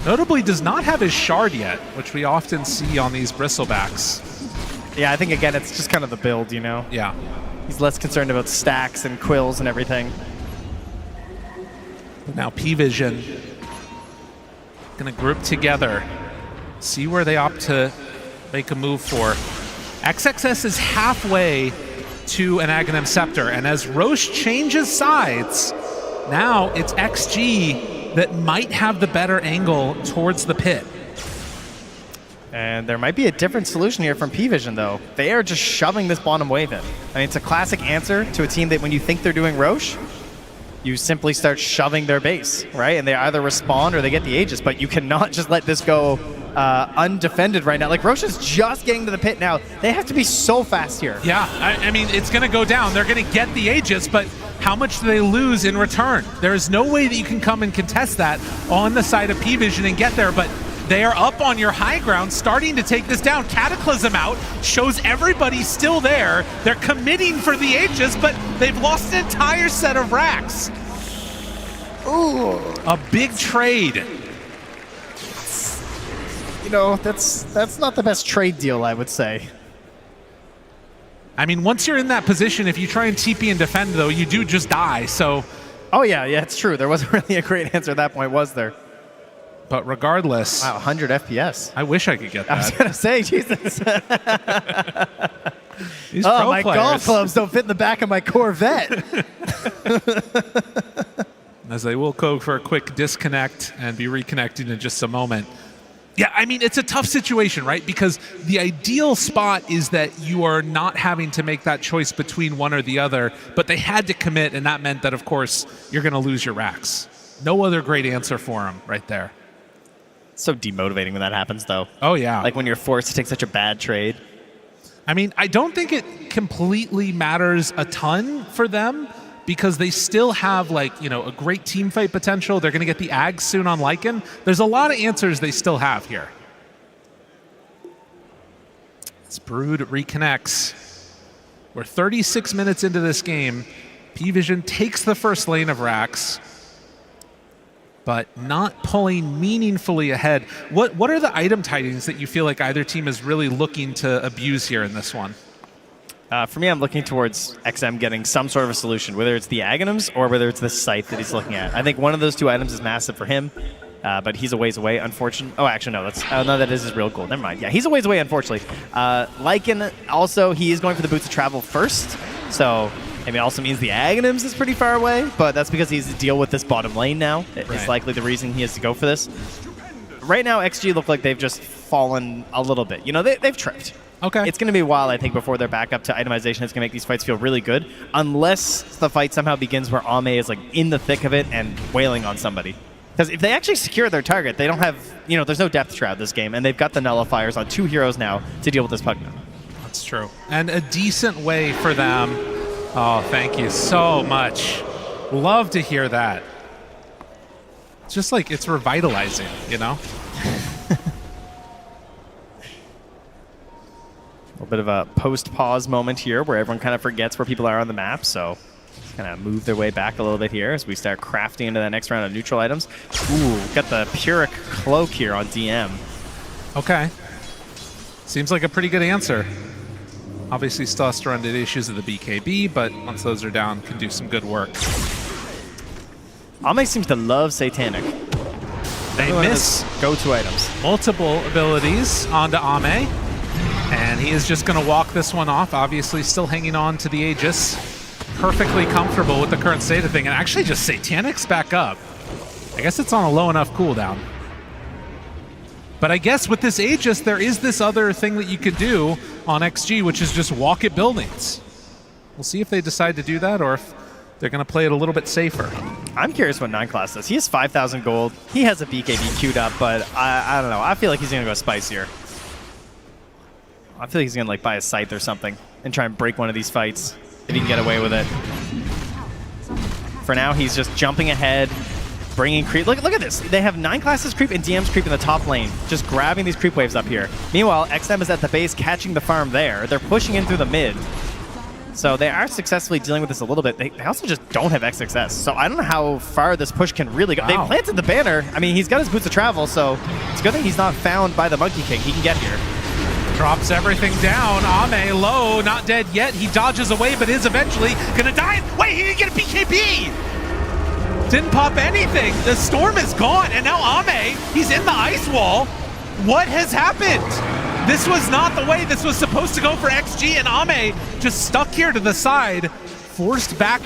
Notably does not have his shard yet, which we often see on these bristlebacks. Yeah, I think, again, it's just kind of the build, you know? Yeah. He's less concerned about stacks and quills and everything. But now P-Vision going to group together. See where they opt to make a move for. XXS is halfway to an Aghanim Scepter, and as Roche changes sides, now it's XG that might have the better angle towards the pit. And there might be a different solution here from P-Vision, though. They are just shoving this bottom wave in. I mean, it's a classic answer to a team that when you think they're doing Roche, you simply start shoving their base, right? And they either respond or they get the Aegis, but you cannot just let this go undefended right now. Like, Roche is just getting to the pit now. They have to be so fast here. Yeah, I mean, it's going to go down. They're going to get the Aegis, but how much do they lose in return? There is no way that you can come and contest that on the side of P-Vision and get there, but They are up on your high ground, starting to take this down. Cataclysm out, shows everybody still there. They're committing for the Aegis, but they've lost an entire set of racks. Ooh. A big trade. You know, that's not the best trade deal, I would say. I mean, once you're in that position, if you try and TP and defend, though, you do just die, so... Oh, yeah, it's true. There wasn't really a great answer at that point, was there? But regardless... Wow, 100 FPS. I wish I could get that. I was going to say, Jesus. These oh, pro my players. golf clubs don't fit in the back of my Corvette. As they will go for a quick disconnect and be reconnected in just a moment. Yeah, I mean, it's a tough situation, right? Because the ideal spot is that you are not having to make that choice between one or the other, but they had to commit, and that meant that, of course, you're going to lose your racks. No other great answer for them right there. So demotivating when that happens, though. Oh, yeah. Like when you're forced to take such a bad trade. I mean, I don't think it completely matters a ton for them, because they still have, like, you know, a great team fight potential. They're going to get the Ags soon on Lycan. There's a lot of answers they still have here. As Brood reconnects. We're 36 minutes into this game. P-Vision takes the first lane of racks, but not pulling meaningfully ahead. What are the item tidings that you feel like either team is really looking to abuse here in this one? For me, I'm looking towards XM getting some sort of a solution, whether it's the Aghanims or whether it's the scythe that he's looking at. I think one of those two items is massive for him, but he's a ways away, unfortunately. Oh, actually, no, no, that is his real goal. Never mind. Yeah, he's a ways away, unfortunately. Lycan, also, he is going for the boots of travel first, so I mean, it also means the Aghanims is pretty far away, but that's because he has to deal with this bottom lane now. It's likely the reason he has to go for this. Right now, XG look like they've just fallen a little bit. You know, they've tripped. Okay. It's going to be a while, I think, before they're back up to itemization. It's going to make these fights feel really good, unless the fight somehow begins where Ame is like in the thick of it and wailing on somebody. Because if they actually secure their target, they don't have, you know, there's no depth shroud this game, and they've got the nullifiers on 2 heroes now to deal with this Pugna. That's true. And a decent way for them. Oh, thank you so much. Love to hear that. It's just like, it's revitalizing, you know? A little bit of a post-pause moment here where everyone kind of forgets where people are on the map, so kind of move their way back a little bit here as we start crafting into that next round of neutral items. Ooh, got the Pyrrhic Cloak here on DM. Okay. Seems like a pretty good answer. Obviously still has to run into issues of the BKB, but once those are down, can do some good work. Ame seems to love Satanic. They miss go-to items. Multiple abilities onto Ame. And he is just going to walk this one off, obviously still hanging on to the Aegis. Perfectly comfortable with the current state of thing. And actually just Satanic's back up. I guess it's on a low enough cooldown. But I guess with this Aegis, there is this other thing that you could do on XG, which is just walk at buildings. We'll see if they decide to do that or if they're going to play it a little bit safer. I'm curious what 9 class does. He has 5,000 gold. He has a BKB queued up, but I don't know. I feel like he's going to go spicier. I feel like he's going to like buy a scythe or something and try and break one of these fights if he can get away with it. For now, he's just jumping ahead, bringing creep. Look at this. They have 9 classes creep and DM's creep in the top lane, just grabbing these creep waves up here. Meanwhile, XM is at the base catching the farm there. They're pushing in through the mid. So they are successfully dealing with this a little bit. They also just don't have XXS. So I don't know how far this push can really go. Wow. They planted the banner. I mean, he's got his boots of travel, so it's a good thing he's not found by the Monkey King. He can get here. Drops everything down. Ame low, not dead yet. He dodges away, but is eventually gonna die. Wait, he didn't get a BKB! Didn't pop anything. The storm is gone, and now Ame, he's in the ice wall. What has happened? This was not the way this was supposed to go for XG, and Ame just stuck here to the side, forced back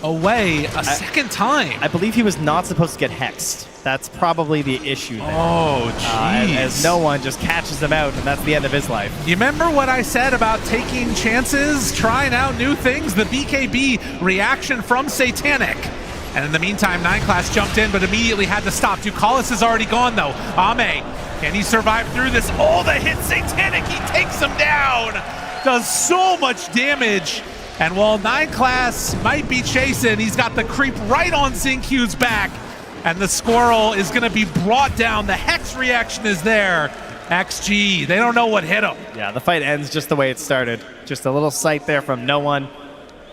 away a second time. I believe he was not supposed to get hexed. That's probably the issue there. Oh, jeez. As no one just catches him out, and that's the end of his life. You remember what I said about taking chances, trying out new things? The BKB reaction from Satanic. And in the meantime, 9 class jumped in, but immediately had to stop. Ducalis is already gone, though. Ame, can he survive through this? Oh, the hit Satanic, he takes him down. Does so much damage. And while 9 class might be chasing, he's got the creep right on Xinq's back. and the squirrel is going to be brought down. The Hex reaction is there. XG, they don't know what hit them. Yeah, the fight ends just the way it started. Just a little sight there from no one,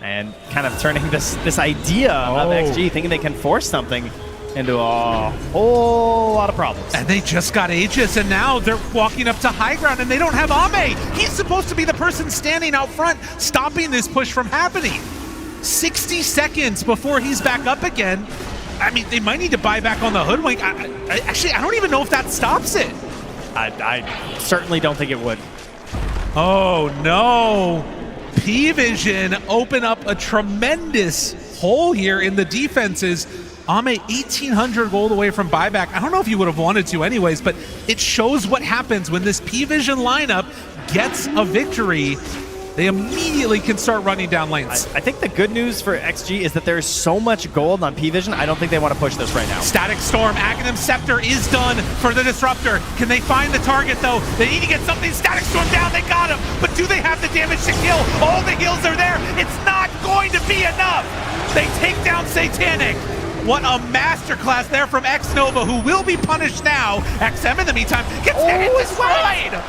and kind of turning this idea of XG, thinking they can force something, into a whole lot of problems. And they just got Aegis, and now they're walking up to high ground, and they don't have Ame. He's supposed to be the person standing out front, stopping this push from happening. 60 seconds before he's back up again. I mean, they might need to buy back on the Hoodwink. Actually, I don't even know if that stops it. I certainly don't think it would. Oh, no. P-Vision open up a tremendous hole here in the defenses. Ame 1,800 gold away from buyback. I don't know if you would have wanted to anyways, but it shows what happens when this P-Vision lineup gets a victory. They immediately can start running down lanes. I think the good news for XG is that there's so much gold on P-Vision, I don't think they want to push this right now. Static Storm, Aghanim Scepter is done for the Disruptor. Can they find the target though? They need to get something. Static Storm down, they got him. But do they have the damage to kill? All the heals are there. It's not going to be enough. They take down Satanic. What a masterclass there from X-Nova, who will be punished now. XM in the meantime gets hit this wide.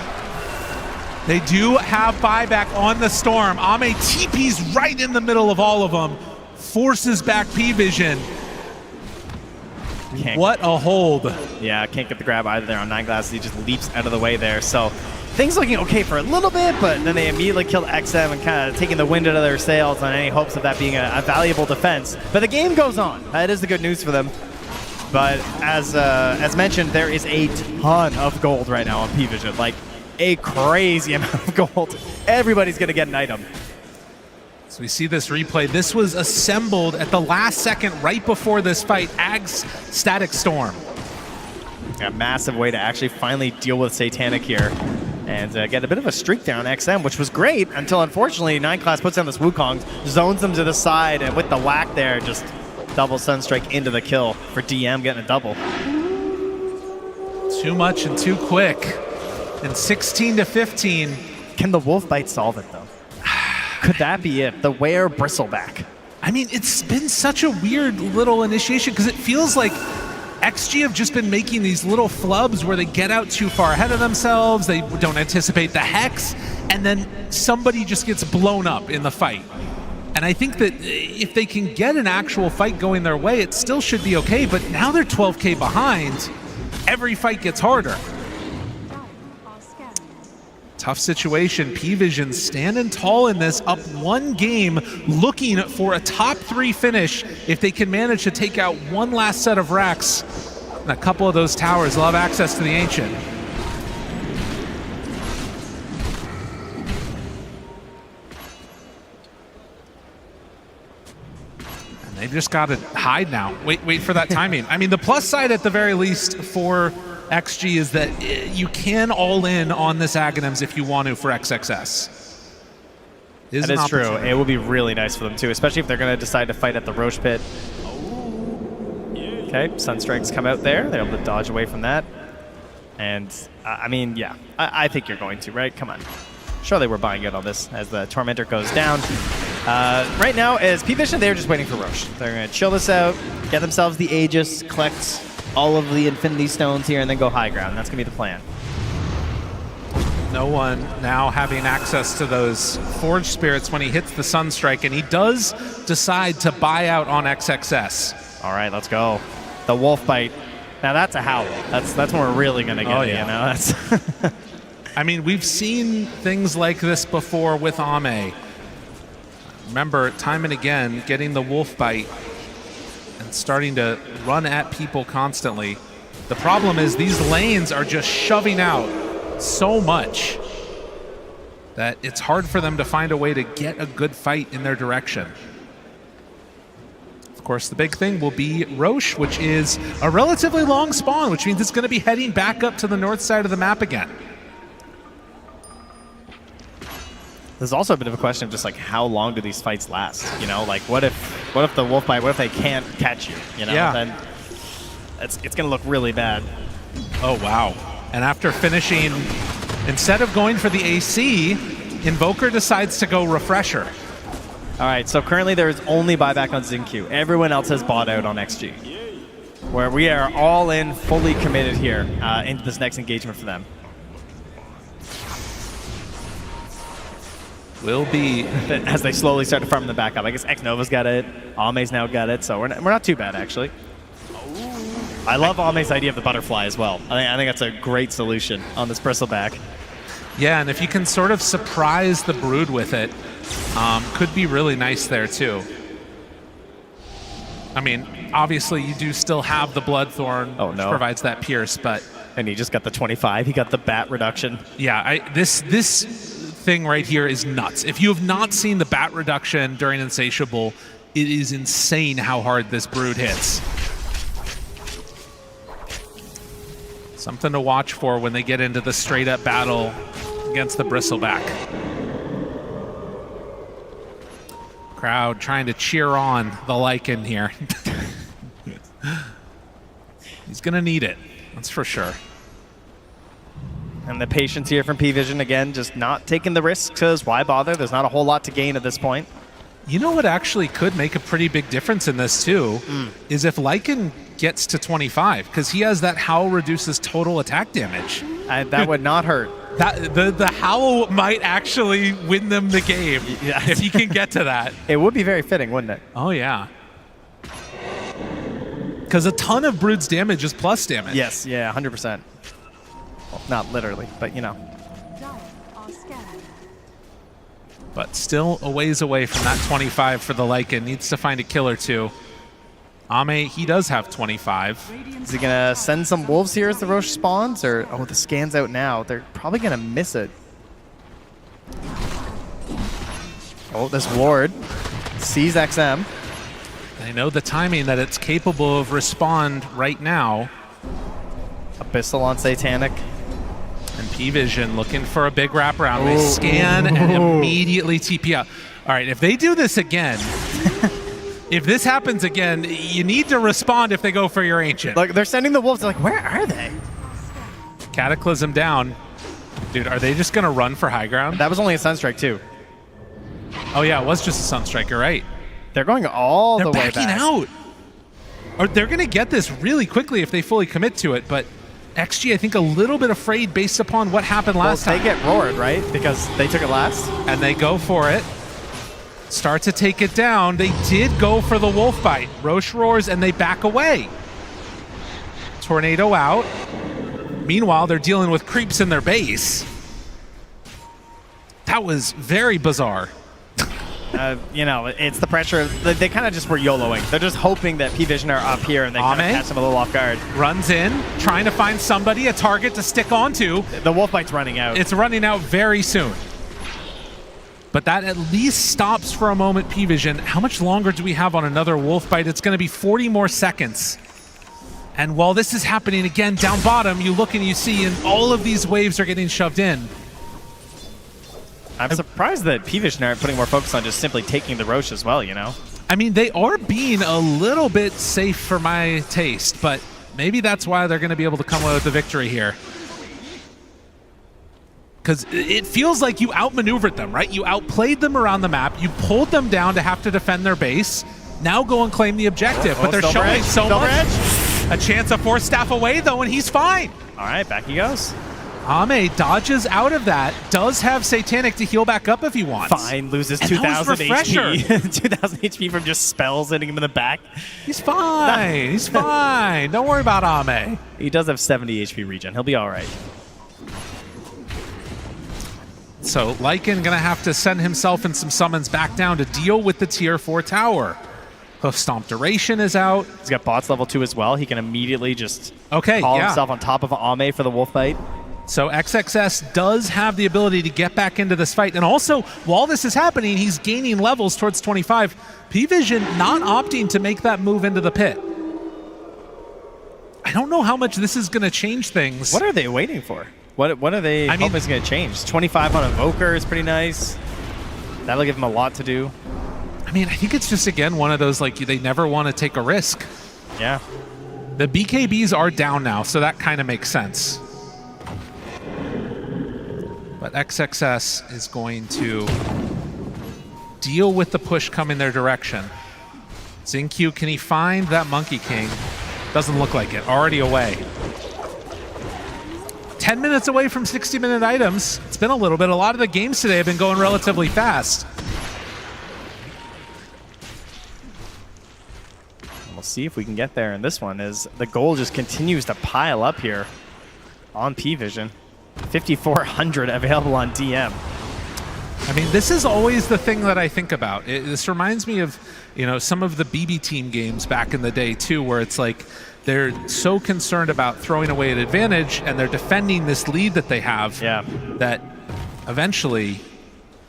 They do have buyback on the Storm. Ame TP's right in the middle of all of them. Forces back P-Vision. What a hold. Yeah, can't get the grab either there on 9glass. He just leaps out of the way there. So things looking okay for a little bit, but then they immediately killed XM and kind of taking the wind out of their sails on any hopes of that being a valuable defense. But the game goes on. That is the good news for them. But as mentioned, there is a ton of gold right now on P-Vision. Like, a crazy amount of gold. Everybody's going to get an item. So we see this replay. This was assembled at the last second right before this fight. Ag's Static Storm. A massive way to actually finally deal with Satanic here and get a bit of a streak there on XM, which was great until unfortunately 9glass puts down this Wukong, zones them to the side, and with the whack there, just double Sunstrike into the kill for DM, getting a double. Too much and too quick. And 16 to 15. Can the Wolf Bite solve it though? Could that be it? The Were Bristleback. I mean, it's been such a weird little initiation because it feels like XG have just been making these little flubs where they get out too far ahead of themselves, they don't anticipate the Hex, and then somebody just gets blown up in the fight. And I think that if they can get an actual fight going their way, it still should be okay, but now they're 12K behind. Every fight gets harder. Tough situation. P-Vision standing tall in this, up one game, looking for a top 3 finish. If they can manage to take out one last set of racks, and a couple of those towers will have access to the Ancient. And they've just got to hide now. Wait for that timing. I mean, the plus side at the very least for XG is that you can all in on this Aghanims if you want to for XXS. That is true. It will be really nice for them too, especially if they're going to decide to fight at the Roche Pit. Okay, Sunstrikes come out there. They're able to dodge away from that. And, I mean, yeah, I think you're going to, right? Come on. Surely we're buying it on this as the Tormentor goes down. Right now, as P-Vision, they're just waiting for Roche. They're going to chill this out, get themselves the Aegis, collect all of the Infinity Stones here, and then go high ground. That's going to be the plan. No one now having access to those Forge Spirits when he hits the Sunstrike, and he does decide to buy out on XXS. All right, let's go. The Wolf Bite. Now that's a howl. That's when we're really going to get it, you know? That's I mean, we've seen things like this before with Ame. Remember, time and again, getting the Wolf Bite and starting to run at people constantly. The problem is these lanes are just shoving out so much that it's hard for them to find a way to get a good fight in their direction. Of course, the big thing will be Roche, which is a relatively long spawn, which means it's going to be heading back up to the north side of the map again. There's also a bit of a question of just like how long do these fights last? You know, like what if the Wolf Bite, what if they can't catch you? You know, then it's going to look really bad. Oh, wow. And after finishing, instead of going for the AC, Invoker decides to go Refresher. All right, so currently there is only buyback on Xingqiu. Everyone else has bought out on XG. where we are all in, fully committed here into this next engagement for them. Will be as they slowly start to farm them back up. I guess X-Nova's got it. Ame's now got it, so we're not too bad actually. I love Ame's idea of the butterfly as well. I think that's a great solution on this bristleback. Yeah, and if you can sort of surprise the Brood with it, could be really nice there too. I mean, obviously you do still have the Bloodthorn, which provides that pierce, but... And he just got the 25. He got the bat reduction. Yeah, this thing right here is nuts. If you have not seen the bat reduction during Insatiable, it is insane how hard this Brood hits. Something to watch for when they get into the straight-up battle against the Bristleback. Crowd trying to cheer on the Lycan here. He's going to need it, that's for sure. And the patience here from P-Vision, again, just not taking the risks, because why bother? There's not a whole lot to gain at this point. You know what actually could make a pretty big difference in this too, is if Lycan gets to 25, because he has that Howl reduces total attack damage. That would not hurt. The Howl might actually win them the game if he can get to that. It would be very fitting, wouldn't it? Oh yeah. Because a ton of Brood's damage is plus damage. Yes, yeah, 100%. Well, not literally, but you know. But still a ways away from that 25 for the Lycan. Needs to find a kill or two. Ame, he does have 25. Is he going to send some wolves here as the Roche spawns? Or, oh, the scan's out now. They're probably going to miss it. Oh, this ward sees XM. They know the timing that it's capable of respond right now. Abyssal on Satanic. And P-Vision looking for a big wraparound. They scan and immediately TP out. All right, if they do this again, if this happens again, you need to respond if they go for your Ancient. Look, they're sending the wolves. They're like, where are they? Cataclysm down. Dude, are they just going to run for high ground? That was only a Sunstrike, too. Oh, yeah, it was just a Sunstrike. You're right. They're going all the way back. They're backing out. Or they're going to get this really quickly if they fully commit to it, but XG, I think, a little bit afraid based upon what happened last time. They get roared, right? Because they took it last. And they go for it. Start to take it down. They did go for the wolf bite. Roche roars and they back away. Tornado out. Meanwhile, they're dealing with creeps in their base. That was very bizarre. You know, it's the pressure. They kind of just were YOLOing. They're just hoping that P-Vision are up here and they kind of catch them a little off guard. Runs in, trying to find somebody, a target to stick onto. The wolf bite's running out. It's running out very soon. But that at least stops for a moment P-Vision. How much longer do we have on another wolf bite? It's going to be 40 more seconds. And while this is happening again down bottom, you look and you see and all of these waves are getting shoved in. I'm surprised that P-Vision aren't putting more focus on just simply taking the Roche as well, you know? I mean, they are being a little bit safe for my taste, but maybe that's why they're going to be able to come away with the victory here. Because it feels like you outmaneuvered them, right? You outplayed them around the map. You pulled them down to have to defend their base. Now go and claim the objective, but they're showing so much. A chance of Force Staff away, though, and he's fine. All right, back he goes. Ame dodges out of that, does have Satanic to heal back up if he wants. Fine, loses 2,000 HP. 2,000 HP from just spells hitting him in the back. He's fine, he's fine. Don't worry about Ame. He does have 70 HP regen. He'll be all right. So Lycan gonna have to send himself and some summons back down to deal with the tier 4 tower. Hoof Stomp duration is out. He's got bots level 2 as well. He can immediately just call himself on top of Ame for the wolf bite. So XXS does have the ability to get back into this fight. And also, while this is happening, he's gaining levels towards 25. P-Vision not opting to make that move into the pit. I don't know how much this is going to change things. What are they waiting for? What are they hoping is going to change? 25 on Evoker is pretty nice. That'll give him a lot to do. I mean, I think it's just, again, one of those, like, they never want to take a risk. Yeah. The BKBs are down now, so that kind of makes sense. But XXS is going to deal with the push coming their direction. Xingqiu, can he find that Monkey King? Doesn't look like it. Already away. 10 minutes away from 60-minute items. It's been a little bit. A lot of the games today have been going relatively fast. We'll see if we can get there in this one as the goal just continues to pile up here on P-Vision. 5,400 available on DM. I mean, this is always the thing that I think about. This reminds me of, you know, some of the BB team games back in the day too, where it's like they're so concerned about throwing away an advantage and they're defending this lead that they have that eventually,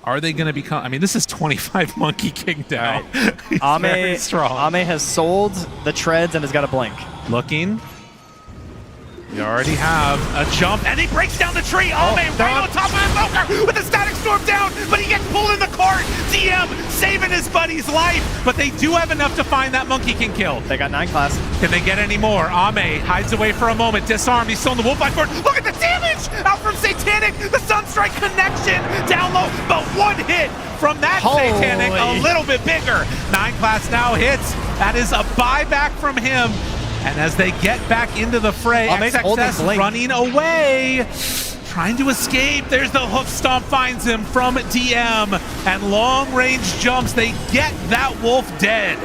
are they going to become... I mean, this is 25 Monkey King down. Right. Very strong. Ame has sold the treads and has got a blink. Looking. You already have a jump, and he breaks down the tree. Ame right on top of Invoker with the Static Storm down, but he gets pulled in the cart. DM saving his buddy's life, but they do have enough to find that Monkey King kill. They got 9 class. Can they get any more? Ame hides away for a moment, disarmed. He's still in the Wolf Life Board. Look at the damage out from Satanic. The Sunstrike connection down low, but one hit from that Satanic, a little bit bigger. 9 class now hits. That is a buyback from him. And as they get back into the fray, XXS running away, trying to escape. There's the hoof stomp, finds him from DM, and long range jumps. They get that wolf dead.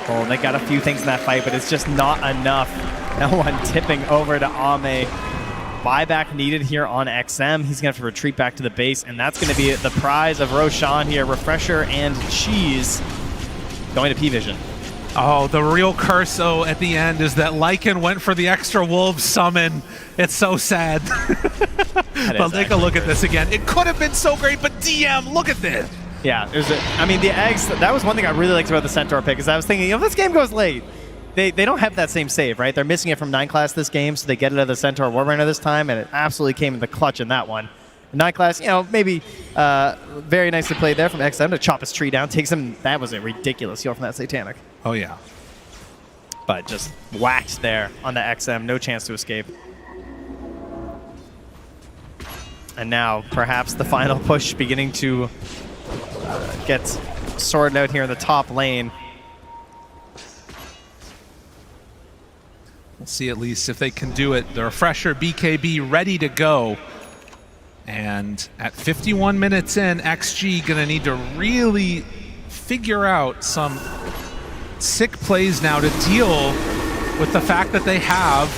Oh, they got a few things in that fight, but it's just not enough. No one tipping over to Ame. Buyback needed here on XM. He's gonna have to retreat back to the base, and that's gonna be the prize of Roshan here. Refresher and Cheese going to P-Vision. Oh, the real curse, though, at the end is that Lycan went for the extra wolf summon. It's so sad. But take a look at this again. It could have been so great, but DM, look at this. Yeah, I mean, the eggs, that was one thing I really liked about the Centaur pick, is I was thinking, if this game goes late, they don't have that same save, right? They're missing it from 9 class this game, so they get it out of the Centaur Warrunner this time, and it absolutely came in the clutch in that one. 9 class, you know, maybe very nicely played there from XM to chop his tree down. Takes him, that was a ridiculous heal from that Satanic. Oh, yeah. But just whacked there on the XM, no chance to escape. And now, perhaps the final push beginning to get sorted out here in the top lane. We'll see at least if they can do it. The Refresher, BKB ready to go. And at 51 minutes in, XG gonna need to really figure out some sick plays now to deal with the fact that they have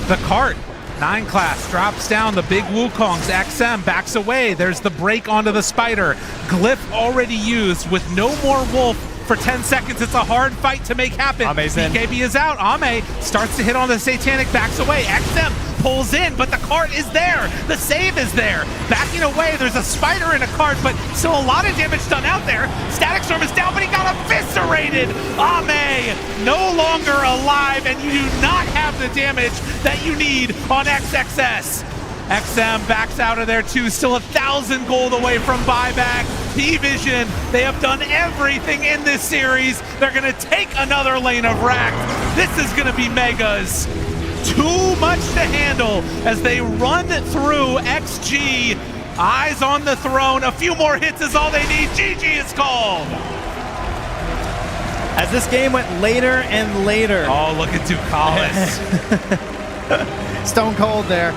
the cart. 9 class drops down the big Wukongs. XM backs away. There's the break onto the Spider. Glyph already used with no more Wolf for 10 seconds. It's a hard fight to make happen. BKB is out. Ame starts to hit on the Satanic, backs away. XM pulls in, but the cart is there. The save is there. Backing away, there's a Spider in a cart, but still a lot of damage done out there. Static Storm is down, but he got eviscerated. Ame no longer alive, and you do not have the damage that you need on XXS. XM backs out of there too, still 1,000 gold away from buyback. P-Vision, they have done everything in this series. They're gonna take another lane of Racked. This is gonna be Megas. Too much to handle as they run through XG. Eyes on the throne, a few more hits is all they need. GG is called. As this game went later and later. Oh, look at Ducalis. Stone cold there.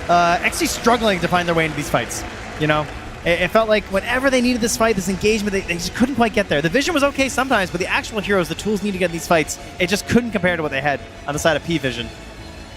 XG struggling to find their way into these fights. You know, it felt like whenever they needed this fight, this engagement, they just couldn't quite get there. The vision was okay sometimes, but the actual heroes, the tools needed to get in these fights, it just couldn't compare to what they had on the side of P-Vision.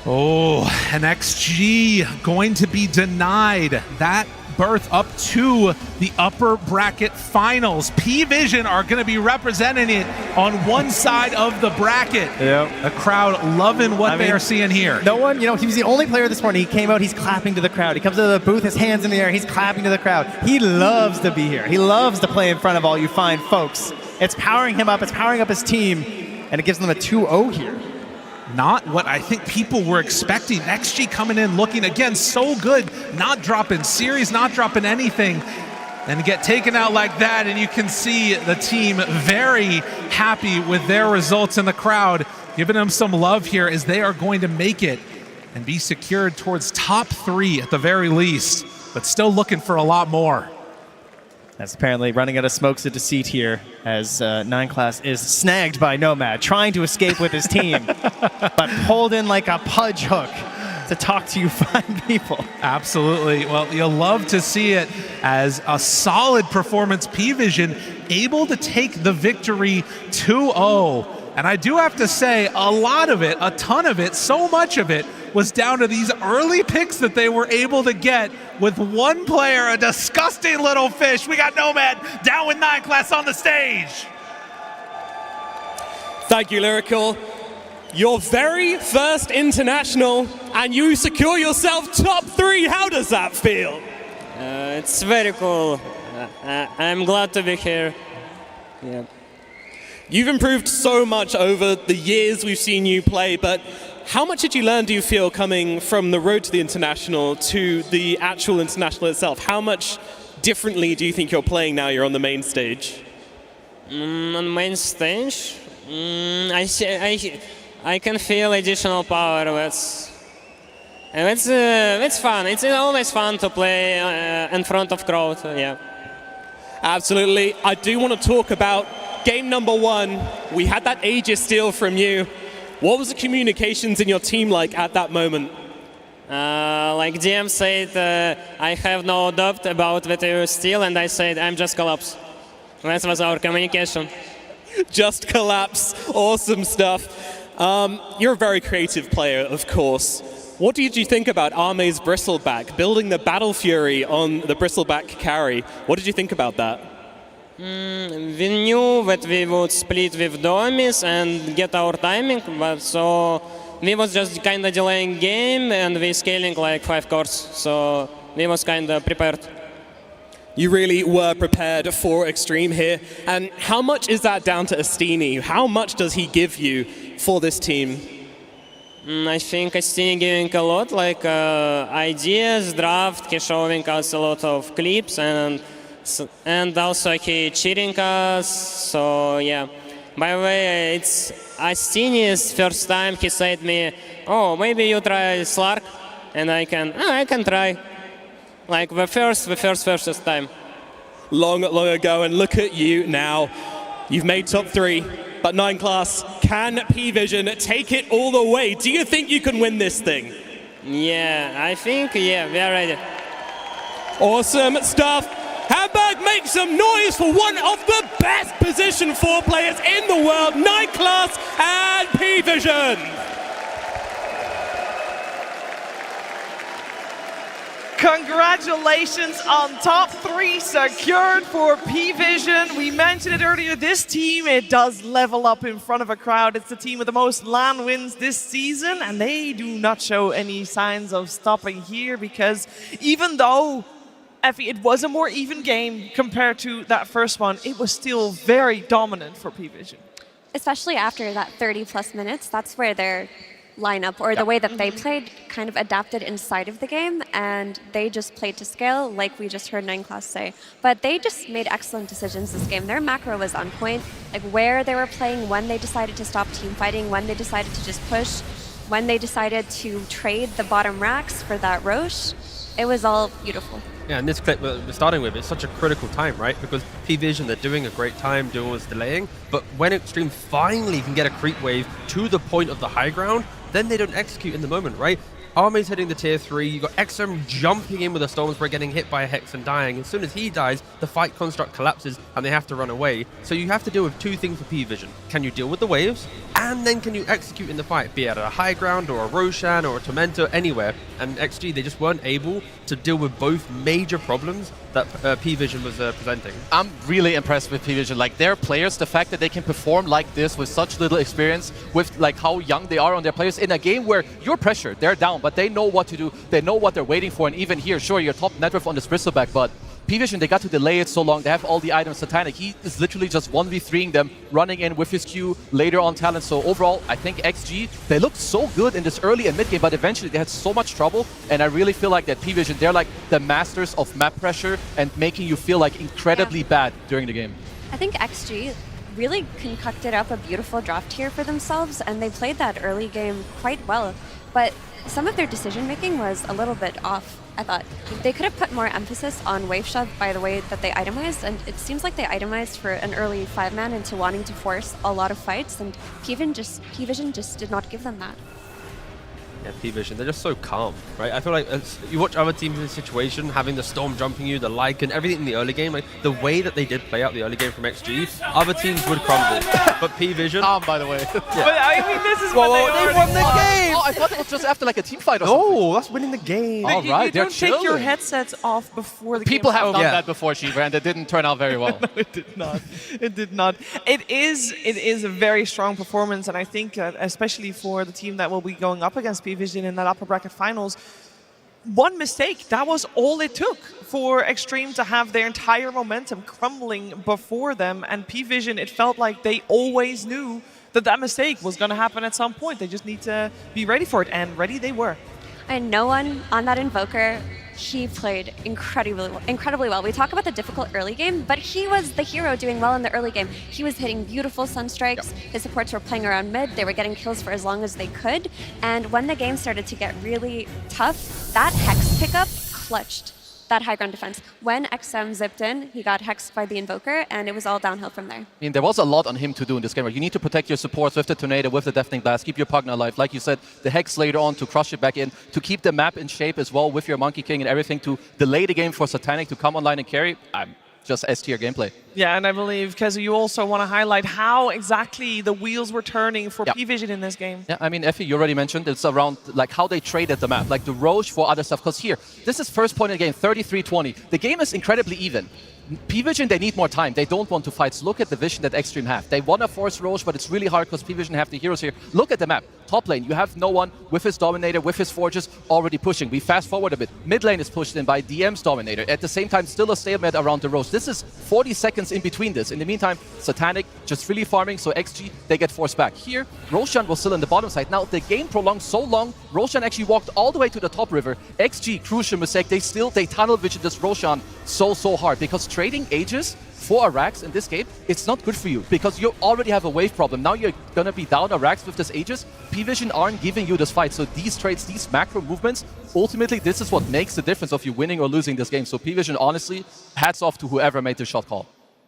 Oh, and XG going to be denied that berth up to the upper bracket finals. P-Vision are going to be representing it on one side of the bracket. Yep. The crowd loving what they are seeing here. No one, you know, he was the only player this morning. He came out, he's clapping to the crowd. He comes to the booth, his hands in the air, he's clapping to the crowd. He loves to be here. He loves to play in front of all you fine folks. It's powering him up, it's powering up his team, and it gives them a 2-0 here. Not what I think people were expecting. XG coming in looking, again, so good. Not dropping series, not dropping anything. And get taken out like that, and you can see the team very happy with their results in the crowd, giving them some love here as they are going to make it and be secured towards top 3 at the very least, but still looking for a lot more. That's apparently running out of smokes of deceit here as 9 Class is snagged by Nomad, trying to escape with his team, but pulled in like a pudge hook to talk to you fine people. Absolutely. Well, you'll love to see it as a solid performance. P-Vision able to take the victory 2-0. And I do have to say, a lot of it, a ton of it, so much of it was down to these early picks that they were able to get with one player, a disgusting little fish. We got Nomad down with 9 Class on the stage. Thank you, Lyrical. Your very first international, and you secure yourself top 3. How does that feel? It's very cool. I'm glad to be here. Yeah. You've improved so much over the years we've seen you play, but how much did you learn, do you feel, coming from the road to the international to the actual international itself? How much differently do you think you're playing now you're on the main stage? On main stage, I can feel additional power. It's fun. It's always fun to play in front of crowd. Yeah. Absolutely. I do want to talk about game number 1. We had that Aegis steal from you. What was the communications in your team like at that moment? Like DM said, I have no doubt about that you steal, and I said, I'm just collapse. That was our communication. Just collapse. Awesome stuff. You're a very creative player, of course. What did you think about Arme's bristleback, building the Battle Fury on the bristleback carry? What did you think about that? We knew that we would split with Domis and get our timing, but so we was just kind of delaying game and we scaling like 5 cores, so we was kind of prepared. You really were prepared for Extreme here, and how much is that down to Astini? How much does he give you for this team? I think Astini giving a lot, like ideas, draft, he showing us a lot of clips, and also he cheating us, so yeah. By the way, it's Astini's first time he said me, oh, maybe you try Slark, and I can try. Like the first time. Long ago, and look at you now. You've made top 3, but 9 Class, can P-Vision take it all the way? Do you think you can win this thing? Yeah, I think, yeah, we are ready. Awesome stuff. Hamburg, make some noise for one of the best position 4 players in the world, 9 Class and P-Vision. Congratulations on top 3 secured for P-Vision. We mentioned it earlier, this team, it does level up in front of a crowd. It's the team with the most LAN wins this season, and they do not show any signs of stopping here because even though Effie, it was a more even game compared to that first one, it was still very dominant for P-Vision. Especially after that 30+ minutes, that's where their lineup or the way that they played kind of adapted inside of the game, and they just played to scale, like we just heard 9 Class say. But they just made excellent decisions this game. Their macro was on point, like where they were playing, when they decided to stop team fighting, when they decided to just push, when they decided to trade the bottom racks for that Roche. It was all beautiful. Yeah, and this clip we're starting with is such a critical time, right? Because P-Vision, they're doing a great time, Duo is delaying, but when Extreme finally can get a creep wave to the point of the high ground, then they don't execute in the moment, right? Arme's hitting the tier 3, you got XM jumping in with a Storm Spray, getting hit by a Hex and dying. As soon as he dies, the fight construct collapses and they have to run away. So you have to deal with 2 things for P-Vision. Can you deal with the waves? And then can you execute in the fight, be it at a high ground or a Roshan or a Tormentor, anywhere. And XG, they just weren't able to deal with both major problems that P-Vision was presenting. I'm really impressed with P-Vision. Like their players, the fact that they can perform like this with such little experience, with like how young they are on their players in a game where you're pressured, they're down, but they know what to do, they know what they're waiting for, and even here, sure, you're top net worth on this bristleback, but P-Vision, they got to delay it so long, they have all the items. Satanic, he is literally just 1v3ing them, running in with his Q later on talent. So overall, I think XG, they looked so good in this early and mid game, but eventually they had so much trouble, and I really feel like that P-Vision, they're like the masters of map pressure and making you feel like incredibly bad during the game. I think XG really concocted up a beautiful draft here for themselves, and they played that early game quite well, but some of their decision making was a little bit off. I thought. They could have put more emphasis on wave shove by the way that they itemized, and it seems like they itemized for an early 5-man into wanting to force a lot of fights, and P-Vision just did not give them that. Yeah, P-Vision, they're just so calm, right? I feel like you watch other teams in this situation, having the Storm jumping you, the Lycan, everything in the early game, like the way that they did play out the early game from XG, other teams would crumble. But P-Vision... by the way. Yeah. But I mean, this is Whoa, what whoa, they won the game! Oh, I thought it was just after like a team fight or something. No, that's winning the game. All right, you they're don't take your chilling. headsets off before the People game have done starts. that before, Shiva, and it didn't turn out very well. No, it did not. It did not. It is a very strong performance, and I think especially for the team that will be going up against P-Vision in that upper bracket finals, one mistake, that was all it took for Extreme to have their entire momentum crumbling before them, and P-Vision, it felt like they always knew that mistake was going to happen at some point. They just need to be ready for it, and ready they were. And no one on that Invoker, he played incredibly well. We talk about the difficult early game, but he was the hero doing well in the early game. He was hitting beautiful Sunstrikes. His supports were playing around mid. They were getting kills for as long as they could. And when the game started to get really tough, that Hex pickup clutched that high ground defense. When XM zipped in, he got hexed by the Invoker, and it was all downhill from there. I mean, there was a lot on him to do in this game. You need to protect your supports with the Tornado, with the Deafening Blast, keep your Pugna alive. Like you said, the Hex later on to crush it back in, to keep the map in shape as well with your Monkey King and everything, to delay the game for Satanic to come online and carry. Just S-tier gameplay. Yeah, and I believe, Kezu, you also want to highlight how exactly the wheels were turning for P-Vision in this game. Yeah, I mean, Effie, you already mentioned it's around like how they traded the map, like the Roche for other stuff. Because here, this is first point in the game, 33-20. The game is incredibly even. P-Vision, they need more time. They don't want to fight. So look at the vision that Extreme have. They want to force Roche, but it's really hard because P-Vision have the heroes here. Look at the map. Top lane, you have no one with his Dominator, with his Forges already pushing. We fast forward a bit. Mid lane is pushed in by DM's Dominator. At the same time, still a stalemate around the Roche. This is 40 seconds in between this. In the meantime, Satanic just really farming, so XG, they get forced back. Here, Roshan was still on the bottom side. Now, the game prolonged so long, Roshan actually walked all the way to the top river. XG, crucial mistake. They tunnel vision this Roshan so hard because trading Aegis for Arax in this game, it's not good for you because you already have a wave problem. Now you're going to be down Arax with this Aegis. P-Vision aren't giving you this fight. So these trades, these macro movements, ultimately this is what makes the difference of you winning or losing this game. So P-Vision, honestly, hats off to whoever made the shot call.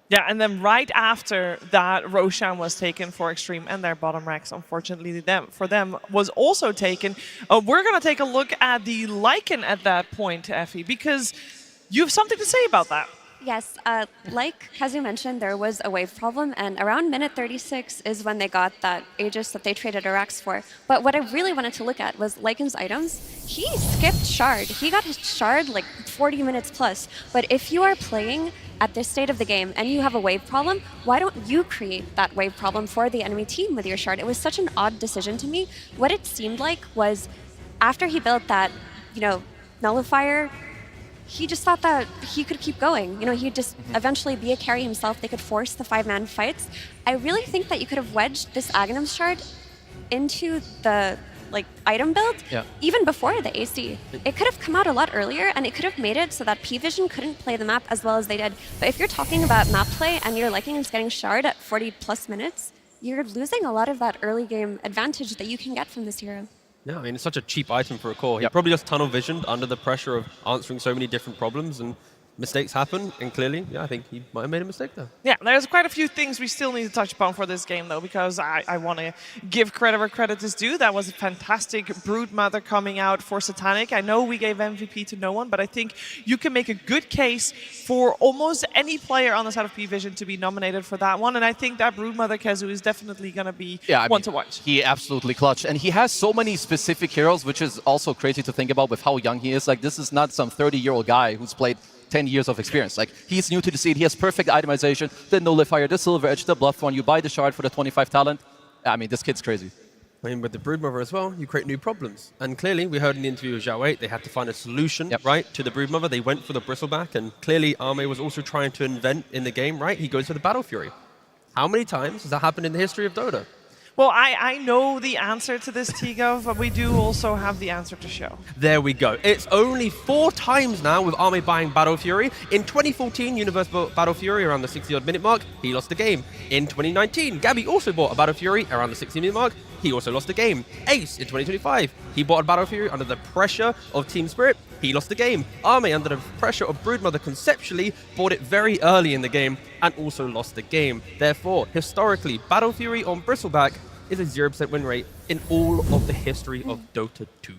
Yeah, and then right after that, Roshan was taken for Extreme, and their bottom racks, unfortunately, for them, was also taken. We're going to take a look at the Lycan at that point, Effie, because you have something to say about that. Yes, like Kazu mentioned, there was a wave problem, and around minute 36 is when they got that Aegis that they traded Arax for. But what I really wanted to look at was Lycan's items. He skipped Shard. He got his Shard like 40 minutes plus. But if you are playing at this state of the game and you have a wave problem, why don't you create that wave problem for the enemy team with your Shard? It was such an odd decision to me. What it seemed like was after he built that, nullifier, he just thought that he could keep going. He'd just eventually be a carry himself. They could force the 5-man fights. I really think that you could have wedged this Aghanim's Shard into the item build even before the AC. It could have come out a lot earlier, and it could have made it so that P-Vision couldn't play the map as well as they did. But if you're talking about map play and you're liking is getting Shard at 40 plus minutes, you're losing a lot of that early game advantage that you can get from this hero. Yeah, I mean, it's such a cheap item for a core. He probably just tunnel visioned under the pressure of answering so many different problems, and mistakes happen, and clearly, I think he might have made a mistake there. Yeah, there's quite a few things we still need to touch upon for this game, though, because I want to give credit where credit is due. That was a fantastic Broodmother coming out for Satanic. I know we gave MVP to no one, but I think you can make a good case for almost any player on the side of P-Vision to be nominated for that one, and I think that Broodmother Kezu is definitely going to be one to watch. He absolutely clutched, and he has so many specific heroes, which is also crazy to think about with how young he is. Like, this is not some 30-year-old guy who's played 10 years of experience. Like, he's new to the scene. He has perfect itemization, the Nullifier, the Silver Edge, the Bloodthorn. You buy the Shard for the 25 talent. I mean, this kid's crazy. I mean, with the Broodmother as well, you create new problems. And clearly, we heard in the interview with Zhao 8, they had to find a solution, right, to the Broodmother. They went for the Bristleback, and clearly, Arme was also trying to invent in the game, right? He goes for the Battle Fury. How many times has that happened in the history of Dota? Well, I know the answer to this, T-Gov, but we do also have the answer to show. There we go. It's only 4 times now with Arme buying Battle Fury. In 2014, Universe bought Battle Fury around the 60-odd minute mark. He lost the game. In 2019, Gabby also bought a Battle Fury around the 60-minute mark. He also lost the game. Ace in 2025, he bought a Battle Fury under the pressure of Team Spirit. he lost the game. Arme, under the pressure of Broodmother, conceptually bought it very early in the game and also lost the game. Therefore, historically, Battle Fury on Bristleback is a 0% win rate in all of the history of Dota 2.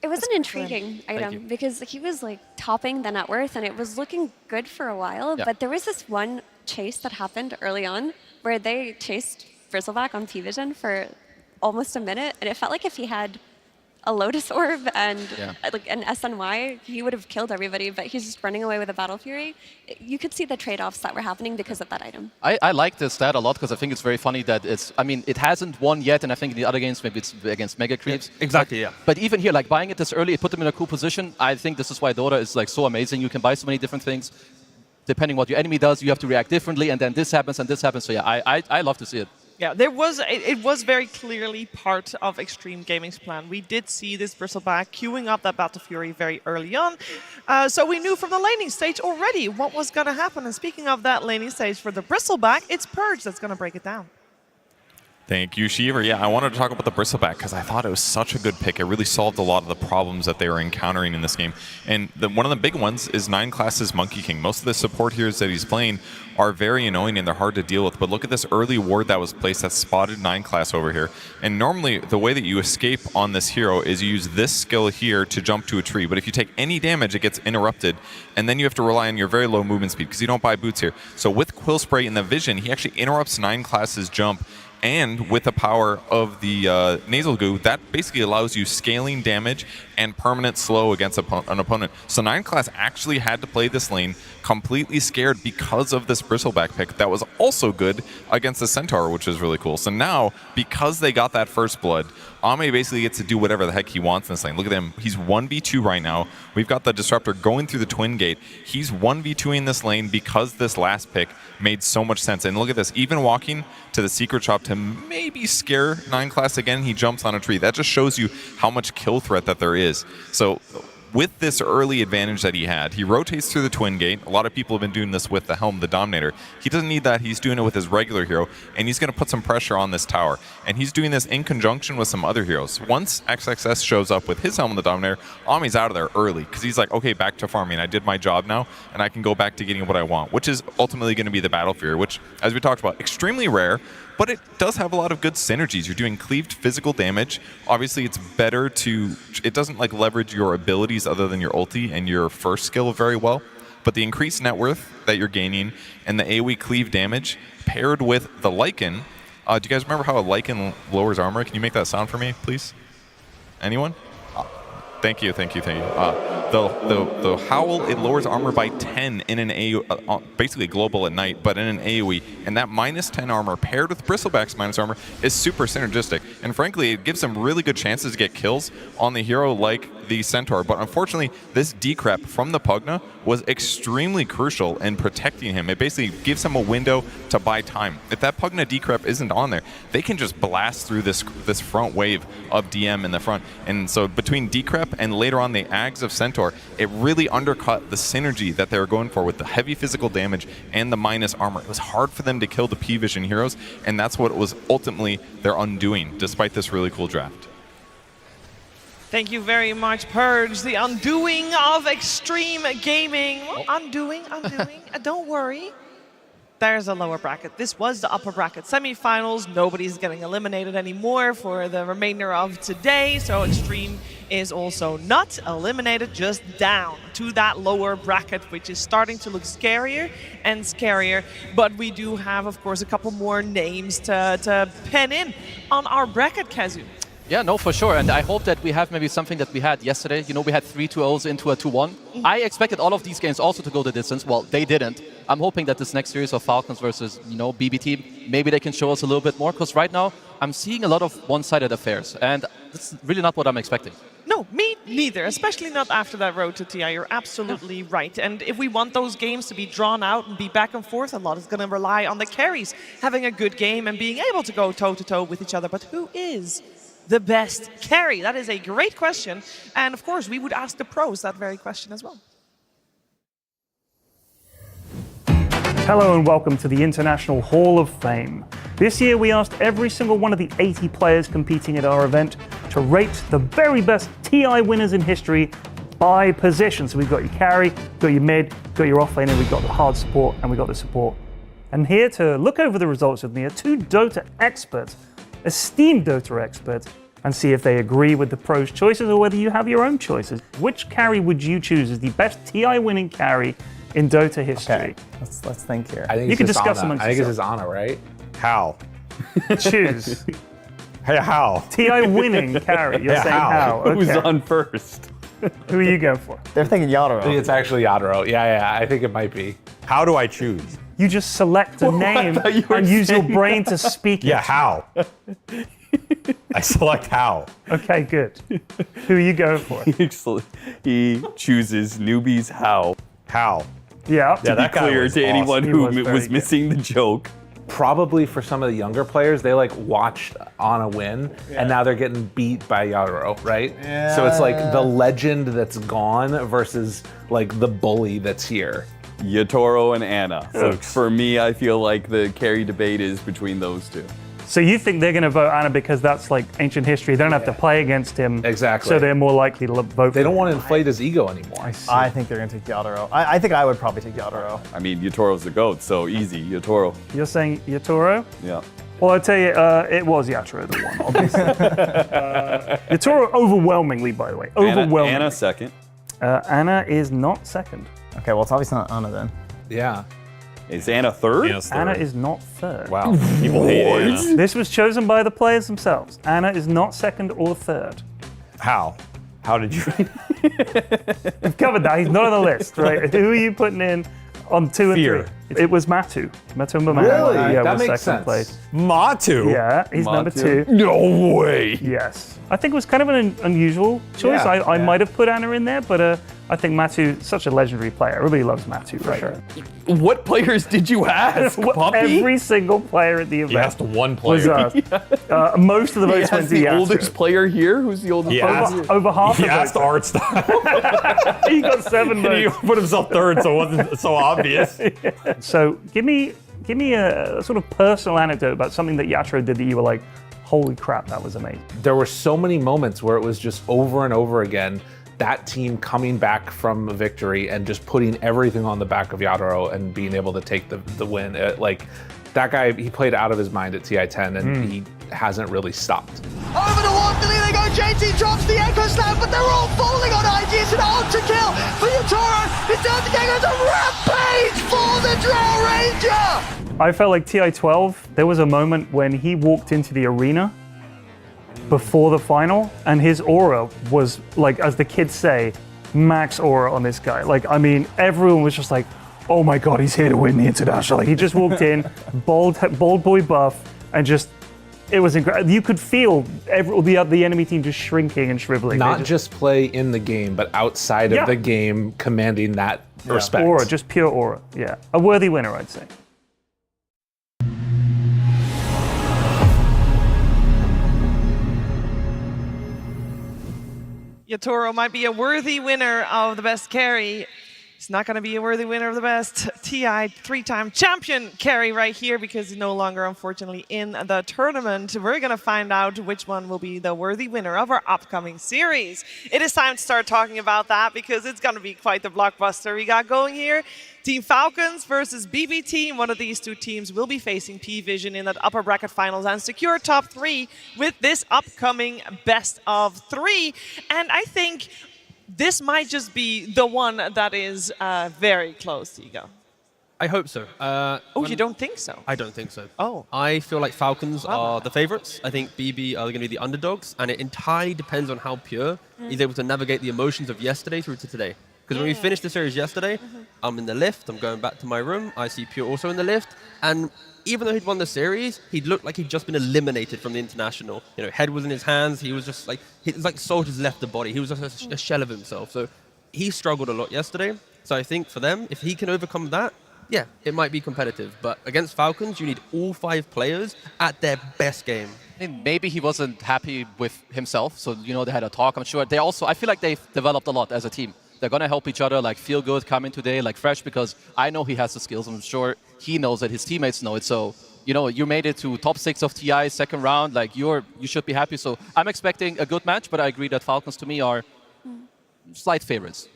It was an intriguing item because he was like topping the net worth and it was looking good for a while, but there was this one chase that happened early on where they chased Bristleback on P-Vision for almost a minute, and it felt like if he had a Lotus Orb and like an SNY, he would have killed everybody, but he's just running away with a Battle Fury. You could see the trade-offs that were happening because of that item. I like this stat a lot because I think it's very funny that it hasn't won yet, and I think in the other games maybe it's against Mega Creeps. Yeah, exactly, yeah. But even here, like buying it this early, it put them in a cool position. I think this is why Dota is like so amazing. You can buy so many different things. Depending what your enemy does, you have to react differently, and then this happens and this happens. So yeah, I love to see it. Yeah, it was very clearly part of Extreme Gaming's plan. We did see this Bristleback queuing up that Battle Fury very early on. So we knew from the laning stage already what was going to happen. And speaking of that laning stage for the Bristleback, it's Purge that's going to break it down. Thank you, Shiver. Yeah, I wanted to talk about the Bristleback because I thought it was such a good pick. It really solved a lot of the problems that they were encountering in this game. And one of the big ones is 9 Class's Monkey King. Most of the support heroes that he's playing are very annoying and they're hard to deal with. But look at this early ward that was placed that spotted 9 Class over here. And normally, the way that you escape on this hero is you use this skill here to jump to a tree. But if you take any damage, it gets interrupted. And then you have to rely on your very low movement speed because you don't buy boots here. So with Quill Spray in the vision, he actually interrupts 9 Class's jump. And with the power of the Nasal Goo, that basically allows you scaling damage and permanent slow against an opponent. So 9 Class actually had to play this lane completely scared because of this Bristleback pick that was also good against the Centaur, which is really cool. So now, because they got that first blood, Ame basically gets to do whatever the heck he wants in this lane. Look at him. He's 1v2 right now. We've got the Disruptor going through the Twin Gate. He's 1v2ing this lane because this last pick made so much sense. And look at this. Even walking to the Secret Shop to maybe scare 9 Class again, he jumps on a tree. That just shows you how much kill threat that there is. So with this early advantage that he had, he rotates through the Twin Gate. A lot of people have been doing this with the Helm, the Dominator. He doesn't need that. He's doing it with his regular hero, and he's going to put some pressure on this tower. And he's doing this in conjunction with some other heroes. Once XXS shows up with his Helm, the Dominator, Ami's out of there early because he's like, okay, back to farming. I did my job now, and I can go back to getting what I want, which is ultimately going to be the Battle Fury, which, as we talked about, extremely rare, but it does have a lot of good synergies. You're doing cleaved physical damage. Obviously, it's better to... It doesn't like leverage your abilities other than your ulti and your first skill very well. But the increased net worth that you're gaining and the AoE cleave damage paired with the Lycan... do you guys remember how a Lycan lowers armor? Can you make that sound for me, please? Anyone? Thank you. The Howl, it lowers armor by 10 in an AoE, basically global at night, but in an AoE. And that minus 10 armor paired with Bristleback's minus armor is super synergistic. And frankly, it gives them really good chances to get kills on the hero like the Centaur. But unfortunately, this decrep from the Pugna was extremely crucial in protecting him. It basically gives him a window to buy time. If that Pugna decrep isn't on there, they can just blast through this front wave of DM in the front. And so between decrep and later on the Ags of Centaur, it really undercut the synergy that they were going for with the heavy physical damage and the minus armor. It was hard for them to kill the P-Vision heroes, and that's what was ultimately their undoing, despite this really cool draft. Thank you very much, Purge. The undoing of Extreme Gaming. Undoing. Don't worry. There's a lower bracket. This was the upper bracket semifinals. Nobody's getting eliminated anymore for the remainder of today. So Extreme is also not eliminated, just down to that lower bracket, which is starting to look scarier and scarier. But we do have, of course, a couple more names to pen in on our bracket, Kazu. Yeah, no, for sure. And I hope that we have maybe something that we had yesterday. You know, we had 3 2-0s into a 2-1. I expected all of these games also to go the distance. Well, they didn't. I'm hoping that this next series of Falcons versus, BB team, maybe they can show us a little bit more. Because right now, I'm seeing a lot of one-sided affairs. And that's really not what I'm expecting. No, me neither, especially not after that road to TI. You're absolutely right. And if we want those games to be drawn out and be back and forth, a lot is going to rely on the carries having a good game and being able to go toe-to-toe with each other. But who is the best carry? That is a great question. And of course, we would ask the pros that very question as well. Hello and welcome to the International Hall of Fame. This year we asked every single one of the 80 players competing at our event to rate the very best TI winners in history by position. So we've got your carry, got your mid, got your off lane, and we've got the hard support, and we've got the support. And here to look over the results with me are two Dota experts, esteemed Dota experts, and see if they agree with the pros' choices or whether you have your own choices. Which carry would you choose as the best TI winning carry in Dota history? Okay, let's think here. I think you it's can just discuss Ana. amongst I think it's yourselves. just Ana, right? How? Choose. Hey, how? TI winning carry. You're Yeah, saying how? Okay. Who's on first? Who are you going for? They're thinking Yadro. I think it's actually Yadro. Yeah, I think it might be. How do I choose? You just select a name and use your brain to speak Yeah, it. how? I select how. Okay, good. Who are you going for? He chooses newbies how. How? Yeah. To be clear to anyone who was missing the joke. Probably for some of the younger players, they like watched Ana win, and now they're getting beat by Yadro, right? Yeah. So it's like the legend that's gone versus like the bully that's here. Yatoro and Ana. So Oops. for me, I feel like the carry debate is between those two. So you think they're going to vote Ana because that's like ancient history? They don't have to play against him. Exactly. So they're more likely to vote. They don't want to inflate his ego anymore. I think they're going to take Yadro. I think I would probably take Yadro. I mean, Yatoro's the GOAT, so easy, Yatoro. You're saying Yatoro? Yeah. Well, I'll tell you, it was Yatoro the one, obviously. Yatoro overwhelmingly, by the way. Overwhelmingly. Ana second. Ana is not second. Okay, well, it's obviously not Ana then. Yeah. Is Ana third? Ana is not third. Wow. People hate Ana. This was chosen by the players themselves. Ana is not second or third. How? How did you? We've covered that. He's not on the list, right? Who are you putting in on 2 and Fear. 3? It was Matu. Matumba Man. Really? Yeah, That was makes second sense. place. Matu? Yeah, he's number 2. No way. Yes. I think it was kind of an unusual choice. Yeah, I might have put Ana in there, but I think Matu, such a legendary player. Everybody loves Matu for sure. What players did you ask, Puppy? Every single player at the event. He asked one was player. us. Most of the votes went to the Yatsu. oldest player here? Who's the oldest player? Over half He of asked votes. art style. He got 7 He votes. put himself third, so it wasn't so obvious. So give me a sort of personal anecdote about something that Yatro did that you were like, holy crap, that was amazing. There were so many moments where it was just over and over again that team coming back from a victory and just putting everything on the back of Yadro and being able to take the win. Like that guy, he played out of his mind at TI10 and he hasn't really stopped. Over the Waterloo they go, JT drops the Echo Slam, but they're all falling on IG. It's an ultra kill for Yatoro. It's down to Gekko's a rampage for the Drow Ranger. I felt like TI12, there was a moment when he walked into the arena before the final, and his aura was like, as the kids say, max aura on this guy. Like, I mean, everyone was just like, oh my God, he's here to win the international. Like, he just walked in, bald boy buff, and just, it was incredible. You could feel the enemy team just shrinking and shriveling. Not just play in the game, but outside of the game, commanding that respect. Aura, just pure aura. Yeah, a worthy winner, I'd say. Yatoro might be a worthy winner of the best carry. He's not going to be a worthy winner of the best TI 3-time champion carry right here because he's no longer, unfortunately, in the tournament. We're going to find out which one will be the worthy winner of our upcoming series. It is time to start talking about that because it's going to be quite the blockbuster we got going here. Team Falcons versus BB Team. One of these two teams will be facing P-Vision in that upper bracket finals and secure top 3 with this upcoming best of 3. And I think this might just be the one that is very close, Tigo. I hope so. You don't think so? I don't think so. Oh. I feel like Falcons are the favorites. I think BB are going to be the underdogs, and it entirely depends on how pure he's able to navigate the emotions of yesterday through to today. Because when we finished the series yesterday, I'm in the lift, I'm going back to my room, I see Pure also in the lift, and even though he'd won the series, he looked like he'd just been eliminated from the international. You know, head was in his hands, he was just like, it's like soldiers left the body, he was just a shell of himself. So he struggled a lot yesterday. So I think for them, if he can overcome that, yeah, it might be competitive. But against Falcons, you need all 5 players at their best game. And maybe he wasn't happy with himself, so they had a talk. I'm sure I feel like they've developed a lot as a team. They're gonna help each other, like feel good, come in today, like fresh, because I know he has the skills. I'm sure he knows that his teammates know it. So, you made it to top 6 of TI, second round. Like you should be happy. So I'm expecting a good match, but I agree that Falcons to me are slight favorites.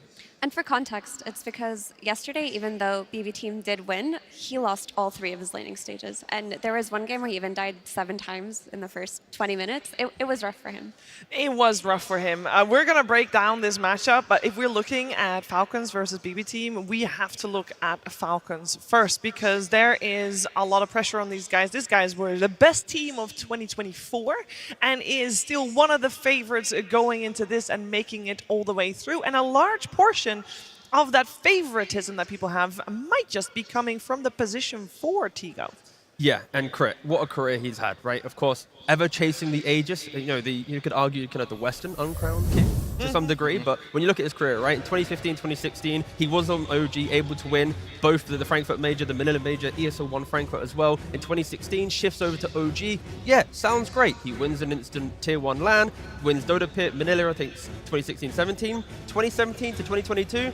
And for context, it's because yesterday, even though BB Team did win, he lost all 3 of his laning stages. And there was one game where he even died 7 times in the first 20 minutes. It was rough for him. It was rough for him. We're going to break down this matchup, but if we're looking at Falcons versus BB Team, we have to look at Falcons first because there is a lot of pressure on these guys. These guys were the best team of 2024 and is still one of the favorites going into this and making it all the way through. And a large portion of that favoritism that people have might just be coming from the position 4 Tigo. Yeah, and Crit, what a career he's had, right? Of course, ever chasing the Aegis, you could argue kind of the Western uncrowned king to some degree, but when you look at his career, right, in 2015, 2016, he was on OG, able to win both the Frankfurt Major, the Manila Major, ESL 1 Frankfurt as well. In 2016, shifts over to OG. Yeah, sounds great. He wins an instant Tier 1 LAN, wins Dota Pit, Manila, I think 2016-17, 2017 to 2022.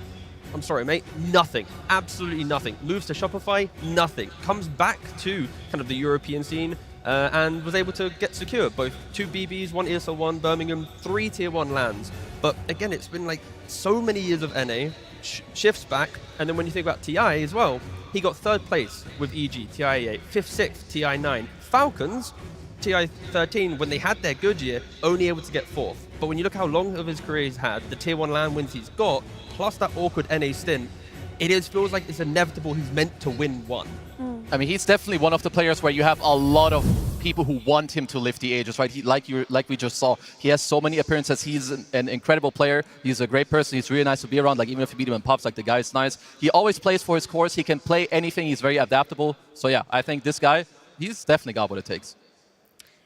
I'm sorry, mate, nothing. Absolutely nothing. Moves to Shopify, nothing. Comes back to kind of the European scene and was able to get secure both 2 BBs, 1 ESL 1, Birmingham, 3 Tier 1 lands. But again, it's been like so many years of NA, shifts back, and then when you think about TI as well, he got 3rd place with EG, TI8, 5th, 6th, TI9. Falcons, TI13, when they had their good year, only able to get 4th. But when you look how long of his career he's had, the Tier 1 LAN wins he's got, plus that awkward NA stint, feels like it's inevitable he's meant to win one. I mean, he's definitely one of the players where you have a lot of people who want him to lift the Aegis, right? Like we just saw, he has so many appearances. He's an incredible player. He's a great person. He's really nice to be around. Like, even if you beat him in pops, like, the guy is nice. He always plays for his course. He can play anything. He's very adaptable. So yeah, I think this guy, he's definitely got what it takes.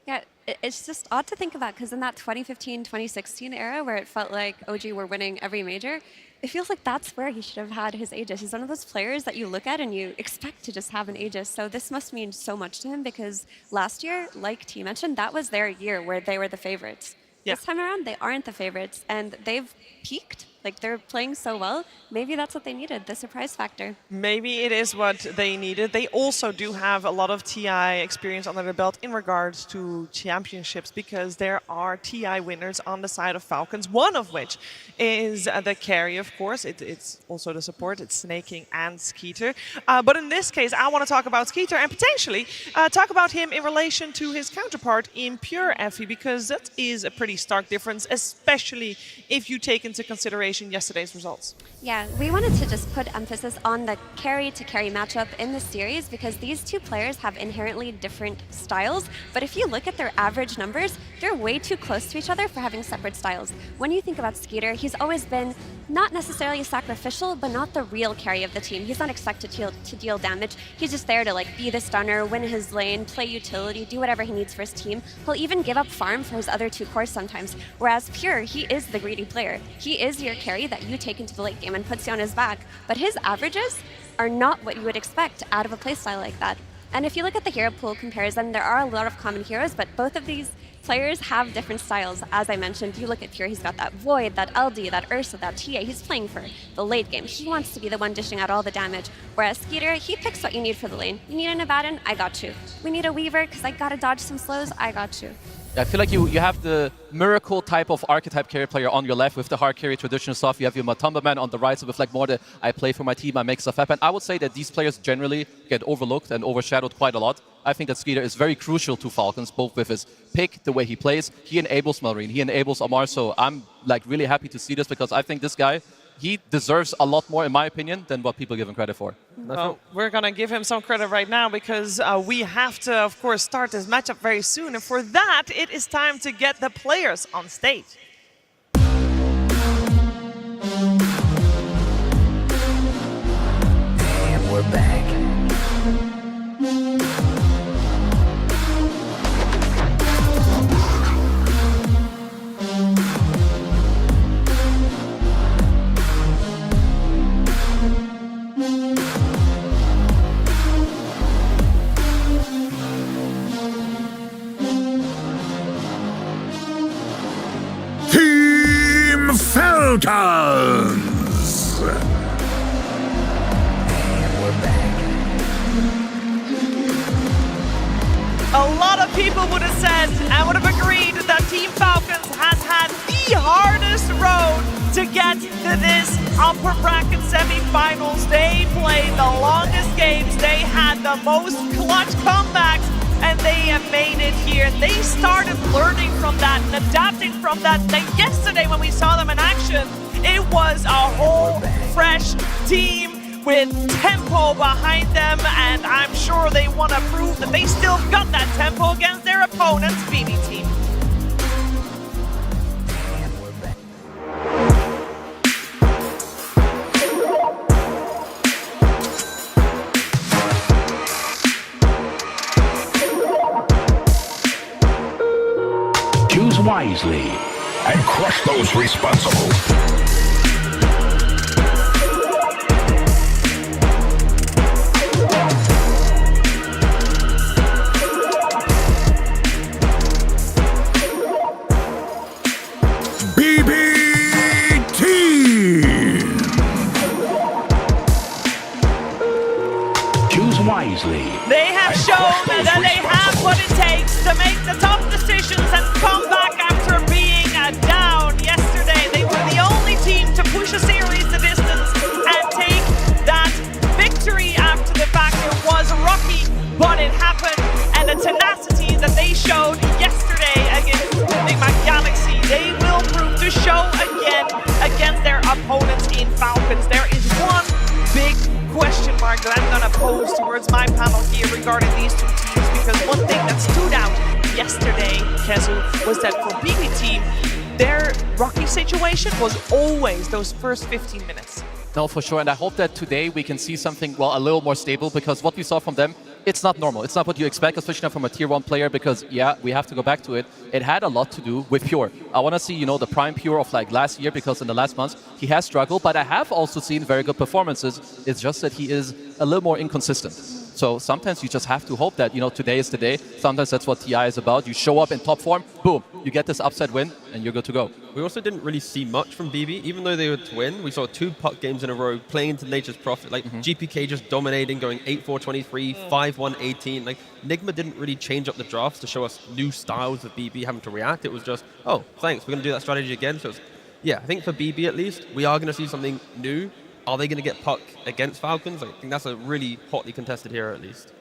Yeah, it's just odd to think about because in that 2015-2016 era where it felt like OG were winning every major, it feels like that's where he should have had his Aegis. He's one of those players that you look at and you expect to just have an Aegis. So this must mean so much to him because last year, like T mentioned, that was their year where they were the favorites. Yeah. This time around, they aren't the favorites and they've peaked. Like, they're playing so well. Maybe that's what they needed, the surprise factor. Maybe it is what they needed. They also do have a lot of TI experience under their belt in regards to championships because there are TI winners on the side of Falcons, one of which is the carry, of course. It's also the support. It's Snaking and Skeeter. But in this case, I want to talk about Skeeter and potentially talk about him in relation to his counterpart in Pure Effie because that is a pretty stark difference, especially if you take into consideration yesterday's results. Yeah, we wanted to just put emphasis on the carry-to-carry matchup in the series because these two players have inherently different styles, but if you look at their average numbers, they're way too close to each other for having separate styles. When you think about Skeeter, he's always been not necessarily sacrificial, but not the real carry of the team. He's not expected to deal damage. He's just there to like be the stunner, win his lane, play utility, do whatever he needs for his team. He'll even give up farm for his other 2 cores sometimes, whereas Pure, he is the greedy player. He is your carry that you take into the late game and puts you on his back, but his averages are not what you would expect out of a playstyle like that. And if you look at the hero pool comparison, there are a lot of common heroes, but both of these players have different styles. As I mentioned, you look at Pure, he's got that Void, that LD, that Ursa, that TA. He's playing for the late game. He wants to be the one dishing out all the damage. Whereas Skeeter, he picks what you need for the lane. You need an Abaddon? I got you. We need a Weaver because I gotta dodge some slows? I got you. I feel like you have the miracle type of archetype carry player on your left with the hard carry traditional stuff. You have your Matumba man on the right, so with like more the I play for my team, I make stuff happen. I would say that these players generally get overlooked and overshadowed quite a lot. I think that Skeeter is very crucial to Falcons, both with his pick, the way he plays. He enables Marine, he enables Amar, so I'm like really happy to see this because I think this guy, he deserves a lot more, in my opinion, than what people give him credit for. Well, we're going to give him some credit right now because we have to, of course, start this matchup very soon. And for that, it is time to get the players on stage. And we're back. Team Falcons! And we're back. A lot of people would have said and would have agreed that Team Falcons has had the hardest road to get to this upper bracket semifinals. They played the longest games. They had the most clutch comebacks, and they have made it here. They started learning from that and adapting from that. Then yesterday when we saw them in action, it was a whole fresh team with tempo behind them, and I'm sure they want to prove that they still got that tempo against their opponent's BB team. Choose wisely and crush those responsible. They have shown that they have what it takes to make the tough decisions and come back after being down yesterday. They were the only team to push a series the distance and take that victory after the fact. It was rocky, but it happened. And the tenacity that they showed yesterday against Big Mac Galaxy, they will prove to show again against their opponents in Falcons. There is one big question mark that I'm going to pose towards my panel here regarding these two teams, because one thing that stood out yesterday, Kezu, was that for BB team, their rocky situation was always those first 15 minutes. No, for sure, and I hope that today we can see something, well, a little more stable, because what we saw from them, it's not normal. It's not what you expect, especially not from a tier 1 player, because, yeah, we have to go back to it. It had a lot to do with Pure. I want to see, you know, the prime Pure of like last year, because in the last months, he has struggled, but I have also seen very good performances. It's just that he is a little more inconsistent. So sometimes you just have to hope that, you know, today is the day. Sometimes that's what TI is about. You show up in top form, boom, you get this upset win, and you're good to go. We also didn't really see much from BB. Even though they were to win, we saw 2 puck games in a row playing into nature's profit. Like GPK just dominating, going 8-4-23, 5-1-18. Like Nigma didn't really change up the drafts to show us new styles of BB having to react. It was just, oh, thanks, we're going to do that strategy again. So, yeah, I think for BB at least, we are going to see something new. Are they going to get puck against Falcons? I think that's a really hotly contested hero at least.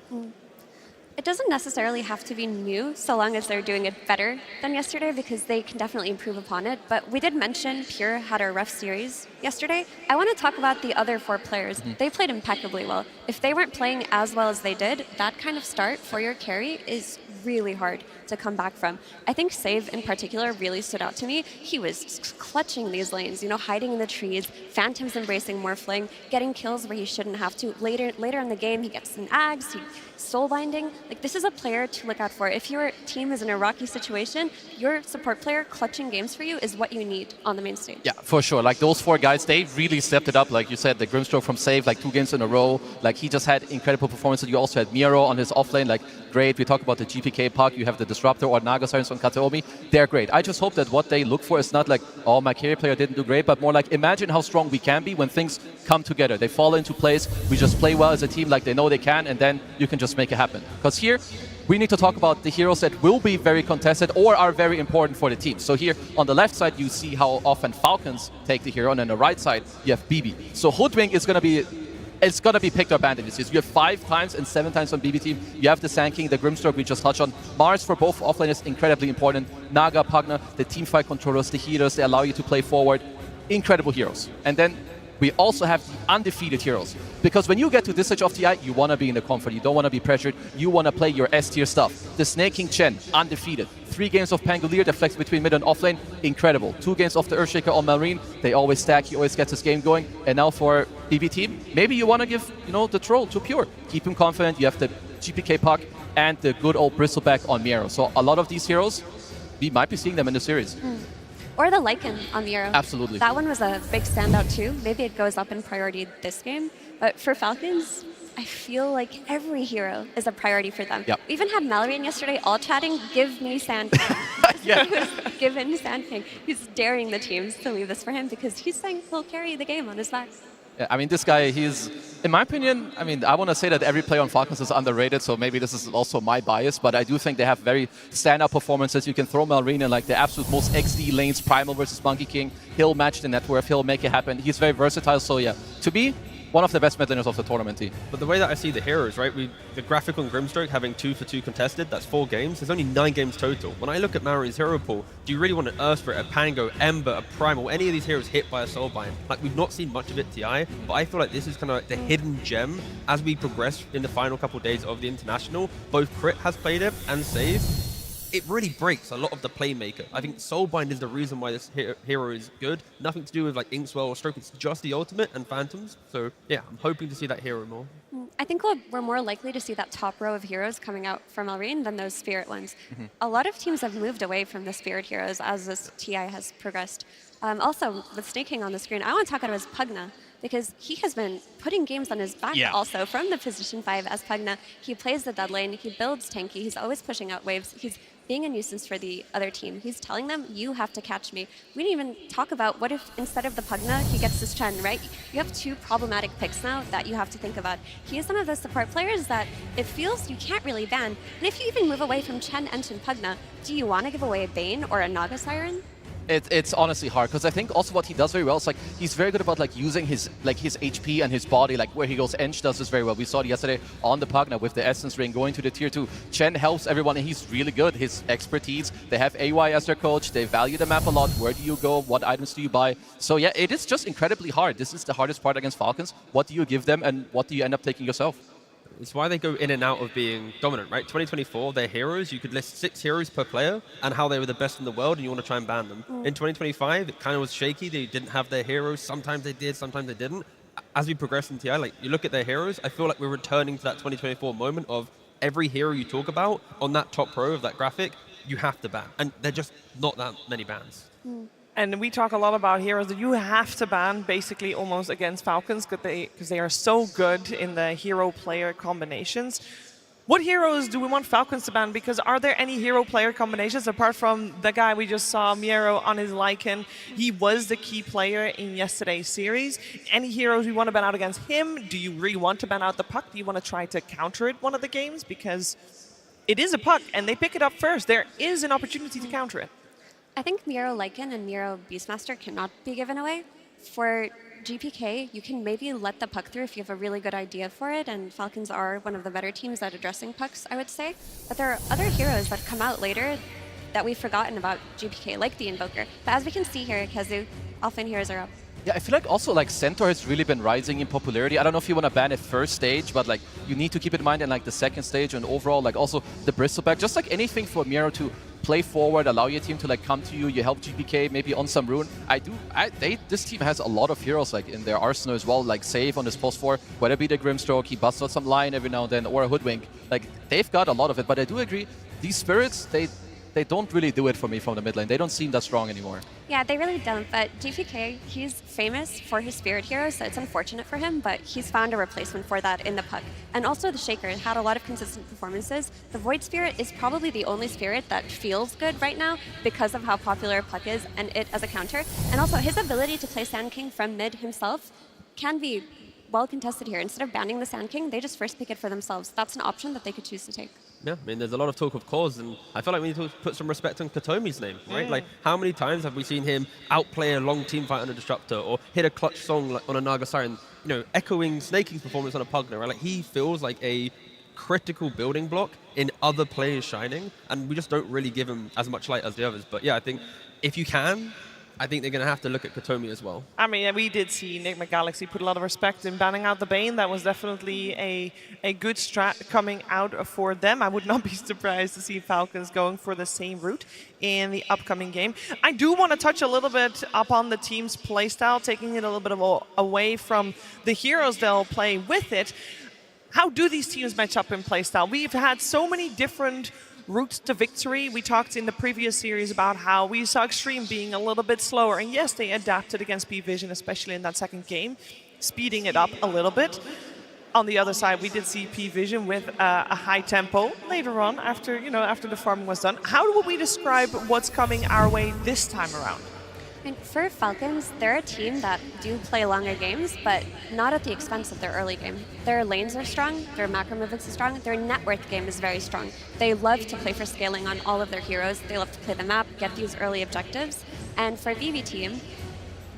It doesn't necessarily have to be new, so long as they're doing it better than yesterday, because they can definitely improve upon it. But we did mention Pure had a rough series yesterday. I want to talk about the other 4 players. They played impeccably well. If they weren't playing as well as they did, that kind of start for your carry is really hard to come back from. I think Save in particular really stood out to me. He was clutching these lanes, you know, hiding in the trees, Phantoms embracing Morphling, getting kills where he shouldn't have to. Later in the game, he gets an Ags, he soul binding. Like, this is a player to look out for. If your team is in a rocky situation, your support player clutching games for you is what you need on the main stage. Yeah, for sure. Like those 4 guys, they really stepped it up. Like you said, the Grimstroke from Save, like 2 games in a row. Like he just had incredible performances. You also had Miro on his offlane, like great. We talk about the GPK puck. You have the Disruptor or Naga Sirens on Kateomi. They're great. I just hope that what they look for is not like, oh, my carry player didn't do great, but more like, imagine how strong we can be when things come together. They fall into place. We just play well as a team like they know they can, and then you can just make it happen. Because here, we need to talk about the heroes that will be very contested or are very important for the team. So here on the left side, you see how often Falcons take the hero, and on the right side, you have BB. So Hoodwink is going to be, it's going to be picked up bandages. You have 5 times and 7 times on BB team. You have the Sand King, the Grimstroke we just touched on. Mars for both offlane is incredibly important. Naga, Pugna, the team fight controllers, the healers, they allow you to play forward. Incredible heroes. And then we also have the undefeated heroes. Because when you get to this stage of TI, you want to be in the comfort. You don't want to be pressured. You want to play your S-tier stuff. The Snake King Chen, undefeated. 3 games of Pangolier, that flex between mid and offlane, incredible. 2 games of the Earthshaker on Marine, they always stack, he always gets his game going. And now for BB team, maybe you want to give, you know, the Troll to Pure. Keep him confident. You have the GPK puck and the good old Bristleback on Miero. So a lot of these heroes, we might be seeing them in the series. Or the Lycan on Miro. Absolutely. That one was a big standout too. Maybe it goes up in priority this game. But for Falcons, I feel like every hero is a priority for them. Yep. We even had Mallory in yesterday all chatting, give me Sand King. Yeah. He was given Sand King. He's daring the teams to leave this for him because he's saying he'll carry the game on his back. Yeah, I mean, this guy, he's In my opinion, I mean, I want to say that every player on Falcons is underrated, so maybe this is also my bias, but I do think they have very standout performances. You can throw Malrine in like the absolute most XD lanes, Primal versus Monkey King. He'll match the net worth, he'll make it happen. He's very versatile, so yeah, to me, one of the best mid laners of the tournament team. But the way that I see the heroes, right, the graphic on Grimstroke having 2 for 2 contested, that's 4 games. There's only 9 games total. When I look at Mallory's hero pool, do you really want an Earth Spirit, a Pango, Ember, a Primal, any of these heroes hit by a Soulbind? Like, we've not seen much of it TI, but I feel like this is kind of like the hidden gem as we progress in the final couple of days of the International. Both Crit has played it and Save. It really breaks a lot of the playmaker. I think Soulbind is the reason why this hero is good. Nothing to do with like Inkswell or Stroke. It's just the ultimate and Phantoms. So yeah, I'm hoping to see that hero more. I think we're more likely to see that top row of heroes coming out from Malrine than those Spirit ones. A lot of teams have moved away from the Spirit heroes as this TI has progressed. Also, with Snaking on the screen, I want to talk about his Pugna, because he has been putting games on his back also from the position 5 as Pugna. He plays the dead lane, he builds tanky, he's always pushing out waves, he's being a nuisance for the other team. He's telling them, you have to catch me. We didn't even talk about what if instead of the Pugna, he gets this Chen, right? You have 2 problematic picks now that you have to think about. He is one of those support players that it feels you can't really ban. And if you even move away from Chen, Enchen, Pugna, do you want to give away a Bane or a Naga Siren? It's honestly hard, because I think also what he does very well is like he's very good about like using his HP and his body, like where he goes. Ench does this very well. We saw it yesterday on the Pugna with the Essence Ring going to the tier 2. Chen helps everyone and he's really good. His expertise, they have AY as their coach, they value the map a lot. Where do you go? What items do you buy? So yeah, it is just incredibly hard. This is the hardest part against Falcons. What do you give them and what do you end up taking yourself? It's why they go in and out of being dominant, right? 2024, their heroes, you could list 6 heroes per player and how they were the best in the world and you want to try and ban them. In 2025, it kind of was shaky. They didn't have their heroes. Sometimes they did, sometimes they didn't. As we progress in TI, like you look at their heroes, I feel like we're returning to that 2024 moment of every hero you talk about on that top row of that graphic, you have to ban. And they're just not that many bans. And we talk a lot about heroes that you have to ban basically almost against Falcons because they are so good in the hero-player combinations. What heroes do we want Falcons to ban? Because are there any hero-player combinations apart from the guy we just saw, Miero, on his Lycan? He was the key player in yesterday's series. Any heroes we want to ban out against him? Do you really want to ban out the Puck? Do you want to try to counter it one of the games? Because it is a Puck and they pick it up first. There is an opportunity to counter it. I think Miro Lycan and Miro Beastmaster cannot be given away. For GPK, you can maybe let the puck through if you have a really good idea for it, and Falcons are one of the better teams at addressing pucks, I would say. But there are other heroes that come out later that we've forgotten about GPK, like the Invoker. But as we can see here, Kezu, offlane heroes are up. Yeah, I feel like also like Centaur has really been rising in popularity. I don't know if you want to ban it first stage, but like you need to keep it in mind in like the second stage and overall like also the Bristleback, just like anything for Miro to play forward, allow your team to like come to you, you help GPK maybe on some rune. This team has a lot of heroes like in their arsenal as well, like Save on his post 4, whether it be the Grimstroke, he busts out some line every now and then, or a Hoodwink. Like they've got a lot of it, but I do agree, these spirits, they don't really do it for me from the mid lane. They don't seem that strong anymore. Yeah, they really don't, but GPK, he's famous for his spirit heroes, so it's unfortunate for him, but he's found a replacement for that in the Puck. And also the Shaker had a lot of consistent performances. The Void Spirit is probably the only spirit that feels good right now because of how popular Puck is and it as a counter. And also his ability to play Sand King from mid himself can be well contested here. Instead of banning the Sand King, they just first pick it for themselves. That's an option that they could choose to take. Yeah, I mean, there's a lot of talk of cause, and I feel like we need to put some respect on Katomi's name, right? Like, how many times have we seen him outplay a long team fight on a Disruptor, or hit a clutch song like on a Naga Siren, you know, echoing Snaking's performance on a Pugna, right? Like, he feels like a critical building block in other players shining, and we just don't really give him as much light as the others. But yeah, I think if you can, I think they're going to have to look at Katomi as well. I mean, we did see Nick McGalaxy put a lot of respect in banning out the Bane. That was definitely a good strat coming out for them. I would not be surprised to see Falcons going for the same route in the upcoming game. I do want to touch a little bit upon the team's playstyle, taking it a little bit away from the heroes they'll play with it. How do these teams match up in playstyle? We've had so many different routes to victory. We talked in the previous series about how we saw Extreme being a little bit slower, and yes, they adapted against P-Vision, especially in that second game, speeding it up a little bit. On the other side, we did see P-Vision with a high tempo later on after the farming was done. How would we describe what's coming our way this time around? And for Falcons, they're a team that do play longer games, but not at the expense of their early game. Their lanes are strong, their macro movements are strong, their net worth game is very strong. They love to play for scaling on all of their heroes. They love to play the map, get these early objectives. And for BB team,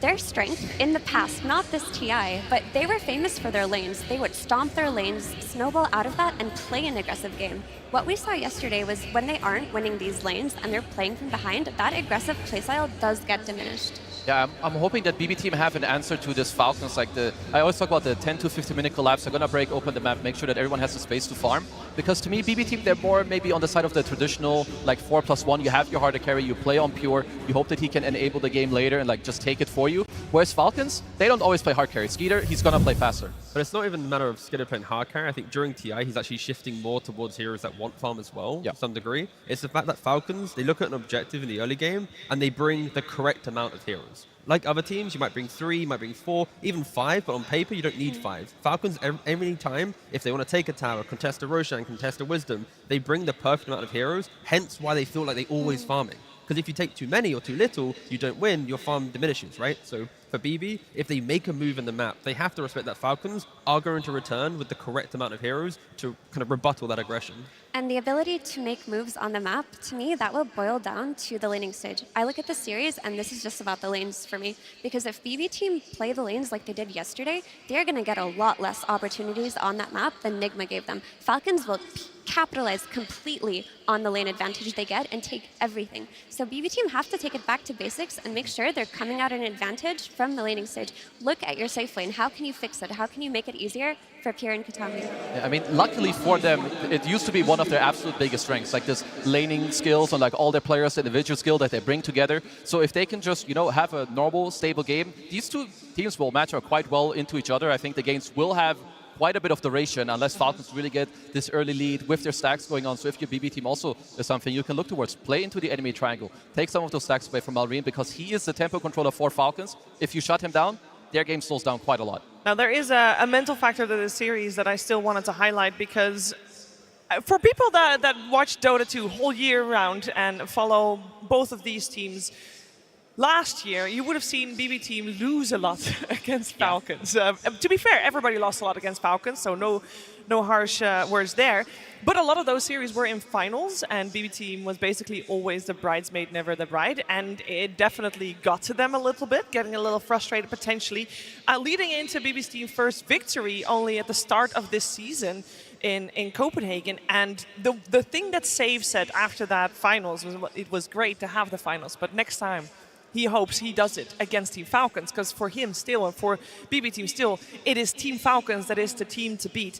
their strength in the past, not this TI, but they were famous for their lanes. They would stomp their lanes, snowball out of that, and play an aggressive game. What we saw yesterday was when they aren't winning these lanes and they're playing from behind, that aggressive playstyle does get diminished. Yeah, I'm hoping that BB team have an answer to this Falcons. Like I always talk about the 10 to 15 minute collapse. They're gonna break open the map, make sure that everyone has the space to farm. Because to me, BB team, they're more maybe on the side of the traditional like 4+1. You have your hard to carry, you play on pure, you hope that he can enable the game later and like just take it for you. Whereas Falcons, they don't always play hard carry. Skeeter, he's gonna play faster. But it's not even a matter of Skeeter playing hard carry. I think during TI, he's actually shifting more towards heroes that want farm as well, to some degree. It's the fact that Falcons, they look at an objective in the early game and they bring the correct amount of heroes. Like other teams, you might bring 3, you might bring 4, even 5, but on paper, you don't need 5. Falcons, every time, if they want to take a tower, contest a Roshan, contest a Wisdom, they bring the perfect amount of heroes, hence why they feel like they're always farming. Because if you take too many or too little, you don't win, your farm diminishes, right? So for BB, if they make a move in the map, they have to respect that Falcons are going to return with the correct amount of heroes to kind of rebuttal that aggression. And the ability to make moves on the map, to me, that will boil down to the laning stage. I look at the series, and this is just about the lanes for me. Because if BB team play the lanes like they did yesterday, they're going to get a lot less opportunities on that map than Nigma gave them. Falcons will capitalize completely on the lane advantage they get and take everything. So BB team have to take it back to basics and make sure they're coming out an advantage from the laning stage. Look at your safe lane. How can you fix it? How can you make it easier for Pierre and Katami? Yeah, I mean, luckily for them, it used to be one of their absolute biggest strengths, like this laning skills and like all their players' individual skill that they bring together. So if they can just, you know, have a normal, stable game, these two teams will match up quite well into each other. I think the games will have quite a bit of duration unless Falcons really get this early lead with their stacks going on. So if your BB team also is something you can look towards, play into the enemy triangle, take some of those stacks away from Malrine because he is the tempo controller for Falcons. If you shut him down, their game slows down quite a lot. Now there is a mental factor to this series that I still wanted to highlight because for people that watch Dota 2 whole year round and follow both of these teams, last year, you would have seen BB team lose a lot against Falcons. To be fair, everybody lost a lot against Falcons, so no harsh words there. But a lot of those series were in finals, and BB team was basically always the bridesmaid, never the bride. And it definitely got to them a little bit, getting a little frustrated potentially, leading into BB team's first victory only at the start of this season in Copenhagen. And the thing that Save said after that finals was it was great to have the finals, but next time, he hopes he does it against Team Falcons, because for him still, and for BB team still, it is Team Falcons that is the team to beat.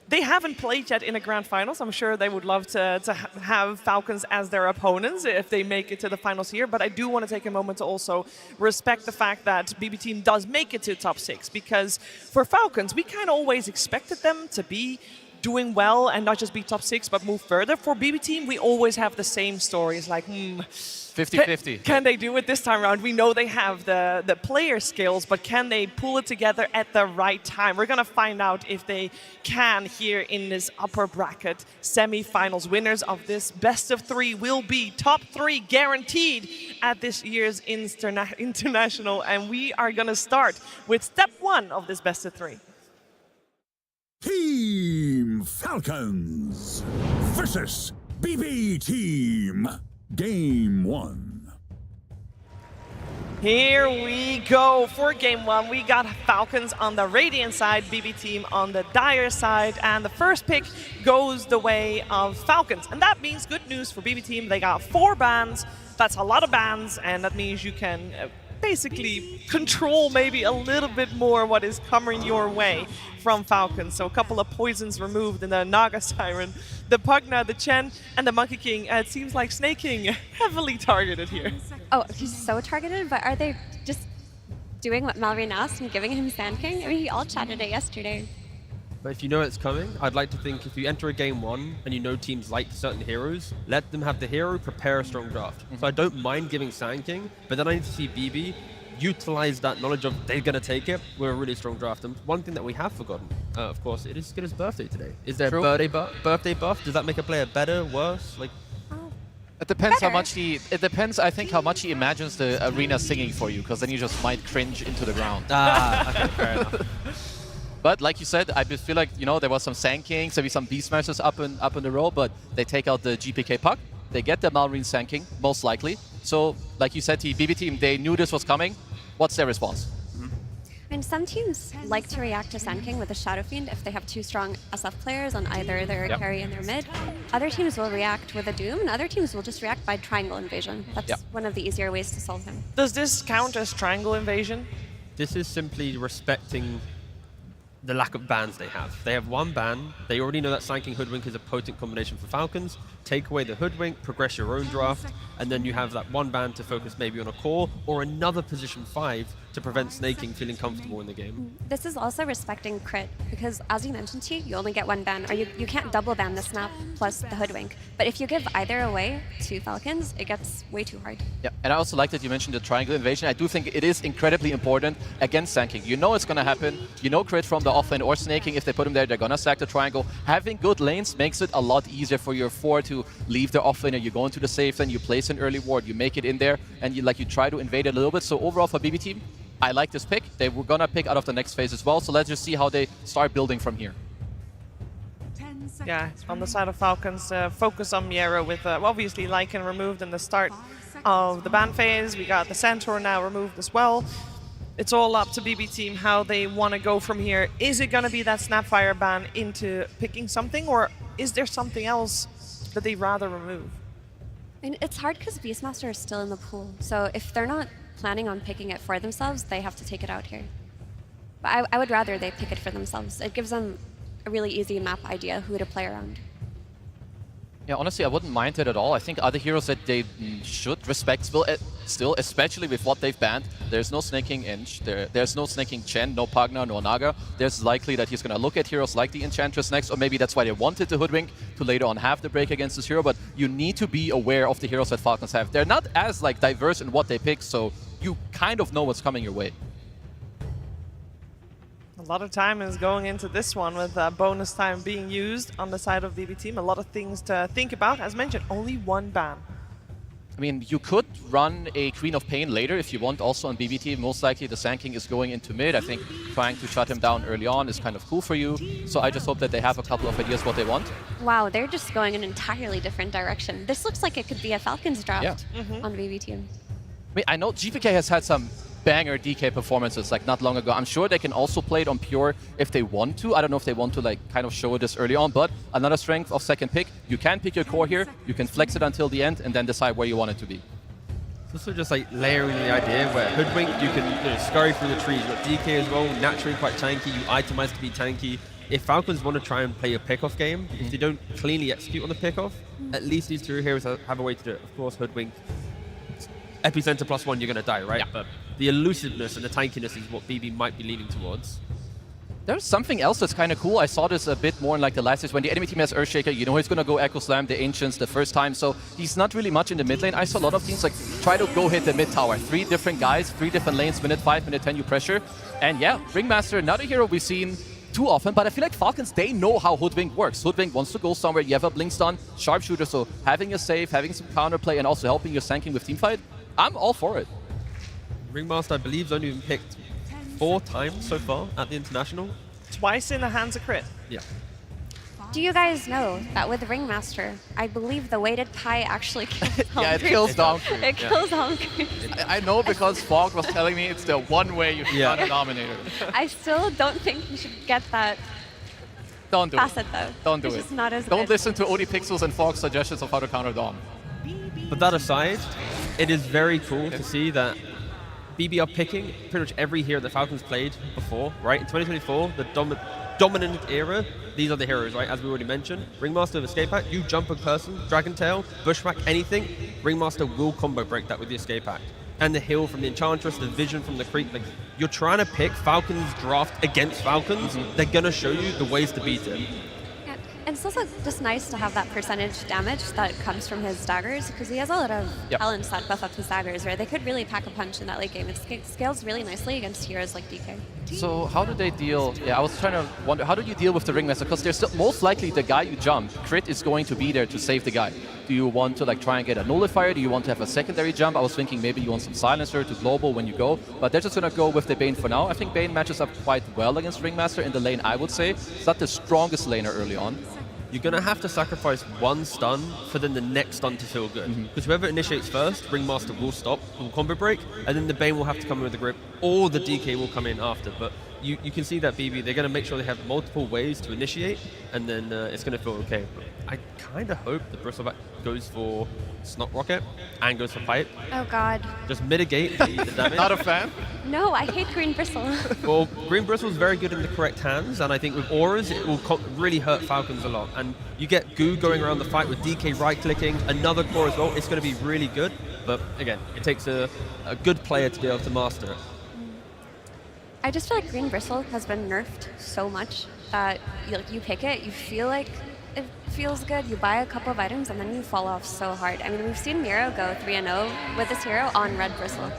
They haven't played yet in a grand finals. I'm sure they would love to have Falcons as their opponents if they make it to the finals here, but I do want to take a moment to also respect the fact that BB team does make it to top 6, because for Falcons, we kind of always expected them to be doing well and not just be top 6, but move further. For BB team, we always have the same stories, like, 50-50. Can they do it this time around? We know they have the player skills, but can they pull it together at the right time? We're going to find out if they can here in this upper bracket semi-finals. Winners of this best of 3 will be top 3 guaranteed at this year's international. And we are going to start with step 1 of this best of 3. Team Falcons versus BB Team. Game 1. Here we go for game 1. We got Falcons on the Radiant side, BB team on the Dire side, and the first pick goes the way of Falcons. And that means good news for BB team. They got 4 bans. That's a lot of bans, and that means you can basically control maybe a little bit more what is coming your way from Falcons. So a couple of poisons removed in the Naga Siren, the Pugna, the Chen, and the Monkey King. It seems like Snake King heavily targeted here. Oh, he's so targeted, but are they just doing what Malrine asked and giving him Sand King? I mean, he all chatted it yesterday. But if you know it's coming, I'd like to think if you enter a game 1 and you know teams like certain heroes, let them have the hero prepare a strong draft. So I don't mind giving Sand King, but then I need to see BB utilize that knowledge of they're going to take it with a really strong draft. And one thing that we have forgotten, of course, it is Skitter's birthday today. Is there a birthday buff? Does that make a player better, worse? Like, It depends how much he. It depends, I think, how much he imagines the arena singing for you, because then you just might cringe into the ground. Okay, fair enough. But like you said, I feel like there was some Sand Kings, maybe some Beastmasters up in the row, but they take out the GPK puck. They get the Malmarine Sand King, most likely. So, like you said, BB team, they knew this was coming. What's their response? And some teams like to react to Sand King with a Shadow Fiend if they have two strong SF players on either their carry and their mid. Other teams will react with a Doom, and other teams will just react by Triangle Invasion. That's one of the easier ways to solve him. Does this count as Triangle Invasion? This is simply respecting the lack of bans they have. They have one ban. They already know that Sand King Hoodwink is a potent combination for Falcons. Take away the Hoodwink, progress your own draft, and then you have that one ban to focus maybe on a core or another position 5 to prevent snaking feeling comfortable in the game. This is also respecting crit, because as you mentioned, T, you only get one ban, or you can't double ban the snap plus the Hoodwink. But if you give either away to Falcons, it gets way too hard. Yeah, and I also like that you mentioned the Triangle Invasion. I do think it is incredibly important against Sand King. You know it's going to happen. You know crit from the offlane or snaking. If they put him there, they're going to stack the triangle. Having good lanes makes it a lot easier for your 4 to leave their offlaner. You go into the safe, then you place an early ward, you make it in there, and you try to invade it a little bit. So overall for BB team, I like this pick. They were going to pick out of the next phase as well. So let's just see how they start building from here. Yeah, on the side of Falcons, focus on Miero with obviously Lycan removed in the start of the ban phase. We got the Centaur now removed as well. It's all up to BB team how they want to go from here. Is it going to be that Snapfire ban into picking something, or is there something else that they'd rather remove? And it's hard because Beastmaster is still in the pool, so if they're not planning on picking it for themselves, they have to take it out here. But I would rather they pick it for themselves. It gives them a really easy map idea who to play around. Yeah, honestly, I wouldn't mind it at all. I think other heroes that they should respect still, especially with what they've banned. There's no snaking Inch, there's no snaking Chen, no Pagna, no Naga. There's likely that he's going to look at heroes like the Enchantress next, or maybe that's why they wanted the Hoodwink to later on have the break against this hero, but you need to be aware of the heroes that Falcons have. They're not as diverse in what they pick, so you kind of know what's coming your way. A lot of time is going into this one with bonus time being used on the side of BB team. A lot of things to think about. As mentioned, only one ban. I mean, you could run a Queen of Pain later if you want also on BB team. Most likely the Sand King is going into mid. I think trying to shut him down early on is kind of cool for you. So I just hope that they have a couple of ideas what they want. Wow, they're just going in an entirely different direction. This looks like it could be a Falcons draft on BB team. I mean, I know GPK has had some banger DK performances not long ago. I'm sure they can also play it on Pure if they want to. I don't know if they want to kind of show this early on, but another strength of second pick. You can pick your core here, you can flex it until the end and then decide where you want it to be. It's also just layering the idea where Hoodwink, you can scurry through the trees. You've got DK as well, naturally quite tanky, you itemize to be tanky. If Falcons want to try and play a pickoff game, if they don't cleanly execute on the pickoff, at least these two heroes have a way to do it. Of course, Hoodwink, Epicenter +1, you're going to die, right? Yeah. But the elusiveness and the tankiness is what BB might be leaning towards. There's something else that's kind of cool. I saw this a bit more in the last days when the enemy team has Earthshaker. You know he's going to go Echo Slam the Ancients the first time, so he's not really much in the mid lane. I saw a lot of teams try to go hit the mid tower. 3 different guys, 3 different lanes, minute 5, minute 10 you pressure. And yeah, Ringmaster, not a hero we've seen too often, but I feel like Falcons, they know how Hoodwink works. Hoodwink wants to go somewhere, you have a Blink Stun, Sharpshooter, so having a save, having some counterplay, and also helping your Sand King with teamfight, I'm all for it. Ringmaster, I believe, has only been picked 4 times so far at the International. Twice in the hands of crit. Yeah. Do you guys know that with Ringmaster, I believe the weighted pie actually kills Helm? Yeah, it kills Helm. It kills Helm. I know because Fog was telling me it's the one way you can run a Dominator. I still don't think you should get that Don't do facet, it. though. Don't do it's it. Just not as Don't good. listen to OD Pixels and Fog's suggestions of how to counter Dom. But that aside, it is very cool to see that BB are picking pretty much every hero the Falcons played before, right? In 2024, the dominant era, these are the heroes, right? As we already mentioned. Ringmaster with Escape Act, you jump a person, Dragon Tail, Bushwhack, anything, Ringmaster will combo break that with the Escape Act. And the heal from the Enchantress, the vision from the Creep. You're trying to pick Falcons draft against Falcons, they're going to show you the ways to beat him. And it's also just nice to have that percentage damage that comes from his daggers, because he has a lot of talents that buff up his daggers, where they could really pack a punch in that late game. It scales really nicely against heroes like DK. So how do they deal? Yeah, I was trying to wonder, how do you deal with the Ringmaster? Because there's still, most likely the guy you jump, crit is going to be there to save the guy. Do you want to like try and get a nullifier? Do you want to have a secondary jump? I was thinking maybe you want some silencer to global when you go, but they're just gonna go with the Bane for now. I think Bane matches up quite well against Ringmaster in the lane, I would say. It's not the strongest laner early on. You're going to have to sacrifice one stun for then the next stun to feel good. Because whoever initiates first, Ringmaster will stop, will combo break, and then the Bane will have to come in with the grip, or the DK will come in after. But you can see that BB, they're going to make sure they have multiple ways to initiate, and then it's going to feel okay. But I kind of hope the Bristleback goes for Snot Rocket and goes for Pipe. Oh god. Just mitigate the damage. Not a fan? No, I hate Green Bristle. Well, Green Bristle is very good in the correct hands, and I think with auras, it will really hurt Falcons a lot. And you get Goo going around the fight with DK right-clicking, another core as well. It's going to be really good, but again, it takes a good player to be able to master it. I just feel like Green Bristle has been nerfed so much that you pick it, you feel like it feels good, you buy a couple of items, and then you fall off so hard. I mean, we've seen Miro go 3-0 with this hero on Red Bristle.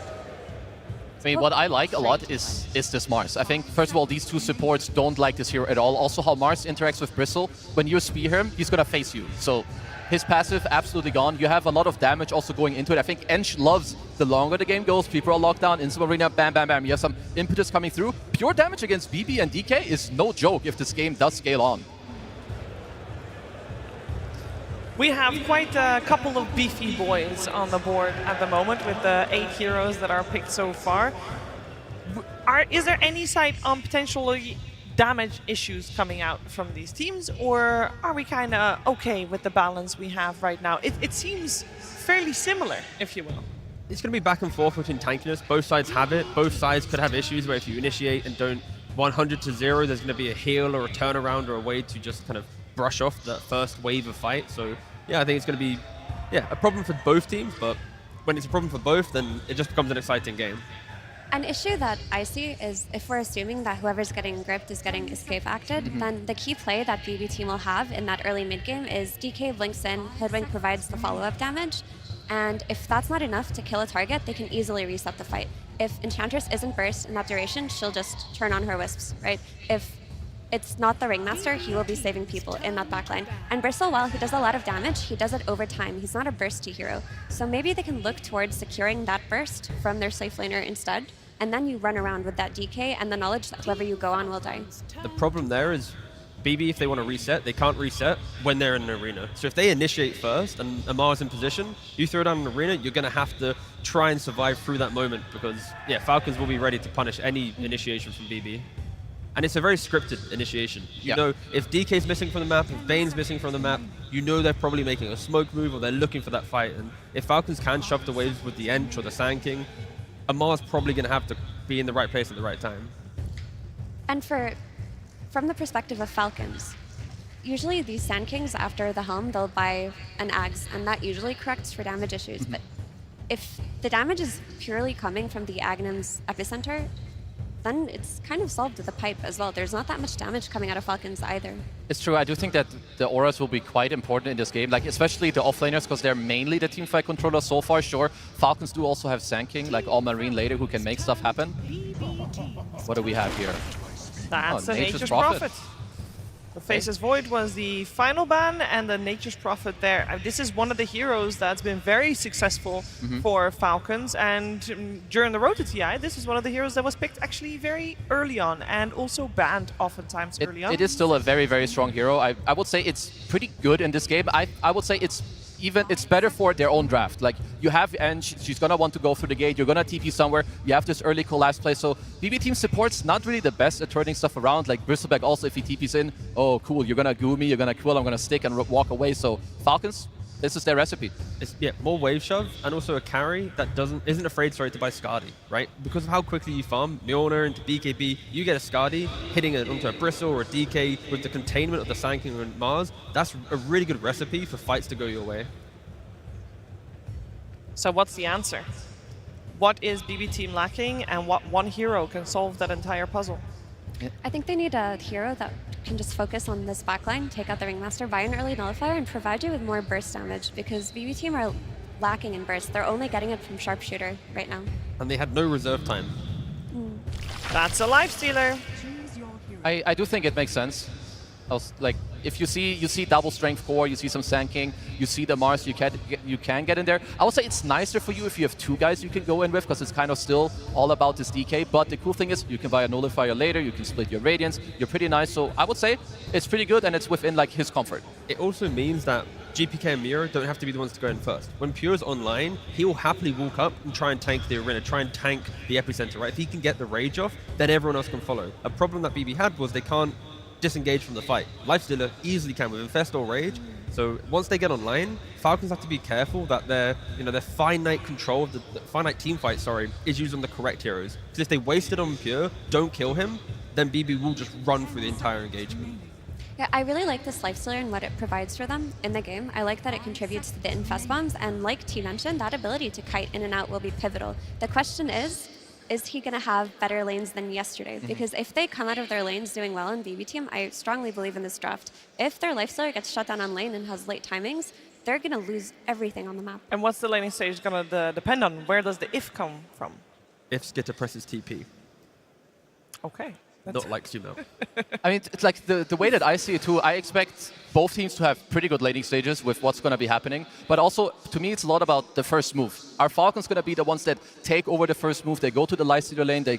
I mean, what I like a lot is this Mars. I think, first of all, these two supports don't like this hero at all. Also, how Mars interacts with Bristle. When you spear him, he's going to face you. So his passive, absolutely gone. You have a lot of damage also going into it. I think Ench loves the longer the game goes. People are locked down, Instant Arena, bam, bam, bam. You have some impetus coming through. Pure damage against BB and DK is no joke if this game does scale on. We have quite a couple of beefy boys on the board at the moment with the 8 heroes that are picked so far. Is there any sight on potentially damage issues coming out from these teams, or are we kind of okay with the balance we have right now? It seems fairly similar, if you will. It's going to be back and forth between tankiness. Both sides have it. Both sides could have issues where if you initiate and don't 100 to 0, there's going to be a heal or a turnaround or a way to just kind of brush off that first wave of fight. So yeah, I think it's going to be a problem for both teams, but when it's a problem for both, then it just becomes an exciting game. An issue that I see is if we're assuming that whoever's getting gripped is getting escape acted, then the key play that BB team will have in that early mid game is DK blinks in, Hoodwink provides the follow-up damage, and if that's not enough to kill a target, they can easily reset the fight. If Enchantress isn't burst in that duration, she'll just turn on her wisps, right? If it's not the Ringmaster, he will be saving people in that backline. And Bristle, while he does a lot of damage, he does it over time. He's not a bursty hero. So maybe they can look towards securing that burst from their safe laner instead, and then you run around with that DK and the knowledge that whoever you go on will die. The problem there is BB, if they want to reset, they can't reset when they're in an arena. So if they initiate first and Amar's in position, you throw down an arena, you're going to have to try and survive through that moment because, Falcons will be ready to punish any initiation from BB. And it's a very scripted initiation. You know, if DK's missing from the map, if Bane's missing from the map, you know they're probably making a smoke move or they're looking for that fight. And if Falcons can shove the waves with the Ench or the Sand King, Amar's probably going to have to be in the right place at the right time. And from the perspective of Falcons, usually these Sand Kings, after the Helm, they'll buy an Ags, and that usually corrects for damage issues. But if the damage is purely coming from the Agnum's epicenter, then it's kind of solved with the pipe as well. There's not that much damage coming out of Falcons either. It's true. I do think that the auras will be quite important in this game, like especially the offlaners, because they're mainly the teamfight controller so far. Sure, Falcons do also have Sand King, like All Marine later, who can make stuff happen. What do we have here? That's a Nature's Prophet. The Faceless Void was the final ban, and the Nature's Prophet there. This is one of the heroes that's been very successful for Falcons, and during the road to TI, this is one of the heroes that was picked actually very early on, and also banned oftentimes early on. It is still a very, very strong hero. I would say it's pretty good in this game. I would say it's better for their own draft. Like, you have Ench, she's gonna want to go through the gate, you're gonna TP somewhere, you have this early collapse play, so BB team support's not really the best at turning stuff around. Like Bristleback also, if he TPs in, oh cool, you're gonna goo me, you're gonna quill, I'm gonna stick and walk away. So Falcons, this is their recipe. It's, more wave shove, and also a carry that isn't afraid, to buy Skadi, right? Because of how quickly you farm Mjolnir into BKB, you get a Skadi hitting it onto a Bristle or a DK with the containment of the Sand King and Mars. That's a really good recipe for fights to go your way. So what's the answer? What is BB team lacking, and what one hero can solve that entire puzzle? I think they need a hero that can just focus on this backline, take out the Ringmaster, buy an early nullifier, and provide you with more burst damage, because BB team are lacking in burst. They're only getting it from Sharpshooter right now. And they had no reserve time. That's a life stealer. I do think it makes sense. if you see double strength core, you see some Sand King, you see the Mars, you can get in there. I would say it's nicer for you if you have two guys you can go in with, because it's kind of still all about this DK. But the cool thing is you can buy a nullifier later, you can split your Radiance, you're pretty nice. So I would say it's pretty good, and it's within like his comfort. It also means that GPK and Miro don't have to be the ones to go in first. When Pure's online, he will happily walk up and try and tank the arena, try and tank the epicenter, right? If he can get the rage off, then everyone else can follow. A problem that BB had was they can't disengage from the fight. Lifestealer easily can with Infest or Rage. So once they get online, Falcons have to be careful that their finite control of the finite team fight, is used on the correct heroes. Because if they waste it on Pure, don't kill him, then BB will just run through the entire engagement. Yeah, I really like this Lifestealer and what it provides for them in the game. I like that it contributes to the infest bombs, and like T mentioned, that ability to kite in and out will be pivotal. The question is he going to have better lanes than yesterday? Because if they come out of their lanes doing well in BB team, I strongly believe in this draft. If their Lifestealer gets shut down on lane and has late timings, they're going to lose everything on the map. And what's the laning stage going to depend on? Where does the if come from? If Skitter presses TP. Okay. Not like Sumo. I mean, it's like the way that I see it too, I expect both teams to have pretty good laning stages with what's going to be happening. But also, to me, it's a lot about the first move. Are Falcons going to be the ones that take over the first move? They go to the Lifestealer lane, they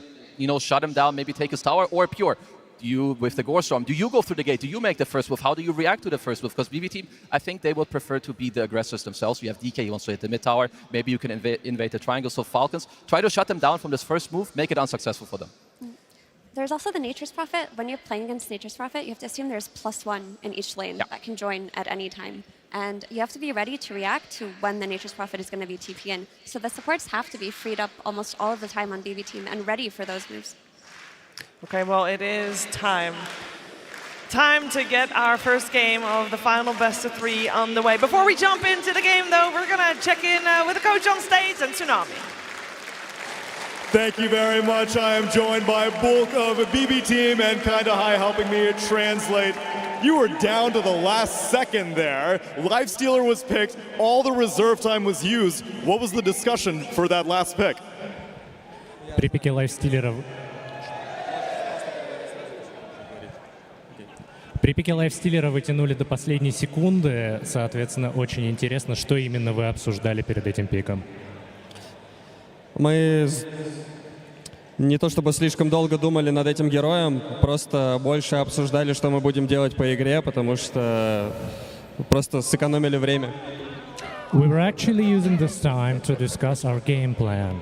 shut him down, maybe take his tower, or Pure? You, with the Gore Storm, do you go through the gate? Do you make the first move? How do you react to the first move? Because BB team, I think they would prefer to be the aggressors themselves. You have DK, he wants to hit the mid tower. Maybe you can invade the triangle. So Falcons, try to shut them down from this first move, make it unsuccessful for them. There's also the Nature's Prophet. When you're playing against Nature's Prophet, you have to assume there's +1 in each lane that can join at any time. And you have to be ready to react to when the Nature's Prophet is going to be TP in. So the supports have to be freed up almost all of the time on BB team and ready for those moves. Okay, well, it is time. Time to get our first game of the final best of 3 on the way. Before we jump into the game, though, we're going to check in with the coach on stage and Tsunami. Thank you very much. I am joined by Bulk of BB Team and Kinda High helping me translate. You were down to the last second there. Lifestealer was picked. All the reserve time was used. What was the discussion for that last pick? При пике лайфстилера вытянули до последней секунды. Соответственно, очень интересно, что именно вы обсуждали перед этим пиком. Мы не то чтобы слишком долго думали над этим героем, просто больше обсуждали, что мы будем делать по игре, потому что просто сэкономили время. We were actually using this time to discuss our game plan.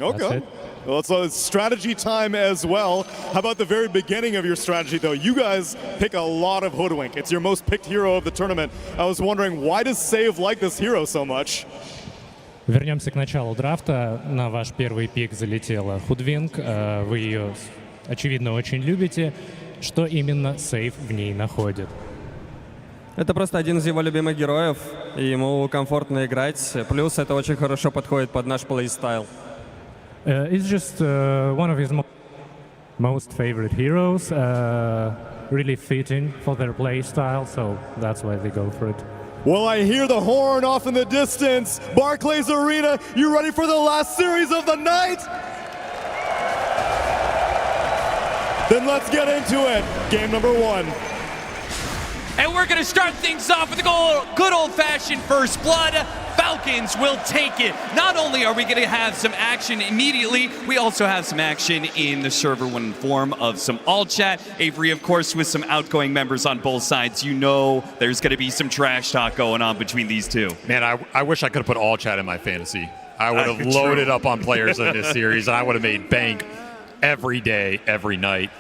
Okay. Well, it's a strategy time as well. How about the very beginning of your strategy, though? You guys pick a lot of Hoodwink. It's your most picked hero of the tournament. I was wondering, why does Save like this hero so much? Вернемся к началу драфта. На ваш первый пик залетела Худвинг. Вы ее, очевидно, очень любите. Что именно Сейв в ней находит? Это просто один из его любимых героев, и ему комфортно играть. Плюс это очень хорошо подходит под наш плейстайл. It's just one of his most favorite heroes. Really fitting for their playstyle, so that's why they go for it. Well, I hear the horn off in the distance. Barclays Arena, you ready for the last series of the night? Then let's get into it. Game number 1. And we're going to start things off with a good old-fashioned first blood. Falcons will take it. Not only are we going to have some action immediately, we also have some action in the server in form of some all chat. Avery, of course, with some outgoing members on both sides. You know there's going to be some trash talk going on between these two. Man, I wish I could have put all chat in my fantasy. I would have loaded up on players in this series, and I would have made bank every day, every night.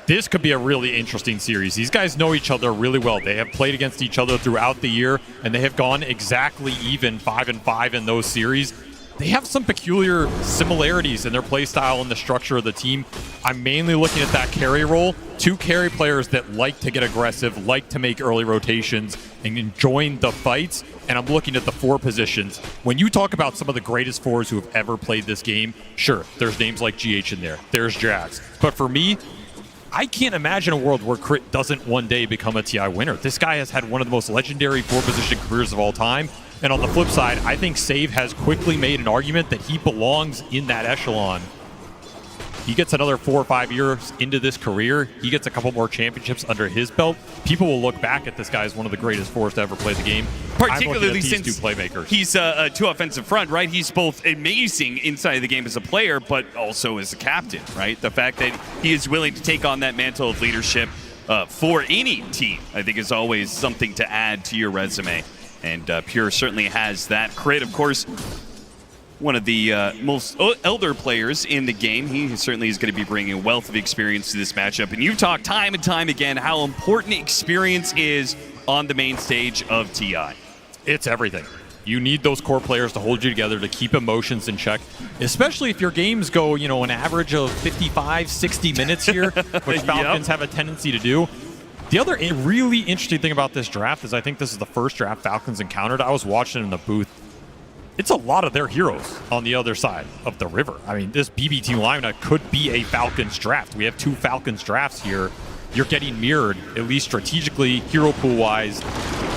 This could be a really interesting series. These guys know each other really well. They have played against each other throughout the year, and they have gone exactly even 5-5 in those series. They have some peculiar similarities in their play style and the structure of the team. I'm mainly looking at that carry role. 2 carry players that like to get aggressive, like to make early rotations, and join the fights. And I'm looking at the 4 positions. When you talk about some of the greatest 4s who have ever played this game, sure, there's names like GH in there. There's Jax. But for me, I can't imagine a world where Crit doesn't one day become a TI winner. This guy has had one of the most legendary 4-position careers of all time. And on the flip side, I think Save has quickly made an argument that he belongs in that echelon. He gets another 4 or 5 years into this career. He gets a couple more championships under his belt. People will look back at this guy as one of the greatest fours to ever play the game. Particularly since two playmakers. He's a two offensive front, right? He's both amazing inside of the game as a player, but also as a captain, right? The fact that he is willing to take on that mantle of leadership for any team, I think, is always something to add to your resume. And Pure certainly has that. Crit, of course, one of the most elder players in the game. He certainly is going to be bringing a wealth of experience to this matchup. And you've talked time and time again how important experience is on the main stage of TI. It's everything. You need those core players to hold you together, to keep emotions in check, especially if your games go, an average of 55, 60 minutes here, which Falcons have a tendency to do. The other really interesting thing about this draft is I think this is the first draft Falcons encountered. I was watching in the booth. It's a lot of their heroes on the other side of the river. I mean, this BB team lineup could be a Falcons draft. We have 2 Falcons drafts here. You're getting mirrored, at least strategically, hero pool-wise.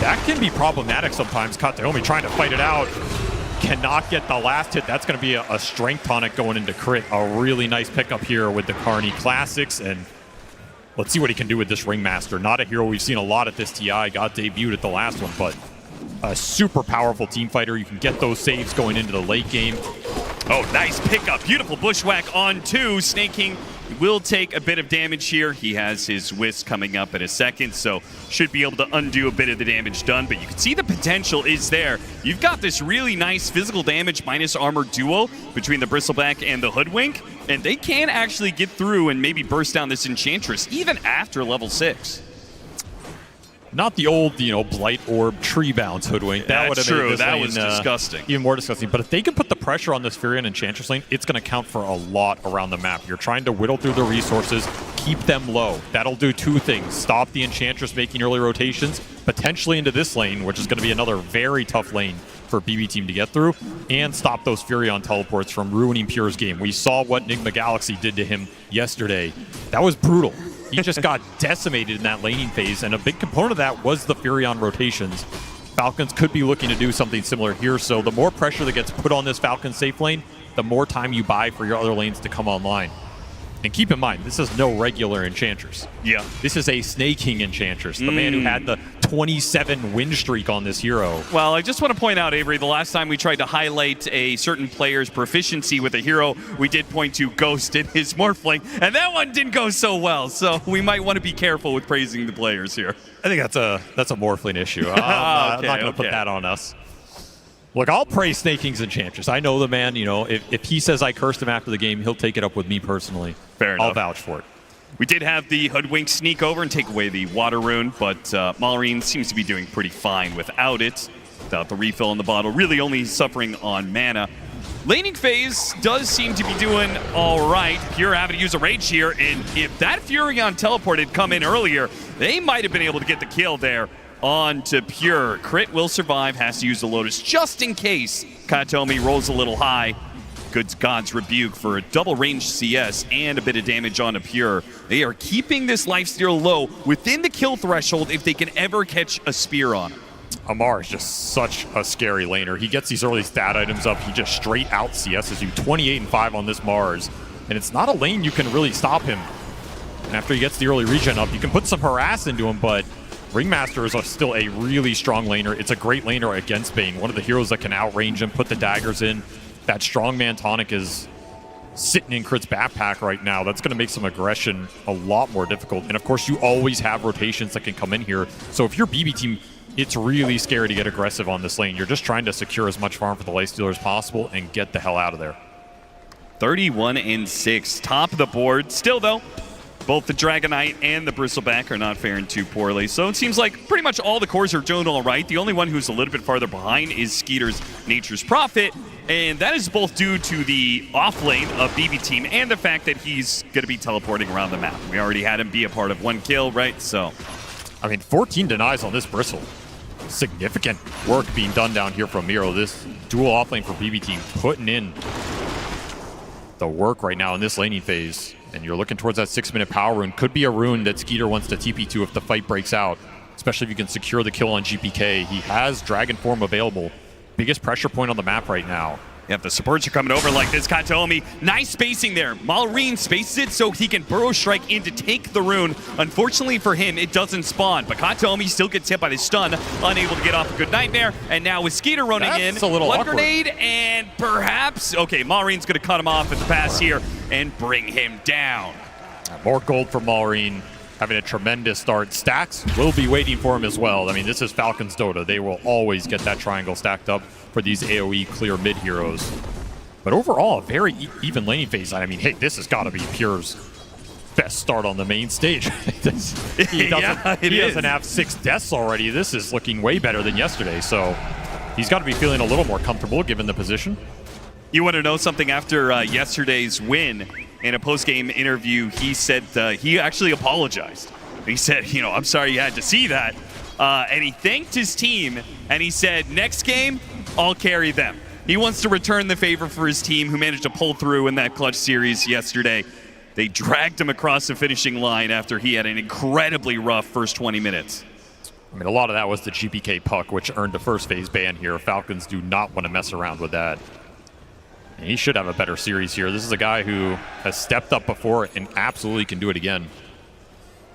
That can be problematic sometimes. Kataomi trying to fight it out. Cannot get the last hit. That's going to be a strength tonic going into crit. A really nice pickup here with the Carney Classics. And let's see what he can do with this Ringmaster. Not a hero we've seen a lot at this TI. Got debuted at the last one, but a super powerful team fighter. You can get those saves going into the late game. Oh, nice pickup. Beautiful bushwhack on 2. Snake King will take a bit of damage here. He has his Wisp coming up in a second, so should be able to undo a bit of the damage done. But you can see the potential is there. You've got this really nice physical damage minus armor duo between the Bristleback and the Hoodwink, and they can actually get through and maybe burst down this Enchantress even after level 6. Not the old, Blight Orb tree bounce Hoodwink. That would have made this lane, was disgusting. Even more disgusting. But if they can put the pressure on this Furion Enchantress lane, it's going to count for a lot around the map. You're trying to whittle through the resources, keep them low. That'll do 2 things. Stop the Enchantress making early rotations, potentially into this lane, which is going to be another very tough lane for BB team to get through, and stop those Furion teleports from ruining Pure's game. We saw what Nigma Galaxy did to him yesterday. That was brutal. He just got decimated in that laning phase, and a big component of that was the Furion rotations. Falcons could be looking to do something similar here, so the more pressure that gets put on this Falcon safe lane, the more time you buy for your other lanes to come online. And keep in mind, this is no regular Enchantress. Yeah. This is a Snake King Enchantress, the man who had the 27 win streak on this hero. Well, I just want to point out, Avery, the last time we tried to highlight a certain player's proficiency with a hero, we did point to Ghost in his Morphling, and that one didn't go so well, so we might want to be careful with praising the players here. I think that's a Morphling issue. I'm not going to put that on us. Look, I'll praise Snake King's Enchantress. I know the man, if he says I cursed him after the game, he'll take it up with me personally. Fair enough. I'll vouch for it. We did have the Hoodwink sneak over and take away the Water Rune, but Malrine seems to be doing pretty fine without it. Without the refill in the bottle, really only suffering on mana. Laning phase does seem to be doing all right. Pure having to use a Rage here, and if that Furion teleport had come in earlier, they might have been able to get the kill there on to Pure. Crit will survive, has to use the Lotus just in case Katomi rolls a little high. Good God's Rebuke for a double range CS and a bit of damage on a Pure. They are keeping this lifesteal low within the kill threshold if they can ever catch a spear on him. Amar is just such a scary laner. He gets these early stat items up. He just straight out CSs you 28 and 5 on this Mars. And it's not a lane you can really stop him. And after he gets the early regen up, you can put some harass into him, but Ringmaster is still a really strong laner. It's a great laner against Bane. One of the heroes that can outrange him, put the daggers in. That strongman tonic is sitting in Crit's backpack right now. That's going to make some aggression a lot more difficult. And of course, you always have rotations that can come in here. So if you're BB team, it's really scary to get aggressive on this lane. You're just trying to secure as much farm for the lifestealer as possible and get the hell out of there. 31 and 6, top of the board. Still though, both the Dragonite and the Bristleback are not faring too poorly. So it seems like pretty much all the cores are doing all right. The only one who's a little bit farther behind is Skeeter's Nature's Prophet. And that is both due to the off lane of BB team and the fact that he's going to be teleporting around the map. We already had him be a part of one kill, right? So, I mean, 14 denies on this Bristle. Significant work being done down here from Miro. This dual off lane for BB team putting in the work right now in this laning phase. And you're looking towards that 6-minute power rune. Could be a rune that Skeeter wants to TP to if the fight breaks out, especially if you can secure the kill on GPK. He has Dragon Form available. Biggest pressure point on the map right now. Yep, the supports are coming over like this. Kataomi, nice spacing there. Malrine spaces it so he can burrow strike in to take the rune. Unfortunately for him, it doesn't spawn, but Kataomi still gets hit by the stun, unable to get off a good nightmare. And now with Skeeter running in, That's a little blood awkward. grenade, and perhaps, okay, Malrine's gonna cut him off at the pass here and bring him down. More gold for Malrine, having a tremendous start. Stacks will be waiting for him as well. I mean, this is Falcons Dota. They will always get that triangle stacked up for these AoE clear mid heroes. But overall, a very even laning phase. I mean, hey, this has got to be Pure's best start on the main stage. He doesn't have 6 deaths already. This is looking way better than yesterday. So he's got to be feeling a little more comfortable given the position. You want to know something? After yesterday's win, in a post-game interview, he said he actually apologized. He said, you know, I'm sorry you had to see that. And he thanked his team, and he said, next game, I'll carry them. He wants to return the favor for his team, who managed to pull through in that clutch series yesterday. They dragged him across the finishing line after he had an incredibly rough first 20 minutes. I mean, a lot of that was the GPK puck, which earned the first phase ban here. Falcons do not want to mess around with that. And he should have a better series here. This is a guy who has stepped up before and absolutely can do it again.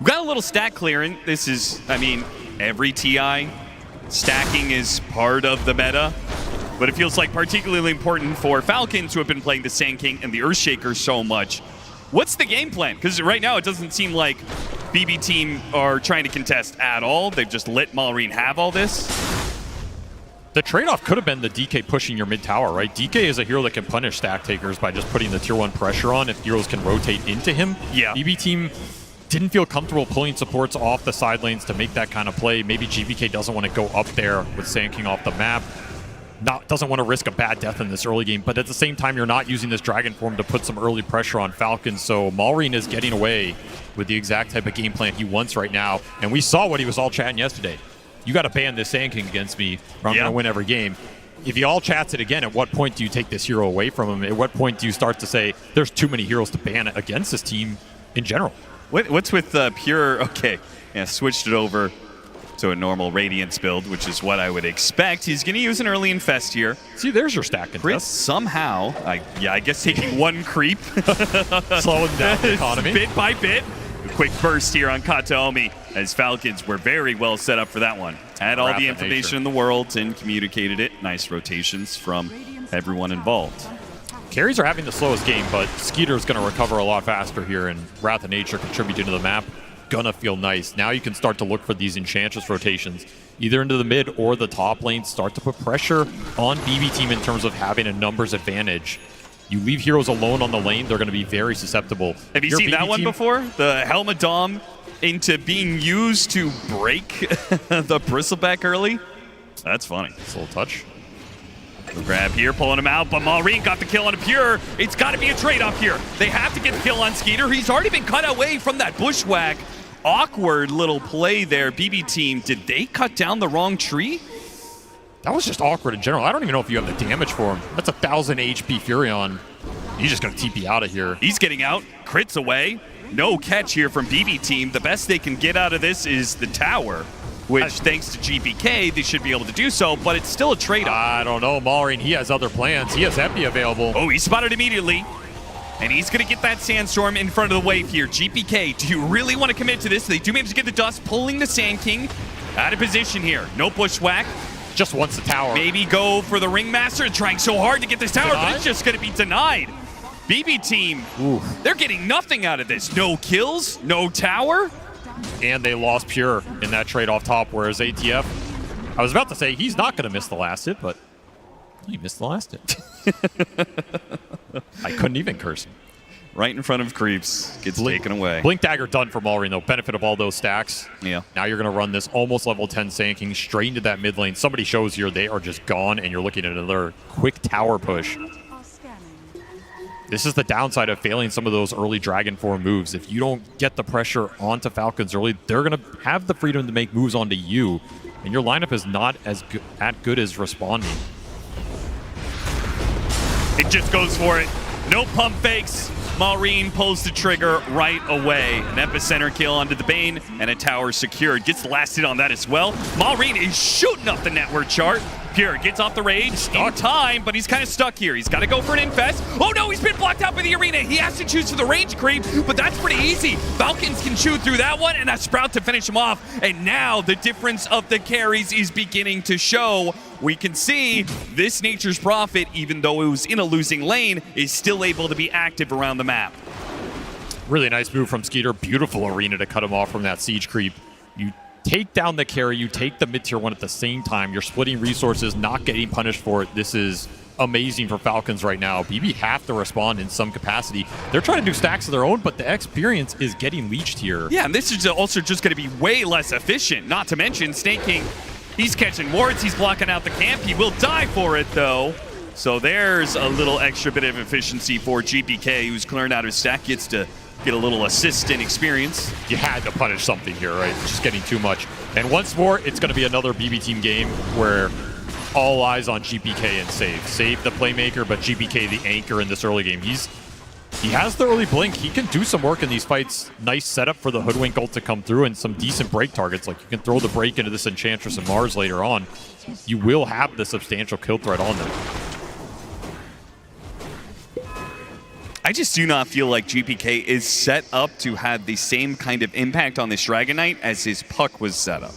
We've got a little stack clearing. This is, I mean, every TI stacking is part of the meta, but it feels like particularly important for Falcons, who have been playing the Sand King and the Earthshaker so much. What's the game plan? Because right now it doesn't seem like BB team are trying to contest at all. They've just let Malrine have all this. The trade-off could have been the DK pushing your mid tower, right? DK is a hero that can punish stack takers by just putting the tier 1 pressure on if heroes can rotate into him. Yeah. BB team didn't feel comfortable pulling supports off the side lanes to make that kind of play. Maybe GBK doesn't want to go up there with Sand King off the map. Doesn't want to risk a bad death in this early game, but at the same time, you're not using this Dragon form to put some early pressure on Falcons, so Malrine is getting away with the exact type of game plan he wants right now, and we saw what he was all chatting yesterday. You got to ban this Sand King against me, or I'm going to win every game. If he all chats it again, at what point do you take this hero away from him? At what point do you start to say, there's too many heroes to ban against this team in general? What's with Pure? Okay, yeah, switched it over to a normal Radiance build, which is what I would expect. He's going to use an early Infest here. See, there's your stack. Chris somehow, I guess taking one creep. Slowing down the economy. Bit by bit. A quick burst here on Kataomi, as Falcons were very well set up for that one. Had all the information in the world and communicated it. Nice rotations from everyone involved. Carries are having the slowest game, but Skeeter's going to recover a lot faster here, and Wrath of Nature contributing to the map. Gonna feel nice. Now you can start to look for these Enchantress rotations, either into the mid or the top lane. Start to put pressure on BB team in terms of having a numbers advantage. You leave heroes alone on the lane, they're going to be very susceptible. Have you seen that one before? The Helm Dom into being used to break the Bristleback early? That's funny. It's a little touch. Grab here, pulling him out, but Malrine got the kill on a Pure. It's got to be a trade-off here. They have to get the kill on Skeeter. He's already been cut away from that bushwhack. Awkward little play there. BB team, did they cut down the wrong tree? That was just awkward in general. I don't even know if you have the damage for him. That's 1,000 HP Furion. He's just going to TP out of here. He's getting out. Crits away. No catch here from BB team. The best they can get out of this is the tower, which, thanks to GPK, they should be able to do so, but it's still a trade-off. I don't know, Malrine, he has other plans. He has Epi available. Oh, he's spotted immediately. And he's going to get that Sandstorm in front of the wave here. GPK, do you really want to commit to this? They do manage to get the dust, pulling the Sand King out of position here. No bushwhack. Just wants the tower. Maybe go for the Ringmaster, trying so hard to get this tower, but it's just going to be denied. BB team, they're getting nothing out of this. No kills, no tower. And they lost Pure in that trade off top, whereas ATF, I was about to say he's not going to miss the last hit, but he missed the last hit. I couldn't even curse him. Right in front of Creeps, gets taken away. Blink Dagger done for Malrine, though. Benefit of all those stacks. Yeah. Now you're going to run this almost level 10 Sand King straight into that mid lane. Somebody shows here they are just gone, and you're looking at another quick tower push. This is the downside of failing some of those early Dragon form moves. If you don't get the pressure onto Falcons early, they're going to have the freedom to make moves onto you, and your lineup is not as good as responding. It just goes for it. No pump fakes. Malrine pulls the trigger right away. An epicenter kill onto the Bane, and a tower secured. Gets the last hit on that as well. Malrine is shooting up the network chart. Pure gets off the rage in time, but he's kind of stuck here. He's got to go for an infest. Oh no, he's been blocked out by the arena. He has to choose for the range creep, but that's pretty easy. Falcons can chew through that one, and a Sprout to finish him off. And now the difference of the carries is beginning to show. We can see this Nature's Prophet, even though it was in a losing lane, is still able to be active around the map. Really nice move from Skeeter. Beautiful arena to cut him off from that siege creep. You take down the carry, you take the mid-tier one at the same time. You're splitting resources, not getting punished for it. This is amazing for Falcons right now. BB have to respond in some capacity. They're trying to do stacks of their own, but the experience is getting leached here. Yeah, and this is also just going to be way less efficient. Not to mention, Snake King, he's catching wards, he's blocking out the camp. He will die for it, though. So there's a little extra bit of efficiency for GPK, who's clearing out his stack, gets to get a little assist and experience. You had to punish something here, right? It's just getting too much. And once more, it's going to be another BB team game where all eyes on GPK and Save. Save the playmaker, but GPK the anchor in this early game. He has the early blink. He can do some work in these fights. Nice setup for the Hoodwink ult to come through and some decent break targets. Like you can throw the break into this Enchantress and Mars later on. You will have the substantial kill threat on them. I just do not feel like GPK is set up to have the same kind of impact on this Dragon Knight as his Puck was set up.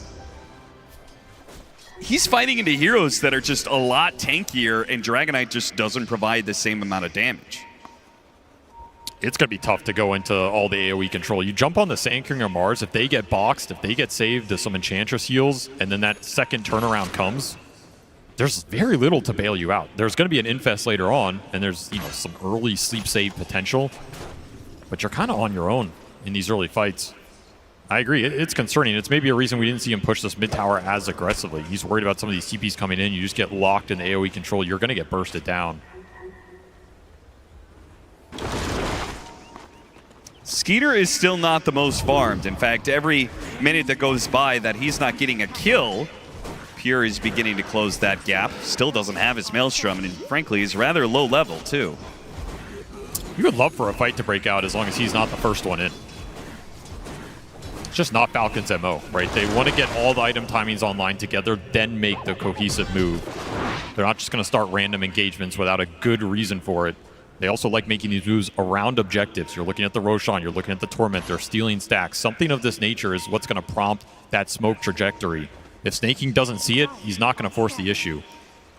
He's fighting into heroes that are just a lot tankier, and Dragon Knight just doesn't provide the same amount of damage. It's going to be tough to go into all the AoE control. You jump on the Sand King or Mars, if they get boxed, if they get saved to some Enchantress heals, and then that second turnaround comes, there's very little to bail you out. There's going to be an infest later on, and there's some early sleep save potential, but you're kind of on your own in these early fights. I agree. It's concerning. It's maybe a reason we didn't see him push this mid tower as aggressively. He's worried about some of these TPs coming in. You just get locked in the AoE control. You're going to get bursted down. Skeeter is still not the most farmed. In fact, every minute that goes by that he's not getting a kill, Pure is beginning to close that gap. Still doesn't have his Maelstrom, and frankly, is rather low level, too. You would love for a fight to break out as long as he's not the first one in. It's just not Falcon's MO, right? They want to get all the item timings online together, then make the cohesive move. They're not just going to start random engagements without a good reason for it. They also like making these moves around objectives. You're looking at the Roshan, you're looking at the Torment, they're stealing stacks. Something of this nature is what's going to prompt that smoke trajectory. If Snake King doesn't see it, he's not going to force the issue.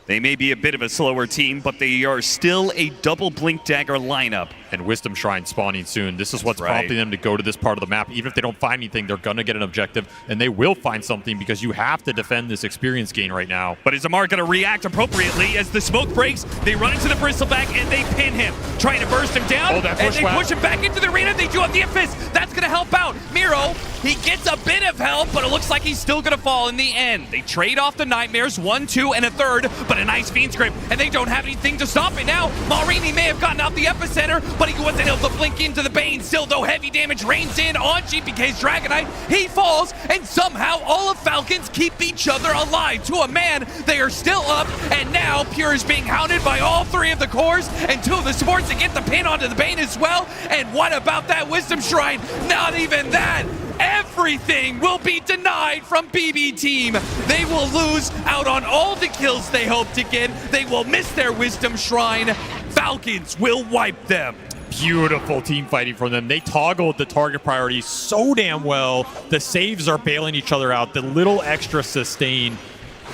They may be a bit of a slower team, but they are still a double Blink Dagger lineup. And Wisdom Shrine spawning soon. This is what's prompting them to go to this part of the map. Even if they don't find anything, they're going to get an objective, and they will find something because you have to defend this experience gain right now. But is Amar going to react appropriately as the smoke breaks? They run into the Bristleback, and they pin him, trying to burst him down, and they push him back into the arena. They do have the Infist. That's going to help out. Miro, he gets a bit of help, but it looks like he's still going to fall in the end. They trade off the Nightmares, 1, 2, and a third, but a nice Fiend's Grip, and they don't have anything to stop it now. Marini may have gotten out the epicenter, but he wasn't able to blink into the Bane. Still, though, heavy damage rains in on GPK's Dragon Knight. He falls, and somehow all of Falcons keep each other alive. To a man, they are still up, and now Pure is being hounded by all 3 of the cores, and 2 of the supports to get the pin onto the Bane as well. And what about that Wisdom Shrine? Not even that. Everything will be denied from BB team. They will lose out on all the kills they hope to get. They will miss their Wisdom Shrine. Falcons will wipe them. Beautiful team fighting from them. They toggled the target priority so damn well. The saves are bailing each other out. The little extra sustain.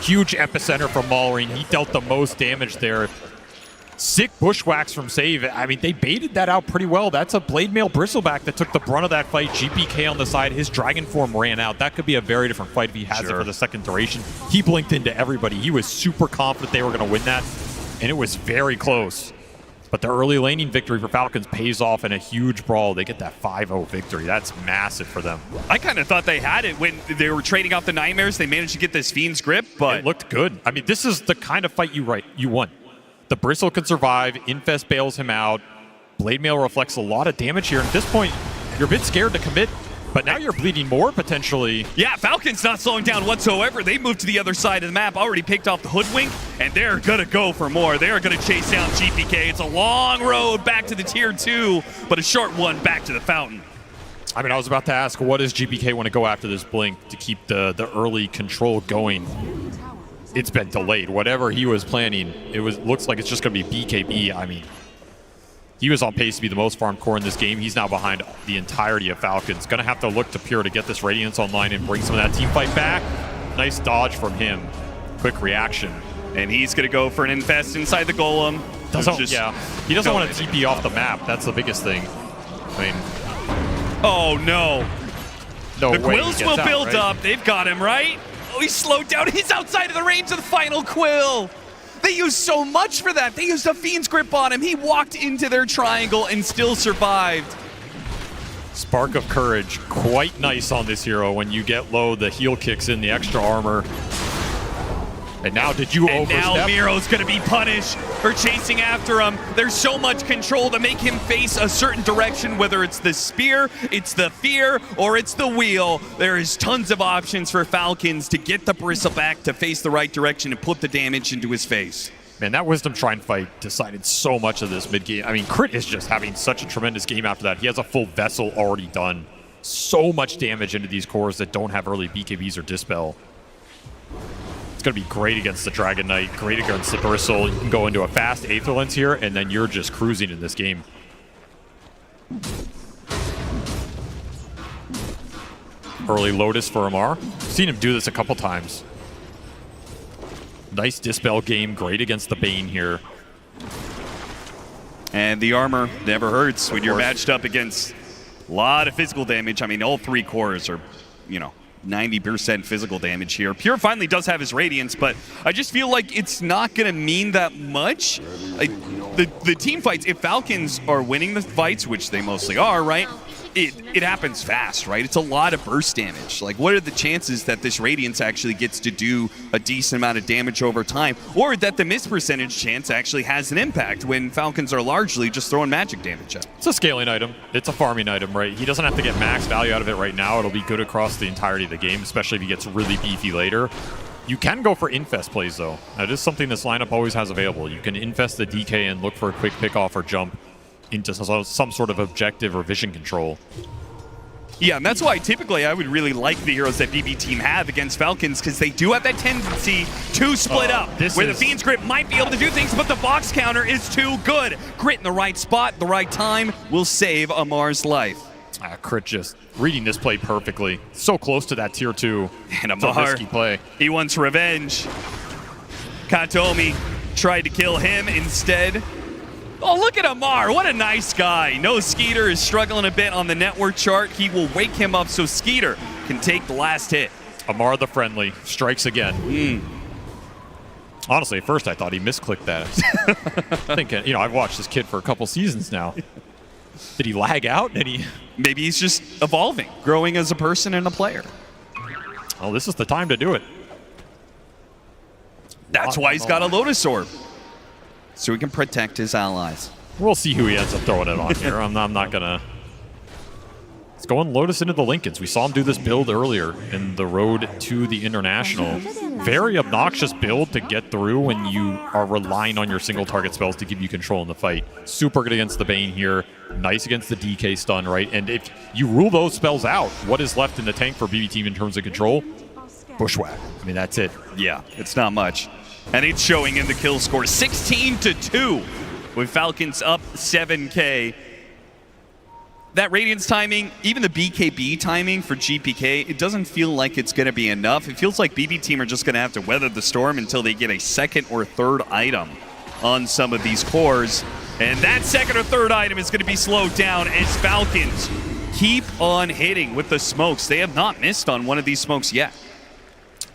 Huge epicenter from Maulering. He dealt the most damage there. Sick bushwhacks from Save. I mean, they baited that out pretty well. That's a Blade Mail Bristleback that took the brunt of that fight. GPK on the side. His Dragon Form ran out. That could be a very different fight if he has it for the second duration. He blinked into everybody. He was super confident they were going to win that, and it was very close. But the early laning victory for Falcons pays off in a huge brawl. They get that 5-0 victory. That's massive for them. I kind of thought they had it when they were trading off the Nightmares. They managed to get this Fiend's Grip, but it looked good. I mean, this is the kind of fight you want. The Bristle can survive. Infest bails him out. Blade Mail reflects a lot of damage here. At this point, you're a bit scared to commit, but now you're bleeding more potentially. Yeah, Falcon's not slowing down whatsoever. They moved to the other side of the map, already picked off the Hoodwink, and they're going to go for more. They're going to chase down GPK. It's a long road back to the Tier 2, but a short one back to the Fountain. I mean, I was about to ask, what does GPK want to go after this blink to keep the early control going? it's been delayed. Whatever he was planning, looks like it's just going to be BKB. I mean, he was on pace to be the most farmed core in this game. He's now behind the entirety of Falcons. Going to have to look to Pure to get this Radiance online and bring some of that team fight back. Nice dodge from him. Quick reaction. And he's going to go for an infest inside the Golem. He doesn't want to TP off the map. That's the biggest thing. I mean, oh no. No the way Quills he will gets out, build right? up. They've got him, right? Oh, he's slowed down. He's outside of the range of the final Quill. They used so much for that. They used a Fiend's Grip on him. He walked into their triangle and still survived. Spark of Courage, quite nice on this hero. When you get low, the heal kicks in, the extra armor. And now, did you overstep? Now Miro's going to be punished for chasing after him. There's so much control to make him face a certain direction, whether it's the spear, it's the fear, or it's the wheel. There is tons of options for Falcons to get the Bristle back to face the right direction and put the damage into his face. Man, that Wisdom Shrine fight decided so much of this mid-game. I mean, Crit is just having such a tremendous game after that. He has a full Vessel already done. So much damage into these cores that don't have early BKBs or Dispel. It's going to be great against the Dragon Knight, great against the Bristle. You can go into a fast Aether Lens here, and then you're just cruising in this game. Early Lotus for Amar. Seen him do this a couple times. Nice Dispel game, great against the Bane here. And the armor never hurts when you're matched up against a lot of physical damage. I mean, all three cores are, 90% physical damage here. Pure finally does have his Radiance, but I just feel like it's not going to mean that much. The team fights, if Falcons are winning the fights, which they mostly are, right? It happens fast, right? It's a lot of burst damage. Like, what are the chances that this Radiance actually gets to do a decent amount of damage over time, or that the miss percentage chance actually has an impact when Falcons are largely just throwing magic damage at? It's a scaling item. It's a farming item, right? He doesn't have to get max value out of it right now. It'll be good across the entirety of the game, especially if he gets really beefy later. You can go for infest plays, though. That is something this lineup always has available. You can infest the DK and look for a quick pick-off or jump into some sort of objective or vision control. Yeah, and that's why typically I would really like the heroes that BB Team have against Falcons, because they do have that tendency to split up, where the Fiend's Grip might be able to do things, but the box counter is too good. Grit in the right spot, the right time will save Amar's life. Crit just reading this play perfectly. So close to that tier 2. And Amar, it's a risky play. He wants revenge. Katomi tried to kill him instead. Oh, look at Amar. What a nice guy. No, Skeeter is struggling a bit on the network chart. He will wake him up so Skeeter can take the last hit. Amar the friendly strikes again. Honestly, at first I thought he misclicked that. Thinking, I've watched this kid for a couple seasons now. Did he lag out? Maybe he's just evolving, growing as a person and a player. Oh, this is the time to do it. That's why he's got a Lotus Orb, so he can protect his allies. We'll see who he ends up throwing it on here. I'm not gonna. It's going Lotus into the Lincolns. We saw him do this build earlier in the road to the International. Very obnoxious build to get through when you are relying on your single target spells to give you control in the fight. Super good against the Bane here. Nice against the DK stun, right? And if you rule those spells out, what is left in the tank for BB Team in terms of control? Bushwhack. I mean, that's it. Yeah, it's not much. And it's showing in the kill score, 16-2, with Falcons up 7K. That Radiance timing, even the BKB timing for GPK, it doesn't feel like it's going to be enough. It feels like BB Team are just going to have to weather the storm until they get a second or third item on some of these cores. And that second or third item is going to be slowed down as Falcons keep on hitting with the smokes. They have not missed on one of these smokes yet.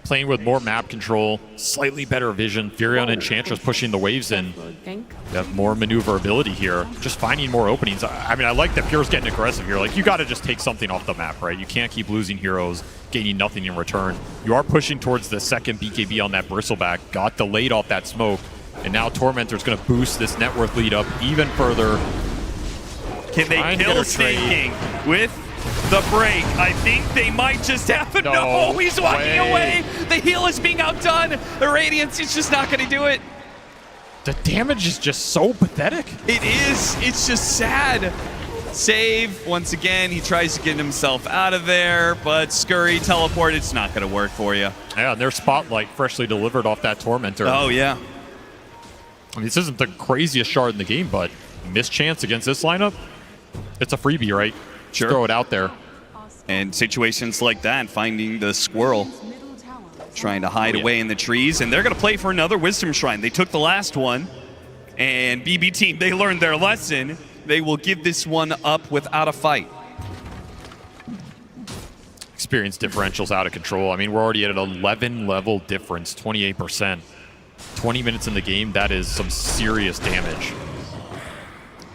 Playing with more map control, slightly better vision. Fury on Enchantress pushing the waves in. You have more maneuverability here. Just finding more openings. I mean, I like that Pure's getting aggressive here. Like, you got to just take something off the map, right? You can't keep losing heroes, gaining nothing in return. You are pushing towards the second BKB on that Bristleback. Got delayed off that smoke. And now Tormentor's going to boost this net worth lead up even further. Can they kill Snake with the break? I think they might just have it. No, he's walking away. The heal is being outdone. The Radiance is just not going to do it. The damage is just so pathetic. It is. It's just sad. Save, once again, he tries to get himself out of there, but Scurry, teleport, it's not going to work for you. Yeah, and their Spotlight freshly delivered off that Tormentor. Oh, yeah. I mean, this isn't the craziest shard in the game, but missed chance against this lineup, it's a freebie, right? Sure. Just throw it out there. And situations like that, finding the squirrel, trying to hide away in the trees, and they're going to play for another Wisdom Shrine. They took the last one, and BB Team, they learned their lesson. They will give this one up without a fight. Experience differential's out of control. I mean, we're already at an 11 level difference, 28%. 20 minutes in the game, that is some serious damage.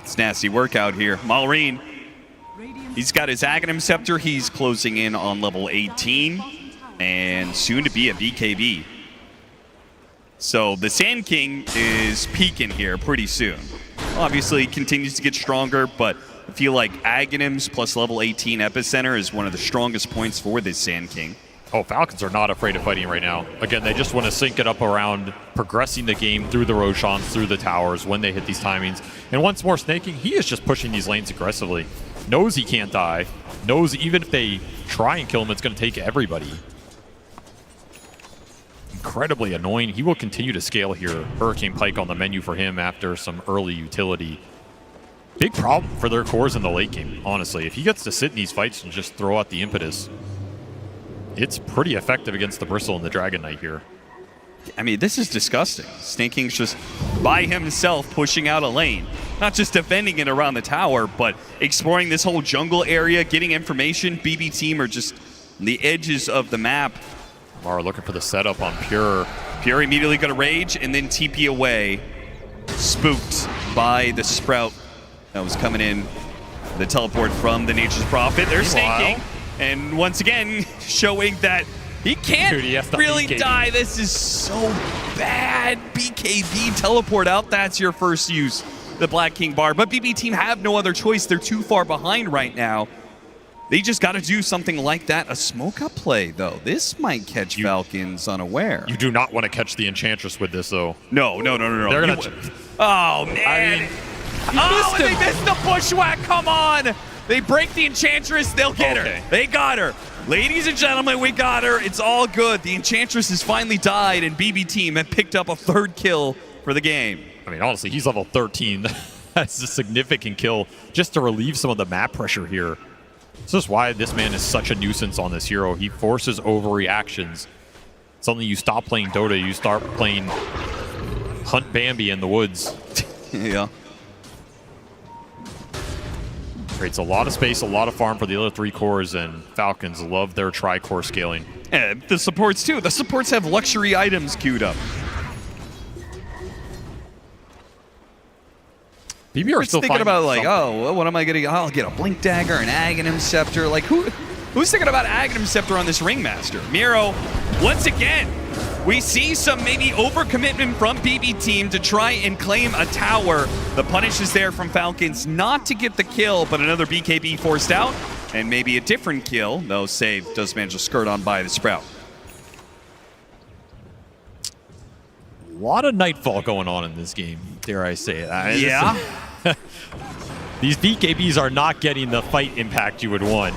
It's nasty work out here. Malrine, he's got his Aghanim Scepter. He's closing in on level 18 and soon to be a BKB. So the Sand King is peaking here pretty soon. Obviously, continues to get stronger, but I feel like Aghanims plus level 18 Epicenter is one of the strongest points for this Sand King. Oh, Falcons are not afraid of fighting right now. Again, they just want to sync it up around progressing the game through the Roshans, through the towers when they hit these timings. And once more snaking, he is just pushing these lanes aggressively. Knows he can't die. Knows even if they try and kill him, it's going to take everybody. Incredibly annoying. He will continue to scale here. Hurricane Pike on the menu for him after some early utility. Big problem for their cores in the late game, honestly. If he gets to sit in these fights and just throw out the impetus, it's pretty effective against the Bristle and the Dragon Knight here. I mean, this is disgusting. Snake King's just by himself pushing out a lane. Not just defending it around the tower, but exploring this whole jungle area, getting information. BB Team are just on the edges of the map. Mara looking for the setup on Pure. Pure immediately going to rage and then TP away. Spooked by the Sprout that was coming in. The teleport from the Nature's Prophet. They're snaking. And once again, showing that he can't really die. This is so bad. BKB teleport out. That's your first use. The Black King bar. But BB Team have no other choice. They're too far behind right now. They just got to do something like that. A smoke-up play, though. This might catch Falcons unaware. You do not want to catch the Enchantress with this, though. No. They're going to... Oh, man. They missed the bushwhack. Come on. They break the Enchantress. They'll get her. They got her. Ladies and gentlemen, we got her. It's all good. The Enchantress has finally died, and BB Team have picked up a third kill for the game. I mean, honestly, he's level 13. That's a significant kill just to relieve some of the map pressure here. This is why this man is such a nuisance on this hero. He forces overreactions. Suddenly you stop playing Dota, you start playing Hunt Bambi in the woods. Yeah. Creates a lot of space, a lot of farm for the other three cores, and Falcons love their tri-core scaling. And the supports too. The supports have luxury items queued up. BB are still thinking about like, something. oh, what am I getting? I'll get a Blink Dagger, an Aghanim Scepter. Like, who's thinking about Aghanim Scepter on this Ringmaster? Miro, once again, we see some maybe overcommitment from BB Team to try and claim a tower. The punish is there from Falcons, not to get the kill, but another BKB forced out, and maybe a different kill. No save, does manage to skirt on by the Sprout. A lot of Nightfall going on in this game, dare I say it. Yeah. These BKBs are not getting the fight impact you would want.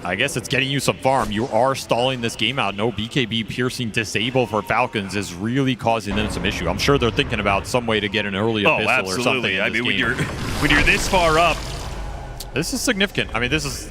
I guess it's getting you some farm. You are stalling this game out. No BKB piercing disable for Falcons is really causing them some issue. I'm sure they're thinking about some way to get an early abyssal or something. I mean, when you're this far up, this is significant. I mean, this is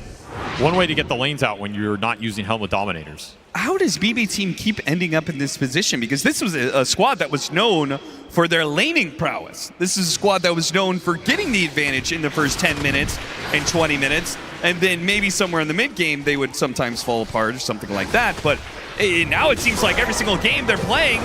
one way to get the lanes out when you're not using Helm with Dominators. How does BB Team keep ending up in this position? Because this was a squad that was known for their laning prowess. This is a squad that was known for getting the advantage in the first 10 minutes and 20 minutes, and then maybe somewhere in the mid game they would sometimes fall apart or something like that. But now it seems like every single game they're playing,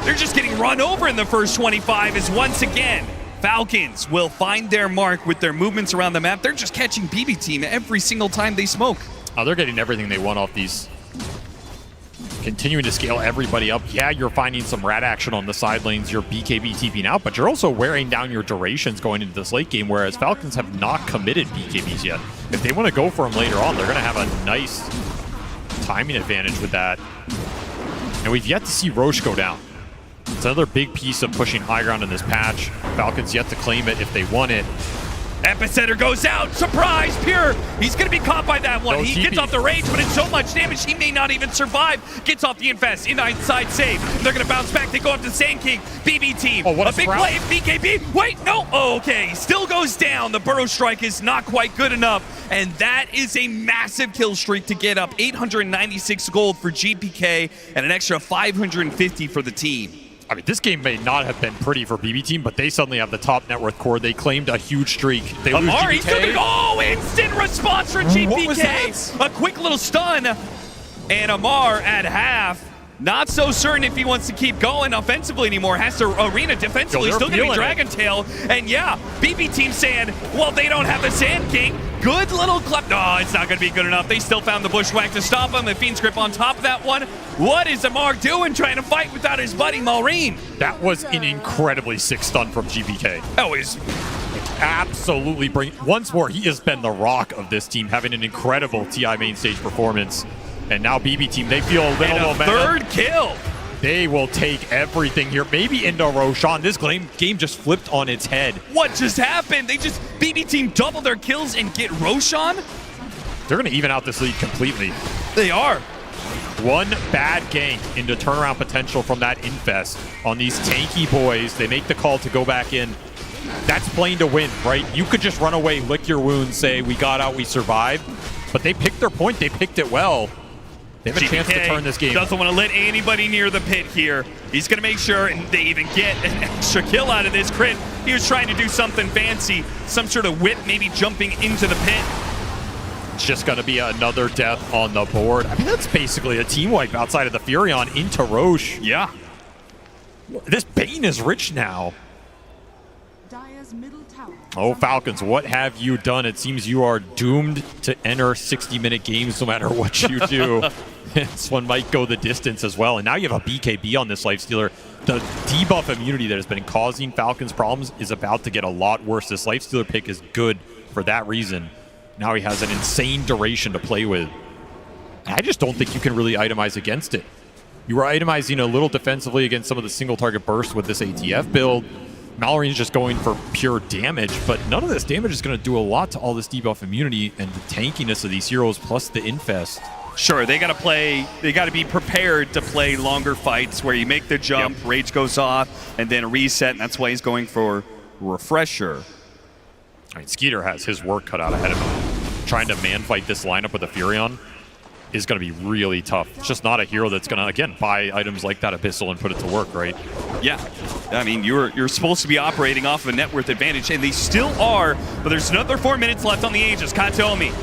they're just getting run over in the first 25 as once again, Falcons will find their mark with their movements around the map. They're just catching BB Team every single time they smoke. Oh, they're getting everything they want off these. Continuing to scale everybody up. Yeah, you're finding some rat action on the side lanes. You're BKB TPing out, but you're also wearing down your durations going into this late game, whereas Falcons have not committed BKBs yet. If they want to go for them later on, they're going to have a nice timing advantage with that. And we've yet to see Roche go down. It's another big piece of pushing high ground in this patch. Falcons yet to claim it if they want it. Epicenter goes out. Surprise, Pure. He's going to be caught by that one. He gets off the rage, but it's so much damage, he may not even survive. Gets off the Infest. Inside save. They're going to bounce back. They go up to Sand King. BB team. A big play. BKB. Wait, no. Oh, okay. Still goes down. The Burrow Strike is not quite good enough. And that is a massive kill streak to get up. 896 gold for GPK and an extra 550 for the team. I mean, this game may not have been pretty for BB Team, but they suddenly have the top net worth core. They claimed a huge streak. They lose Amari, GPK. oh, instant response from GPK. What was that? A quick little stun. And Amar at half. Not so certain if he wants to keep going offensively anymore. Has to arena defensively. Still going to be Dragon Tail. And yeah, BB Team saying, well, they don't have the Sand King. Good little clip. No, it's not going to be good enough. They still found the Bushwhack to stop him. The Fiend's Grip on top of that one. What is Amar doing trying to fight without his buddy Maureen? That was an incredibly sick stun from GPK. That was absolutely once more, he has been the rock of this team, having an incredible TI main stage performance. And now BB Team, they feel a little momentum. Third kill. They will take everything here. Maybe into Roshan. This game just flipped on its head. What just happened? BB Team double their kills and get Roshan? They're going to even out this lead completely. They are. One bad gank into turnaround potential from that Infest on these tanky boys. They make the call to go back in. That's playing to win, right? You could just run away, lick your wounds, say, we got out, we survived. But they picked their point. They picked it well. They have a chance to turn this game. Doesn't want to let anybody near the pit here. He's going to make sure they even get an extra kill out of this crit. He was trying to do something fancy, some sort of whip, maybe jumping into the pit. It's just going to be another death on the board. I mean, that's basically a team wipe outside of the Furion into Roche. Yeah. This Bane is rich now. Oh, Falcons, what have you done? It seems you are doomed to enter 60-minute games no matter what you do. This one might go the distance as well. And now you have a BKB on this Lifestealer. The debuff immunity that has been causing Falcons problems is about to get a lot worse. This Lifestealer pick is good for that reason. Now he has an insane duration to play with. I just don't think you can really itemize against it. You were itemizing a little defensively against some of the single target bursts with this ATF build. Mallory's just going for pure damage, but none of this damage is going to do a lot to all this debuff immunity and the tankiness of these heroes plus the Infest. Sure, they got to be prepared to play longer fights where you make the jump, rage goes off, and then a reset, and that's why he's going for Refresher. I mean, Skeeter has his work cut out ahead of him. Trying to man fight this lineup with the Furion is going to be really tough. It's just not a hero that's going to, again, buy items like that Abyssal and put it to work, right? Yeah. I mean, you're supposed to be operating off of a net worth advantage, and they still are, but there's another 4 minutes left on the Aegis. Katomi.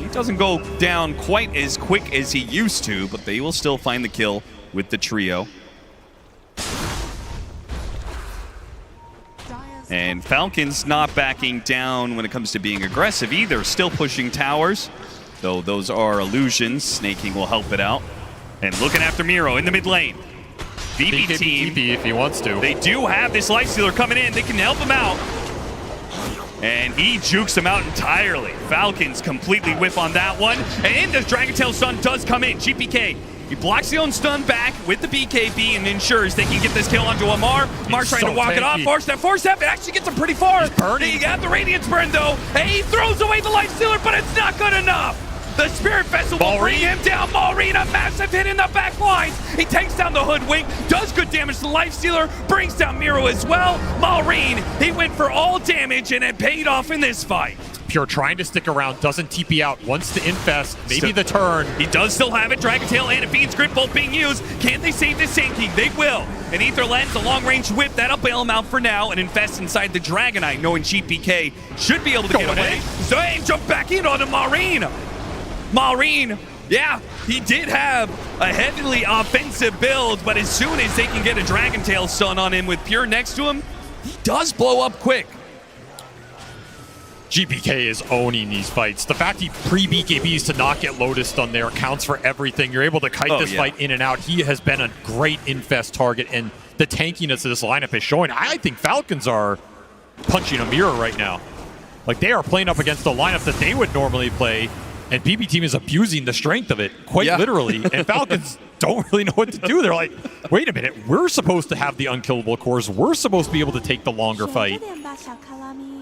He doesn't go down quite as quick as he used to, but they will still find the kill with the trio. And Falcons not backing down when it comes to being aggressive either. Still pushing towers, though those are illusions. Snaking will help it out. And looking after Miro in the mid lane. BB team, TP if he wants to. They do have this Lifestealer coming in. They can help him out. And he jukes him out entirely. Falcons completely whiff on that one. And the Dragon Tail stun does come in. GPK, he blocks the own stun back with the BKB and ensures they can get this kill onto Amar. Amar trying to walk it off. Force that. It actually gets him pretty far. He got the Radiance burn though. And he throws away the Lifestealer, but it's not good enough. The Spirit Vessel will bring him down. Maureen, a massive hit in the back lines. He takes down the Hoodwink, does good damage to the Lifestealer, brings down Miro as well. Maureen, he went for all damage and it paid off in this fight. Pure trying to stick around, doesn't TP out, wants to infest, maybe the turn. He does still have it. Dragon Tail and a Fiend's Grip both being used. Can they save the Sand King? They will. An Ether Lens, a long-range whip, that'll bail him out for now and infest inside the Dragonite, knowing GPK should be able to get away. Zane jump back in on Maureen. Maureen, yeah, he did have a heavily offensive build, but as soon as they can get a Dragon Tail stun on him with Pure next to him, he does blow up quick. GPK is owning these fights. The fact he pre-BKBs to not get Lotus stun there counts for everything. You're able to kite this fight in and out. He has been a great infest target, and the tankiness of this lineup is showing. I think Falcons are punching a mirror right now. Like, they are playing up against the lineup that they would normally play, and BB Team is abusing the strength of it, quite literally. And Falcons don't really know what to do. They're like, wait a minute, we're supposed to have the unkillable cores. We're supposed to be able to take the longer fight.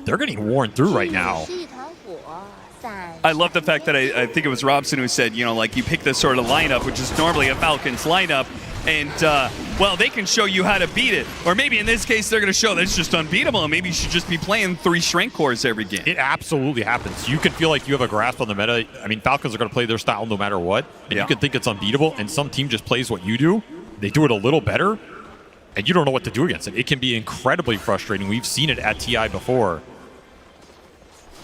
they're getting worn through right now. I love the fact that I think it was Robson who said, you know, like you pick this sort of lineup, which is normally a Falcons lineup, and, well, they can show you how to beat it. Or maybe in this case, they're going to show that it's just unbeatable, and maybe you should just be playing 3 strength cores every game. It absolutely happens. You can feel like you have a grasp on the meta. I mean, Falcons are going to play their style no matter what, and you can think it's unbeatable, and some team just plays what you do. They do it a little better, and you don't know what to do against it. It can be incredibly frustrating. We've seen it at TI before.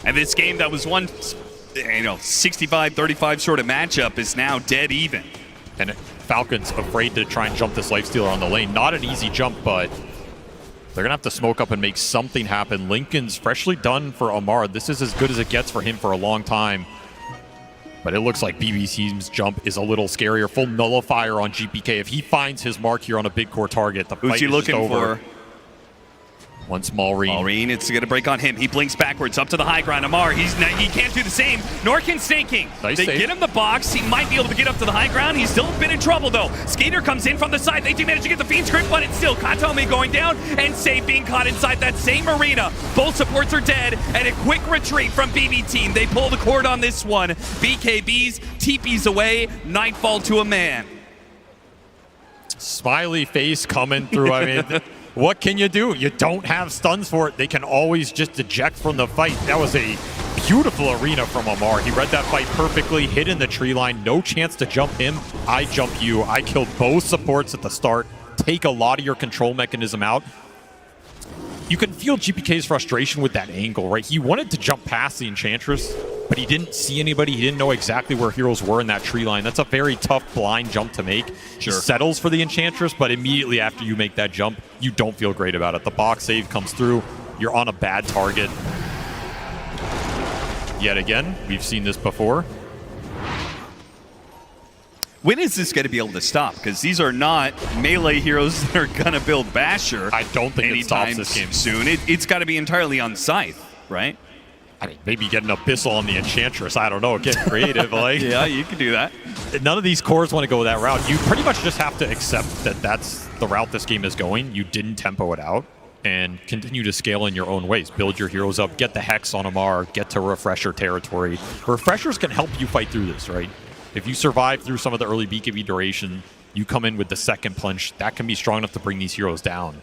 And this game that was one, you know, 65-35 sort of matchup is now dead even. And Falcons afraid to try and jump this lifestealer on the lane. Not an easy jump, but they're going to have to smoke up and make something happen. Lincoln's freshly done for Amar. This is as good as it gets for him for a long time. But it looks like BB Team's jump is a little scarier. Full nullifier on GPK. If he finds his mark here on a big core target, the fight Who's he is looking just over. for? One small Reen. Reen, it's going to break on him. He blinks backwards up to the high ground. Amar, he can't do the same. nor can Snaking. Nice they save. get him the box. He might be able to get up to the high ground. He's still a bit in trouble, though. Skater comes in from the side. They do manage to get the Fiend's grip, but it's still Katome going down, and Save being caught inside that same arena. Both supports are dead, and a quick retreat from BB Team. They pull the cord on this one. BKBs, TPs away, nightfall to a man. Smiley face coming through. I mean, what can you do? You don't have stuns for it. They can always just eject from the fight. That was a beautiful arena from Amar. He read that fight perfectly, hit in the tree line. No chance to jump him. I jump you. I killed both supports at the start. Take a lot of your control mechanism out. You can feel GPK's frustration with that angle, right? He wanted to jump past the Enchantress, but he didn't see anybody. He didn't know exactly where heroes were in that tree line. That's a very tough blind jump to make. He settles for the Enchantress, but immediately after you make that jump, you don't feel great about it. The box save comes through. You're on a bad target. Yet again, we've seen this before. When is this going to be able to stop? Because these are not melee heroes that are going to build Basher. I don't think it stops this game soon. It's got to be entirely on Scythe, right? I mean, maybe get an Abyssal on the Enchantress. I don't know. Get creative. Like, yeah, you can do that. None of these cores want to go that route. You pretty much just have to accept that that's the route this game is going. You didn't tempo it out and continue to scale in your own ways. Build your heroes up. Get the Hex on Amar. Get to Refresher territory. Refreshers can help you fight through this, right? If you survive through some of the early BKB duration, you come in with the second plunge. That can be strong enough to bring these heroes down.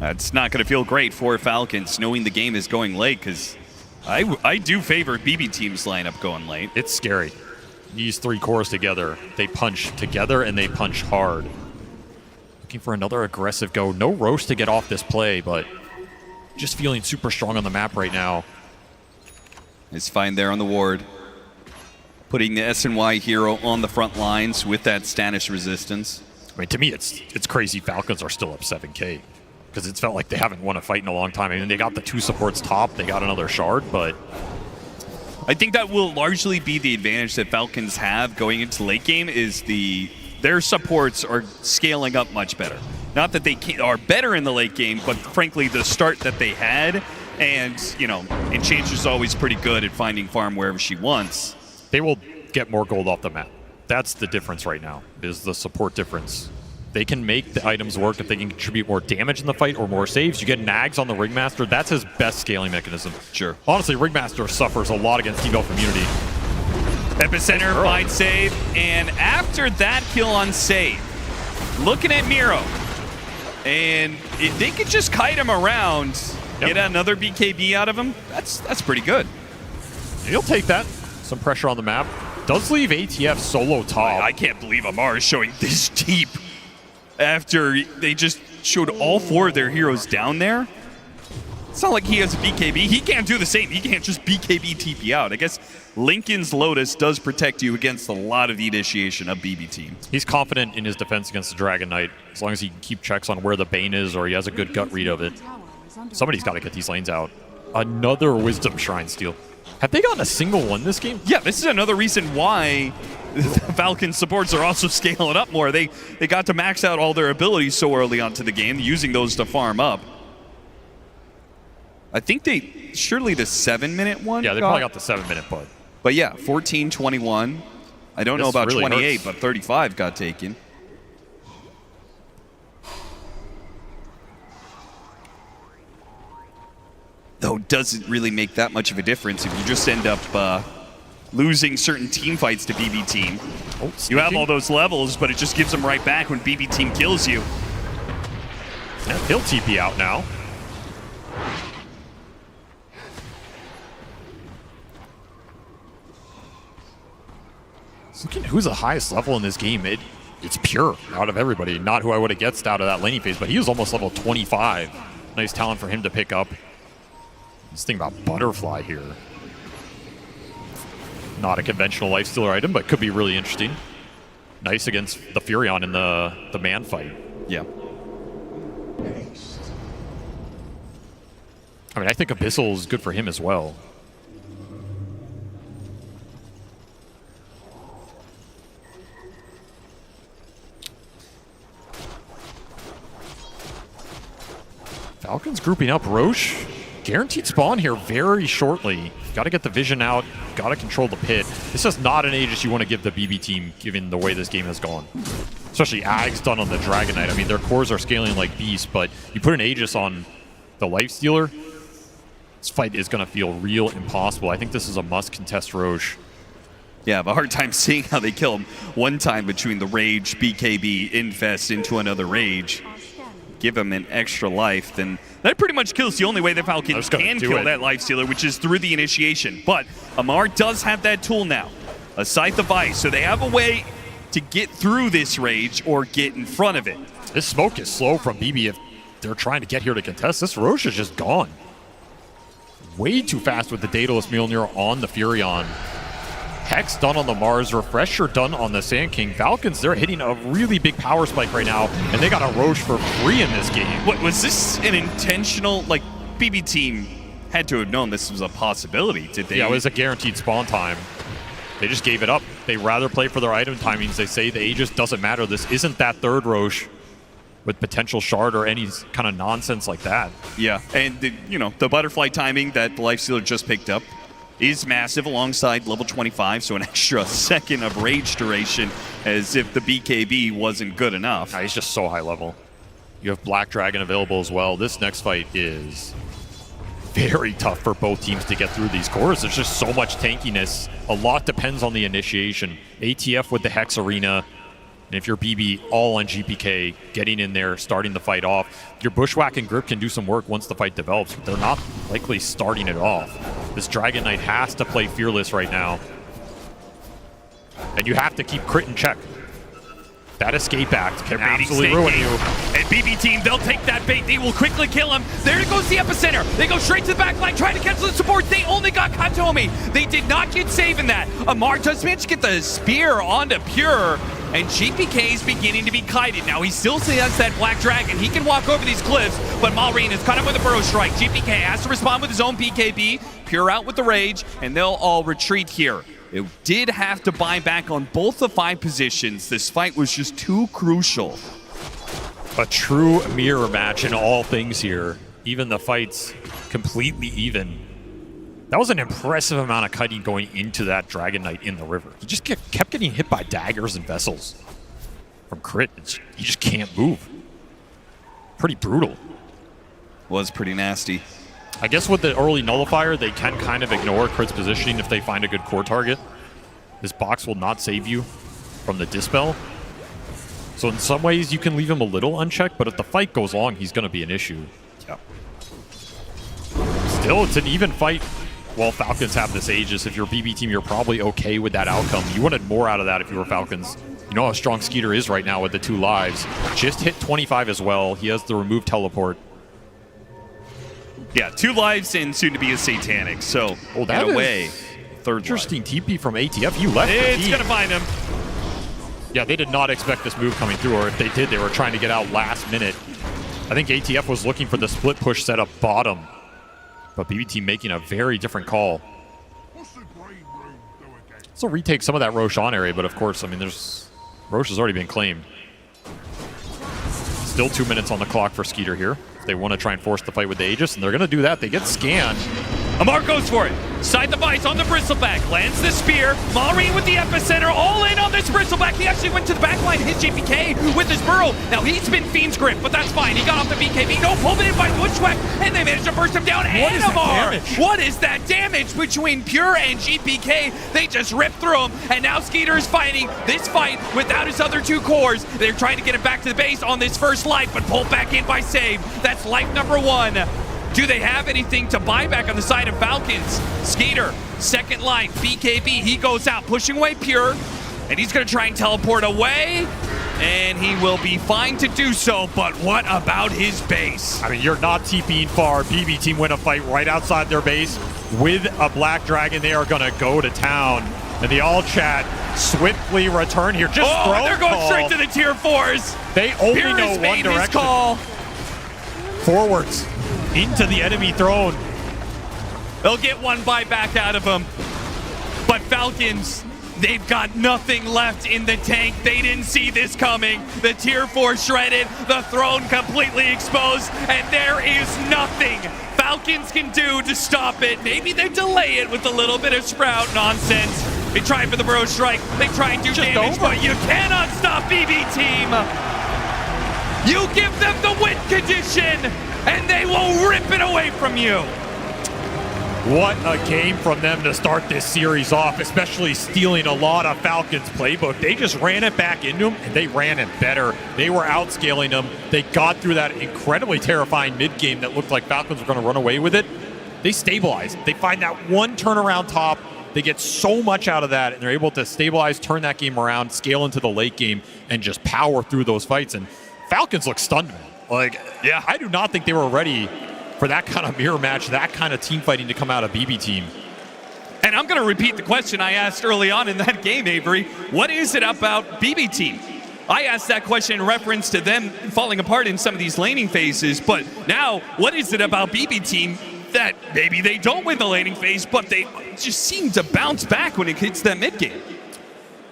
It's not going to feel great for Falcons knowing the game is going late, because I do favor BB Team's lineup going late. It's scary. These three cores together, they punch together and they punch hard. Looking for another aggressive go. No Roche to get off this play, but just feeling super strong on the map right now. It's fine there on the ward. Putting the SNY hero on the front lines with that Stanish resistance. I mean, to me, it's crazy Falcons are still up 7K. Because it's felt like they haven't won a fight in a long time. I mean, they got the two supports top, they got another shard, but I think that will largely be the advantage that Falcons have going into late game is their supports are scaling up much better. Not that they are better in the late game, but frankly, the start that they had, and, you know, Enchantress is always pretty good at finding farm wherever she wants. They will get more gold off the map. That's the difference right now, is the support difference. They can make the items work if they can contribute more damage in the fight or more saves. You get nags on the Ringmaster. That's his best scaling mechanism. Sure. Honestly, Ringmaster suffers a lot against T-Bell community. Epicenter, find save, and after that kill on save, looking at Miro, and if they could just kite him around, get another BKB out of him, that's pretty good. He'll take that. Some pressure on the map. Does leave ATF solo top. I can't believe Amar is showing this deep after they just showed all four of their heroes down there. It's not like he has a BKB. He can't do the same. He can't just BKB TP out. I guess Lincoln's Lotus does protect you against a lot of the initiation of BB Team. He's confident in his defense against the Dragon Knight, as long as he can keep checks on where the Bane is or he has a good gut read of it. Somebody's got to get these lanes out. Another Wisdom Shrine steal. Have they gotten a single one this game? Yeah, this is another reason why the Falcon supports are also scaling up more. They got to max out all their abilities so early onto the game, using those to farm up. I think surely the 7-minute one? Yeah, they probably got the 7-minute, But yeah, 14-21. I don't know about really 28, hurts. but 35 got taken. it doesn't really make that much of a difference if you just end up losing certain team fights to BB Team. You have all those levels, but it just gives them right back when BB Team kills you. Yeah, he'll TP out now. Looking who's the highest level in this game. It's pure out of everybody. Not who I would have guessed out of that laning phase, but he was almost level 25. Nice talent for him to pick up. This thing about Butterfly here. Not a conventional lifestealer item, but could be really interesting. Nice against the Furion in the man fight. Yeah. I mean, I think Abyssal is good for him as well. Falcons grouping up. Roche, guaranteed spawn here very shortly. Got to get the vision out. Got to control the pit. This is not an Aegis you want to give the BB team, given the way this game has gone. Especially Ag's done on the Dragon Knight. I mean, their cores are scaling like beasts, but you put an Aegis on the Lifestealer, this fight is going to feel real impossible. I think this is a must contest Roche. Yeah, I have a hard time seeing how they kill him one time between the Rage, BKB, Infest into another Rage. Give him an extra life, then that pretty much kills the only way the Falcons can kill that Lifestealer, which is through the initiation. But Amar does have that tool now, a Scythe of Ice, so they have a way to get through this Rage or get in front of it. This smoke is slow from BB if they're trying to get here to contest. This Roche is just gone. Way too fast with the Daedalus Mjolnir on the Furion. Hex done on the Mars, Refresher done on the Sand King. Falcons, they're hitting a really big power spike right now, and they got a Roche for free in this game. What, was this an intentional, like, BB team had to have known this was a possibility, did they? Yeah, it was a guaranteed spawn time. They just gave it up. They rather play for their item timings. They say the Aegis doesn't matter. This isn't that third Roche with potential shard or any kind of nonsense like that. Yeah, and the butterfly timing that the Lifestealer just picked up is massive alongside level 25, so an extra second of rage duration as if the BKB wasn't good enough. He's just so high level. You have Black Dragon available as well. This next fight is very tough for both teams to get through these cores. There's just so much tankiness. A lot depends on the initiation. ATF with the Hex Arena, and if you're BB all on GPK, getting in there, starting the fight off, your Bushwhack and Grip can do some work once the fight develops, but they're not likely starting it off. This Dragon Knight has to play Fearless right now. And you have to keep crit in check. That escape act can absolutely ruin you. And BB team, they'll take that bait. They will quickly kill him. There goes the epicenter. They go straight to the back line, trying to cancel the support. They only got Katomi. They did not get saving that. Amar does manage to get the spear onto Pure, and GPK is beginning to be kited. Now, he still has that Black Dragon. He can walk over these cliffs, but Malrine is caught up with a Burrow Strike. GPK has to respond with his own BKB. Pure out with the Rage, and they'll all retreat here. It did have to buy back on both the 5 positions. This fight was just too crucial. A true mirror match in all things here. Even the fight's completely even. That was an impressive amount of kiting going into that Dragon Knight in the river. He just kept getting hit by daggers and vessels. From crit, he just can't move. Pretty brutal. Was pretty nasty. I guess with the early nullifier, they can kind of ignore crit's positioning if they find a good core target. This box will not save you from the Dispel. So in some ways, you can leave him a little unchecked, but if the fight goes long, he's going to be an issue. Yeah. Still, it's an even fight while Falcons have this Aegis. If you're a BB team, you're probably okay with that outcome. You wanted more out of that if you were Falcons. You know how strong Skeeter is right now with the 2 lives. Just hit 25 as well. He has the removed teleport. Yeah, 2 lives and soon to be a Satanic. So, in a way, third interesting TP from ATF. He left it's going to find him. Yeah, they did not expect this move coming through, or if they did, they were trying to get out last minute. I think ATF was looking for the split push setup bottom, but BB team making a very different call. So retake some of that Roche on area, but of course, I mean, Roche has already been claimed. Still 2 minutes on the clock for Skeeter here. They want to try and force the fight with the Aegis, and they're going to do that. They get scanned. Amar goes for it. Side the Vice on the Bristleback. Lands the spear. Malrine with the epicenter. All in on this Bristleback. He actually went to the back line, hit GPK with his burrow. Now he's been Fiend's Grip, but that's fine. He got off the BKB. No, pulled in by Bushwhack, and they managed to burst him down. And Amar! What is that damage between Pure and GPK? They just ripped through him, and now Skeeter is fighting this fight without his other 2 cores. They're trying to get him back to the base on this first life, but pulled back in by Save. That's life number 1. Do they have anything to buy back on the side of Falcons? Skeeter, second life, BKB, he goes out, pushing away Pure, and he's gonna try and teleport away, and he will be fine to do so, but what about his base? I mean, you're not TPing far. BB team win a fight right outside their base. With a Black Dragon, they are gonna go to town. And the all chat swiftly return here. Just throw they're going call. straight to the tier 4s. They only Pure know has one made his direction. call. Forwards into the enemy throne. They'll get one buyback out of him. But Falcons, they've got nothing left in the tank. They didn't see this coming. The tier 4 shredded, the throne completely exposed, and there is nothing Falcons can do to stop it. Maybe they delay it with a little bit of Sprout nonsense. They try for the Burrow Strike. They try and do damage, but you cannot stop BB Team. You give them the win condition, and they will rip it away from you. What a game from them to start this series off, especially stealing a lot of Falcons' playbook. They just ran it back into them, and they ran it better. They were outscaling them. They got through that incredibly terrifying mid-game that looked like Falcons were going to run away with it. They stabilized. They find that one turnaround top. They get so much out of that, and they're able to stabilize, turn that game around, scale into the late game, and just power through those fights. And Falcons look stunned, man. Like, yeah, I do not think they were ready for that kind of mirror match, that kind of team fighting to come out of BB Team. And I'm going to repeat the question I asked early on in that game, Avery. What is it about BB Team? I asked that question in reference to them falling apart in some of these laning phases, but now, what is it about BB Team that maybe they don't win the laning phase, but they just seem to bounce back when it hits that mid game?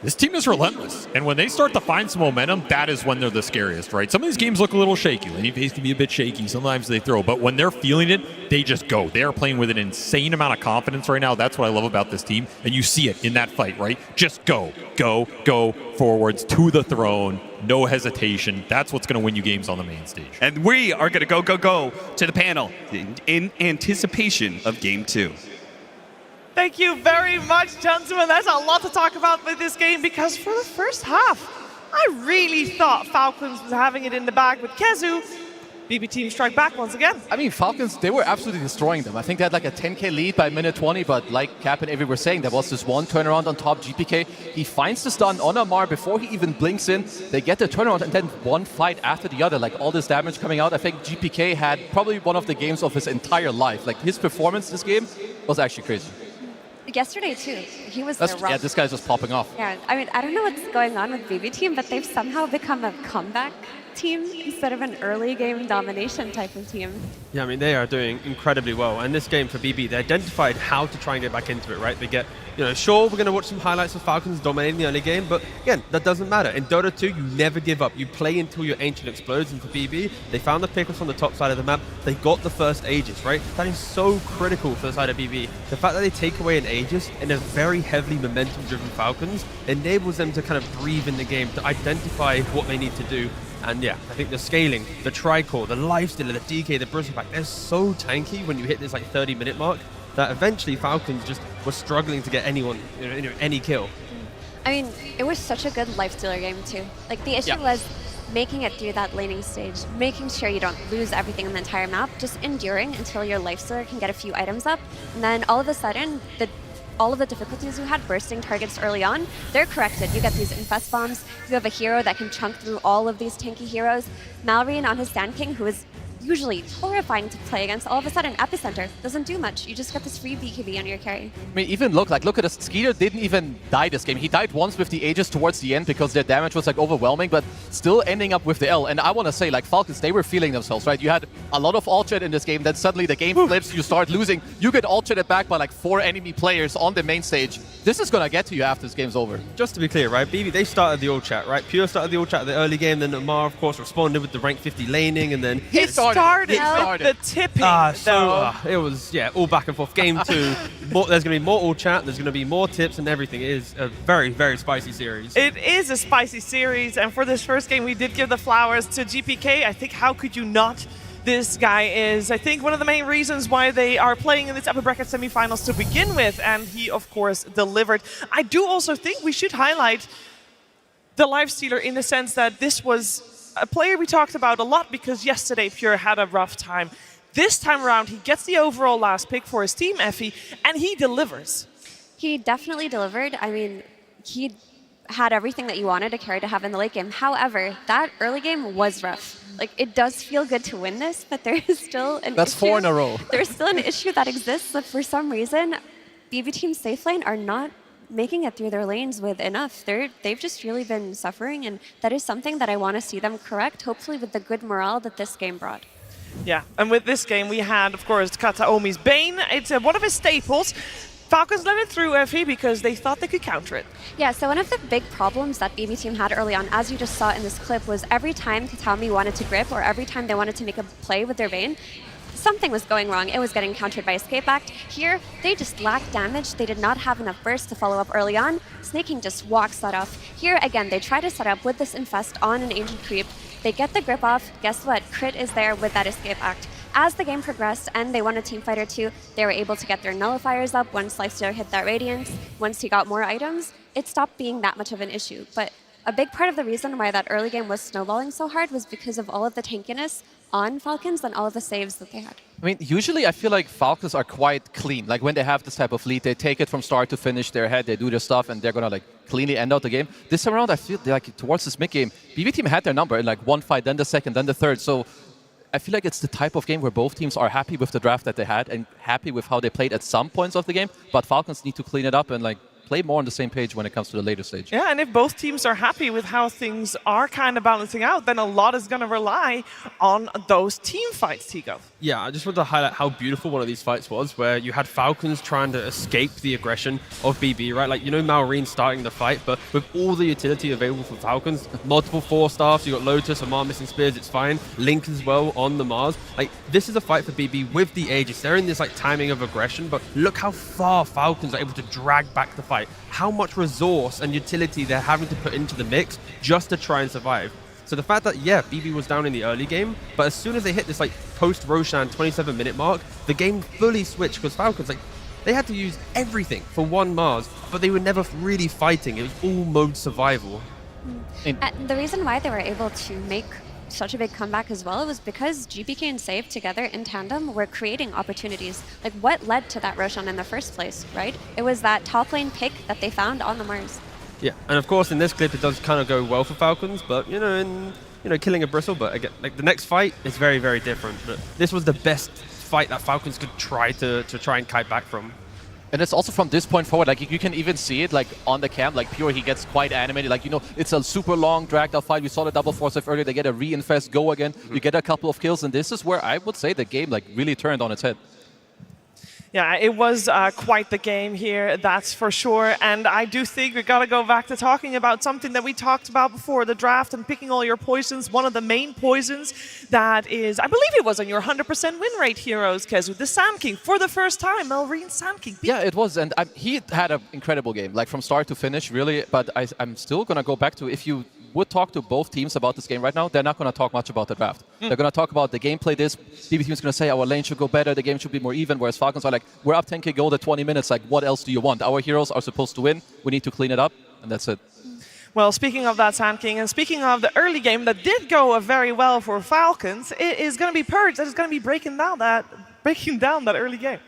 This team is relentless, and when they start to find some momentum, that is when they're the scariest, right? Some of these games look a little shaky. Laning phase can be a bit shaky. Sometimes they throw, but when they're feeling it, they just go. They are playing with an insane amount of confidence right now. That's what I love about this team, and you see it in that fight, right? Just go, go, go forwards to the throne. No hesitation. That's what's going to win you games on the main stage. And we are going to go to the panel in anticipation of Game 2. Thank you very much, gentlemen. There's a lot to talk about with this game because for the first half, I really thought Falcons was having it in the bag with Kezu. BB Team strike back once again. I mean, Falcons, they were absolutely destroying them. I think they had like a 10k lead by minute 20, but like Cap and Avery were saying, there was this one turnaround on top, GPK. He finds the stun on Amar before he even blinks in. They get the turnaround, and then one fight after the other, like all this damage coming out. I think GPK had probably one of the games of his entire life. Like his performance this game was actually crazy. Yesterday, too. He was That's, there. yeah, this guy's just popping off. Yeah, I mean, I don't know what's going on with BB Team, but they've somehow become a comeback team instead of an early game domination type of team. Yeah, I mean, they are doing incredibly well. And this game for BB, they identified how to try and get back into it, right? They get, sure, we're going to watch some highlights of Falcons dominating the early game, but again, that doesn't matter. In Dota 2, you never give up. You play until your Ancient explodes, and for BB, they found the pickles on the top side of the map. They got the first Aegis, right? That is so critical for the side of BB. The fact that they take away an Aegis in a very heavily momentum-driven Falcons enables them to kind of breathe in the game, to identify what they need to do. And yeah, I think the scaling, the Tricore, the Lifestealer, the DK, the Bristleback, they're so tanky when you hit this like 30-minute mark that eventually Falcons just were struggling to get anyone, any kill. I mean, it was such a good Lifestealer game too. Like the issue was making it through that laning stage, making sure you don't lose everything on the entire map, just enduring until your Lifestealer can get a few items up, and then all of a sudden, all of the difficulties you had bursting targets early on, they're corrected. You get these infest bombs, you have a hero that can chunk through all of these tanky heroes. Malrine on his Sand King, who is usually horrifying to play against, all of a sudden Epicenter doesn't do much. You just get this free BKB on your carry. I mean, even look at this. Skeeter didn't even die this game. He died once with the Aegis towards the end because their damage was like overwhelming, but still ending up with the L. And I want to say, like Falcons, they were feeling themselves, right? You had a lot of ult chat in this game, then suddenly the game flips, you start losing. You get ult chatted back by like 4 enemy players on the main stage. This is going to get to you after this game's over. Just to be clear, right, BB, they started the ult chat, right? Pure started the ult chat at the early game, then Amar, of course, responded with the rank 50 laning, and then He started started with the tipping, though. It was, all back and forth. Game 2, there's going to be more all chat, there's going to be more tips and everything. It is a very, very spicy series. It is a spicy series, and for this first game, we did give the flowers to GPK. I think how could you not? This guy is, I think, one of the main reasons why they are playing in this upper bracket semifinals to begin with, and he, of course, delivered. I do also think we should highlight the Lifestealer in the sense that this was a player we talked about a lot because yesterday Pure had a rough time. This time around, he gets the overall last pick for his team, Effie, and he delivers. He definitely delivered. I mean, he had everything that you wanted a carry to have in the late game. However, that early game was rough. Like, it does feel good to win this, but there is still an That's issue. 4 in a row. There's still an issue that exists that for some reason, BB Team safe lane are not making it through their lanes with enough. They've just really been suffering, and that is something that I want to see them correct, hopefully with the good morale that this game brought. Yeah, and with this game, we had, of course, Kataomi's Bane. It's one of his staples. Falcons let it through, Effie, because they thought they could counter it. Yeah, so one of the big problems that BB Team had early on, as you just saw in this clip, was every time Kataomi wanted to grip or every time they wanted to make a play with their Vayne, something was going wrong. It was getting countered by Escape Act. Here, they just lacked damage. They did not have enough burst to follow up early on. Snaking just walks that off. Here, again, they try to set up with this Infest on an Ancient Creep. They get the grip off. Guess what? Crit is there with that Escape Act. As the game progressed and they won a Teamfighter 2, they were able to get their nullifiers up once Lifestealer hit that Radiance. Once he got more items, it stopped being that much of an issue. But a big part of the reason why that early game was snowballing so hard was because of all of the tankiness on Falcons and all of the saves that they had. I mean, usually I feel like Falcons are quite clean. Like when they have this type of lead, they take it from start to finish, they're ahead, they do their stuff, and they're going to like cleanly end out the game. This time around, I feel like towards this mid game, BB Team had their number in like one fight, then the second, then the third. So I feel like it's the type of game where both teams are happy with the draft that they had and happy with how they played at some points of the game, but Falcons need to clean it up and like play more on the same page when it comes to the later stage. Yeah, and if both teams are happy with how things are kind of balancing out, then a lot is going to rely on those team fights, Tigo. Yeah, I just want to highlight how beautiful one of these fights was, where you had Falcons trying to escape the aggression of BB, right? Like, you know, Malrine starting the fight, but with all the utility available for Falcons, multiple 4-staffs, you got Lotus, Amar missing spears, it's fine. Link as well on the Mars. Like, this is a fight for BB with the Aegis. They're in this, like, timing of aggression, but look how far Falcons are able to drag back the fight. How much resource and utility they're having to put into the mix just to try and survive. So the fact that, yeah, BB was down in the early game, but as soon as they hit this like post-Roshan 27-minute mark, the game fully switched because Falcons, like, they had to use everything for one Mars, but they were never really fighting. It was all mode survival. And the reason why they were able to make such a big comeback as well was because GPK and Save together in tandem were creating opportunities. Like, what led to that Roshan in the first place, right? It was that top lane pick that they found on the Mars. Yeah, and of course in this clip it does kind of go well for Falcons, but killing a Bristle, but again, like the next fight is very, very different. But this was the best fight that Falcons could try to try and kite back from. And it's also from this point forward, like you can even see it like on the cam, like Pure, he gets quite animated. Like, you know, it's a super long dragged out fight. We saw the double force earlier. They get a re-infest go again. You get a couple of kills, and this is where I would say the game like really turned on its head. Yeah, it was quite the game here, that's for sure. And I do think we got to go back to talking about something that we talked about before, the draft and picking all your poisons. One of the main poisons that is, I believe it was on your 100% win rate heroes, Kezu, the Sand King, for the first time, Malrine Sand King. Yeah, it was, and he had an incredible game, like from start to finish, really. But I'm still going to go back to, if you would talk to both teams about this game right now, they're not going to talk much about the draft. They're going to talk about the gameplay. This BB team is going to say our lane should go better, the game should be more even, whereas Falcons are like, we're up 10k gold at 20 minutes, like what else do you want? Our heroes are supposed to win, we need to clean it up, and that's it. Well, speaking of that Sand King, and speaking of the early game that did go very well for Falcons, it is going to be Purge that is going to be breaking down that early game.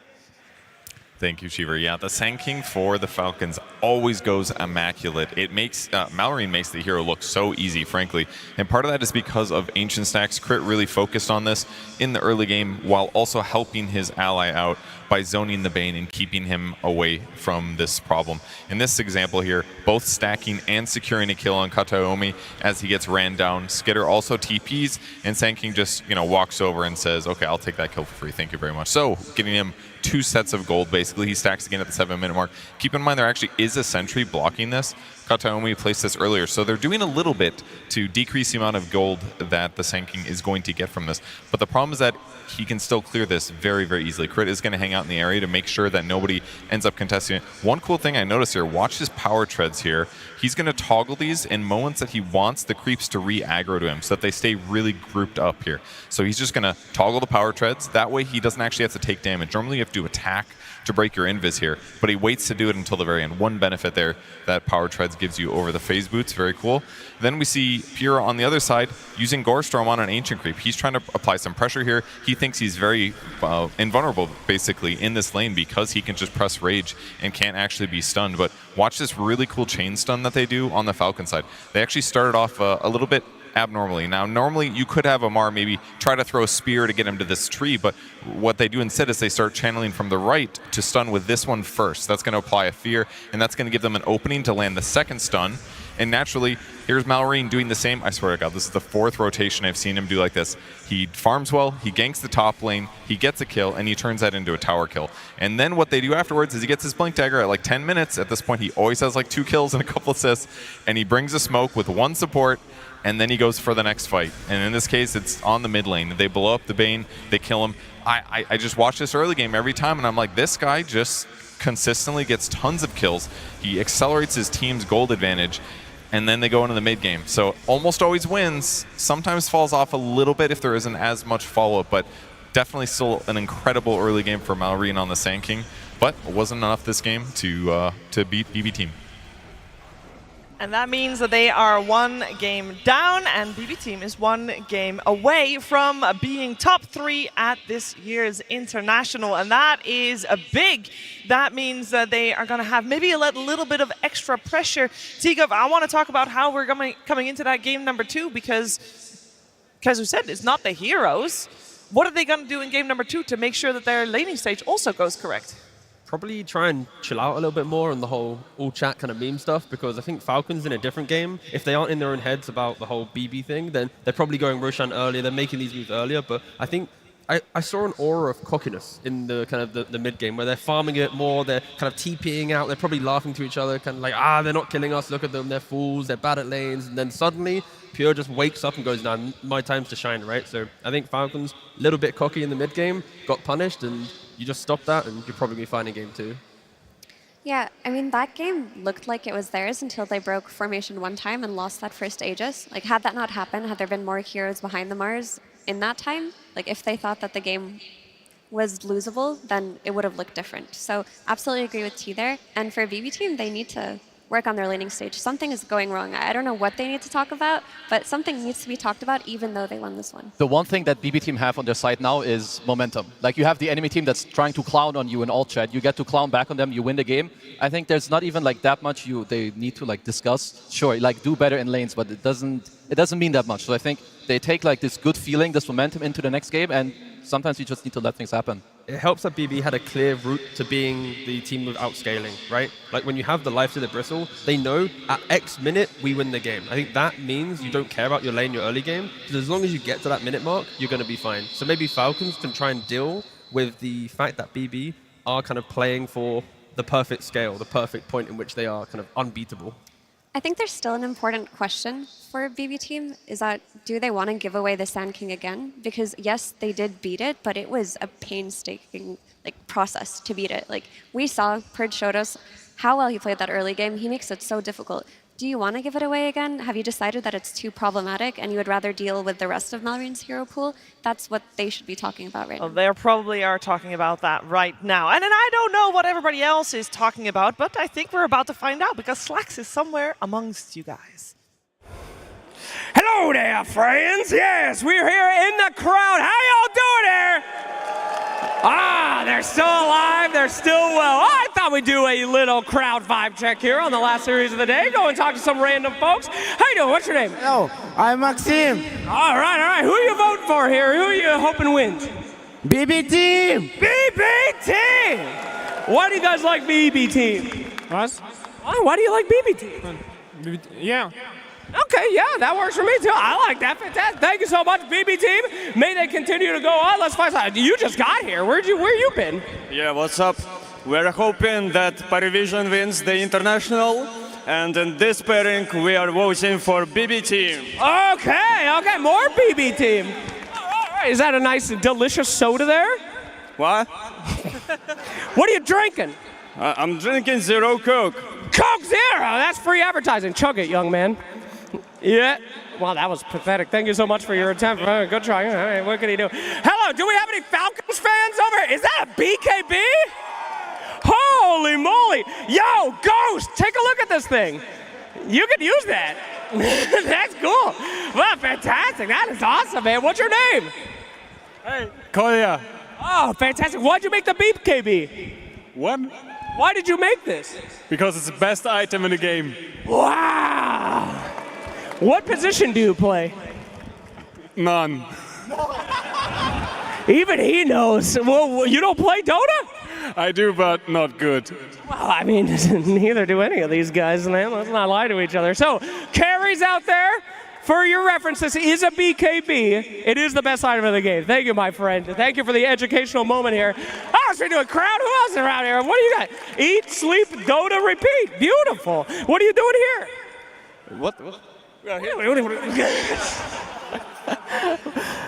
Thank you, Shiver. Yeah, the Sand King for the Falcons always goes immaculate. It makes Malrine makes the hero look so easy, frankly. And part of that is because of Ancient Stacks. Crit really focused on this in the early game while also helping his ally out by zoning the Bane and keeping him away from this problem. In this example here, both stacking and securing a kill on Kataomi as he gets ran down. Skitter also TPs, and Sand King just walks over and says, okay, I'll take that kill for free, thank you very much. So giving him 2 sets of gold, basically. He stacks again at the 7-minute mark. Keep in mind there actually is a sentry blocking this, Kataomi placed this earlier. So they're doing a little bit to decrease the amount of gold that the Sand King is going to get from this. But the problem is that he can still clear this very, very easily. Crit is going to hang out in the area to make sure that nobody ends up contesting it. One cool thing I noticed here, watch his power treads here. He's going to toggle these in moments that he wants the creeps to re-aggro to him so that they stay really grouped up here. So he's just going to toggle the power treads. That way he doesn't actually have to take damage. Normally you have to attack to break your invis here, but he waits to do it until the very end. One benefit there that power treads gives you over the phase boots, very cool. Then we see Pure on the other side using Gore Storm on an Ancient Creep. He's trying to apply some pressure here. He thinks he's very invulnerable basically in this lane because he can just press Rage and can't actually be stunned. But watch this really cool chain stun that they do on the Falcon side. They actually started off a little bit abnormally. Now, normally you could have Amar maybe try to throw a spear to get him to this tree, but what they do instead is they start channeling from the right to stun with this one first. That's going to apply a fear, and that's going to give them an opening to land the second stun. And naturally, here's Malrine doing the same. I swear to God, this is the 4th rotation I've seen him do like this. He farms well, he ganks the top lane, he gets a kill, and he turns that into a tower kill. And then what they do afterwards is he gets his Blink Dagger at like 10 minutes. At this point, he always has like 2 kills and a couple assists, and he brings a smoke with 1 support, and then he goes for the next fight. And in this case, it's on the mid lane. They blow up the Bane, they kill him. I just watch this early game every time, and I'm like, this guy just consistently gets tons of kills. He accelerates his team's gold advantage, and then they go into the mid game. So almost always wins, sometimes falls off a little bit if there isn't as much follow-up, but definitely still an incredible early game for Malrine on the Sand King. But it wasn't enough this game to beat BB Team. And that means that they are 1 game down, and BB Team is 1 game away from being top 3 at this year's International. And that is big. That means that they are going to have maybe a little bit of extra pressure. Tigov, I want to talk about how we're coming into that game number 2, because, as we said, it's not the heroes. What are they going to do in game number 2 to make sure that their laning stage also goes correct? Probably try and chill out a little bit more on the whole all chat kind of meme stuff, because I think Falcon's in a different game. If they aren't in their own heads about the whole BB thing, then they're probably going Roshan earlier, they're making these moves earlier, but I think I saw an aura of cockiness in the kind of the mid game where they're farming it more, they're kind of TPing out, they're probably laughing to each other, kind of like, they're not killing us, look at them, they're fools, they're bad at lanes, and then suddenly Pure just wakes up and goes, nah, my time's to shine, right? So I think Falcon's a little bit cocky in the mid game, got punished, and you just stop that and you're probably fine in game 2. Yeah, I mean, that game looked like it was theirs until they broke formation 1 time and lost that first Aegis. Like, had that not happened, had there been more heroes behind the Mars in that time, like if they thought that the game was losable, then it would have looked different. So absolutely agree with T there. And for BB Team, they need to work on their laning stage. Something is going wrong. I don't know what they need to talk about, but something needs to be talked about even though they won this one. The one thing that BB Team have on their side now is momentum. Like, you have the enemy team that's trying to clown on you in alt chat. You get to clown back on them, you win the game. I think there's not even like that much they need to like discuss. Sure, like do better in lanes, but it doesn't mean that much. So I think they take like this good feeling, this momentum into the next game, and sometimes you just need to let things happen. It helps that BB had a clear route to being the team without scaling, right? Like, when you have the life to the bristle, they know at X minute we win the game. I think that means you don't care about your lane, your early game, because as long as you get to that minute mark, you're going to be fine. So maybe Falcons can try and deal with the fact that BB are kind of playing for the perfect scale, the perfect point in which they are kind of unbeatable. I think there's still an important question for BB Team, is that do they want to give away the Sand King again? Because yes, they did beat it, but it was a painstaking process to beat it. Like, we saw, Purge showed us how well he played that early game. He makes it so difficult. Do you want to give it away again? Have you decided that it's too problematic and you would rather deal with the rest of Malrine's hero pool? That's what they should be talking about right now. They probably are talking about that right now. And then I don't know what everybody else is talking about, but I think we're about to find out, because Slacks is somewhere amongst you guys. Hello there, friends. Yes, we're here in the crowd. How y'all doing here? They're still alive. They're still well. I thought we'd do a little crowd vibe check here on the last series of the day. Go and talk to some random folks. How you doing? What's your name? Hello, I'm Maxim. All right. Who are you voting for here? Who are you hoping wins? BB Team. BB Team. Why do you guys like BB Team? What? Why do you like BB Team? Yeah. Okay, yeah, that works for me too. I like that. Fantastic. Thank you so much, BB Team. May they continue to go on. Let's find out. You just got here. Where you been? Yeah, what's up? We're hoping that Parivision wins the International. And in this pairing, we are voting for BB team. Okay, more BB team. All right, is that a nice, delicious soda there? What? What are you drinking? I'm drinking Zero Coke. Coke Zero, that's free advertising. Chug it, young man. Yeah. Well, that was pathetic. Thank you so much for your attempt. Good try. All right, what can he do? Hello, do we have any Falcons fans over here? Is that a BKB? Holy moly. Yo, Ghost, take a look at this thing. You could use that. That's cool. Well, fantastic. That is awesome, man. What's your name? Hey, Koya. Oh, fantastic. Why'd you make the BKB? What? Why did you make this? Because it's the best item in the game. Wow. What position do you play? None. Even he knows. Well, you don't play Dota? I do, but not good. Well, I mean, neither do any of these guys, man. Let's not lie to each other. So, carries out there, for your reference, this is a BKB. It is the best item of the game. Thank you, my friend. Thank you for the educational moment here. Oh, so we do a crowd? Who else is around here? What do you got? Eat, sleep, Dota, repeat. Beautiful. What are you doing here? What?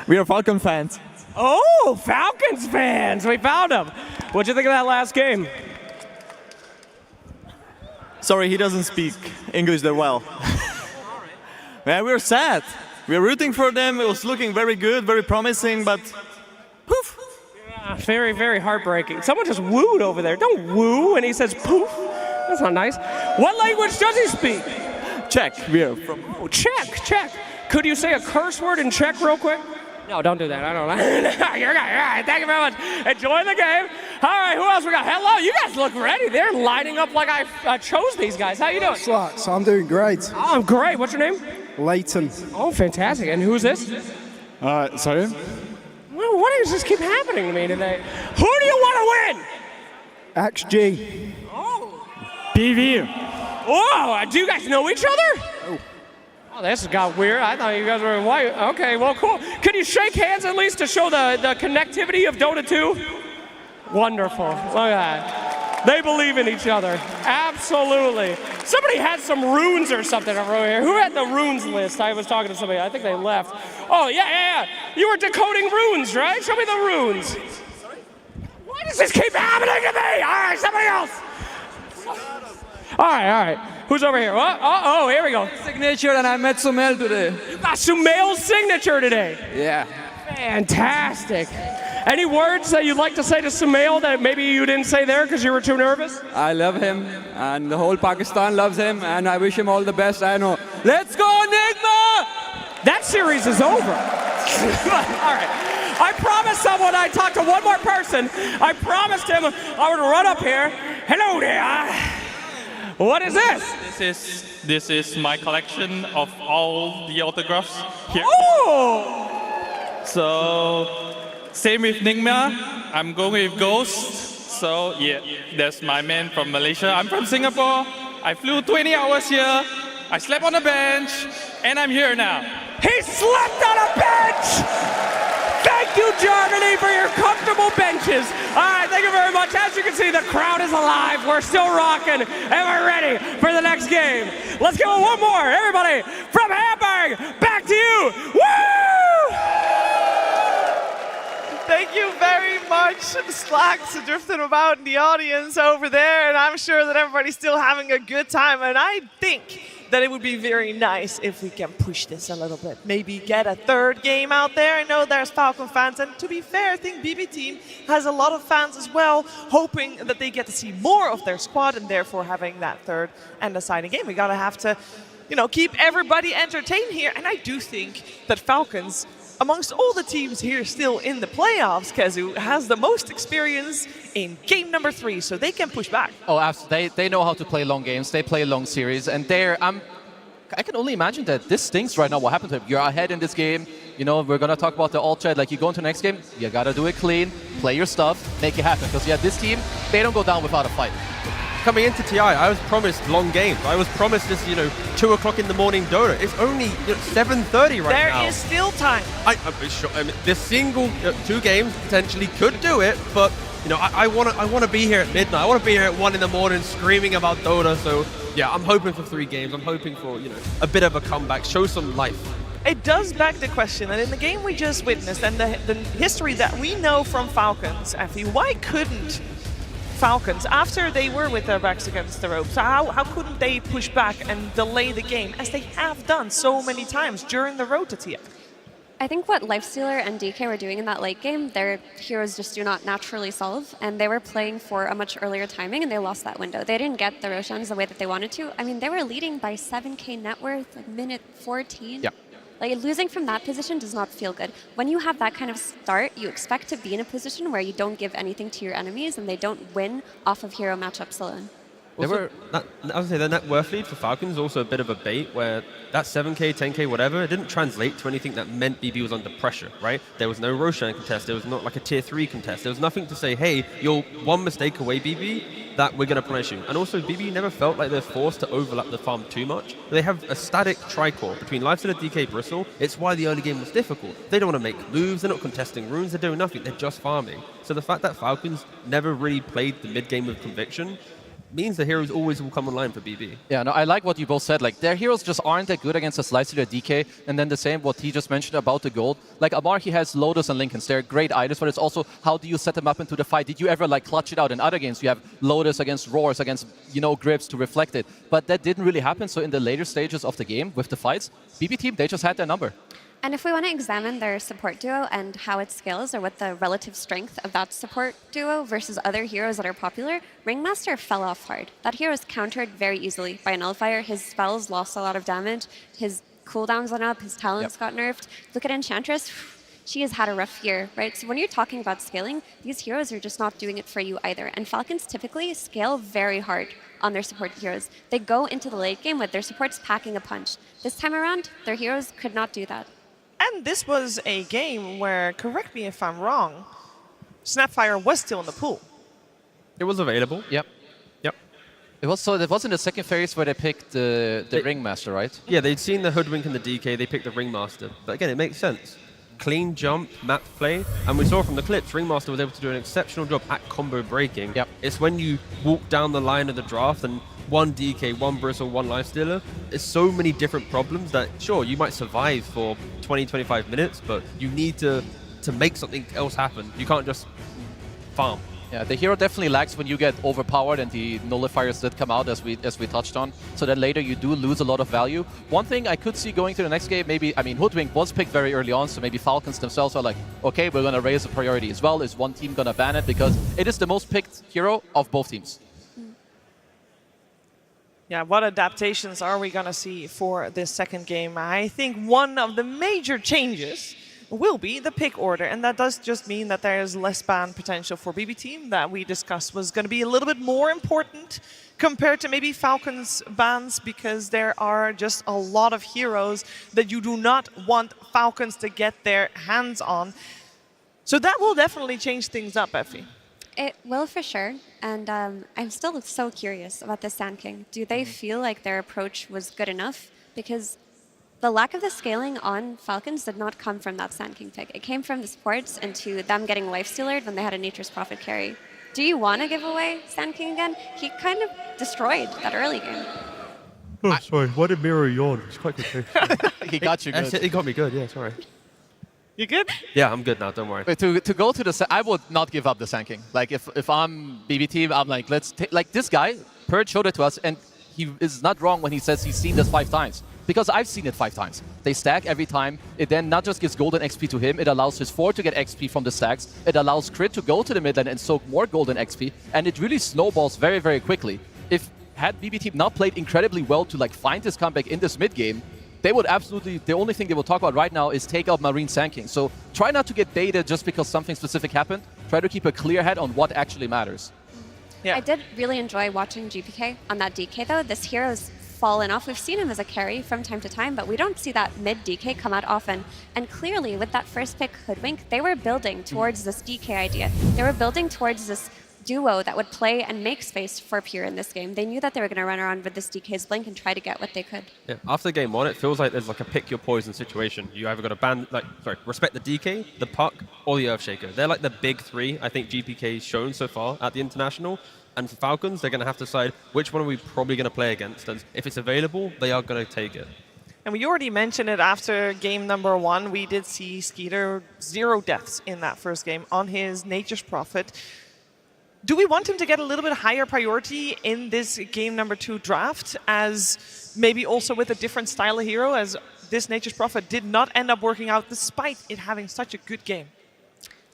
We are Falcon fans. Oh, Falcons fans. We found them. What'd you think of that last game? Sorry, he doesn't speak English that well. Man, we were sad. We were rooting for them. It was looking very good, very promising, but poof. Yeah, very, very heartbreaking. Someone just wooed over there. Don't woo when he says poof. That's not nice. What language does he speak? Czech. We are from. Oh, Czech. Could you say a curse word in Czech real quick? No, don't do that. I don't know. You're right. All right. Thank you very much. Enjoy the game. All right. Who else we got? Hello. You guys look ready. They're lining up like I chose these guys. How you doing? Slacks. I'm doing great. Oh, I'm great. What's your name? Leighton. Oh, fantastic. And who's this? Sorry? Well, what does this keep happening to me today? Who do you want to win? XG. Oh. BV. Whoa. Do you guys know each other? Oh, this got weird. I thought you guys were white. Okay, well, cool. Can you shake hands at least to show the connectivity of Dota 2? Wonderful. Look at that. They believe in each other. Absolutely. Somebody had some runes or something over here. Who had the runes list? I was talking to somebody. I think they left. Oh, yeah. You were decoding runes, right? Show me the runes. Why does this keep happening to me? All right, somebody else. All right. Who's over here? Oh, here we go. Signature, and I met Sumail today. You got Sumail's signature today. Yeah. Fantastic. Any words that you'd like to say to Sumail that maybe you didn't say there because you were too nervous? I love him, and the whole Pakistan loves him, and I wish him all the best. I know. Let's go, Enigma! That series is over. All right. I promised someone I'd talk to one more person. I promised him I would run up here. Hello there. What is this? This is my collection of all the autographs here. Oh! So, same with Nigma. I'm going with Ghost. So, yeah, that's my man from Malaysia. I'm from Singapore. I flew 20 hours here. I slept on a bench, and I'm here now. He slept on a bench! Thank you, Germany, for your comfortable benches. All right, thank you very much. As you can see, the crowd is alive. We're still rocking, and we're ready for the next game. Let's give it one more. Everybody, from Hamburg, back to you. Woo! Thank you very much, Slacks, drifting about in the audience over there, and I'm sure that everybody's still having a good time, and I think that it would be very nice if we can push this a little bit. Maybe get a third game out there. I know there's Falcon fans, and to be fair, I think BB Team has a lot of fans as well, hoping that they get to see more of their squad and therefore having that third and deciding game. We gotta have to, keep everybody entertained here, and I do think that Falcons, amongst all the teams here still in the playoffs, Kezu has the most experience in game number 3, so they can push back. Oh, absolutely. They know how to play long games. They play long series, and I can only imagine that this stinks right now. What happened to him? You're ahead in this game. We're gonna talk about the alt chat. Like, you go into the next game, you gotta do it clean, play your stuff, make it happen. Because this team, they don't go down without a fight. Coming into TI, I was promised long games. I was promised this, 2 o'clock in the morning Dota. It's only 7:30 right now. There is still time. I'm sure. This single 2 games potentially could do it, but I want to be here at midnight. I want to be here at 1 in the morning screaming about Dota. So yeah, I'm hoping for 3 games. I'm hoping for, a bit of a comeback, show some life. It does beg the question, and in the game we just witnessed, and the history that we know from Falcons, Effie, why couldn't Falcons, after they were with their backs against the ropes, how couldn't they push back and delay the game, as they have done so many times during the road to TF? I think what Lifestealer and DK were doing in that late game, their heroes just do not naturally solve, and they were playing for a much earlier timing, and they lost that window. They didn't get the Roshans the way that they wanted to. I mean, they were leading by 7k net worth, like minute 14. Yeah. Like, losing from that position does not feel good. When you have that kind of start, you expect to be in a position where you don't give anything to your enemies and they don't win off of hero matchups alone. I would say the net worth lead for Falcons is also a bit of a bait, where that 7k, 10k, whatever, it didn't translate to anything that meant BB was under pressure, right? There was no Roshan contest, there was not like a tier 3 contest, there was nothing to say, hey, you're one mistake away, BB, that we're going to punish you. And also, BB never felt like they're forced to overlap the farm too much. They have a static tri-core between Lifestealer, DK, Bristle. It's why the early game was difficult. They don't want to make moves, they're not contesting runes, they're doing nothing, they're just farming. So the fact that Falcons never really played the mid-game with conviction means the heroes always will come online for BB. Yeah, no, I like what you both said. Like, their heroes just aren't that good against a Slicer or DK. And then the same, what he just mentioned about the gold. Like, Amar, he has Lotus and Lincolns. They're great items, but it's also how do you set them up into the fight? Did you ever, like, clutch it out in other games? You have Lotus against Roars, against, grips to reflect it. But that didn't really happen. So in the later stages of the game, with the fights, BB team, they just had their number. And if we want to examine their support duo and how it scales, or what the relative strength of that support duo versus other heroes that are popular, Ringmaster fell off hard. That hero is countered very easily by a Nullifier. His spells lost a lot of damage. His cooldowns went up. His talents got nerfed. Look at Enchantress. She has had a rough year, right? So when you're talking about scaling, these heroes are just not doing it for you either. And Falcons typically scale very hard on their support heroes. They go into the late game with their supports packing a punch. This time around, their heroes could not do that. And this was a game where, correct me if I'm wrong, Snapfire was still in the pool. It was available. Yep. It was in the second phase where they picked the Ringmaster, right? Yeah, they'd seen the Hoodwink and the DK, they picked the Ringmaster. But again, it makes sense. Clean jump, map play, and we saw from the clips, Ringmaster was able to do an exceptional job at combo breaking. Yep. It's when you walk down the line of the draft and one DK, one Bristle, one Lifestealer, there's so many different problems that, sure, you might survive for 20, 25 minutes, but you need to make something else happen. You can't just farm. Yeah, the hero definitely lags when you get overpowered, and the nullifiers did come out, as we touched on, so that later you do lose a lot of value. One thing I could see going to the next game, maybe, I mean, Hoodwink was picked very early on, so maybe Falcons themselves are like, okay, we're going to raise the priority as well. Is one team going to ban it? Because it is the most picked hero of both teams. Yeah, what adaptations are we going to see for this second game? I think one of the major changes will be the pick order, and that does just mean that there is less ban potential for BB Team that we discussed was going to be a little bit more important compared to maybe Falcons bans, because there are just a lot of heroes that you do not want Falcons to get their hands on. So that will definitely change things up, Effie. It will for sure, and I'm still so curious about the Sand King. Do they feel like their approach was good enough? Because the lack of the scaling on Falcons did not come from that Sand King pick. It came from the supports and to them getting Lifestealered when they had a Nature's Prophet carry. Do you want to give away Sand King again? He kind of destroyed that early game. Oh, sorry. Why did Miro yawn? It's quite good. He got you good. He got me good, yeah, sorry. You good? Yeah, I'm good now, don't worry. Wait, to go to the... I would not give up the Sand King. Like, if I'm BB Team, I'm like, let's take... Like, this guy, Purge showed it to us, and he is not wrong when he says he's seen this 5 times. Because I've seen it 5 times. They stack every time. It then not just gives golden XP to him, it allows his 4 to get XP from the stacks. It allows Crit to go to the mid lane and soak more golden XP. And it really snowballs very, very quickly. Had BB Team not played incredibly well to like find this comeback in this mid game, they would absolutely, the only thing they will talk about right now is take out Marine Sand King. So try not to get baited just because something specific happened. Try to keep a clear head on what actually matters. Yeah. I did really enjoy watching GPK on that DK though. This hero's fallen off. We've seen him as a carry from time to time, but we don't see that mid DK come out often. And clearly with that first pick Hoodwink, they were building towards this DK idea. They were building towards this duo that would play and make space for Pure in this game. They knew that they were going to run around with this DK's Blink and try to get what they could. Yeah, after game 1, it feels like there's like a pick your poison situation. You either got to respect the DK, the puck, or the Earthshaker. They're like the big three I think GPK's shown so far at the International. And for Falcons, they're going to have to decide which one are we probably going to play against. And if it's available, they are going to take it. And we already mentioned it after game number 1. We did see Skeeter 0 deaths in that first game on his Nature's Prophet. Do we want him to get a little bit higher priority in this game number 2 draft, as maybe also with a different style of hero, as this Nature's Prophet did not end up working out despite it having such a good game?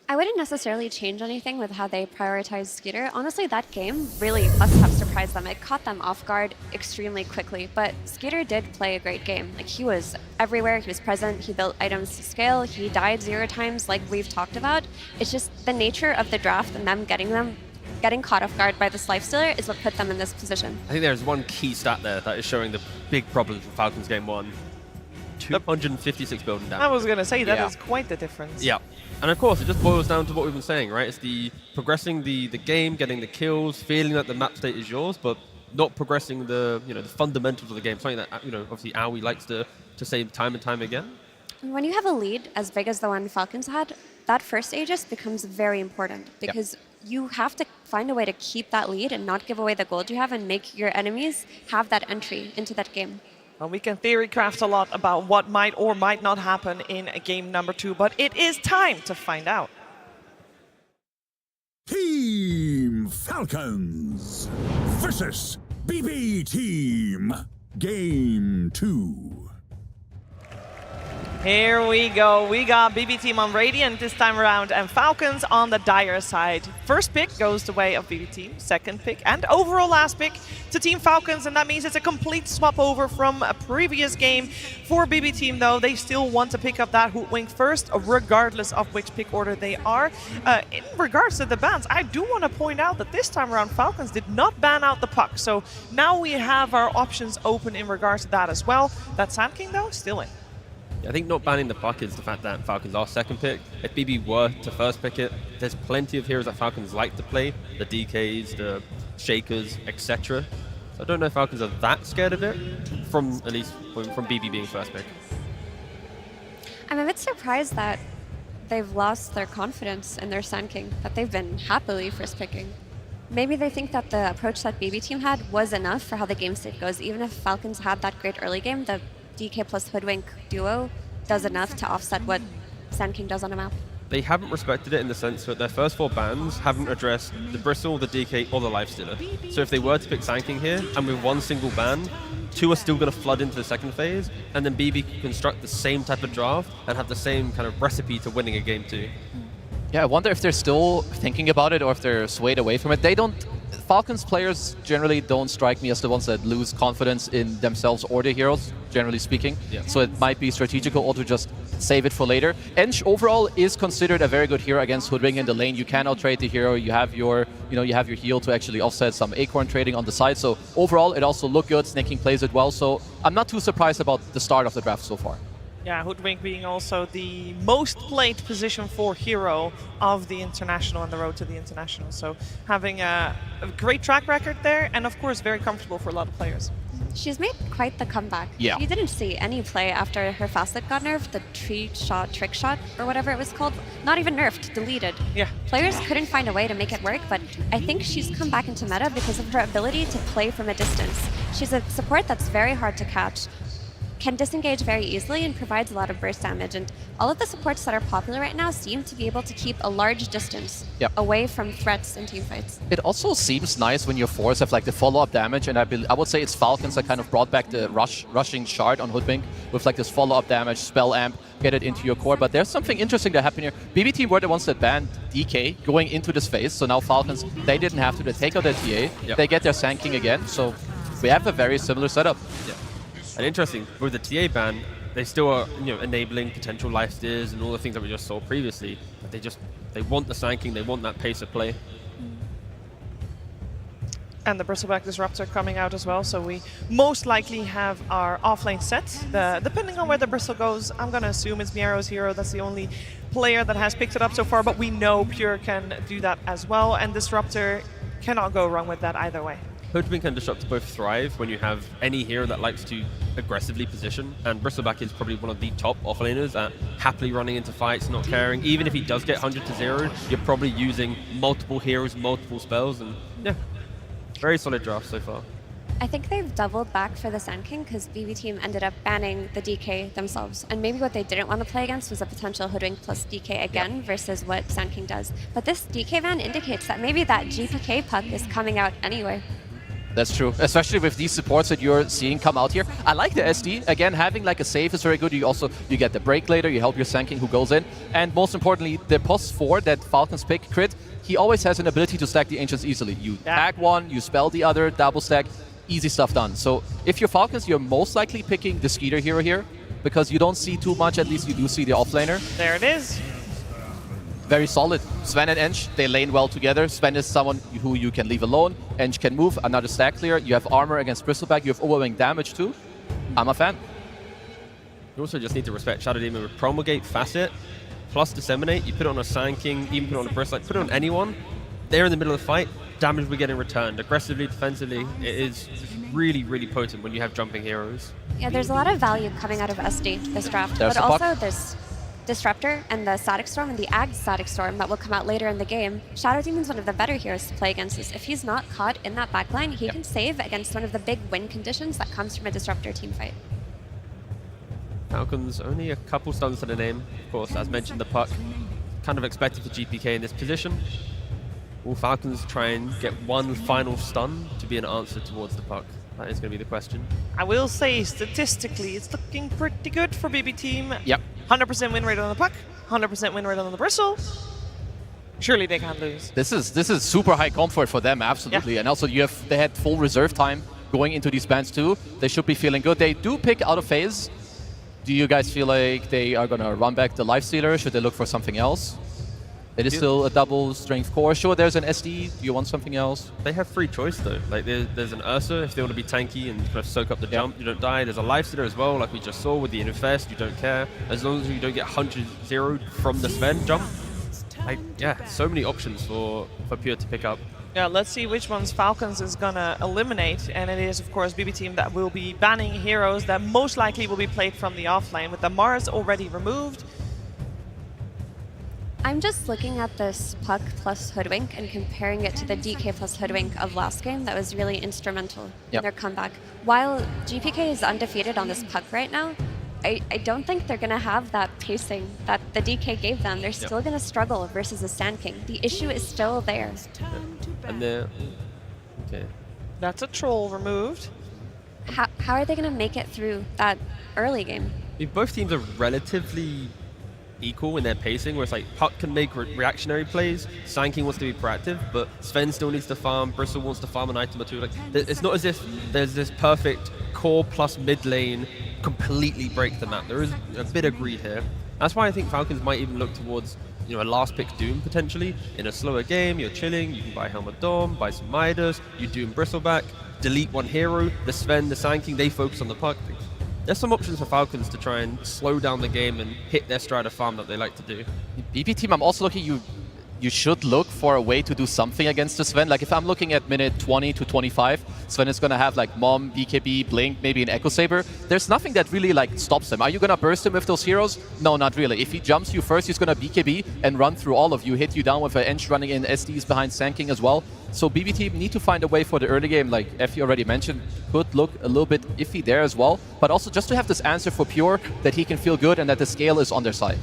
I wouldn't necessarily change anything with how they prioritized Skeeter. Honestly, that game really must have surprised them. It caught them off guard extremely quickly, but Skeeter did play a great game. Like, he was everywhere, he was present, he built items to scale, he died 0 times like we've talked about. It's just the nature of the draft and them getting caught off guard by this Lifestealer is what put them in this position. I think there's one key stat there that is showing the big problems with Falcons game 1. 256 building damage. I was going to say, that is quite the difference. Yeah. And of course, it just boils down to what we've been saying, right? It's the progressing the game, getting the kills, feeling that the map state is yours, but not progressing the the fundamentals of the game. Something that obviously Aoi likes to say time and time again. When you have a lead as big as the one Falcons had, that first Aegis becomes very important because you have to find a way to keep that lead and not give away the gold you have and make your enemies have that entry into that game. Well, we can theory craft a lot about what might or might not happen in a game number 2, but it is time to find out. Team Falcons versus BB Team. Game 2. Here we go. We got BB Team on Radiant this time around and Falcons on the Dire side. First pick goes the way of BB Team. Second pick and overall last pick to Team Falcons, and that means it's a complete swap over from a previous game. For BB Team, though, they still want to pick up that Hoodwink first, regardless of which pick order they are. In regards to the bans, I do want to point out that this time around Falcons did not ban out the puck, so now we have our options open in regards to that as well. That Sand King, though, still in. I think not banning the puck is the fact that Falcons are second pick. If BB were to first pick it, there's plenty of heroes that Falcons like to play. The DKs, the Shakers, etc. So I don't know if Falcons are that scared of it, at least from BB being first pick. I'm a bit surprised that they've lost their confidence in their Sand King, that they've been happily first picking. Maybe they think that the approach that BB Team had was enough for how the game state goes. Even if Falcons had that great early game, the DK plus Hoodwink duo does enough to offset what Sand King does on a map. They haven't respected it in the sense that their first 4 bans haven't addressed the Bristle, the DK, or the Lifestealer. So if they were to pick Sand King here, and with one single ban, 2 are still going to flood into the second phase, and then BB can construct the same type of draft and have the same kind of recipe to winning a game 2. Yeah, I wonder if they're still thinking about it or if they're swayed away from it. Falcons players generally don't strike me as the ones that lose confidence in themselves or their heroes, generally speaking. Yeah. So it might be strategical or to just save it for later. Ench overall is considered a very good hero against Hoodwink in the lane. You can outtrade the hero. You have your, you have your heal to actually offset some Acorn trading on the side. So overall, it also looked good. Snake King plays it well. So I'm not too surprised about the start of the draft so far. Yeah, Hoodwink being also the most played position for hero of the International on the road to the International. So having a great track record there, and of course very comfortable for a lot of players. She's made quite the comeback. Yeah. You didn't see any play after her Facet got nerfed, the trick shot, or whatever it was called. Not even nerfed, deleted. Yeah. Players couldn't find a way to make it work, but I think she's come back into meta because of her ability to play from a distance. She's a support that's very hard to catch, can disengage very easily, and provides a lot of burst damage. And all of the supports that are popular right now seem to be able to keep a large distance away from threats in teamfights. It also seems nice when your fours have like the follow-up damage, and I would say it's Falcons that kind of brought back the rushing shard on Hoodwink with like this follow-up damage, spell amp, get it into your core. But there's something interesting that happened here. BB Team were the ones that banned DK going into this phase, so now Falcons, they didn't have to. They take out their TA, they get their Sand King again, so we have a very similar setup. Yeah. And interesting, with the TA ban, they still are enabling potential lifesteals and all the things that we just saw previously. But they want the Sand King, they want that pace of play. And the Bristleback Disruptor coming out as well, so we most likely have our offlane set. Depending on where the Bristle goes, I'm going to assume it's Miero's hero. That's the only player that has picked it up so far, but we know Pure can do that as well, and Disruptor cannot go wrong with that either way. Hoodwink and Disruptor both thrive when you have any hero that likes to aggressively position, and Bristleback is probably one of the top offlaners at happily running into fights, not caring. Even if he does get 100 to 0, you're probably using multiple heroes, multiple spells, and yeah, very solid draft so far. I think they've doubled back for the Sand King because BB Team ended up banning the DK themselves. And maybe what they didn't want to play against was a potential Hoodwink plus DK again versus what Sand King does. But this DK ban indicates that maybe that GPK puck is coming out anyway. That's true, especially with these supports that you're seeing come out here. I like the SD. Again, having like a save is very good. You get the break later, you help your Sand King who goes in. And most importantly, the +4 that Falcons pick crit, he always has an ability to stack the Ancients easily. You tag one, you spell the other, double stack, easy stuff done. So if you're Falcons, you're most likely picking the Skeeter hero here because you don't see too much, at least you do see the offlaner. There it is. Very solid. Sven and Ench, they lane well together. Sven is someone who you can leave alone. Ench can move, another stack clear. You have armor against Bristleback, you have overwhelming damage too. I'm a fan. You also just need to respect Shadow Demon with Promulgate, Facet, plus Disseminate. You put it on a Sand King, even put it on a Bristleback, put it on anyone. They're in the middle of the fight, damage we're getting returned. Aggressively, defensively, it is really, really potent when you have jumping heroes. Yeah, there's a lot of value coming out of SD this draft. There's but also there's Disruptor and the Static Storm and the Ag Static Storm that will come out later in the game. Shadow Demon's one of the better heroes to play against this. If he's not caught in that backline, he can save against one of the big win conditions that comes from a Disruptor team fight. Falcons only a couple stuns to the name. Of course, as mentioned, the puck kind of expected for GPK in this position. Will Falcons try and get one final stun to be an answer towards the puck? That is going to be the question. I will say, statistically, it's looking pretty good for BB Team. Yep. 100% win rate on the puck, 100% win rate on the bristle. Surely they can't lose. This is super high comfort for them, absolutely. Yeah. And also they had full reserve time going into these bans too. They should be feeling good. They do pick out of phase. Do you guys feel like they are going to run back the Lifestealer? Should they look for something else? It is still a double strength core. Sure, there's an SD. Do you want something else? They have free choice though. Like there's an Ursa if they want to be tanky and kind of soak up the jump, you don't die. There's a Lifestealer as well, like we just saw with the Infest. You don't care as long as you don't get 100-0 from the Sven jump. Like yeah, so many options for Pure to pick up. Yeah, let's see which ones Falcons is gonna eliminate, and it is of course BB Team that will be banning heroes that most likely will be played from the offlane with the Mars already removed. I'm just looking at this puck plus Hoodwink and comparing it to the DK plus Hoodwink of last game that was really instrumental in their comeback. While GPK is undefeated on this puck right now, I don't think they're going to have that pacing that the DK gave them. They're still going to struggle versus the Sand King. The issue is still there. And they're... Okay. That's a troll removed. How are they going to make it through that early game? If both teams are relatively equal in their pacing, where it's like Puck can make reactionary plays, Sand King wants to be proactive, but Sven still needs to farm, Bristle wants to farm an item or two. Like, it's not as if there's this perfect core plus mid lane completely break the map. There is a bit of greed here. That's why I think Falcons might even look towards a last pick Doom potentially. In a slower game, you're chilling, you can buy Helm of Dom, buy some Midas, you Doom Bristleback, delete one hero, the Sven, the Sand King, they focus on the Puck. There's some options for Falcons to try and slow down the game and hit their stride of farm that they like to do. BB Team, I'm also looking, you should look for a way to do something against the Sven. Like if I'm looking at minute 20 to 25, Sven is going to have like Mom, BKB, Blink, maybe an Echo Saber. There's nothing that really like stops him. Are you going to burst him with those heroes? No, not really. If he jumps you first, he's going to BKB and run through all of you, hit you down with an Ench running in SDs behind Sand King as well. So BB Team need to find a way for the early game, like Effie already mentioned, could look a little bit iffy there as well. But also just to have this answer for Pure, that he can feel good and that the scale is on their side.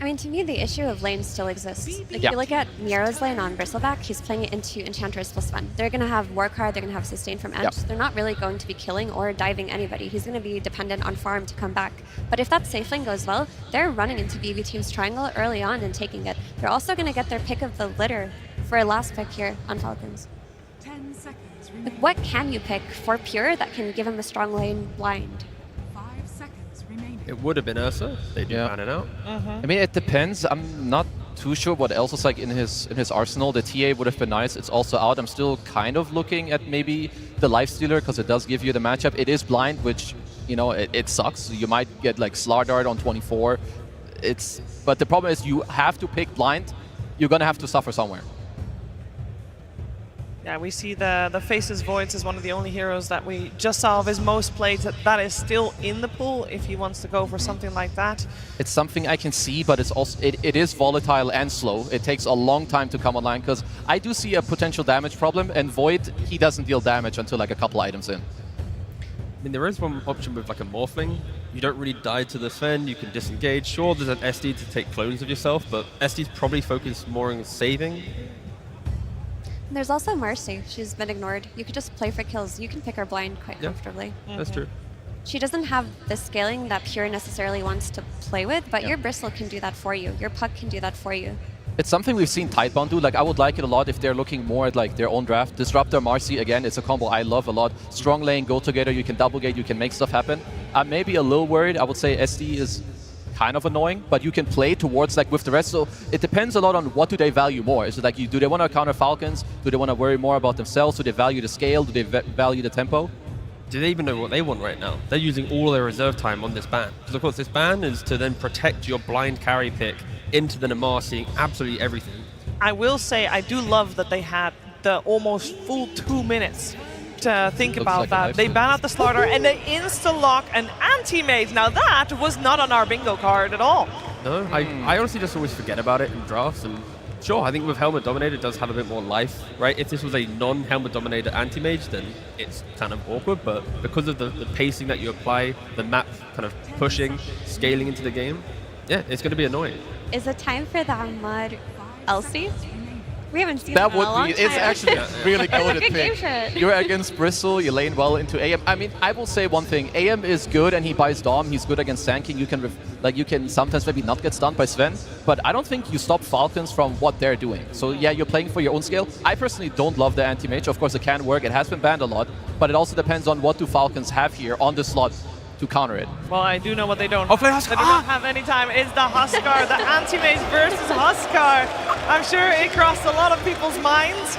I mean, to me, the issue of lanes still exists. If you look at Miro's lane on Bristleback, he's playing it into Enchantress plus Sven. They're going to have Warcard, they're going to have Sustain from Edge. They're not really going to be killing or diving anybody. He's going to be dependent on farm to come back. But if that safe lane goes well, they're running into BB Team's triangle early on and taking it. They're also going to get their pick of the litter for a last pick here on Falcons. 10 seconds Like, what can you pick for Pure that can give him a strong lane blind? It would have been Ursa. They did ban it out. I mean, it depends. I'm not too sure what else is like in his arsenal. The TA would have been nice. It's also out. I'm still kind of looking at maybe the Lifestealer because it does give you the matchup. It is blind, which, it sucks. You might get like Slardart on 24. But the problem is you have to pick blind. You're going to have to suffer somewhere. Yeah, we see the Faces Voids as one of the only heroes that we just saw of his most played that is still in the pool if he wants to go for something like that. It's something I can see, but it's also it is volatile and slow. It takes a long time to come online because I do see a potential damage problem, and Void, he doesn't deal damage until like a couple items in. I mean, there is one option with like a Morphling. You don't really die to the Sven, you can disengage. Sure, there's an SD to take clones of yourself, but SD's probably focused more on saving. There's also Marcy. She's been ignored. You could just play for kills. You can pick her blind quite comfortably. That's true. She doesn't have the scaling that Pure necessarily wants to play with, but your Bristle can do that for you. Your Puck can do that for you. It's something we've seen Tidebound do. Like, I would like it a lot if they're looking more at like their own draft. Disruptor, Marcy, again, it's a combo I love a lot. Strong lane, go together, you can double gate, you can make stuff happen. I'm maybe a little worried. I would say SD is kind of annoying, but you can play towards like with the rest. So it depends a lot on what do they value more. Is it like, do they want to counter Falcons? Do they want to worry more about themselves? Do they value the scale? Do they value the tempo? Do they even know what they want right now? They're using all their reserve time on this ban. Because of course this ban is to then protect your blind carry pick into the Namar seeing absolutely everything. I will say I do love that they had the almost full 2 minutes to think about that. They ban out the Slaughter and they insta-lock an anti-mage. Now that was not on our bingo card at all. No, I honestly just always forget about it in drafts. And sure, I think with Helmet Dominator it does have a bit more life, right? If this was a non-Helmet Dominator anti-mage, then it's kind of awkward. But because of the pacing that you apply, the map kind of pushing, scaling into the game, yeah, it's going to be annoying. Is it time for the Mud Elsie? We haven't seen that that in a long would be, time. it's actually really goated Good game pick. shot. You're against Bristle, you lane well into AM. I mean, I will say one thing. AM is good and he buys Dom. He's good against tanking. You can sometimes maybe not get stunned by Sven, but I don't think you stop Falcons from what they're doing. So yeah, you're playing for your own scale. I personally don't love the anti-mage. Of course, it can work. It has been banned a lot, but it also depends on what do Falcons have here on the slot to counter it. Well, I do know what they don't. Offlane They do not have any time. It's the Huskar, the anti-mage versus Huskar. I'm sure it crossed a lot of people's minds.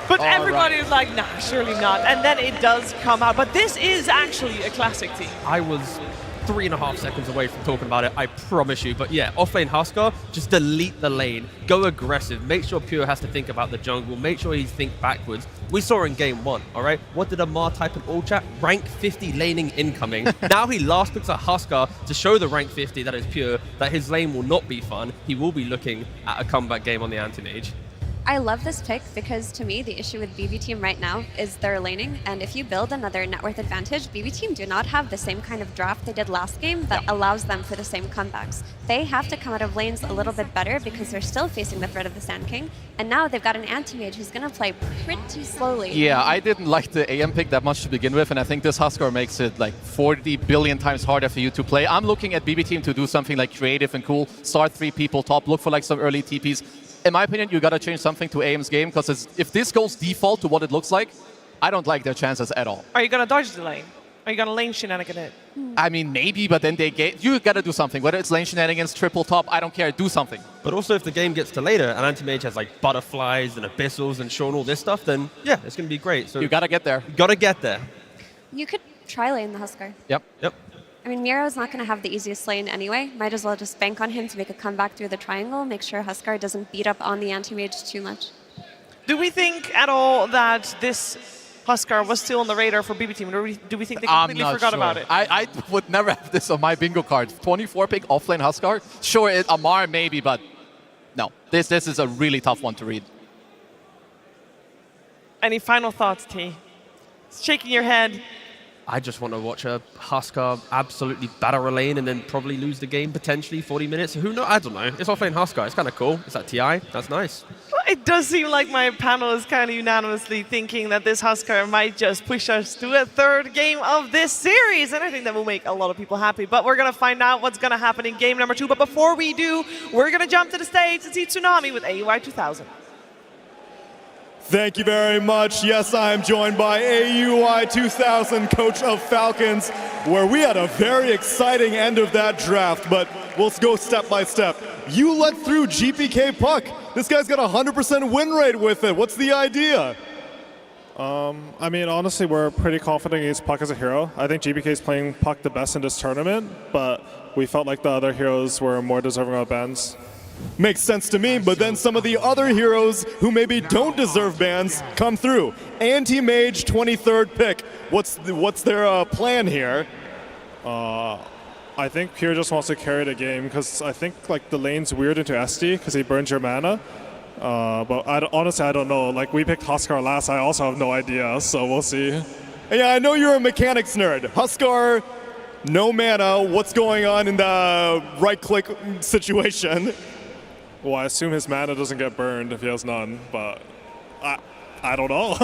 But everybody is like, nah, surely not. And then it does come out. But this is actually a classic team. I was 3.5 seconds away from talking about it, I promise you. But yeah, offlane Huskar, just delete the lane, go aggressive, make sure Pure has to think about the jungle, make sure he thinks backwards. We saw in game 1, all right? What did Amar type in all chat? Rank 50 laning incoming. Now he last picks a Huskar to show the rank 50 that is Pure, that his lane will not be fun. He will be looking at a comeback game on the anti-mage. I love this pick because to me the issue with BB Team right now is their laning, and if you build another net worth advantage, BB Team do not have the same kind of draft they did last game that allows them for the same comebacks. They have to come out of lanes a little bit better because they're still facing the threat of the Sand King, and now they've got an anti-mage who's going to play pretty slowly. Yeah, I didn't like the AM pick that much to begin with, and I think this Huskar makes it like 40 billion times harder for you to play. I'm looking at BB Team to do something like creative and cool, start 3 people top, look for like some early TPs. In my opinion, you got to change something to AM's game, because if this goes default to what it looks like, I don't like their chances at all. Are you going to dodge the lane? Are you going to lane shenanigan it? I mean, maybe, but then you got to do something. Whether it's lane shenanigans, triple top, I don't care. Do something. But also, if the game gets to later, and anti-mage has like butterflies and abyssals and Sean all this stuff, then yeah, it's going to be great. So you got to get there. You got to get there. You could try lane the Huskar. Yep. I mean, Miro's not going to have the easiest lane anyway. Might as well just bank on him to make a comeback through the triangle, make sure Huskar doesn't beat up on the anti-mage too much. Do we think at all that this Huskar was still on the radar for BB Team, or do we think they completely forgot about it? I would never have this on my bingo card. 24 pick offlane Huskar. Sure, Amar maybe, but no. This is a really tough one to read. Any final thoughts, T? Shaking your head. I just want to watch a Huskar absolutely batter a lane and then probably lose the game potentially 40 minutes. Who knows? I don't know. It's offlane Huskar. It's kind of cool. It's that TI. That's nice. Well, it does seem like my panel is kind of unanimously thinking that this Huskar might just push us to a 3rd game of this series. And I think that will make a lot of people happy. But we're going to find out what's going to happen in game number 2. But before we do, we're going to jump to the stage and see Tsunami with AUI 2000. Thank you very much. Yes, I am joined by AUI 2000, coach of Falcons, where we had a very exciting end of that draft, but we'll go step by step. You let through GPK Puck. This guy's got a 100% win rate with it. What's the idea? I mean, honestly, we're pretty confident against Puck as a hero. I think GPK is playing Puck the best in this tournament, but we felt like the other heroes were more deserving of bans. Makes sense to me, but then some of the other heroes who maybe don't deserve bans come through. Anti-Mage, 23rd pick. What's their plan here? I think Pure just wants to carry the game because I think like the lane's weird into SD because he burns your mana. But honestly, I don't know. Like we picked Huskar last. I also have no idea, so we'll see. Yeah, I know you're a mechanics nerd. Huskar, no mana. What's going on in the right-click situation? Well, I assume his mana doesn't get burned if he has none, but I don't know.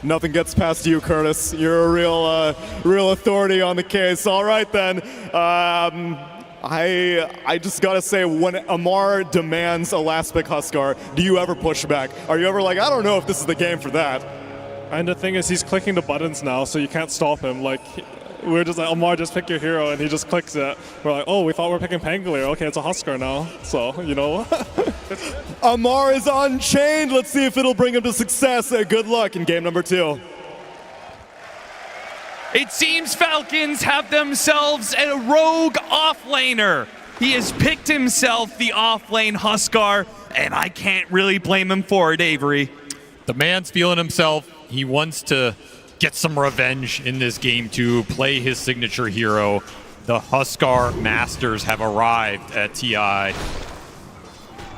Nothing gets past you, Curtis. You're a real authority on the case. All right, then. I just gotta say, when Amar demands a last pick Huskar, do you ever push back? Are you ever like, I don't know if this is the game for that? And the thing is, he's clicking the buttons now, so you can't stop him. Like, we're just like, Amar, just pick your hero, and he just clicks it. We're like, oh, we thought we were picking Pangolier. Okay, it's a Huskar now. So, you know. Amar is unchained. Let's see if it'll bring him to success. Good luck in game number 2. It seems Falcons have themselves a rogue offlaner. He has picked himself the offlane Huskar, and I can't really blame him for it, Avery. The man's feeling himself. He wants to get some revenge in this game to play his signature hero. The Huskar Masters have arrived at TI.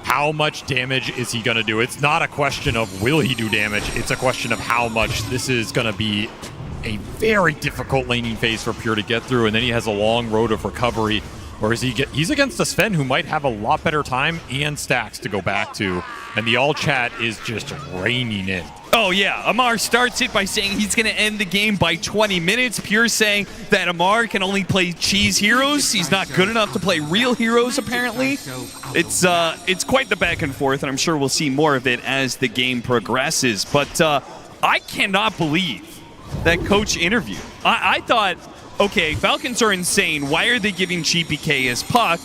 How much damage is he going to do? It's not a question of will he do damage. It's a question of how much. This is going to be a very difficult laning phase for Pure to get through, and then he has a long road of recovery. Whereas he's against a Sven who might have a lot better time and stacks to go back to, and the all chat is just raining in. Oh yeah, Amar starts it by saying he's going to end the game by 20 minutes. Pure saying that Amar can only play cheese heroes. He's not good enough to play real heroes, apparently. It's quite the back and forth, and I'm sure we'll see more of it as the game progresses. But I cannot believe that coach interview. I thought, okay, Falcons are insane. Why are they giving GPK as Puck?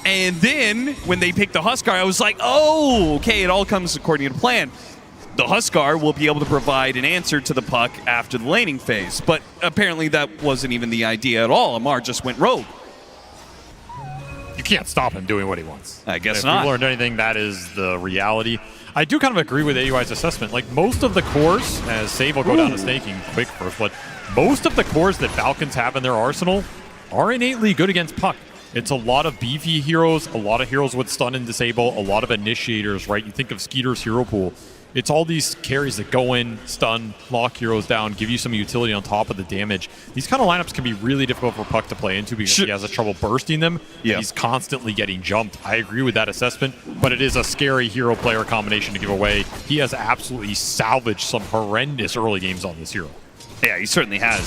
And then when they picked the Huskar, I was like, oh, okay, it all comes according to plan. The Huskar will be able to provide an answer to the Puck after the laning phase. But apparently that wasn't even the idea at all. Amar just went rogue. You can't stop him doing what he wants. I guess if not. If we learned anything, that is the reality. I do kind of agree with AUI's assessment. Like most of the cores, as Save will go down to snaking quick first, but most of the cores that Falcons have in their arsenal are innately good against Puck. It's a lot of beefy heroes, a lot of heroes with stun and disable, a lot of initiators, right? You think of Skeeter's hero pool. It's all these carries that go in, stun, lock heroes down, give you some utility on top of the damage. These kind of lineups can be really difficult for Puck to play into because he has a trouble bursting them. Yeah. He's constantly getting jumped. I agree with that assessment, but it is a scary hero-player combination to give away. He has absolutely salvaged some horrendous early games on this hero. Yeah, he certainly has.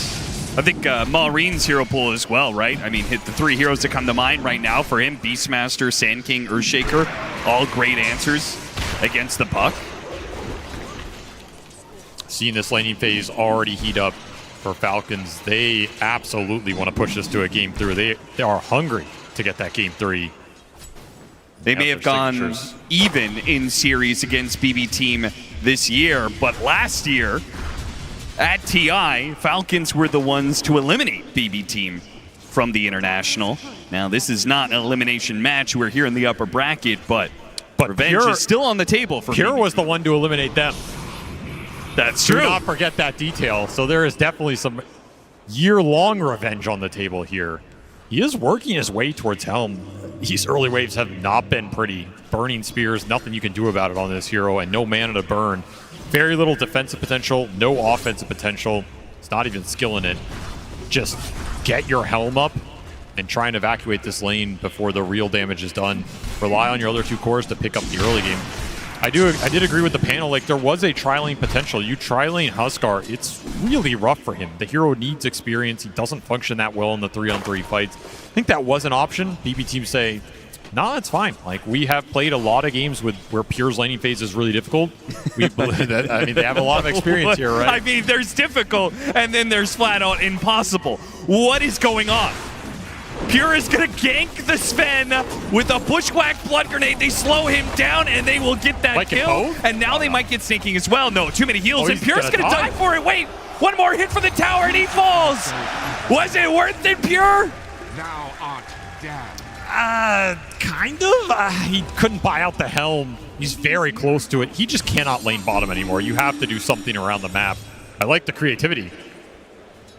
I think Maureen's hero pool as well, right? I mean, hit the 3 heroes that come to mind right now for him. Beastmaster, Sand King, Earthshaker, all great answers against the Puck. Seeing this laning phase already heat up for Falcons, they absolutely want to push this to a game 3. They are hungry to get that game 3. They may have gone even in series against BB Team this year, but last year at TI, Falcons were the ones to eliminate BB Team from the International. Now, this is not an elimination match. We're here in the upper bracket, but revenge Pure, is still on the table for Pure BB. was the one to eliminate them. That's true. Do not forget that detail. So there is definitely some year-long revenge on the table here. He is working his way towards Helm. These early waves have not been pretty. Burning spears, nothing you can do about it on this hero, and no mana to burn. Very little defensive potential, no offensive potential. It's not even skill in it. Just get your Helm up and try and evacuate this lane before the real damage is done. Rely on your other 2 cores to pick up the early game. I did agree with the panel. Like, there was a tri-lane potential. You tri-lane Huskar, it's really rough for him. The hero needs experience. He doesn't function that well in the 3-on-3 fights. I think that was an option. BB teams say, nah, it's fine. Like, we have played a lot of games where Pure's laning phase is really difficult. We believe that. I mean, they have a lot of experience here, right? I mean, there's difficult, and then there's flat out impossible. What is going on? Pure is going to gank the Sven with a Bushwhack Blood Grenade. They slow him down, and they will get that kill. And now they might get snaking as well. No, too many heals, and Pure's going to die for it. Wait, one more hit for the tower, and he falls. Was it worth it, Pure? Thou art dead. Kind of. He couldn't buy out the Helm. He's very close to it. He just cannot lane bottom anymore. You have to do something around the map. I like the creativity.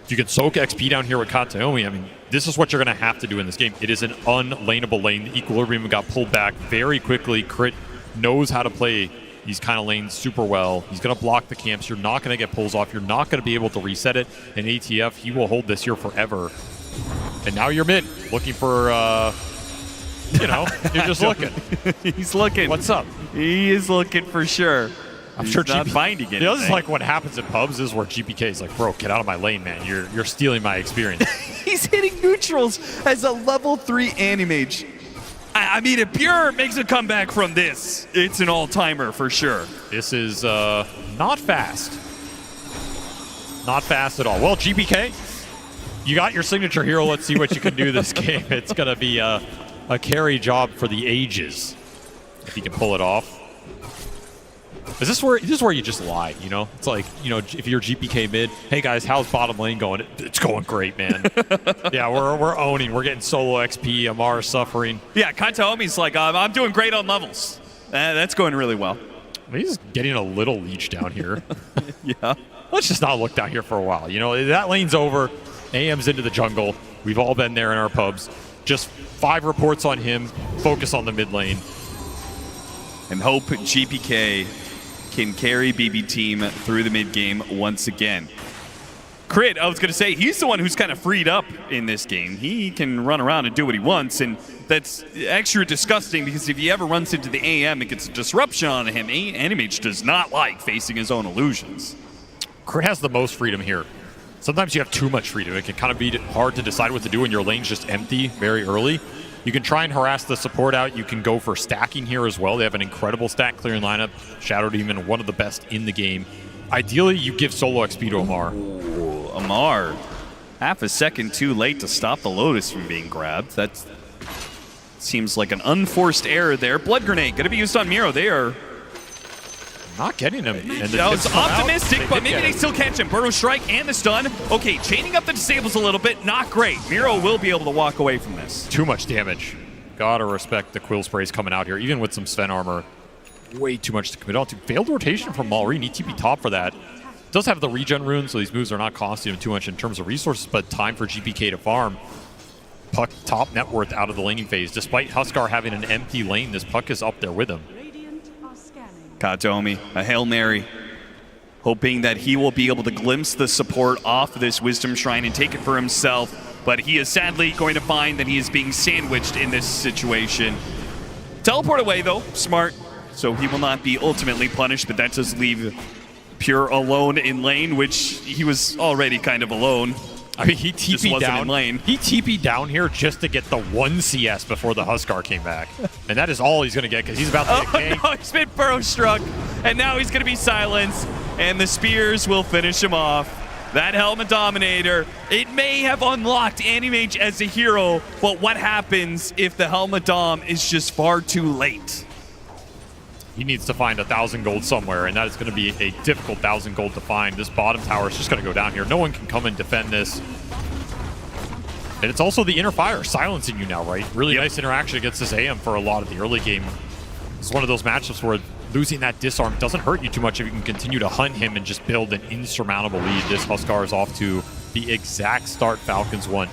If you can soak XP down here with Kataomi, I mean, this is what you're going to have to do in this game. It is an unlaneable lane. The Equilibrium got pulled back very quickly. Crit knows how to play these kind of lanes super well. He's going to block the camps. You're not going to get pulls off. You're not going to be able to reset it. And ATF, he will hold this here forever. And now you're mid, looking for, you know, you're just looking. He's looking. What's up? He is looking for sure. I'm He's sure not GP finding anything. You know, this is like what happens in pubs. This is where GPK is like, bro, get out of my lane, man. You're stealing my experience. He's hitting neutrals as a level 3 Animage. I mean, if Pure makes a comeback from this, it's an all-timer for sure. This is not fast. Not fast at all. Well, GPK, you got your signature hero. Let's see what you can do this game. It's going to be a carry job for the ages, if you can pull it off. This is where you just lie, you know? It's like, you know, if you're GPK mid, hey guys, how's bottom lane going? It's going great, man. Yeah, we're owning. We're getting solo XP. Amar's suffering. Yeah, Kataomi's like, I'm doing great on levels. That's going really well. He's getting a little leech down here. Yeah. Let's just not look down here for a while. You know, that lane's over. AM's into the jungle. We've all been there in our pubs. Just 5 reports on him. Focus on the mid lane. And hope GPK can carry BB team through the mid game once again. Crit, I was going to say, he's the one who's kind of freed up in this game. He can run around and do what he wants, and that's extra disgusting because if he ever runs into the AM, it gets a disruption on him. Animage does not like facing his own illusions. Crit has the most freedom here. Sometimes you have too much freedom. It can kind of be hard to decide what to do when your lane's just empty very early. You can try and harass the support out. You can go for stacking here as well. They have an incredible stack clearing lineup. Shadow Demon, one of the best in the game. Ideally, you give solo XP to Amar. Ooh, Amar, half a second too late to stop the Lotus from being grabbed. That seems like an unforced error there. Blood Grenade going to be used on Miro. They are not getting him. And that was optimistic, but maybe they still catch him. Burrow Strike and the stun. Okay, chaining up the disables a little bit. Not great. Miro will be able to walk away from this. Too much damage. Gotta respect the Quill Sprays coming out here, even with some Sven armor. Way too much to commit on to. Failed rotation from Malrine. ETP top for that. Does have the regen rune, so these moves are not costing him too much in terms of resources, but time for GPK to farm. Puck top net worth out of the laning phase. Despite Huskar having an empty lane, this Puck is up there with him. Kataomi, a Hail Mary, hoping that he will be able to glimpse the support off this Wisdom Shrine and take it for himself, but he is sadly going to find that he is being sandwiched in this situation. Teleport away though, smart, so he will not be ultimately punished, but that does leave Pure alone in lane, which he was already kind of alone. I mean, he TP'd down. In lane. He TP'd down here just to get the 1 CS before the Huskar came back. And that is all he's going to get because he's about to get ganked. No, he's been burrow struck, and now he's going to be silenced, and the spears will finish him off. That Helm and Dominator, it may have unlocked Animage as a hero, but what happens if the Helm of Dom is just far too late? He needs to find 1,000 gold somewhere, and that is going to be a difficult 1,000 gold to find. This bottom tower is just going to go down here. No one can come and defend this. And it's also the inner fire silencing you now, right? Really nice interaction against this AM for a lot of the early game. It's one of those matchups where losing that disarm doesn't hurt you too much if you can continue to hunt him and just build an insurmountable lead. This Huskar is off to the exact start Falcons want.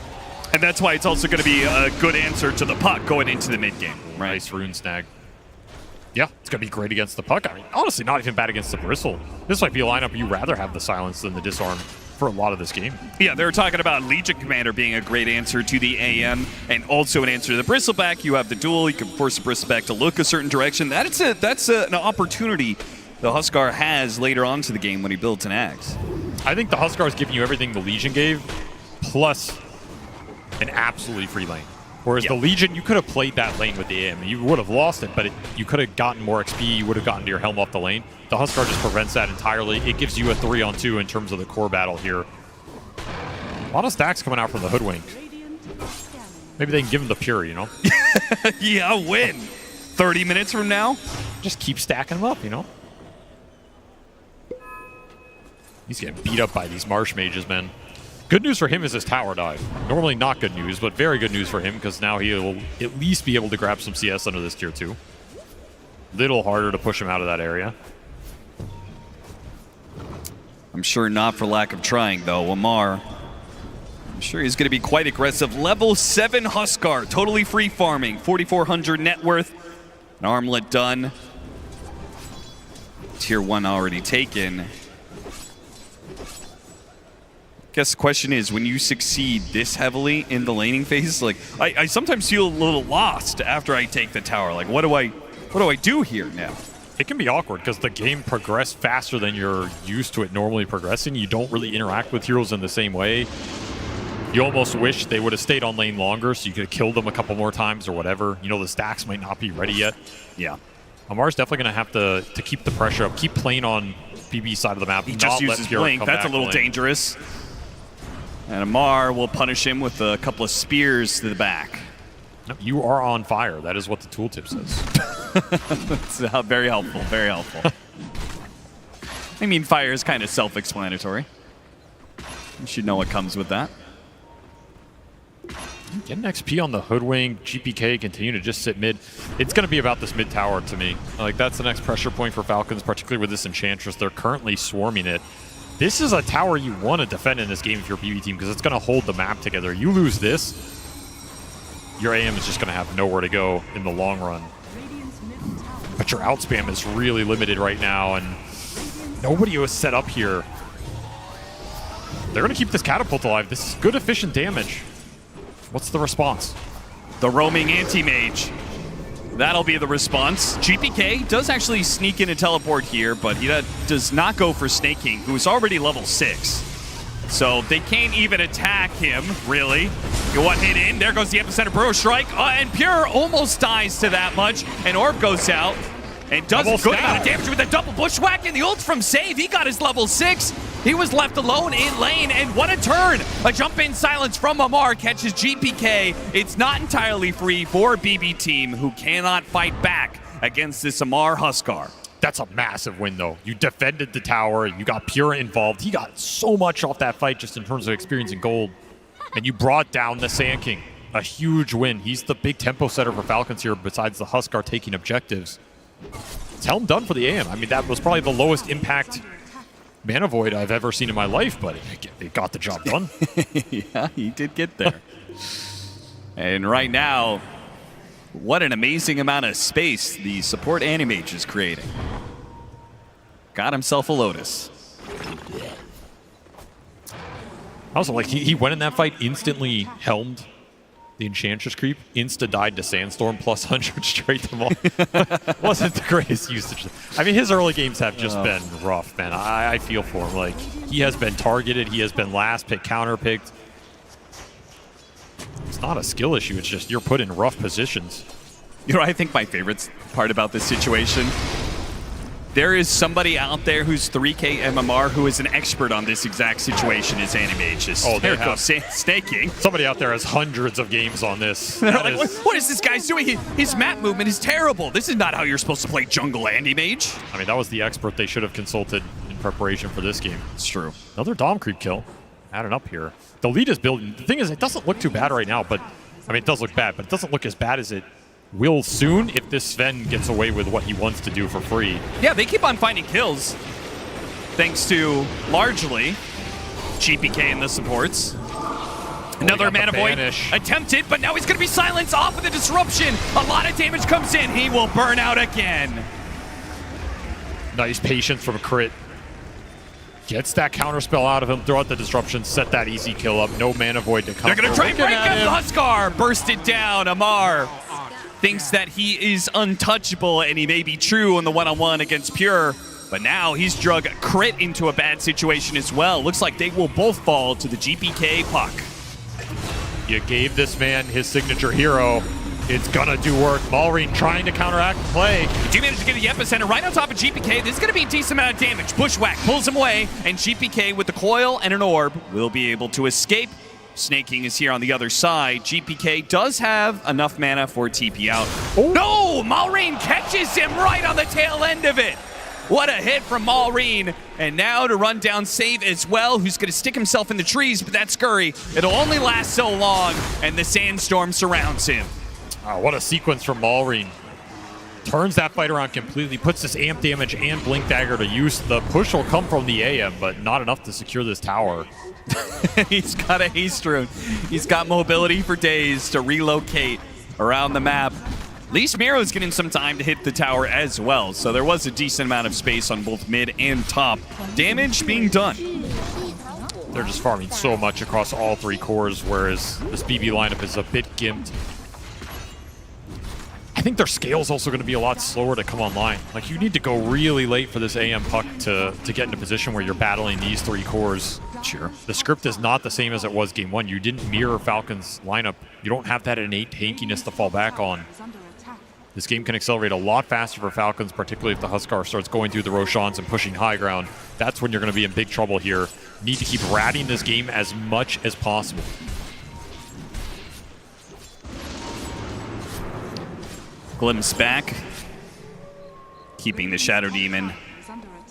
And that's why it's also going to be a good answer to the Puck going into the mid game. Right? Nice rune snag. Yeah, it's going to be great against the Puck. I mean, honestly, not even bad against the Bristle. This might be a lineup you'd rather have the silence than the disarm for a lot of this game. Yeah, they were talking about Legion Commander being a great answer to the AM and also an answer to the Bristleback. You have the duel. You can force the Bristleback to look a certain direction. That's an opportunity the Huskar has later on to the game when he builds an Axe. I think the Huskar is giving you everything the Legion gave, plus an absolutely free lane. Whereas the Legion, you could have played that lane with the AM. You would have lost it, but you could have gotten more XP. You would have gotten to your Helm off the lane. The Huskar just prevents that entirely. It gives you a 3-on-2 in terms of the core battle here. A lot of stacks coming out from the Hoodwink. Maybe they can give him the Pure, you know? Yeah, win. 30 minutes from now? Just keep stacking them up, you know? He's getting beat up by these Marsh Mages, man. Good news for him is his tower died. Normally not good news, but very good news for him because now he'll at least be able to grab some CS under this tier 2. Little harder to push him out of that area. I'm sure not for lack of trying, though. Amar, I'm sure he's going to be quite aggressive. Level 7 Huskar, totally free farming, 4,400 net worth, an armlet done. Tier 1 already taken. Guess the question is, when you succeed this heavily in the laning phase, like I sometimes feel a little lost after I take the tower. Like, what do I do here now? It can be awkward because the game progressed faster than you're used to it normally progressing. You don't really interact with heroes in the same way. You almost wish they would have stayed on lane longer so you could have killed them a couple more times or whatever. You know, the stacks might not be ready yet. Yeah. Amar's definitely going to have to keep the pressure up, keep playing on BB's side of the map. He just uses Blink. That's a little dangerous. And Amar will punish him with a couple of spears to the back. No, you are on fire. That is what the tooltip says. That's very helpful, very helpful. I mean, fire is kind of self-explanatory. You should know what comes with that. Getting XP on the Hoodwink, GPK continue to just sit mid. It's going to be about this mid tower to me. Like, that's the next pressure point for Falcons, particularly with this Enchantress. They're currently swarming it. This is a tower you want to defend in this game if you're a BB team because it's going to hold the map together. You lose this, your AM is just going to have nowhere to go in the long run. But your outspam is really limited right now, and nobody was set up here. They're going to keep this catapult alive. This is good, efficient damage. What's the response? The roaming anti-mage. That'll be the response. GPK does actually sneak in a teleport here, but he does not go for Snake King, who's already level 6. So they can't even attack him, really. You one hit in, there goes the Epicenter Burrow Strike, and Pure almost dies to that much, and Orb goes out. And does a good amount of damage with a double bushwhack, and the ult from Save, he got his level 6. He was left alone in lane, and what a turn! A jump in silence from Amar catches GPK. It's not entirely free for BB team, who cannot fight back against this Amar Huskar. That's a massive win, though. You defended the tower, you got Pure involved. He got so much off that fight just in terms of experience and gold. And you brought down the Sand King. A huge win. He's the big tempo setter for Falcons here, besides the Huskar taking objectives. It's Helm done for the AM. I mean, that was probably the lowest impact Mana Void I've ever seen in my life, but it got the job done. Yeah, he did get there. And right now, what an amazing amount of space the support Animage is creating. Got himself a Lotus. Also, like, he went in that fight, instantly helmed the Enchantress creep, insta-died to Sandstorm, plus 100 straight to them all. Wasn't the greatest usage. I mean, his early games have just been rough, man. I feel for him. Like, he has been targeted. He has been last pick, counter-picked. It's not a skill issue. It's just you're put in rough positions. You know, I think my favorite part about this situation, there is somebody out there who's 3K MMR who is an expert on this exact situation as Animage. Oh, there goes Snaking. Somebody out there has hundreds of games on this. Like, what is this guy's doing? His map movement is terrible. This is not how you're supposed to play jungle Animage. I mean, that was the expert they should have consulted in preparation for this game. It's true. Another Dom creep kill. Added up here. The lead is building. The thing is, it doesn't look too bad right now, but I mean, it does look bad, but it doesn't look as bad as it will soon if this Sven gets away with what he wants to do for free. Yeah, they keep on finding kills, thanks to, largely, GPK and the supports. Another Mana Void attempted, but now he's going to be silenced off of the disruption. A lot of damage comes in. He will burn out again. Nice patience from Crit. Gets that counterspell out of him, throw out the disruption, set that easy kill up. No Mana Void to come. They're going to try and break up the Huskar. Burst it down. Amar thinks that he is untouchable, and he may be true on the one-on-one against Pure. But now he's drug Crit into a bad situation as well. Looks like they will both fall to the GPK puck. You gave this man his signature hero. It's gonna do work. Malrine trying to counteract the play. But you managed to get the epicenter right on top of GPK. This is gonna be a decent amount of damage. Bushwhack pulls him away, and GPK with the coil and an orb will be able to escape. Snake King is here on the other side. GPK does have enough mana for TP out. Oh. No! Malrine catches him right on the tail end of it. What a hit from Maureen. And now to run down Save as well, who's going to stick himself in the trees, but that scurry, it'll only last so long, and the sandstorm surrounds him. Oh, what a sequence from Maureen. Turns that fight around completely, puts this amp damage and blink dagger to use. The push will come from the AM, but not enough to secure this tower. He's got a haste rune. He's got mobility for days to relocate around the map. At least Miro's getting some time to hit the tower as well, so there was a decent amount of space on both mid and top. Damage being done. They're just farming so much across all 3 cores, whereas this BB lineup is a bit gimped. I think their scale is also going to be a lot slower to come online. Like, you need to go really late for this AM puck to get in a position where you're battling these 3 cores. Sure. The script is not the same as it was game 1. You didn't mirror Falcon's lineup. You don't have that innate tankiness to fall back on. This game can accelerate a lot faster for Falcons, particularly if the Huskar starts going through the Roshans and pushing high ground. That's when you're going to be in big trouble here. Need to keep ratting this game as much as possible. Glimpse back, keeping the Shadow Demon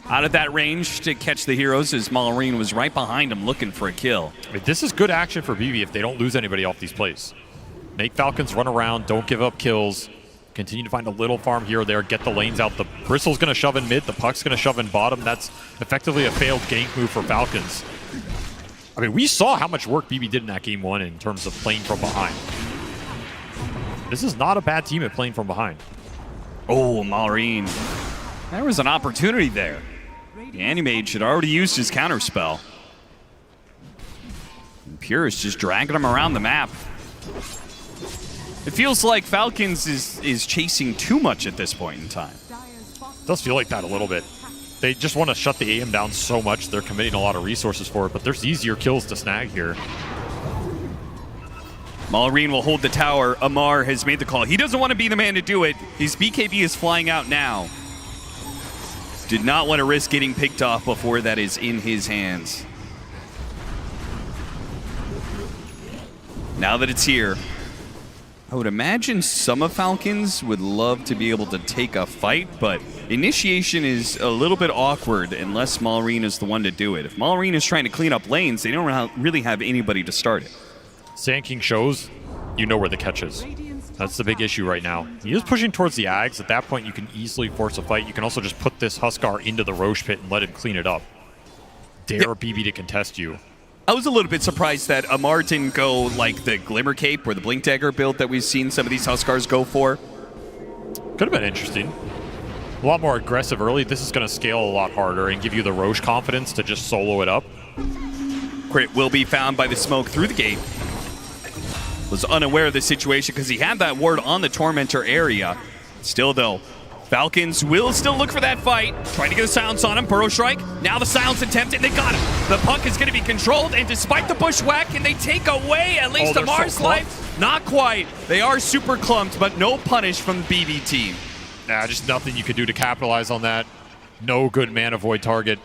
out of that range to catch the heroes as Maureen was right behind him looking for a kill. I mean, this is good action for BB if they don't lose anybody off these plays. Make Falcons run around, don't give up kills, continue to find a little farm here or there, get the lanes out. The Bristle's going to shove in mid, the Puck's going to shove in bottom. That's effectively a failed gank move for Falcons. I mean, we saw how much work BB did in that game 1 in terms of playing from behind. This is not a bad team at playing from behind. Oh, Maureen. There was an opportunity there. The Animage had already used his counterspell. And Pure is just dragging him around the map. It feels like Falcons is chasing too much at this point in time. It does feel like that a little bit. They just want to shut the AM down so much, they're committing a lot of resources for it, but there's easier kills to snag here. Maureen will hold the tower. Amar has made the call. He doesn't want to be the man to do it. His BKB is flying out now. Did not want to risk getting picked off before that is in his hands. Now that it's here, I would imagine some of Falcons would love to be able to take a fight, but initiation is a little bit awkward unless Maureen is the one to do it. If Maureen is trying to clean up lanes, they don't really have anybody to start it. Sand King shows, you know where the catch is. That's the big issue right now. He is pushing towards the Ags. At that point, you can easily force a fight. You can also just put this Huskar into the Roche pit and let him clean it up. Dare BB to contest you. I was a little bit surprised that Amar didn't go like the Glimmer Cape or the Blink Dagger build that we've seen some of these Huskars go for. Could have been interesting. A lot more aggressive early. This is going to scale a lot harder and give you the Roche confidence to just solo it up. Crit will be found by the smoke through the gate. Was unaware of the situation because he had that ward on the Tormentor area. Still though, Falcons will still look for that fight. Trying to get a silence on him. Burrow Strike. Now the silence attempt, and they got him. The puck is going to be controlled, and despite the bushwhack, can they take away at least Amar's life? Not quite. They are super clumped, but no punish from the BB team. Nah, just nothing you can do to capitalize on that. No good mana void target.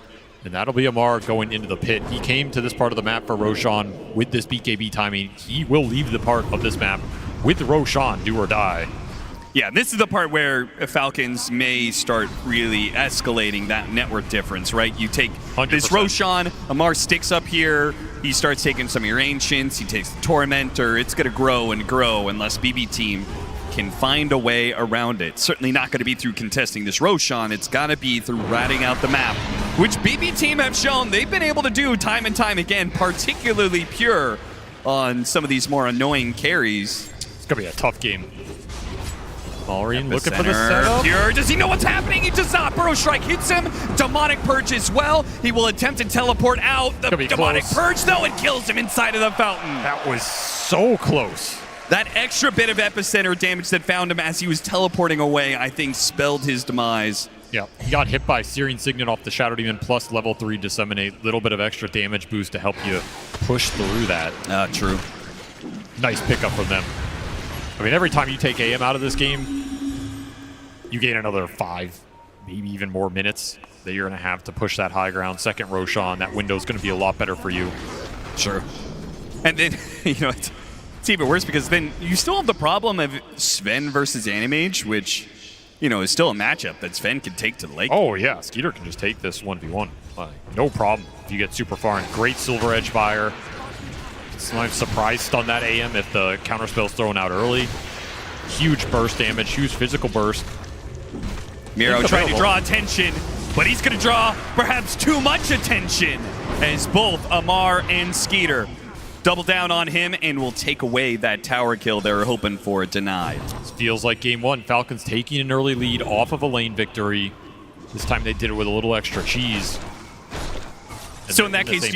And that'll be Amar going into the pit. He came to this part of the map for Roshan with this BKB timing. He will leave the part of this map with Roshan, do or die. Yeah, this is the part where Falcons may start really escalating that network difference, right? You take 100%. This Roshan, Amar sticks up here, he starts taking some of your Ancients, he takes the Tormentor. It's going to grow and grow unless BB team can find a way around it. Certainly not going to be through contesting this Roshan. It's got to be through ratting out the map, which BB team have shown they've been able to do time and time again, particularly Pure on some of these more annoying carries. It's going to be a tough game. Maureen looking for the setup. Pure, does he know what's happening? He does not. Burrow Strike hits him. Demonic Purge as well. He will attempt to teleport out. The Demonic Purge, though, it kills him inside of the fountain. That was so close. That extra bit of epicenter damage that found him as he was teleporting away, I think, spelled his demise. Yeah, he got hit by Searing Signet off the Shadow Demon plus level 3 Disseminate. Little bit of extra damage boost to help you push through that. True. Nice pickup from them. I mean, every time you take AM out of this game, you gain another 5, maybe even more minutes that you're going to have to push that high ground. Second Roshan, that window's going to be a lot better for you. Sure. And then, you know, it's even worse because then you still have the problem of Sven versus Animage, which, is still a matchup that Sven can take to the late. Oh, yeah. Skeeter can just take this 1v1. No problem if you get super far. And great Silver Edge fire. Sometimes surprise stun that AM if the counterspell's thrown out early. Huge burst damage, huge physical burst. Miro trying to draw attention, but he's going to draw perhaps too much attention as both Amar and Skeeter double down on him and will take away that tower kill they were hoping for denied. This feels like game one. Falcons taking an early lead off of a lane victory. This time they did it with a little extra cheese. So in that case,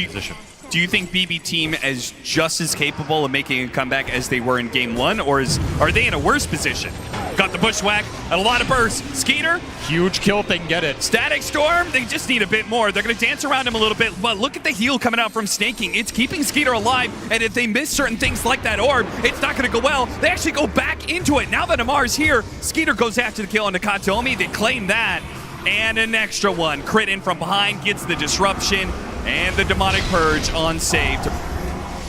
do you think BB team is just as capable of making a comeback as they were in game one, or are they in a worse position? Got the bushwhack and a lot of burst. Skeeter, huge kill if they can get it. Static Storm, they just need a bit more. They're going to dance around him a little bit, but look at the heal coming out from Snaking. It's keeping Skeeter alive, and if they miss certain things like that orb, it's not going to go well. They actually go back into it. Now that Amar's here, Skeeter goes after the kill on Nakatomi. They claim that, and an extra one. Crit in from behind, gets the disruption, and the Demonic Purge on save to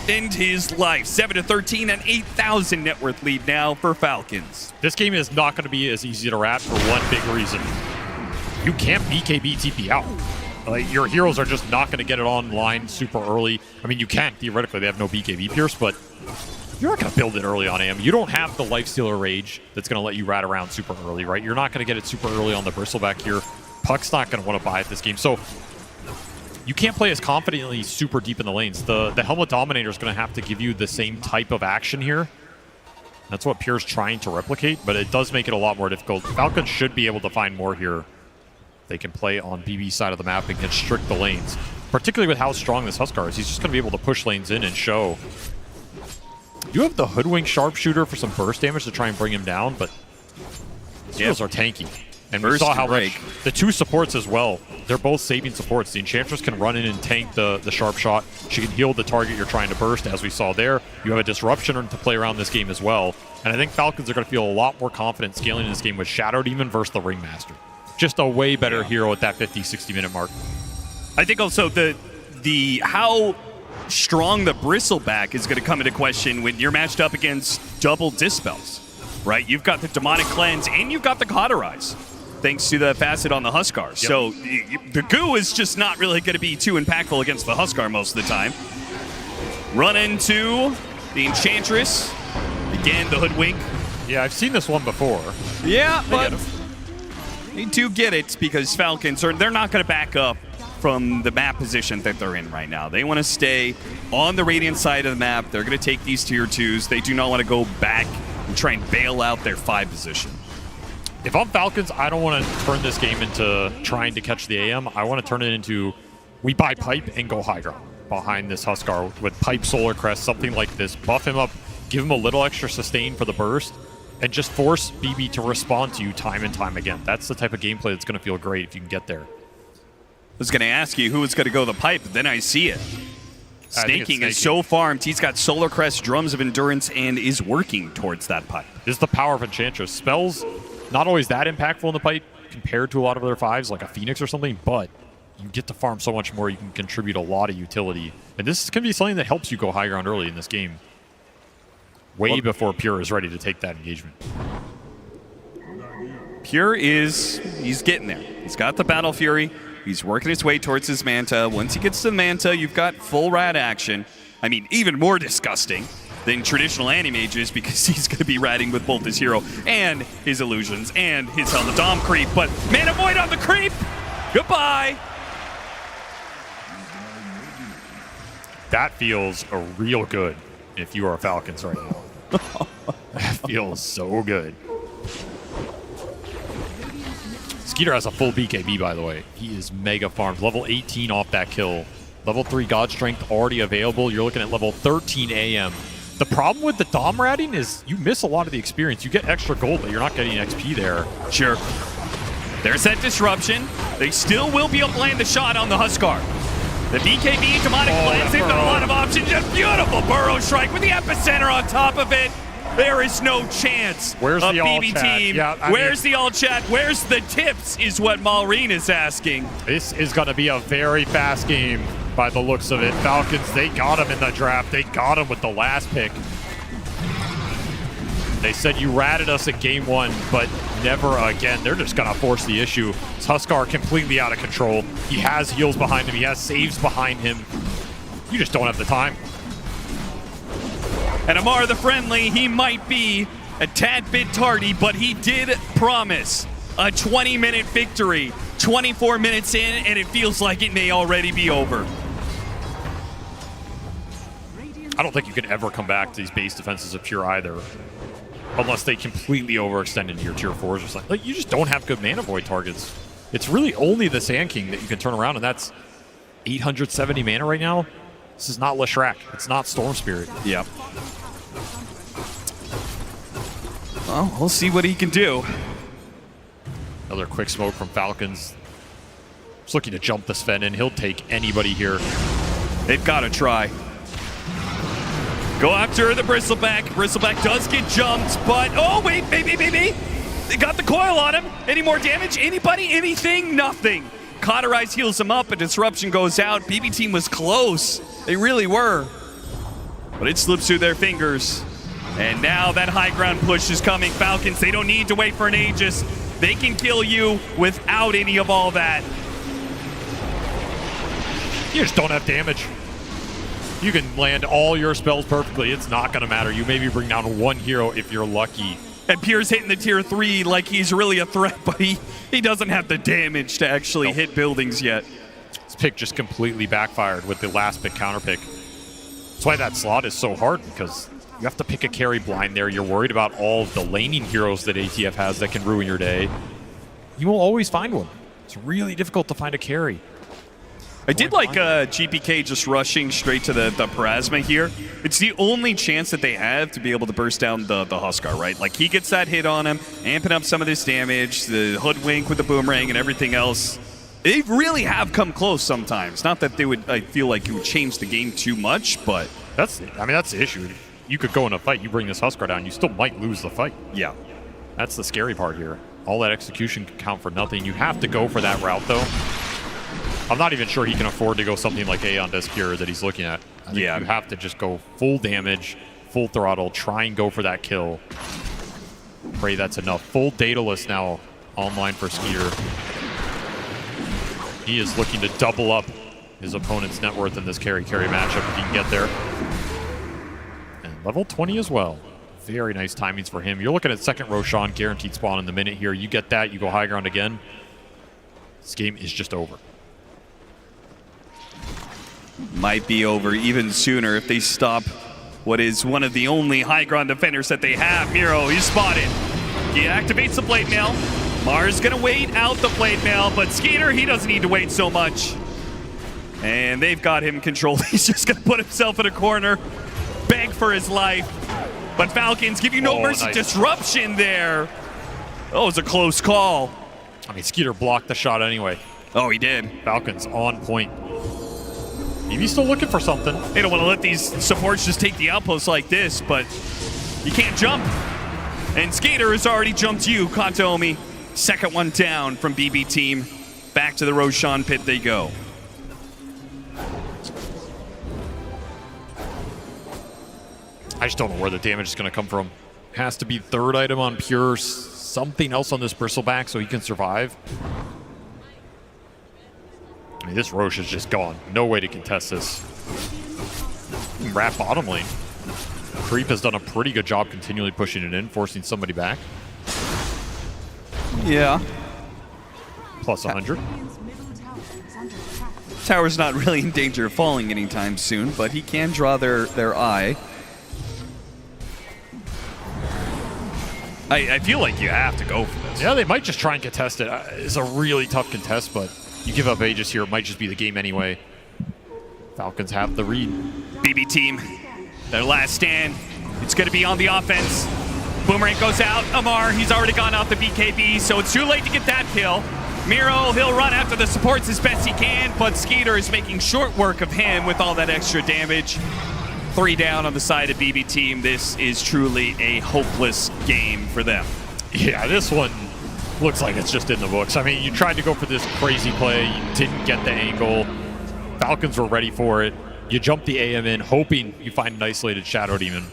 end his life. 7-13, an 8,000 net worth lead now for Falcons. This game is not going to be as easy to wrap for one big reason. You can't BKB TP out. Like, your heroes are just not going to get it online super early. I mean, you can, theoretically. They have no BKB Pierce, but you're not going to build it early on AM. You don't have the Lifestealer Rage that's going to let you rat around super early, right? You're not going to get it super early on the Bristleback here. Puck's not going to want to buy it this game. So you can't play as confidently super deep in the lanes. The Helm Dominator is going to have to give you the same type of action here. That's what Pure's trying to replicate, but it does make it a lot more difficult. Falcons should be able to find more here. They can play on BB's side of the map and constrict the lanes, particularly with how strong this Huskar is. He's just going to be able to push lanes in and show. You have the Hoodwink Sharpshooter for some burst damage to try and bring him down, but skills are tanky. And we saw how much the two supports as well. They're both saving supports. The Enchantress can run in and tank the sharp shot. She can heal the target you're trying to burst, as we saw there. You have a disruption to play around this game as well. And I think Falcons are going to feel a lot more confident scaling in this game with Shadow Demon versus the Ringmaster. Just a way better hero at that 50, 60-minute mark. I think also the how strong the Bristleback is going to come into question when you're matched up against double Dispels, right? You've got the Demonic Cleanse and you've got the Cauterize, thanks to the facet on the Huskar. Yep. So the goo is just not really going to be too impactful against the Huskar most of the time. Run into the Enchantress. Again, the Hoodwink. Yeah, I've seen this one before. Yeah, but they do get it because Falcons they're not going to back up from the map position that they're in right now. They want to stay on the Radiant side of the map. They're going to take these tier 2s. They do not want to go back and try and bail out their 5 position. If I'm Falcons, I don't want to turn this game into trying to catch the AM. I want to turn it into we buy Pipe and go high ground behind this Huskar with Pipe, Solar Crest, something like this. Buff him up, give him a little extra sustain for the burst, and just force BB to respond to you time and time again. That's the type of gameplay that's going to feel great if you can get there. I was going to ask you who was going to go the Pipe, but then I see it. Snaking is so farmed. He's got Solar Crest, Drums of Endurance, and is working towards that Pipe. This is the power of Enchantress. Spells, not always that impactful in the Pipe compared to a lot of other 5s, like a Phoenix or something, but you get to farm so much more. You can contribute a lot of utility. And this can be something that helps you go high ground early in this game. Way before Pure is ready to take that engagement. Pure he's getting there. He's got the Battle Fury. He's working his way towards his Manta. Once he gets to the Manta, you've got full rat action. I mean, even more disgusting than traditional Animages because he's going to be ratting with both his hero and his illusions and his Helm Dom creep. But Mana Void on the creep! Goodbye! That feels real good if you are Falcons right now. That feels so good. Skeeter has a full BKB, by the way. He is mega farmed. Level 18 off that kill. Level 3 God Strength already available. You're looking at level 13 AM. The problem with the Dom ratting is you miss a lot of the experience. You get extra gold, but you're not getting XP there. Sure. There's that disruption. They still will be able to land the shot on the Huskar. The BKB, Demonic Cleanse, they've got a lot of options. Just beautiful Burrow Strike with the epicenter on top of it. There is no chance of BB team. Yeah, Where's the all chat? Where's the tips is what Malrine is asking. This is going to be a very fast game by the looks of it. Falcons, they got him in the draft. They got him with the last pick. They said you ratted us at game 1, but never again. They're just going to force the issue. It's Huskar completely out of control. He has heals behind him. He has saves behind him. You just don't have the time. And Amar the Friendly, he might be a tad bit tardy, but he did promise a 20-minute victory. 24 minutes in, and it feels like it may already be over. I don't think you can ever come back to these base defenses of Pure either. Unless they completely overextend into your tier 4s or something. Like, you just don't have good mana void targets. It's really only the Sand King that you can turn around, and that's 870 mana right now. This is not Leshrac. It's not Storm Spirit. Yep. Well, we'll see what he can do. Another quick smoke from Falcons. Just looking to jump the Sven in. He'll take anybody here. They've got to try. Go after the Bristleback. Bristleback does get jumped, but oh wait, maybe. They got the coil on him. Any more damage? Anybody? Anything? Nothing. Cauterize heals him up, a disruption goes out. BB team was close. They really were. But it slips through their fingers. And now that high ground push is coming. Falcons, they don't need to wait for an Aegis. They can kill you without any of all that. You just don't have damage. You can land all your spells perfectly. It's not going to matter. You maybe bring down one hero if you're lucky. And Pierre's hitting the tier 3 like he's really a threat, but he doesn't have the damage to actually hit buildings yet. This pick just completely backfired with the last pick counter pick. That's why that slot is so hard, because you have to pick a carry blind there. You're worried about all of the laning heroes that ATF has that can ruin your day. You will always find one. It's really difficult to find a carry. I did like GPK just rushing straight to the Parasma here. It's the only chance that they have to be able to burst down the Huskar, right? Like, he gets that hit on him, amping up some of this damage, the Hoodwink with the Boomerang and everything else. They really have come close sometimes. Not that they would, I feel like it would change the game too much, but... that's the issue. You could go in a fight, you bring this Huskar down, you still might lose the fight. Yeah. That's the scary part here. All that execution can count for nothing. You have to go for that route, though. I'm not even sure he can afford to go something like Aeon Deskure that he's looking at. I think you have to just go full damage, full throttle, try and go for that kill. Pray that's enough. Full Daedalus now online for Skeeter. He is looking to double up his opponent's net worth in this carry matchup if he can get there. And level 20 as well. Very nice timings for him. You're looking at second Roshan, guaranteed spawn in the minute here. You get that, you go high ground again. This game is just over. Might be over even sooner if they stop what is one of the only high ground defenders that they have. Miro, he's spotted. He activates the blade mail. Mars gonna wait out the blade mail, but Skeeter, he doesn't need to wait so much. And they've got him controlled. He's just gonna put himself in a corner, beg for his life. But Falcons give you no mercy. Nice disruption there. Oh, it was a close call. I mean, Skeeter blocked the shot anyway. Oh, he did. Falcons on point. He's still looking for something. They don't want to let these supports just take the outpost like this, but you can't jump. And Skater has already jumped you, Kantomi. Second one down from BB team. Back to the Roshan pit they go. I just don't know where the damage is going to come from. Has to be third item on Pure, something else on this Bristleback so he can survive. I mean, this Roche is just gone. No way to contest this. Wrap bottom lane. Creep has done a pretty good job continually pushing it in, forcing somebody back. Yeah. Plus 100. Tower's not really in danger of falling anytime soon, but he can draw their eye. I feel like you have to go for this. Yeah, they might just try and contest it. It's a really tough contest, but you give up Aegis here, it might just be the game anyway. Falcons have the read. BB team, their last stand. It's going to be on the offense. Boomerang goes out. Amar, he's already gone out the BKB, so it's too late to get that kill. Miro, he'll run after the supports as best he can, but Skeeter is making short work of him with all that extra damage. 3 down on the side of BB team. This is truly a hopeless game for them. Yeah, this one looks like it's just in the books. I mean, you tried to go for this crazy play, you didn't get the angle. Falcons were ready for it. You jump the AM in, hoping you find an isolated Shadow Demon.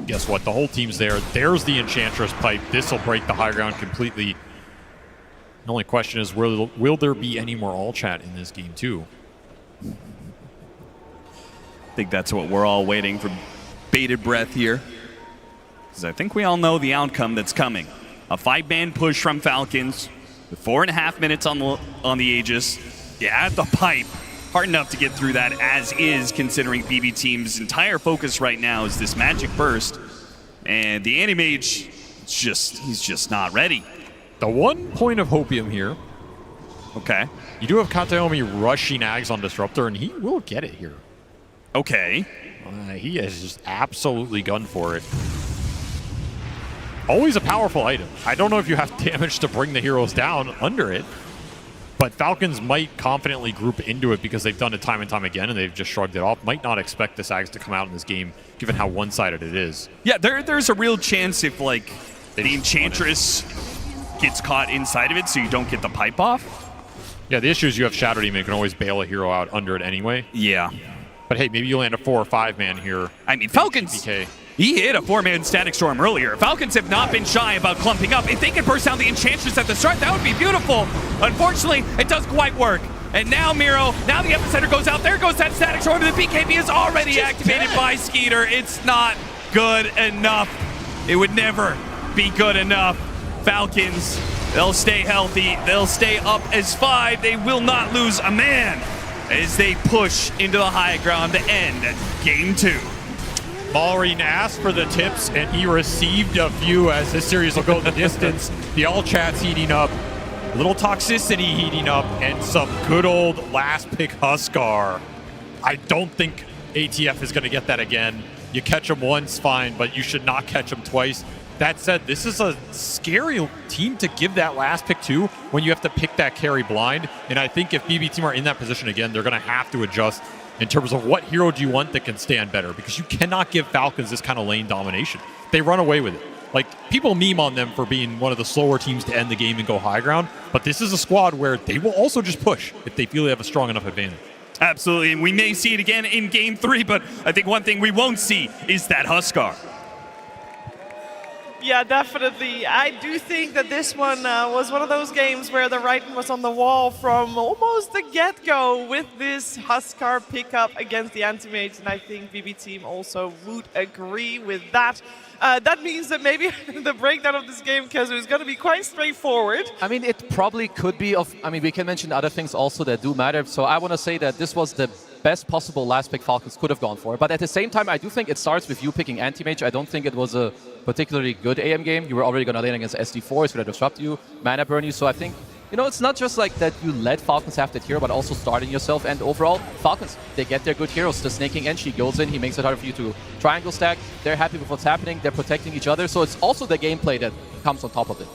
guess what? The whole team's there. There's the Enchantress pipe. This will break the high ground completely. The only question is, will there be any more all chat in this game too? I think that's what we're all waiting for, bated breath here. Because I think we all know the outcome that's coming. A 5-man push from Falcons with 4.5 minutes on the Aegis. You add the pipe. Hard enough to get through that as is, considering BB Team's entire focus right now is this Magic Burst. And the Anti-Mage, he's just not ready. The one point of hopium here. Okay. You do have Kataomi rushing Ags on Disruptor, and he will get it here. Okay. He has just absolutely gunned for it. Always a powerful item. I don't know if you have damage to bring the heroes down under it, but Falcons might confidently group into it because they've done it time and time again, and they've just shrugged it off. Might not expect this Ags to come out in this game, given how one-sided it is. Yeah, there's a real chance if, like, the Enchantress gets caught inside of it so you don't get the pipe off. Yeah, the issue is you have Shadow Demon. You can always bail a hero out under it anyway. Yeah. But hey, maybe you land a 4 or 5-man here. I mean, Falcons, BK. He hit a 4-man Static Storm earlier. Falcons have not been shy about clumping up. If they could burst down the Enchantress at the start, that would be beautiful. Unfortunately, it doesn't quite work. And now Miro, now the Epicenter goes out. There goes that Static Storm. The BKB is already activated by Skeeter. It's not good enough. It would never be good enough. Falcons, they'll stay healthy. They'll stay up as 5. They will not lose a man as they push into the high ground to end Game 2. Maureen asked for the tips, and he received a few as this series will go the distance. The all chat's heating up, a little toxicity heating up, and some good old last pick Huskar. I don't think ATF is going to get that again. You catch him once, fine, but you should not catch him twice. That said, this is a scary team to give that last pick to when you have to pick that carry blind. And I think if BB Team are in that position again, they're going to have to adjust in terms of what hero do you want that can stand better, because you cannot give Falcons this kind of lane domination. They run away with it. Like, people meme on them for being one of the slower teams to end the game and go high ground, but this is a squad where they will also just push if they feel they have a strong enough advantage. Absolutely, and we may see it again in Game 3, but I think one thing we won't see is that Huskar. Yeah, definitely. I do think that this one was one of those games where the writing was on the wall from almost the get-go with this Huskar pickup against the Anti-Mage, and I think BB Team also would agree with that. That means that maybe the breakdown of this game, Kezu, is going to be quite straightforward. I mean, it probably could be we can mention other things also that do matter. So I want to say that this was the best possible last pick Falcons could have gone for. But at the same time, I do think it starts with you picking Anti-Mage. I don't think it was a particularly good AM game. You were already going to lane against SD4, it's going to disrupt you, mana burn you. So I think, it's not just like that you let Falcons have that hero, but also starting yourself. And overall, Falcons, they get their good heroes. The Snaking Enchi goes in, he makes it harder for you to triangle stack. They're happy with what's happening, they're protecting each other. So it's also the gameplay that comes on top of it.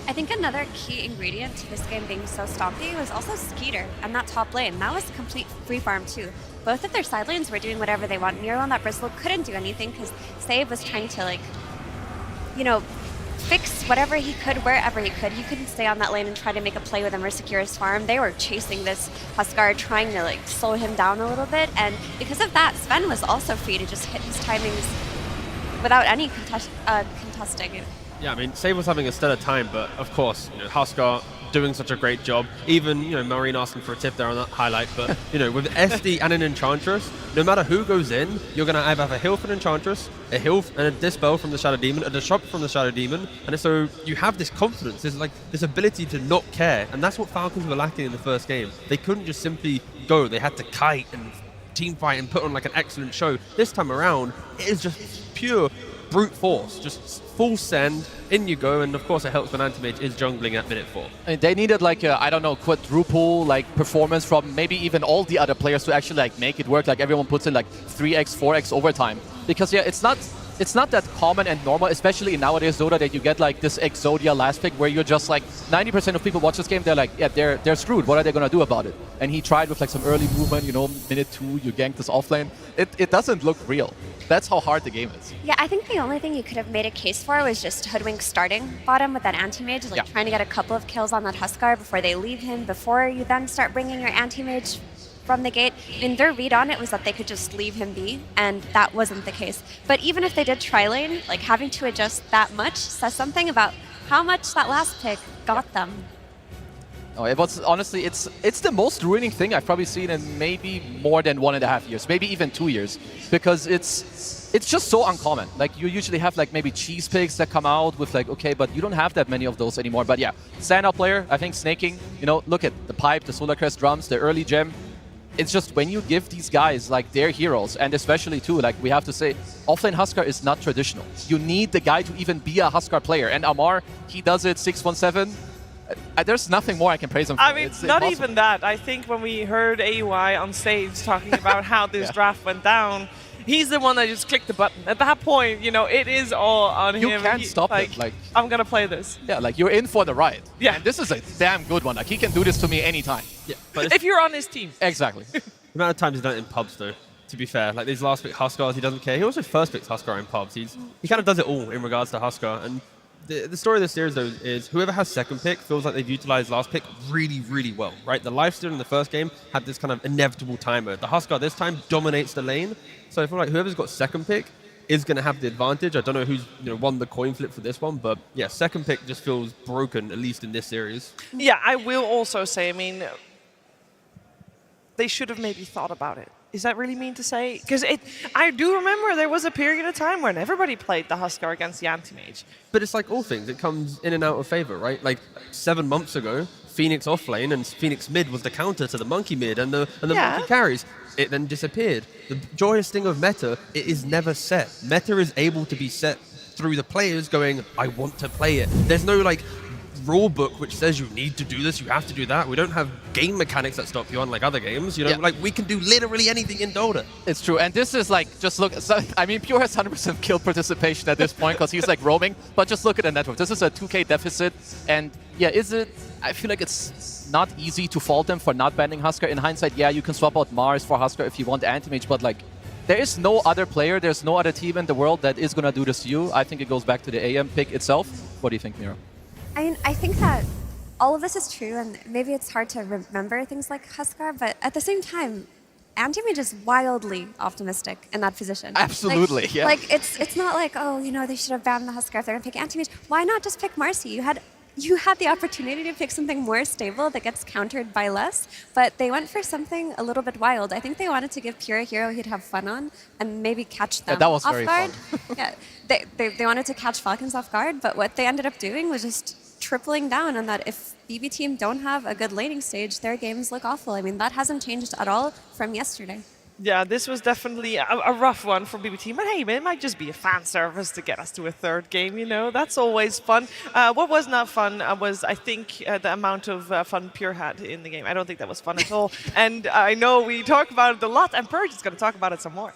I think another key ingredient to this game being so stompy was also Skeeter and that top lane. That was complete free farm too. Both of their side lanes were doing whatever they want. Miro on that Bristle couldn't do anything because Save was trying to fix whatever he could, wherever he could. He couldn't stay on that lane and try to make a play with him or secure his farm. They were chasing this Huskar, trying to slow him down a little bit. And because of that, Sven was also free to just hit his timings without any contesting. Yeah, I mean, Save was having a stellar time, but of course, Huskar doing such a great job. Even, Maureen asking for a tip there on that highlight, but, with SD and an Enchantress, no matter who goes in, you're going to either have a heal for an Enchantress, a heal and a Dispel from the Shadow Demon, a Disrupt from the Shadow Demon, and so you have this confidence, this ability to not care, and that's what Falcons were lacking in the first game. They couldn't just simply go, they had to kite and team fight and put on an excellent show. This time around, it is just pure brute force, just full send, in you go, and of course it helps when Anti-Mage is jungling at minute 4. I mean, they needed quadruple performance from maybe even all the other players to actually make it work. Everyone puts in 3x, 4x overtime. Because it's not that common and normal, especially in nowadays Dota, that you get this Exodia last pick where you're just 90% of people watch this game, they're they're screwed. What are they gonna do about it? And he tried with some early movement, minute 2, you ganked this offlane. It doesn't look real. That's how hard the game is. Yeah, I think the only thing you could have made a case for was just Hoodwink starting bottom with that Anti-Mage, trying to get a couple of kills on that Huskar before they leave him, before you then start bringing your Anti-Mage from the gate. I mean, their read on it was that they could just leave him be, and that wasn't the case. But even if they did tri-lane, like having to adjust that much says something about how much that last pick got them. Oh, it was honestly, it's the most ruining thing I've probably seen in maybe more than 1.5 years, maybe even 2 years, because it's just so uncommon. Like you usually have like maybe cheese picks that come out with like, okay, but you don't have that many of those anymore. But yeah, standout player, I think snaking, you know, look at the pipe, the Solar Crest drums, the early gem. It's just when you give these guys like their heroes, and especially too, like we have to say, offlane Huskar is not traditional. You need the guy to even be a Huskar player. And Amar, he does it 617. There's nothing more I can praise him for. I mean, it's not impossible. even that. I think when we heard AUI on stage talking about how this draft went down, he's the one that just clicked the button. At that point, you know, it is all on him. You can't stop like, him. Like, I'm going to play this. yeah, like you're in for the ride. Yeah. And this is a damn good one. Like he can do this to me anytime. Yeah, but If you're on his team. Exactly. the amount of times he's done it in pubs, though, to be fair. Like these last pick Huskars, he doesn't care. He also first picks Huskar in pubs. He kind of does it all in regards to Huskar. And the story of this series, though, is whoever has second pick feels like they've utilized last pick really, really well, right? The lifesteal in the first game had this kind of inevitable timer. The Huskar this time dominates the lane. So I feel like whoever's got second pick is going to have the advantage. I don't know who's won the coin flip for this one, but yeah, second pick just feels broken, at least in this series. Yeah, I will also say, I mean, they should have maybe thought about it. Is that really mean to say? Because I do remember there was a period of time when everybody played the Huskar against the anti-mage. But it's like all things, it comes in and out of favor, right? Like 7 months ago, Phoenix offlane and Phoenix mid was the counter to the monkey mid and the monkey carries. It then disappeared. The joyous thing of meta, it is never set. Meta is able to be set through the players going, I want to play it. There's no like rule book which says you need to do this, you have to do that. We don't have game mechanics that stop you unlike other games. You know, like we can do literally anything in Dota. It's true, and this is like, just look, so, I mean, Pure has 100% kill participation at this point because he's like roaming, but just look at the network. This is a 2k deficit, and yeah, I feel like it's not easy to fault them for not banning Huskar. In hindsight, yeah, you can swap out Mars for Huskar if you want anti-mage, but like, there is no other player, there's no other team in the world that is going to do this to you. I think it goes back to the AM pick itself. What do you think, Mira? I mean, I think that all of this is true, and maybe it's hard to remember things like Huskar, but at the same time, anti-mage is wildly optimistic in that position. Absolutely, like, yeah. Like, it's not like, oh, you know, they should have banned the Huskar if they're going to pick anti-mage. Why not just pick Marcy? You had the opportunity to pick something more stable that gets countered by less, but they went for something a little bit wild. I think they wanted to give Pure a hero he'd have fun on and maybe catch them that was off very guard. fun. Yeah, they wanted to catch Falcons off guard, but what they ended up doing was just tripling down on that. If BB team don't have a good laning stage, their games look awful. I mean, that hasn't changed at all from yesterday. Yeah, this was definitely a rough one for BB team, but hey, man, it might just be a fan service to get us to a third game, you know? That's always fun. What was not fun was, I think, the amount of fun Pure had in the game. I don't think that was fun at all. And I know we talk about it a lot, and Purge is going to talk about it some more.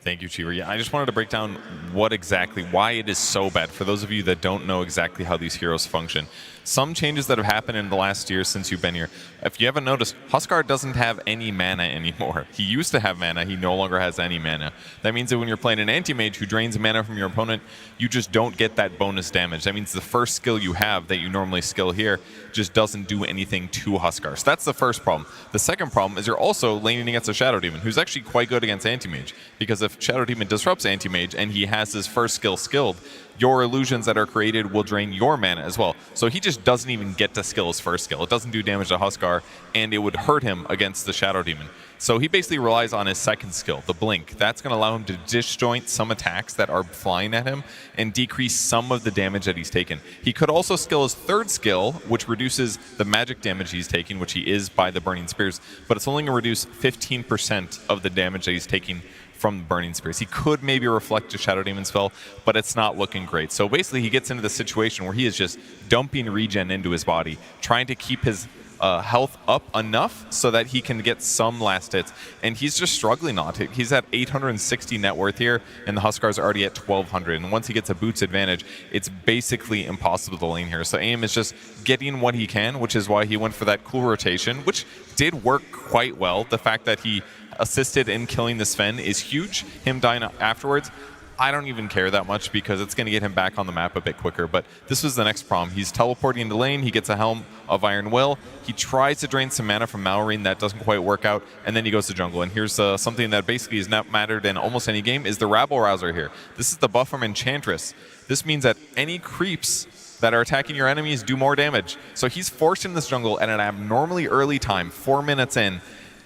Thank you, Cheever. Yeah, I just wanted to break down why it is so bad. For those of you that don't know exactly how these heroes function, some changes that have happened in the last year since you've been here. If you haven't noticed, Huskar doesn't have any mana anymore. He used to have mana. He no longer has any mana. That means that when you're playing an anti-mage who drains mana from your opponent, you just don't get that bonus damage. That means the first skill you have that you normally skill here just doesn't do anything to Huskar. So that's the first problem. The second problem is you're also laning against a Shadow Demon, who's actually quite good against anti-mage. Because if Shadow Demon disrupts anti-mage and he has his first skill skilled, your illusions that are created will drain your mana as well. So he just doesn't even get to skill his first skill. It doesn't do damage to Huskar, and it would hurt him against the Shadow Demon. So he basically relies on his second skill, the Blink. That's going to allow him to disjoint some attacks that are flying at him and decrease some of the damage that he's taken. He could also skill his third skill, which reduces the magic damage he's taking, which he is by the Burning Spears, but it's only going to reduce 15% of the damage that he's taking from the Burning Spears. He could maybe reflect a Shadow Demon spell, but it's not looking great. So basically he gets into the situation where he is just dumping regen into his body, trying to keep his health up enough so that he can get some last hits. And he's just struggling not to. He's at 860 net worth here, and the Huskar's already at 1200. And once he gets a boots advantage, it's basically impossible to lane here. So AIM is just getting what he can, which is why he went for that cool rotation, which did work quite well. The fact that he assisted in killing the Sven is huge. Him dying afterwards I don't even care that much because it's going to get him back on the map a bit quicker. But this was the next problem. He's teleporting into lane. He gets a Helm of Iron Will. He tries to drain some mana from Malorine. That doesn't quite work out. And then he goes to jungle. And here's something that basically has not mattered in almost any game is the Rabble Rouser here. This is the buff from Enchantress. This means that any creeps that are attacking your enemies do more damage. So he's forced in this jungle at an abnormally early time, 4 minutes in.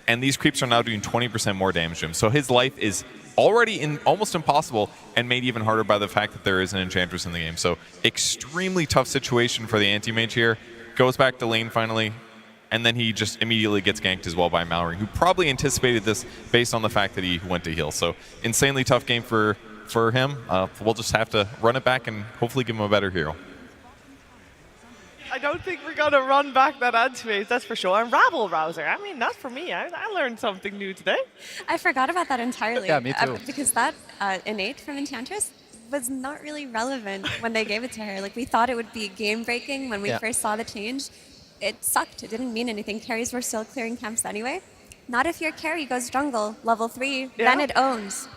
And these creeps are now doing 20% more damage to him. So his life is already almost impossible and made even harder by the fact that there is an Enchantress in the game. So extremely tough situation for the anti-mage here. Goes back to lane finally, and then he just immediately gets ganked as well by Mallory, who probably anticipated this based on the fact that he went to heal. So insanely tough game for him. We'll just have to run it back and hopefully give him a better hero. I don't think we're going to run back that anti-mage, that's for sure. And Rabble Rouser, I mean, that's for me. I learned something new today. I forgot about that entirely. Yeah, me too. Because that innate from Enchantress was not really relevant when they gave it to her. Like, we thought it would be game-breaking when we first saw the change. It sucked. It didn't mean anything. Carries were still clearing camps anyway. Not if your carry goes jungle, level 3, then it owns.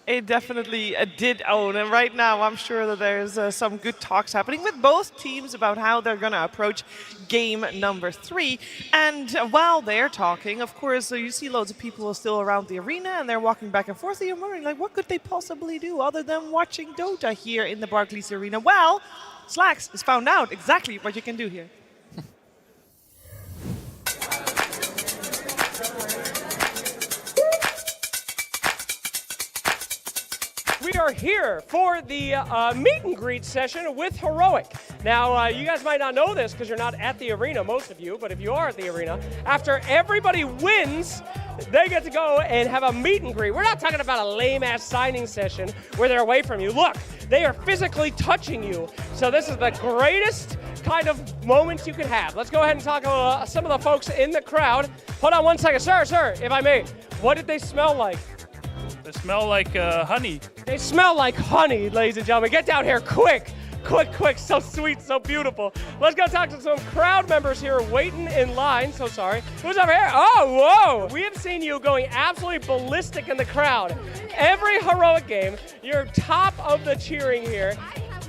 It definitely did own, and right now I'm sure that there's some good talks happening with both teams about how they're going to approach game number 3. And while they're talking, of course, you see loads of people still around the arena and they're walking back and forth. And you're wondering, like, what could they possibly do other than watching Dota here in the Barclays Arena? Well, Slacks has found out exactly what you can do here. We are here for the meet and greet session with Heroic. Now, you guys might not know this because you're not at the arena, most of you, but if you are at the arena, after everybody wins, they get to go and have a meet and greet. We're not talking about a lame-ass signing session where they're away from you. Look, they are physically touching you. So this is the greatest kind of moment you can have. Let's go ahead and talk to some of the folks in the crowd. Hold on one second. Sir, if I may, what did they smell like? They smell like honey. They smell like honey, ladies and gentlemen. Get down here quick. Quick, so sweet, so beautiful. Let's go talk to some crowd members here waiting in line. So sorry. Who's over here? Oh, whoa. We have seen you going absolutely ballistic in the crowd. Every Heroic game, you're top of the cheering here.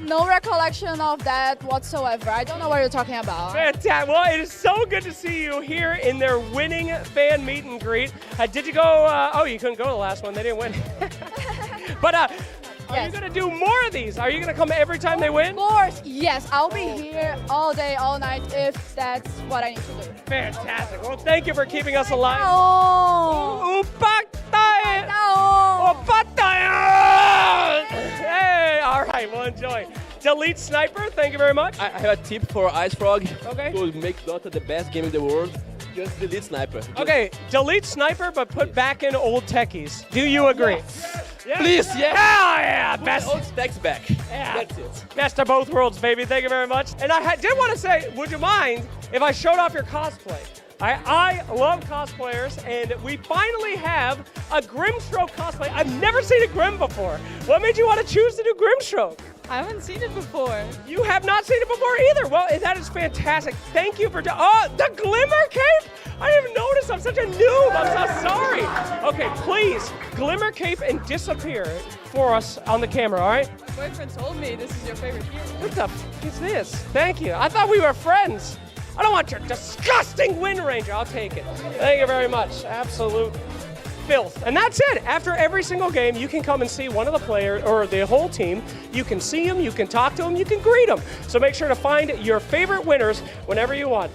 No recollection of that whatsoever. I don't know what you're talking about. Fantastic. Well, it is so good to see you here in their winning fan meet and greet. Did you go? Oh, you couldn't go to the last one. They didn't win. But are you going to do more of these? Are you going to come every time they win? Of course, yes. I'll be here all day, all night if that's what I need to do. Fantastic. Well, thank you for keeping us alive. Hey, all right, well, enjoy. Delete Sniper, thank you very much. I have a tip for Ice Frog. Okay. To make Dota the best game in the world, just delete Sniper. Okay, delete Sniper, but put back in old techies. Do you agree? Yes. Please, yes. Yeah, best. Put old stacks back. Yeah. That's it. Best of both worlds, baby. Thank you very much. And I did want to say, would you mind if I showed off your cosplay? I love cosplayers, and we finally have a Grimstroke cosplay. I've never seen a Grim before. What made you want to choose to do Grimstroke? I haven't seen it before. You have not seen it before either. Well, that is fantastic. Thank you for the Glimmer Cape? I didn't even notice. I'm such a noob. I'm so sorry. Okay, please, Glimmer Cape and disappear for us on the camera, all right? My boyfriend told me this is your favorite hero. What the f is this? Thank you. I thought we were friends. I don't want your disgusting Wind Ranger. I'll take it. Thank you very much. Absolute filth. And that's it. After every single game, you can come and see one of the players or the whole team. You can see them, you can talk to them, you can greet them. So make sure to find your favorite winners whenever you want.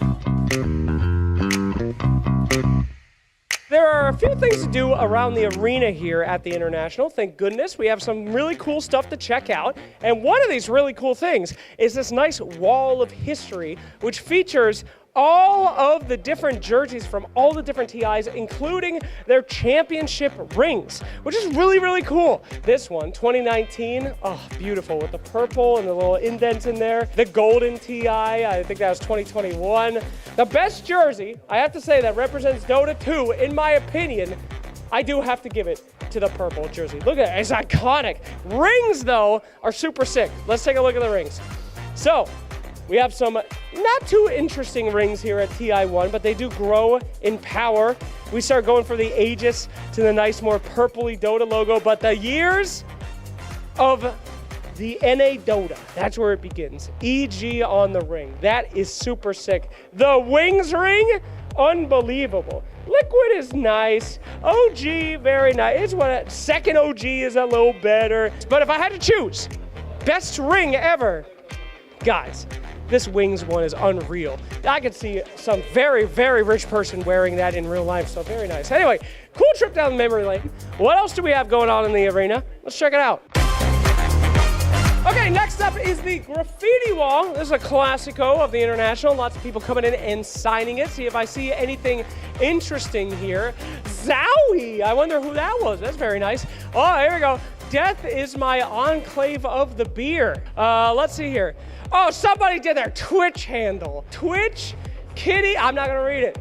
There are a few things to do around the arena here at the International. Thank goodness we have some really cool stuff to check out. And one of these really cool things is this nice wall of history, which features all of the different jerseys from all the different TIs, including their championship rings, which is really, really cool. This one, 2019, oh, beautiful, with the purple and the little indents in there. The golden TI, I think that was 2021. The best jersey, I have to say, that represents Dota 2, in my opinion, I do have to give it to the purple jersey. Look at it, it's iconic. Rings, though, are super sick. Let's take a look at the rings. So, we have some not too interesting rings here at TI1, but they do grow in power. We start going for the Aegis to the nice, more purpley Dota logo, but the years, of the NA Dota. That's where it begins. EG on the ring. That is super sick. The Wings ring, unbelievable. Liquid is nice. OG, very nice. It's what second OG is a little better. But if I had to choose, best ring ever, guys, this Wings one is unreal. I could see some very, very rich person wearing that in real life, so very nice. Anyway, cool trip down memory lane. What else do we have going on in the arena? Let's check it out. Okay, next up is the graffiti wall. This is a classico of the International. Lots of people coming in and signing it. See if I see anything interesting here. Zowie! I wonder who that was. That's very nice. Oh, here we go. Death is my enclave of the beer. Let's see here. Oh, somebody did their Twitch handle. Twitch Kitty, I'm not gonna read it.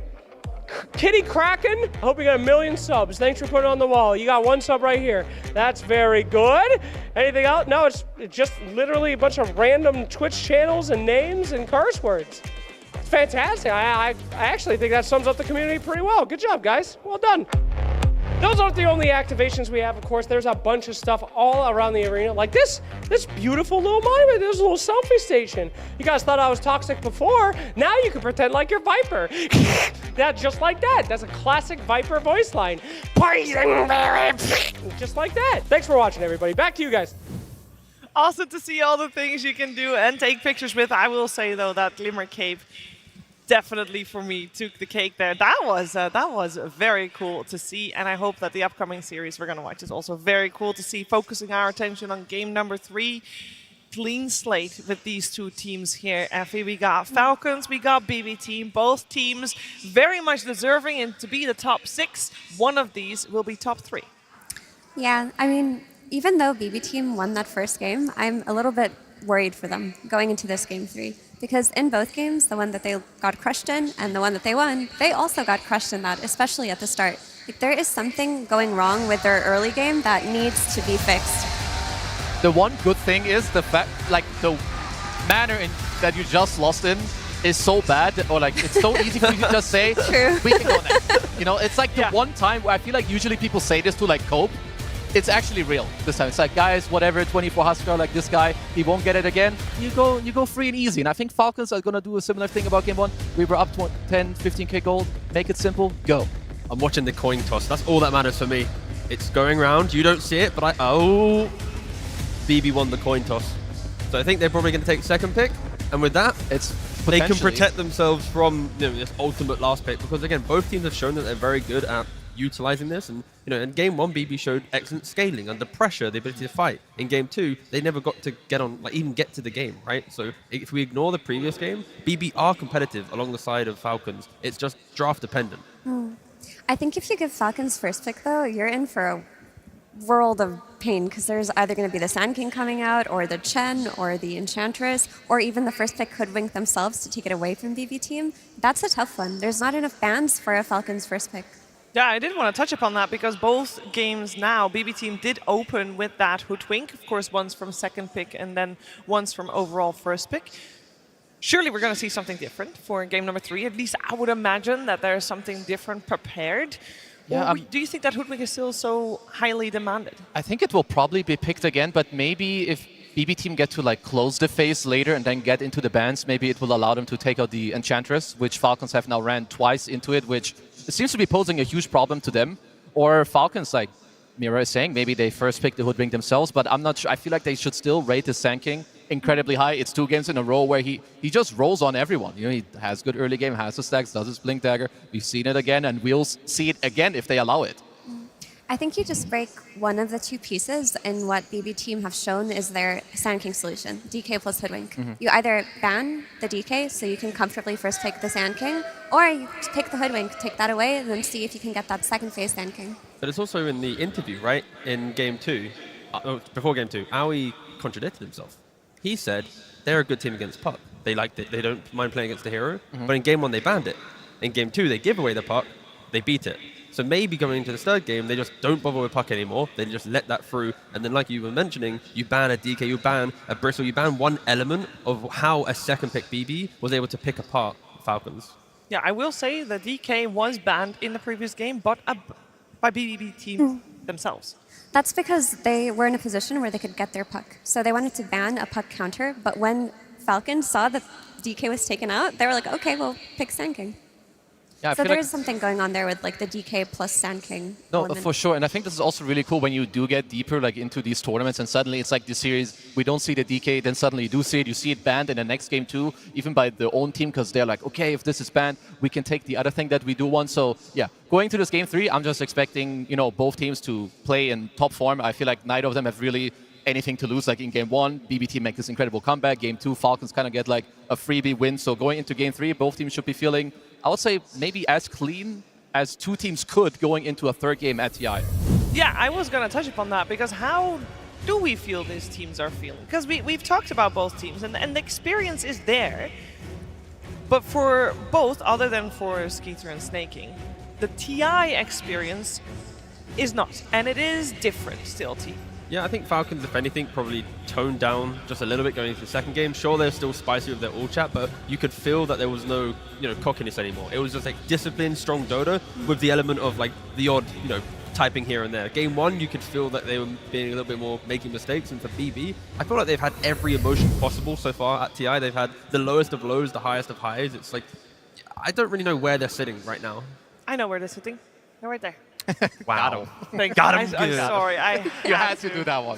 Kitty Kraken, I hope you got 1 million subs. Thanks for putting it on the wall. You got 1 sub right here. That's very good. Anything else? No, it's just literally a bunch of random Twitch channels and names and curse words. It's fantastic. I actually think that sums up the community pretty well. Good job, guys. Well done. Those aren't the only activations we have, of course. There's a bunch of stuff all around the arena. Like this beautiful little monument. There's a little selfie station. You guys thought I was toxic before. Now you can pretend like you're Viper. That just like that. That's a classic Viper voice line. Poison berry. Just like that. Thanks for watching, everybody. Back to you guys. Awesome to see all the things you can do and take pictures with. I will say, though, that Glimmer Cape definitely for me took the cake there. That was very cool to see, and I hope that the upcoming series we're going to watch is also very cool to see, focusing our attention on game number 3. Clean slate with these two teams here. Effie, we got Falcons, we got BB Team. Both teams very much deserving and to be the top 6. One of these will be top 3. Yeah, I mean, even though BB Team won that first game, I'm a little bit worried for them going into this game 3. Because in both games, the one that they got crushed in and the one that they won, they also got crushed in that, especially at the start. Like, there is something going wrong with their early game that needs to be fixed. The one good thing is the fact, like, the manner that you just lost in is so bad, or like, it's so easy for you to just say, True. We can go next. You know, it's like the one time where I feel like usually people say this to like cope. It's actually real this time. It's like, guys, whatever, 24 Husker, like this guy, he won't get it again. You go free and easy. And I think Falcons are going to do a similar thing about game 1. We were up 10, 15k gold. Make it simple, go. I'm watching the coin toss. That's all that matters for me. It's going round. You don't see it, but BB won the coin toss. So I think they're probably going to take second pick. And with that, they can protect themselves from this ultimate last pick. Because again, both teams have shown that they're very good at utilizing this, and in game 1 BB showed excellent scaling under pressure, the ability to fight. In game 2 they never got to even get to the game, right? So if we ignore the previous game, BB are competitive along the side of Falcons. It's just draft dependent. I think if you give Falcons first pick, though, you're in for a world of pain, because there's either going to be the Sand King coming out, or the Chen, or the Enchantress, or even the first pick Hoodwink themselves to take it away from BB Team. That's a tough one. There's not enough bans for a Falcons first pick. Yeah, I did want to touch upon that, because both games now, BB Team did open with that Hoodwink. Of course, once from second pick and then once from overall first pick. Surely we're going to see something different for game number 3. At least I would imagine that there's something different prepared. Yeah, do you think that Hoodwink is still so highly demanded? I think it will probably be picked again, but maybe if BB Team get to like close the phase later and then get into the bans, maybe it will allow them to take out the Enchantress, which Falcons have now ran twice into it, which it seems to be posing a huge problem to them. Or Falcons, like Mira is saying, maybe they first pick the Hoodwink themselves, but I'm not sure. I feel like they should still rate the Sand King incredibly high. It's 2 games in a row where he just rolls on everyone. He has good early game, has the stacks, does his Blink Dagger. We've seen it again, and we'll see it again if they allow it. I think you just break one of the 2 pieces, and what BB Team have shown is their Sand King solution, DK plus Hoodwink. You either ban the DK so you can comfortably first pick the Sand King, or you pick the Hoodwink, take that away, and then see if you can get that second phase Sand King. But it's also in the interview, right? In game 2, before game 2, Aoi contradicted himself. He said they're a good team against puck. They liked it. They don't mind playing against the hero. But in game 1, they banned it. In game 2, they give away the puck. They beat it. So maybe going into the third game, they just don't bother with puck anymore. They just let that through. And then like you were mentioning, you ban a DK, you ban a Bristle, you ban one element of how a second pick BB was able to pick apart Falcons. Yeah, I will say the DK was banned in the previous game, but by BB Team themselves. That's because they were in a position where they could get their puck. So they wanted to ban a puck counter, but when Falcon saw that DK was taken out, they were like, okay, we'll pick Sand King. Yeah, so there is something going on there with like the DK plus Sand King. No, element. for sure. And I think this is also really cool when you do get deeper like into these tournaments and suddenly it's like this series, we don't see the DK, then suddenly you do see it. You see it banned in the next game too, even by their own team, because they're like, okay, if this is banned, we can take the other thing that we do want. So yeah, going to this game 3, I'm just expecting, you know, both teams to play in top form. I feel like neither of them have really anything to lose. Like in game 1, BBT make this incredible comeback. Game 2, Falcons kind of get like a freebie win. So going into game 3, both teams should be feeling, I would say, maybe as clean as two teams could going into a third game at TI. Yeah, I was going to touch upon that, because how do we feel these teams are feeling? Because we've talked about both teams, and the experience is there. But for both, other than for Skeeter and Snaking, the TI experience is not. And it is different still, T. Yeah, I think Falcons, if anything, probably toned down just a little bit going into the second game. Sure, they're still spicy with their all chat, but you could feel that there was no, cockiness anymore. It was just like disciplined, strong Dota with the element of like the odd, typing here and there. Game 1, you could feel that they were being a little bit more making mistakes, and for BB, I feel like they've had every emotion possible so far at TI. They've had the lowest of lows, the highest of highs. It's like, I don't really know where they're sitting right now. I know where they're sitting. They're right there. Wow. Got him. I'm sorry. You had to do that one.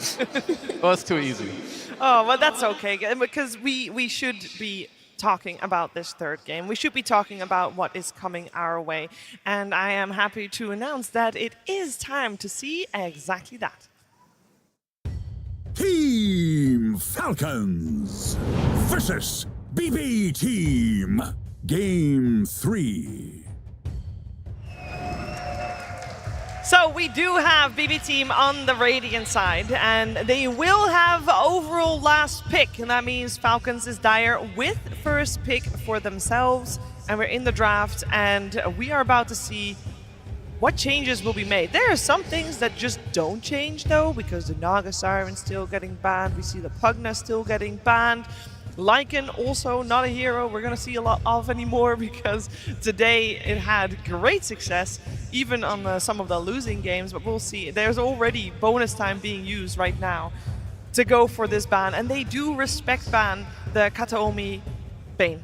It was too easy. Oh, well, that's okay, because we should be talking about this third game. We should be talking about what is coming our way. And I am happy to announce that it is time to see exactly that. Team Falcons versus BB Team. Game 3. So we do have BB Team on the Radiant side, and they will have overall last pick, and that means Falcons is dire with first pick for themselves, and we're in the draft, and we are about to see what changes will be made. There are some things that just don't change though, because the Naga Siren's still getting banned, we see the Pugna still getting banned. Lycan, also not a hero we're going to see a lot of anymore, because today it had great success, even on some of the losing games, but we'll see. There's already bonus time being used right now to go for this ban, and they do respect ban the Kataomi Bane.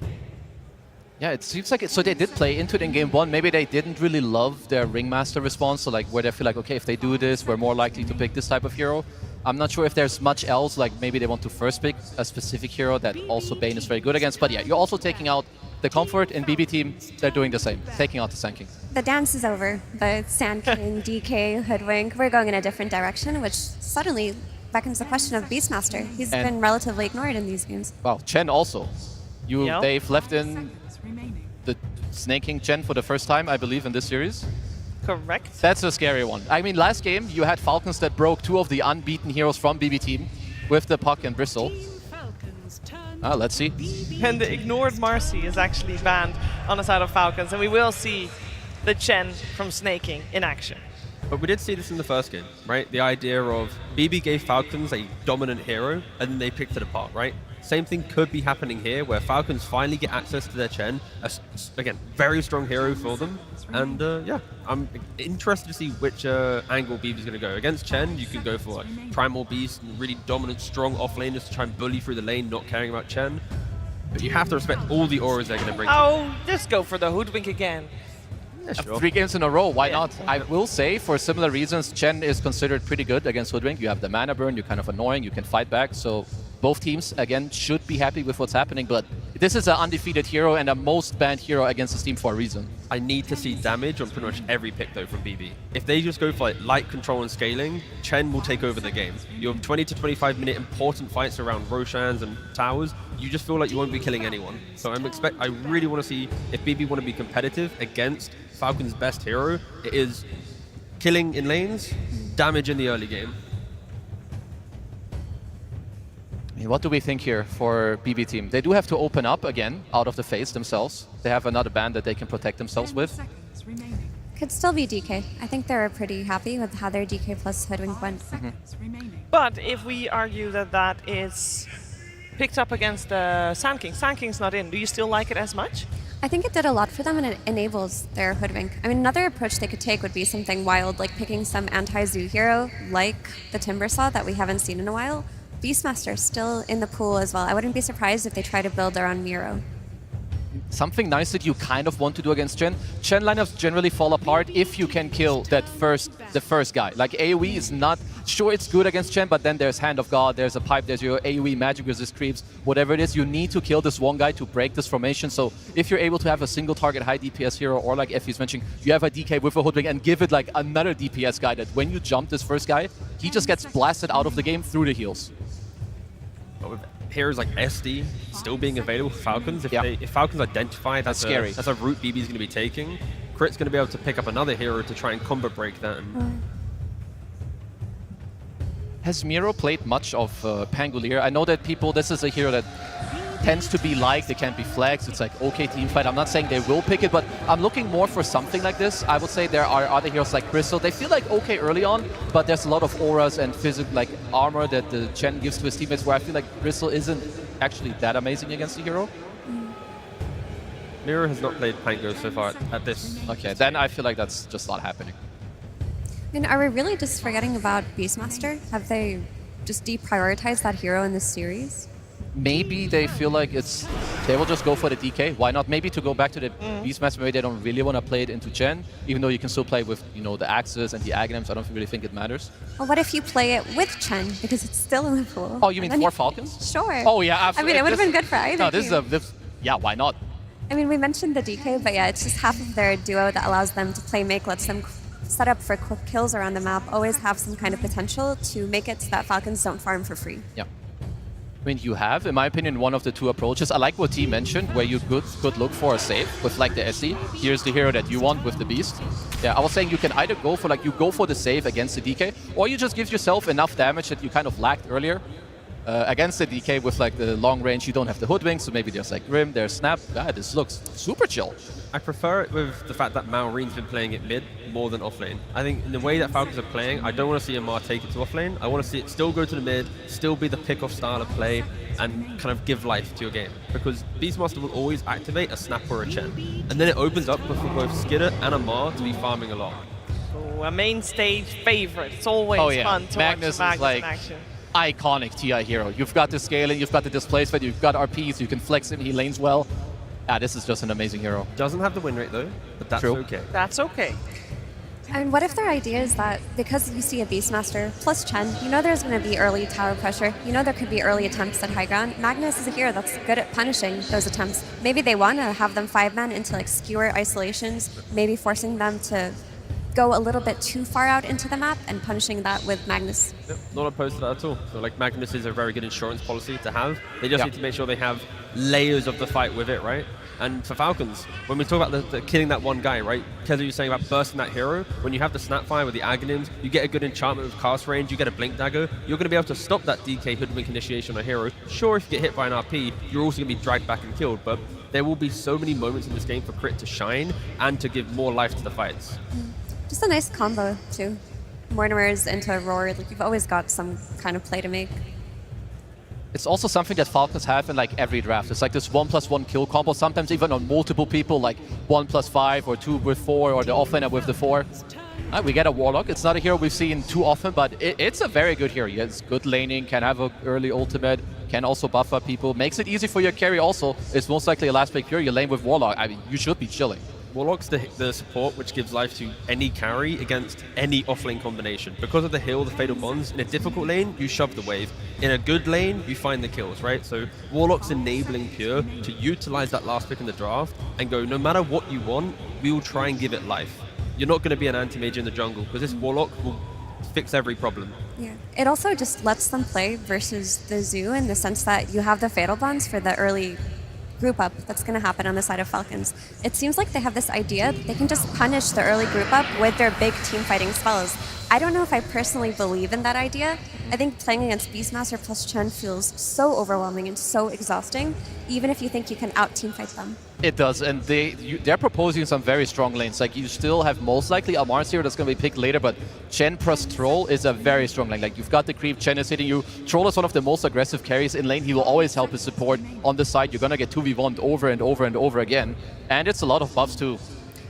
Yeah, it seems like it. So they did play into it in game 1. Maybe they didn't really love their Ringmaster response, so like where they feel like, okay, if they do this, we're more likely to pick this type of hero. I'm not sure if there's much else, like maybe they want to first pick a specific hero that also Bane is very good against. But yeah, you're also taking out the Comfort, and BB Team, they're doing the same, taking out the Sand King. The dance is over. The Sand King, DK, Hoodwink, we're going in a different direction, which suddenly beckons the question of Beastmaster. He's been relatively ignored in these games. Wow, Chen also. Yep. They've left in the Snake King Chen for the first time, I believe, in this series. Correct. That's a scary one. I mean, last game, you had Falcons that broke 2 of the unbeaten heroes from BB Team with the Puck and Bristle. Let's see. And the ignored Marcy is actually banned on the side of Falcons, and we will see the Chen from Snaking in action. But we did see this in the first game, right? The idea of BB gave Falcons a dominant hero, and then they picked it apart, right? Same thing could be happening here, where Falcons finally get access to their Chen. Again, very strong hero for them. And yeah, I'm interested to see which angle BB is going to go. Against Chen, you can go for like Primal Beast and really dominant, strong offlaners to try and bully through the lane, not caring about Chen. But you have to respect all the auras they're going to bring. Oh, just go for the Hoodwink again. Yeah, sure. 3 games in a row, why not? I will say, for similar reasons, Chen is considered pretty good against Hoodwink. You have the mana burn, you're kind of annoying, you can fight back, so both teams, again, should be happy with what's happening, but this is an undefeated hero and a most banned hero against this team for a reason. I need to see damage on pretty much every pick, though, from BB. If they just go for like light control and scaling, Chen will take over the game. You have 20 to 25 minute important fights around Roshans and towers, you just feel like you won't be killing anyone. So I really want to see if BB want to be competitive against Falcon's best hero. It is killing in lanes, damage in the early game. I mean, what do we think here for BB Team? They do have to open up again out of the phase themselves. They have another band that they can protect themselves with. Could still be DK. I think they're pretty happy with how their DK plus Hoodwink went. But if we argue that that is picked up against the Sand King, Sand King's not in, do you still like it as much? I think it did a lot for them, and it enables their Hoodwink. I mean, another approach they could take would be something wild, like picking some anti-Zoo hero, like the Timbersaw that we haven't seen in a while. Beastmaster still in the pool as well. I wouldn't be surprised if they try to build their own Miro. Something nice that you kind of want to do against Chen. Chen lineups generally fall apart if you can kill the first guy. Like AoE is not, sure it's good against Chen, but then there's Hand of God, there's a pipe, there's your AoE magic resist creeps, whatever it is, you need to kill this one guy to break this formation. So if you're able to have a single target high DPS hero, or like Effie's mentioning, you have a DK with a Hoodwink and give it like another DPS guy that when you jump this first guy, he just gets blasted out of the game through the heals. But with heroes like SD still being available for Falcons, if Falcons identify that's scary. That's a route BB is going to be taking, Crit's going to be able to pick up another hero to try and combo break that. Has Miro played much of Pangolier? I know that people, this is a hero that tends to be liked, it can't be flags, it's like okay team fight. I'm not saying they will pick it, but I'm looking more for something like this. I would say there are other heroes like Crystal. They feel like okay early on, but there's a lot of auras and physical like armor that the Chen gives to his teammates where I feel like Crystal isn't actually that amazing against the hero. Miro has not played Pango so far at this. Okay, then I feel like that's just not happening. And are we really just forgetting about Beastmaster? Have they just deprioritized that hero in this series? Maybe they feel like they will just go for the DK. Why not? Maybe to go back to the Beastmaster, maybe they don't really want to play it into Chen, even though you can still play with, you know, the Axes and the Aghanims. I don't really think it matters. Well, what if you play it with Chen, because it's still in the pool? Oh, you mean for Falcons? Sure. Oh, yeah, absolutely. I mean, it would have been good for either No, this team. is yeah, why not? I mean, we mentioned the DK, but yeah, it's just half of their duo that allows them to play make, lets them set up for quick kills around the map, always have some kind of potential to make it so that Falcons don't farm for free. Yeah. I mean, you have, in my opinion, one of the two approaches. I like what T mentioned, where you could look for a save with like the SC. Here's the hero that you want with the Beast. Yeah, I was saying you can either go for like, you go for the save against the DK, or you just give yourself enough damage that you kind of lacked earlier. Against the DK with like the long range, you don't have the Hoodwink, so maybe there's like Grim, there's Snap. Yeah, this looks super chill. I prefer it with the fact that Maureen's been playing it mid more than offlane. I think in the way that Falcons are playing, I don't want to see Amar take it to offlane. I want to see it still go to the mid, still be the pick-off style of play, and kind of give life to your game. Because Beastmaster will always activate a Snap or a Chen. And then it opens up for both Skidder and Amar to be farming a lot. Oh, a main stage favorite. It's always fun to Magnus watch is like in action. iconic TI hero. You've got the scaling, you've got the displacement, you've got RPs, you can flex him, he lanes well. Yeah, this is just an amazing hero. Doesn't have the win rate though, but that's True. okay. That's okay. And what if their idea is that because you see a Beastmaster plus Chen, you know there's going to be early tower pressure, you know there could be early attempts at high ground. Magnus is a hero that's good at punishing those attempts. Maybe they want to have them 5-man into like skewer isolations, maybe forcing them to go a little bit too far out into the map and punishing that with Magnus. Yep, not opposed to that at all. So like Magnus is a very good insurance policy to have. They just need to make sure they have layers of the fight with it, right? And for Falcons, when we talk about the killing that one guy, right? Keza, you're saying about bursting that hero. When you have the Snapfire with the Aghanims, you get a good enchantment with cast range, you get a Blink Dagger, you're going to be able to stop that DK Hoodwink initiation on a hero. Sure, if you get hit by an RP, you're also going to be dragged back and killed, but there will be so many moments in this game for Crit to shine and to give more life to the fights. Just a nice combo too. Mortimers into Roar, like you've always got some kind of play to make. It's also something that Falcons have in like every draft. It's like this 1+1 kill combo, sometimes even on multiple people, like 1+5 or 2 with 4 or the offlaner with the 4. We get a Warlock. It's not a hero we've seen too often, but it's a very good hero. It's good laning, can have an early ultimate, can also buff up people. Makes it easy for your carry also. It's most likely a last pick pure. You lane with Warlock. I mean, you should be chilling. Warlock's the support which gives life to any carry against any offlane combination. Because of the heal, the Fatal Bonds, in a difficult lane, you shove the wave. In a good lane, you find the kills, right? So Warlock's enabling Pure to utilize that last pick in the draft and go, no matter what you want, we will try and give it life. You're not going to be an anti-mage in the jungle, because this Warlock will fix every problem. Yeah. It also just lets them play versus the Zoo in the sense that you have the Fatal Bonds for the early group up that's going to happen on the side of Falcons. It seems like they have this idea that they can just punish the early group up with their big team fighting spells. I don't know if I personally believe in that idea. I think playing against Beastmaster plus Chen feels so overwhelming and so exhausting, even if you think you can out team fight them. It does, and they're proposing some very strong lanes. Like, you still have most likely a Mars here that's going to be picked later, but Chen plus Troll is a very strong lane. Like, you've got the creep, Chen is hitting you. Troll is one of the most aggressive carries in lane. He will always help his support on the side. You're going to get 2v1'd over and over and over again, and it's a lot of buffs too.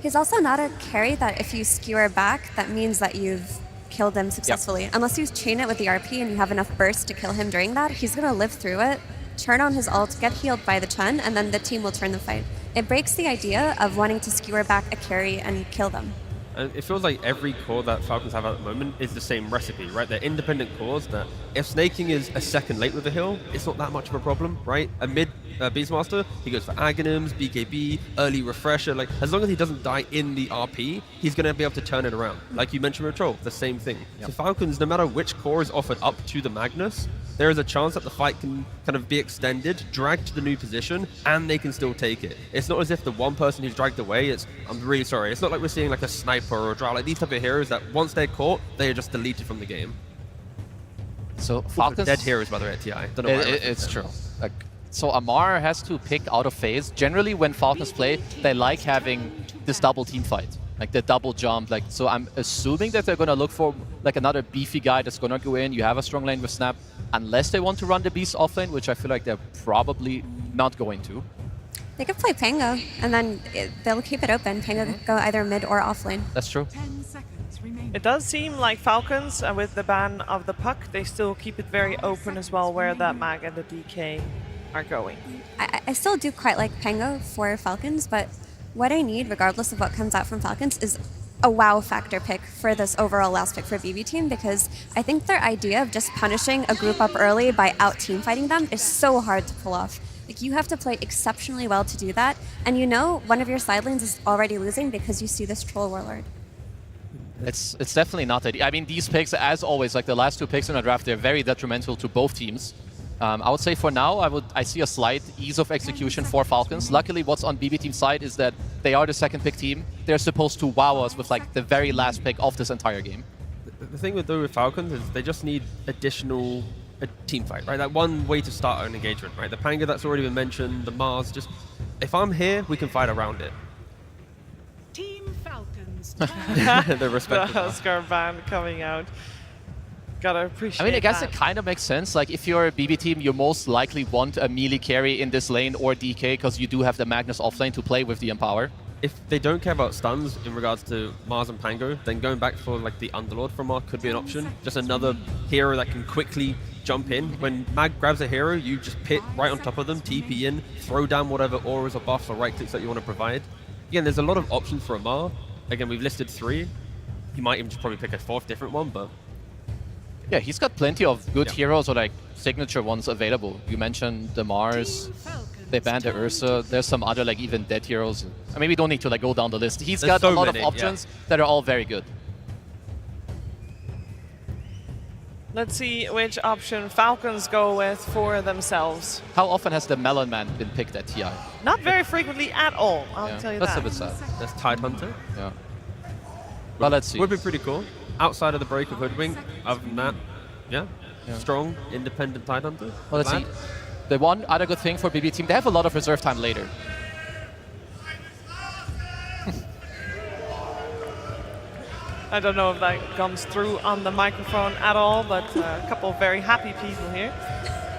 He's also not a carry that if you skewer back, that means that you've killed him successfully. Unless you chain it with the RP and you have enough burst to kill him during that, he's going to live through it, turn on his ult, get healed by the Chen, and then the team will turn the fight. It breaks the idea of wanting to skewer back a carry and kill them. And it feels like every core that Falcons have at the moment is the same recipe, right? They're independent cores that if snaking is a second late with a heal, it's not that much of a problem, right? A mid Beastmaster, he goes for Aghanims, BKB, early refresher. Like, as long as he doesn't die in the RP, he's going to be able to turn it around. Like you mentioned with Troll, the same thing. So Falcons, no matter which core is offered up to the Magnus, there is a chance that the fight can kind of be extended, dragged to the new position, and they can still take it. It's not as if the one person who's dragged away, I'm really sorry, it's not like we're seeing like a sniper or a drow, like these type of heroes that once they're caught, they are just deleted from the game. So Falcons... Dead heroes, by the way, at TI. Don't know why it's true. Like, so Amar has to pick out of phase. Generally, when Falcons play, they like having this double team fight. Like the double jump, like, so I'm assuming that they're gonna look for like another beefy guy that's gonna go in. You have a strong lane with Snap, unless they want to run the Beast offlane, which I feel like they're probably not going to. They could play Pango, and then they'll keep it open. Pango could go either mid or offlane. That's true. It does seem like Falcons, with the ban of the puck, they still keep it very open as well, where the Mag and the DK are going. I still do quite like Pango for Falcons, but what I need, regardless of what comes out from Falcons, is a wow factor pick for this overall last pick for BB team, because I think their idea of just punishing a group up early by out team fighting them is so hard to pull off. Like, you have to play exceptionally well to do that, and you know one of your side lanes is already losing because you see this Troll Warlord. It's definitely not that. I mean, these picks, as always, like the last two picks in the draft, they're very detrimental to both teams. I would say for now, I see a slight ease of execution for Falcons. Luckily, what's on BB team's side is that they are the second pick team. They're supposed to wow us with like the very last pick of this entire game. The thing with Falcons is they just need additional team fight, right? That one way to start an engagement, right? The Panga that's already been mentioned, the Mars, just if I'm here, we can fight around it. Team Falcons. The respect. The Oscar band coming out. Gotta appreciate I mean, I guess that. it kind of makes sense. Like, if you're a BB team, you most likely want a melee carry in this lane or DK, because you do have the Magnus offlane to play with the Empower. If they don't care about stuns in regards to Mars and Pango, then going back for like the Underlord from Mars could be an option. Just another hero that can quickly jump in. When Mag grabs a hero, you just pit right on top of them, TP in, throw down whatever auras or buffs or right clicks that you want to provide. Again, there's a lot of options for Amar. Again, we've listed 3. You might even just probably pick a 4th different one, but... Yeah, he's got plenty of good heroes or like signature ones available. You mentioned the Mars, they banned the Ursa, there's some other like even dead heroes. I mean, we don't need to like go down the list. He's got a lot of options that are all very good. Let's see which option Falcons go with for themselves. How often has the Melon Man been picked at TI? Not very frequently at all, I'll tell you that's that. a bit sad. That's Tidehunter. Yeah. Well, let's see. Would be pretty cool. Outside of the break of Hoodwink, other than that, yeah. Strong, independent Tidehunter. Well, let's see. The one other good thing for BB team, they have a lot of reserve time later. I don't know if that comes through on the microphone at all, but a couple of very happy people here.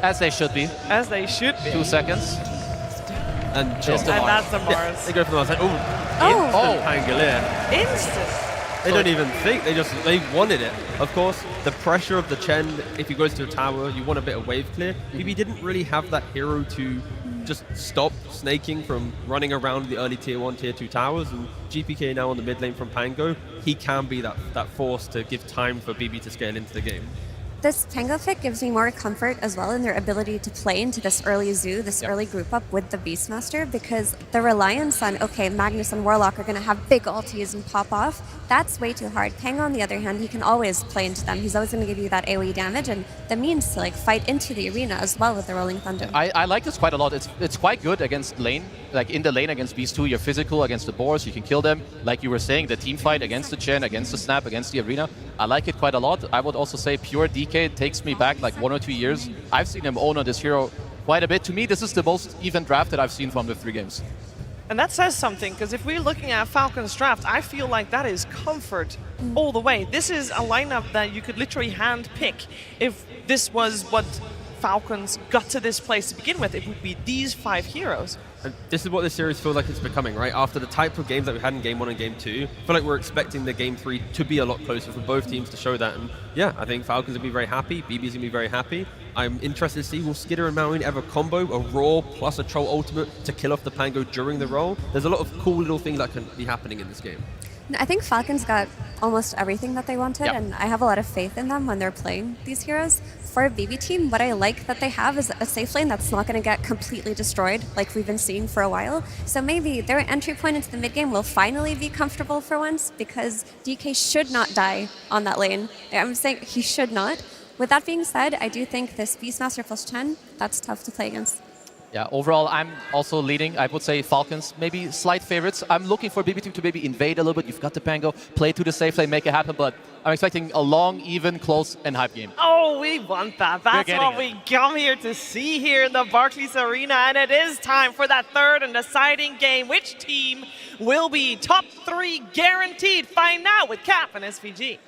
As they should be. As they should be. 2 seconds. And that's the Mars. Yeah, they go for the Mars. Instant Pangolier. Instant. They don't even think, they wanted it. Of course, the pressure of the Chen, if he goes to a tower, you want a bit of wave clear. BB didn't really have that hero to just stop snaking from running around the early tier 1, tier 2 towers, and GPK now on the mid lane from Pango, he can be that force to give time for BB to scale into the game. This Pango pick gives me more comfort as well in their ability to play into this early zoo, this early group up with the Beastmaster, because the reliance on, okay, Magnus and Warlock are going to have big ultis and pop off, that's way too hard. Pango, on the other hand, he can always play into them. He's always going to give you that AoE damage and the means to like fight into the arena as well with the Rolling Thunder. I like this quite a lot. It's quite good against lane, like in the lane against Beast 2, you're physical against the boars, you can kill them. Like you were saying, the team fight against the Chen, against the Snap, against the arena, I like it quite a lot. I would also say pure DK takes me back like 1 or 2 years. I've seen him own on this hero quite a bit. To me, this is the most even draft that I've seen from the 3 games. And that says something, because if we're looking at Falcon's draft, I feel like that is comfort all the way. This is a lineup that you could literally hand pick. If this was what Falcons got to this place to begin with, it would be these 5 heroes. And this is what this series feels like it's becoming, right? After the type of games that we had in Game 1 and Game 2, I feel like we're expecting the Game 3 to be a lot closer for both teams to show that. And yeah, I think Falcons will be very happy, BB's going to be very happy. I'm interested to see, will Skidder and Maureen ever combo a Roar plus a Troll ultimate to kill off the Pango during the roll? There's a lot of cool little things that can be happening in this game. I think Falcons got almost everything that they wanted, and I have a lot of faith in them when they're playing these heroes. For a BB team, what I like that they have is a safe lane that's not going to get completely destroyed like we've been seeing for a while. So maybe their entry point into the mid game will finally be comfortable for once, because DK should not die on that lane. I'm saying he should not. With that being said, I do think this Beastmaster plus Chen, that's tough to play against. Yeah, overall, I'm also leading. I would say Falcons, maybe slight favorites. I'm looking for BB team to maybe invade a little bit. You've got the Pango, play to the safe lane, make it happen, but I'm expecting a long, even, close, and hype game. Oh, we want that. That's what we come here to see here in the Barclays Arena, and it is time for that third and deciding game. Which team will be top 3 guaranteed? Find out with Cap and SVG.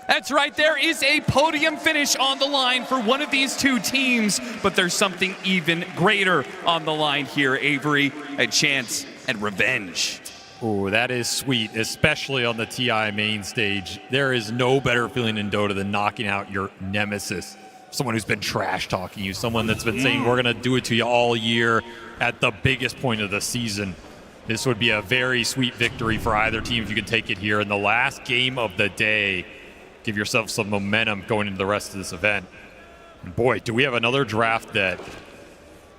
That's right, there is a podium finish on the line for one of these two teams, but there's something even greater on the line here, Avery, a chance at revenge. Ooh, that is sweet, especially on the TI main stage. There is no better feeling in Dota than knocking out your nemesis. Someone who's been trash talking you, someone that's been saying we're gonna do it to you all year at the biggest point of the season. This would be a very sweet victory for either team if you can take it here in the last game of the day. Give yourself some momentum going into the rest of this event. And boy, do we have another draft that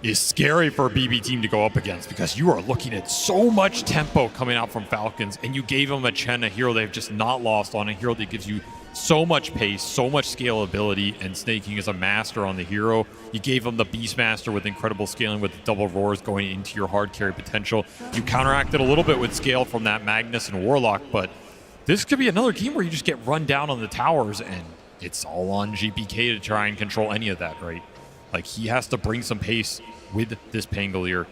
is scary for a BB team to go up against, because you are looking at so much tempo coming out from Falcons, and you gave them a Chen, a hero they've just not lost on, a hero that gives you so much pace, so much scalability, and Snaking is a master on the hero. You gave them the Beastmaster with incredible scaling with the double roars going into your hard carry potential. You counteracted a little bit with scale from that Magnus and Warlock, but this could be another game where you just get run down on the towers, and it's all on GPK to try and control any of that, right? Like, he has to bring some pace with this Pangolier.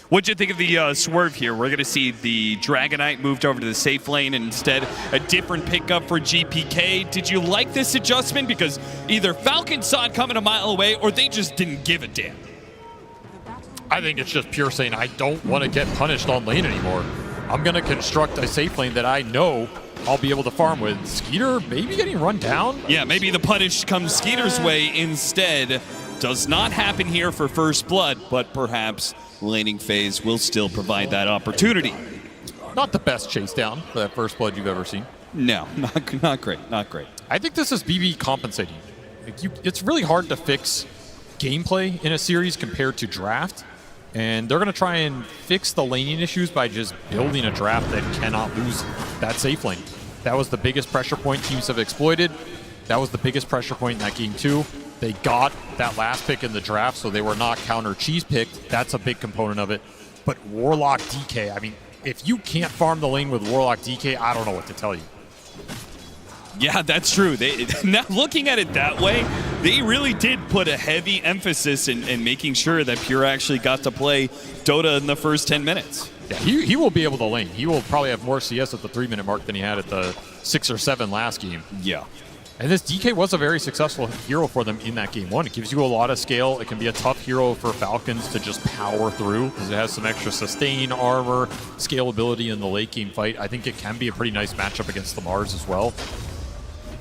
What'd you think of the swerve here? We're going to see the Dragonite moved over to the safe lane, and instead a different pickup for GPK. Did you like this adjustment? Because either Falcon saw it coming a mile away, or they just didn't give a damn. I think it's just pure saying, I don't want to get punished on lane anymore. I'm going to construct a safe lane that I know I'll be able to farm with. Skeeter maybe getting run down? Yeah, maybe the punish comes Skeeter's way instead. Does not happen here for First Blood, but perhaps laning phase will still provide that opportunity. Not the best chase down for that First Blood you've ever seen. No, not great, not great. I think this is BB compensating. Like, it's really hard to fix gameplay in a series compared to draft. And they're going to try and fix the laning issues by just building a draft that cannot lose that safe lane. That was the biggest pressure point teams have exploited. That was the biggest pressure point in that game too. They got that last pick in the draft, so they were not counter cheese picked. That's a big component of it. But Warlock DK, I mean, if you can't farm the lane with Warlock DK, I don't know what to tell you. Yeah, that's true. Now looking at it that way, they really did put a heavy emphasis in making sure that Pure actually got to play Dota in the first 10 minutes. Yeah, he will be able to lane. He will probably have more CS at the 3-minute mark than he had at the 6 or 7 last game. Yeah. And this DK was a very successful hero for them in that game 1. It gives you a lot of scale. It can be a tough hero for Falcons to just power through because it has some extra sustain, armor, scalability in the late game fight. I think it can be a pretty nice matchup against the Mars as well.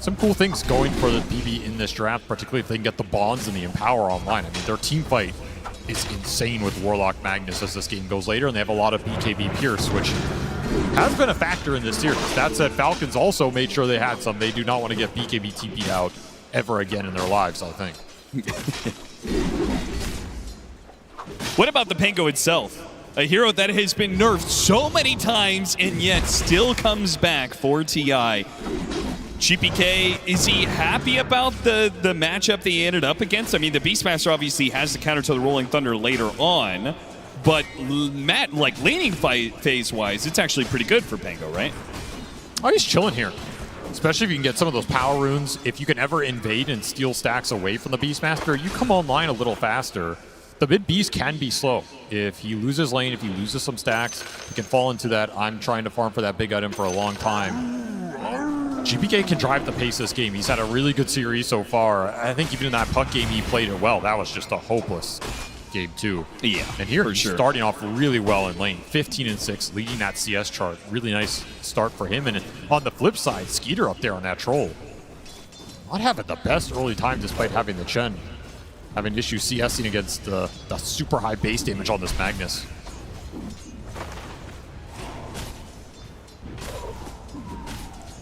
Some cool things going for the BB in this draft, particularly if they can get the bonds and the Empower online. I mean, their team fight is insane with Warlock Magnus as this game goes later, and they have a lot of BKB Pierce, which has been a factor in this series. That said, Falcons also made sure they had some. They do not want to get BKB TP'd out ever again in their lives, I think. What about the Pango itself? A hero that has been nerfed so many times and yet still comes back for TI. GPK, is he happy about the matchup that he ended up against? I mean, the Beastmaster obviously has the counter to the Rolling Thunder later on, but Matt, like laning phase-wise, it's actually pretty good for Pango, right? Oh, he's chilling here. Especially if you can get some of those power runes. If you can ever invade and steal stacks away from the Beastmaster, you come online a little faster. The mid-beast can be slow. If he loses lane, if he loses some stacks, he can fall into that I'm trying to farm for that big item for a long time. GPK can drive the pace of this game. He's had a really good series so far. I think even in that puck game, he played it well. That was just a hopeless game too. Yeah, and here for he's sure. starting off really well in lane. 15-6, leading that CS chart. Really nice start for him. And on the flip side, Skeeter up there on that troll. Not having the best early time despite having the Chen. Having issues CSing against the super high base damage on this Magnus.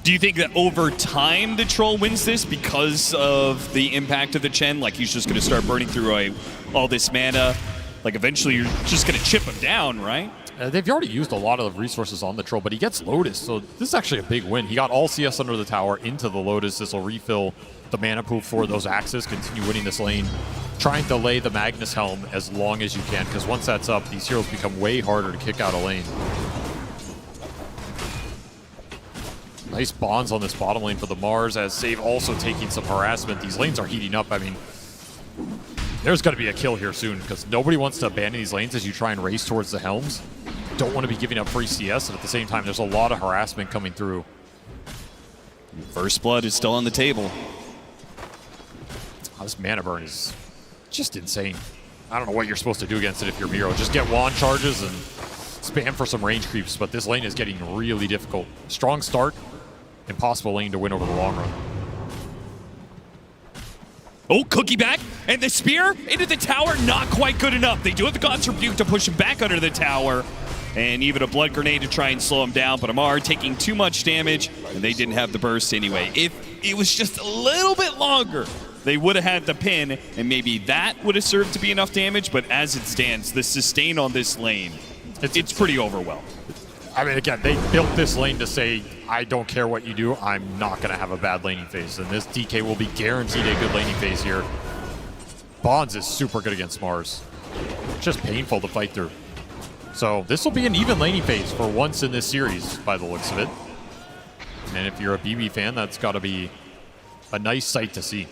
Do you think that over time the Troll wins this because of the impact of the Chen? Like he's just going to start burning through all this mana? Like eventually you're just going to chip him down, right? They've already used a lot of the resources on the Troll, but he gets Lotus, so this is actually a big win. He got all CS under the tower into the Lotus. This will refill the mana pool for those axes, continue winning this lane. Try and delay the Magnus Helm as long as you can, because once that's up, these heroes become way harder to kick out a lane. Nice bonds on this bottom lane for the Mars, as Save also taking some harassment. These lanes are heating up. I mean, there's going to be a kill here soon, because nobody wants to abandon these lanes as you try and race towards the Helms. Don't want to be giving up free CS, and at the same time, there's a lot of harassment coming through. First blood is still on the table. Oh, this mana burn is just insane. I don't know what you're supposed to do against it if you're Miro. Just get wand charges and spam for some range creeps, but this lane is getting really difficult. Strong start, impossible lane to win over the long run. Oh, Cookie back, and the spear into the tower, not quite good enough. They do have the God's Rebuke to push him back under the tower, and even a Blood Grenade to try and slow him down, but Amar taking too much damage, and they didn't have the burst anyway. If it was just a little bit longer, they would have had the pin, and maybe that would have served to be enough damage, but as it stands, the sustain on this lane, it's pretty overwhelmed. I mean, again, they built this lane to say, I don't care what you do, I'm not going to have a bad laning phase. And this DK will be guaranteed a good laning phase here. Bonds is super good against Mars. It's just painful to fight through. So this will be an even laning phase for once in this series, by the looks of it. And if you're a BB fan, that's got to be a nice sight to see.